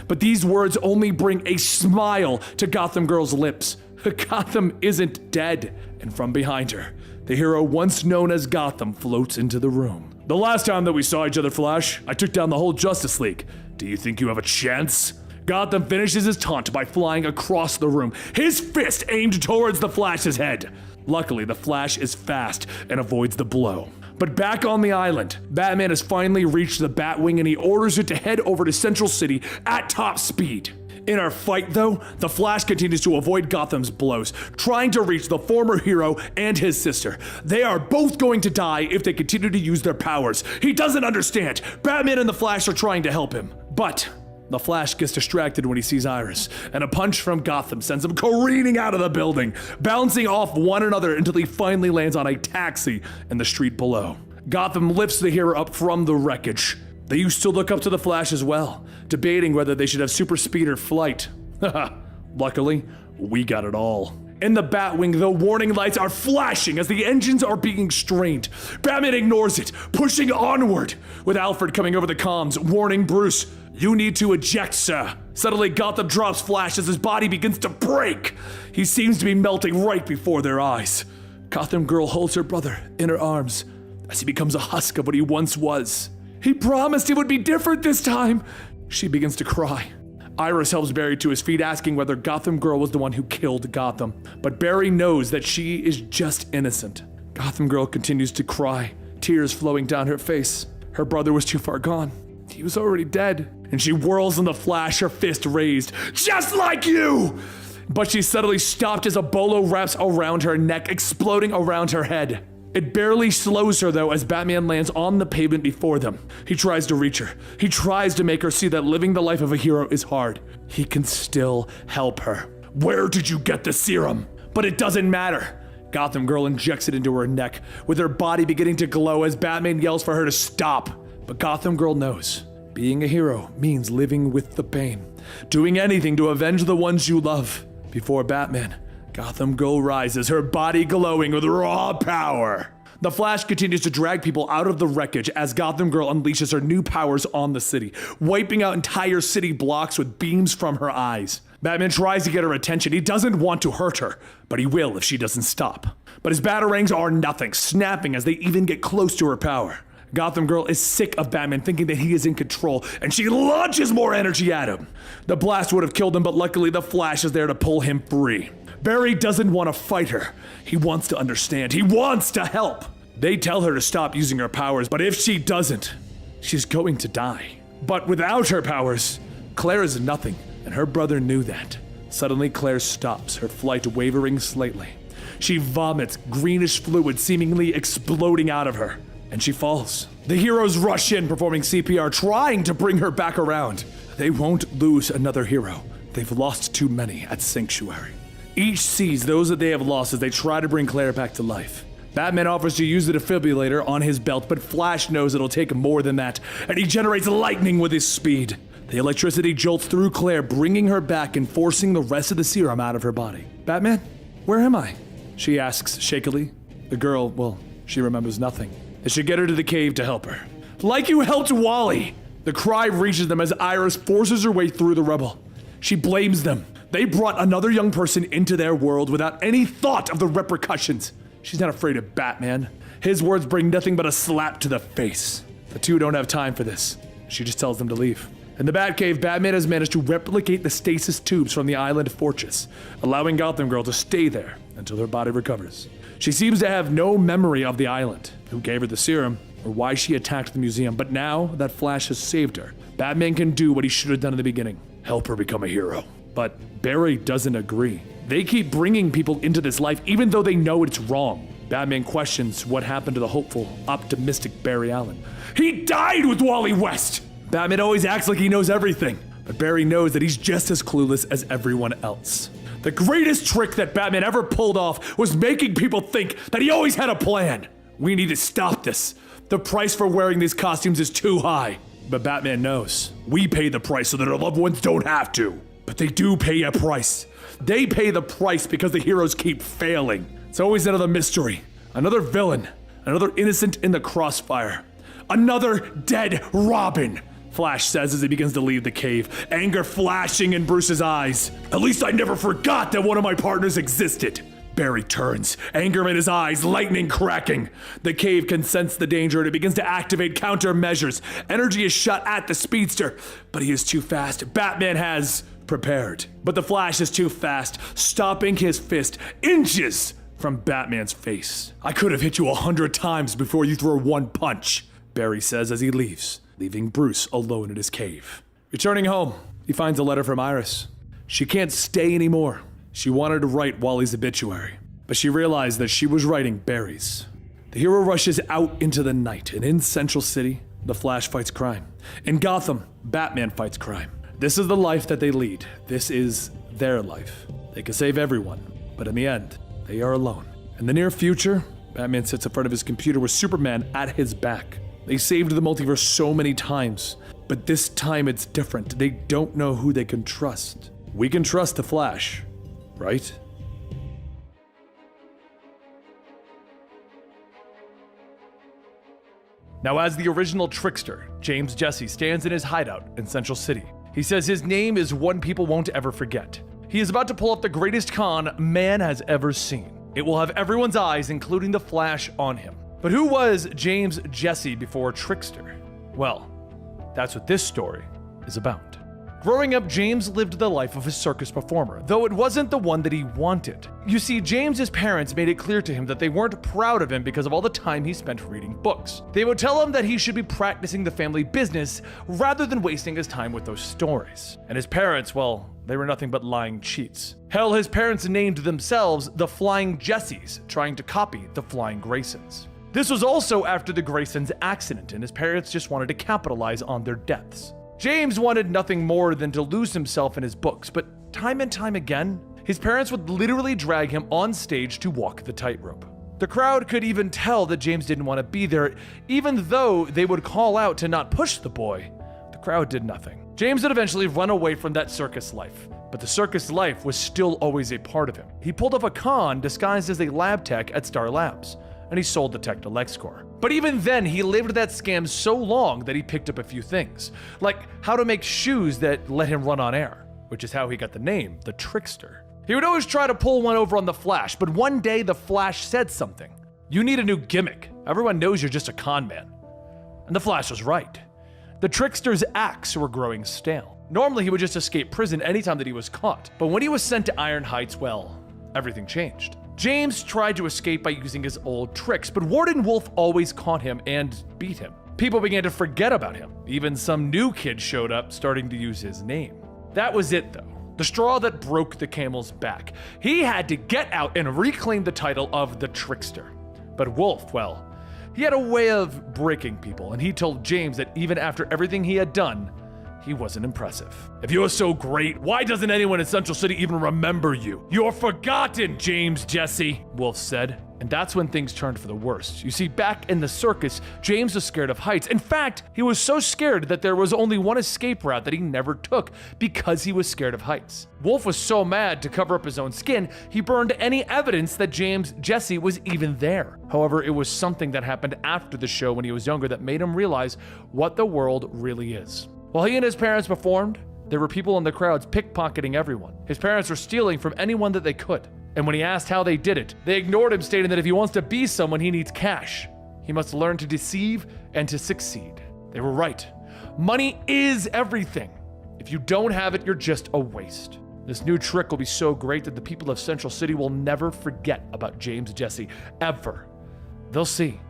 But these words only bring a smile to Gotham Girl's lips. Gotham isn't dead. And from behind her, the hero once known as Gotham floats into the room. The last time that we saw each other, Flash, I took down the whole Justice League. Do you think you have a chance? Gotham finishes his taunt by flying across the room, his fist aimed towards the Flash's head. Luckily, the Flash is fast and avoids the blow. But back on the island, Batman has finally reached the Batwing and he orders it to head over to Central City at top speed. In our fight, though, the Flash continues to avoid Gotham's blows, trying to reach the former hero and his sister. They are both going to die if they continue to use their powers. He doesn't understand. Batman and the Flash are trying to help him. But the Flash gets distracted when he sees Iris, and a punch from Gotham sends him careening out of the building, bouncing off one another until he finally lands on a taxi in the street below. Gotham lifts the hero up from the wreckage. They used to look up to the Flash as well, debating whether they should have super speed or flight. Luckily, we got it all. In the Batwing, the warning lights are flashing as the engines are being strained. Batman ignores it, pushing onward, with Alfred coming over the comms, warning Bruce, "You need to eject, sir." Suddenly, Gotham drops Flash as his body begins to break. He seems to be melting right before their eyes. Gotham Girl holds her brother in her arms as he becomes a husk of what he once was. He promised it would be different this time. She begins to cry. Iris helps Barry to his feet, asking whether Gotham Girl was the one who killed Gotham. But Barry knows that she is just innocent. Gotham Girl continues to cry, tears flowing down her face. Her brother was too far gone. He was already dead. And she whirls in the Flash, her fist raised. "Just like you!" But she's suddenly stopped as a bolo wraps around her neck, exploding around her head. It barely slows her, though, as Batman lands on the pavement before them. He tries to reach her. He tries to make her see that living the life of a hero is hard. He can still help her. "Where did you get the serum?" But it doesn't matter. Gotham Girl injects it into her neck, with her body beginning to glow as Batman yells for her to stop. But Gotham Girl knows being a hero means living with the pain, doing anything to avenge the ones you love. Before Batman, Gotham Girl rises, her body glowing with raw power. The Flash continues to drag people out of the wreckage as Gotham Girl unleashes her new powers on the city, wiping out entire city blocks with beams from her eyes. Batman tries to get her attention. He doesn't want to hurt her, but he will if she doesn't stop. But his batarangs are nothing, snapping as they even get close to her power. Gotham Girl is sick of Batman thinking that he is in control, and she launches more energy at him. The blast would have killed him, but luckily the Flash is there to pull him free. Barry doesn't want to fight her. He wants to understand. He wants to help. They tell her to stop using her powers, but if she doesn't, she's going to die. But without her powers, Claire is nothing, and her brother knew that. Suddenly, Claire stops, her flight wavering slightly. She vomits greenish fluid seemingly exploding out of her, and she falls. The heroes rush in, performing CPR, trying to bring her back around. They won't lose another hero. They've lost too many at Sanctuary. Each sees those that they have lost as they try to bring Claire back to life. Batman offers to use the defibrillator on his belt, but Flash knows it'll take more than that, and he generates lightning with his speed. The electricity jolts through Claire, bringing her back and forcing the rest of the serum out of her body. "Batman, where am I?" she asks shakily. The girl, well, she remembers nothing. They should get her to the cave to help her. "Like you helped Wally!" The cry reaches them as Iris forces her way through the rubble. She blames them. They brought another young person into their world without any thought of the repercussions. She's not afraid of Batman. His words bring nothing but a slap to the face. The two don't have time for this. She just tells them to leave. In the Batcave, Batman has managed to replicate the stasis tubes from the island fortress, allowing Gotham Girl to stay there until her body recovers. She seems to have no memory of the island, who gave her the serum, or why she attacked the museum, but now that Flash has saved her, Batman can do what he should have done in the beginning, help her become a hero. But Barry doesn't agree. They keep bringing people into this life even though they know it's wrong. Batman questions what happened to the hopeful, optimistic Barry Allen. He died with Wally West! Batman always acts like he knows everything, but Barry knows that he's just as clueless as everyone else. The greatest trick that Batman ever pulled off was making people think that he always had a plan. We need to stop this. The price for wearing these costumes is too high. But Batman knows. We pay the price so that our loved ones don't have to. But they do pay a price. They pay the price because the heroes keep failing. It's always another mystery, another villain, another innocent in the crossfire, another dead Robin. Flash says as he begins to leave the cave, anger flashing in Bruce's eyes. At least I never forgot that one of my partners existed. Barry turns, anger in his eyes, lightning cracking. The cave can sense the danger and it begins to activate countermeasures. Energy is shot at the speedster, but he is too fast. Batman has prepared, but the Flash is too fast, stopping his fist inches from Batman's face. I could have hit you 100 times before you threw one punch, Barry says as he leaves, leaving Bruce alone in his cave. Returning home, he finds a letter from Iris. She can't stay anymore. She wanted to write Wally's obituary, but she realized that she was writing Barry's. The hero rushes out into the night, and in Central City, the Flash fights crime. In Gotham, Batman fights crime. This is the life that they lead. This is their life. They can save everyone, but in the end, they are alone. In the near future, Batman sits in front of his computer with Superman at his back. They saved the multiverse so many times, but this time it's different. They don't know who they can trust. We can trust the Flash, right? Now, as the original trickster, James Jesse stands in his hideout in Central City. He says his name is one people won't ever forget. He is about to pull off the greatest con man has ever seen. It will have everyone's eyes, including the Flash, on him. But who was James Jesse before Trickster? Well, that's what this story is about. Growing up, James lived the life of a circus performer, though it wasn't the one that he wanted. You see, James's parents made it clear to him that they weren't proud of him because of all the time he spent reading books. They would tell him that he should be practicing the family business rather than wasting his time with those stories. And his parents, well, they were nothing but lying cheats. Hell, his parents named themselves the Flying Jessies, trying to copy the Flying Graysons. This was also after the Graysons' accident, and his parents just wanted to capitalize on their deaths. James wanted nothing more than to lose himself in his books, but time and time again, his parents would literally drag him on stage to walk the tightrope. The crowd could even tell that James didn't want to be there, even though they would call out to not push the boy. The crowd did nothing. James would eventually run away from that circus life, but the circus life was still always a part of him. He pulled off a con disguised as a lab tech at Star Labs, and he sold the tech to LexCorp. But even then, he lived that scam so long that he picked up a few things, like how to make shoes that let him run on air, which is how he got the name, the Trickster. He would always try to pull one over on the Flash, but one day the Flash said something. You need a new gimmick. Everyone knows you're just a con man. And the Flash was right. The Trickster's acts were growing stale. Normally, he would just escape prison anytime that he was caught, but when he was sent to Iron Heights, well, everything changed. James tried to escape by using his old tricks, but Warden Wolf always caught him and beat him. People began to forget about him. Even some new kid showed up, starting to use his name. That was it, though. The straw that broke the camel's back. He had to get out and reclaim the title of the Trickster. But Wolf, well, he had a way of breaking people, and he told James that even after everything he had done, he wasn't impressive. If you're so great, why doesn't anyone in Central City even remember you? You're forgotten, James Jesse, Wolf said. And that's when things turned for the worst. You see, back in the circus, James was scared of heights. In fact, he was so scared that there was only one escape route that he never took because he was scared of heights. Wolf was so mad to cover up his own skin, he burned any evidence that James Jesse was even there. However, it was something that happened after the show when he was younger that made him realize what the world really is. While he and his parents performed, there were people in the crowds pickpocketing everyone. His parents were stealing from anyone that they could. And when he asked how they did it, they ignored him, stating that if he wants to be someone, he needs cash. He must learn to deceive and to succeed. They were right. Money is everything. If you don't have it, you're just a waste. This new trick will be so great that the people of Central City will never forget about James Jesse, ever. They'll see.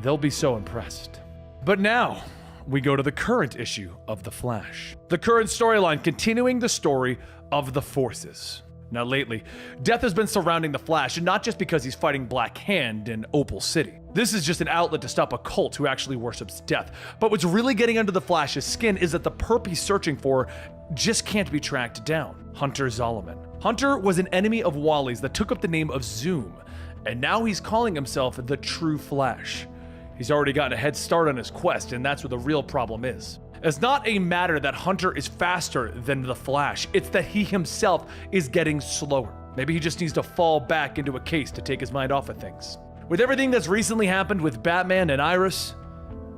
They'll be so impressed. But now, we go to the current issue of The Flash. The current storyline continuing the story of the Forces. Now lately, death has been surrounding the Flash, and not just because he's fighting Black Hand in Opal City. This is just an outlet to stop a cult who actually worships death. But what's really getting under the Flash's skin is that the perp he's searching for just can't be tracked down. Hunter Zolomon. Hunter was an enemy of Wally's that took up the name of Zoom, and now he's calling himself the True Flash. He's already gotten a head start on his quest, and that's where the real problem is. It's not a matter that Hunter is faster than the Flash, it's that he himself is getting slower. Maybe he just needs to fall back into a case to take his mind off of things. With everything that's recently happened with Batman and Iris,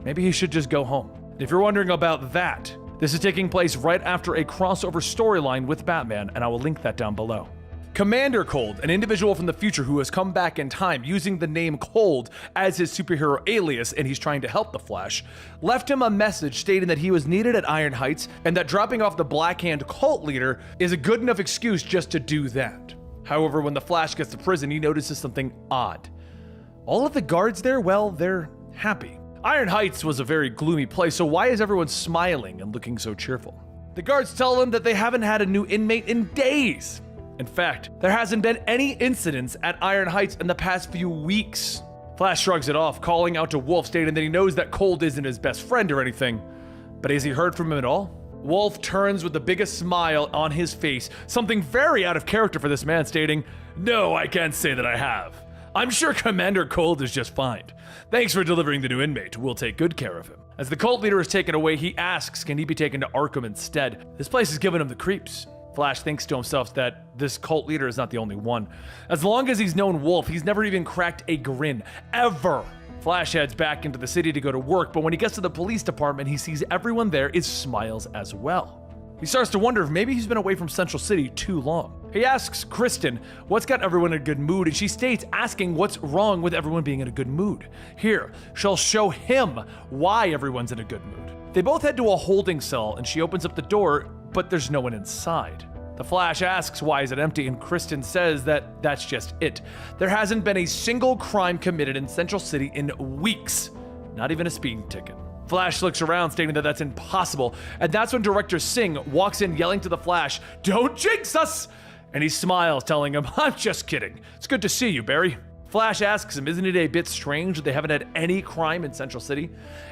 maybe he should just go home. If you're wondering about that, this is taking place right after a crossover storyline with Batman, and I will link that down below. Commander Cold, an individual from the future who has come back in time using the name Cold as his superhero alias, and he's trying to help the Flash, left him a message stating that he was needed at Iron Heights and that dropping off the Black Hand cult leader is a good enough excuse just to do that. However, when the Flash gets to prison, he notices something odd. All of the guards there, well, they're happy. Iron Heights was a very gloomy place, so why is everyone smiling and looking so cheerful? The guards tell him that they haven't had a new inmate in days. In fact, there hasn't been any incidents at Iron Heights in the past few weeks. Flash shrugs it off, calling out to Wolf, stating that he knows that Cold isn't his best friend or anything. But has he heard from him at all? Wolf turns with the biggest smile on his face, something very out of character for this man, stating, "No, I can't say that I have. I'm sure Commander Cold is just fine. Thanks for delivering the new inmate. We'll take good care of him." As the cult leader is taken away, he asks, can he be taken to Arkham instead? This place is giving him the creeps. Flash thinks to himself that this cult leader is not the only one. As long as he's known Wolf, he's never even cracked a grin, ever. Flash heads back into the city to go to work, but when he gets to the police department, he sees everyone there is smiles as well. He starts to wonder if maybe he's been away from Central City too long. He asks Kristen what's got everyone in a good mood, and she states asking what's wrong with everyone being in a good mood. Here, she'll show him why everyone's in a good mood. They both head to a holding cell, and she opens up the door, but there's no one inside. The Flash asks why is it empty, and Kristen says that that's just it. There hasn't been a single crime committed in Central City in weeks, not even a speeding ticket. Flash looks around, stating that that's impossible, and that's when Director Singh walks in yelling to the Flash, "Don't jinx us!" And he smiles, telling him, "I'm just kidding. It's good to see you, Barry." Flash asks him, isn't it a bit strange that they haven't had any crime in Central City?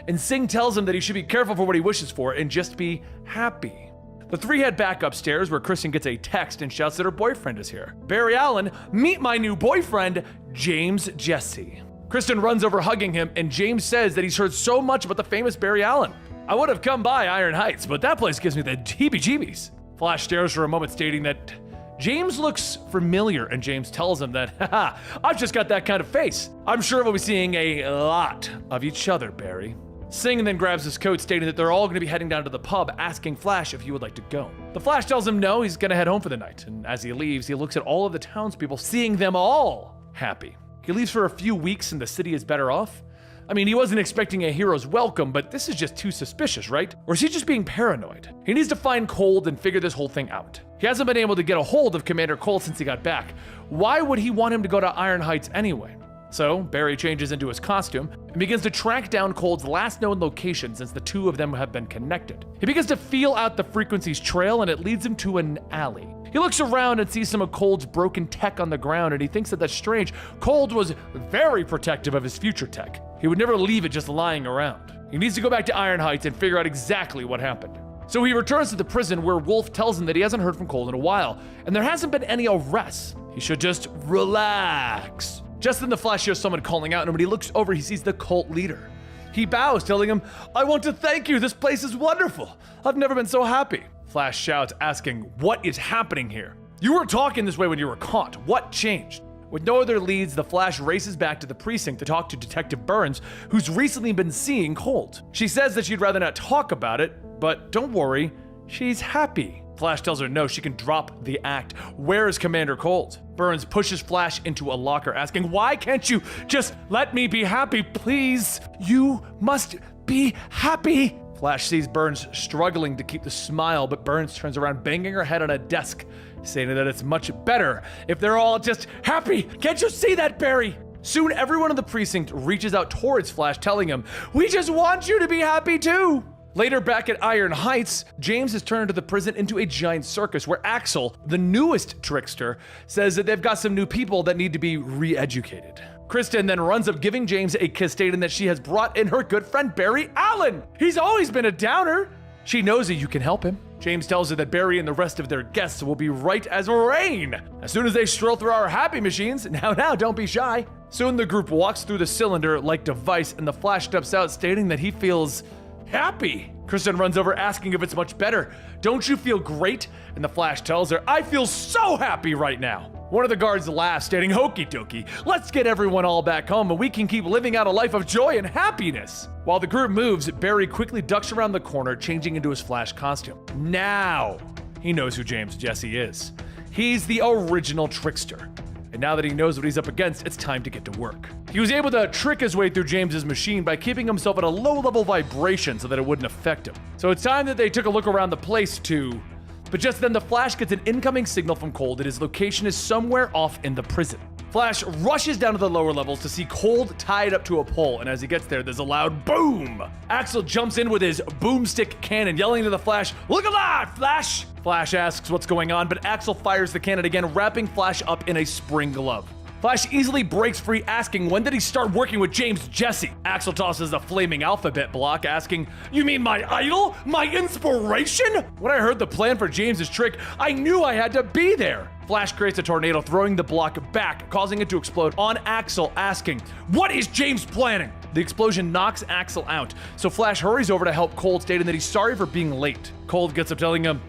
And Singh tells him that he should be careful for what he wishes for and just be happy. The three head back upstairs, where Kristen gets a text and shouts that her boyfriend is here. Barry Allen, meet my new boyfriend, James Jesse. Kristen runs over hugging him, and James says that he's heard so much about the famous Barry Allen. "I would have come by Iron Heights, but that place gives me the heebie-jeebies." Flash stares for a moment, stating that James looks familiar, and James tells him that, "Haha, I've just got that kind of face. I'm sure we'll be seeing a lot of each other, Barry." Singh then grabs his coat, stating that they're all going to be heading down to the pub, asking Flash if he would like to go. The Flash tells him no, he's going to head home for the night, and as he leaves, he looks at all of the townspeople, seeing them all happy. He leaves for a few weeks and the city is better off? I mean, he wasn't expecting a hero's welcome, but this is just too suspicious, right? Or is he just being paranoid? He needs to find Cold and figure this whole thing out. He hasn't been able to get a hold of Commander Cold since he got back. Why would he want him to go to Iron Heights anyway? So, Barry changes into his costume and begins to track down Cold's last known location since the two of them have been connected. He begins to feel out the frequency's trail and it leads him to an alley. He looks around and sees some of Cold's broken tech on the ground and he thinks that that's strange. Cold was very protective of his future tech. He would never leave it just lying around. He needs to go back to Iron Heights and figure out exactly what happened. So he returns to the prison where Wolf tells him that he hasn't heard from Cold in a while and there hasn't been any arrests. He should just relax. Just then the Flash hears someone calling out, and when he looks over, he sees the cult leader. He bows, telling him, "I want to thank you. This place is wonderful. I've never been so happy." Flash shouts, asking, "What is happening here? You weren't talking this way when you were caught. What changed?" With no other leads, the Flash races back to the precinct to talk to Detective Burns, who's recently been seeing Cold. She says that she'd rather not talk about it, but don't worry, she's happy. Flash tells her no, she can drop the act. Where is Commander Cold? Burns pushes Flash into a locker, asking, why can't you just let me be happy, please? You must be happy. Flash sees Burns struggling to keep the smile, but Burns turns around, banging her head on a desk, saying that it's much better if they're all just happy. Can't you see that, Barry? Soon, everyone in the precinct reaches out towards Flash, telling him, we just want you to be happy too. Later, back at Iron Heights, James has turned the prison into a giant circus where Axel, the newest trickster, says that they've got some new people that need to be re-educated. Kristen then runs up, giving James a kiss, stating that she has brought in her good friend Barry Allen. He's always been a downer. She knows that you can help him. James tells her that Barry and the rest of their guests will be right as rain as soon as they stroll through our happy machines. Now, don't be shy. Soon the group walks through the cylinder-like device, and the Flash steps out, stating that he feels happy. Kristen runs over, asking if it's much better. Don't you feel great? And the Flash tells her, I feel so happy right now. One of the guards laughs, stating, "Hokey dokey, let's get everyone all back home and we can keep living out a life of joy and happiness." While the group moves, Barry quickly ducks around the corner, changing into his Flash costume. Now, he knows who James Jesse is. He's the original trickster. And now that he knows what he's up against, it's time to get to work. He was able to trick his way through James's machine by keeping himself at a low-level vibration so that it wouldn't affect him. So it's time that they took a look around the place too. But just then the Flash gets an incoming signal from Cold that his location is somewhere off in the prison. Flash rushes down to the lower levels to see Cold tied up to a pole, and as he gets there, there's a loud boom! Axel jumps in with his boomstick cannon, yelling to the Flash, "Look alive, Flash!" Flash asks what's going on, but Axel fires the cannon again, wrapping Flash up in a spring glove. Flash easily breaks free, asking when did he start working with James Jesse? Axel tosses a flaming alphabet block, asking, "You mean my idol? My inspiration?" When I heard the plan for James's trick, I knew I had to be there. Flash creates a tornado, throwing the block back, causing it to explode on Axel, asking, "What is James planning?" The explosion knocks Axel out, so Flash hurries over to help Cold, stating that he's sorry for being late. Cold gets up, telling him,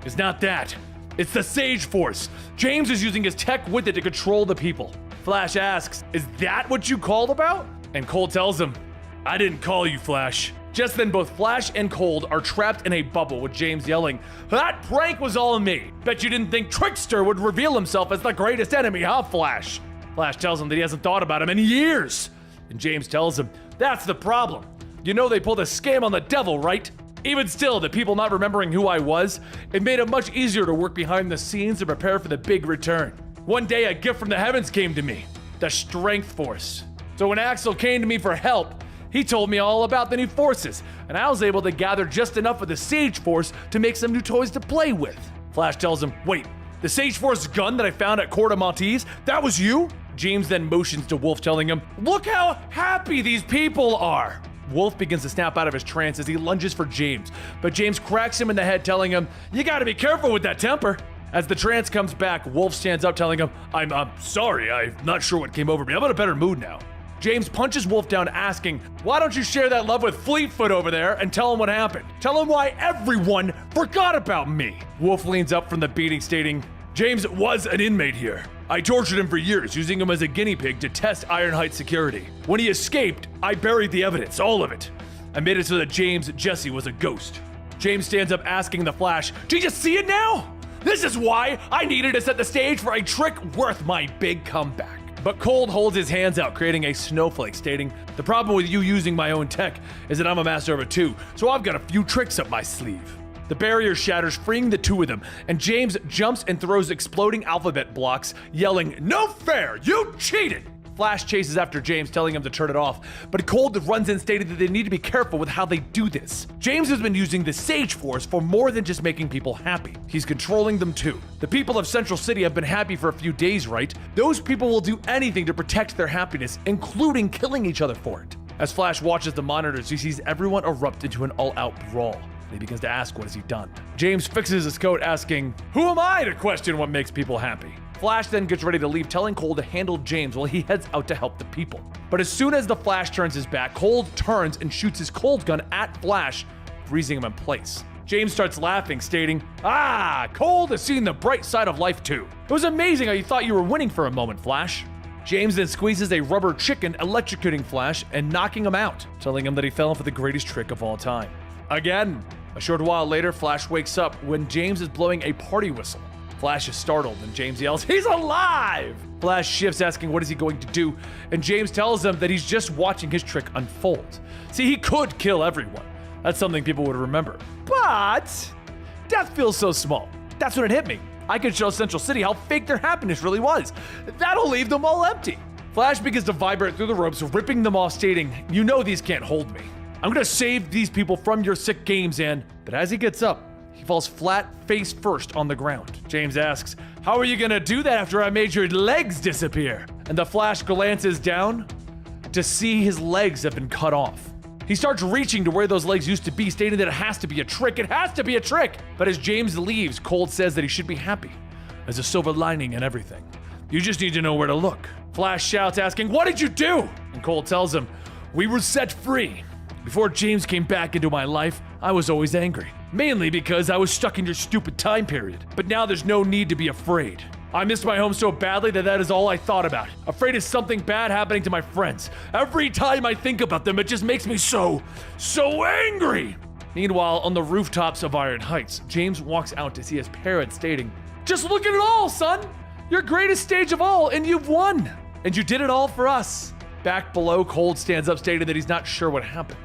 "It's not that. It's the Sage Force. James is using his tech with it to control the people." Flash asks, "Is that what you called about?" And Cold tells him, "I didn't call you, Flash." Just then, both Flash and Cold are trapped in a bubble, with James yelling, "That prank was all me. Bet you didn't think Trickster would reveal himself as the greatest enemy, huh, Flash?" Flash tells him that he hasn't thought about him in years. And James tells him, "That's the problem. You know they pulled a scam on the devil, right? Even still, the people not remembering who I was, it made it much easier to work behind the scenes to prepare for the big return. One day, a gift from the heavens came to me, the Strength Force. So when Axel came to me for help, he told me all about the new forces, and I was able to gather just enough of the Sage Force to make some new toys to play with." Flash tells him, "Wait, the Sage Force gun that I found at Corte Maltese, that was you?" James then motions to Wolf, telling him, "Look how happy these people are." Wolf begins to snap out of his trance as he lunges for James, but James cracks him in the head, telling him, "You gotta be careful with that temper." As the trance comes back, Wolf stands up, telling him, I'm sorry, I'm not sure what came over me. I'm in a better mood now." James punches Wolf down, asking, "Why don't you share that love with Fleetfoot over there and tell him what happened? Tell him why everyone forgot about me." Wolf leans up from the beating, stating, "James was an inmate here. I tortured him for years, using him as a guinea pig to test Iron Heights security. When he escaped, I buried the evidence, all of it. I made it so that James Jesse was a ghost." James stands up, asking the Flash, "Do you see it now? This is why I needed to set the stage for a trick worth my big comeback." But Cold holds his hands out, creating a snowflake, stating, "The problem with you using my own tech is that I'm a master of it too, so I've got a few tricks up my sleeve." The barrier shatters, freeing the two of them, and James jumps and throws exploding alphabet blocks, yelling, "No fair! You cheated!" Flash chases after James, telling him to turn it off, but Cold runs in, stating that they need to be careful with how they do this. James has been using the Sage Force for more than just making people happy. He's controlling them too. The people of Central City have been happy for a few days, right? Those people will do anything to protect their happiness, including killing each other for it. As Flash watches the monitors, he sees everyone erupt into an all-out brawl. He begins to ask, what has he done? James fixes his coat, asking, "Who am I to question what makes people happy?" Flash then gets ready to leave, telling Cold to handle James while he heads out to help the people. But as soon as the Flash turns his back, Cold turns and shoots his cold gun at Flash, freezing him in place. James starts laughing, stating, Cold has seen the bright side of life too. It was amazing how you thought you were winning for a moment, Flash." James then squeezes a rubber chicken, electrocuting Flash and knocking him out, telling him that he fell for the greatest trick of all time. Again, A short while later, Flash wakes up when James is blowing a party whistle. Flash is startled and James yells, "He's alive!" Flash shifts, asking what is he going to do, and James tells him that he's just watching his trick unfold. See, he could kill everyone. That's something people would remember. But death feels so small. That's when it hit me. I could show Central City how fake their happiness really was. That'll leave them all empty. Flash begins to vibrate through the ropes, ripping them off, stating, "You know these can't hold me. I'm gonna save these people from your sick games," but as he gets up, he falls flat face first on the ground. James asks, "How are you gonna do that after I made your legs disappear?" And the Flash glances down to see his legs have been cut off. He starts reaching to where those legs used to be, stating that it has to be a trick. It has to be a trick. But as James leaves, Cold says that he should be happy. There's a silver lining in everything. You just need to know where to look. Flash shouts, asking, "What did you do?" And Cold tells him, "We were set free. Before James came back into my life, I was always angry. Mainly because I was stuck in your stupid time period. But now there's no need to be afraid. I missed my home so badly that is all I thought about. Afraid of something bad happening to my friends. Every time I think about them, it just makes me so angry." Meanwhile, on the rooftops of Iron Heights, James walks out to see his parents, stating, "Just look at it all, son! Your greatest stage of all, and you've won! And you did it all for us." Back below, Cold stands up, stating that he's not sure what happened.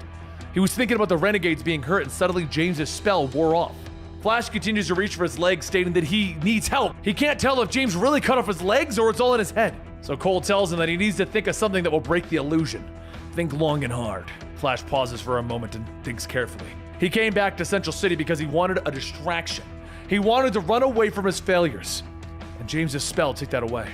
He was thinking about the Renegades being hurt, and suddenly James's spell wore off. Flash continues to reach for his legs, stating that he needs help. He can't tell if James really cut off his legs or it's all in his head. So Cold tells him that he needs to think of something that will break the illusion. Think long and hard. Flash pauses for a moment and thinks carefully. He came back to Central City because he wanted a distraction. He wanted to run away from his failures. And James's spell took that away.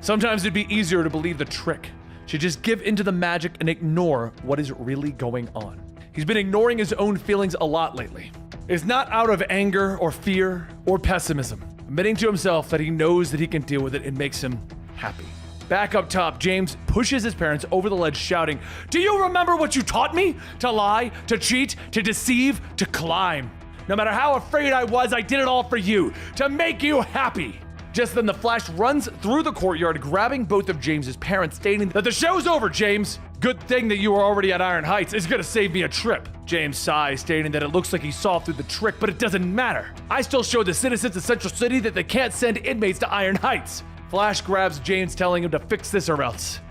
Sometimes it'd be easier to believe the trick. Should just give into the magic and ignore what is really going on. He's been ignoring his own feelings a lot lately. It's not out of anger or fear or pessimism. Admitting to himself that he knows that he can deal with it, it makes him happy. Back up top, James pushes his parents over the ledge, shouting, "Do you remember what you taught me? To lie, to cheat, to deceive, to climb. No matter how afraid I was, I did it all for you, to make you happy." Just then the Flash runs through the courtyard, grabbing both of James's parents, stating that the show's over, James. Good thing that you were already at Iron Heights. It's gonna save me a trip. James sighs, stating that it looks like he saw through the trick, but it doesn't matter. I still showed the citizens of Central City that they can't send inmates to Iron Heights. Flash grabs James, telling him to fix this or else.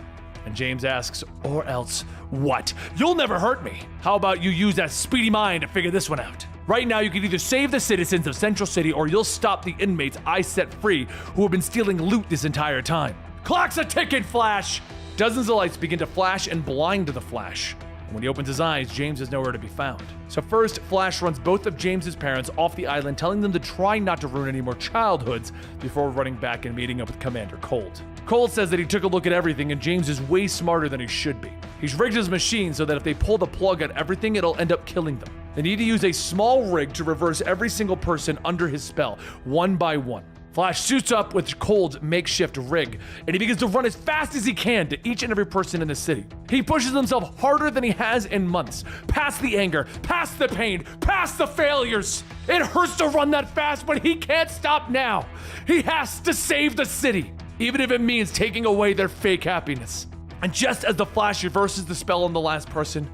And James asks, "Or else what? You'll never hurt me. How about you use that speedy mind to figure this one out? Right now, you can either save the citizens of Central City or you'll stop the inmates I set free who have been stealing loot this entire time. Clock's a ticking, Flash!" Dozens of lights begin to flash and blind the Flash. And when he opens his eyes, James is nowhere to be found. So first, Flash runs both of James's parents off the island, telling them to try not to ruin any more childhoods before running back and meeting up with Commander Cold. Cold says that he took a look at everything and James is way smarter than he should be. He's rigged his machine so that if they pull the plug on everything, it'll end up killing them. They need to use a small rig to reverse every single person under his spell, one by one. Flash suits up with Cold's makeshift rig, and he begins to run as fast as he can to each and every person in the city. He pushes himself harder than he has in months, past the anger, past the pain, past the failures. It hurts to run that fast, but he can't stop now. He has to save the city, even if it means taking away their fake happiness. And just as the Flash reverses the spell on the last person,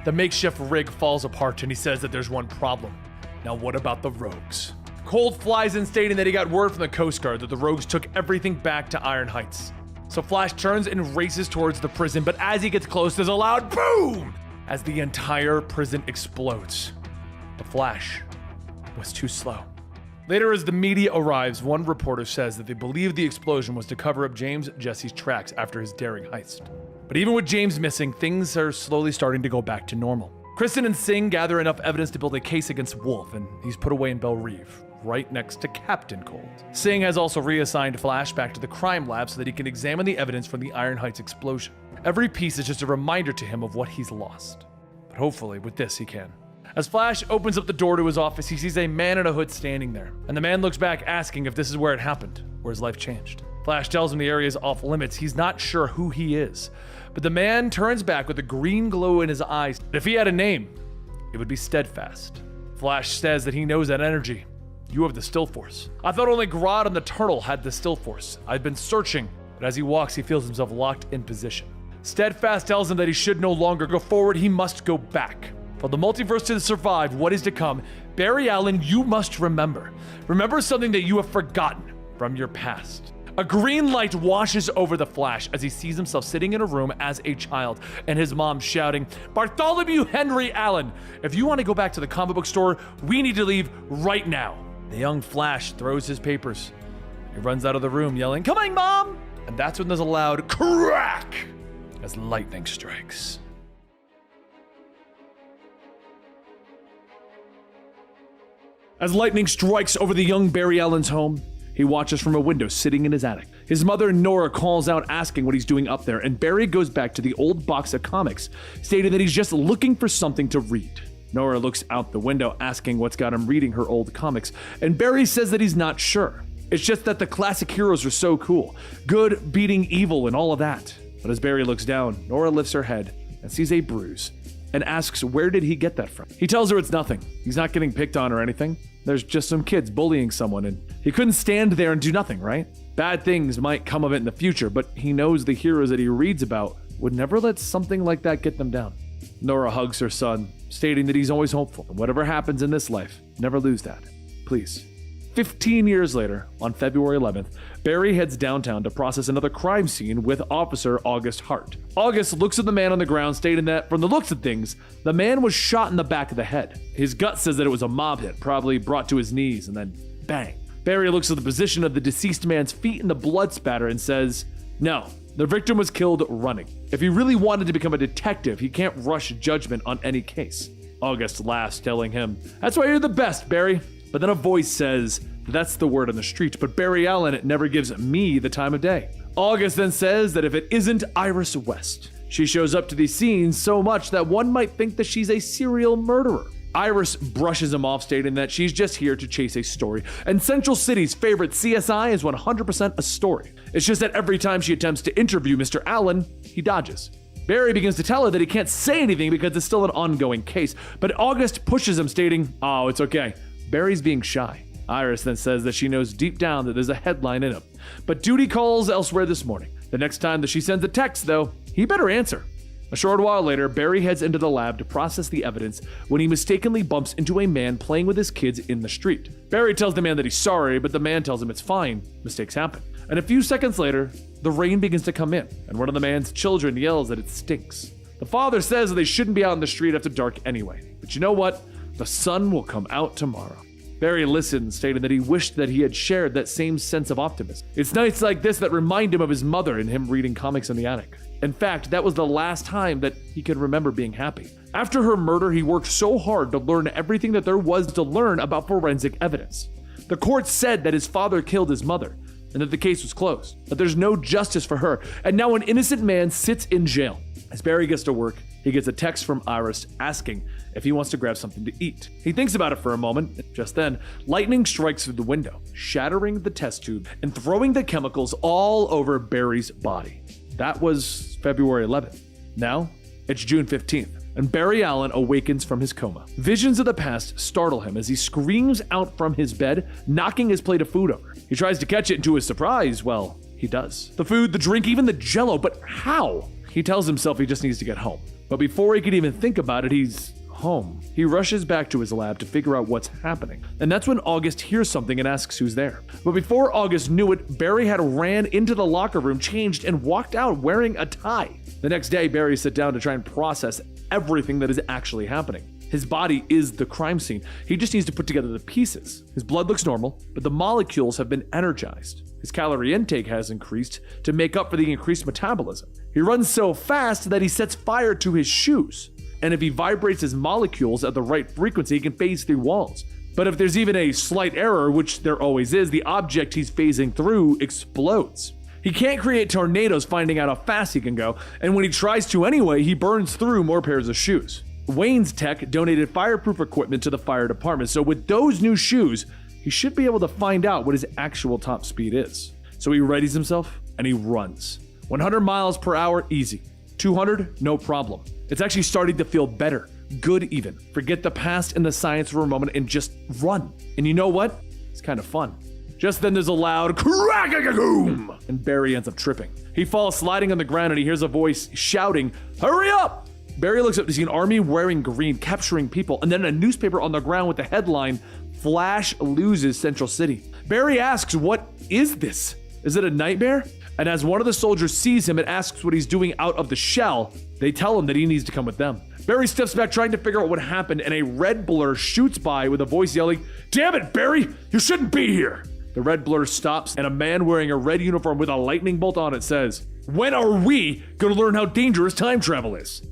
the makeshift rig falls apart, and he says that there's one problem. Now what about the rogues? Cold flies in, stating that he got word from the Coast Guard that the rogues took everything back to Iron Heights. So Flash turns and races towards the prison, but as he gets close, there's a loud boom as the entire prison explodes. The Flash was too slow. Later, as the media arrives, one reporter says that they believe the explosion was to cover up James Jesse's tracks after his daring heist. But even with James missing, things are slowly starting to go back to normal. Kristen and Singh gather enough evidence to build a case against Wolf, and he's put away in Belle Reve, right next to Captain Cold. Singh has also reassigned Flash back to the crime lab so that he can examine the evidence from the Iron Heights explosion. Every piece is just a reminder to him of what he's lost. But hopefully, with this, he can. As Flash opens up the door to his office, he sees a man in a hood standing there, and the man looks back asking if this is where it happened, where his life changed. Flash tells him the area is off limits. He's not sure who he is, but the man turns back with a green glow in his eyes. If he had a name, it would be Steadfast. Flash says that he knows that energy. You have the Still Force. I thought only Grodd and the Turtle had the Still Force. I've been searching, but as he walks, he feels himself locked in position. Steadfast tells him that he should no longer go forward, he must go back. For the multiverse to survive what is to come, Barry Allen, you must remember. Remember something that you have forgotten from your past. A green light washes over the Flash as he sees himself sitting in a room as a child and his mom shouting, "Bartholomew Henry Allen, if you want to go back to the comic book store, we need to leave right now." The young Flash throws his papers. He runs out of the room yelling, "Coming, Mom!" And that's when there's a loud crack as lightning strikes. As lightning strikes over the young Barry Allen's home, he watches from a window sitting in his attic. His mother, Nora, calls out asking what he's doing up there, and Barry goes back to the old box of comics, stating that he's just looking for something to read. Nora looks out the window asking what's got him reading her old comics, and Barry says that he's not sure. It's just that the classic heroes are so cool, good beating evil and all of that. But as Barry looks down, Nora lifts her head and sees a bruise and asks where did he get that from. He tells her it's nothing. He's not getting picked on or anything. There's just some kids bullying someone, and he couldn't stand there and do nothing, right? Bad things might come of it in the future, but he knows the heroes that he reads about would never let something like that get them down. Nora hugs her son, stating that he's always hopeful. Whatever happens in this life, never lose that. Please. 15 years later, on February 11th, Barry heads downtown to process another crime scene with Officer August Hart. August looks at the man on the ground, stating that, from the looks of things, the man was shot in the back of the head. His gut says that it was a mob hit, probably brought to his knees, and then bang. Barry looks at the position of the deceased man's feet and the blood spatter and says, no, the victim was killed running. If he really wanted to become a detective, he can't rush judgment on any case. August laughs, telling him, that's why you're the best, Barry. But then a voice says, that's the word on the street, but Barry Allen never gives me the time of day. August then says that if it isn't Iris West, she shows up to these scenes so much that one might think that she's a serial murderer. Iris brushes him off, stating that she's just here to chase a story, and Central City's favorite CSI is 100% a story. It's just that every time she attempts to interview Mr. Allen, he dodges. Barry begins to tell her that he can't say anything because it's still an ongoing case, but August pushes him, stating, oh, it's okay. Barry's being shy. Iris then says that she knows deep down that there's a headline in him, but duty calls elsewhere this morning. The next time that she sends a text, though, he better answer. A short while later, Barry heads into the lab to process the evidence when he mistakenly bumps into a man playing with his kids in the street. Barry tells the man that he's sorry, but the man tells him it's fine. Mistakes happen. And a few seconds later, the rain begins to come in, and one of the man's children yells that it stinks. The father says that they shouldn't be out in the street after dark anyway. But you know what? The sun will come out tomorrow. Barry listens, stating that he wished that he had shared that same sense of optimism. It's nights like this that remind him of his mother and him reading comics in the attic. In fact, that was the last time that he could remember being happy. After her murder, he worked so hard to learn everything that there was to learn about forensic evidence. The court said that his father killed his mother, and that the case was closed, that there's no justice for her, and now an innocent man sits in jail. As Barry gets to work, he gets a text from Iris asking if he wants to grab something to eat. He thinks about it for a moment. Just then, lightning strikes through the window, shattering the test tube and throwing the chemicals all over Barry's body. That was February 11th. Now, it's June 15th, and Barry Allen awakens from his coma. Visions of the past startle him as he screams out from his bed, knocking his plate of food over. He tries to catch it, and to his surprise, well, he does. The food, the drink, even the jello, but how? He tells himself he just needs to get home. But before he can even think about it, he's home. He rushes back to his lab to figure out what's happening. And that's when August hears something and asks who's there. But before August knew it, Barry had ran into the locker room, changed, and walked out wearing a tie. The next day, Barry sat down to try and process everything that is actually happening. His body is the crime scene. He just needs to put together the pieces. His blood looks normal, but the molecules have been energized. His calorie intake has increased to make up for the increased metabolism. He runs so fast that he sets fire to his shoes. And if he vibrates his molecules at the right frequency, he can phase through walls. But if there's even a slight error, which there always is, the object he's phasing through explodes. He can't create tornadoes, finding out how fast he can go, and when he tries to anyway, he burns through more pairs of shoes. Wayne's Tech donated fireproof equipment to the fire department, so with those new shoes, he should be able to find out what his actual top speed is. So he readies himself, and he runs. 100 miles per hour, easy. 200, no problem. It's actually starting to feel better, good even. Forget the past and the science for a moment and just run. And you know what? It's kind of fun. Just then there's a loud crack-a-boom, and Barry ends up tripping. He falls sliding on the ground and he hears a voice shouting, "Hurry up!" Barry looks up to see an army wearing green capturing people, and then a newspaper on the ground with the headline, Flash loses Central City. Barry asks, what is this? Is it a nightmare? And as one of the soldiers sees him and asks what he's doing out of the shell, they tell him that he needs to come with them. Barry steps back trying to figure out what happened, and a red blur shoots by with a voice yelling, "Damn it, Barry! You shouldn't be here!" The red blur stops, and a man wearing a red uniform with a lightning bolt on it says, "When are we gonna learn how dangerous time travel is?"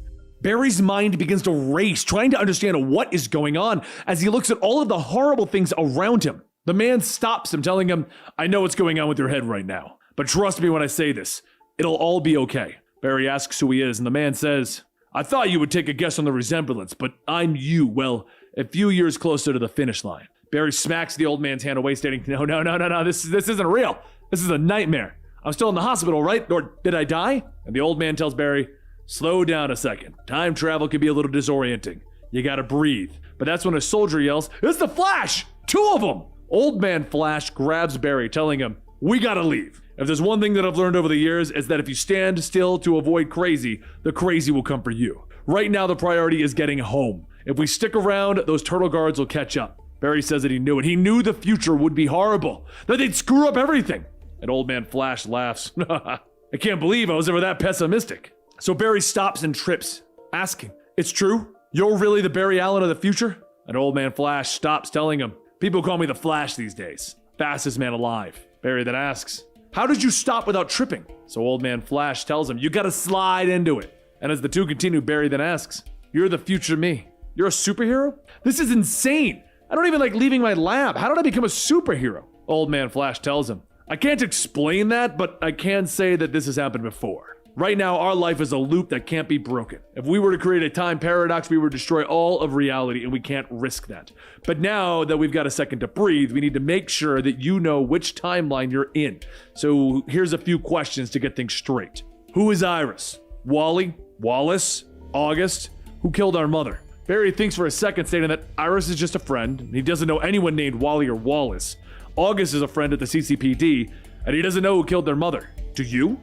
Barry's mind begins to race, trying to understand what is going on as he looks at all of the horrible things around him. The man stops him, telling him, "I know what's going on with your head right now, but trust me when I say this, it'll all be okay." Barry asks who he is, and the man says, "I thought you would take a guess on the resemblance, but I'm you, well, a few years closer to the finish line." Barry smacks the old man's hand away, stating, No, this isn't real. This is a nightmare. I'm still in the hospital, right? Or did I die?" And the old man tells Barry, "Slow down a second. Time travel can be a little disorienting. You gotta breathe." But that's when a soldier yells, "It's the Flash! 2 of them!" Old man Flash grabs Barry, telling him, "We gotta leave. If there's one thing that I've learned over the years, is that if you stand still to avoid crazy, the crazy will come for you. Right now, the priority is getting home. If we stick around, those turtle guards will catch up." Barry says that he knew it. He knew the future would be horrible, that they'd screw up everything. And old man Flash laughs. "I can't believe I was ever that pessimistic." So Barry stops and trips, asking, "It's true? You're really the Barry Allen of the future?" And old man Flash stops, telling him, "People call me the Flash these days. Fastest man alive." Barry then asks, "How did you stop without tripping?" So old man Flash tells him, "You gotta slide into it." And as the two continue, Barry then asks, "You're the future me. You're a superhero? This is insane. I don't even like leaving my lab. How did I become a superhero?" Old man Flash tells him, "I can't explain that, but I can say that this has happened before. Right now, our life is a loop that can't be broken. If we were to create a time paradox, we would destroy all of reality, and we can't risk that. But now that we've got a second to breathe, we need to make sure that you know which timeline you're in. So here's a few questions to get things straight. Who is Iris? Wally? Wallace? August? Who killed our mother?" Barry thinks for a second, stating that Iris is just a friend. He doesn't know anyone named Wally or Wallace. August is a friend at the CCPD, and he doesn't know who killed their mother. Do you?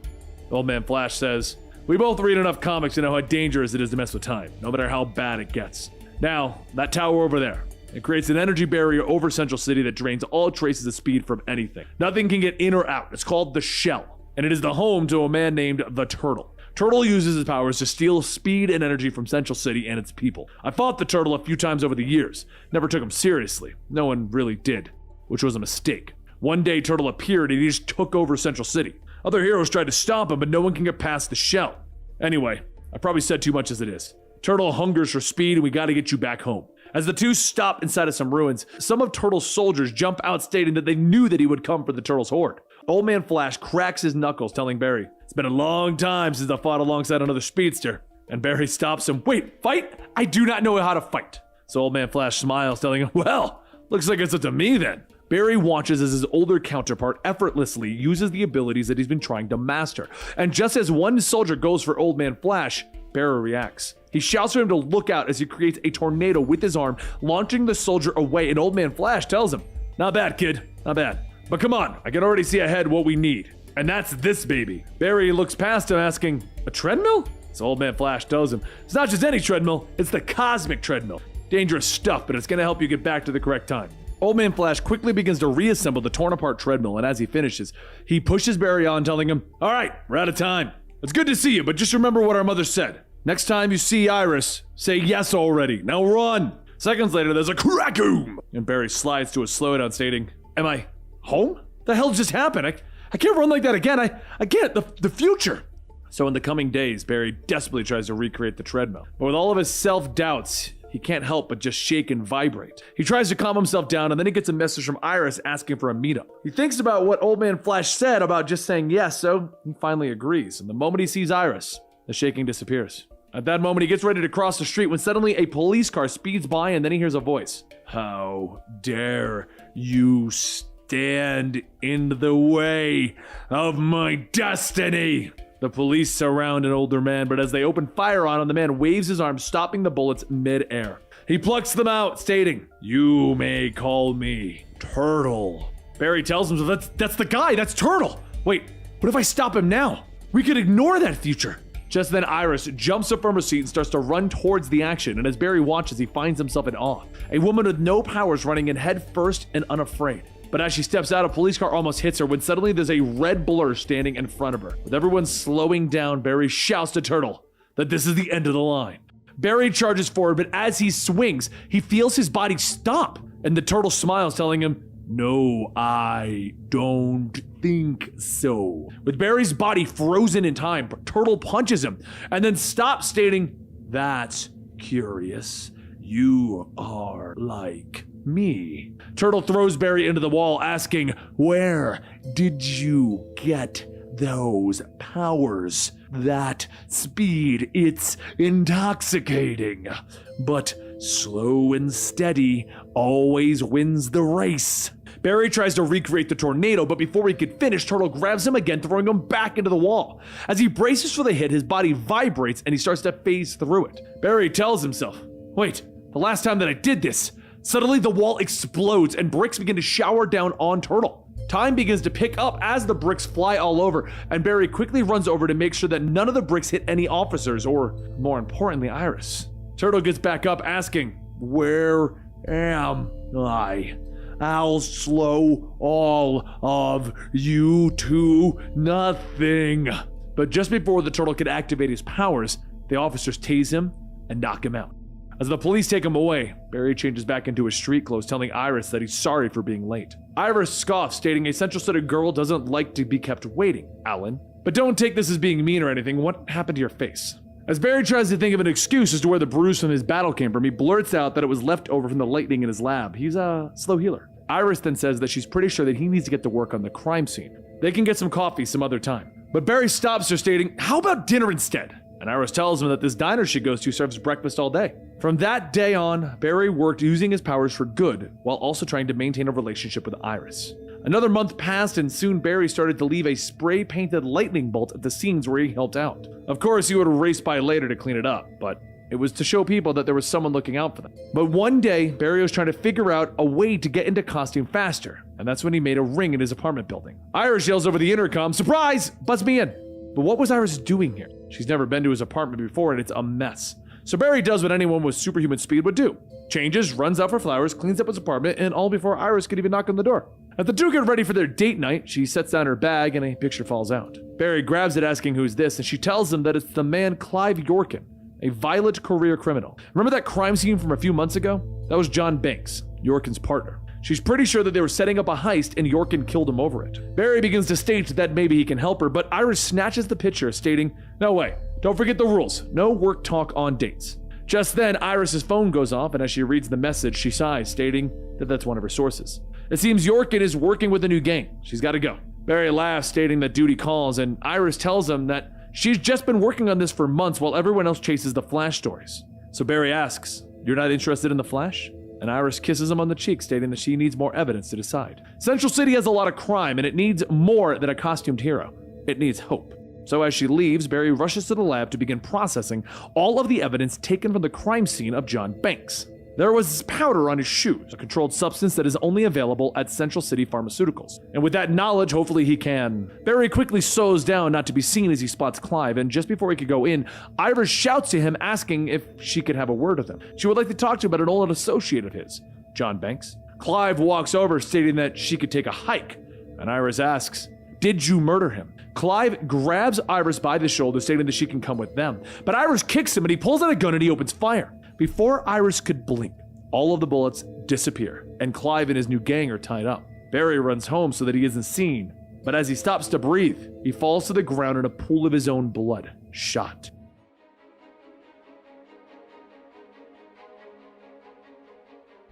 Old man Flash says, "We both read enough comics to know how dangerous it is to mess with time, no matter how bad it gets. Now, that tower over there, it creates an energy barrier over Central City that drains all traces of speed from anything. Nothing can get in or out. It's called the Shell, and it is the home to a man named the Turtle. Turtle uses his powers to steal speed and energy from Central City and its people. I fought the Turtle a few times over the years. Never took him seriously. No one really did, which was a mistake. One day, Turtle appeared and he just took over Central City. Other heroes tried to stop him, but no one can get past the Shell. Anyway, I probably said too much as it is. Turtle hungers for speed, and we gotta get you back home." As the two stop inside of some ruins, some of Turtle's soldiers jump out, stating that they knew that he would come for the Turtle's horde. Old man Flash cracks his knuckles, telling Barry, "It's been a long time since I fought alongside another speedster." And Barry stops him. "Wait, fight? I do not know how to fight." So old man Flash smiles, telling him, "Well, looks like it's up to me then." Barry watches as his older counterpart effortlessly uses the abilities that he's been trying to master. And just as one soldier goes for old man Flash, Barry reacts. He shouts for him to look out as he creates a tornado with his arm, launching the soldier away, and old man Flash tells him, "Not bad, kid, not bad. But come on, I can already see ahead what we need. And that's this baby." Barry looks past him, asking, "A treadmill?" So old man Flash tells him, "It's not just any treadmill, it's the cosmic treadmill. Dangerous stuff, but it's gonna help you get back to the correct time." Old man Flash quickly begins to reassemble the torn apart treadmill, and as he finishes, he pushes Barry on, telling him, "All right, we're out of time. It's good to see you, but just remember what our mother said. Next time you see Iris, say yes already. Now run." Seconds later, there's a crack-oom, and Barry slides to a slowdown, stating, "Am I home? The hell just happened? I can't run like that again. I can't. The future." So in the coming days, Barry desperately tries to recreate the treadmill. But with all of his self-doubts, he can't help but just shake and vibrate. He tries to calm himself down, and then he gets a message from Iris asking for a meetup. He thinks about what old man Flash said about just saying yes, so he finally agrees. And the moment he sees Iris, the shaking disappears. At that moment, he gets ready to cross the street when suddenly a police car speeds by, and then he hears a voice. "How dare you stand in the way of my destiny?" The police surround an older man, but as they open fire on him, the man waves his arm, stopping the bullets mid-air. He plucks them out, stating, "You may call me Turtle." Barry tells him, that's the guy, that's Turtle. Wait, what if I stop him now? We could ignore that future. Just then, Iris jumps up from her seat and starts to run towards the action, and as Barry watches, he finds himself in awe. A woman with no powers running in head first and unafraid. But as she steps out, a police car almost hits her when suddenly there's a red blur standing in front of her. With everyone slowing down, Barry shouts to Turtle that this is the end of the line. Barry charges forward, but as he swings, he feels his body stop, and the Turtle smiles, telling him, "No, I don't think so." With Barry's body frozen in time, Turtle punches him and then stops, stating, "That's curious. You are like me." Turtle throws Barry into the wall, asking, "Where did you get those powers? That speed, it's intoxicating. But slow and steady always wins the race." Barry tries to recreate the tornado, but before he could finish, Turtle grabs him again, throwing him back into the wall. As he braces for the hit, his body vibrates and he starts to phase through it. Barry tells himself, "Wait, the last time that I did this." Suddenly the wall explodes and bricks begin to shower down on Turtle. Time begins to pick up as the bricks fly all over, and Barry quickly runs over to make sure that none of the bricks hit any officers, or more importantly, Iris. Turtle gets back up, asking, "Where am I? I'll slow all of you to nothing." But just before the Turtle could activate his powers, the officers tase him and knock him out. As the police take him away, Barry changes back into his street clothes, telling Iris that he's sorry for being late. Iris scoffs, stating a Central City girl doesn't like to be kept waiting, Alan. But don't take this as being mean or anything. What happened to your face? As Barry tries to think of an excuse as to where the bruise from his battle came from, he blurts out that it was left over from the lightning in his lab. He's a slow healer. Iris then says that she's pretty sure that he needs to get to work on the crime scene. They can get some coffee some other time. But Barry stops her, stating, "How about dinner instead?" And Iris tells him that this diner she goes to serves breakfast all day. From that day on, Barry worked using his powers for good, while also trying to maintain a relationship with Iris. Another month passed, and soon Barry started to leave a spray-painted lightning bolt at the scenes where he helped out. Of course, he would race by later to clean it up, but it was to show people that there was someone looking out for them. But one day, Barry was trying to figure out a way to get into costume faster, and that's when he made a ring in his apartment building. Iris yells over the intercom, "Surprise! Buzz me in!" But what was Iris doing here? She's never been to his apartment before, and it's a mess. So Barry does what anyone with superhuman speed would do. Changes, runs out for flowers, cleans up his apartment, and all before Iris could even knock on the door. As the two get ready for their date night, she sets down her bag and a picture falls out. Barry grabs it, asking who's this, and she tells him that it's the man Clive Yorkin, a violent career criminal. Remember that crime scene from a few months ago? That was John Banks, Yorkin's partner. She's pretty sure that they were setting up a heist and Yorkin killed him over it. Barry begins to state that maybe he can help her, but Iris snatches the picture, stating, "No way, don't forget the rules. No work talk on dates." Just then, Iris's phone goes off, and as she reads the message, she sighs, stating that that's one of her sources. It seems Yorkin is working with a new gang. She's got to go. Barry laughs, stating that duty calls, and Iris tells him that she's just been working on this for months while everyone else chases the Flash stories. So Barry asks, "You're not interested in the Flash?" And Iris kisses him on the cheek, stating that she needs more evidence to decide. Central City has a lot of crime, and it needs more than a costumed hero. It needs hope. So as she leaves, Barry rushes to the lab to begin processing all of the evidence taken from the crime scene of John Banks. There was powder on his shoes, a controlled substance that is only available at Central City Pharmaceuticals. And with that knowledge, hopefully he can. Barry quickly slows down not to be seen as he spots Clive, and just before he could go in, Iris shouts to him asking if she could have a word with him. She would like to talk to him about an old associate of his, John Banks. Clive walks over, stating that she could take a hike, and Iris asks, "Did you murder him?" Clive grabs Iris by the shoulder, stating that she can come with them. But Iris kicks him, and he pulls out a gun and he opens fire. Before Iris could blink, all of the bullets disappear, and Clive and his new gang are tied up. Barry runs home so that he isn't seen, but as he stops to breathe, he falls to the ground in a pool of his own blood, shot.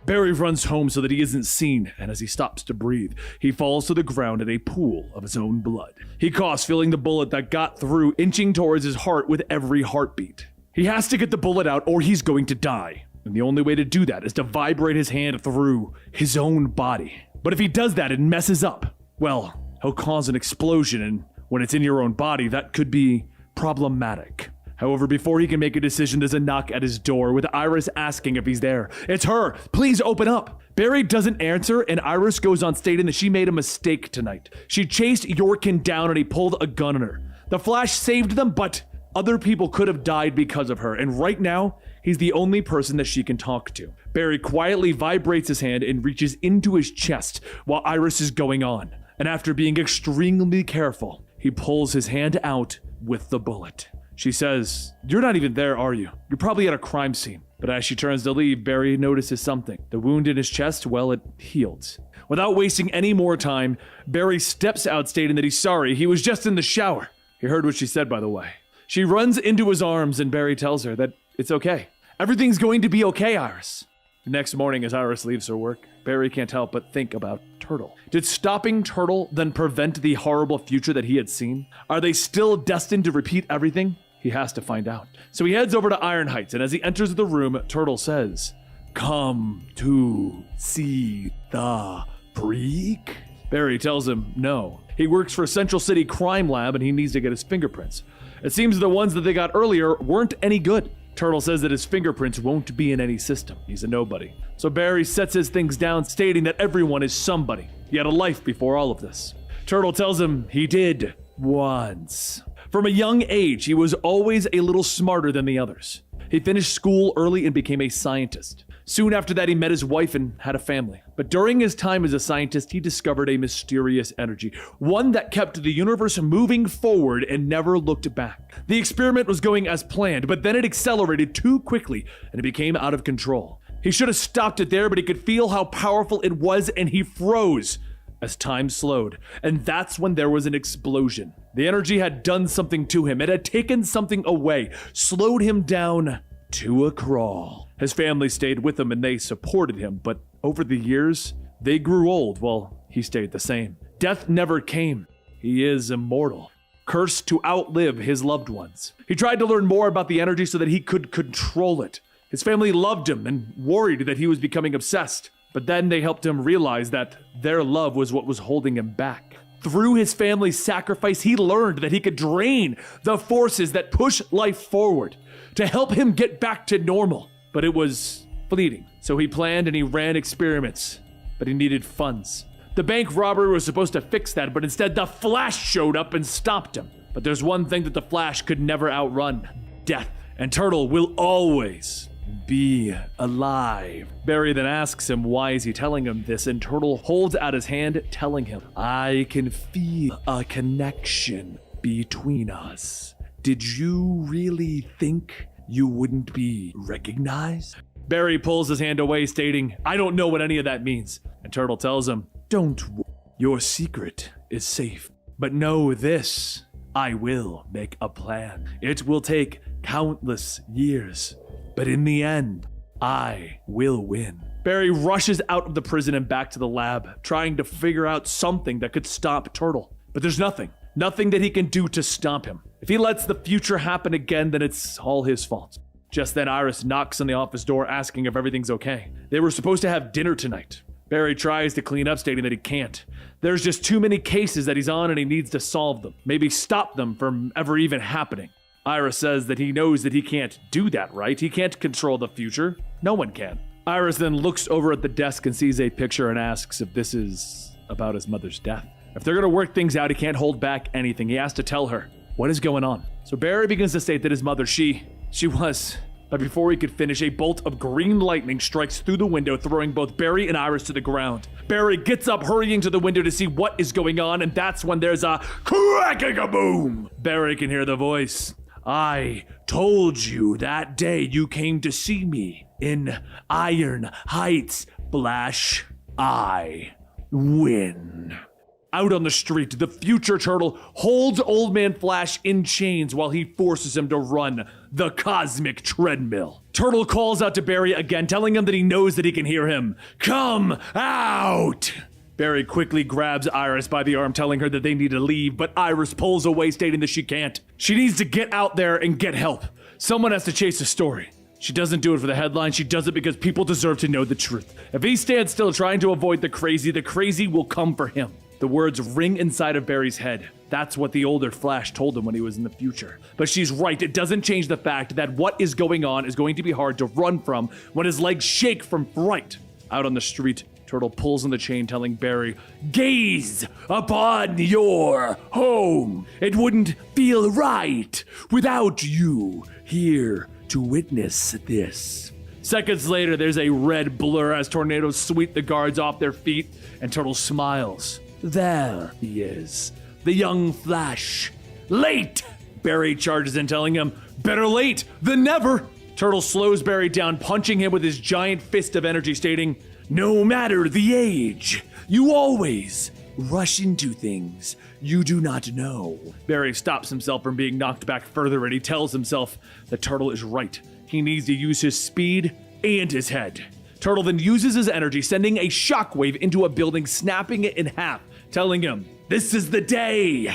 Barry runs home so that he isn't seen, and as he stops to breathe, he falls to the ground in a pool of his own blood. He coughs, feeling the bullet that got through inching towards his heart with every heartbeat. He has to get the bullet out or he's going to die. And the only way to do that is to vibrate his hand through his own body. But if he does that and messes up, well, he'll cause an explosion, and when it's in your own body, that could be problematic. However, before he can make a decision, there's a knock at his door with Iris asking if he's there. "It's her! Please open up!" Barry doesn't answer, and Iris goes on stating that she made a mistake tonight. She chased Yorkin down and he pulled a gun on her. The Flash saved them, but Other people could have died because of her, and right now, he's the only person that she can talk to. Barry quietly vibrates his hand and reaches into his chest while Iris is going on. And after being extremely careful, he pulls his hand out with the bullet. She says, "You're not even there, are you? You're probably at a crime scene." But as she turns to leave, Barry notices something. The wound in his chest, well, it healed. Without wasting any more time, Barry steps out stating that he's sorry. He was just in the shower. He heard what she said, by the way. She runs into his arms and Barry tells her that it's okay. Everything's going to be okay, Iris. The next morning, as Iris leaves her work, Barry can't help but think about Turtle. Did stopping Turtle then prevent the horrible future that he had seen? Are they still destined to repeat everything? He has to find out. So he heads over to Iron Heights, and as he enters the room, Turtle says, "Come to see the freak?" Barry tells him no. He works for Central City Crime Lab and he needs to get his fingerprints. It seems the ones that they got earlier weren't any good. Turtle says that his fingerprints won't be in any system. He's a nobody. So Barry sets his things down, stating that everyone is somebody. He had a life before all of this. Turtle tells him he did once. From a young age, he was always a little smarter than the others. He finished school early and became a scientist. Soon after that, he met his wife and had a family. But during his time as a scientist, he discovered a mysterious energy, one that kept the universe moving forward and never looked back. The experiment was going as planned, but then it accelerated too quickly and it became out of control. He should have stopped it there, but he could feel how powerful it was and he froze as time slowed. And that's when there was an explosion. The energy had done something to him. It had taken something away, slowed him down to a crawl. His family stayed with him and they supported him, but over the years, they grew old while he stayed the same. Death never came. He is immortal, cursed to outlive his loved ones. He tried to learn more about the energy so that he could control it. His family loved him and worried that he was becoming obsessed, but then they helped him realize that their love was what was holding him back. Through his family's sacrifice, he learned that he could drain the forces that push life forward to help him get back to normal. But it was fleeting. So he planned and he ran experiments, but he needed funds. The bank robbery was supposed to fix that, but instead the Flash showed up and stopped him. But there's one thing that the Flash could never outrun: death. And Turtle will always be alive. Barry then asks him why is he telling him this, and Turtle holds out his hand telling him, "I can feel a connection between us. Did you really think you wouldn't be recognized?" Barry pulls his hand away, stating, "I don't know what any of that means." And Turtle tells him, Your secret is safe. But know this, I will make a plan. It will take countless years, but in the end, I will win." Barry rushes out of the prison and back to the lab, trying to figure out something that could stop Turtle. But there's nothing that he can do to stop him. If he lets the future happen again, then it's all his fault. Just then, Iris knocks on the office door asking if everything's okay. They were supposed to have dinner tonight. Barry tries to clean up, stating that he can't. There's just too many cases that he's on and he needs to solve them. Maybe stop them from ever even happening. Iris says that he knows that he can't do that, right? He can't control the future. No one can. Iris then looks over at the desk and sees a picture and asks if this is about his mother's death. If they're gonna work things out, he can't hold back anything. He has to tell her what is going on. So Barry begins to state that his mother, she was... But before he could finish, a bolt of green lightning strikes through the window, throwing both Barry and Iris to the ground. Barry gets up, hurrying to the window to see what is going on, and that's when there's a crack-a-boom. Barry can hear the voice. "I told you that day you came to see me in Iron Heights, Flash. I win." Out on the street, the future Turtle holds Old Man Flash in chains while he forces him to run the cosmic treadmill. Turtle calls out to Barry again, telling him that he knows that he can hear him. "Come out!" Barry quickly grabs Iris by the arm, telling her that they need to leave, but Iris pulls away, stating that she can't. She needs to get out there and get help. Someone has to chase the story. She doesn't do it for the headline, she does it because people deserve to know the truth. If he stands still trying to avoid the crazy will come for him. The words ring inside of Barry's head. That's what the older Flash told him when he was in the future. But she's right, it doesn't change the fact that what is going on is going to be hard to run from when his legs shake from fright. Out on the street, Turtle pulls on the chain, telling Barry, "Gaze upon your home. It wouldn't feel right without you here to witness this." Seconds later, there's a red blur as tornadoes sweep the guards off their feet, and Turtle smiles. There he is, the young Flash. Late! Barry charges in, telling him, "Better late than never." Turtle slows Barry down, punching him with his giant fist of energy, stating, "No matter the age, you always rush into things you do not know." Barry stops himself from being knocked back further, and he tells himself that Turtle is right. He needs to use his speed and his head. Turtle then uses his energy, sending a shockwave into a building, snapping it in half, telling him, "This is the day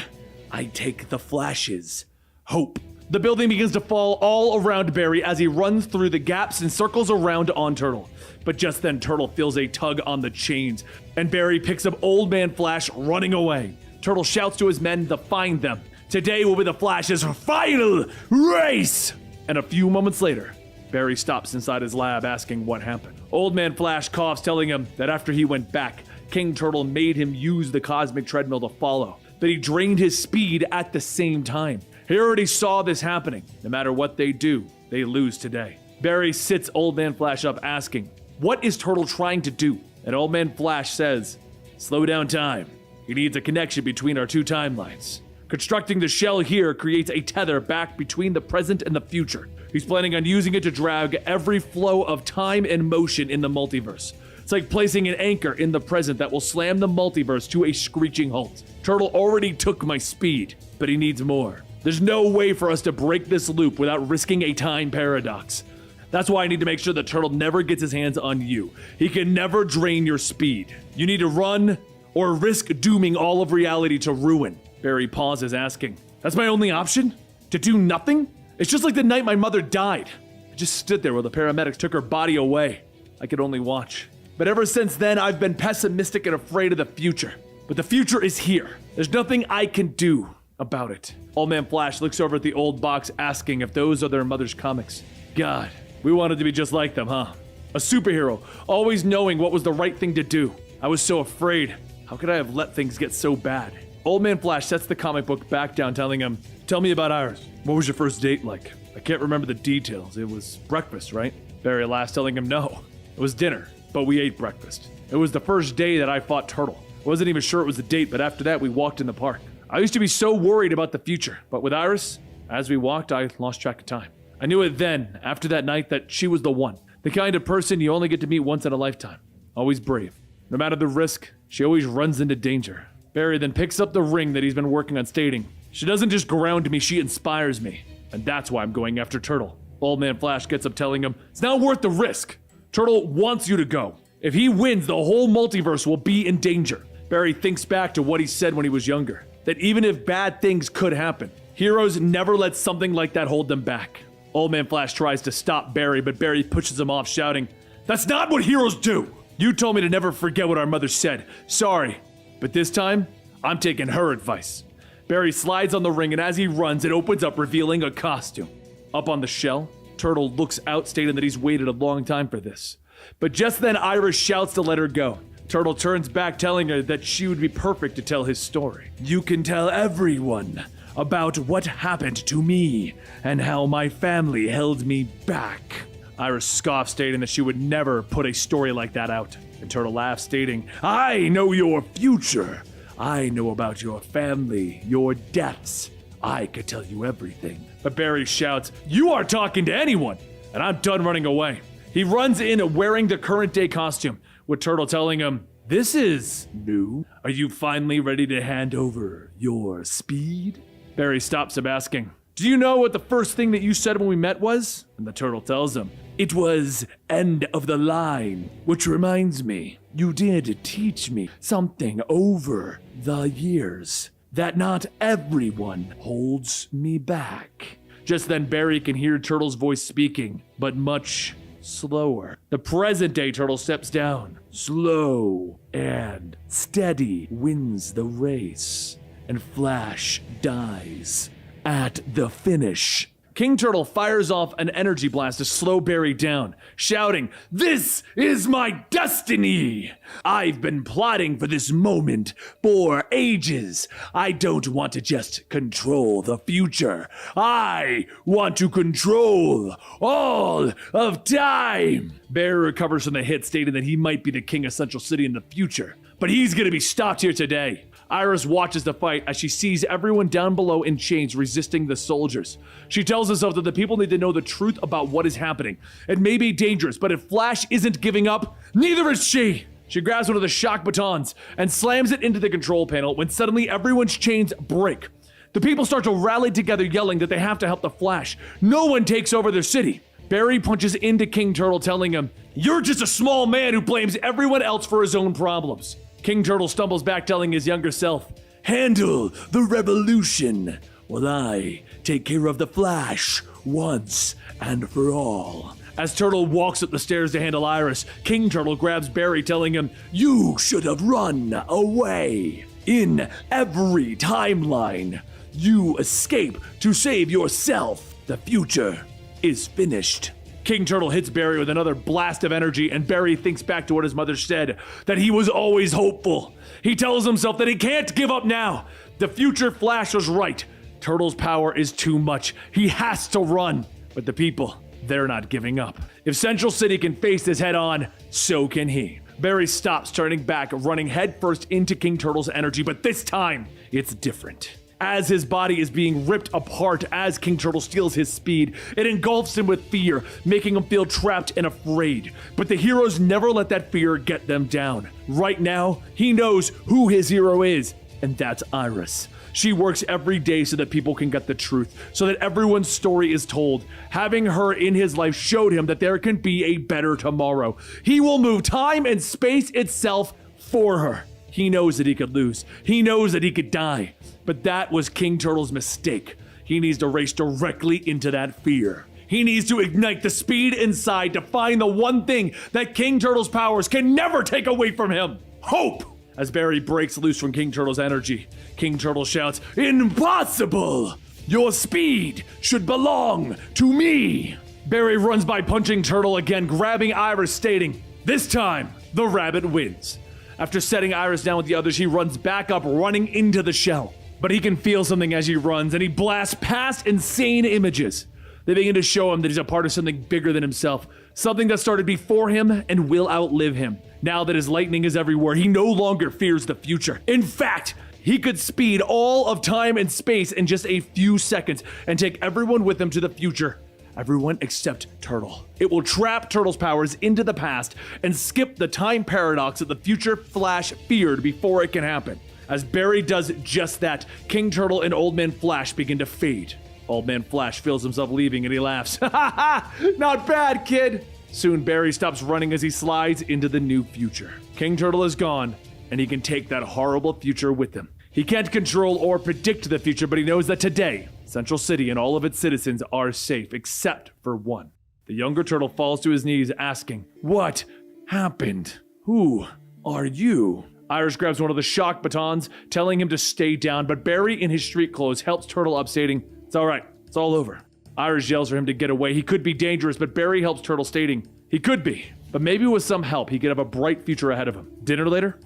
I take the Flash's hope." The building begins to fall all around Barry as he runs through the gaps and circles around on Turtle. But just then, Turtle feels a tug on the chains, and Barry picks up Old Man Flash running away. Turtle shouts to his men to find them. Today will be the Flash's final race! And a few moments later, Barry stops inside his lab asking what happened. Old Man Flash coughs, telling him that after he went back, King Turtle made him use the cosmic treadmill to follow, that he drained his speed at the same time. He already saw this happening. No matter what they do, they lose today. Barry sits Old Man Flash up, asking, "What is Turtle trying to do?" And Old Man Flash says, "Slow down time. He needs a connection between our two timelines. Constructing the shell here creates a tether back between the present and the future. He's planning on using it to drag every flow of time and motion in the multiverse. It's like placing an anchor in the present that will slam the multiverse to a screeching halt. Turtle already took my speed, but he needs more. There's no way for us to break this loop without risking a time paradox. That's why I need to make sure that Turtle never gets his hands on you. He can never drain your speed. You need to run or risk dooming all of reality to ruin." Barry pauses, asking, "That's my only option? To do nothing? It's just like the night my mother died. I just stood there while the paramedics took her body away. I could only watch. But ever since then, I've been pessimistic and afraid of the future. But the future is here. There's nothing I can do about it." Old Man Flash looks over at the old box, asking if those are their mother's comics. God, we wanted to be just like them, huh? A superhero, always knowing what was the right thing to do. I was so afraid. How could I have let things get so bad? Old Man Flash sets the comic book back down, telling him, "Tell me about Iris. What was your first date like? I can't remember the details. It was breakfast, right?" Barry laughs, telling him, "No, it was dinner, but we ate breakfast. It was the first day that I fought Turtle. I wasn't even sure it was a date, but after that we walked in the park. I used to be so worried about the future, but with Iris, as we walked, I lost track of time. I knew it then, after that night, that she was the one. The kind of person you only get to meet once in a lifetime. Always brave. No matter the risk, she always runs into danger." Barry then picks up the ring that he's been working on, stating, "She doesn't just ground me, she inspires me. And that's why I'm going after Turtle." Old Man Flash gets up, telling him, "It's not worth the risk. Turtle wants you to go. If he wins, the whole multiverse will be in danger." Barry thinks back to what he said when he was younger, that even if bad things could happen, heroes never let something like that hold them back. Old Man Flash tries to stop Barry, but Barry pushes him off, shouting, "That's not what heroes do! You told me to never forget what our mother said. Sorry, but this time, I'm taking her advice." Barry slides on the ring, and as he runs, it opens up, revealing a costume. Up on the shell, Turtle looks out, stating that he's waited a long time for this. But just then, Iris shouts to let her go. Turtle turns back, telling her that she would be perfect to tell his story. "You can tell everyone about what happened to me and how my family held me back." Iris scoffs, stating that she would never put a story like that out. And Turtle laughs, stating, "I know your future. I know about your family, your deaths. I could tell you everything." But Barry shouts, "You aren't talking to anyone!" And I'm done running away. He runs in wearing the current day costume, with Turtle telling him, "This is new. Are you finally ready to hand over your speed?" Barry stops him, asking, "Do you know what the first thing that you said when we met was?" And the Turtle tells him, "It was end of the line, which reminds me, you did teach me something over the years, that not everyone holds me back." Just then, Barry can hear Turtle's voice speaking, but much slower. The present day Turtle steps down. Slow and steady wins the race, and Flash dies at the finish. King Turtle fires off an energy blast to slow Barry down, shouting, "This is my destiny! I've been plotting for this moment for ages. I don't want to just control the future. I want to control all of time." Barry recovers from the hit, stating that he might be the king of Central City in the future, but he's gonna be stopped here today. Iris watches the fight as she sees everyone down below in chains resisting the soldiers. She tells herself that the people need to know the truth about what is happening. It may be dangerous, but if Flash isn't giving up, neither is she. She grabs one of the shock batons and slams it into the control panel when suddenly everyone's chains break. The people start to rally together, yelling that they have to help the Flash. No one takes over their city. Barry punches into King Turtle, telling him, "You're just a small man who blames everyone else for his own problems." King Turtle stumbles back, telling his younger self, "Handle the revolution while I take care of the Flash once and for all." As Turtle walks up the stairs to handle Iris, King Turtle grabs Barry, telling him, "You should have run away. In every timeline, you escape to save yourself. The future is finished." King Turtle hits Barry with another blast of energy, and Barry thinks back to what his mother said, that he was always hopeful. He tells himself that he can't give up now. The future Flash was right. Turtle's power is too much. He has to run. But the people, they're not giving up. If Central City can face this head on, so can he. Barry stops, turning back, running headfirst into King Turtle's energy, but this time, it's different. As his body is being ripped apart as King Turtle steals his speed, it engulfs him with fear, making him feel trapped and afraid. But the heroes never let that fear get them down. Right now, he knows who his hero is, and that's Iris. She works every day so that people can get the truth, so that everyone's story is told. Having her in his life showed him that there can be a better tomorrow. He will move time and space itself for her. He knows that he could lose. He knows that he could die. But that was King Turtle's mistake. He needs to race directly into that fear. He needs to ignite the speed inside to find the one thing that King Turtle's powers can never take away from him: hope! As Barry breaks loose from King Turtle's energy, King Turtle shouts, "Impossible! Your speed should belong to me!" Barry runs by punching Turtle again, grabbing Iris, stating, "This time, the rabbit wins." After setting Iris down with the others, he runs back up, running into the shell. But he can feel something as he runs, and he blasts past insane images. They begin to show him that he's a part of something bigger than himself, something that started before him and will outlive him. Now that his lightning is everywhere, he no longer fears the future. In fact, he could speed all of time and space in just a few seconds and take everyone with him to the future. Everyone except Turtle. It will trap Turtle's powers into the past and skip the time paradox that the future Flash feared before it can happen. As Barry does just that, King Turtle and Old Man Flash begin to fade. Old Man Flash feels himself leaving and he laughs. "Ha ha ha! Not bad, kid!" Soon Barry stops running as he slides into the new future. King Turtle is gone, and he can take that horrible future with him. He can't control or predict the future, but he knows that today, Central City and all of its citizens are safe, except for one. The younger Turtle falls to his knees, asking, "What happened? Who are you?" Iris grabs one of the shock batons, telling him to stay down, but Barry, in his street clothes, helps Turtle up, stating, "It's all right, it's all over." Iris yells for him to get away. He could be dangerous, but Barry helps Turtle, stating, "He could be, but maybe with some help, he could have a bright future ahead of him." Dinner later,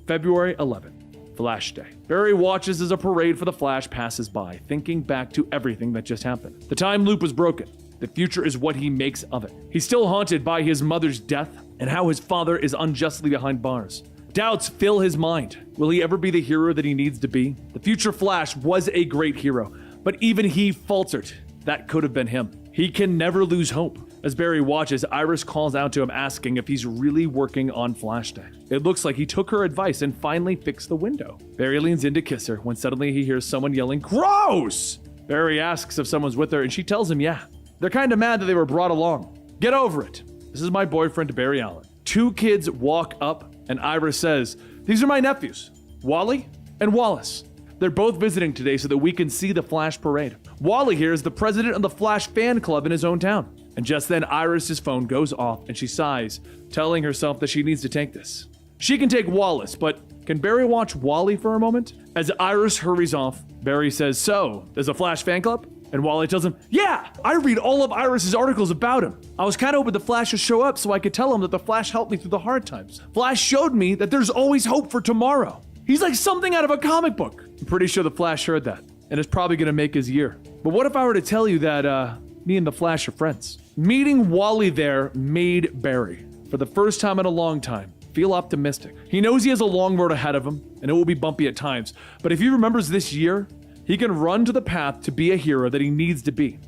February 11th. Flash Day. Barry watches as a parade for the Flash passes by, thinking back to everything that just happened. The time loop was broken. The future is what he makes of it. He's still haunted by his mother's death and how his father is unjustly behind bars. Doubts fill his mind. Will he ever be the hero that he needs to be? The future Flash was a great hero, but even he faltered. That could have been him. He can never lose hope. As Barry watches, Iris calls out to him, asking if he's really working on Flash Day. It looks like he took her advice and finally fixed the window. Barry leans in to kiss her when suddenly he hears someone yelling, "Gross!" Barry asks if someone's with her, and she tells him, yeah. They're kinda mad that they were brought along. Get over it. This is my boyfriend, Barry Allen. Two kids walk up, and Iris says, "These are my nephews, Wally and Wallace. They're both visiting today so that we can see the Flash parade. Wally here is the president of the Flash fan club in his own town." And just then, Iris's phone goes off and she sighs, telling herself that she needs to take this. She can take Wallace, but can Barry watch Wally for a moment? As Iris hurries off, Barry says, "So, there's a Flash fan club?" And Wally tells him, yeah, I read all of Iris's articles about him. I was kind of hoping the Flash would show up so I could tell him that the Flash helped me through the hard times. Flash showed me that there's always hope for tomorrow. He's like something out of a comic book. I'm pretty sure the Flash heard that, and it's probably gonna make his year. But what if I were to tell you that me and the Flash are friends? Meeting Wally there made Barry, for the first time in a long time, feel optimistic. He knows he has a long road ahead of him, and it will be bumpy at times. But if he remembers this year, he can run to the path to be a hero that he needs to be.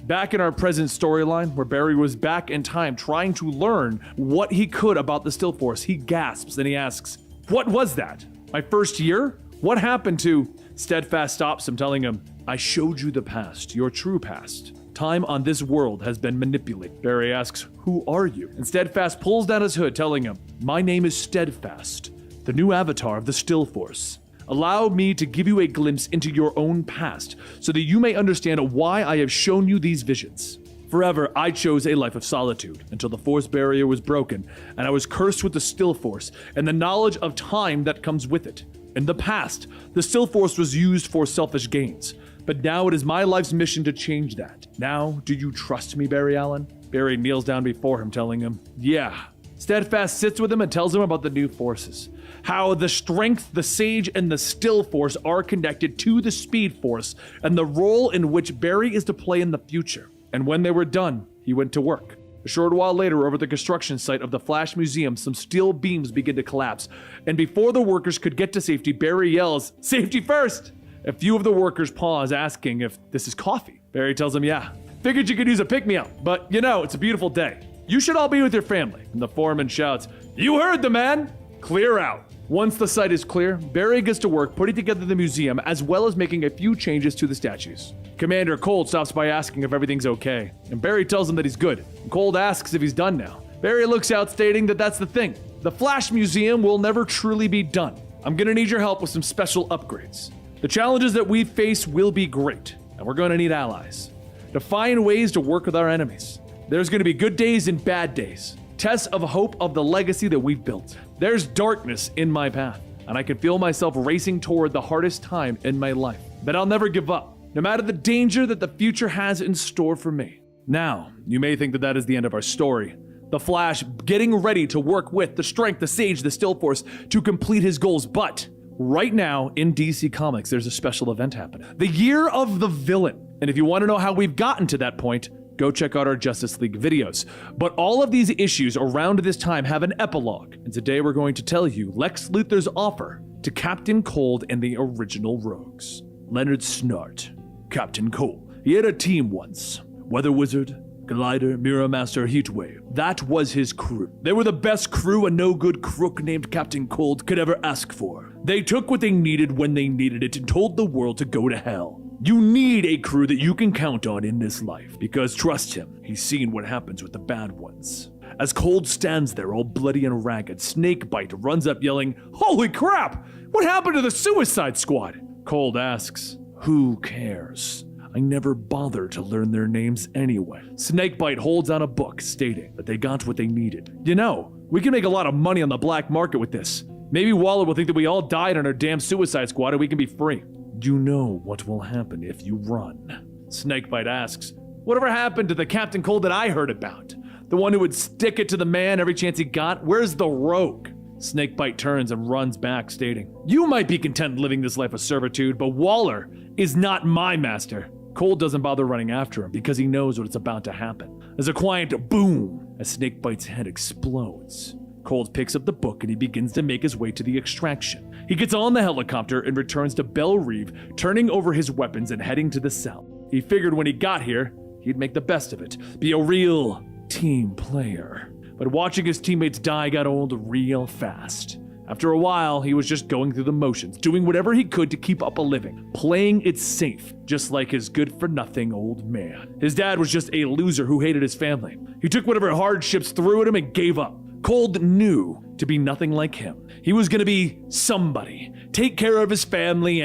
Back in our present storyline, where Barry was back in time trying to learn what he could about the Still Force, he gasps and he asks, what was that? My first year? What happened to... Steadfast stops him, telling him, I showed you the past, your true past. Time on this world has been manipulated. Barry asks, who are you? And Steadfast pulls down his hood, telling him, my name is Steadfast, the new avatar of the Still Force. Allow me to give you a glimpse into your own past, so that you may understand why I have shown you these visions. Forever, I chose a life of solitude, until the Force barrier was broken, and I was cursed with the Still Force, and the knowledge of time that comes with it. In the past, the Still Force was used for selfish gains, but now it is my life's mission to change that. Now, do you trust me, Barry Allen? Barry kneels down before him, telling him, yeah. Steadfast sits with him and tells him about the new forces. How the Strength, the Sage, and the Still Force are connected to the Speed Force, and the role in which Barry is to play in the future. And when they were done, he went to work. A short while later, over the construction site of the Flash Museum, some steel beams begin to collapse. And before the workers could get to safety, Barry yells, safety first! A few of the workers pause, asking if this is coffee. Barry tells them, yeah. Figured you could use a pick-me-up, but you know, it's a beautiful day. You should all be with your family. And the foreman shouts, you heard the man! Clear out. Once the site is clear, Barry gets to work putting together the museum as well as making a few changes to the statues. Commander Cold stops by asking if everything's okay, and Barry tells him that he's good. Cold asks if he's done now. Barry looks out, stating that that's the thing. The Flash Museum will never truly be done. I'm gonna need your help with some special upgrades. The challenges that we face will be great, and we're gonna need allies. To find ways to work with our enemies. There's gonna be good days and bad days. Tests of hope of the legacy that we've built. There's darkness in my path, and I can feel myself racing toward the hardest time in my life. But I'll never give up, no matter the danger that the future has in store for me. Now, you may think that that is the end of our story. The Flash getting ready to work with the Strength, the Sage, the Still Force to complete his goals, but right now in DC Comics, there's a special event happening. The Year of the Villain. And if you want to know how we've gotten to that point, go check out our Justice League videos. But all of these issues around this time have an epilogue, and today we're going to tell you Lex Luthor's offer to Captain Cold and the original Rogues. Leonard Snart, Captain Cold. He had a team once. Weather Wizard, Collider, Mirror Master, Heatwave. That was his crew. They were the best crew a no-good crook named Captain Cold could ever ask for. They took what they needed when they needed it and told the world to go to hell. You need a crew that you can count on in this life, because trust him, he's seen what happens with the bad ones. As Cold stands there all bloody and ragged, Snakebite runs up yelling, holy crap! What happened to the Suicide Squad? Cold asks, who cares? I never bothered to learn their names anyway. Snakebite holds out a book stating that they got what they needed. You know, we can make a lot of money on the black market with this. Maybe Waller will think that we all died on our damn Suicide Squad and we can be free. You know what will happen if you run. Snakebite asks, whatever happened to the Captain Cold that I heard about? The one who would stick it to the man every chance he got? Where's the Rogue? Snakebite turns and runs back, stating, you might be content living this life of servitude, but Waller is not my master. Cold doesn't bother running after him because he knows what's about to happen. There's a quiet boom as Snakebite's head explodes. Cold picks up the book and he begins to make his way to the extraction. He gets on the helicopter and returns to Belle Reve, turning over his weapons and heading to the cell. He figured when he got here, he'd make the best of it, be a real team player. But watching his teammates die got old real fast. After a while, he was just going through the motions, doing whatever he could to keep up a living, playing it safe, just like his good-for-nothing old man. His dad was just a loser who hated his family. He took whatever hardships threw at him and gave up. Cold knew to be nothing like him. He was gonna be somebody, take care of his family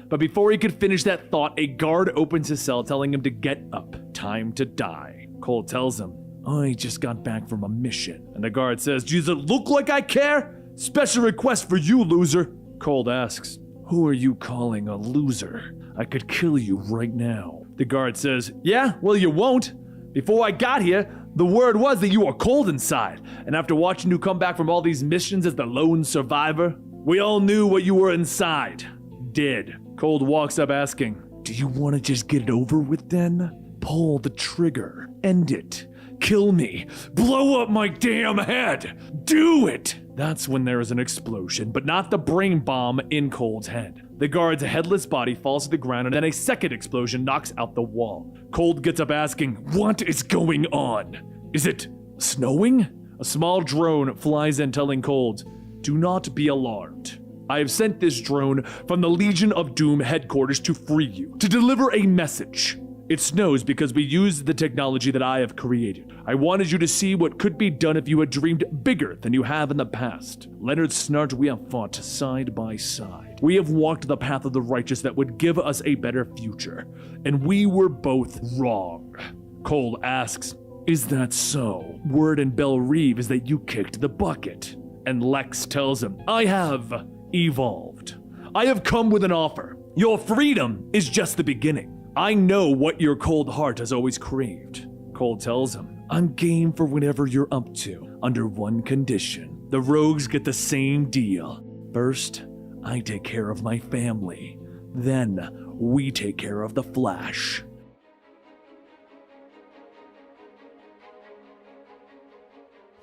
but before he could finish that thought, a guard opens his cell telling him to get up, time to die. Cold tells him, I just got back from a mission. And the guard says, does it look like I care? Special request for you, loser. Cold asks, who are you calling a loser? I could kill you right now. The guard says, yeah, well you won't. Before I got here, the word was that you were cold inside, and after watching you come back from all these missions as the lone survivor, we all knew what you were inside. Dead. Cold walks up asking, do you want to just get it over with then? Pull the trigger. End it. Kill me. Blow up my damn head. Do it. That's when there is an explosion, but not the brain bomb in Cold's head. The guard's headless body falls to the ground, and then a second explosion knocks out the wall. Cold gets up asking, what is going on? Is it snowing? A small drone flies in telling Cold, do not be alarmed. I have sent this drone from the Legion of Doom headquarters to free you, to deliver a message. It snows because we used the technology that I have created. I wanted you to see what could be done if you had dreamed bigger than you have in the past. Leonard Snart, we have fought side by side. We have walked the path of the righteous that would give us a better future. And we were both wrong. Cole asks, is that so? Word in Belle Reve is that you kicked the bucket. And Lex tells him, I have evolved. I have come with an offer. Your freedom is just the beginning. I know what your cold heart has always craved. Cole tells him, I'm game for whatever you're up to, under one condition. The rogues get the same deal. First, I take care of my family. Then, we take care of the Flash.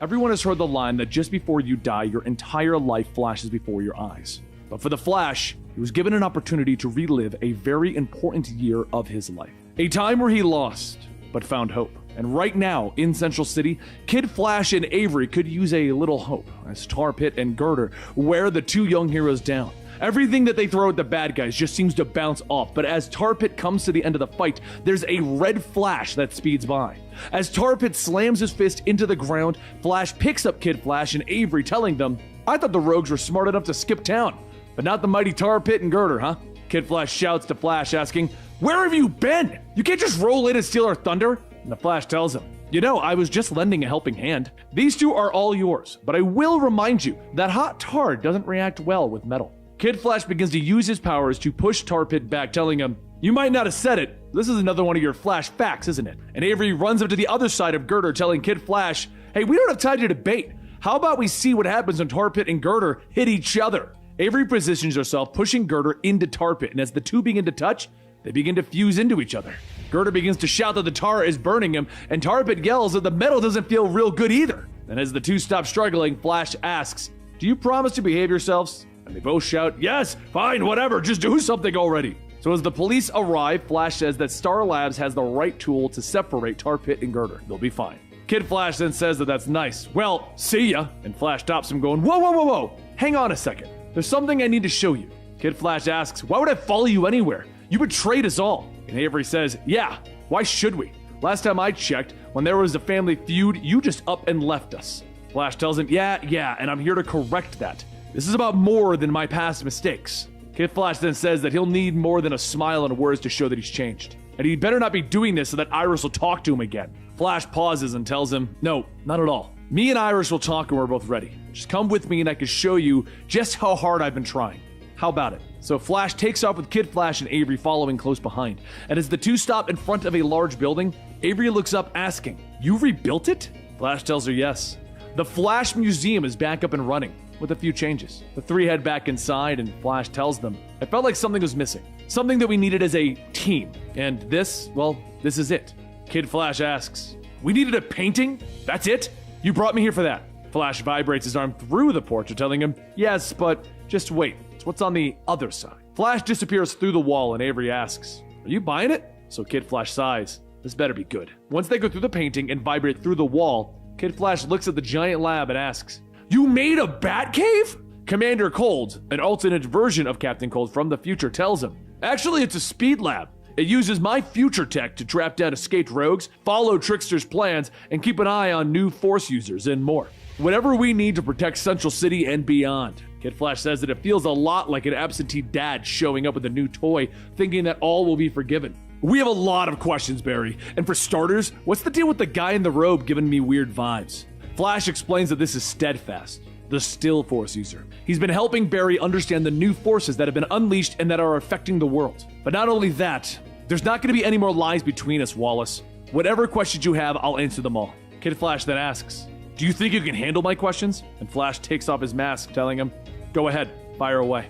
Everyone has heard the line that just before you die, your entire life flashes before your eyes. But for the Flash, he was given an opportunity to relive a very important year of his life. A time where he lost, but found hope. And right now, in Central City, Kid Flash and Avery could use a little hope as Tar Pit and Girder wear the two young heroes down. Everything that they throw at the bad guys just seems to bounce off, but as Tar Pit comes to the end of the fight, there's a red flash that speeds by. As Tar Pit slams his fist into the ground, Flash picks up Kid Flash and Avery, telling them, I thought the rogues were smart enough to skip town, but not the mighty Tar Pit and Girder, huh? Kid Flash shouts to Flash, asking, where have you been? You can't just roll in and steal our thunder? And the Flash tells him, you know, I was just lending a helping hand. These two are all yours, but I will remind you that hot tar doesn't react well with metal. Kid Flash begins to use his powers to push Tar Pit back, telling him, you might not have said it, this is another one of your Flash facts, isn't it? And Avery runs up to the other side of Girder, telling Kid Flash, hey, we don't have time to debate. How about we see what happens when Tar Pit and Girder hit each other? Avery positions herself, pushing Girder into Tar Pit, and as the two begin to touch, they begin to fuse into each other. Girder begins to shout that the tar is burning him, and Tar Pit yells that the metal doesn't feel real good either. Then as the two stop struggling, Flash asks, do you promise to behave yourselves? And they both shout, yes, fine, whatever, just do something already. So as the police arrive, Flash says that Star Labs has the right tool to separate Tar Pit and Girder. They'll be fine. Kid Flash then says that that's nice. Well, see ya. And Flash stops him going, whoa, whoa, whoa, whoa. Hang on a second. There's something I need to show you. Kid Flash asks, why would I follow you anywhere? You betrayed us all. And Avery says, yeah, why should we? Last time I checked, when there was a family feud, you just up and left us. Flash tells him, yeah, and I'm here to correct that. This is about more than my past mistakes. Kid Flash then says that he'll need more than a smile and words to show that he's changed. And he better not be doing this so that Iris will talk to him again. Flash pauses and tells him, no, not at all. Me and Iris will talk and we're both ready. Just come with me and I can show you just how hard I've been trying. How about it? So Flash takes off with Kid Flash and Avery following close behind. And as the two stop in front of a large building, Avery looks up asking, you rebuilt it? Flash tells her yes. The Flash Museum is back up and running, with a few changes. The three head back inside and Flash tells them, I felt like something was missing. Something that we needed as a team. And this, well, this is it. Kid Flash asks, we needed a painting? That's it? You brought me here for that. Flash vibrates his arm through the portrait, telling him, yes, but just wait. It's what's on the other side. Flash disappears through the wall and Avery asks, are you buying it? So Kid Flash sighs, this better be good. Once they go through the painting and vibrate through the wall, Kid Flash looks at the giant lab and asks, you made a bat cave? Commander Cold, an alternate version of Captain Cold from the future, tells him, actually it's a speed lab. It uses my future tech to trap down escaped rogues, follow Trickster's plans, and keep an eye on new Force users and more. Whatever we need to protect Central City and beyond. Kid Flash says that it feels a lot like an absentee dad showing up with a new toy, thinking that all will be forgiven. We have a lot of questions, Barry. And for starters, what's the deal with the guy in the robe giving me weird vibes? Flash explains that this is Steadfast, the still Force user. He's been helping Barry understand the new forces that have been unleashed and that are affecting the world. But not only that, There's not going to be any more lies between us, Wallace. Whatever questions you have, I'll answer them all. Kid Flash then asks, do you think you can handle my questions? And Flash takes off his mask, telling him, go ahead, fire away.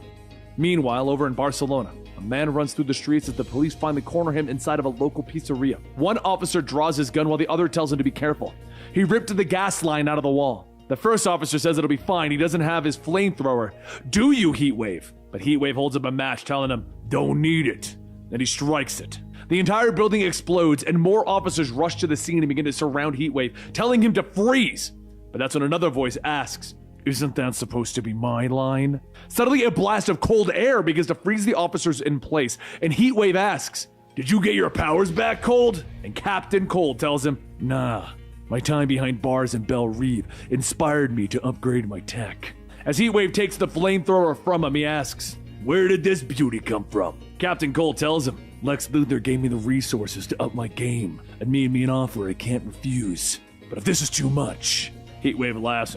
Meanwhile, over in Barcelona, a man runs through the streets as the police finally corner him inside of a local pizzeria. One officer draws his gun while the other tells him to be careful. He ripped the gas line out of the wall. The first officer says it'll be fine, he doesn't have his flamethrower. Do you, Heatwave? But Heatwave holds up a match, telling him, don't need it. Then he strikes it. The entire building explodes, and more officers rush to the scene and begin to surround Heatwave, telling him to freeze. But that's when another voice asks, isn't that supposed to be my line? Suddenly a blast of cold air begins to freeze the officers in place, and Heatwave asks, did you get your powers back, Cold? And Captain Cold tells him, nah, my time behind bars in Belle Reve inspired me to upgrade my tech. As Heatwave takes the flamethrower from him, he asks, where did this beauty come from? Captain Cold tells him, Lex Luthor gave me the resources to up my game and made me an offer I can't refuse. But if this is too much, Heatwave laughs,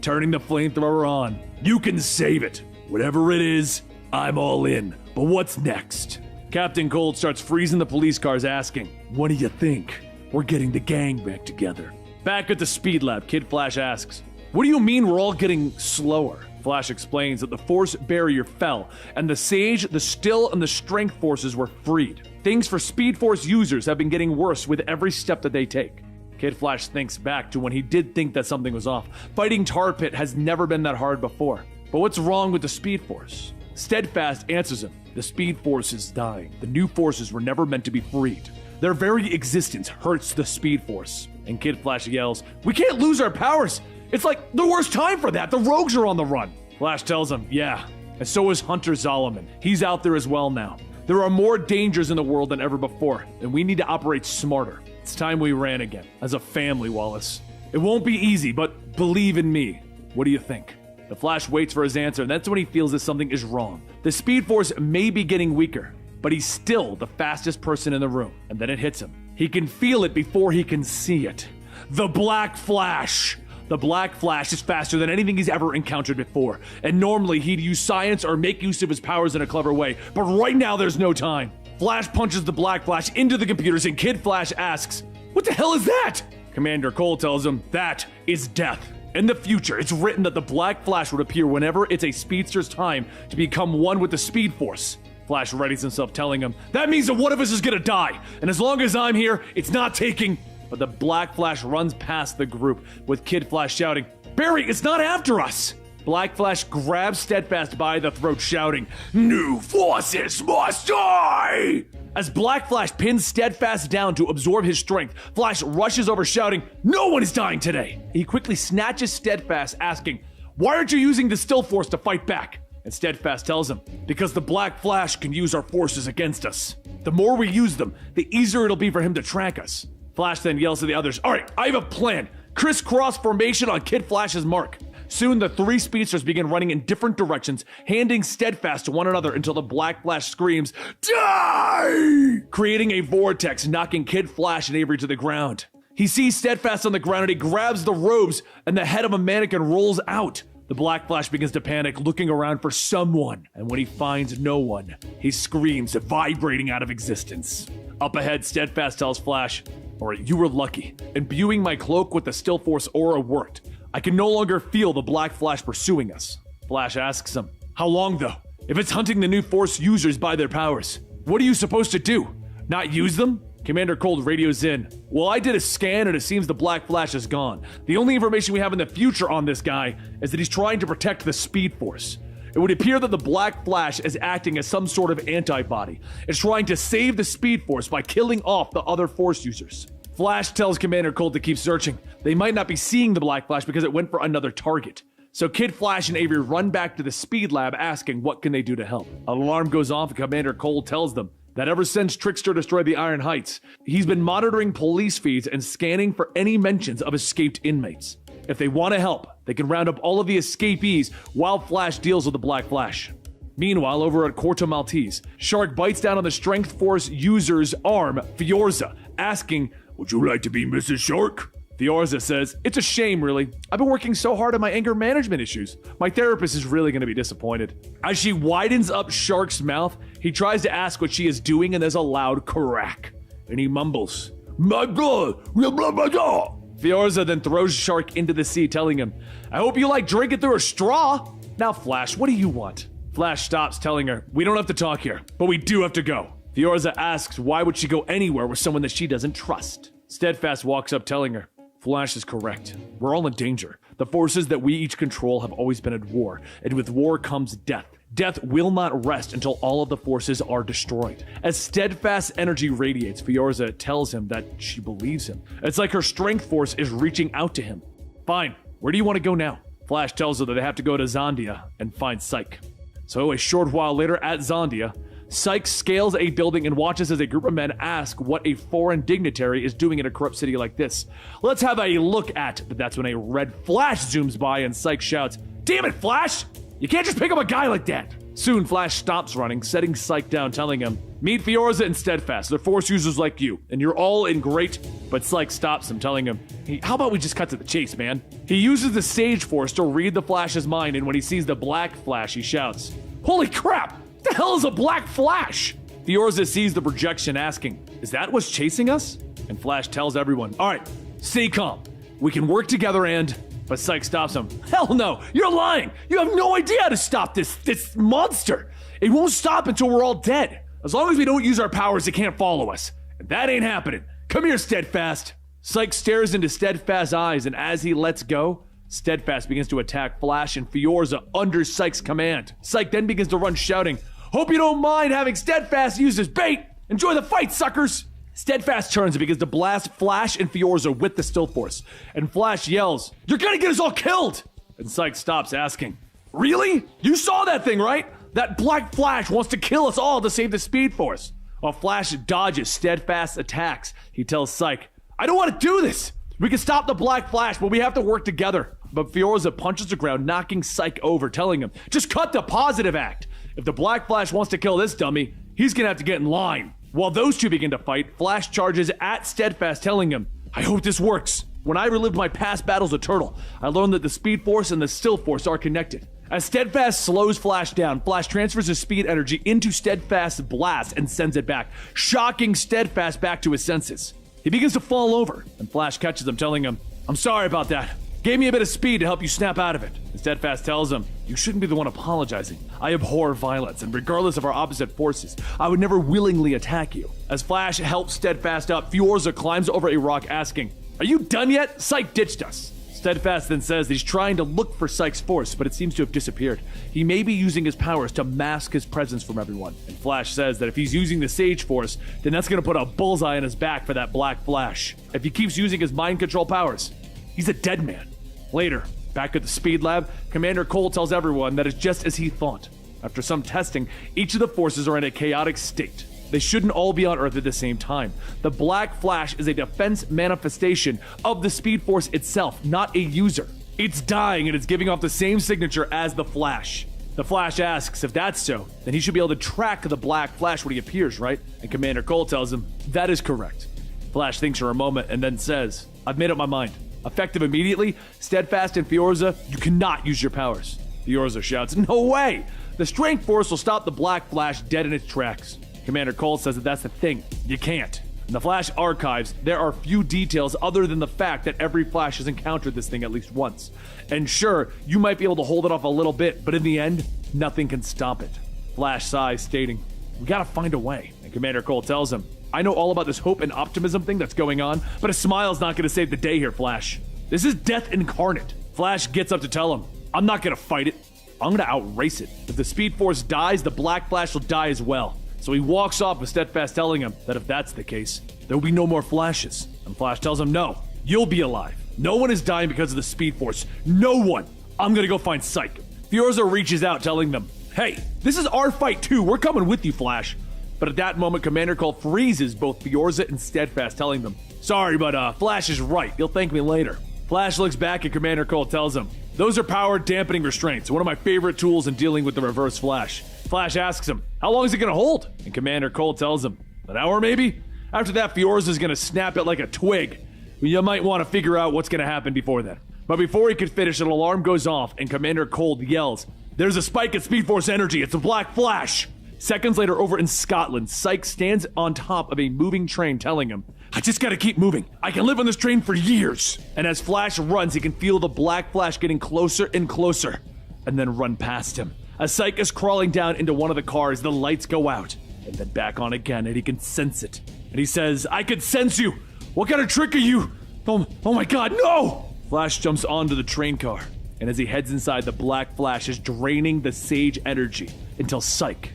turning the flamethrower on. You can save it. Whatever it is, I'm all in. But what's next? Captain Cold starts freezing the police cars, asking, what do you think? We're getting the gang back together. Back at the Speed Lab, Kid Flash asks, what do you mean we're all getting slower? Flash explains that the force barrier fell, and the Sage, the Still, and the Strength forces were freed. Things for Speed Force users have been getting worse with every step that they take. Kid Flash thinks back to when he did think that something was off. Fighting Tar Pit has never been that hard before. But what's wrong with the Speed Force? Steadfast answers him. The Speed Force is dying. The new forces were never meant to be freed. Their very existence hurts the Speed Force. And Kid Flash yells, we can't lose our powers! It's like the worst time for that. The rogues are on the run. Flash tells him, yeah, and so is Hunter Zolomon. He's out there as well now. There are more dangers in the world than ever before, and we need to operate smarter. It's time we ran again, as a family, Wallace. It won't be easy, but believe in me. What do you think? The Flash waits for his answer, and that's when he feels that something is wrong. The Speed Force may be getting weaker, but he's still the fastest person in the room. And then it hits him. He can feel it before he can see it. The Black Flash! The Black Flash is faster than anything he's ever encountered before, and normally he'd use science or make use of his powers in a clever way, but right now there's no time. Flash punches the Black Flash into the computers, and Kid Flash asks, what the hell is that? Commander Cole tells him, that is death. In the future, it's written that the Black Flash would appear whenever it's a speedster's time to become one with the Speed Force. Flash readies himself, telling him, that means that one of us is gonna die, and as long as I'm here, it's not taking... But the Black Flash runs past the group, with Kid Flash shouting, Barry, it's not after us! Black Flash grabs Steadfast by the throat, shouting, new forces must die! As Black Flash pins Steadfast down to absorb his strength, Flash rushes over, shouting, no one is dying today! He quickly snatches Steadfast, asking, why aren't you using the Still Force to fight back? And Steadfast tells him, because the Black Flash can use our forces against us. The more we use them, the easier it'll be for him to track us. Flash then yells to the others, all right, I have a plan. Crisscross formation on Kid Flash's mark. Soon the three speedsters begin running in different directions, handing Steadfast to one another until the Black Flash screams, die! Creating a vortex, knocking Kid Flash and Avery to the ground. He sees Steadfast on the ground and he grabs the robes, and the head of a mannequin rolls out. The Black Flash begins to panic, looking around for someone, and when he finds no one, he screams, vibrating out of existence. Up ahead, Steadfast tells Flash, alright, you were lucky. Imbuing my cloak with the Still Force aura worked. I can no longer feel the Black Flash pursuing us. Flash asks him, how long though? If it's hunting the new Force users by their powers, what are you supposed to do? Not use them? Commander Cold radios in. Well, I did a scan and it seems the Black Flash is gone. The only information we have in the future on this guy is that he's trying to protect the Speed Force. It would appear that the Black Flash is acting as some sort of antibody. It's trying to save the Speed Force by killing off the other Force users. Flash tells Commander Cold to keep searching. They might not be seeing the Black Flash because it went for another target. So Kid Flash and Avery run back to the Speed Lab asking what can they do to help. An alarm goes off and Commander Cold tells them that ever since Trickster destroyed the Iron Heights, he's been monitoring police feeds and scanning for any mentions of escaped inmates. If they want to help, they can round up all of the escapees while Flash deals with the Black Flash. Meanwhile, over at Corto Maltese, Shark bites down on the Strength Force user's arm, Fiorza, asking, would you like to be Mrs. Shark? Fiorza says, "It's a shame, really. I've been working so hard on my anger management issues. My therapist is really going to be disappointed." As she widens up Shark's mouth, he tries to ask what she is doing, and there's a loud crack. And he mumbles, "My God, blah, blah, blah, blah." Fiorza then throws Shark into the sea, telling him, "I hope you like drinking through a straw." "Now, Flash, what do you want?" Flash stops, telling her, "We don't have to talk here, but we do have to go." Fiorza asks why would she go anywhere with someone that she doesn't trust. Steadfast walks up, telling her, "Flash is correct. We're all in danger. The forces that we each control have always been at war, and with war comes death. Death will not rest until all of the forces are destroyed." As Steadfast's energy radiates, Fiorza tells him that she believes him. It's like her strength force is reaching out to him. "Fine, where do you want to go now?" Flash tells her that they have to go to Zondia and find Psyche. So a short while later at Zondia, Psyche scales a building and watches as a group of men ask what a foreign dignitary is doing in a corrupt city like this. "Let's have a look at," but that's when a red Flash zooms by and Psyche shouts, "Damn it, Flash! You can't just pick up a guy like that!" Soon, Flash stops running, setting Psyche down, telling him, "Meet Fiorza and Steadfast. They're force users like you, and you're all in great..." But Psyche stops him, telling him, "Hey, how about we just cut to the chase, man?" He uses the Sage Force to read the Flash's mind, and when he sees the Black Flash, he shouts, "Holy crap! What the hell is a Black Flash?" Fiorza sees the projection, asking, "Is that what's chasing us?" And Flash tells everyone, "All right, stay calm. We can work together and..." But Psyche stops him. "Hell no, you're lying. You have no idea how to stop this monster. It won't stop until we're all dead. As long as we don't use our powers, it can't follow us. And that ain't happening. Come here, Steadfast." Psyche stares into Steadfast's eyes, and as he lets go, Steadfast begins to attack Flash and Fiorza under Psyche's command. Psyche then begins to run, shouting, "Hope you don't mind having Steadfast use as bait. Enjoy the fight, suckers." Steadfast turns and begins to blast Flash and Fiorza with the Still Force. And Flash yells, "You're gonna get us all killed!" And Psyche stops, asking, "Really? You saw that thing, right? That Black Flash wants to kill us all to save the Speed Force." While Flash dodges Steadfast's attacks, he tells Psyche, "I don't want to do this. We can stop the Black Flash, but we have to work together." But Fiorza punches the ground, knocking Psyche over, telling him, "Just cut the positive act. If the Black Flash wants to kill this dummy, he's gonna have to get in line." While those two begin to fight, Flash charges at Steadfast, telling him, "I hope this works. When I relived my past battles with Turtle, I learned that the Speed Force and the Still Force are connected." As Steadfast slows Flash down, Flash transfers his speed energy into Steadfast's blast and sends it back, shocking Steadfast back to his senses. He begins to fall over, and Flash catches him, telling him, "I'm sorry about that. Gave me a bit of speed to help you snap out of it." And Steadfast tells him, "You shouldn't be the one apologizing. I abhor violence, and regardless of our opposite forces, I would never willingly attack you." As Flash helps Steadfast up, Fiorza climbs over a rock, asking, "Are you done yet? Psyche ditched us." Steadfast then says he's trying to look for Psyche's force, but it seems to have disappeared. He may be using his powers to mask his presence from everyone. And Flash says that if he's using the Sage Force, then that's going to put a bullseye on his back for that Black Flash. If he keeps using his mind control powers, he's a dead man. Later, back at the Speed Lab, Commander Cole tells everyone that it's just as he thought. After some testing, each of the forces are in a chaotic state. They shouldn't all be on Earth at the same time. The Black Flash is a defense manifestation of the Speed Force itself, not a user. It's dying and it's giving off the same signature as the Flash. The Flash asks if that's so, then he should be able to track the Black Flash when he appears, right? And Commander Cole tells him, that is correct. Flash thinks for a moment and then says, I've made up my mind. Effective immediately, Steadfast and Fiorza, you cannot use your powers. Fiorza shouts, no way! The Strength Force will stop the Black Flash dead in its tracks. Commander Cole says that that's the thing. You can't. In the Flash archives, there are few details other than the fact that every Flash has encountered this thing at least once. And sure, you might be able to hold it off a little bit, but in the end, nothing can stop it. Flash sighs, stating, we gotta find a way. And Commander Cole tells him, I know all about this hope and optimism thing that's going on, but a smile's not gonna save the day here, Flash. This is death incarnate. Flash gets up to tell him, I'm not gonna fight it. I'm gonna outrace it. If the Speed Force dies, the Black Flash will die as well. So he walks off with Steadfast telling him that if that's the case, there will be no more Flashes. And Flash tells him, no, you'll be alive. No one is dying because of the Speed Force. No one. I'm gonna go find Psyche. Fiorza reaches out telling them, hey, this is our fight too. We're coming with you, Flash. But at that moment, Commander Cole freezes both Fiorza and Steadfast, telling them, sorry, but Flash is right. You'll thank me later. Flash looks back at Commander Cole, tells him, those are power dampening restraints, one of my favorite tools in dealing with the Reverse Flash. Flash asks him, how long is it gonna hold? And Commander Cole tells him, an hour maybe? After that, Fiorza is gonna snap it like a twig. You might want to figure out what's going to happen before then. But before he could finish, an alarm goes off and Commander Cold yells, "There's a spike in Speed Force energy. It's a Black Flash." Seconds later, over in Scotland, Psyche stands on top of a moving train telling him, "I just gotta keep moving. I can live on this train for years." And as Flash runs, he can feel the Black Flash getting closer and closer, and then run past him. As Psyche is crawling down into one of the cars, the lights go out, and then back on again, and he can sense it. And he says, "I can sense you. What kind of trick are you? Oh my God, no!" Flash jumps onto the train car, and as he heads inside, the Black Flash is draining the Sage energy until Psyche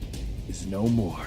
is no more.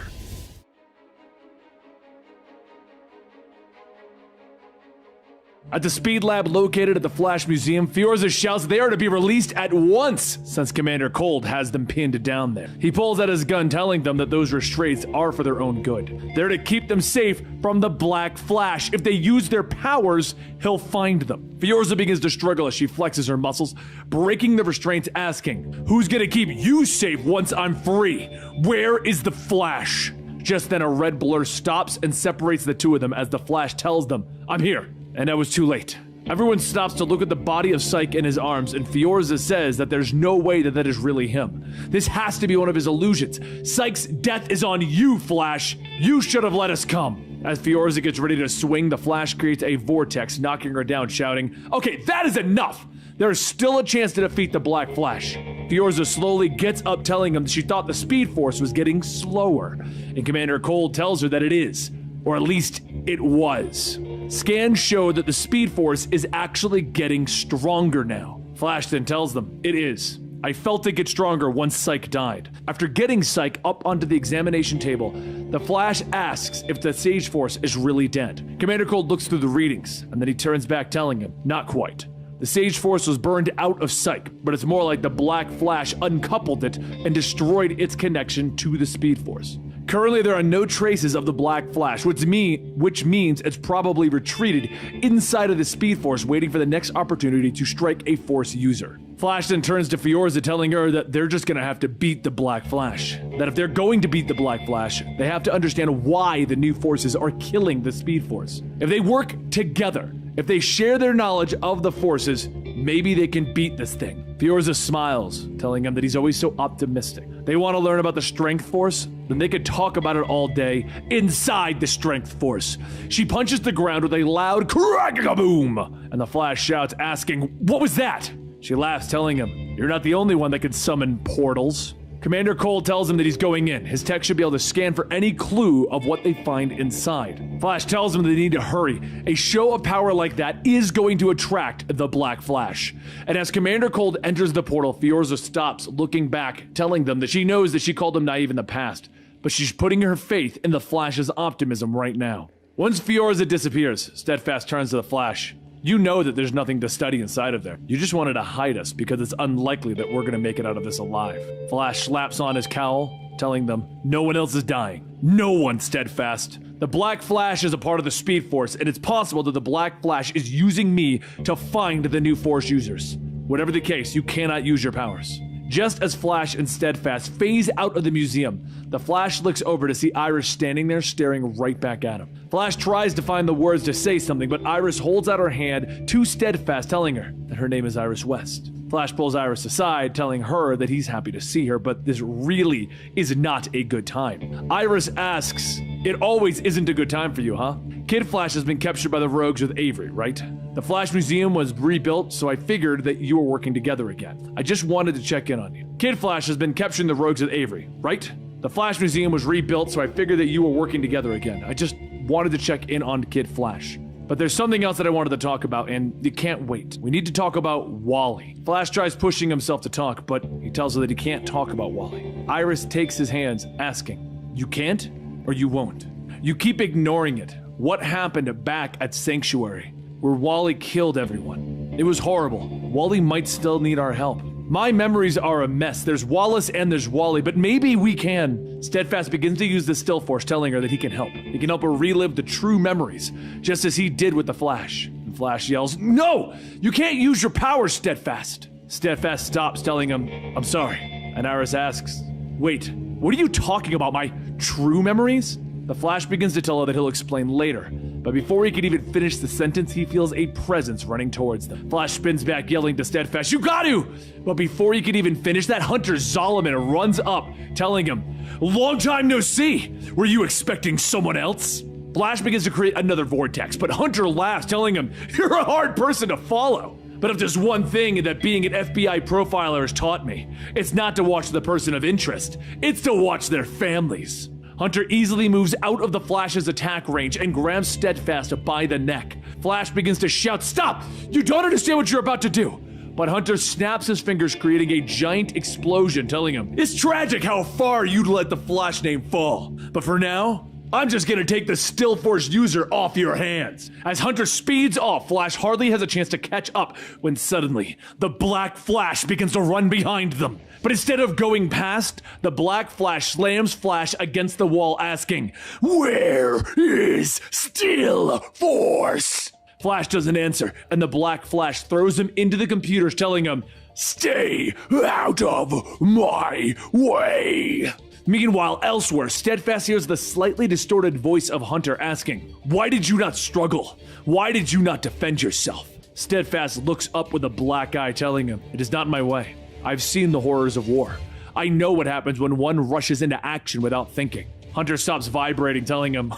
At the speed lab located at the Flash Museum, Fiorza shouts they are to be released at once, since Commander Cold has them pinned down there. He pulls out his gun, telling them that those restraints are for their own good. They're to keep them safe from the Black Flash. If they use their powers, he'll find them. Fiorza begins to struggle as she flexes her muscles, breaking the restraints, asking, "Who's gonna keep you safe once I'm free? Where is the Flash?" Just then a red blur stops and separates the two of them as the Flash tells them, "I'm here." And I was too late. Everyone stops to look at the body of Psyche in his arms, and Fiorza says that there's no way that is really him. This has to be one of his illusions. Psyche's death is on you, Flash. You should have let us come. As Fiorza gets ready to swing, the Flash creates a vortex, knocking her down, shouting, "Okay, that is enough! There is still a chance to defeat the Black Flash." Fiorza slowly gets up, telling him that she thought the Speed Force was getting slower, and Commander Cold tells her that it is. Or at least, it was. Scans show that the Speed Force is actually getting stronger now. Flash then tells them, "It is. I felt it get stronger once Psyche died." After getting Psyche up onto the examination table, the Flash asks if the Sage Force is really dead. Commander Cold looks through the readings, and then he turns back, telling him, "Not quite. The Sage Force was burned out of Psyche, but it's more like the Black Flash uncoupled it and destroyed its connection to the Speed Force. Currently, there are no traces of the Black Flash, which means it's probably retreated inside of the Speed Force, waiting for the next opportunity to strike a Force user." Flash then turns to Fiorza, telling her that they're just gonna have to beat the Black Flash. That if they're going to beat the Black Flash, they have to understand why the new forces are killing the Speed Force. If they work together, if they share their knowledge of the forces, maybe they can beat this thing. Fiorza smiles, telling him that he's always so optimistic. They want to learn about the Strength Force? Then they could talk about it all day inside the Strength Force. She punches the ground with a loud crack-a-boom, and the Flash shouts, asking, "What was that?" She laughs, telling him, "You're not the only one that can summon portals." Commander Cole tells him that he's going in. His tech should be able to scan for any clue of what they find inside. Flash tells him that they need to hurry. A show of power like that is going to attract the Black Flash. And as Commander Cold enters the portal, Fiorza stops, looking back, telling them that she knows that she called them naive in the past, but she's putting her faith in the Flash's optimism right now. Once Fiorza disappears, Steadfast turns to the Flash. "You know that there's nothing to study inside of there. You just wanted to hide us because it's unlikely that we're gonna make it out of this alive." Flash slaps on his cowl, telling them, "No one else is dying. No one, Steadfast. The Black Flash is a part of the Speed Force, and it's possible that the Black Flash is using me to find the new Force users. Whatever the case, you cannot use your powers." Just as Flash and Steadfast phase out of the museum, the Flash looks over to see Iris standing there staring right back at him. Flash tries to find the words to say something, but Iris holds out her hand to Steadfast, telling her that her name is Iris West. Flash pulls Iris aside, telling her that he's happy to see her, but this really is not a good time. Iris asks, "It always isn't a good time for you, huh? Kid Flash has been captured by the Rogues with Avery, right? The Flash Museum was rebuilt, so I figured that you were working together again. I just wanted to check in on you. Kid Flash has been capturing the Rogues with Avery, right? The Flash Museum was rebuilt, so I figured that you were working together again. I just wanted to check in on Kid Flash. But there's something else that I wanted to talk about, and you can't wait. We need to talk about Wally." Flash tries pushing himself to talk, but he tells her that he can't talk about Wally. Iris takes his hands, asking, "You can't, or you won't? You keep ignoring it. What happened back at Sanctuary, where Wally killed everyone? It was horrible. Wally might still need our help. My memories are a mess. There's Wallace and there's Wally, but maybe we can." Steadfast begins to use the Still Force, telling her that he can help. He can help her relive the true memories, just as he did with the Flash. And Flash yells, "No! You can't use your powers, Steadfast!" Steadfast stops, telling him, "I'm sorry." And Iris asks, "Wait, what are you talking about? My true memories?" The Flash begins to tell her that he'll explain later, but before he can even finish the sentence, he feels a presence running towards them. Flash spins back, yelling to Steadfast, "You got to!" But before he can even finish that, Hunter Zolomon runs up, telling him, "Long time no see! Were you expecting someone else?" Flash begins to create another vortex, but Hunter laughs, telling him, "You're a hard person to follow. But if there's one thing that being an FBI profiler has taught me, it's not to watch the person of interest, it's to watch their families." Hunter easily moves out of the Flash's attack range and grabs Steadfast by the neck. Flash begins to shout, "Stop! You don't understand what you're about to do!" But Hunter snaps his fingers, creating a giant explosion, telling him, "It's tragic how far you'd let the Flash name fall. But for now, I'm just gonna take the Still Force user off your hands." As Hunter speeds off, Flash hardly has a chance to catch up when suddenly, the Black Flash begins to run behind them. But instead of going past, the Black Flash slams Flash against the wall, asking, "Where is Still Force?" Flash doesn't answer, and the Black Flash throws him into the computers, telling him, "Stay out of my way." Meanwhile, elsewhere, Steadfast hears the slightly distorted voice of Hunter asking, "Why did you not struggle? Why did you not defend yourself?" Steadfast looks up with a black eye, telling him, "It is not my way. I've seen the horrors of war. I know what happens when one rushes into action without thinking." Hunter stops vibrating, telling him,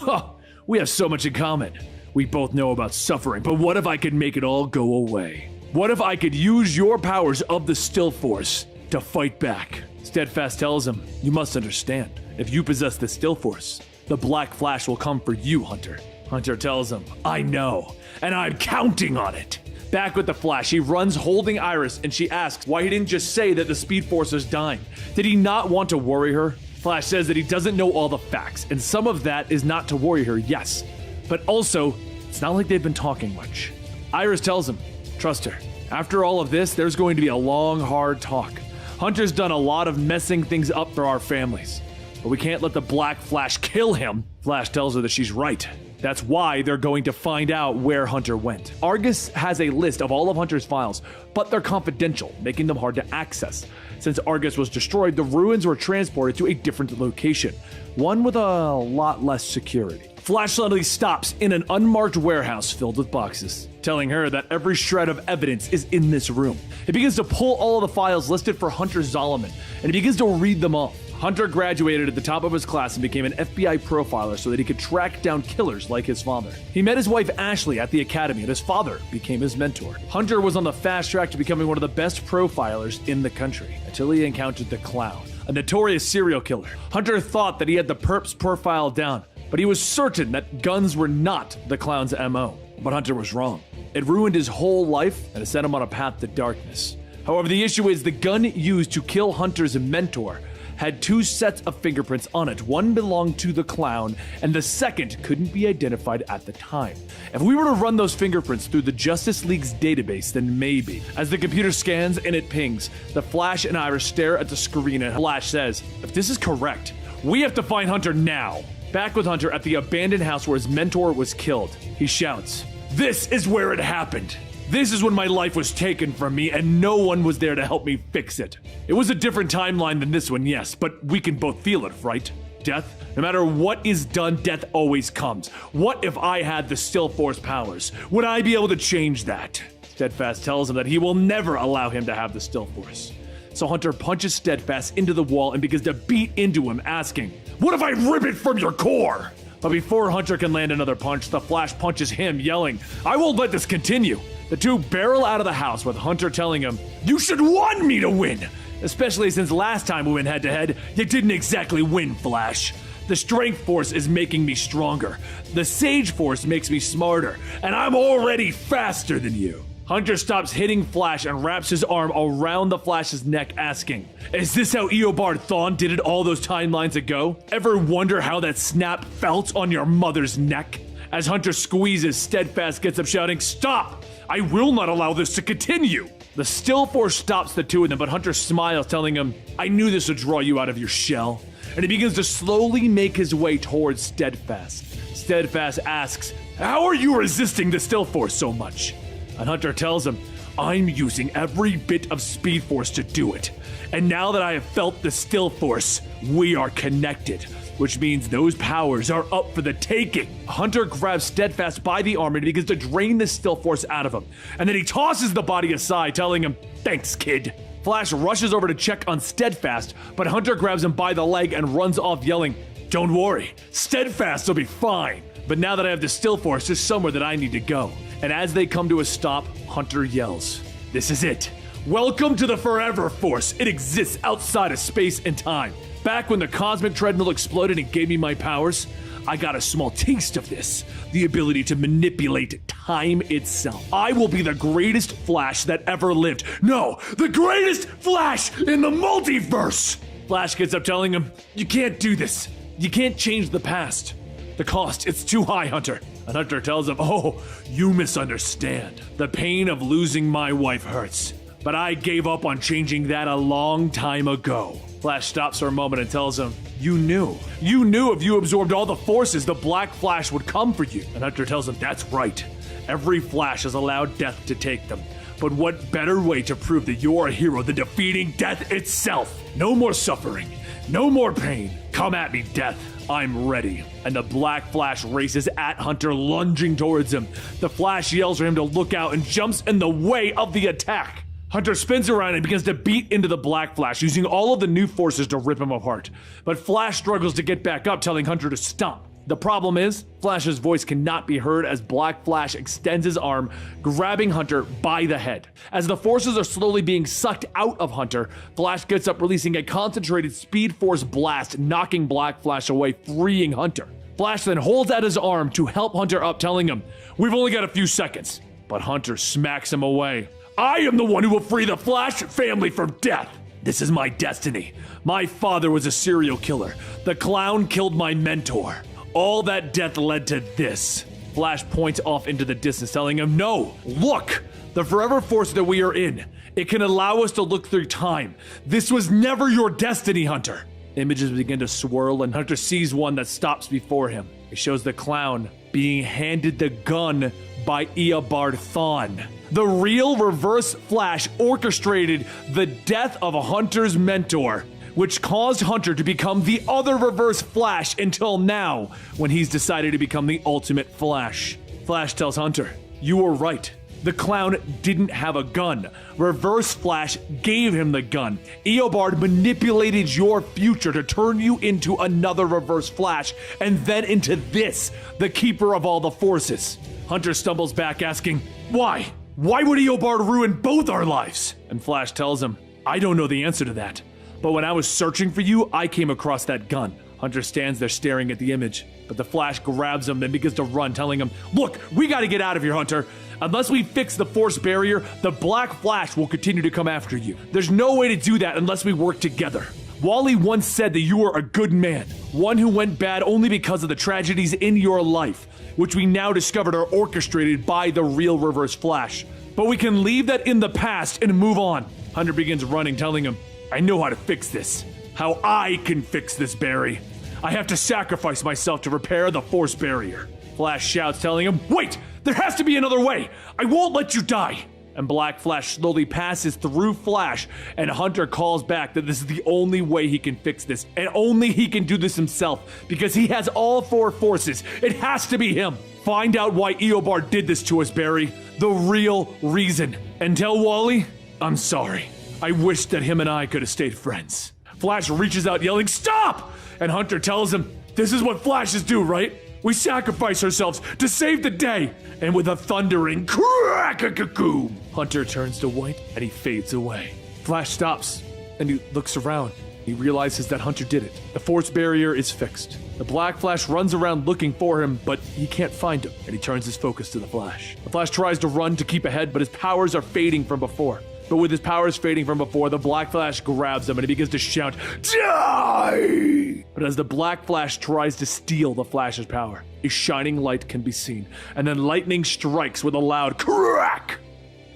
"We have so much in common. We both know about suffering, but what if I could make it all go away? What if I could use your powers of the Still Force to fight back?" Steadfast tells him, "You must understand, if you possess the Still Force, the Black Flash will come for you, Hunter." Hunter tells him, "I know, and I'm counting on it." Back with the Flash, he runs holding Iris, and she asks why he didn't just say that the Speed Force is dying. Did he not want to worry her? Flash says that he doesn't know all the facts, and some of that is not to worry her, yes. But also, it's not like they've been talking much. Iris tells him, "Trust her. After all of this, there's going to be a long, hard talk. Hunter's done a lot of messing things up for our families, but we can't let the Black Flash kill him." Flash tells her that she's right. That's why they're going to find out where Hunter went. Argus has a list of all of Hunter's files, but they're confidential, making them hard to access. Since Argus was destroyed, the ruins were transported to a different location, one with a lot less security. Flash suddenly stops in an unmarked warehouse filled with boxes, telling her that every shred of evidence is in this room. He begins to pull all of the files listed for Hunter Zolomon, and he begins to read them all. Hunter graduated at the top of his class and became an FBI profiler so that he could track down killers like his father. He met his wife Ashley at the academy, and his father became his mentor. Hunter was on the fast track to becoming one of the best profilers in the country, until he encountered the Clown, a notorious serial killer. Hunter thought that he had the perp's profile down, but he was certain that guns were not the Clown's MO. But Hunter was wrong. It ruined his whole life and it set him on a path to darkness. However, the issue is the gun used to kill Hunter's mentor had 2 sets of fingerprints on it. One belonged to the Clown, and the second couldn't be identified at the time. If we were to run those fingerprints through the Justice League's database, then maybe. As the computer scans and it pings, the Flash and Iris stare at the screen, and Flash says, "If this is correct, we have to find Hunter now." Back with Hunter at the abandoned house where his mentor was killed, he shouts, "This is where it happened. This is when my life was taken from me and no one was there to help me fix it. It was a different timeline than this one, yes, but we can both feel it, right? Death? No matter what is done, death always comes. What if I had the Still Force powers? Would I be able to change that?" Steadfast tells him that he will never allow him to have the Still Force. So Hunter punches Steadfast into the wall and begins to beat into him, asking, "What if I rip it from your core?" But before Hunter can land another punch, the Flash punches him, yelling, "I won't let this continue." The two barrel out of the house with Hunter telling him, "You should want me to win, especially since last time we went head-to-head, you didn't exactly win, Flash. The Strength Force is making me stronger. The Sage Force makes me smarter, and I'm already faster than you." Hunter stops hitting Flash and wraps his arm around the Flash's neck, asking, "Is this how Eobard Thawne did it all those timelines ago? Ever wonder how that snap felt on your mother's neck?" As Hunter squeezes, Steadfast gets up shouting, "Stop! I will not allow this to continue!" The Still Force stops the two of them, but Hunter smiles, telling him, "I knew this would draw you out of your shell." And he begins to slowly make his way towards Steadfast. Steadfast asks, "How are you resisting the Still Force so much?" And Hunter tells him, "I'm using every bit of Speed Force to do it. And now that I have felt the Still Force, we are connected. which means those powers are up for the taking. Hunter grabs Steadfast by the arm and begins to drain the still force out of him. And then he tosses the body aside, telling him, "Thanks, kid." Flash rushes over to check on Steadfast, but Hunter grabs him by the leg and runs off yelling, "Don't worry, Steadfast will be fine." But now that I have the still force, there's somewhere that I need to go. And as they come to a stop, Hunter yells, "This is it. Welcome to the Forever Force. It exists outside of space and time. Back when the cosmic treadmill exploded and gave me my powers, I got a small taste of this, the ability to manipulate time itself. I will be the greatest Flash that ever lived. No, the greatest Flash in the multiverse." Flash gets up telling him, "You can't do this. You can't change the past. The cost, it's too high, Hunter." And Hunter tells him, "Oh, you misunderstand. The pain of losing my wife hurts. But I gave up on changing that a long time ago." Flash stops for a moment and tells him, You knew if you absorbed all the forces, the Black Flash would come for you." And Hunter tells him, "That's right. Every Flash has allowed death to take them. But what better way to prove that you're a hero than defeating death itself? No more suffering. No more pain. Come at me, death. I'm ready." And the Black Flash races at Hunter, lunging towards him. The Flash yells for him to look out and jumps in the way of the attack. Hunter spins around and begins to beat into the Black Flash, using all of the new forces to rip him apart. But Flash struggles to get back up, telling Hunter to stop. The problem is, Flash's voice cannot be heard as Black Flash extends his arm, grabbing Hunter by the head. As the forces are slowly being sucked out of Hunter, Flash gets up, releasing a concentrated Speed Force blast, knocking Black Flash away, freeing Hunter. Flash then holds out his arm to help Hunter up, telling him, "We've only got a few seconds." But Hunter smacks him away. "I am the one who will free the Flash family from death. This is my destiny. My father was a serial killer. The clown killed my mentor. All that death led to this." Flash points off into the distance, telling him, "No, look, the Forever Force that we are in. It can allow us to look through time. This was never your destiny, Hunter." Images begin to swirl, and Hunter sees one that stops before him. It shows the clown being handed the gun by Eobard Thawne. The real Reverse Flash orchestrated the death of Hunter's mentor, which caused Hunter to become the other Reverse Flash until now, when he's decided to become the Ultimate Flash. Flash tells Hunter, "You were right. The clown didn't have a gun. Reverse Flash gave him the gun. Eobard manipulated your future to turn you into another Reverse Flash, and then into this, the keeper of all the forces." Hunter stumbles back, asking, "Why? Why would Eobard ruin both our lives?" And Flash tells him, "I don't know the answer to that. But when I was searching for you, I came across that gun." Hunter stands there staring at the image, but the Flash grabs him and begins to run, telling him, "Look, we gotta get out of here, Hunter. Unless we fix the force barrier, the Black Flash will continue to come after you. There's no way to do that unless we work together. Wally once said that you were a good man, one who went bad only because of the tragedies in your life, which we now discovered are orchestrated by the real Reverse Flash. But we can leave that in the past and move on." Hunter begins running, telling him, "I know how to fix this. How I can fix this, Barry. I have to sacrifice myself to repair the force barrier." Flash shouts, telling him, "Wait! There has to be another way! I won't let you die!" And Black Flash slowly passes through Flash, and Hunter calls back that this is the only way he can fix this, and only he can do this himself, because he has all four forces. It has to be him. Find out why Eobard did this to us, Barry. The real reason. And tell Wally, I'm sorry. I wish that him and I could have stayed friends." Flash reaches out, yelling, "Stop!" And Hunter tells him, "This is what Flashes do, right? We sacrifice ourselves to save the day." And with a thundering crack-a-cocoon, Hunter turns to white and he fades away. Flash stops and he looks around. He realizes that Hunter did it. The force barrier is fixed. The Black Flash runs around looking for him, but he can't find him, and he turns his focus to the Flash. The Flash tries to run to keep ahead, but his powers are fading from before. But with his powers fading from before, the Black Flash grabs him and he begins to shout, "Die!" But as the Black Flash tries to steal the Flash's power, a shining light can be seen, and then lightning strikes with a loud crack.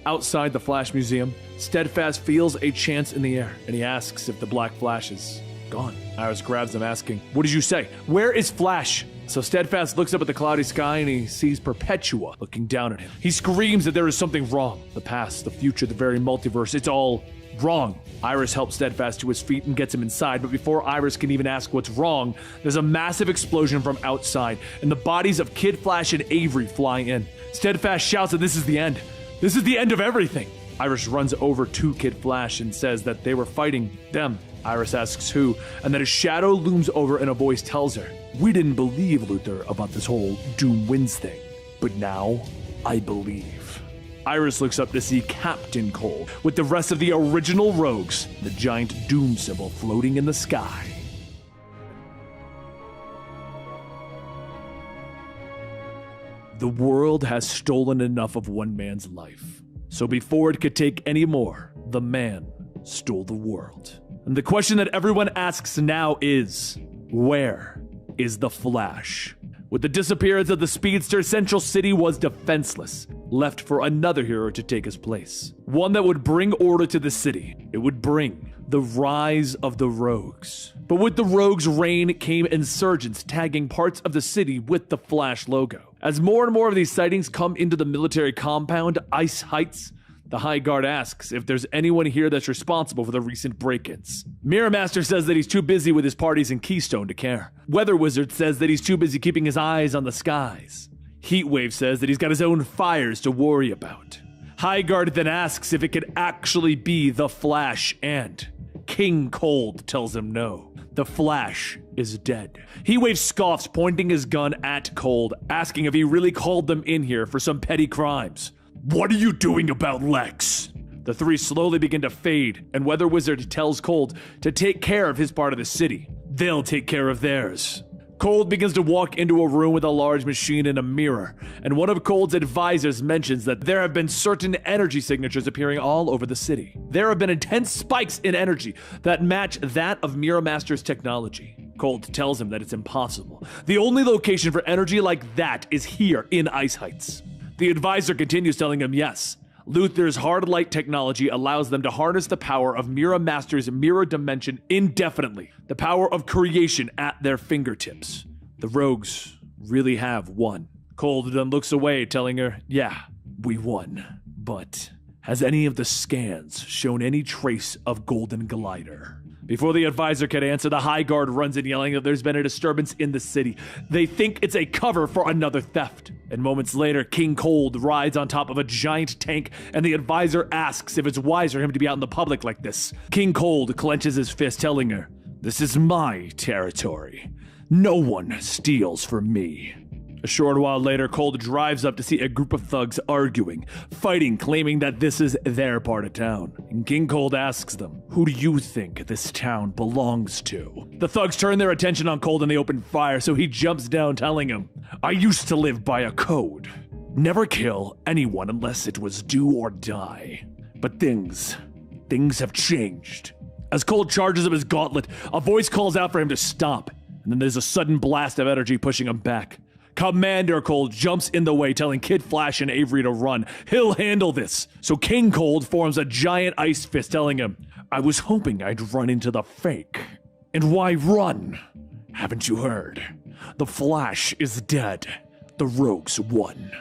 Outside the Flash Museum, Steadfast feels a chance in the air, and he asks if the Black Flash is gone. Iris grabs him, asking, "What did you say? Where is Flash?" So Steadfast looks up at the cloudy sky and he sees Perpetua looking down at him. He screams that there is something wrong. The past, the future, the very multiverse, it's all Wrong. Iris helps Steadfast to his feet and gets him inside, but before Iris can even ask what's wrong, there's a massive explosion from outside, and the bodies of Kid Flash and Avery fly in. Steadfast shouts that this is the end. This is the end of everything. Iris runs over to Kid Flash and says that they were fighting them. Iris asks who, and then a shadow looms over and a voice tells her, "We didn't believe, Luthor, about this whole Doom wins thing, but now I believe." Iris looks up to see Captain Cold with the rest of the original Rogues, the giant Doom symbol floating in the sky. The world has stolen enough of one man's life. So before it could take any more, the man stole the world. And the question that everyone asks now is, where is the Flash? With the disappearance of the speedster, Central City was defenseless, left for another hero to take his place. One that would bring order to the city. It would bring the rise of the Rogues. But with the Rogues' reign came insurgents tagging parts of the city with the Flash logo. As more and more of these sightings come into the military compound, Ice Heights, the High Guard asks if there's anyone here that's responsible for the recent break-ins. Mirror Master says that he's too busy with his parties in Keystone to care. Weather Wizard says that he's too busy keeping his eyes on the skies. Heatwave says that he's got his own fires to worry about. High Guard then asks if it could actually be the Flash, and King Cold tells him no. The Flash is dead. Heatwave scoffs, pointing his gun at Cold, asking if he really called them in here for some petty crimes. "What are you doing about Lex?" The three slowly begin to fade, and Weather Wizard tells Cold to take care of his part of the city. They'll take care of theirs. Cold begins to walk into a room with a large machine and a mirror, and one of Cold's advisors mentions that there have been certain energy signatures appearing all over the city. There have been intense spikes in energy that match that of Mirror Master's technology. Cold tells him that it's impossible. The only location for energy like that is here in Ice Heights. The advisor continues telling him yes, Luthor's hard light technology allows them to harness the power of Mirror Master's mirror dimension indefinitely, the power of creation at their fingertips. The Rogues really have won. Cold then looks away, telling her, yeah, we won. But has any of the scans shown any trace of Golden Glider? Before the advisor can answer, the High Guard runs in yelling that there's been a disturbance in the city. They think it's a cover for another theft. And moments later, King Cold rides on top of a giant tank, and the advisor asks if it's wise for him to be out in the public like this. King Cold clenches his fist, telling her, "This is my territory. No one steals from me." A short while later, Cold drives up to see a group of thugs arguing, fighting, claiming that this is their part of town. And King Cold asks them, "Who do you think this town belongs to?" The thugs turn their attention on Cold and they open fire, so he jumps down, telling him, "I used to live by a code. Never kill anyone unless it was do or die. But things have changed." As Cold charges up his gauntlet, a voice calls out for him to stop, and then there's a sudden blast of energy pushing him back. Commander Cold jumps in the way, telling Kid Flash and Avery to run. He'll handle this. So King Cold forms a giant ice fist, telling him, "I was hoping I'd run into the fake. And why run? Haven't you heard? The Flash is dead. The Rogues won."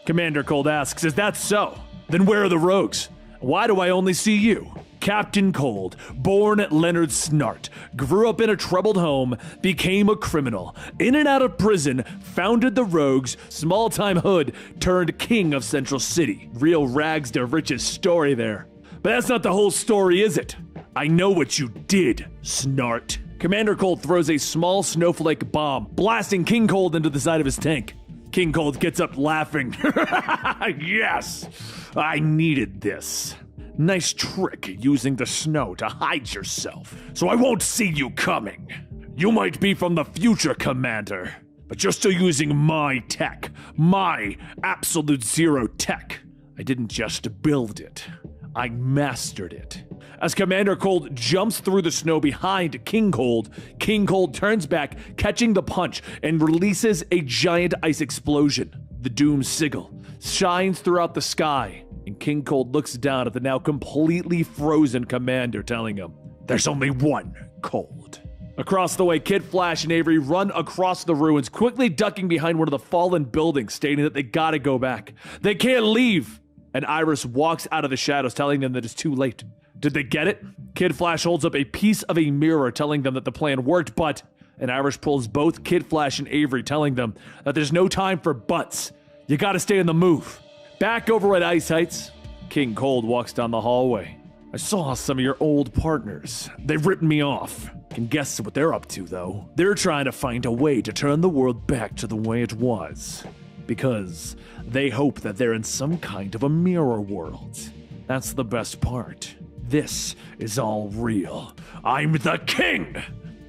Commander Cold asks, "Is that so? Then where are the Rogues? Why do I only see you?" Captain Cold, born Leonard Snart, grew up in a troubled home, became a criminal, in and out of prison, founded the Rogues, small-time hood, turned king of Central City. Real rags to riches story there. But that's not the whole story, is it? I know what you did, Snart. Commander Cold throws a small snowflake bomb, blasting King Cold into the side of his tank. King Cold gets up laughing. Yes, I needed this. Nice trick, using the snow to hide yourself, so I won't see you coming. You might be from the future, Commander, but you're still using my tech, my absolute zero tech. I didn't just build it, I mastered it. As Commander Cold jumps through the snow behind King Cold turns back, catching the punch, and releases a giant ice explosion. The Doom sigil shines throughout the sky, and King Cold looks down at the now completely frozen Commander, telling him, "There's only one Cold." Across the way, Kid Flash and Avery run across the ruins, quickly ducking behind one of the fallen buildings, stating that they gotta go back. They can't leave! And Iris walks out of the shadows, telling them that it's too late. Did they get it? Kid Flash holds up a piece of a mirror telling them that the plan worked, but... And Irish pulls both Kid Flash and Avery, telling them that there's no time for buts. You gotta stay on the move. Back over at Ice Heights, King Cold walks down the hallway. I saw some of your old partners. They've written me off. Can guess what they're up to, though. They're trying to find a way to turn the world back to the way it was. Because they hope that they're in some kind of a mirror world. That's the best part. This is all real. I'm the king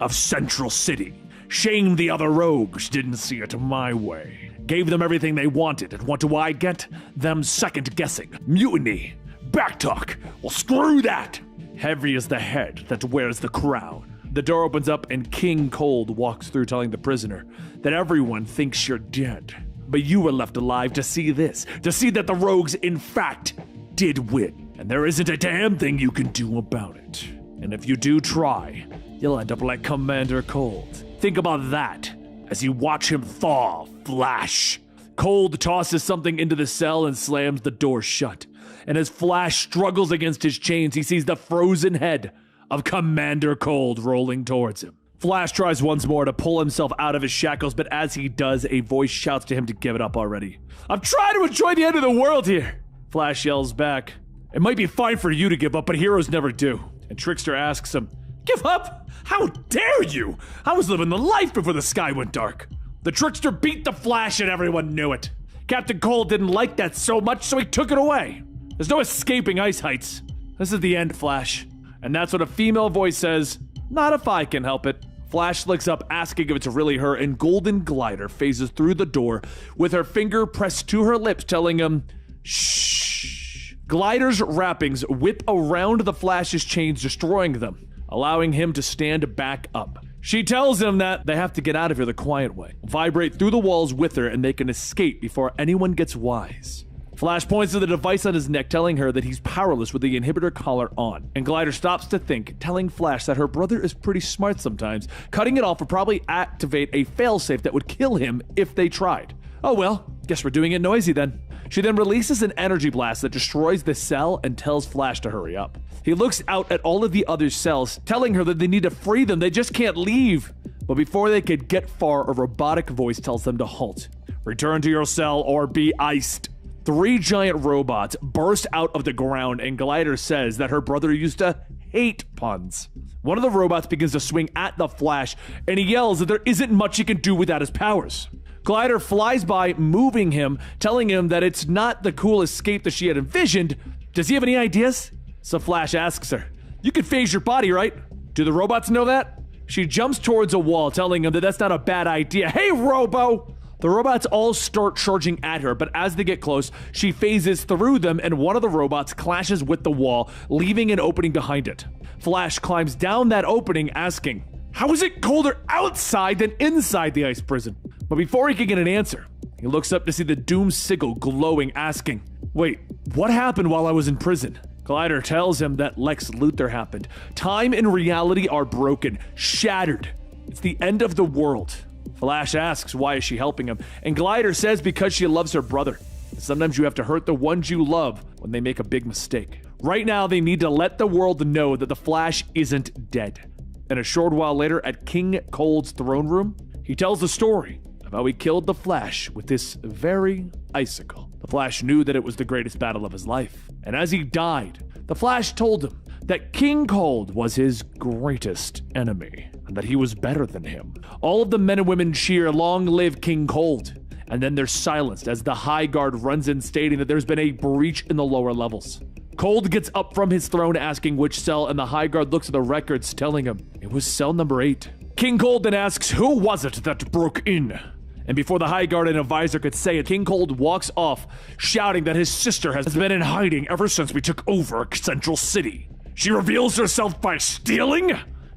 of Central City. Shame the other rogues didn't see it my way. Gave them everything they wanted, and what do I get? Them second guessing. Mutiny. Backtalk. Well, screw that. Heavy is the head that wears the crown. The door opens up and King Cold walks through, telling the prisoner that everyone thinks you're dead. But you were left alive to see this, to see that the rogues in fact did win. And there isn't a damn thing you can do about it. And if you do try, you'll end up like Commander Cold. Think about that as you watch him thaw, Flash. Cold tosses something into the cell and slams the door shut. And as Flash struggles against his chains, he sees the frozen head of Commander Cold rolling towards him. Flash tries once more to pull himself out of his shackles, but as he does, a voice shouts to him to give it up already. I'm trying to enjoy the end of the world here. Flash yells back, it might be fine for you to give up, but heroes never do. And Trickster asks him, give up? How dare you? I was living the life before the sky went dark. The Trickster beat the Flash and everyone knew it. Captain Cold didn't like that so much, so he took it away. There's no escaping Ice Heights. This is the end, Flash. And that's what a female voice says, not if I can help it. Flash looks up, asking if it's really her, and Golden Glider phases through the door with her finger pressed to her lips, telling him, shh. Glider's wrappings whip around the Flash's chains, destroying them, allowing him to stand back up. She tells him that they have to get out of here the quiet way, vibrate through the walls with her, and they can escape before anyone gets wise. Flash points to the device on his neck, telling her that he's powerless with the inhibitor collar on. And Glider stops to think, telling Flash that her brother is pretty smart sometimes. Cutting it off would probably activate a failsafe that would kill him if they tried. Oh well, guess we're doing it noisy then. She then releases an energy blast that destroys the cell and tells Flash to hurry up. He looks out at all of the other cells, telling her that they need to free them, they just can't leave. But before they could get far, a robotic voice tells them to halt. Return to your cell or be iced. 3 giant robots burst out of the ground, and Glider says that her brother used to hate puns. One of the robots begins to swing at the Flash, and he yells that there isn't much he can do without his powers. Glider flies by, moving him, telling him that it's not the cool escape that she had envisioned. Does he have any ideas? So Flash asks her, you can phase your body, right? Do the robots know that? She jumps towards a wall, telling him that that's not a bad idea. Hey, Robo! The robots all start charging at her, but as they get close, she phases through them, and one of the robots clashes with the wall, leaving an opening behind it. Flash climbs down that opening, asking, how is it colder outside than inside the ice prison? But before he can get an answer, he looks up to see the doom sigil glowing, asking, wait, what happened while I was in prison? Glider tells him that Lex Luthor happened. Time and reality are broken, shattered. It's the end of the world. Flash asks why is she helping him, and Glider says because she loves her brother. Sometimes you have to hurt the ones you love when they make a big mistake. Right now, they need to let the world know that the Flash isn't dead. And a short while later, at King Cold's throne room, he tells the story of how he killed the Flash with this very icicle. The Flash knew that it was the greatest battle of his life. And as he died, the Flash told him that King Cold was his greatest enemy, and that he was better than him. All of the men and women cheer, long live King Cold. And then they're silenced as the High Guard runs in, stating that there's been a breach in the lower levels. Cold gets up from his throne, asking which cell, and the High Guard looks at the records, telling him it was cell number 8. King Cold then asks, who was it that broke in? And before the High Guard and advisor could say it, King Cold walks off, shouting that his sister has been in hiding ever since we took over Central City. She reveals herself by stealing?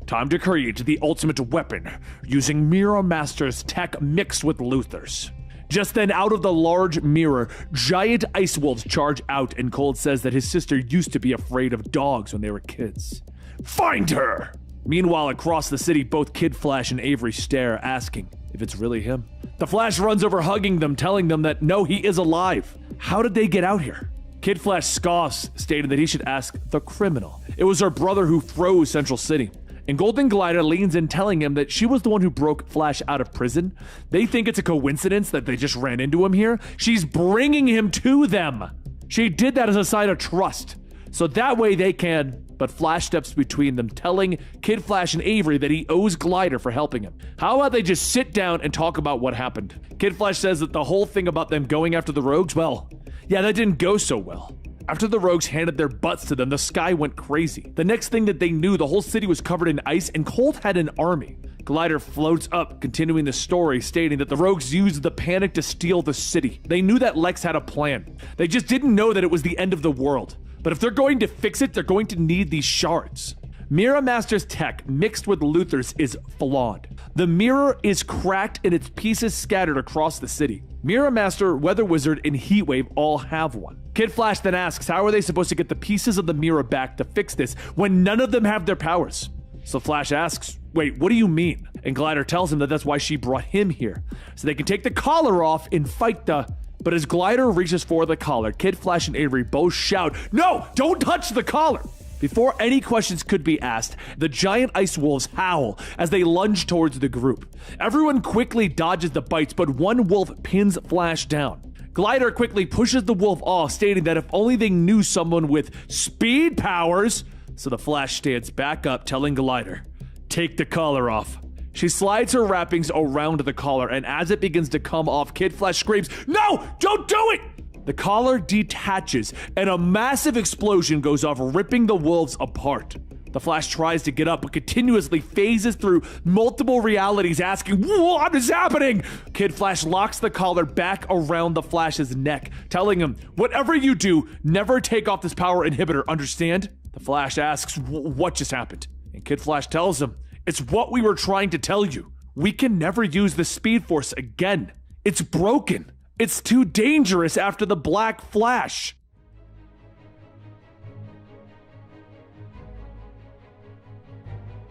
Time to create the ultimate weapon, using Mirror Master's tech mixed with Luthor's. Just then, out of the large mirror, giant ice wolves charge out, and Cold says that his sister used to be afraid of dogs when they were kids. Find her! Meanwhile, across the city, both Kid Flash and Avery stare, asking if it's really him. The Flash runs over, hugging them, telling them that no, he is alive. How did they get out here? Kid Flash scoffs, stating that he should ask the criminal. It was her brother who froze Central City. And Golden Glider leans in, telling him that she was the one who broke Flash out of prison. They think it's a coincidence that they just ran into him here. She's bringing him to them. She did that as a sign of trust. So that way they can, but Flash steps between them, telling Kid Flash and Avery that he owes Glider for helping him. How about they just sit down and talk about what happened? Kid Flash says that the whole thing about them going after the Rogues, well, yeah, that didn't go so well. After the Rogues handed their butts to them, the sky went crazy. The next thing that they knew, the whole city was covered in ice and Cold had an army. Glider floats up, continuing the story, stating that the Rogues used the panic to steal the city. They knew that Lex had a plan. They just didn't know that it was the end of the world. But if they're going to fix it, they're going to need these shards. Mirror Master's tech, mixed with Luthor's, is flawed. The mirror is cracked and its pieces scattered across the city. Mirror Master, Weather Wizard, and Heatwave all have one. Kid Flash then asks, how are they supposed to get the pieces of the mirror back to fix this when none of them have their powers? So Flash asks, wait, what do you mean? And Glider tells him that that's why she brought him here, so they can take the collar off and fight the... But as Glider reaches for the collar, Kid Flash and Avery both shout, no, don't touch the collar! Before any questions could be asked, the giant ice wolves howl as they lunge towards the group. Everyone quickly dodges the bites, but one wolf pins Flash down. Glider quickly pushes the wolf off, stating that if only they knew someone with speed powers. So the Flash stands back up, telling Glider, take the collar off. She slides her wrappings around the collar, and as it begins to come off, Kid Flash screams, no, don't do it! The collar detaches, and a massive explosion goes off, ripping the wolves apart. The Flash tries to get up, but continuously phases through multiple realities, asking, what is happening? Kid Flash locks the collar back around the Flash's neck, telling him, whatever you do, never take off this power inhibitor, understand? The Flash asks, what just happened? And Kid Flash tells him, it's what we were trying to tell you. We can never use the Speed Force again. It's broken. It's too dangerous after the Black Flash.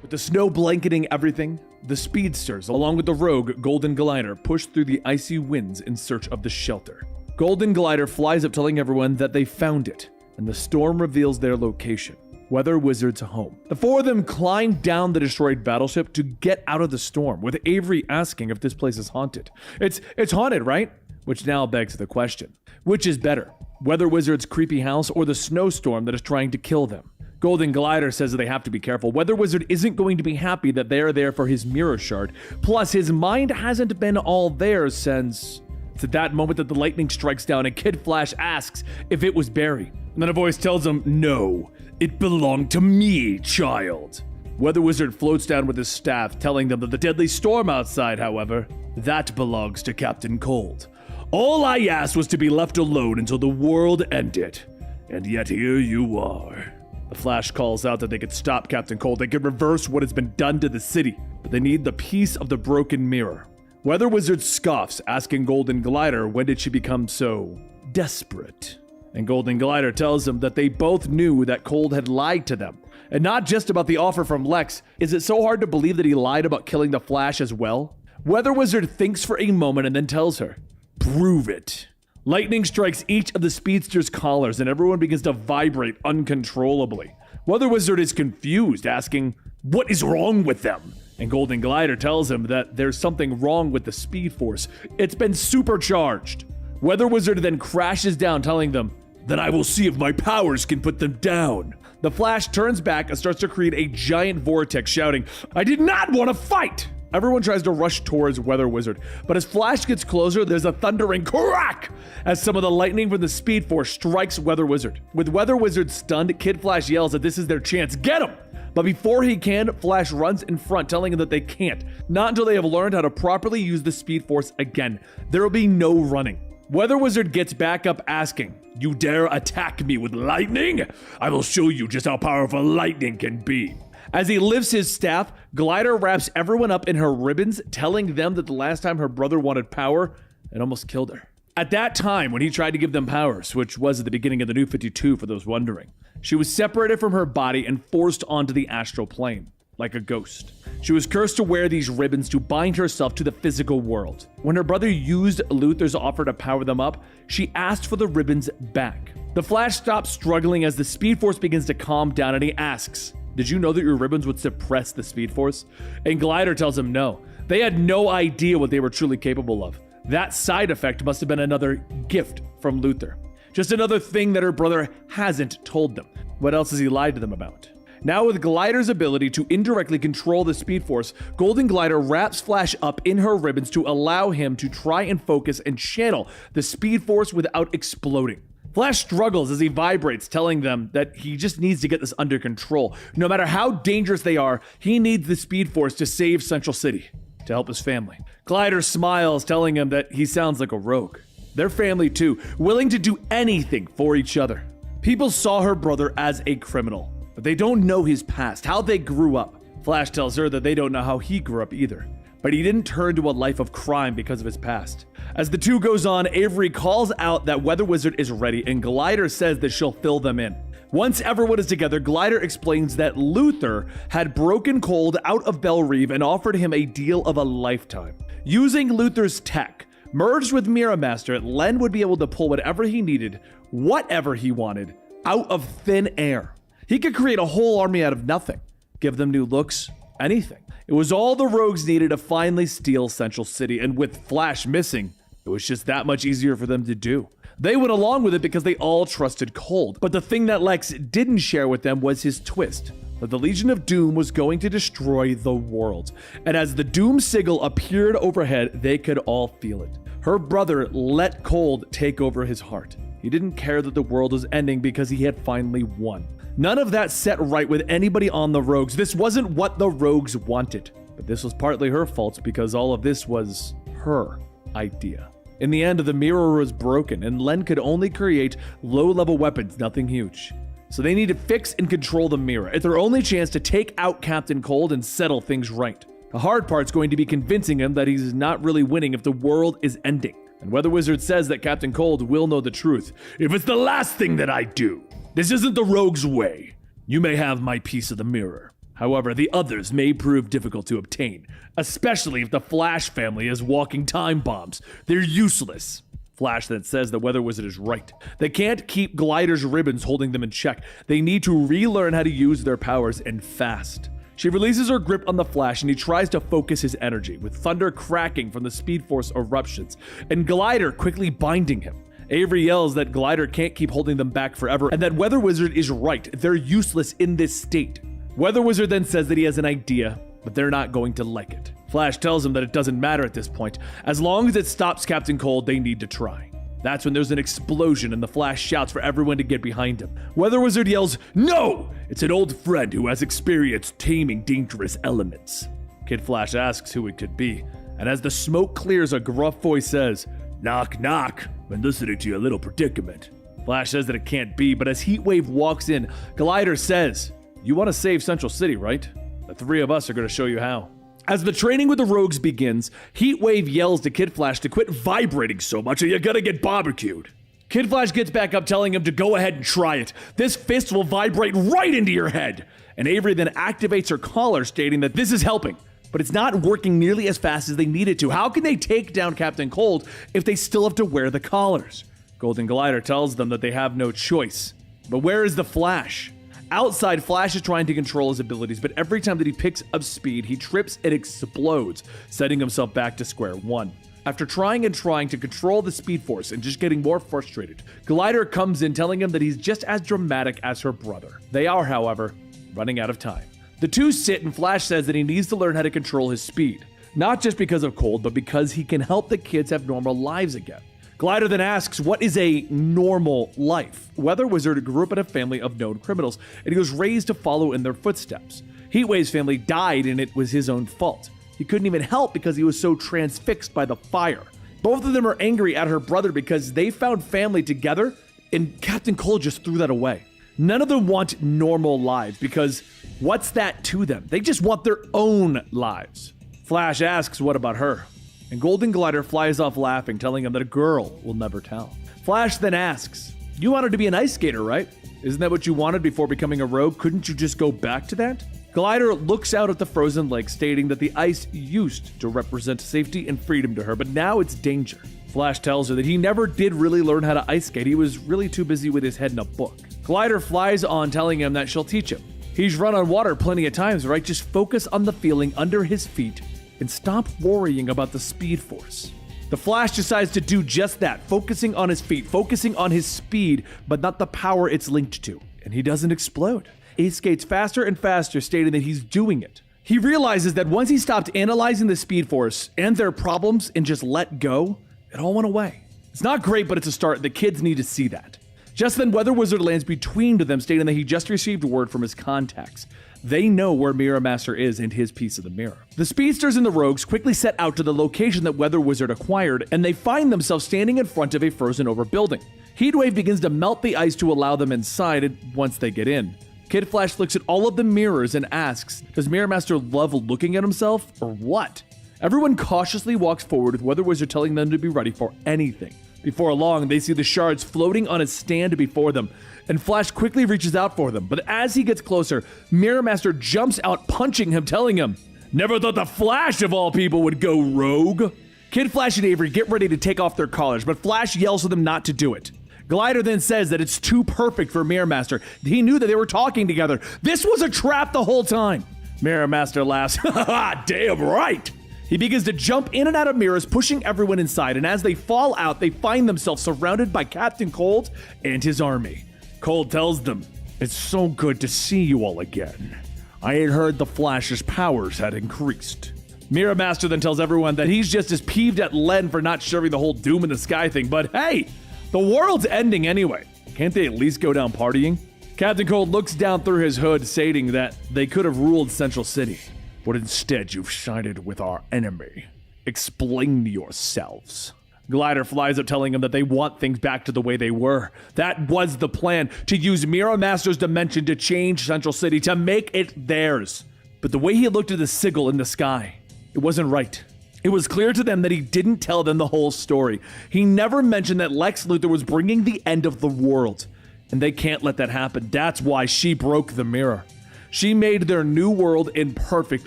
With the snow blanketing everything, the speedsters, along with the rogue Golden Glider, push through the icy winds in search of the shelter. Golden Glider flies up, telling everyone that they found it, and the storm reveals their location. Weather Wizard's home. The four of them climb down the destroyed battleship to get out of the storm, with Avery asking if this place is haunted. It's haunted, right? Which now begs the question. Which is better? Weather Wizard's creepy house or the snowstorm that is trying to kill them? Golden Glider says that they have to be careful. Weather Wizard isn't going to be happy that they are there for his mirror shard. Plus, his mind hasn't been all there since... It's at that moment that the lightning strikes down and Kid Flash asks if it was Barry. And then a voice tells him, no, it belonged to me, child. Weather Wizard floats down with his staff, telling them that the deadly storm outside, however, that belongs to Captain Cold. All I asked was to be left alone until the world ended. And yet here you are. The Flash calls out that they could stop Captain Cold. They could reverse what has been done to the city. But they need the piece of the broken mirror. Weather Wizard scoffs, asking Golden Glider when did she become so desperate. And Golden Glider tells him that they both knew that Cold had lied to them. And not just about the offer from Lex. Is it so hard to believe that he lied about killing the Flash as well? Weather Wizard thinks for a moment and then tells her, prove it. Lightning strikes each of the speedster's collars and everyone begins to vibrate uncontrollably. Weather Wizard is confused, asking, what is wrong with them? And Golden Glider tells him that there's something wrong with the Speed Force. It's been supercharged. Weather Wizard then crashes down, telling them, then I will see if my powers can put them down. The Flash turns back and starts to create a giant vortex, shouting, I did not want to fight! Everyone tries to rush towards Weather Wizard, but as Flash gets closer, there's a thundering crack as some of the lightning from the Speed Force strikes Weather Wizard. With Weather Wizard stunned, Kid Flash yells that this is their chance. Get him! But before he can, Flash runs in front, telling him that they can't. Not until they have learned how to properly use the Speed Force again. There will be no running. Weather Wizard gets back up, asking, you dare attack me with lightning? I will show you just how powerful lightning can be. As he lifts his staff, Glider wraps everyone up in her ribbons, telling them that the last time her brother wanted power, it almost killed her. At that time, when he tried to give them powers, which was at the beginning of the New 52 for those wondering, she was separated from her body and forced onto the astral plane. like a ghost. She was cursed to wear these ribbons to bind herself to the physical world. When her brother used Luthor's offer to power them up, she asked for the ribbons back. The Flash stops struggling as the Speed Force begins to calm down, and he asks, "Did you know that your ribbons would suppress the Speed Force?" And Glider tells him no. They had no idea what they were truly capable of. That side effect must have been another gift from Luthor. Just another thing that her brother hasn't told them. What else has he lied to them about? Now with Glider's ability to indirectly control the Speed Force, Golden Glider wraps Flash up in her ribbons to allow him to try and focus and channel the Speed Force without exploding. Flash struggles as he vibrates, telling them that he just needs to get this under control. No matter how dangerous they are, he needs the Speed Force to save Central City, to help his family. Glider smiles, telling him that he sounds like a rogue. Their family too, willing to do anything for each other. People saw her brother as a criminal, but they don't know his past, how they grew up. Flash tells her that they don't know how he grew up either, but he didn't turn to a life of crime because of his past. As the two goes on, Avery calls out that Weather Wizard is ready, and Glider says that she'll fill them in. Once everyone is together, Glider explains that Luthor had broken Cold out of Belle Reve and offered him a deal of a lifetime. Using Luthor's tech, merged with Mirror Master, Len would be able to pull whatever he needed, whatever he wanted, out of thin air. He could create a whole army out of nothing, give them new looks, anything. It was all the rogues needed to finally steal Central City, and with Flash missing, it was just that much easier for them to do. They went along with it because they all trusted Cold, but the thing that Lex didn't share with them was his twist, that the Legion of Doom was going to destroy the world. And as the Doom sigil appeared overhead, they could all feel it. Her brother let Cold take over his heart. He didn't care that the world was ending because he had finally won. None of that set right with anybody on the Rogues. This wasn't what the Rogues wanted, but this was partly her fault because all of this was her idea. In the end, the mirror was broken and Len could only create low-level weapons, nothing huge. So they need to fix and control the mirror. It's their only chance to take out Captain Cold and settle things right. The hard part's going to be convincing him that he's not really winning if the world is ending. And Weather Wizard says that Captain Cold will know the truth. "If it's the last thing that I do, this isn't the Rogue's way. You may have my piece of the mirror. However, the others may prove difficult to obtain, especially if the Flash family is walking time bombs. They're useless." Flash then says that Weather Wizard is right. They can't keep Glider's ribbons holding them in check. They need to relearn how to use their powers, and fast. She releases her grip on the Flash and he tries to focus his energy, with thunder cracking from the Speed Force eruptions, and Glider quickly binding him. Avery yells that Glider can't keep holding them back forever, and that Weather Wizard is right. They're useless in this state. Weather Wizard then says that he has an idea, but they're not going to like it. Flash tells him that it doesn't matter at this point. As long as it stops Captain Cold, they need to try. That's when there's an explosion and the Flash shouts for everyone to get behind him. Weather Wizard yells, "No! It's an old friend who has experience taming dangerous elements." Kid Flash asks who it could be, and as the smoke clears, a gruff voice says, "Knock, knock. Been listening to your little predicament." Flash says that it can't be, but as Heatwave walks in, Glider says, "You want to save Central City, right? The three of us are going to show you how." As the training with the Rogues begins, Heatwave yells to Kid Flash to quit vibrating so much or you're gonna get barbecued. Kid Flash gets back up, telling him to go ahead and try it. "This fist will vibrate right into your head." And Avery then activates her collar, stating that this is helping, but it's not working nearly as fast as they need it to. How can they take down Captain Cold if they still have to wear the collars? Golden Glider tells them that they have no choice. But where is the Flash? Outside, Flash is trying to control his abilities, but every time that he picks up speed, he trips and explodes, setting himself back to square one. After trying and trying to control the Speed Force and just getting more frustrated, Glider comes in telling him that he's just as dramatic as her brother. They are, however, running out of time. The two sit and Flash says that he needs to learn how to control his speed. Not just because of Cold, but because he can help the kids have normal lives again. Glider then asks, what is a normal life? Weather Wizard grew up in a family of known criminals, and he was raised to follow in their footsteps. Heatwave's family died, and it was his own fault. He couldn't even help because he was so transfixed by the fire. Both of them are angry at her brother because they found family together, and Captain Cold just threw that away. None of them want normal lives because what's that to them? They just want their own lives. Flash asks, what about her? And Golden Glider flies off laughing, telling him that a girl will never tell. Flash then asks, you wanted to be an ice skater, right? Isn't that what you wanted before becoming a rogue? Couldn't you just go back to that? Glider looks out at the frozen lake, stating that the ice used to represent safety and freedom to her, but now it's danger. Flash tells her that he never did really learn how to ice skate. He was really too busy with his head in a book. Glider flies on, telling him that she'll teach him. He's run on water plenty of times, right? Just focus on the feeling under his feet and stop worrying about the speed force. The Flash decides to do just that, focusing on his feet, focusing on his speed, but not the power it's linked to. And he doesn't explode. He skates faster and faster, stating that he's doing it. He realizes that once he stopped analyzing the speed force and their problems and just let go, it all went away. It's not great, but it's a start. The kids need to see that. Just then, Weather Wizard lands between them, stating that he just received word from his contacts. They know where Mirror Master is and his piece of the mirror. The Speedsters and the Rogues quickly set out to the location that Weather Wizard acquired, and they find themselves standing in front of a frozen over building. Heatwave begins to melt the ice to allow them inside once they get in. Kid Flash looks at all of the mirrors and asks, does Mirror Master love looking at himself, or what? Everyone cautiously walks forward, with Weather Wizard telling them to be ready for anything. Before long, they see the shards floating on a stand before them, and Flash quickly reaches out for them. But as he gets closer, Mirror Master jumps out, punching him, telling him, never thought the Flash of all people would go rogue. Kid Flash and Avery get ready to take off their collars, but Flash yells at them not to do it. Glider then says that it's too perfect for Mirror Master. He knew that they were talking together. This was a trap the whole time. Mirror Master laughs, ha, damn right. He begins to jump in and out of mirrors, pushing everyone inside, and as they fall out, they find themselves surrounded by Captain Cold and his army. Cold tells them, it's so good to see you all again. I had heard the Flash's powers had increased. Mirror Master then tells everyone that he's just as peeved at Len for not sharing the whole Doom in the Sky thing, but hey, the world's ending anyway. Can't they at least go down partying? Captain Cold looks down through his hood, stating that they could have ruled Central City, but instead you've sided with our enemy. Explain yourselves. Glider flies up, telling him that they want things back to the way they were. That was the plan, to use Mirror Master's dimension to change Central City, to make it theirs. But the way he looked at the sigil in the sky, it wasn't right. It was clear to them that he didn't tell them the whole story. He never mentioned that Lex Luthor was bringing the end of the world, and they can't let that happen. That's why she broke the mirror. She made their new world imperfect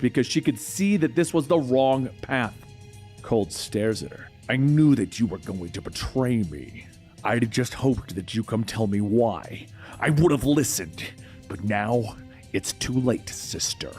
because she could see that this was the wrong path. Cold stares at her. I knew that you were going to betray me. I'd just hoped that you come tell me why. I would have listened, but now it's too late, sister.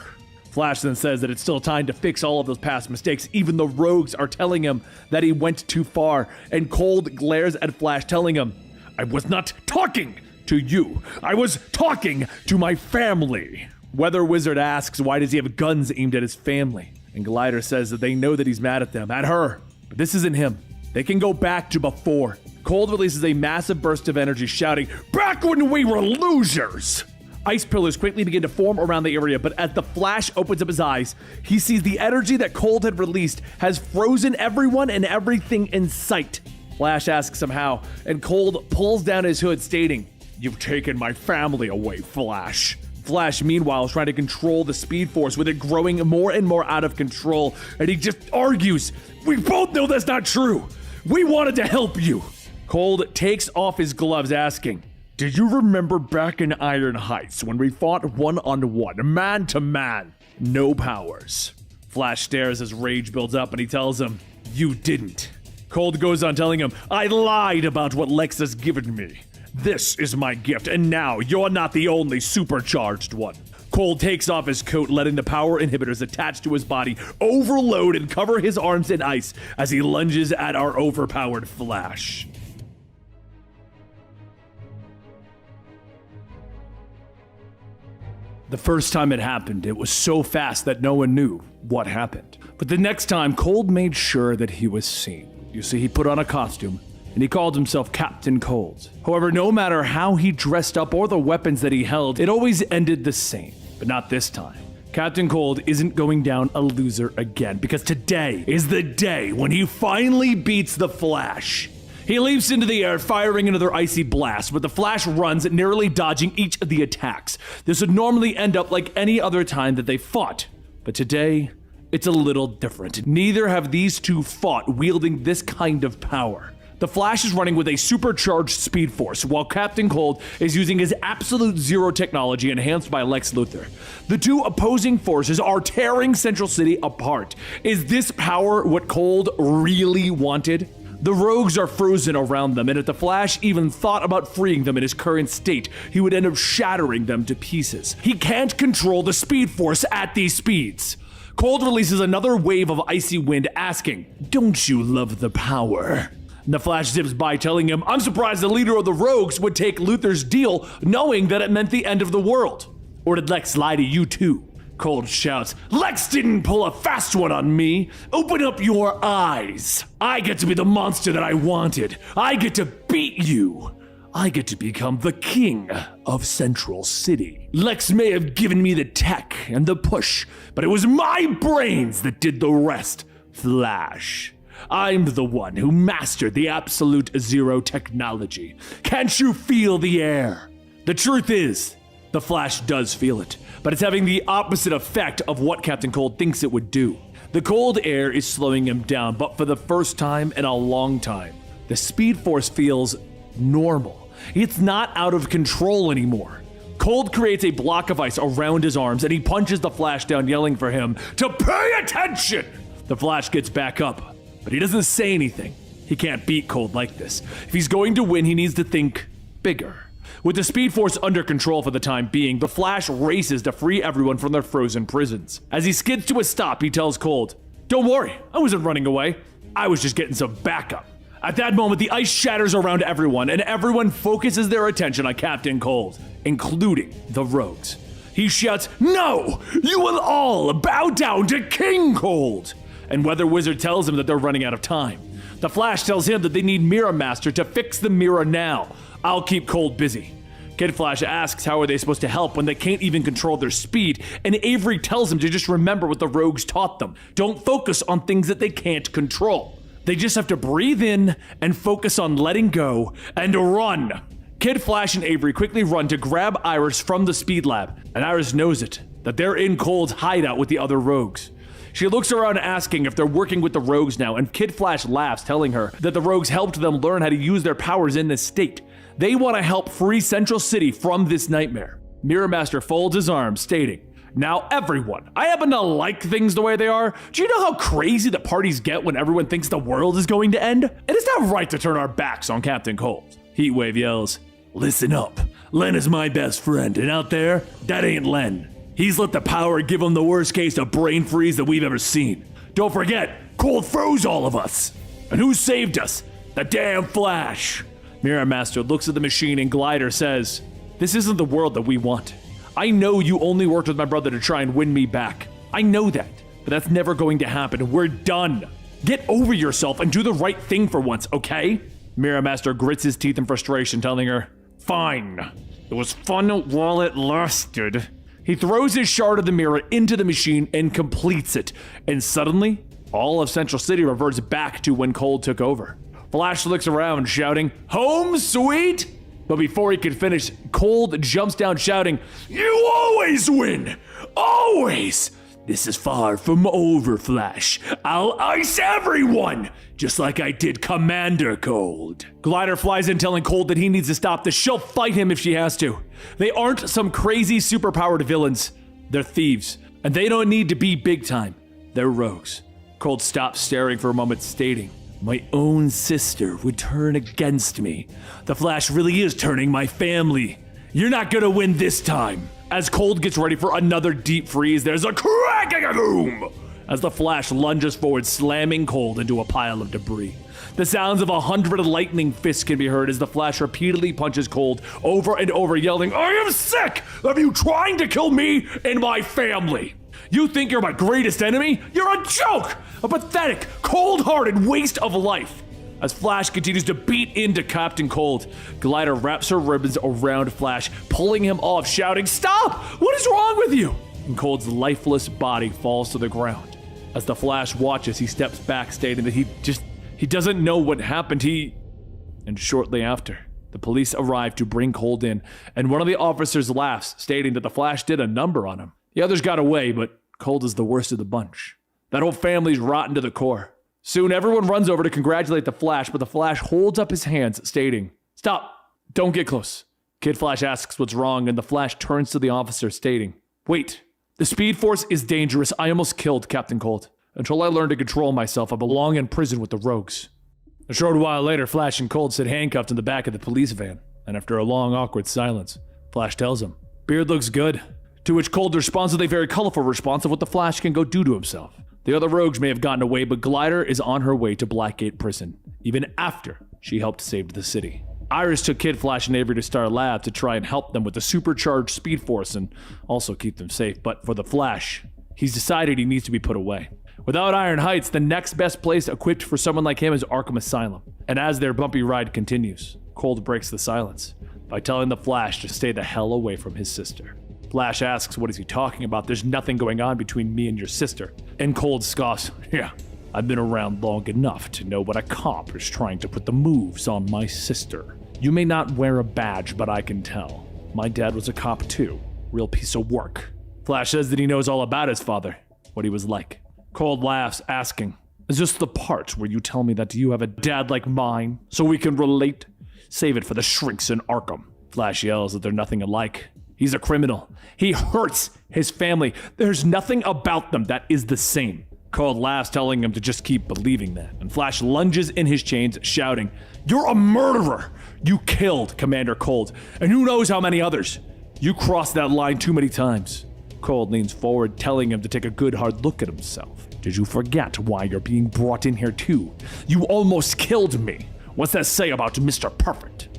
Flash then says that it's still time to fix all of those past mistakes. Even the Rogues are telling him that he went too far, and Cold glares at Flash, telling him, I was not talking to you. I was talking to my family. Weather Wizard asks why does he have guns aimed at his family, and Glider says that they know that he's mad at them, at her, but this isn't him. They can go back to before. Cold releases a massive burst of energy, shouting, back when we were losers! Ice pillars quickly begin to form around the area, but as the Flash opens up his eyes, he sees the energy that Cold had released has frozen everyone and everything in sight. Flash asks him how, and Cold pulls down his hood, stating, you've taken my family away, Flash. Flash, meanwhile, is trying to control the Speed Force, with it growing more and more out of control, and he just argues, we both know that's not true. We wanted to help you. Cold takes off his gloves, asking, do you remember back in Iron Heights when we fought one-on-one, man-to-man, no powers? Flash stares as rage builds up, and he tells him, you didn't. Cold goes on, telling him, I lied about what Lex has given me. This is my gift, and now you're not the only supercharged one. Cold takes off his coat, letting the power inhibitors attached to his body overload and cover his arms in ice as he lunges at our overpowered Flash. The first time it happened, it was so fast that no one knew what happened. But the next time, Cold made sure that he was seen. You see, he put on a costume, and he called himself Captain Cold. However, no matter how he dressed up or the weapons that he held, it always ended the same. But not this time. Captain Cold isn't going down a loser again, because today is the day when he finally beats the Flash. He leaps into the air, firing another icy blast, but the Flash runs, narrowly dodging each of the attacks. This would normally end up like any other time that they fought, but today, it's a little different. Neither have these two fought wielding this kind of power. The Flash is running with a supercharged Speed Force, while Captain Cold is using his Absolute Zero technology enhanced by Lex Luthor. The two opposing forces are tearing Central City apart. Is this power what Cold really wanted? The rogues are frozen around them, and if the Flash even thought about freeing them in his current state, he would end up shattering them to pieces. He can't control the Speed Force at these speeds. Cold releases another wave of icy wind, asking, "Don't you love the power?" The Flash zips by telling him, "I'm surprised the leader of the Rogues would take Luthor's deal knowing that it meant the end of the world. Or did Lex lie to you too?" Cold shouts, "Lex didn't pull a fast one on me. Open up your eyes. I get to be the monster that I wanted. I get to beat you. I get to become the king of Central City. Lex may have given me the tech and the push, but it was my brains that did the rest. Flash. I'm the one who mastered the Absolute Zero technology. Can't you feel the air?" The truth is, the Flash does feel it, but it's having the opposite effect of what Captain Cold thinks it would do. The cold air is slowing him down, but for the first time in a long time, the Speed Force feels normal. It's not out of control anymore. Cold creates a block of ice around his arms, and he punches the Flash down, yelling for him to pay attention. The Flash gets back up, but he doesn't say anything. He can't beat Cold like this. If he's going to win, he needs to think bigger. With the Speed Force under control for the time being, the Flash races to free everyone from their frozen prisons. As he skids to a stop, he tells Cold, "Don't worry, I wasn't running away. I was just getting some backup." At that moment, the ice shatters around everyone, and everyone focuses their attention on Captain Cold, including the Rogues. He shouts, "No! You will all bow down to King Cold!" And Weather Wizard tells him that they're running out of time. The Flash tells him that they need Mirror Master to fix the mirror now. "I'll keep Cold busy." Kid Flash asks how are they supposed to help when they can't even control their speed, and Avery tells him to just remember what the Rogues taught them. Don't focus on things that they can't control. They just have to breathe in and focus on letting go and run. Kid Flash and Avery quickly run to grab Iris from the Speed Lab, and Iris knows it, that they're in Cold's hideout with the other Rogues. She looks around asking if they're working with the Rogues now, and Kid Flash laughs, telling her that the Rogues helped them learn how to use their powers in this state. They want to help free Central City from this nightmare. Mirror Master folds his arms, stating, "Now everyone, I happen to like things the way they are. Do you know how crazy the parties get when everyone thinks the world is going to end? It is not right to turn our backs on Captain Cold." Heatwave yells, "Listen up. Len is my best friend, and out there, that ain't Len. He's let the power give him the worst case of brain freeze that we've ever seen. Don't forget, Cold froze all of us. And who saved us? The damn Flash." Mirror Master looks at the machine and Glider says, "This isn't the world that we want. I know you only worked with my brother to try and win me back. I know that, but that's never going to happen. We're done. Get over yourself and do the right thing for once, okay?" Mirror Master grits his teeth in frustration, telling her, "Fine. It was fun while it lasted." He throws his shard of the mirror into the machine and completes it, and suddenly, all of Central City reverts back to when Cold took over. Flash looks around, shouting, "Home sweet?" But before he can finish, Cold jumps down shouting, "You always win! Always! This is far from over, Flash. I'll ice everyone, just like I did Commander Cold." Glider flies in telling Cold that he needs to stop this. She'll fight him if she has to. They aren't some crazy superpowered villains. They're thieves, and they don't need to be big time. They're rogues. Cold stops staring for a moment, stating, "My own sister would turn against me. The Flash really is turning my family. You're not gonna win this time." As Cold gets ready for another deep freeze, there's a cracking a boom as the Flash lunges forward, slamming Cold into a pile of debris. The sounds of 100 lightning fists can be heard as the Flash repeatedly punches Cold over and over, yelling, "I am sick of you trying to kill me and my family. You think you're my greatest enemy? You're a joke! A pathetic, cold-hearted waste of life." As Flash continues to beat into Captain Cold, Glider wraps her ribbons around Flash, pulling him off, shouting, "Stop! What is wrong with you?" And Cold's lifeless body falls to the ground. As the Flash watches, he steps back, stating that he doesn't know what happened. And shortly after, the police arrive to bring Cold in, and one of the officers laughs, stating that the Flash did a number on him. The others got away, but Cold is the worst of the bunch. That whole family's rotten to the core. Soon, everyone runs over to congratulate the Flash, but the Flash holds up his hands, stating, "Stop, don't get close." Kid Flash asks what's wrong, and the Flash turns to the officer, stating, "Wait, the Speed Force is dangerous. I almost killed Captain Cold. Until I learn to control myself, I belong in prison with the rogues." A short while later, Flash and Cold sit handcuffed in the back of the police van, and after a long, awkward silence, Flash tells him, "Beard looks good." To which Cold responds with a very colorful response of what the Flash can go do to himself. The other rogues may have gotten away, but Glider is on her way to Blackgate Prison, even after she helped save the city. Iris took Kid Flash and Avery to Star Lab to try and help them with the supercharged Speed Force and also keep them safe, but for the Flash, he's decided he needs to be put away. Without Iron Heights, the next best place equipped for someone like him is Arkham Asylum. And as their bumpy ride continues, Cold breaks the silence by telling the Flash to stay the hell away from his sister. Flash asks, "What is he talking about? There's nothing going on between me and your sister." And Cold scoffs, "Yeah, I've been around long enough to know what a cop is trying to put the moves on my sister. You may not wear a badge, but I can tell. My dad was a cop too. Real piece of work." Flash says that he knows all about his father, what he was like. Cold laughs, asking, "Is this the part where you tell me that you have a dad like mine, so we can relate? Save it for the shrinks in Arkham." Flash yells that they're nothing alike. He's a criminal. He hurts his family. There's nothing about them that is the same. Cold laughs, telling him to just keep believing that. And Flash lunges in his chains, shouting, "You're a murderer! You killed Commander Cold, and who knows how many others. You crossed that line too many times." Cold leans forward, telling him to take a good hard look at himself. "Did you forget why you're being brought in here too? You almost killed me. What's that say about Mr. Perfect?"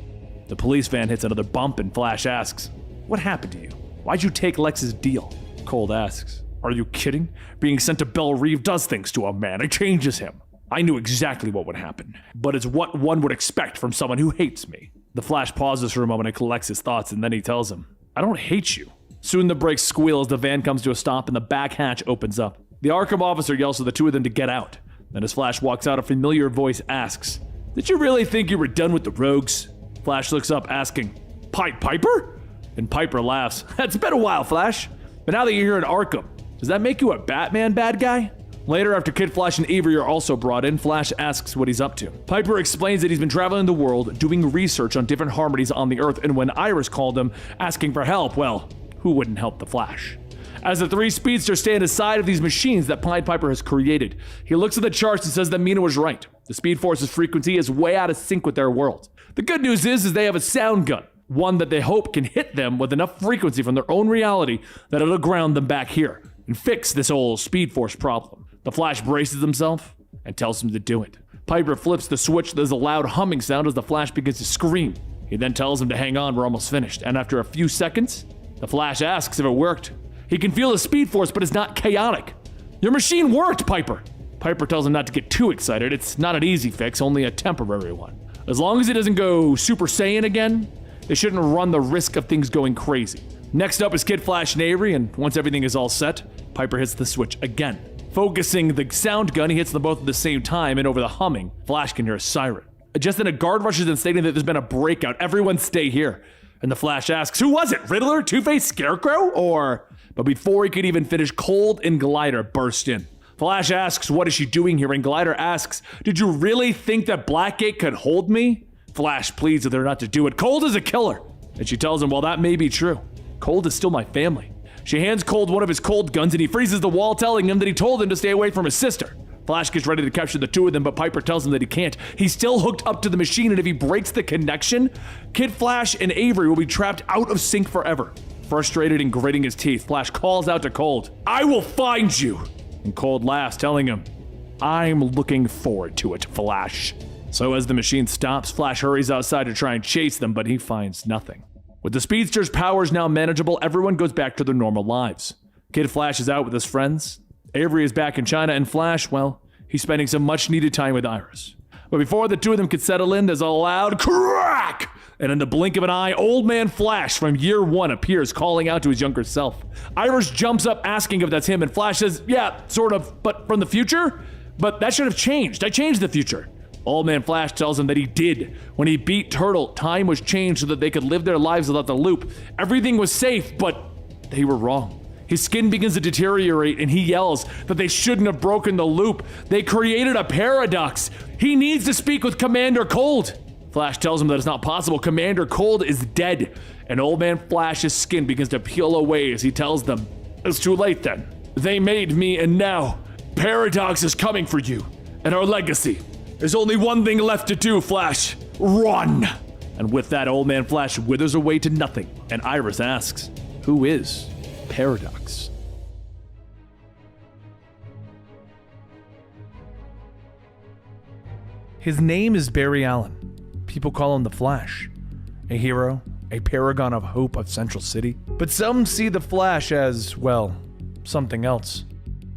The police van hits another bump, and Flash asks, "What happened to you? Why'd you take Lex's deal?" Cold asks, "Are you kidding? Being sent to Belle Reve does things to a man. It changes him. I knew exactly what would happen, but it's what one would expect from someone who hates me." The Flash pauses for a moment and collects his thoughts, and then he tells him, "I don't hate you." Soon the brakes squeal as the van comes to a stop and the back hatch opens up. The Arkham officer yells to the two of them to get out. Then as Flash walks out, a familiar voice asks, "Did you really think you were done with the rogues?" Flash looks up, asking, "Pied Piper?" And Piper laughs, "It's been a while, Flash. But now that you're here in Arkham, does that make you a Batman bad guy?" Later, after Kid Flash and Avery are also brought in, Flash asks what he's up to. Piper explains that he's been traveling the world, doing research on different harmonies on the Earth, and when Iris called him, asking for help, well, who wouldn't help the Flash? As the three speedsters stand aside of these machines that Pied Piper has created, he looks at the charts and says that Mina was right. The Speed Force's frequency is way out of sync with their world. The good news is they have a sound gun, one that they hope can hit them with enough frequency from their own reality that it'll ground them back here and fix this old Speed Force problem. The Flash braces himself and tells him to do it. Piper flips the switch. There's a loud humming sound as the Flash begins to scream. He then tells him to hang on, we're almost finished. And after a few seconds, the Flash asks if it worked. He can feel the Speed Force, but it's not chaotic. "Your machine worked, Piper." Piper tells him not to get too excited. It's not an easy fix, only a temporary one. As long as it doesn't go Super Saiyan again, they shouldn't run the risk of things going crazy. Next up is Kid Flash and Avery, and once everything is all set, Piper hits the switch again. Focusing the sound gun, he hits them both at the same time, and over the humming, Flash can hear a siren. Just then a guard rushes in stating that there's been a breakout. Everyone stay here. And the Flash asks, who was it? Riddler, Two-Face, Scarecrow, or... But before he could even finish, Cold and Glider burst in. Flash asks, what is she doing here? And Glider asks, did you really think that Blackgate could hold me? Flash pleads with her not to do it. Cold is a killer. And she tells him, well, that may be true. Cold is still my family. She hands Cold one of his cold guns and he freezes the wall, telling him that he told him to stay away from his sister. Flash gets ready to capture the two of them, but Piper tells him that he can't. He's still hooked up to the machine, and if he breaks the connection, Kid Flash and Avery will be trapped out of sync forever. Frustrated and gritting his teeth, Flash calls out to Cold, I will find you! And Cold laughs, telling him, I'm looking forward to it, Flash. So as the machine stops, Flash hurries outside to try and chase them, but he finds nothing. With the Speedster's powers now manageable, everyone goes back to their normal lives. Kid Flash is out with his friends. Avery is back in China, and Flash, well, he's spending some much-needed time with Iris. But before the two of them could settle in, there's a loud crack! And in the blink of an eye, Old Man Flash from year one appears, calling out to his younger self. Iris jumps up asking if that's him, and Flash says, yeah, sort of, but from the future? But that should have changed. I changed the future. Old Man Flash tells him that he did. When he beat Turtle, time was changed so that they could live their lives without the loop. Everything was safe, but they were wrong. His skin begins to deteriorate and he yells that they shouldn't have broken the loop. They created a paradox. He needs to speak with Commander Cold. Flash tells him that it's not possible. Commander Cold is dead. And Old Man Flash's skin begins to peel away as he tells them, "It's too late then. They made me, and now Paradox is coming for you and our legacy. There's only one thing left to do, Flash. Run!" And with that, Old Man Flash withers away to nothing. And Iris asks, who is Paradox? His name is Barry Allen. People call him the Flash. A hero, a paragon of hope of Central City. But some see the Flash as, well, something else.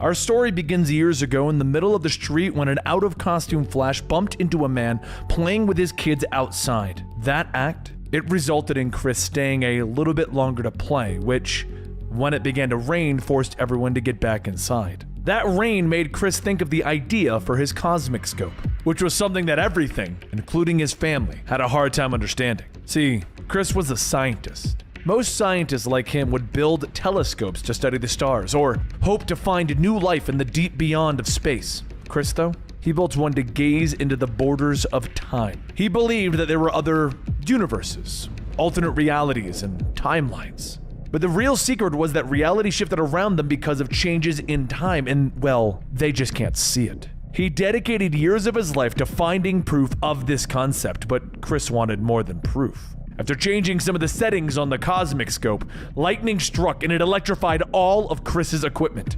Our story begins years ago in the middle of the street when an out-of-costume Flash bumped into a man playing with his kids outside. That act, it resulted in Chris staying a little bit longer to play, which, when it began to rain, forced everyone to get back inside. That rain made Chris think of the idea for his cosmic scope, which was something that everything, including his family, had a hard time understanding. See, Chris was a scientist. Most scientists like him would build telescopes to study the stars, or hope to find new life in the deep beyond of space. Chris, though, he built one to gaze into the borders of time. He believed that there were other universes, alternate realities, and timelines. But the real secret was that reality shifted around them because of changes in time, and, well, they just can't see it. He dedicated years of his life to finding proof of this concept, but Chris wanted more than proof. After changing some of the settings on the cosmic scope, lightning struck and it electrified all of Chris's equipment.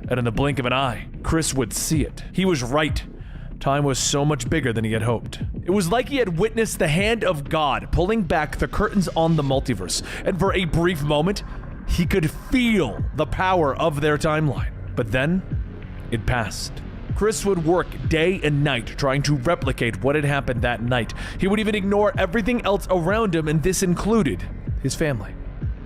And in the blink of an eye, Chris would see it. He was right. Time was so much bigger than he had hoped. It was like he had witnessed the hand of God pulling back the curtains on the multiverse, and for a brief moment, he could feel the power of their timeline. But then, it passed. Chris would work day and night trying to replicate what had happened that night. He would even ignore everything else around him, and this included his family.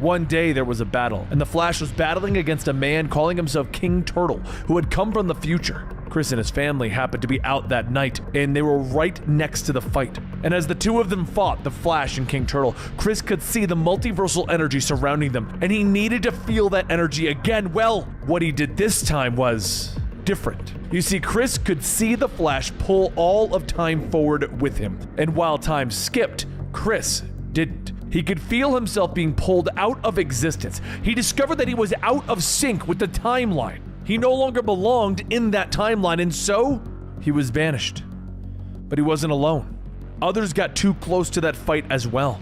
One day there was a battle, and the Flash was battling against a man calling himself King Turtle, who had come from the future. Chris and his family happened to be out that night, and they were right next to the fight. And as the two of them fought, the Flash and King Turtle, Chris could see the multiversal energy surrounding them, and he needed to feel that energy again. Well, what he did this time was different. You see, Chris could see the Flash pull all of time forward with him, and while time skipped, Chris didn't. He could feel himself being pulled out of existence. He discovered that he was out of sync with the timeline. He no longer belonged in that timeline, and so he was banished. But he wasn't alone. Others got too close to that fight as well,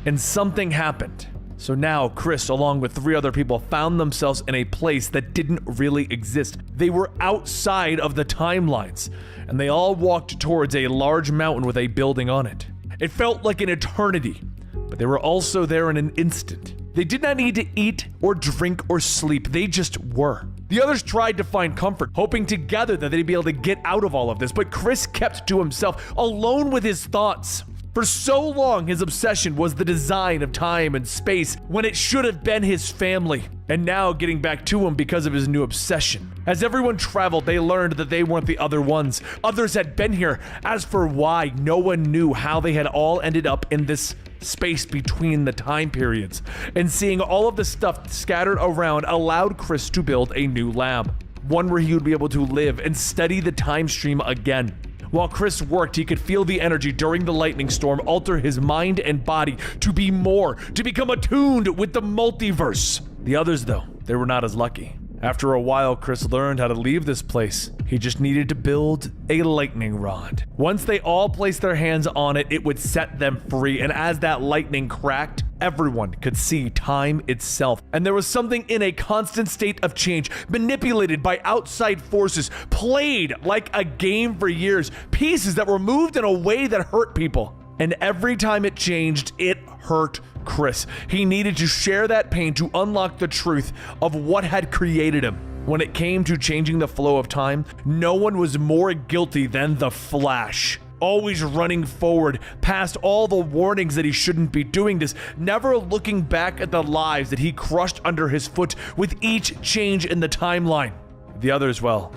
and something happened. So now Chris, along with 3 other people, found themselves in a place that didn't really exist. They were outside of the timelines, and they all walked towards a large mountain with a building on it. It felt like an eternity, but they were also there in an instant. They did not need to eat or drink or sleep, they just were. The others tried to find comfort, hoping together that they'd be able to get out of all of this, but Chris kept to himself, alone with his thoughts. For so long, his obsession was the design of time and space when it should have been his family. And now getting back to him because of his new obsession. As everyone traveled, they learned that they weren't the other ones. Others had been here. As for why, no one knew how they had all ended up in this space between the time periods. And seeing all of the stuff scattered around allowed Chris to build a new lab. One where he would be able to live and study the time stream again. While Chris worked, he could feel the energy during the lightning storm alter his mind and body to be more, to become attuned with the multiverse. The others, though, they were not as lucky. After a while, Chris learned how to leave this place. He just needed to build a lightning rod. Once they all placed their hands on it, it would set them free, and as that lightning cracked, everyone could see time itself. And there was something in a constant state of change, manipulated by outside forces, played like a game for years, pieces that were moved in a way that hurt people. And every time it changed, it hurt Chris. He needed to share that pain to unlock the truth of what had created him. When it came to changing the flow of time, no one was more guilty than the Flash. Always running forward, past all the warnings that he shouldn't be doing this, never looking back at the lives that he crushed under his foot with each change in the timeline. The others, well,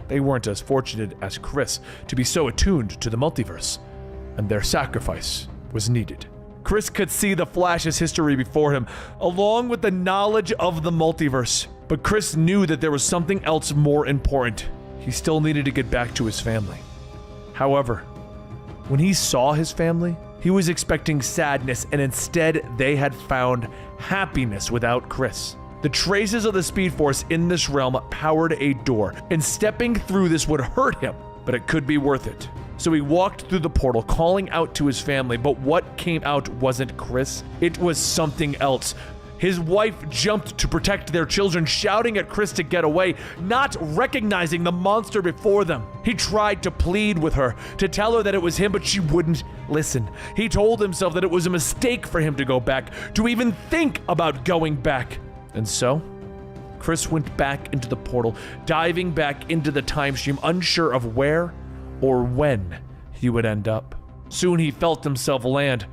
they weren't as fortunate as Chris to be so attuned to the multiverse, and their sacrifice was needed. Chris could see the Flash's history before him, along with the knowledge of the multiverse. But Chris knew that there was something else more important. He still needed to get back to his family. However, when he saw his family, he was expecting sadness, and instead they had found happiness without Chris. The traces of the Speed Force in this realm powered a door, and stepping through this would hurt him, but it could be worth it. So he walked through the portal, calling out to his family, but what came out wasn't Chris. It was something else. His wife jumped to protect their children, shouting at Chris to get away, not recognizing the monster before them. He tried to plead with her, to tell her that it was him, but she wouldn't listen. He told himself that it was a mistake for him to go back, to even think about going back. And so, Chris went back into the portal, diving back into the time stream, unsure of where or when he would end up. Soon he felt himself land.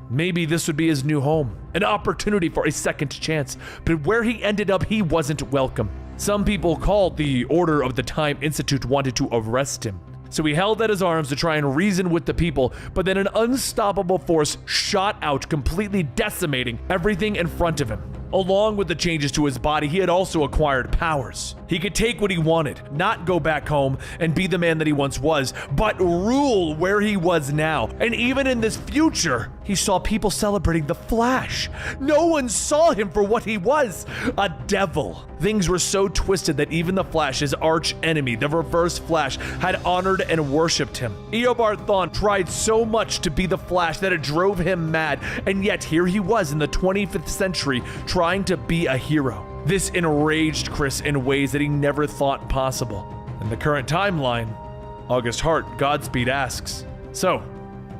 Maybe this would be his new home, an opportunity for a second chance, but where he ended up, he wasn't welcome. Some people called the Order of the Time Institute wanted to arrest him. So he held at his arms to try and reason with the people, but then an unstoppable force shot out, completely decimating everything in front of him. Along with the changes to his body, he had also acquired powers. He could take what he wanted, not go back home and be the man that he once was, but rule where he was now. And even in this future, he saw people celebrating the Flash. No one saw him for what he was, a devil. Things were so twisted that even the Flash's arch enemy, the Reverse Flash, had honored and worshipped him. Eobard Thawne tried so much to be the Flash that it drove him mad, and yet here he was in the 25th century trying to be a hero. This enraged Chris in ways that he never thought possible. In the current timeline, August Hart, Godspeed, asks, "So,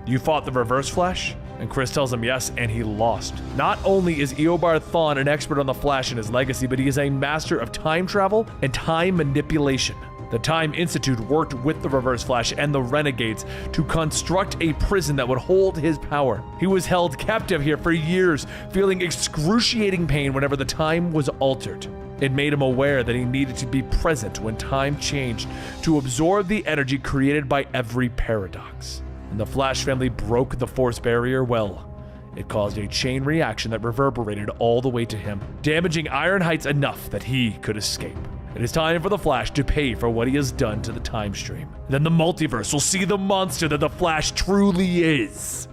you fought the Reverse Flash?" And Chris tells him yes, and he lost. Not only is Eobard Thawne an expert on the Flash and his legacy, but he is a master of time travel and time manipulation. The Time Institute worked with the Reverse Flash and the Renegades to construct a prison that would hold his power. He was held captive here for years, feeling excruciating pain whenever the time was altered. It made him aware that he needed to be present when time changed to absorb the energy created by every paradox. When the Flash family broke the force barrier, well, it caused a chain reaction that reverberated all the way to him, damaging Iron Heights enough that he could escape. It is time for the Flash to pay for what he has done to the time stream. Then the multiverse will see the monster that the Flash truly is.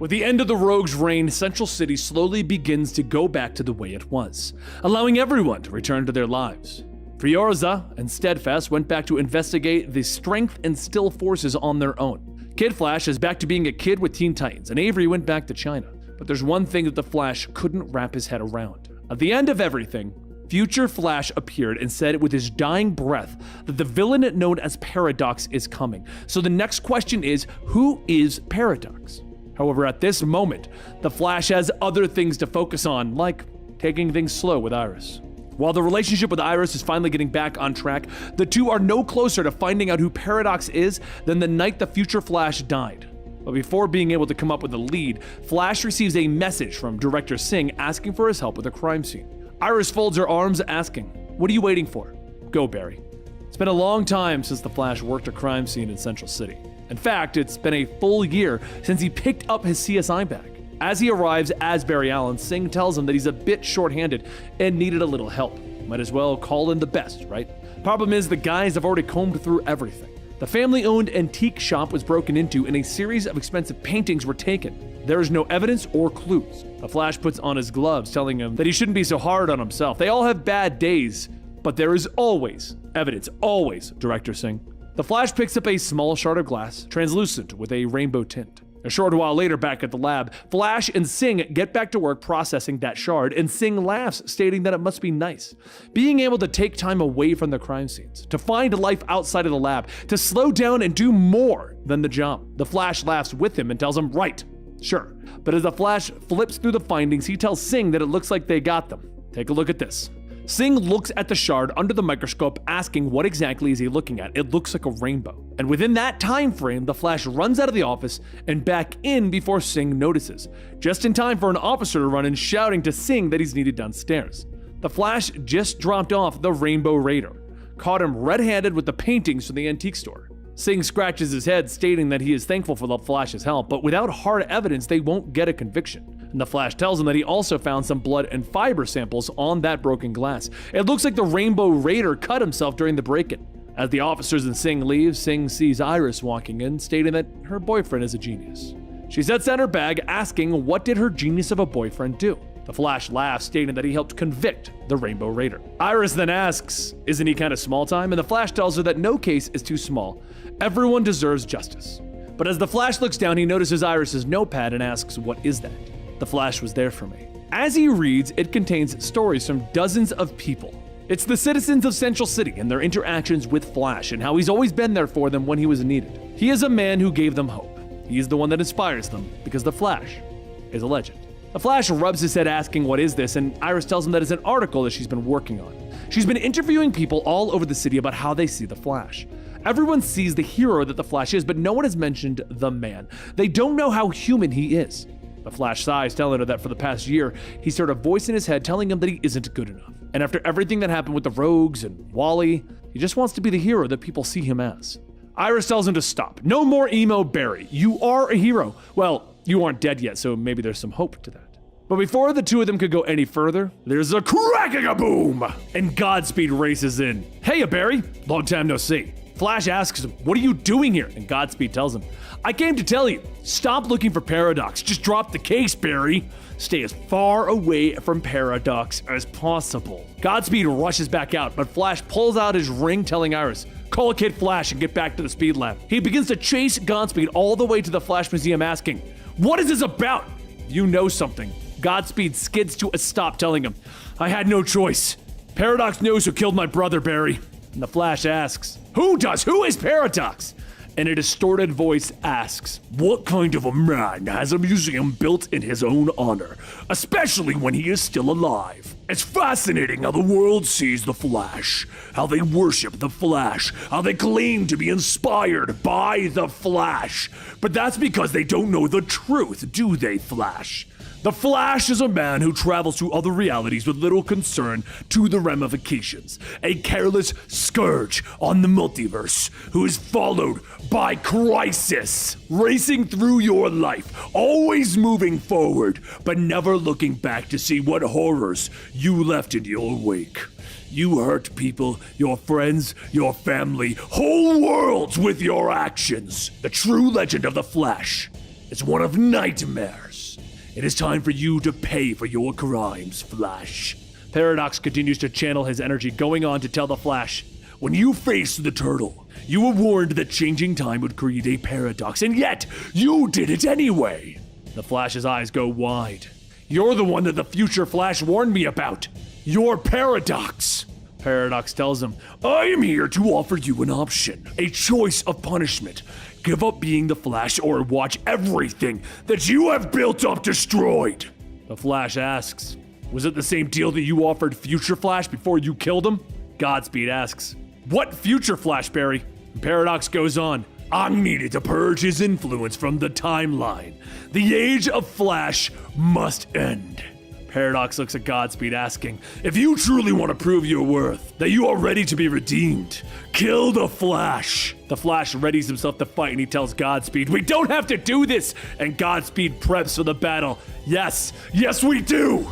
With the end of the Rogue's reign, Central City slowly begins to go back to the way it was, allowing everyone to return to their lives. Fiorza and Steadfast went back to investigate the Strength and Still forces on their own. Kid Flash is back to being a kid with Teen Titans, and Avery went back to China. But there's one thing that the Flash couldn't wrap his head around. At the end of everything, Future Flash appeared and said with his dying breath that the villain known as Paradox is coming. So the next question is, who is Paradox? However, at this moment, the Flash has other things to focus on, like taking things slow with Iris. While the relationship with Iris is finally getting back on track, the two are no closer to finding out who Paradox is than the night the Future Flash died. But before being able to come up with a lead, Flash receives a message from Director Singh asking for his help with a crime scene. Iris folds her arms asking, "What are you waiting for? Go, Barry." It's been a long time since the Flash worked a crime scene in Central City. In fact, it's been a full year since he picked up his CSI bag. As he arrives as Barry Allen, Singh tells him that he's a bit short-handed and needed a little help. Might as well call in the best, right? Problem is, the guys have already combed through everything. The family-owned antique shop was broken into and a series of expensive paintings were taken. There is no evidence or clues. The Flash puts on his gloves, telling him that he shouldn't be so hard on himself. They all have bad days, but there is always evidence, always, Director Singh. The Flash picks up a small shard of glass, translucent with a rainbow tint. A short while later, back at the lab, Flash and Singh get back to work processing that shard, and Singh laughs, stating that it must be nice. Being able to take time away from the crime scenes, to find life outside of the lab, to slow down and do more than the job. The Flash laughs with him and tells him, right, sure. But as the Flash flips through the findings, he tells Singh that it looks like they got them. Take a look at this. Singh looks at the shard under the microscope, asking what exactly is he looking at. It looks like a rainbow. And within that time frame, the Flash runs out of the office and back in before Singh notices, just in time for an officer to run in shouting to Singh that he's needed downstairs. The Flash just dropped off the Rainbow Raider, caught him red-handed with the paintings from the antique store. Singh scratches his head, stating that he is thankful for the Flash's help, but without hard evidence, they won't get a conviction. And the Flash tells him that he also found some blood and fiber samples on that broken glass. It looks like the Rainbow Raider cut himself during the break-in. As the officers and Singh leave, Singh sees Iris walking in, stating that her boyfriend is a genius. She sets down her bag, asking what did her genius of a boyfriend do? The Flash laughs, stating that he helped convict the Rainbow Raider. Iris then asks, isn't he kind of small time? And the Flash tells her that no case is too small. Everyone deserves justice. But as the Flash looks down, he notices Iris's notepad and asks, what is that? The Flash was there for me. As he reads, it contains stories from dozens of people. It's the citizens of Central City and their interactions with Flash and how he's always been there for them when he was needed. He is a man who gave them hope. He is the one that inspires them because the Flash is a legend. The Flash rubs his head asking what is this, and Iris tells him that it's an article that she's been working on. She's been interviewing people all over the city about how they see the Flash. Everyone sees the hero that the Flash is, but no one has mentioned the man. They don't know how human he is. The Flash sighs, telling her that for the past year, he's heard a voice in his head telling him that he isn't good enough. And after everything that happened with the Rogues and Wally, he just wants to be the hero that people see him as. Iris tells him to stop. No more emo Barry. You are a hero. Well, you aren't dead yet, so maybe there's some hope to that. But before the two of them could go any further, there's a crack-a-boom! And Godspeed races in. Hey, Barry. Long time no see. Flash asks him, what are you doing here? And Godspeed tells him, I came to tell you, stop looking for Paradox. Just drop the case, Barry. Stay as far away from Paradox as possible. Godspeed rushes back out, but Flash pulls out his ring, telling Iris, call a Kid Flash and get back to the Speed Lab. He begins to chase Godspeed all the way to the Flash Museum, asking, what is this about? You know something. Godspeed skids to a stop, telling him, I had no choice. Paradox knows who killed my brother, Barry. And the Flash asks, who does? Who is Paradox? And a distorted voice asks, what kind of a man has a museum built in his own honor, especially when he is still alive? It's fascinating how the world sees the Flash, how they worship the Flash, how they claim to be inspired by the Flash. But that's because they don't know the truth, do they, Flash? The Flash is a man who travels to other realities with little concern to the ramifications. A careless scourge on the multiverse who is followed by crisis, racing through your life, always moving forward, but never looking back to see what horrors you left in your wake. You hurt people, your friends, your family, whole worlds with your actions. The true legend of the Flash is one of nightmares. It is time for you to pay for your crimes, Flash. Paradox continues to channel his energy, going on to tell the Flash, when you faced the Turtle, you were warned that changing time would create a paradox, and yet you did it anyway. The Flash's eyes go wide. You're the one that the future Flash warned me about. You're Paradox. Paradox tells him, I am here to offer you an option, a choice of punishment. Give up being the Flash or watch everything that you have built up destroyed. The Flash asks, was it the same deal that you offered Future Flash before you killed him? Godspeed asks, what Future Flash, Barry? And Paradox goes on, I needed to purge his influence from the timeline. The age of Flash must end. Paradox looks at Godspeed asking, if you truly want to prove your worth, that you are ready to be redeemed, kill the Flash. The Flash readies himself to fight and he tells Godspeed, we don't have to do this. And Godspeed preps for the battle. Yes, we do.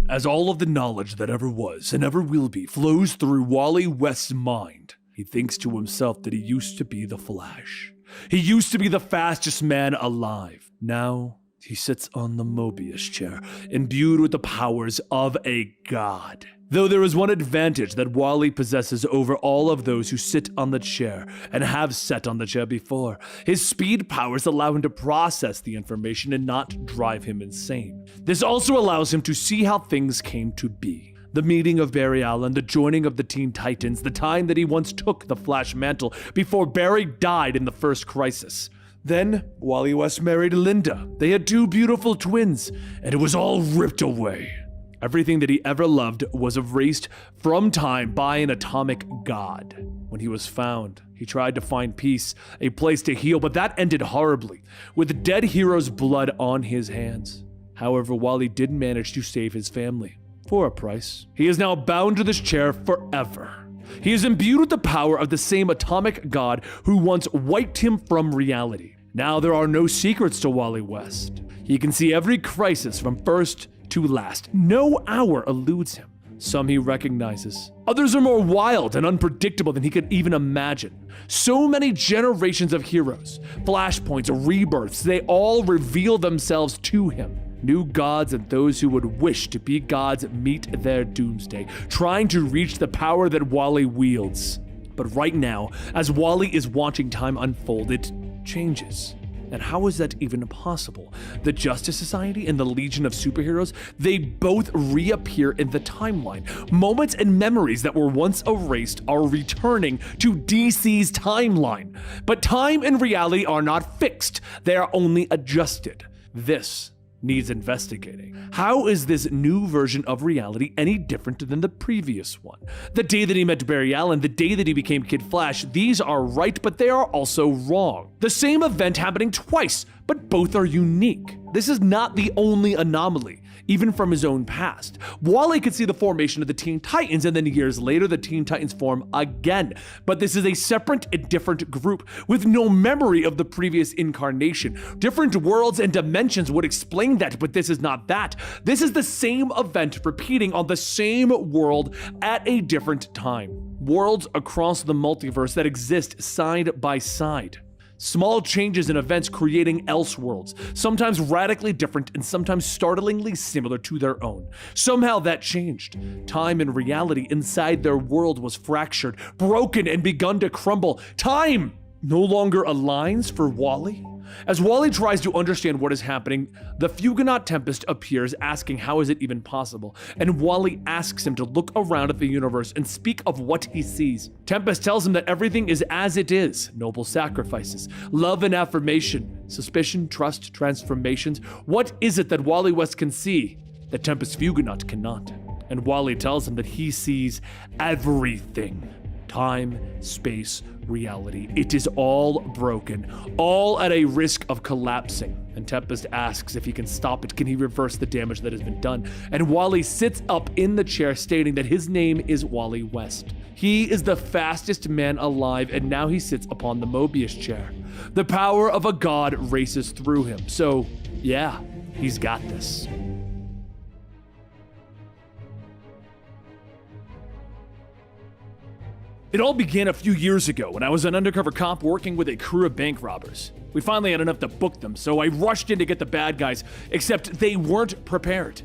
As all of the knowledge that ever was and ever will be flows through Wally West's mind, he thinks to himself that he used to be the Flash. He used to be the fastest man alive. Now, he sits on the Mobius chair, imbued with the powers of a god. Though there is one advantage that Wally possesses over all of those who sit on the chair and have sat on the chair before. His speed powers allow him to process the information and not drive him insane. This also allows him to see how things came to be. The meeting of Barry Allen, the joining of the Teen Titans, the time that he once took the Flash mantle before Barry died in the first crisis. Then, Wally West married Linda. They had 2 beautiful twins, and it was all ripped away. Everything that he ever loved was erased from time by an atomic god. When he was found, he tried to find peace, a place to heal, but that ended horribly, with dead heroes' blood on his hands. However, Wally did manage to save his family. For a price. He is now bound to this chair forever. He is imbued with the power of the same atomic god who once wiped him from reality. Now there are no secrets to Wally West. He can see every crisis from first to last. No hour eludes him. Some he recognizes. Others are more wild and unpredictable than he could even imagine. So many generations of heroes, flashpoints, rebirths, they all reveal themselves to him. New gods and those who would wish to be gods meet their doomsday, trying to reach the power that Wally wields. But right now, as Wally is watching time unfold, it changes. And how is that even possible? The Justice Society and the Legion of Superheroes, they both reappear in the timeline. Moments and memories that were once erased are returning to DC's timeline. But time and reality are not fixed, they are only adjusted. This needs investigating. How is this new version of reality any different than the previous one? The day that he met Barry Allen, the day that he became Kid Flash, these are right, but they are also wrong. The same event happening twice, but both are unique. This is not the only anomaly, even from his own past. Wally could see the formation of the Teen Titans, and then years later, the Teen Titans form again. But this is a separate and different group with no memory of the previous incarnation. Different worlds and dimensions would explain that, but this is not that. This is the same event repeating on the same world at a different time. Worlds across the multiverse that exist side by side. Small changes in events creating Elseworlds, sometimes radically different and sometimes startlingly similar to their own. Somehow that changed. Time and reality inside their world was fractured, broken, and begun to crumble. Time no longer aligns for Wally. As Wally tries to understand what is happening, the Fugonaut Tempest appears, asking how is it even possible, and Wally asks him to look around at the universe and speak of what he sees. Tempest tells him that everything is as it is: noble sacrifices, love and affirmation, suspicion, trust, transformations. What is it that Wally West can see that Tempest Fugonaut cannot? And Wally tells him that he sees everything. Time, space, reality. It is all broken, all at a risk of collapsing. And Tempest asks if he can stop it. Can he reverse the damage that has been done? And Wally sits up in the chair, stating that his name is Wally West. He is the fastest man alive, and now he sits upon the Mobius chair. The power of a god races through him. So, yeah, he's got this. It all began a few years ago when I was an undercover cop working with a crew of bank robbers. We finally had enough to book them, so I rushed in to get the bad guys, except they weren't prepared.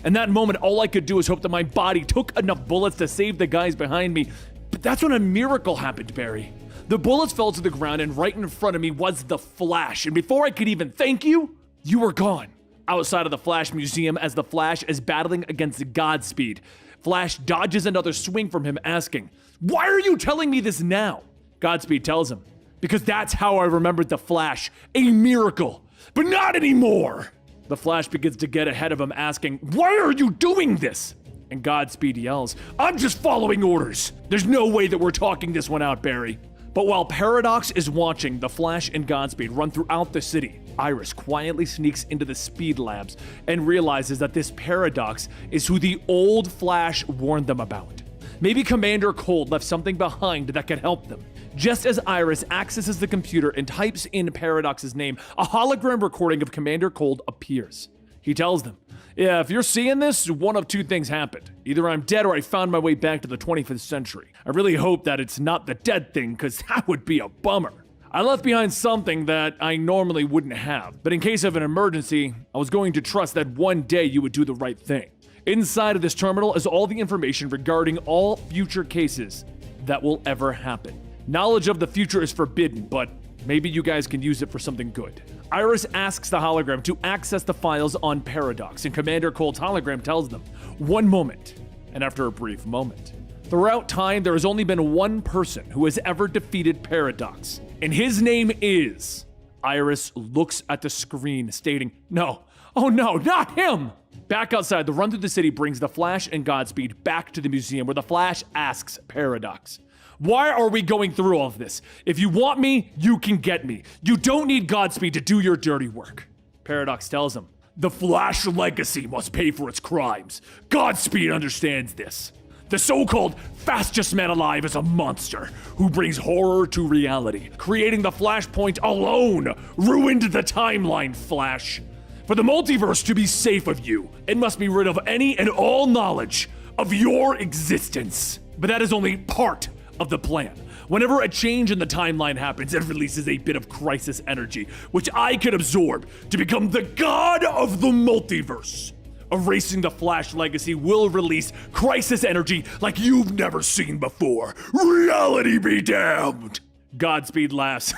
In that moment, all I could do was hope that my body took enough bullets to save the guys behind me. But that's when a miracle happened, Barry. The bullets fell to the ground, and right in front of me was the Flash. And before I could even thank you, you were gone. Outside of the Flash Museum, as the Flash is battling against Godspeed, Flash dodges another swing from him, asking, "Why are you telling me this now?" Godspeed tells him, "Because that's how I remembered the Flash. A miracle. But not anymore." The Flash begins to get ahead of him, asking, "Why are you doing this?" And Godspeed yells, "I'm just following orders. There's no way that we're talking this one out, Barry." But while Paradox is watching, the Flash and Godspeed run throughout the city. Iris quietly sneaks into the Speed Labs and realizes that this Paradox is who the old Flash warned them about. Maybe Commander Cold left something behind that could help them. Just as Iris accesses the computer and types in Paradox's name, a hologram recording of Commander Cold appears. He tells them, "Yeah, if you're seeing this, one of two things happened. Either I'm dead or I found my way back to the 25th century. I really hope that it's not the dead thing, because that would be a bummer. I left behind something that I normally wouldn't have, but in case of an emergency, I was going to trust that one day you would do the right thing. Inside of this terminal is all the information regarding all future cases that will ever happen. Knowledge of the future is forbidden, but maybe you guys can use it for something good." Iris asks the hologram to access the files on Paradox, and Commander Cold's hologram tells them, "One moment." And after a brief moment, throughout time, there has only been one person who has ever defeated Paradox, and his name is... Iris looks at the screen, stating, "No, oh no, not him!" Back outside, the run through the city brings the Flash and Godspeed back to the museum, where the Flash asks Paradox, "Why are we going through all of this? If you want me, you can get me. You don't need Godspeed to do your dirty work." Paradox tells him, The Flash legacy must pay for its crimes. Godspeed understands this. The so-called fastest man alive is a monster who brings horror to reality. Creating the Flashpoint alone ruined the timeline, Flash. For the multiverse to be safe of you, it must be rid of any and all knowledge of your existence. But that is only part of the plan. Whenever a change in the timeline happens, it releases a bit of crisis energy, which I can absorb to become the god of the multiverse. Erasing the Flash legacy will release crisis energy like you've never seen before. Reality be damned! Godspeed laughs.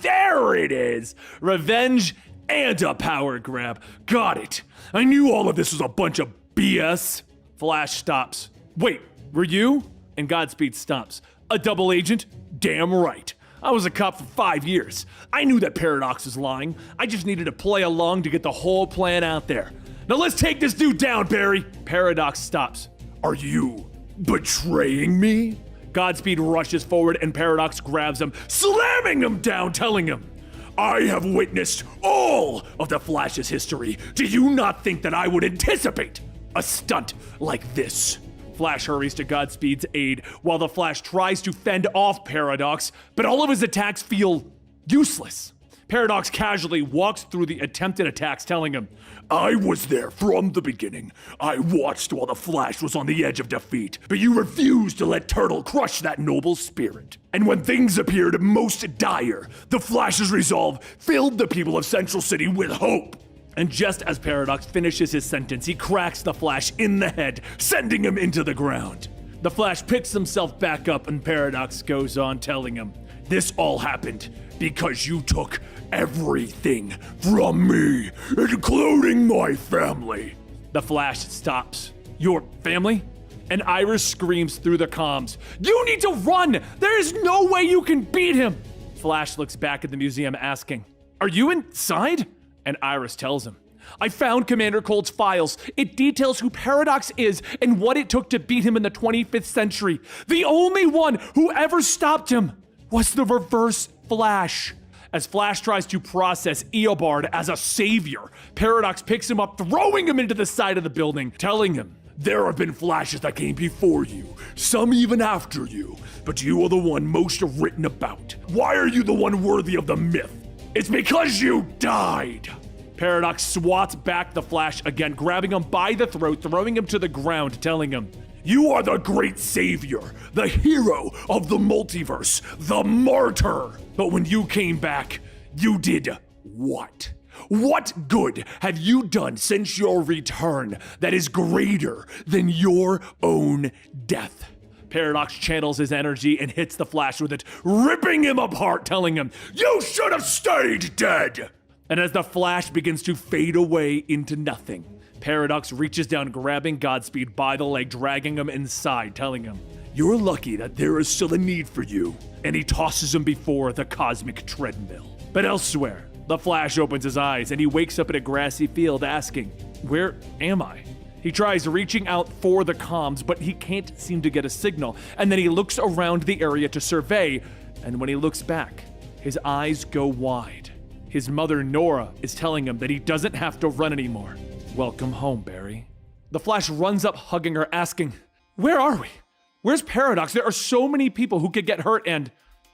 There it is! Revenge and a power grab. Got it. I knew all of this was a bunch of BS. Flash stops. Wait, were you? And Godspeed stops. A double agent? Damn right. I was a cop for 5 years. I knew that Paradox was lying. I just needed to play along to get the whole plan out there. Now let's take this dude down, Barry. Paradox stops. Are you betraying me? Godspeed rushes forward and Paradox grabs him, slamming him down, telling him, I have witnessed all of the Flash's history. Do you not think that I would anticipate a stunt like this? Flash hurries to Godspeed's aid while the Flash tries to fend off Paradox, but all of his attacks feel useless. Paradox casually walks through the attempted attacks, telling him, I was there from the beginning. I watched while the Flash was on the edge of defeat, but you refused to let Turtle crush that noble spirit. And when things appeared most dire, the Flash's resolve filled the people of Central City with hope. And just as Paradox finishes his sentence, he cracks the Flash in the head, sending him into the ground. The Flash picks himself back up and Paradox goes on telling him, this all happened because you took everything from me, including my family. The Flash stops. Your family? And Iris screams through the comms, you need to run! There is no way you can beat him! Flash looks back at the museum asking, are you inside? And Iris tells him, I found Commander Cold's files. It details who Paradox is and what it took to beat him in the 25th century. The only one who ever stopped him was the Reverse Flash. As Flash tries to process Eobard as a savior, Paradox picks him up, throwing him into the side of the building, telling him, there have been Flashes that came before you, some even after you, but you are the one most written about. Why are you the one worthy of the myth? It's because you died. Paradox swats back the Flash again, grabbing him by the throat, throwing him to the ground, telling him, you are the great savior, the hero of the multiverse, the martyr. But when you came back, you did what? What good have you done since your return that is greater than your own death? Paradox channels his energy and hits the Flash with it, ripping him apart, telling him, you should have stayed dead. And as the Flash begins to fade away into nothing, Paradox reaches down, grabbing Godspeed by the leg, dragging him inside, telling him, you're lucky that there is still a need for you. And he tosses him before the cosmic treadmill. But elsewhere, the Flash opens his eyes and he wakes up in a grassy field asking, where am I? He tries reaching out for the comms, but he can't seem to get a signal. And then he looks around the area to survey, and when he looks back, his eyes go wide. His mother, Nora, is telling him that he doesn't have to run anymore. Welcome home, Barry. The Flash runs up, hugging her, asking, where are we? Where's Paradox? There are so many people who could get hurt,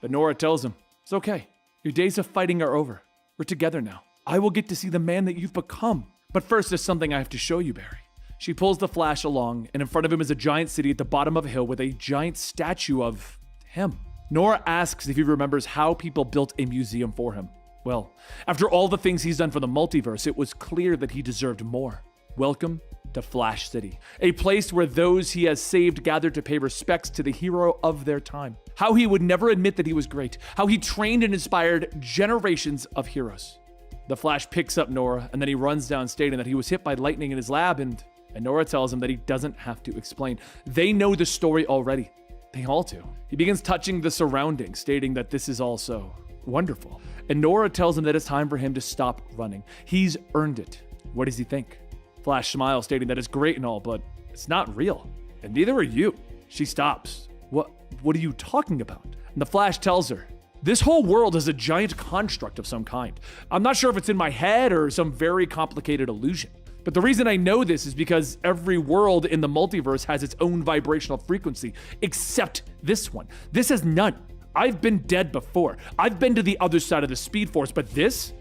But Nora tells him, it's okay. Your days of fighting are over. We're together now. I will get to see the man that you've become. But first, there's something I have to show you, Barry. She pulls the Flash along, and in front of him is a giant city at the bottom of a hill with a giant statue of him. Nora asks if he remembers how people built a museum for him. Well, after all the things he's done for the multiverse, it was clear that he deserved more. Welcome to Flash City, a place where those he has saved gather to pay respects to the hero of their time. How he would never admit that he was great. How he trained and inspired generations of heroes. The Flash picks up Nora, and then he runs down stating that he was hit by lightning in his lab, and Nora tells him that he doesn't have to explain. They know the story already. They all do. He begins touching the surroundings, stating that this is also wonderful. And Nora tells him that it's time for him to stop running. He's earned it. What does he think? Flash smiles, stating that it's great and all, but it's not real. And neither are you. She stops. What are you talking about? And the Flash tells her, This whole world is a giant construct of some kind. I'm not sure if it's in my head or some very complicated illusion. But the reason I know this is because every world in the multiverse has its own vibrational frequency, except this one. This has none. I've been dead before. I've been to the other side of the Speed Force, but this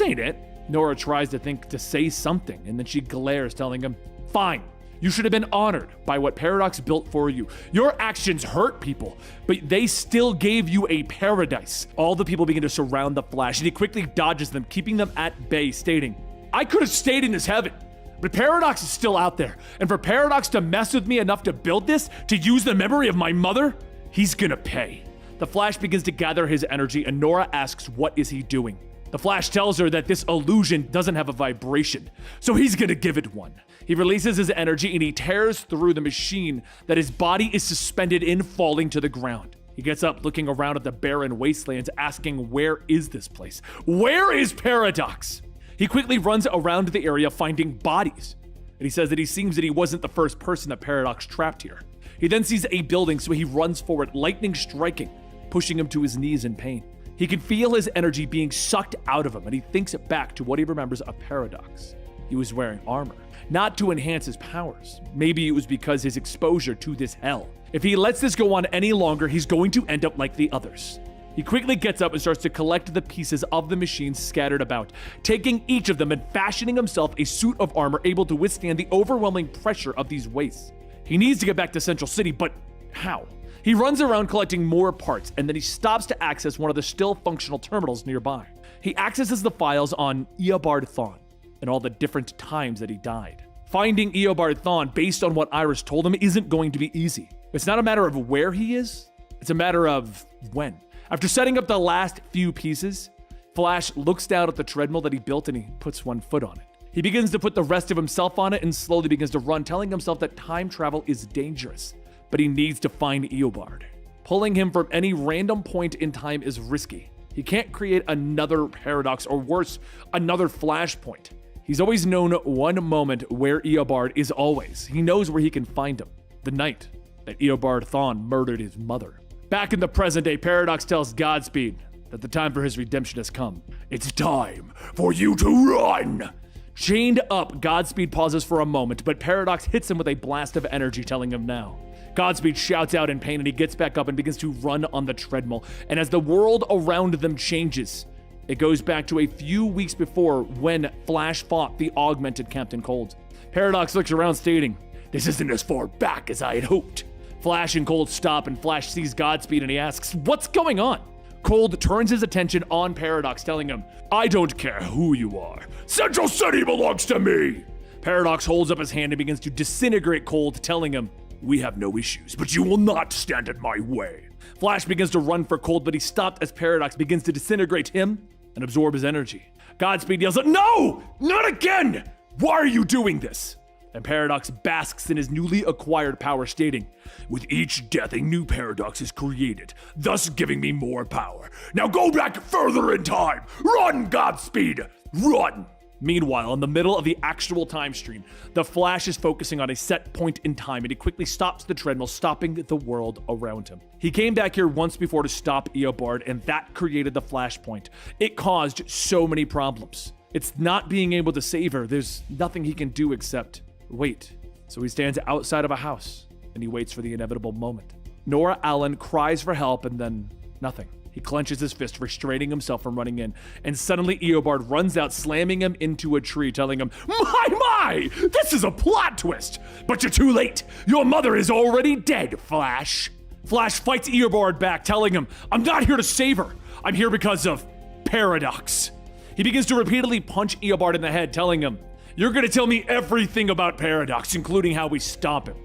ain't it. Nora tries to say something, and then she glares, telling him, fine. You should have been honored by what Paradox built for you. Your actions hurt people, but they still gave you a paradise. All the people begin to surround the Flash, and he quickly dodges them, keeping them at bay, stating, I could have stayed in this heaven, but Paradox is still out there. And for Paradox to mess with me enough to build this, to use the memory of my mother, he's gonna pay. The Flash begins to gather his energy, and Nora asks, what is he doing? The Flash tells her that this illusion doesn't have a vibration, so he's gonna give it one. He releases his energy and he tears through the machine that his body is suspended in, falling to the ground. He gets up, looking around at the barren wastelands, asking, where is this place? Where is Paradox? He quickly runs around the area, finding bodies. And he says that he seems that he wasn't the first person that Paradox trapped here. He then sees a building, so he runs forward, lightning striking, pushing him to his knees in pain. He can feel his energy being sucked out of him, and he thinks back to what he remembers of Paradox. He was wearing armor, not to enhance his powers. Maybe it was because his exposure to this hell. If he lets this go on any longer, he's going to end up like the others. He quickly gets up and starts to collect the pieces of the machine scattered about, taking each of them and fashioning himself a suit of armor able to withstand the overwhelming pressure of these wastes. He needs to get back to Central City, but how? He runs around collecting more parts, and then he stops to access one of the still functional terminals nearby. He accesses the files on Eobard Thawne and all the different times that he died. Finding Eobard Thawne, based on what Iris told him, isn't going to be easy. It's not a matter of where he is, it's a matter of when. After setting up the last few pieces, Flash looks down at the treadmill that he built and he puts one foot on it. He begins to put the rest of himself on it and slowly begins to run, telling himself that time travel is dangerous, but he needs to find Eobard. Pulling him from any random point in time is risky. He can't create another Paradox, or worse, another Flashpoint. He's always known one moment where Eobard is always. He knows where he can find him. The night that Eobard Thawne murdered his mother. Back in the present day, Paradox tells Godspeed that the time for his redemption has come. It's time for you to run! Chained up, Godspeed pauses for a moment, but Paradox hits him with a blast of energy, telling him now. Godspeed shouts out in pain and he gets back up and begins to run on the treadmill. And as the world around them changes, it goes back to a few weeks before when Flash fought the augmented Captain Cold. Paradox looks around stating, this isn't as far back as I had hoped. Flash and Cold stop and Flash sees Godspeed and he asks, what's going on? Cold turns his attention on Paradox, telling him, I don't care who you are. Central City belongs to me. Paradox holds up his hand and begins to disintegrate Cold, telling him, we have no issues, but you will not stand in my way. Flash begins to run for Cold, but he's stopped as Paradox begins to disintegrate him and absorb his energy. Godspeed yells out, no, not again. Why are you doing this? And Paradox basks in his newly acquired power, stating, with each death, a new Paradox is created, thus giving me more power. Now go back further in time. Run, Godspeed, run. Meanwhile, in the middle of the actual time stream, the Flash is focusing on a set point in time, and he quickly stops the treadmill, stopping the world around him. He came back here once before to stop Eobard, and that created the Flashpoint. It caused so many problems. It's not being able to save her. There's nothing he can do except wait. So he stands outside of a house, and he waits for the inevitable moment. Nora Allen cries for help, and then nothing. He clenches his fist, restraining himself from running in, and suddenly Eobard runs out, slamming him into a tree, telling him, My! This is a plot twist! But you're too late! Your mother is already dead, Flash! Flash fights Eobard back, telling him, I'm not here to save her! I'm here because of Paradox! He begins to repeatedly punch Eobard in the head, telling him, you're gonna tell me everything about Paradox, including how we stop him.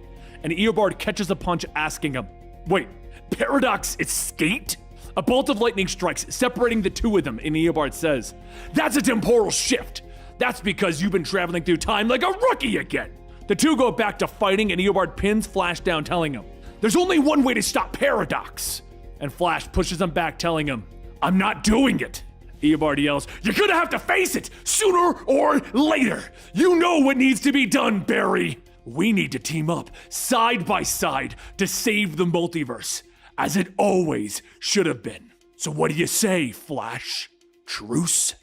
And Eobard catches a punch, asking him, wait, Paradox escaped? A bolt of lightning strikes, separating the two of them, and Eobard says, that's a temporal shift. That's because you've been traveling through time like a rookie again. The two go back to fighting, and Eobard pins Flash down, telling him, there's only one way to stop Paradox. And Flash pushes him back, telling him, I'm not doing it. Eobard yells, you're gonna have to face it, sooner or later. You know what needs to be done, Barry. We need to team up, side by side, to save the multiverse, as it always should have been. So what do you say, Flash? Truce?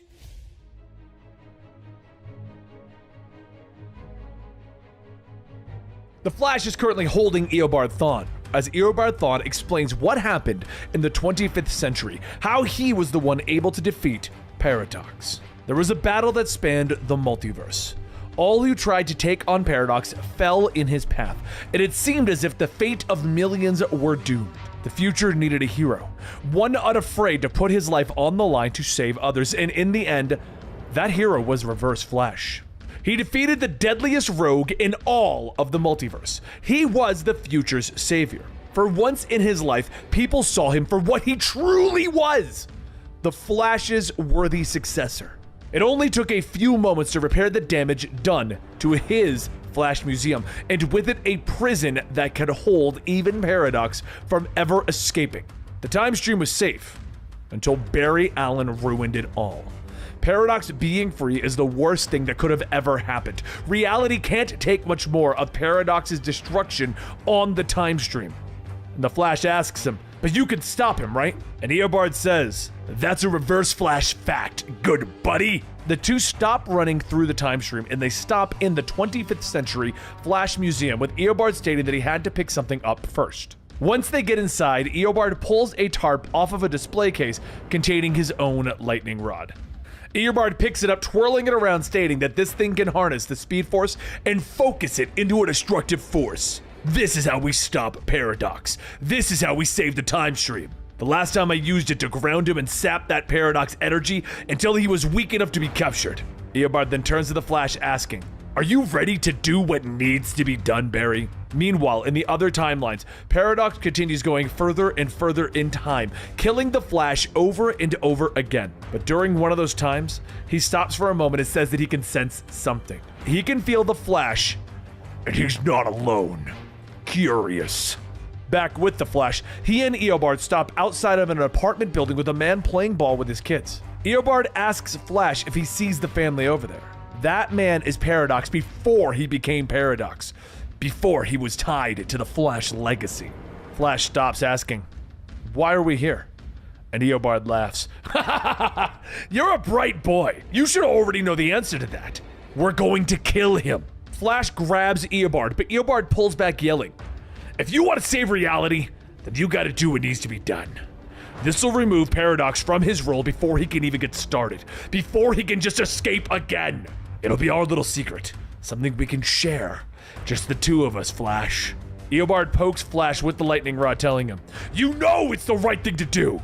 The Flash is currently holding Eobard Thawne, as Eobard Thawne explains what happened in the 25th century, how he was the one able to defeat Paradox. There was a battle that spanned the multiverse. All who tried to take on Paradox fell in his path, and it seemed as if the fate of millions were doomed. The future needed a hero, one unafraid to put his life on the line to save others, and in the end, that hero was Reverse Flash. He defeated the deadliest rogue in all of the multiverse. He was the future's savior. For once in his life, people saw him for what he truly was, the Flash's worthy successor. It only took a few moments to repair the damage done to his Flash Museum, and with it a prison that could hold even Paradox from ever escaping. The time stream was safe, until Barry Allen ruined it all. Paradox being free is the worst thing that could have ever happened. Reality can't take much more of Paradox's destruction on the time stream. And the Flash asks him, but you can stop him, right? And Eobard says, that's a Reverse Flash fact, good buddy. The two stop running through the time stream and they stop in the 25th century Flash Museum, with Eobard stating that he had to pick something up first. Once they get inside, Eobard pulls a tarp off of a display case containing his own lightning rod. Eobard picks it up, twirling it around, stating that this thing can harness the Speed Force and focus it into a destructive force. This is how we stop Paradox. This is how we save the time stream. The last time I used it to ground him and sap that Paradox energy until he was weak enough to be captured. Eobard then turns to the Flash asking, are you ready to do what needs to be done, Barry? Meanwhile, in the other timelines, Paradox continues going further and further in time, killing the Flash over and over again. But during one of those times, he stops for a moment and says that he can sense something. He can feel the Flash, and he's not alone. Curious. Back with the Flash, he and Eobard stop outside of an apartment building with a man playing ball with his kids. Eobard asks Flash if he sees the family over there. That man is Paradox before he became Paradox, before he was tied to the Flash legacy. Flash stops asking, why are we here? And Eobard laughs. You're a bright boy. You should already know the answer to that. We're going to kill him. Flash grabs Eobard, but Eobard pulls back yelling, if you want to save reality, then you gotta do what needs to be done. This will remove Paradox from his role before he can even get started, before he can just escape again. It'll be our little secret, something we can share, just the two of us, Flash. Eobard pokes Flash with the lightning rod, telling him, you know it's the right thing to do.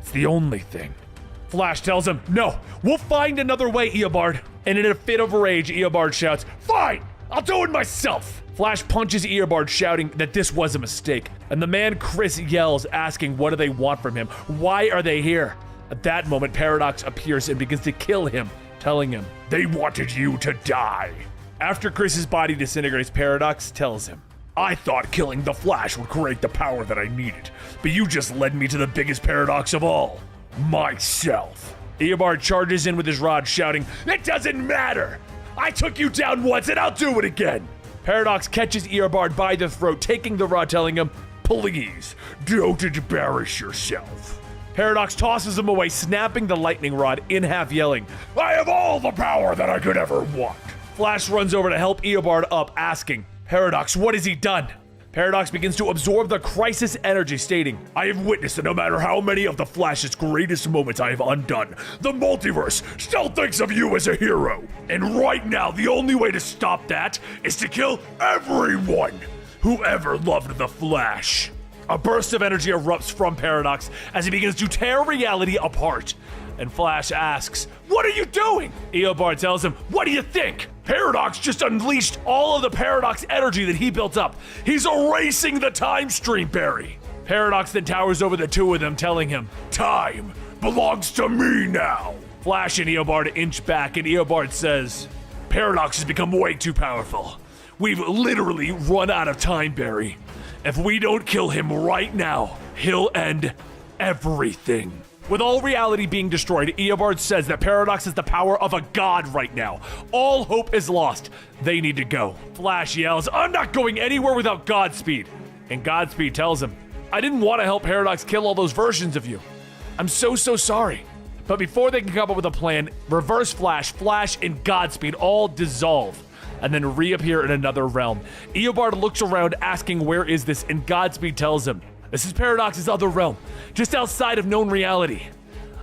It's the only thing. Flash tells him, no, we'll find another way, Eobard. And in a fit of rage, Eobard shouts, fine, I'll do it myself. Flash punches Eobard, shouting that this was a mistake. And the man Chris yells, asking what do they want from him? Why are they here? At that moment, Paradox appears and begins to kill him, telling him, they wanted you to die. After Chris's body disintegrates, Paradox tells him, I thought killing the Flash would create the power that I needed, but you just led me to the biggest paradox of all, myself. Eobard charges in with his rod, shouting, it doesn't matter! I took you down once and I'll do it again! Paradox catches Eobard by the throat, taking the rod, telling him, please, don't embarrass yourself. Paradox tosses him away, snapping the lightning rod in half, yelling, I have all the power that I could ever want. Flash runs over to help Eobard up, asking, Paradox, what has he done? Paradox begins to absorb the crisis energy, stating, I have witnessed that no matter how many of the Flash's greatest moments I have undone, the multiverse still thinks of you as a hero. And right now, the only way to stop that is to kill everyone who ever loved the Flash. A burst of energy erupts from Paradox as he begins to tear reality apart. And Flash asks, what are you doing? Eobard tells him, what do you think? Paradox just unleashed all of the Paradox energy that he built up. He's erasing the time stream, Barry. Paradox then towers over the two of them, telling him, time belongs to me now. Flash and Eobard inch back, and Eobard says, Paradox has become way too powerful. We've literally run out of time, Barry. If we don't kill him right now, he'll end everything. With all reality being destroyed, Eobard says that Paradox has the power of a god right now. All hope is lost. They need to go. Flash yells, I'm not going anywhere without Godspeed. And Godspeed tells him, I didn't want to help Paradox kill all those versions of you. I'm so sorry. But before they can come up with a plan, Reverse Flash, Flash, and Godspeed all dissolve and then reappear in another realm. Eobard looks around asking where is this, and Godspeed tells him, this is Paradox's other realm, just outside of known reality.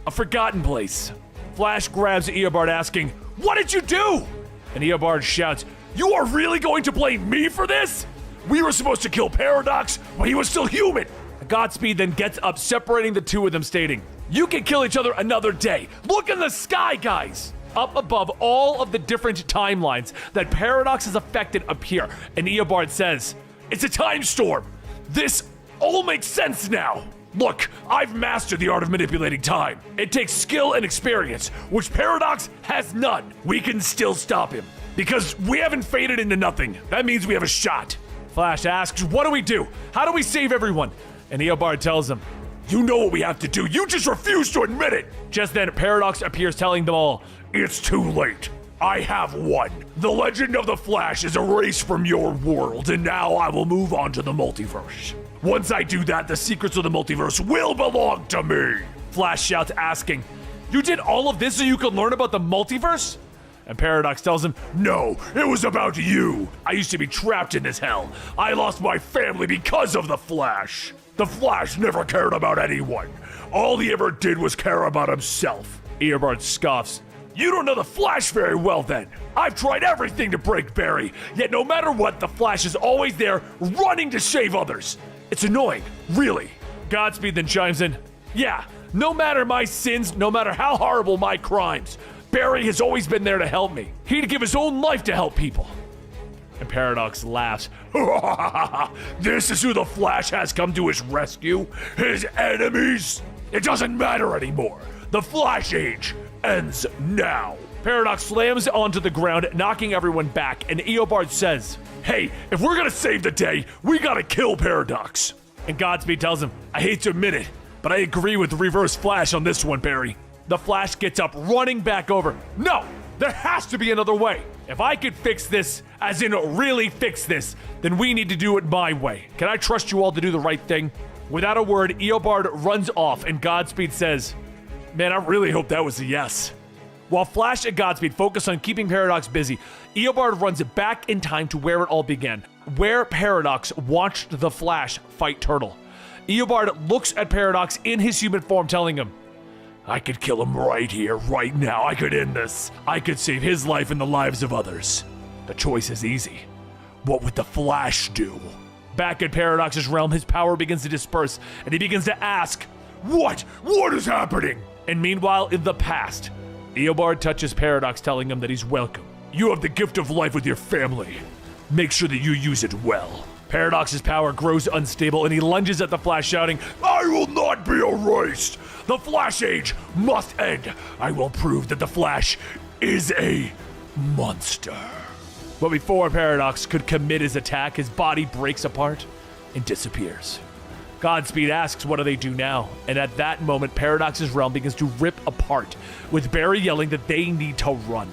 A forgotten place. Flash grabs Eobard asking, what did you do? And Eobard shouts, you are really going to blame me for this? We were supposed to kill Paradox when he was still human. Godspeed then gets up, separating the two of them, stating, you can kill each other another day. Look in the sky, guys. Up above, all of the different timelines that Paradox has affected appear. And Eobard says, it's a time storm. This all makes sense now. Look, I've mastered the art of manipulating time. It takes skill and experience, which Paradox has none. We can still stop him, because we haven't faded into nothing. That means we have a shot. Flash asks, what do we do? How do we save everyone? And Eobard tells him, you know what we have to do. You just refuse to admit it. Just then, Paradox appears telling them all, it's too late. I have won. The legend of the Flash is erased from your world, and now I will move on to the multiverse. Once I do that, the secrets of the multiverse will belong to me. Flash shouts, asking, you did all of this so you could learn about the multiverse? And Paradox tells him, no, it was about you. I used to be trapped in this hell. I lost my family because of the Flash. The Flash never cared about anyone. All he ever did was care about himself. Eobard scoffs, you don't know the Flash very well then. I've tried everything to break Barry, yet no matter what, the Flash is always there running to save others. It's annoying, really. Godspeed then chimes in, yeah, no matter my sins, no matter how horrible my crimes, Barry has always been there to help me. He'd give his own life to help people. And Paradox laughs. This is who the Flash has come to his rescue? His enemies? It doesn't matter anymore. The Flash Age ends now. Paradox slams onto the ground, knocking everyone back, and Eobard says, hey, if we're gonna save the day, we gotta kill Paradox. And Godspeed tells him, I hate to admit it, but I agree with Reverse Flash on this one, Barry. The Flash gets up, running back over. No, there has to be another way. If I could fix this, as in really fix this, then we need to do it my way. Can I trust you all to do the right thing? Without a word, Eobard runs off, and Godspeed says, man, I really hope that was a yes. While Flash and Godspeed focus on keeping Paradox busy, Eobard runs back in time to where it all began, where Paradox watched the Flash fight Turtle. Eobard looks at Paradox in his human form, telling him, I could kill him right here, right now. I could end this. I could save his life and the lives of others. The choice is easy. What would the Flash do? Back in Paradox's realm, his power begins to disperse, and he begins to ask, What? What is happening? And meanwhile, in the past, Eobard touches Paradox, telling him that he's welcome. You have the gift of life with your family. Make sure that you use it well. Paradox's power grows unstable, and he lunges at the Flash, shouting, I will not be erased! The Flash Age must end! I will prove that the Flash is a monster. But before Paradox could commit his attack, his body breaks apart and disappears. Godspeed asks, what do they do now? And at that moment, Paradox's realm begins to rip apart, with Barry yelling that they need to run.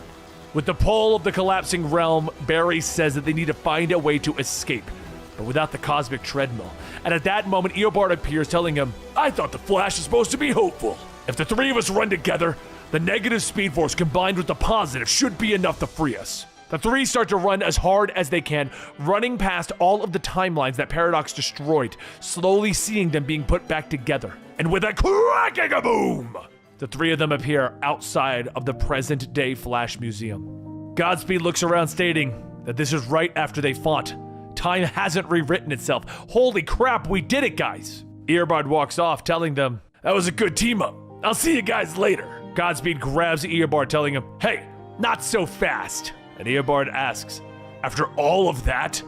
With the pull of the collapsing realm, Barry says that they need to find a way to escape, but without the cosmic treadmill. And at that moment, Eobard appears, telling him, I thought the Flash was supposed to be hopeful. If the three of us run together, the negative speed force combined with the positive should be enough to free us. The three start to run as hard as they can, running past all of the timelines that Paradox destroyed, slowly seeing them being put back together. And with a cracking-a-boom, the three of them appear outside of the present-day Flash Museum. Godspeed looks around, stating that this is right after they fought. Time hasn't rewritten itself. Holy crap, we did it, guys. Eobard walks off, telling them, that was a good team-up. I'll see you guys later. Godspeed grabs Eobard, telling him, hey, not so fast. And Eobard asks, after all of that,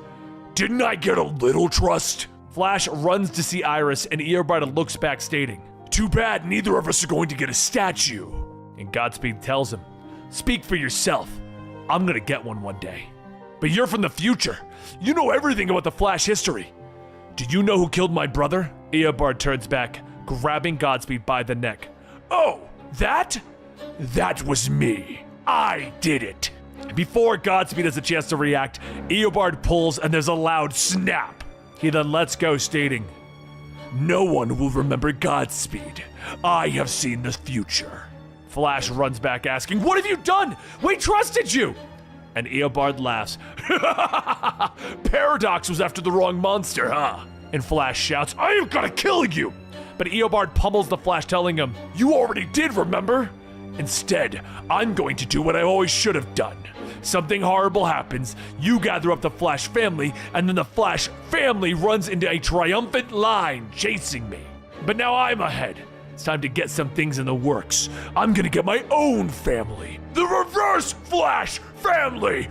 didn't I get a little trust? Flash runs to see Iris, and Eobard looks back, stating, too bad neither of us are going to get a statue. And Godspeed tells him, speak for yourself. I'm gonna get one day. But you're from the future. You know everything about the Flash history. Do you know who killed my brother? Eobard turns back, grabbing Godspeed by the neck. Oh, that? That was me. I did it. Before Godspeed has a chance to react, Eobard pulls and there's a loud snap. He then lets go, stating, no one will remember Godspeed. I have seen the future. Flash runs back asking, "What have you done? We trusted you!" And Eobard laughs. "Paradox was after the wrong monster, huh?" And Flash shouts, "I am gonna kill you!" But Eobard pummels the Flash, telling him, "You already did, remember? Instead, I'm going to do what I always should have done. Something horrible happens, you gather up the Flash family, and then the Flash family runs into a triumphant line chasing me. But now I'm ahead. It's time to get some things in the works. I'm gonna get my own family. The Reverse Flash family!"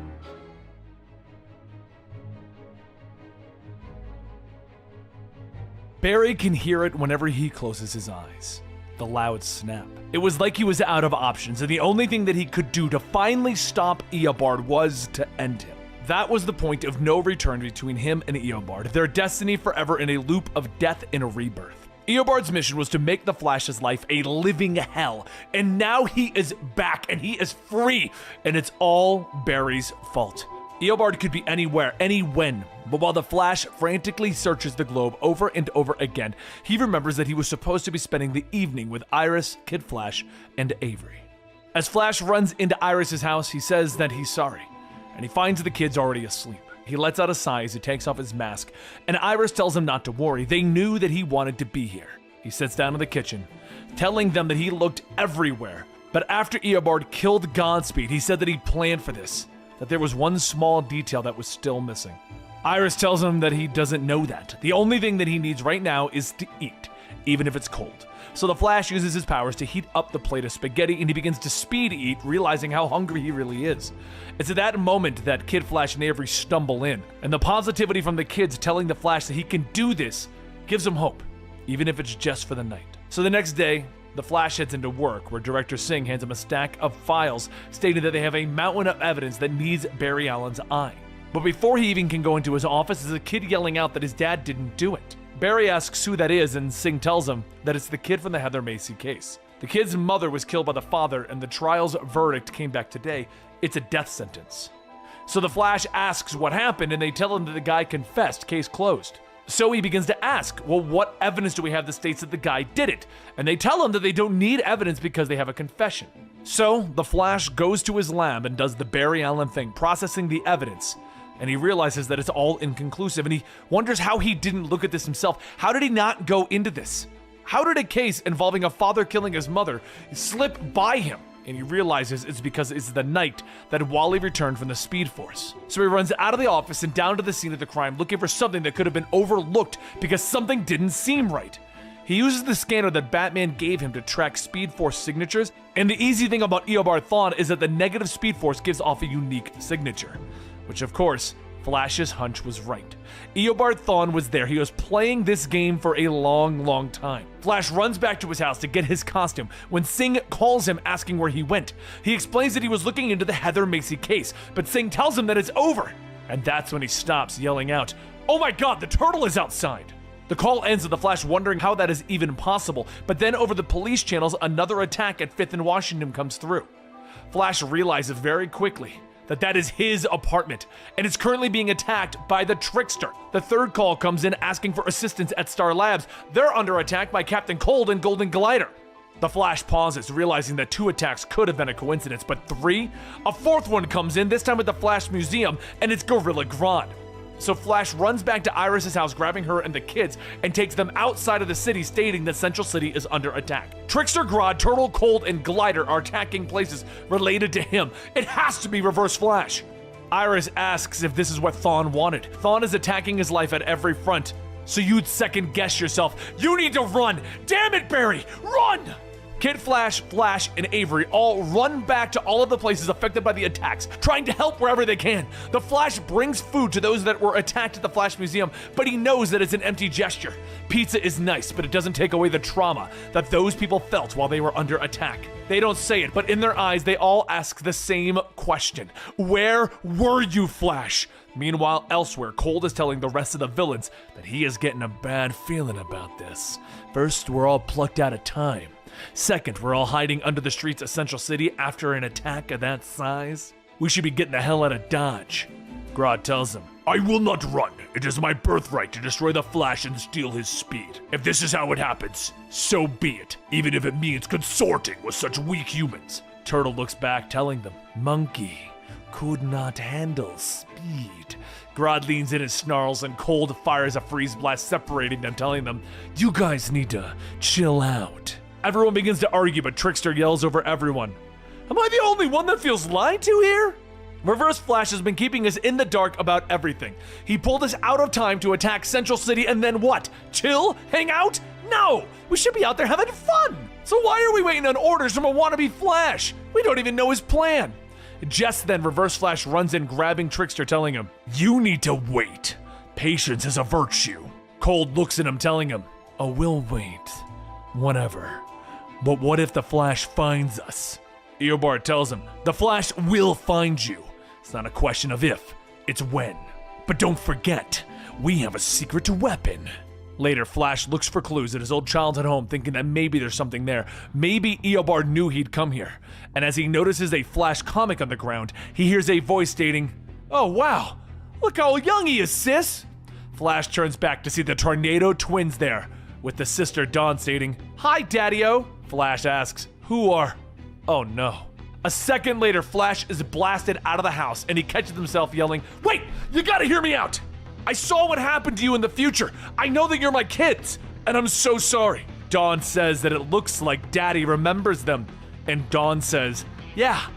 Barry can hear it whenever he closes his eyes. The loud snap. It was like he was out of options, and the only thing that he could do to finally stop Eobard was to end him. That was the point of no return between him and Eobard, their destiny forever in a loop of death and a rebirth. Eobard's mission was to make the Flash's life a living hell, and now he is back, and he is free, and it's all Barry's fault. Eobard could be anywhere, any when, but while the Flash frantically searches the globe over and over again, he remembers that he was supposed to be spending the evening with Iris, Kid Flash, and Avery. As Flash runs into Iris's house, he says that he's sorry, and he finds the kids already asleep. He lets out a sigh as he takes off his mask, and Iris tells him not to worry. They knew that he wanted to be here. He sits down in the kitchen, telling them that he looked everywhere, but after Eobard killed Godspeed, he said that he'd planned for this, that there was one small detail that was still missing. Iris tells him that he doesn't know that. The only thing that he needs right now is to eat, even if it's cold. So the Flash uses his powers to heat up the plate of spaghetti, and he begins to speed eat, realizing how hungry he really is. It's at that moment that Kid Flash and Avery stumble in, and the positivity from the kids telling the Flash that he can do this gives him hope, even if it's just for the night. So the next day, the Flash heads into work, where Director Singh hands him a stack of files stating that they have a mountain of evidence that needs Barry Allen's eye. But before he even can go into his office, there's a kid yelling out that his dad didn't do it. Barry asks who that is, and Singh tells him that it's the kid from the Heather Macy case. The kid's mother was killed by the father, and the trial's verdict came back today. It's a death sentence. So the Flash asks what happened, and they tell him that the guy confessed, case closed. So he begins to ask, well, what evidence do we have that states that the guy did it? And they tell him that they don't need evidence because they have a confession. So the Flash goes to his lab and does the Barry Allen thing, processing the evidence. And he realizes that it's all inconclusive, and he wonders how he didn't look at this himself. How did he not go into this? How did a case involving a father killing his mother slip by him? And he realizes it's because it's the night that Wally returned from the Speed Force. So he runs out of the office and down to the scene of the crime, looking for something that could have been overlooked because something didn't seem right. He uses the scanner that Batman gave him to track Speed Force signatures, and the easy thing about Eobard Thawne is that the negative Speed Force gives off a unique signature. Which, of course, Flash's hunch was right. Eobard Thawne was there. He was playing this game for a long, long time. Flash runs back to his house to get his costume when Singh calls him asking where he went. He explains that he was looking into the Heather Macy case, but Singh tells him that it's over. And that's when he stops, yelling out, "Oh my god, the turtle is outside!" The call ends with the Flash wondering how that is even possible, but then over the police channels, another attack at 5th and Washington comes through. Flash realizes very quickly that is his apartment, and it's currently being attacked by the Trickster. The third call comes in asking for assistance at Star Labs. They're under attack by Captain Cold and Golden Glider. The Flash pauses, realizing that 2 attacks could have been a coincidence, but 3? A 4th one comes in, this time at the Flash Museum, and it's Gorilla Grodd. So Flash runs back to Iris's house, grabbing her and the kids, and takes them outside of the city, stating that Central City is under attack. Trickster, Grodd, Turtle, Cold, and Glider are attacking places related to him. It has to be Reverse Flash. Iris asks if this is what Thawne wanted. Thawne is attacking his life at every front, so you'd second guess yourself. You need to run! Damn it, Barry! Run! Kid Flash, Flash, and Avery all run back to all of the places affected by the attacks, trying to help wherever they can. The Flash brings food to those that were attacked at the Flash Museum, but he knows that it's an empty gesture. Pizza is nice, but it doesn't take away the trauma that those people felt while they were under attack. They don't say it, but in their eyes, they all ask the same question. Where were you, Flash? Meanwhile, elsewhere, Cold is telling the rest of the villains that he is getting a bad feeling about this. First, we're all plucked out of time. Second, we're all hiding under the streets of Central City after an attack of that size. We should be getting the hell out of Dodge. Grodd tells him, I will not run. It is my birthright to destroy the Flash and steal his speed. If this is how it happens, so be it, even if it means consorting with such weak humans. Turtle looks back, telling them, Monkey could not handle speed. Grodd leans in and snarls, and Cold fires a freeze blast, separating them, telling them, you guys need to chill out. Everyone begins to argue, but Trickster yells over everyone, am I the only one that feels lied to here? Reverse Flash has been keeping us in the dark about everything. He pulled us out of time to attack Central City and then what? Chill? Hang out? No! We should be out there having fun! So why are we waiting on orders from a wannabe Flash? We don't even know his plan. Just then, Reverse Flash runs in, grabbing Trickster, telling him, you need to wait. Patience is a virtue. Cold looks at him, telling him, oh, we'll wait. Whatever. But what if the Flash finds us? Eobard tells him, the Flash will find you. It's not a question of if, it's when. But don't forget, we have a secret weapon. Later, Flash looks for clues at his old childhood home, thinking that maybe there's something there. Maybe Eobard knew he'd come here. And as he notices a Flash comic on the ground, he hears a voice stating, oh wow, look how young he is, sis. Flash turns back to see the Tornado Twins there, with the sister Dawn stating, hi, Daddy-O. Flash asks, who are... Oh no. A second later, Flash is blasted out of the house, and he catches himself yelling, wait, you gotta hear me out. I saw what happened to you in the future. I know that you're my kids, and I'm so sorry. Dawn says that it looks like Daddy remembers them, and Dawn says, yeah,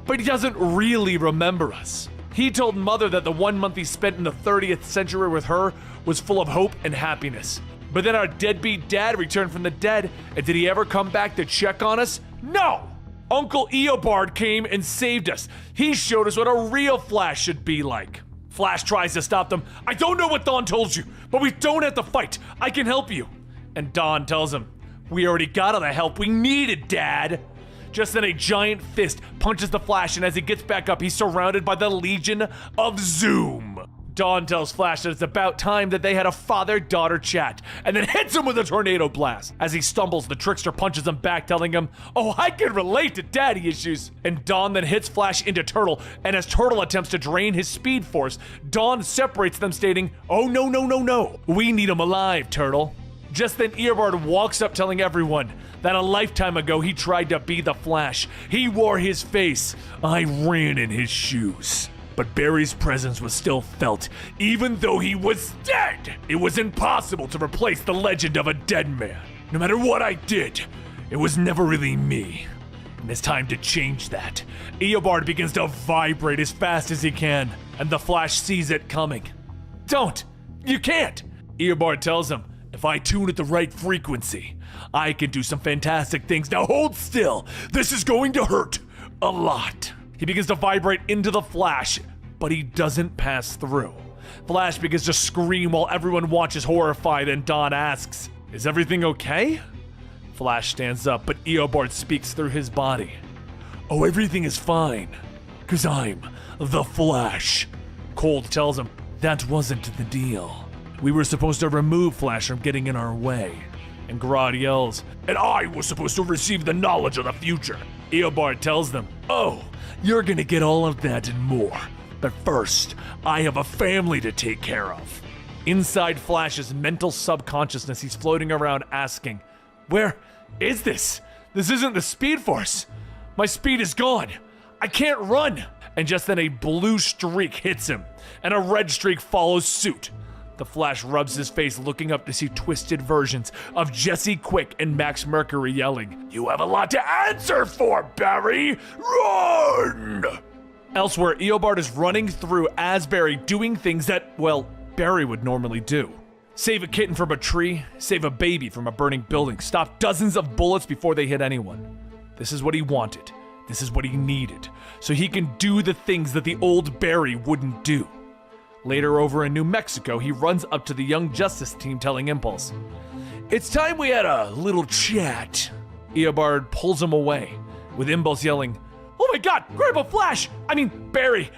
but he doesn't really remember us. He told Mother that the 1 month he spent in the 30th century with her was full of hope and happiness. But then our deadbeat dad returned from the dead, and did he ever come back to check on us? No! Uncle Eobard came and saved us. He showed us what a real Flash should be like. Flash tries to stop them. I don't know what Dawn told you, but we don't have to fight. I can help you. And Dawn tells him, we already got all the help we needed, Dad. Just then a giant fist punches the Flash, and as he gets back up, he's surrounded by the Legion of Zoom. Dawn tells Flash that it's about time that they had a father-daughter chat, and then hits him with a tornado blast. As he stumbles, the Trickster punches him back, telling him, oh, I can relate to daddy issues. And Dawn then hits Flash into Turtle, and as Turtle attempts to drain his speed force, Dawn separates them, stating, oh, no, no, no, no. We need him alive, Turtle. Just then, Eobard walks up, telling everyone that a lifetime ago he tried to be the Flash. He wore his face. I ran in his shoes. But Barry's presence was still felt, even though he was dead. It was impossible to replace the legend of a dead man. No matter what I did, it was never really me. And it's time to change that. Eobard begins to vibrate as fast as he can, and the Flash sees it coming. Don't! You can't! Eobard tells him, if I tune at the right frequency, I can do some fantastic things. Now hold still. This is going to hurt a lot. He begins to vibrate into the Flash, but he doesn't pass through. Flash begins to scream while everyone watches horrified, and Dawn asks, is everything okay? Flash stands up, but Eobard speaks through his body. Oh, everything is fine, 'cause I'm the Flash. Cold tells him, that wasn't the deal. We were supposed to remove Flash from getting in our way. And Grodd yells, and I was supposed to receive the knowledge of the future. Eobard tells them, oh, you're gonna get all of that and more. But first, I have a family to take care of. Inside Flash's mental subconsciousness, he's floating around asking, where is this? This isn't the Speed Force. My speed is gone. I can't run. And just then a blue streak hits him, and a red streak follows suit. The Flash rubs his face, looking up to see twisted versions of Jesse Quick and Max Mercury yelling, you have a lot to answer for, Barry! Run! Elsewhere, Eobard is running through Asbury, doing things that, well, Barry would normally do. Save a kitten from a tree, save a baby from a burning building, stop dozens of bullets before they hit anyone. This is what he wanted. This is what he needed. So he can do the things that the old Barry wouldn't do. Later over in New Mexico, he runs up to the Young Justice team, telling Impulse, it's time we had a little chat. Eobard pulls him away, with Impulse yelling, oh my god, Grandpa Flash! Barry,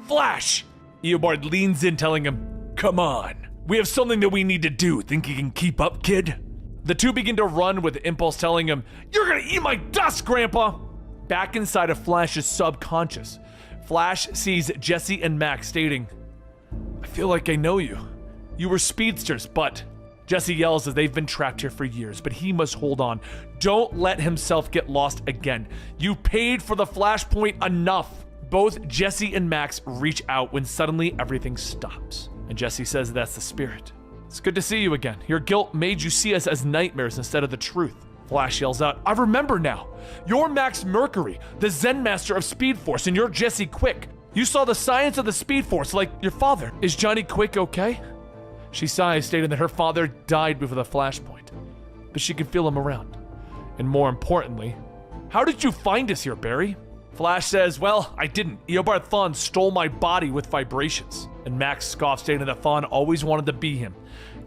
Flash! Eobard leans in, telling him, come on, we have something that we need to do. Think you can keep up, kid? The two begin to run, with Impulse telling him, you're gonna eat my dust, Grandpa! Back inside of Flash's subconscious, Flash sees Jesse and Max stating, feel like I know you. You were speedsters, but... Jesse yells as they've been trapped here for years, but he must hold on. Don't let himself get lost again. You paid for the flashpoint enough. Both Jesse and Max reach out when suddenly everything stops. And Jesse says that's the spirit. It's good to see you again. Your guilt made you see us as nightmares instead of the truth. Flash yells out, I remember now. You're Max Mercury, the Zen Master of Speed Force, and you're Jesse Quick. You saw the science of the Speed Force like your father. Is Johnny Quick okay? She sighs, stating that her father died before the flashpoint, but she can feel him around. And more importantly, how did you find us here, Barry? Flash says, well, I didn't. Eobard Thawne stole my body with vibrations. And Max scoffs, stating that Thawne always wanted to be him.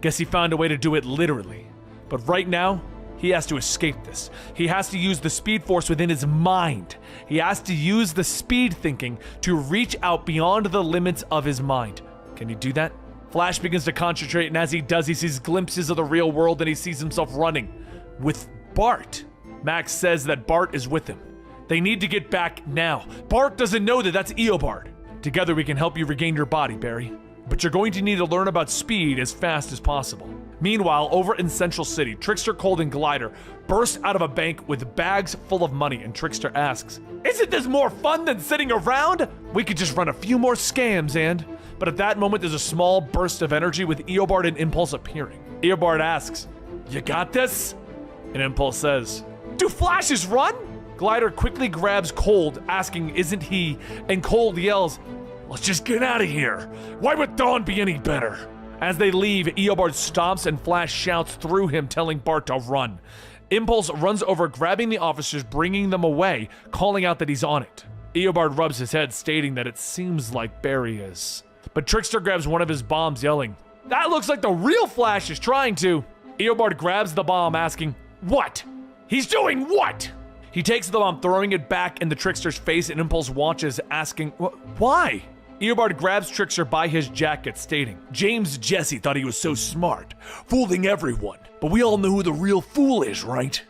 Guess he found a way to do it literally. But right now, he has to escape this. He has to use the Speed Force within his mind. He has to use the speed thinking to reach out beyond the limits of his mind. Can he do that? Flash begins to concentrate, and as he does, he sees glimpses of the real world, and he sees himself running with Bart. Max says that Bart is with him. They need to get back now. Bart doesn't know that that's Eobard. Together we can help you regain your body, Barry. But you're going to need to learn about speed as fast as possible. Meanwhile, over in Central City, Trickster, Cold, and Glider burst out of a bank with bags full of money, and Trickster asks, isn't this more fun than sitting around? We could just run a few more scams and... But at that moment, there's a small burst of energy with Eobard and Impulse appearing. Eobard asks, you got this? And Impulse says, do flashes run? Glider quickly grabs Cold, asking, isn't he? And Cold yells, let's just get out of here. Why would Thawne be any better? As they leave, Eobard stops and Flash shouts through him, telling Bart to run. Impulse runs over, grabbing the officers, bringing them away, calling out that he's on it. Eobard rubs his head, stating that it seems like Barry is. But Trickster grabs one of his bombs, yelling, that looks like the real Flash is trying to. Eobard grabs the bomb, asking, what? He's doing what? He takes the bomb, throwing it back in the Trickster's face, and Impulse watches, asking, why? Eobard grabs Trickster by his jacket, stating, James Jesse thought he was so smart, fooling everyone, but we all know who the real fool is, right?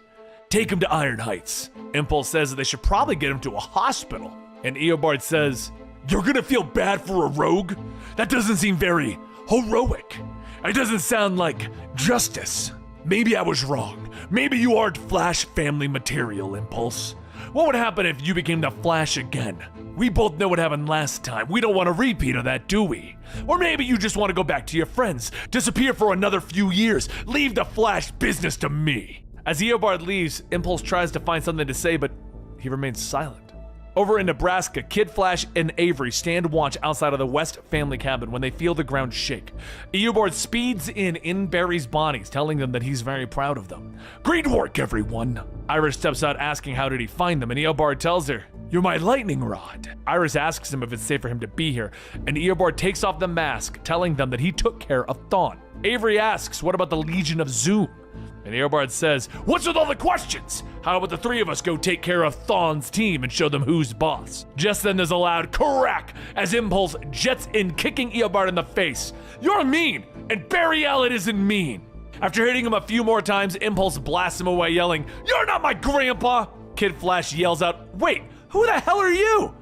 Take him to Iron Heights. Impulse says that they should probably get him to a hospital. And Eobard says, you're gonna feel bad for a rogue? That doesn't seem very heroic. It doesn't sound like justice. Maybe I was wrong. Maybe you aren't Flash family material, Impulse. What would happen if you became the Flash again? We both know what happened last time. We don't want a repeat of that, do we? Or maybe you just want to go back to your friends, disappear for another few years, leave the Flash business to me. As Eobard leaves, Impulse tries to find something to say, but he remains silent. Over in Nebraska, Kid Flash and Avery stand watch outside of the West family cabin when they feel the ground shake. Eobard speeds in Barry's bodies, telling them that he's very proud of them. Great work, everyone! Iris steps out, asking how did he find them, and Eobard tells her, you're my lightning rod. Iris asks him if it's safe for him to be here, and Eobard takes off the mask, telling them that he took care of Thawne. Avery asks, what about the Legion of Zoom? And Eobard says, what's with all the questions? How about the three of us go take care of Thawne's team and show them who's boss? Just then there's a loud crack as Impulse jets in, kicking Eobard in the face. You're mean, and Barry Allen isn't mean. After hitting him a few more times, Impulse blasts him away, yelling, you're not my grandpa! Kid Flash yells out, wait, who the hell are you?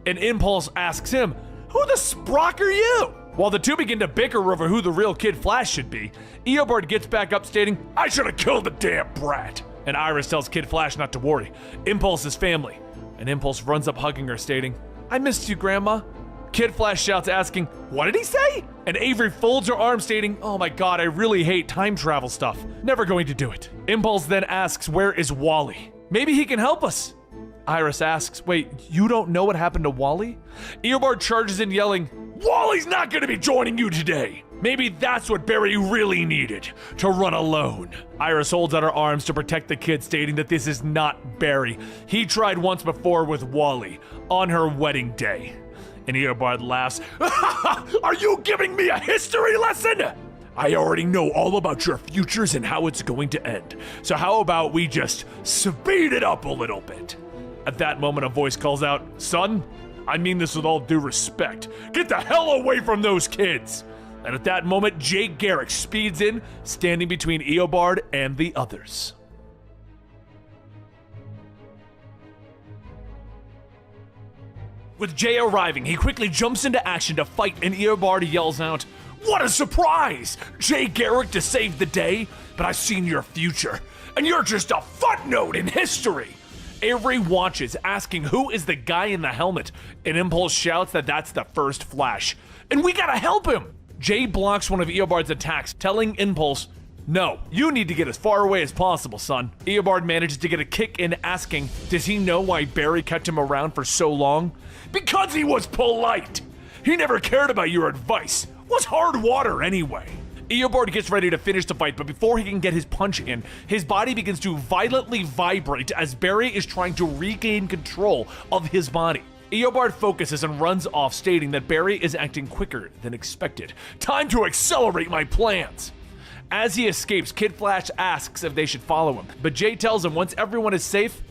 And Impulse asks him, who the sprock are you? While the two begin to bicker over who the real Kid Flash should be, Eobard gets back up, stating, I should have killed the damn brat. And Iris tells Kid Flash not to worry. Impulse is family. And Impulse runs up, hugging her, stating, I missed you, Grandma. Kid Flash shouts, asking, what did he say? And Avery folds her arms, stating, oh my god, I really hate time travel stuff. Never going to do it. Impulse then asks, where is Wally? Maybe he can help us. Iris asks, wait, you don't know what happened to Wally? Eobard charges in, yelling, Wally's not gonna be joining you today. Maybe that's what Barry really needed, to run alone. Iris holds out her arms to protect the kid, stating that this is not Barry. He tried once before with Wally, on her wedding day. And Eobard laughs, are you giving me a history lesson? I already know all about your futures and how it's going to end. So how about we just speed it up a little bit? At that moment, a voice calls out, son, I mean this with all due respect. Get the hell away from those kids! And at that moment, Jake Garrick speeds in, standing between Eobard and the others. With Jay arriving, he quickly jumps into action to fight, and Eobard yells out, "What a surprise! Jay Garrick to save the day? But I've seen your future, and you're just a footnote in history!" Avery watches, asking who is the guy in the helmet, and Impulse shouts that that's the first Flash. And we gotta help him! Jay blocks one of Eobard's attacks, telling Impulse, "No, you need to get as far away as possible, son." Eobard manages to get a kick in, asking, does he know why Barry kept him around for so long? Because he was polite! He never cared about your advice. Was hard water anyway. Eobard gets ready to finish the fight, but before he can get his punch in, his body begins to violently vibrate as Barry is trying to regain control of his body. Eobard focuses and runs off, stating that Barry is acting quicker than expected. Time to accelerate my plans! As he escapes, Kid Flash asks if they should follow him, but Jay tells him once everyone is safe,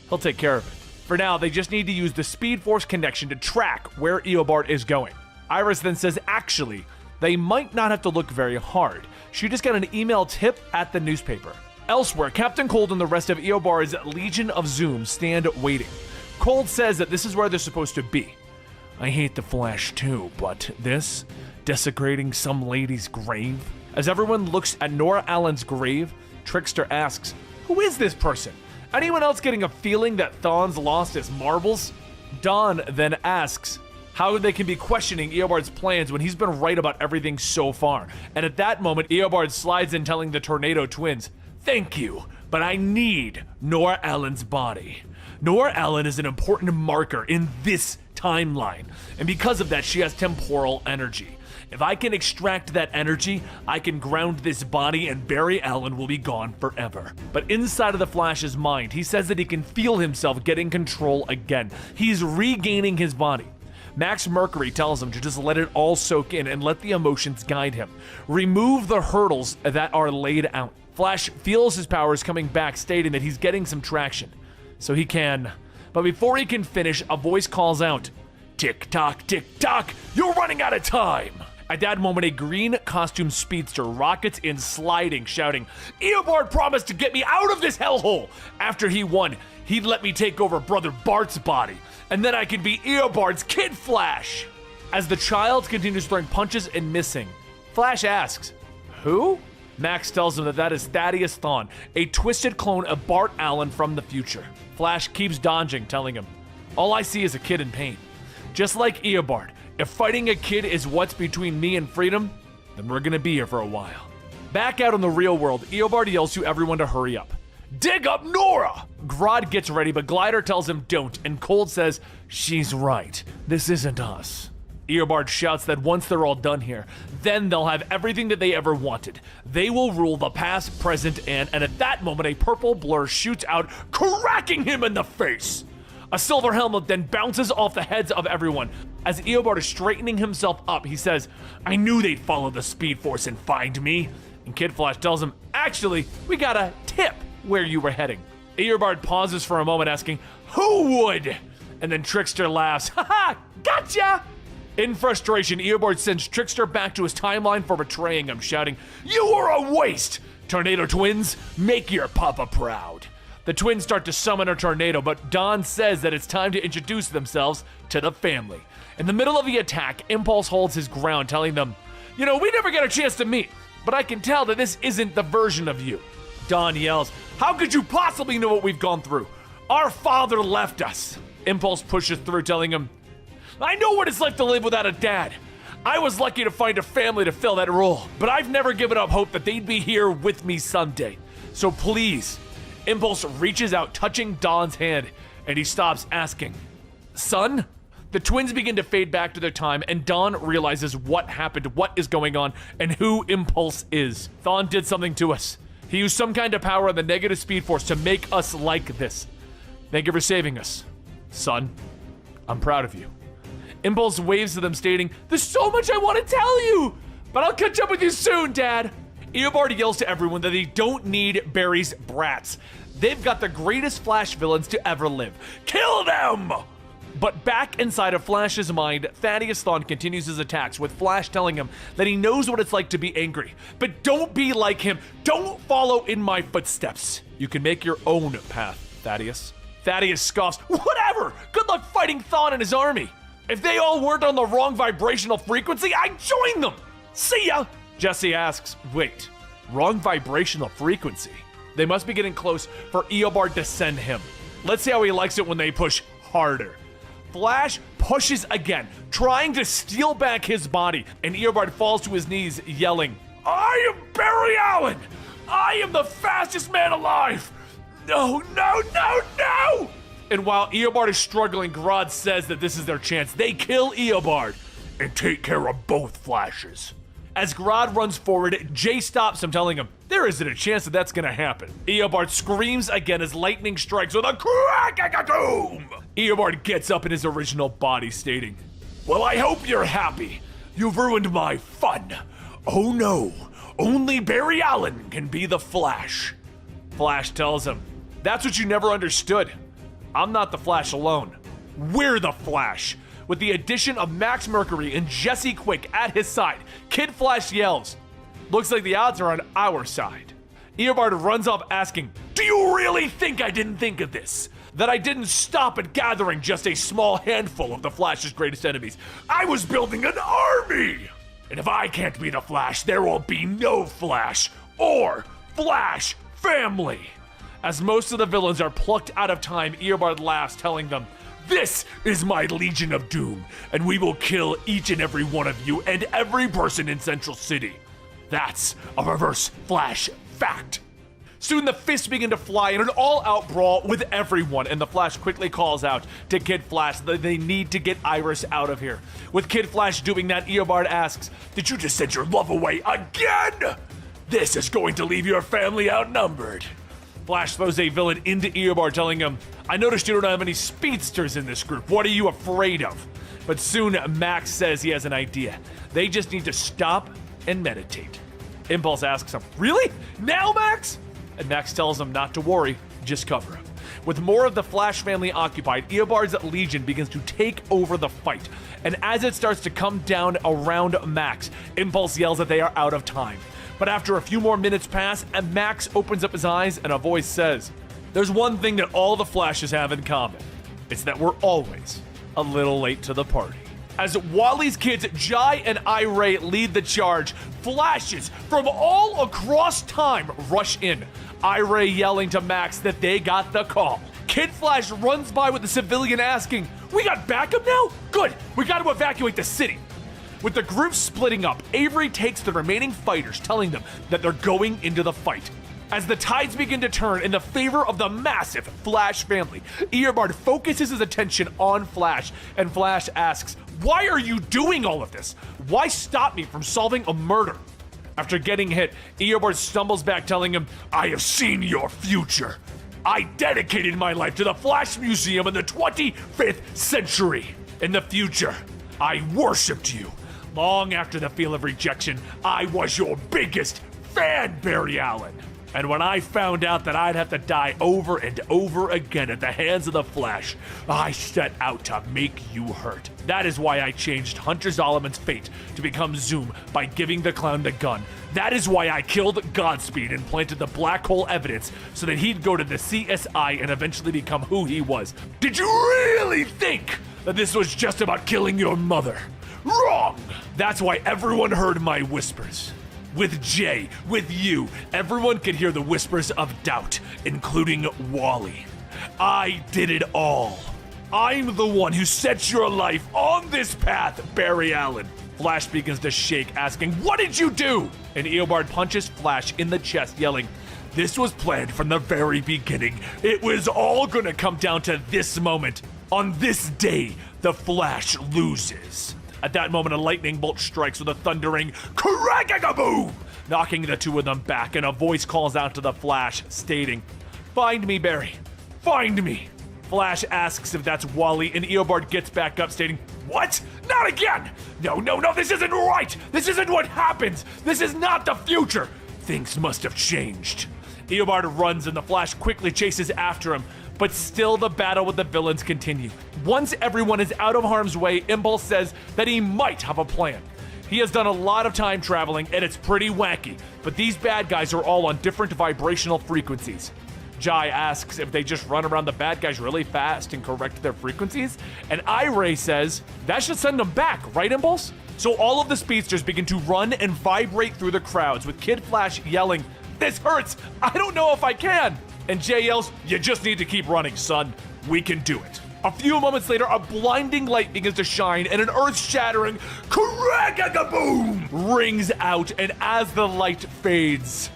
he'll take care of it. For now, they just need to use the Speed Force connection to track where Eobard is going. Iris then says actually, they might not have to look very hard. She just got an email tip at the newspaper. Elsewhere, Captain Cold and the rest of Eobard's Legion of Zoom stand waiting. Cold says that this is where they're supposed to be. I hate the Flash too, but this? Desecrating some lady's grave? As everyone looks at Nora Allen's grave, Trickster asks, who is this person? Anyone else getting a feeling that Thawne's lost his marbles? Dawn then asks how they can be questioning Eobard's plans when he's been right about everything so far. And at that moment, Eobard slides in telling the Tornado Twins, thank you, but I need Nora Allen's body. Nora Allen is an important marker in this timeline, and because of that, she has temporal energy. If I can extract that energy, I can ground this body and Barry Allen will be gone forever. But inside of the Flash's mind, he says that he can feel himself getting control again. He's regaining his body. Max Mercury tells him to just let it all soak in and let the emotions guide him. Remove the hurdles that are laid out. Flash feels his powers coming back, stating that he's getting some traction. So he can. But before he can finish, a voice calls out, tick-tock, tick-tock, you're running out of time! At that moment, a green costume speedster rockets in sliding, shouting, Eobard promised to get me out of this hellhole! After he won, he'd let me take over Brother Bart's body, and then I could be Eobard's Kid Flash! As the child continues throwing punches and missing, Flash asks, who? Max tells him that that is Thaddeus Thawne, a twisted clone of Bart Allen from the future. Flash keeps dodging, telling him, all I see is a kid in pain. Just like Eobard, if fighting a kid is what's between me and freedom, then we're gonna be here for a while. Back out in the real world, Eobard yells to everyone to hurry up. Dig up Nora! Grodd gets ready, but Glider tells him don't, and Cold says, she's right, this isn't us. Eobard shouts that once they're all done here, then they'll have everything that they ever wanted. They will rule the past, present, and at that moment a purple blur shoots out, cracking him in the face! A silver helmet then bounces off the heads of everyone. As Eobard is straightening himself up, he says, I knew they'd follow the Speed Force and find me. And Kid Flash tells him, actually, we got a tip where you were heading. Eobard pauses for a moment asking, who would? And then Trickster laughs, haha, gotcha! In frustration, Eobard sends Trickster back to his timeline for betraying him, shouting, you were a waste! Tornado Twins, make your papa proud. The twins start to summon a tornado, but Dawn says that it's time to introduce themselves to the family. In the middle of the attack, Impulse holds his ground, telling them, you know, we never got a chance to meet, but I can tell that this isn't the version of you. Dawn yells, how could you possibly know what we've gone through? Our father left us. Impulse pushes through, telling him, I know what it's like to live without a dad. I was lucky to find a family to fill that role, but I've never given up hope that they'd be here with me someday. So please, Impulse reaches out, touching Dawn's hand, and he stops, asking, son? The twins begin to fade back to their time, and Dawn realizes what happened, what is going on, and who Impulse is. Thawne did something to us. He used some kind of power on the negative Speed Force to make us like this. Thank you for saving us. Son, I'm proud of you. Impulse waves to them, stating, there's so much I want to tell you, but I'll catch up with you soon, Dad. Eobard yells to everyone that they don't need Barry's brats. They've got the greatest Flash villains to ever live. Kill them! But back inside of Flash's mind, Thaddeus Thawne continues his attacks, with Flash telling him that he knows what it's like to be angry. But don't be like him. Don't follow in my footsteps. You can make your own path, Thaddeus. Thaddeus scoffs, whatever! Good luck fighting Thawne and his army. If they all weren't on the wrong vibrational frequency, I'd join them! See ya! Jesse asks, wait, wrong vibrational frequency? They must be getting close for Eobard to send him. Let's see how he likes it when they push harder. Flash pushes again, trying to steal back his body, and Eobard falls to his knees, yelling, I am Barry Allen! I am the fastest man alive! No, no, no, no! And while Eobard is struggling, Grodd says that this is their chance. They kill Eobard and take care of both Flashes. As Grodd runs forward, Jay stops him, telling him, there isn't a chance that that's gonna happen. Eobard screams again as lightning strikes with a crack-a-doom! Eobard gets up in his original body, stating, well, I hope you're happy. You've ruined my fun. Oh no, only Barry Allen can be the Flash. Flash tells him, that's what you never understood. I'm not the Flash alone. We're the Flash. With the addition of Max Mercury and Jesse Quick at his side, Kid Flash yells, looks like the odds are on our side. Eobard runs up asking, do you really think I didn't think of this? That I didn't stop at gathering just a small handful of the Flash's greatest enemies? I was building an army! And if I can't be the Flash, there will be no Flash or Flash family. As most of the villains are plucked out of time, Eobard laughs, telling them, this is my Legion of Doom, and we will kill each and every one of you and every person in Central City. That's a Reverse Flash fact. Soon the fists begin to fly in an all-out brawl with everyone, and the Flash quickly calls out to Kid Flash that they need to get Iris out of here. With Kid Flash doing that, Eobard asks, did you just send your love away again? This is going to leave your family outnumbered. Flash throws a villain into Eobard, telling him, I noticed you don't have any speedsters in this group. What are you afraid of? But soon Max says he has an idea. They just need to stop and meditate. Impulse asks him, really? Now, Max? And Max tells him not to worry, just cover him. With more of the Flash family occupied, Eobard's Legion begins to take over the fight. And as it starts to come down around Max, Impulse yells that they are out of time. But after a few more minutes pass, and Max opens up his eyes and a voice says, there's one thing that all the Flashes have in common. It's that we're always a little late to the party. As Wally's kids, Jai and Iray lead the charge, Flashes from all across time rush in. Iray yelling to Max that they got the call. Kid Flash runs by with the civilian asking, we got backup now? Good, we got to evacuate the city. With the group splitting up, Avery takes the remaining fighters, telling them that they're going into the fight. As the tides begin to turn in the favor of the massive Flash family, Eobard focuses his attention on Flash, and Flash asks, why are you doing all of this? Why stop me from solving a murder? After getting hit, Eobard stumbles back, telling him, I have seen your future. I dedicated my life to the Flash Museum in the 25th century. In the future, I worshipped you. Long after the feel of rejection, I was your biggest fan, Barry Allen. And when I found out that I'd have to die over and over again at the hands of the Flash, I set out to make you hurt. That is why I changed Hunter Zolomon's fate to become Zoom by giving the clown the gun. That is why I killed Godspeed and planted the black hole evidence so that he'd go to the CSI and eventually become who he was. Did you really think that this was just about killing your mother? Wrong! That's why everyone heard my whispers. With Jay, with you, everyone could hear the whispers of doubt, including Wally. I did it all. I'm the one who set your life on this path, Barry Allen. Flash begins to shake, asking, what did you do? And Eobard punches Flash in the chest, yelling, this was planned from the very beginning. It was all gonna come down to this moment. On this day, the Flash loses. At that moment, a lightning bolt strikes with a thundering crack-a-boom, knocking the two of them back, and a voice calls out to the Flash, stating, find me, Barry. Find me. Flash asks if that's Wally, and Eobard gets back up, stating, what? Not again! No, this isn't right! This isn't what happens! This is not the future! Things must have changed. Eobard runs, and the Flash quickly chases after him, but still the battle with the villains continue. Once everyone is out of harm's way, Impulse says that he might have a plan. He has done a lot of time traveling, and it's pretty wacky, but these bad guys are all on different vibrational frequencies. Jai asks if they just run around the bad guys really fast and correct their frequencies, and Iray says that should send them back, right, Impulse? So all of the speedsters begin to run and vibrate through the crowds, with Kid Flash yelling, "This hurts! I don't know if I can!" And Jay yells, "You just need to keep running, son. We can do it." A few moments later, a blinding light begins to shine, and an earth-shattering crack-a-boom rings out, and as the light fades,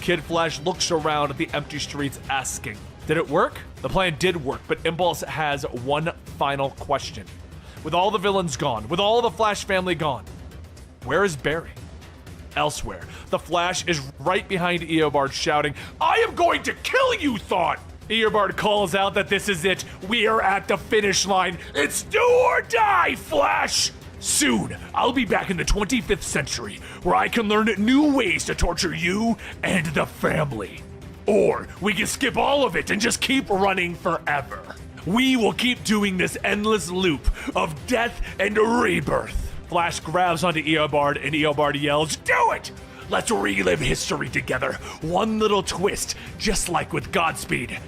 Kid Flash looks around at the empty streets asking, did it work? The plan did work, but Impulse has one final question. With all the villains gone, with all the Flash family gone, where is Barry? Elsewhere, the Flash is right behind Eobard shouting, "I am going to kill you, Thawne!" Eobard calls out that this is it. We are at the finish line. It's do or die, Flash! Soon, I'll be back in the 25th century, where I can learn new ways to torture you and the family. Or we can skip all of it and just keep running forever. We will keep doing this endless loop of death and rebirth. Flash grabs onto Eobard, and Eobard yells, "Do it! Let's relive history together. One little twist, just like with Godspeed.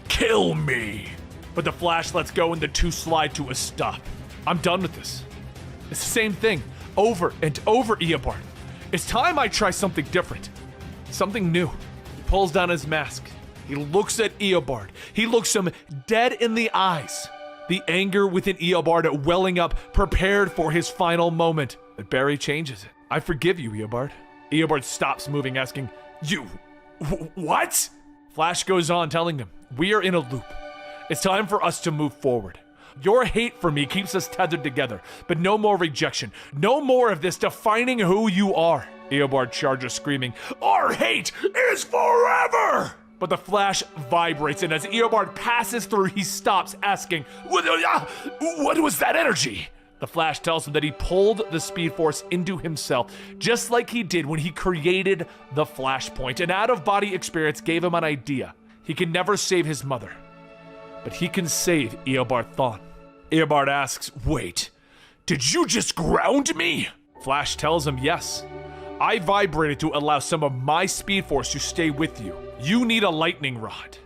Kill me!" But the Flash lets go and the two slide to a stop. I'm done with this. It's the same thing, over and over, Eobard. It's time I try something different. Something new. He pulls down his mask. He looks at Eobard. He looks him dead in the eyes. The anger within Eobard welling up, prepared for his final moment. But Barry changes it. "I forgive you, Eobard." Eobard stops moving, asking, "You, what?" Flash goes on, telling him, "We are in a loop. It's time for us to move forward. Your hate for me keeps us tethered together, but no more rejection. No more of this defining who you are." Eobard charges, screaming, "Our hate is forever!" But the Flash vibrates, and as Eobard passes through, he stops, asking, what was that energy?" The Flash tells him that he pulled the Speed Force into himself, just like he did when he created the Flashpoint. An out-of-body experience gave him an idea. He can never save his mother, but he can save Eobard Thawne. Eobard asks, "Wait, did you just ground me?" Flash tells him, "Yes. I vibrated to allow some of my Speed Force to stay with you. You need a lightning rod.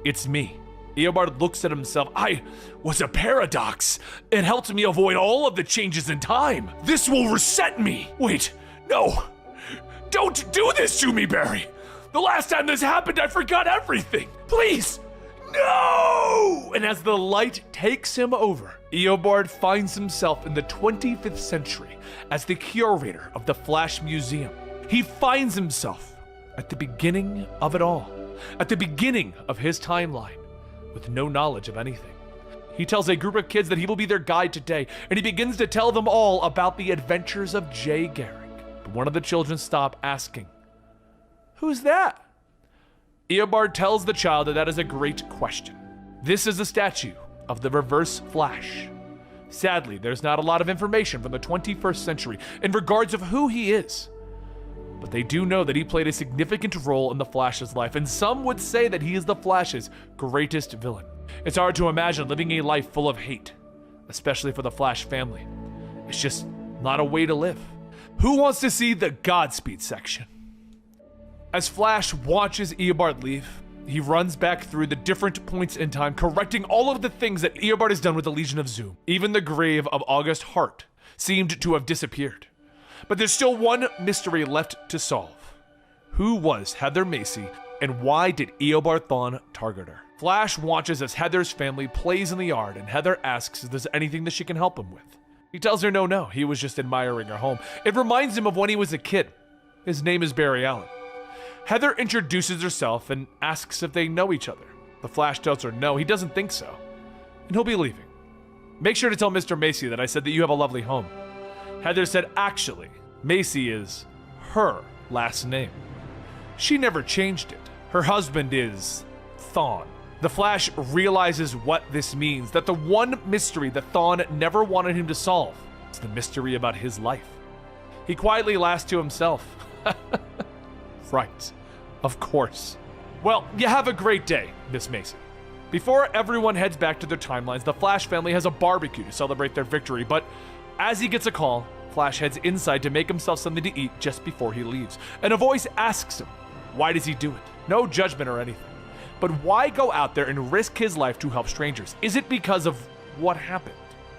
It's me." Eobard looks at himself. "I was a paradox. It helped me avoid all of the changes in time. This will reset me." "Wait, no. Don't do this to me, Barry. The last time this happened, I forgot everything. Please, no!" And as the light takes him over, Eobard finds himself in the 25th century as the curator of the Flash Museum. He finds himself at the beginning of it all, at the beginning of his timeline, with no knowledge of anything. He tells a group of kids that he will be their guide today, and he begins to tell them all about the adventures of Jay Garrick. But one of the children stop, asking, "Who's that?" Eobard tells the child that is a great question. This is a statue of the Reverse Flash. Sadly, there's not a lot of information from the 21st century in regards of who he is. But they do know that he played a significant role in the Flash's life, and some would say that he is the Flash's greatest villain. It's hard to imagine living a life full of hate, especially for the Flash family. It's just not a way to live. Who wants to see the Godspeed section? As Flash watches Eobard leave, he runs back through the different points in time, correcting all of the things that Eobard has done with the Legion of Zoom. Even the grave of August Hart seemed to have disappeared. But there's still one mystery left to solve. Who was Heather Macy, and why did Eobard Thawne target her? Flash watches as Heather's family plays in the yard, and Heather asks if there's anything that she can help him with. He tells her no, he was just admiring her home. It reminds him of when he was a kid. His name is Barry Allen. Heather introduces herself and asks if they know each other. The Flash tells her no, he doesn't think so, and he'll be leaving. "Make sure to tell Mr. Macy that I said that you have a lovely home." Heather said actually, Macy is her last name. She never changed it. Her husband is Thawne. The Flash realizes what this means, that the one mystery that Thawne never wanted him to solve is the mystery about his life. He quietly laughs to himself. Right, of course. "Well, you have a great day, Miss Macy." Before everyone heads back to their timelines, the Flash family has a barbecue to celebrate their victory, but as he gets a call, Flash heads inside to make himself something to eat just before he leaves, and a voice asks him, why does he do it? No judgment or anything. But why go out there and risk his life to help strangers? Is it because of what happened?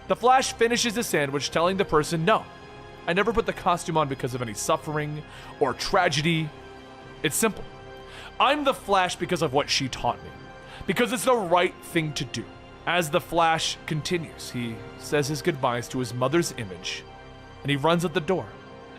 The Flash finishes his sandwich telling the person, no, I never put the costume on because of any suffering or tragedy. It's simple. I'm the Flash because of what she taught me. Because it's the right thing to do. As the Flash continues, he says his goodbyes to his mother's image, and he runs at the door.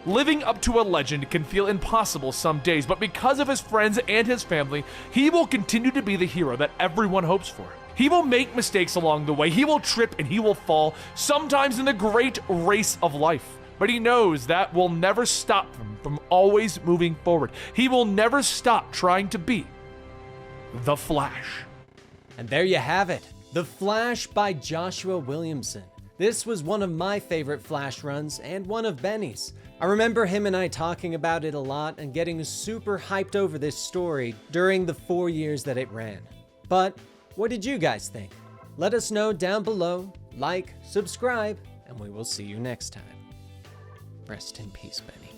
Living up to a legend can feel impossible some days, but because of his friends and his family, he will continue to be the hero that everyone hopes for. He will make mistakes along the way, he will trip and he will fall, sometimes in the great race of life. But he knows that will never stop him from always moving forward. He will never stop trying to be the Flash. And there you have it, The Flash by Joshua Williamson. This was one of my favorite Flash runs and one of Benny's. I remember him and I talking about it a lot and getting super hyped over this story during the 4 years that it ran. But what did you guys think? Let us know down below, like, subscribe, and we will see you next time. Rest in peace, Benny.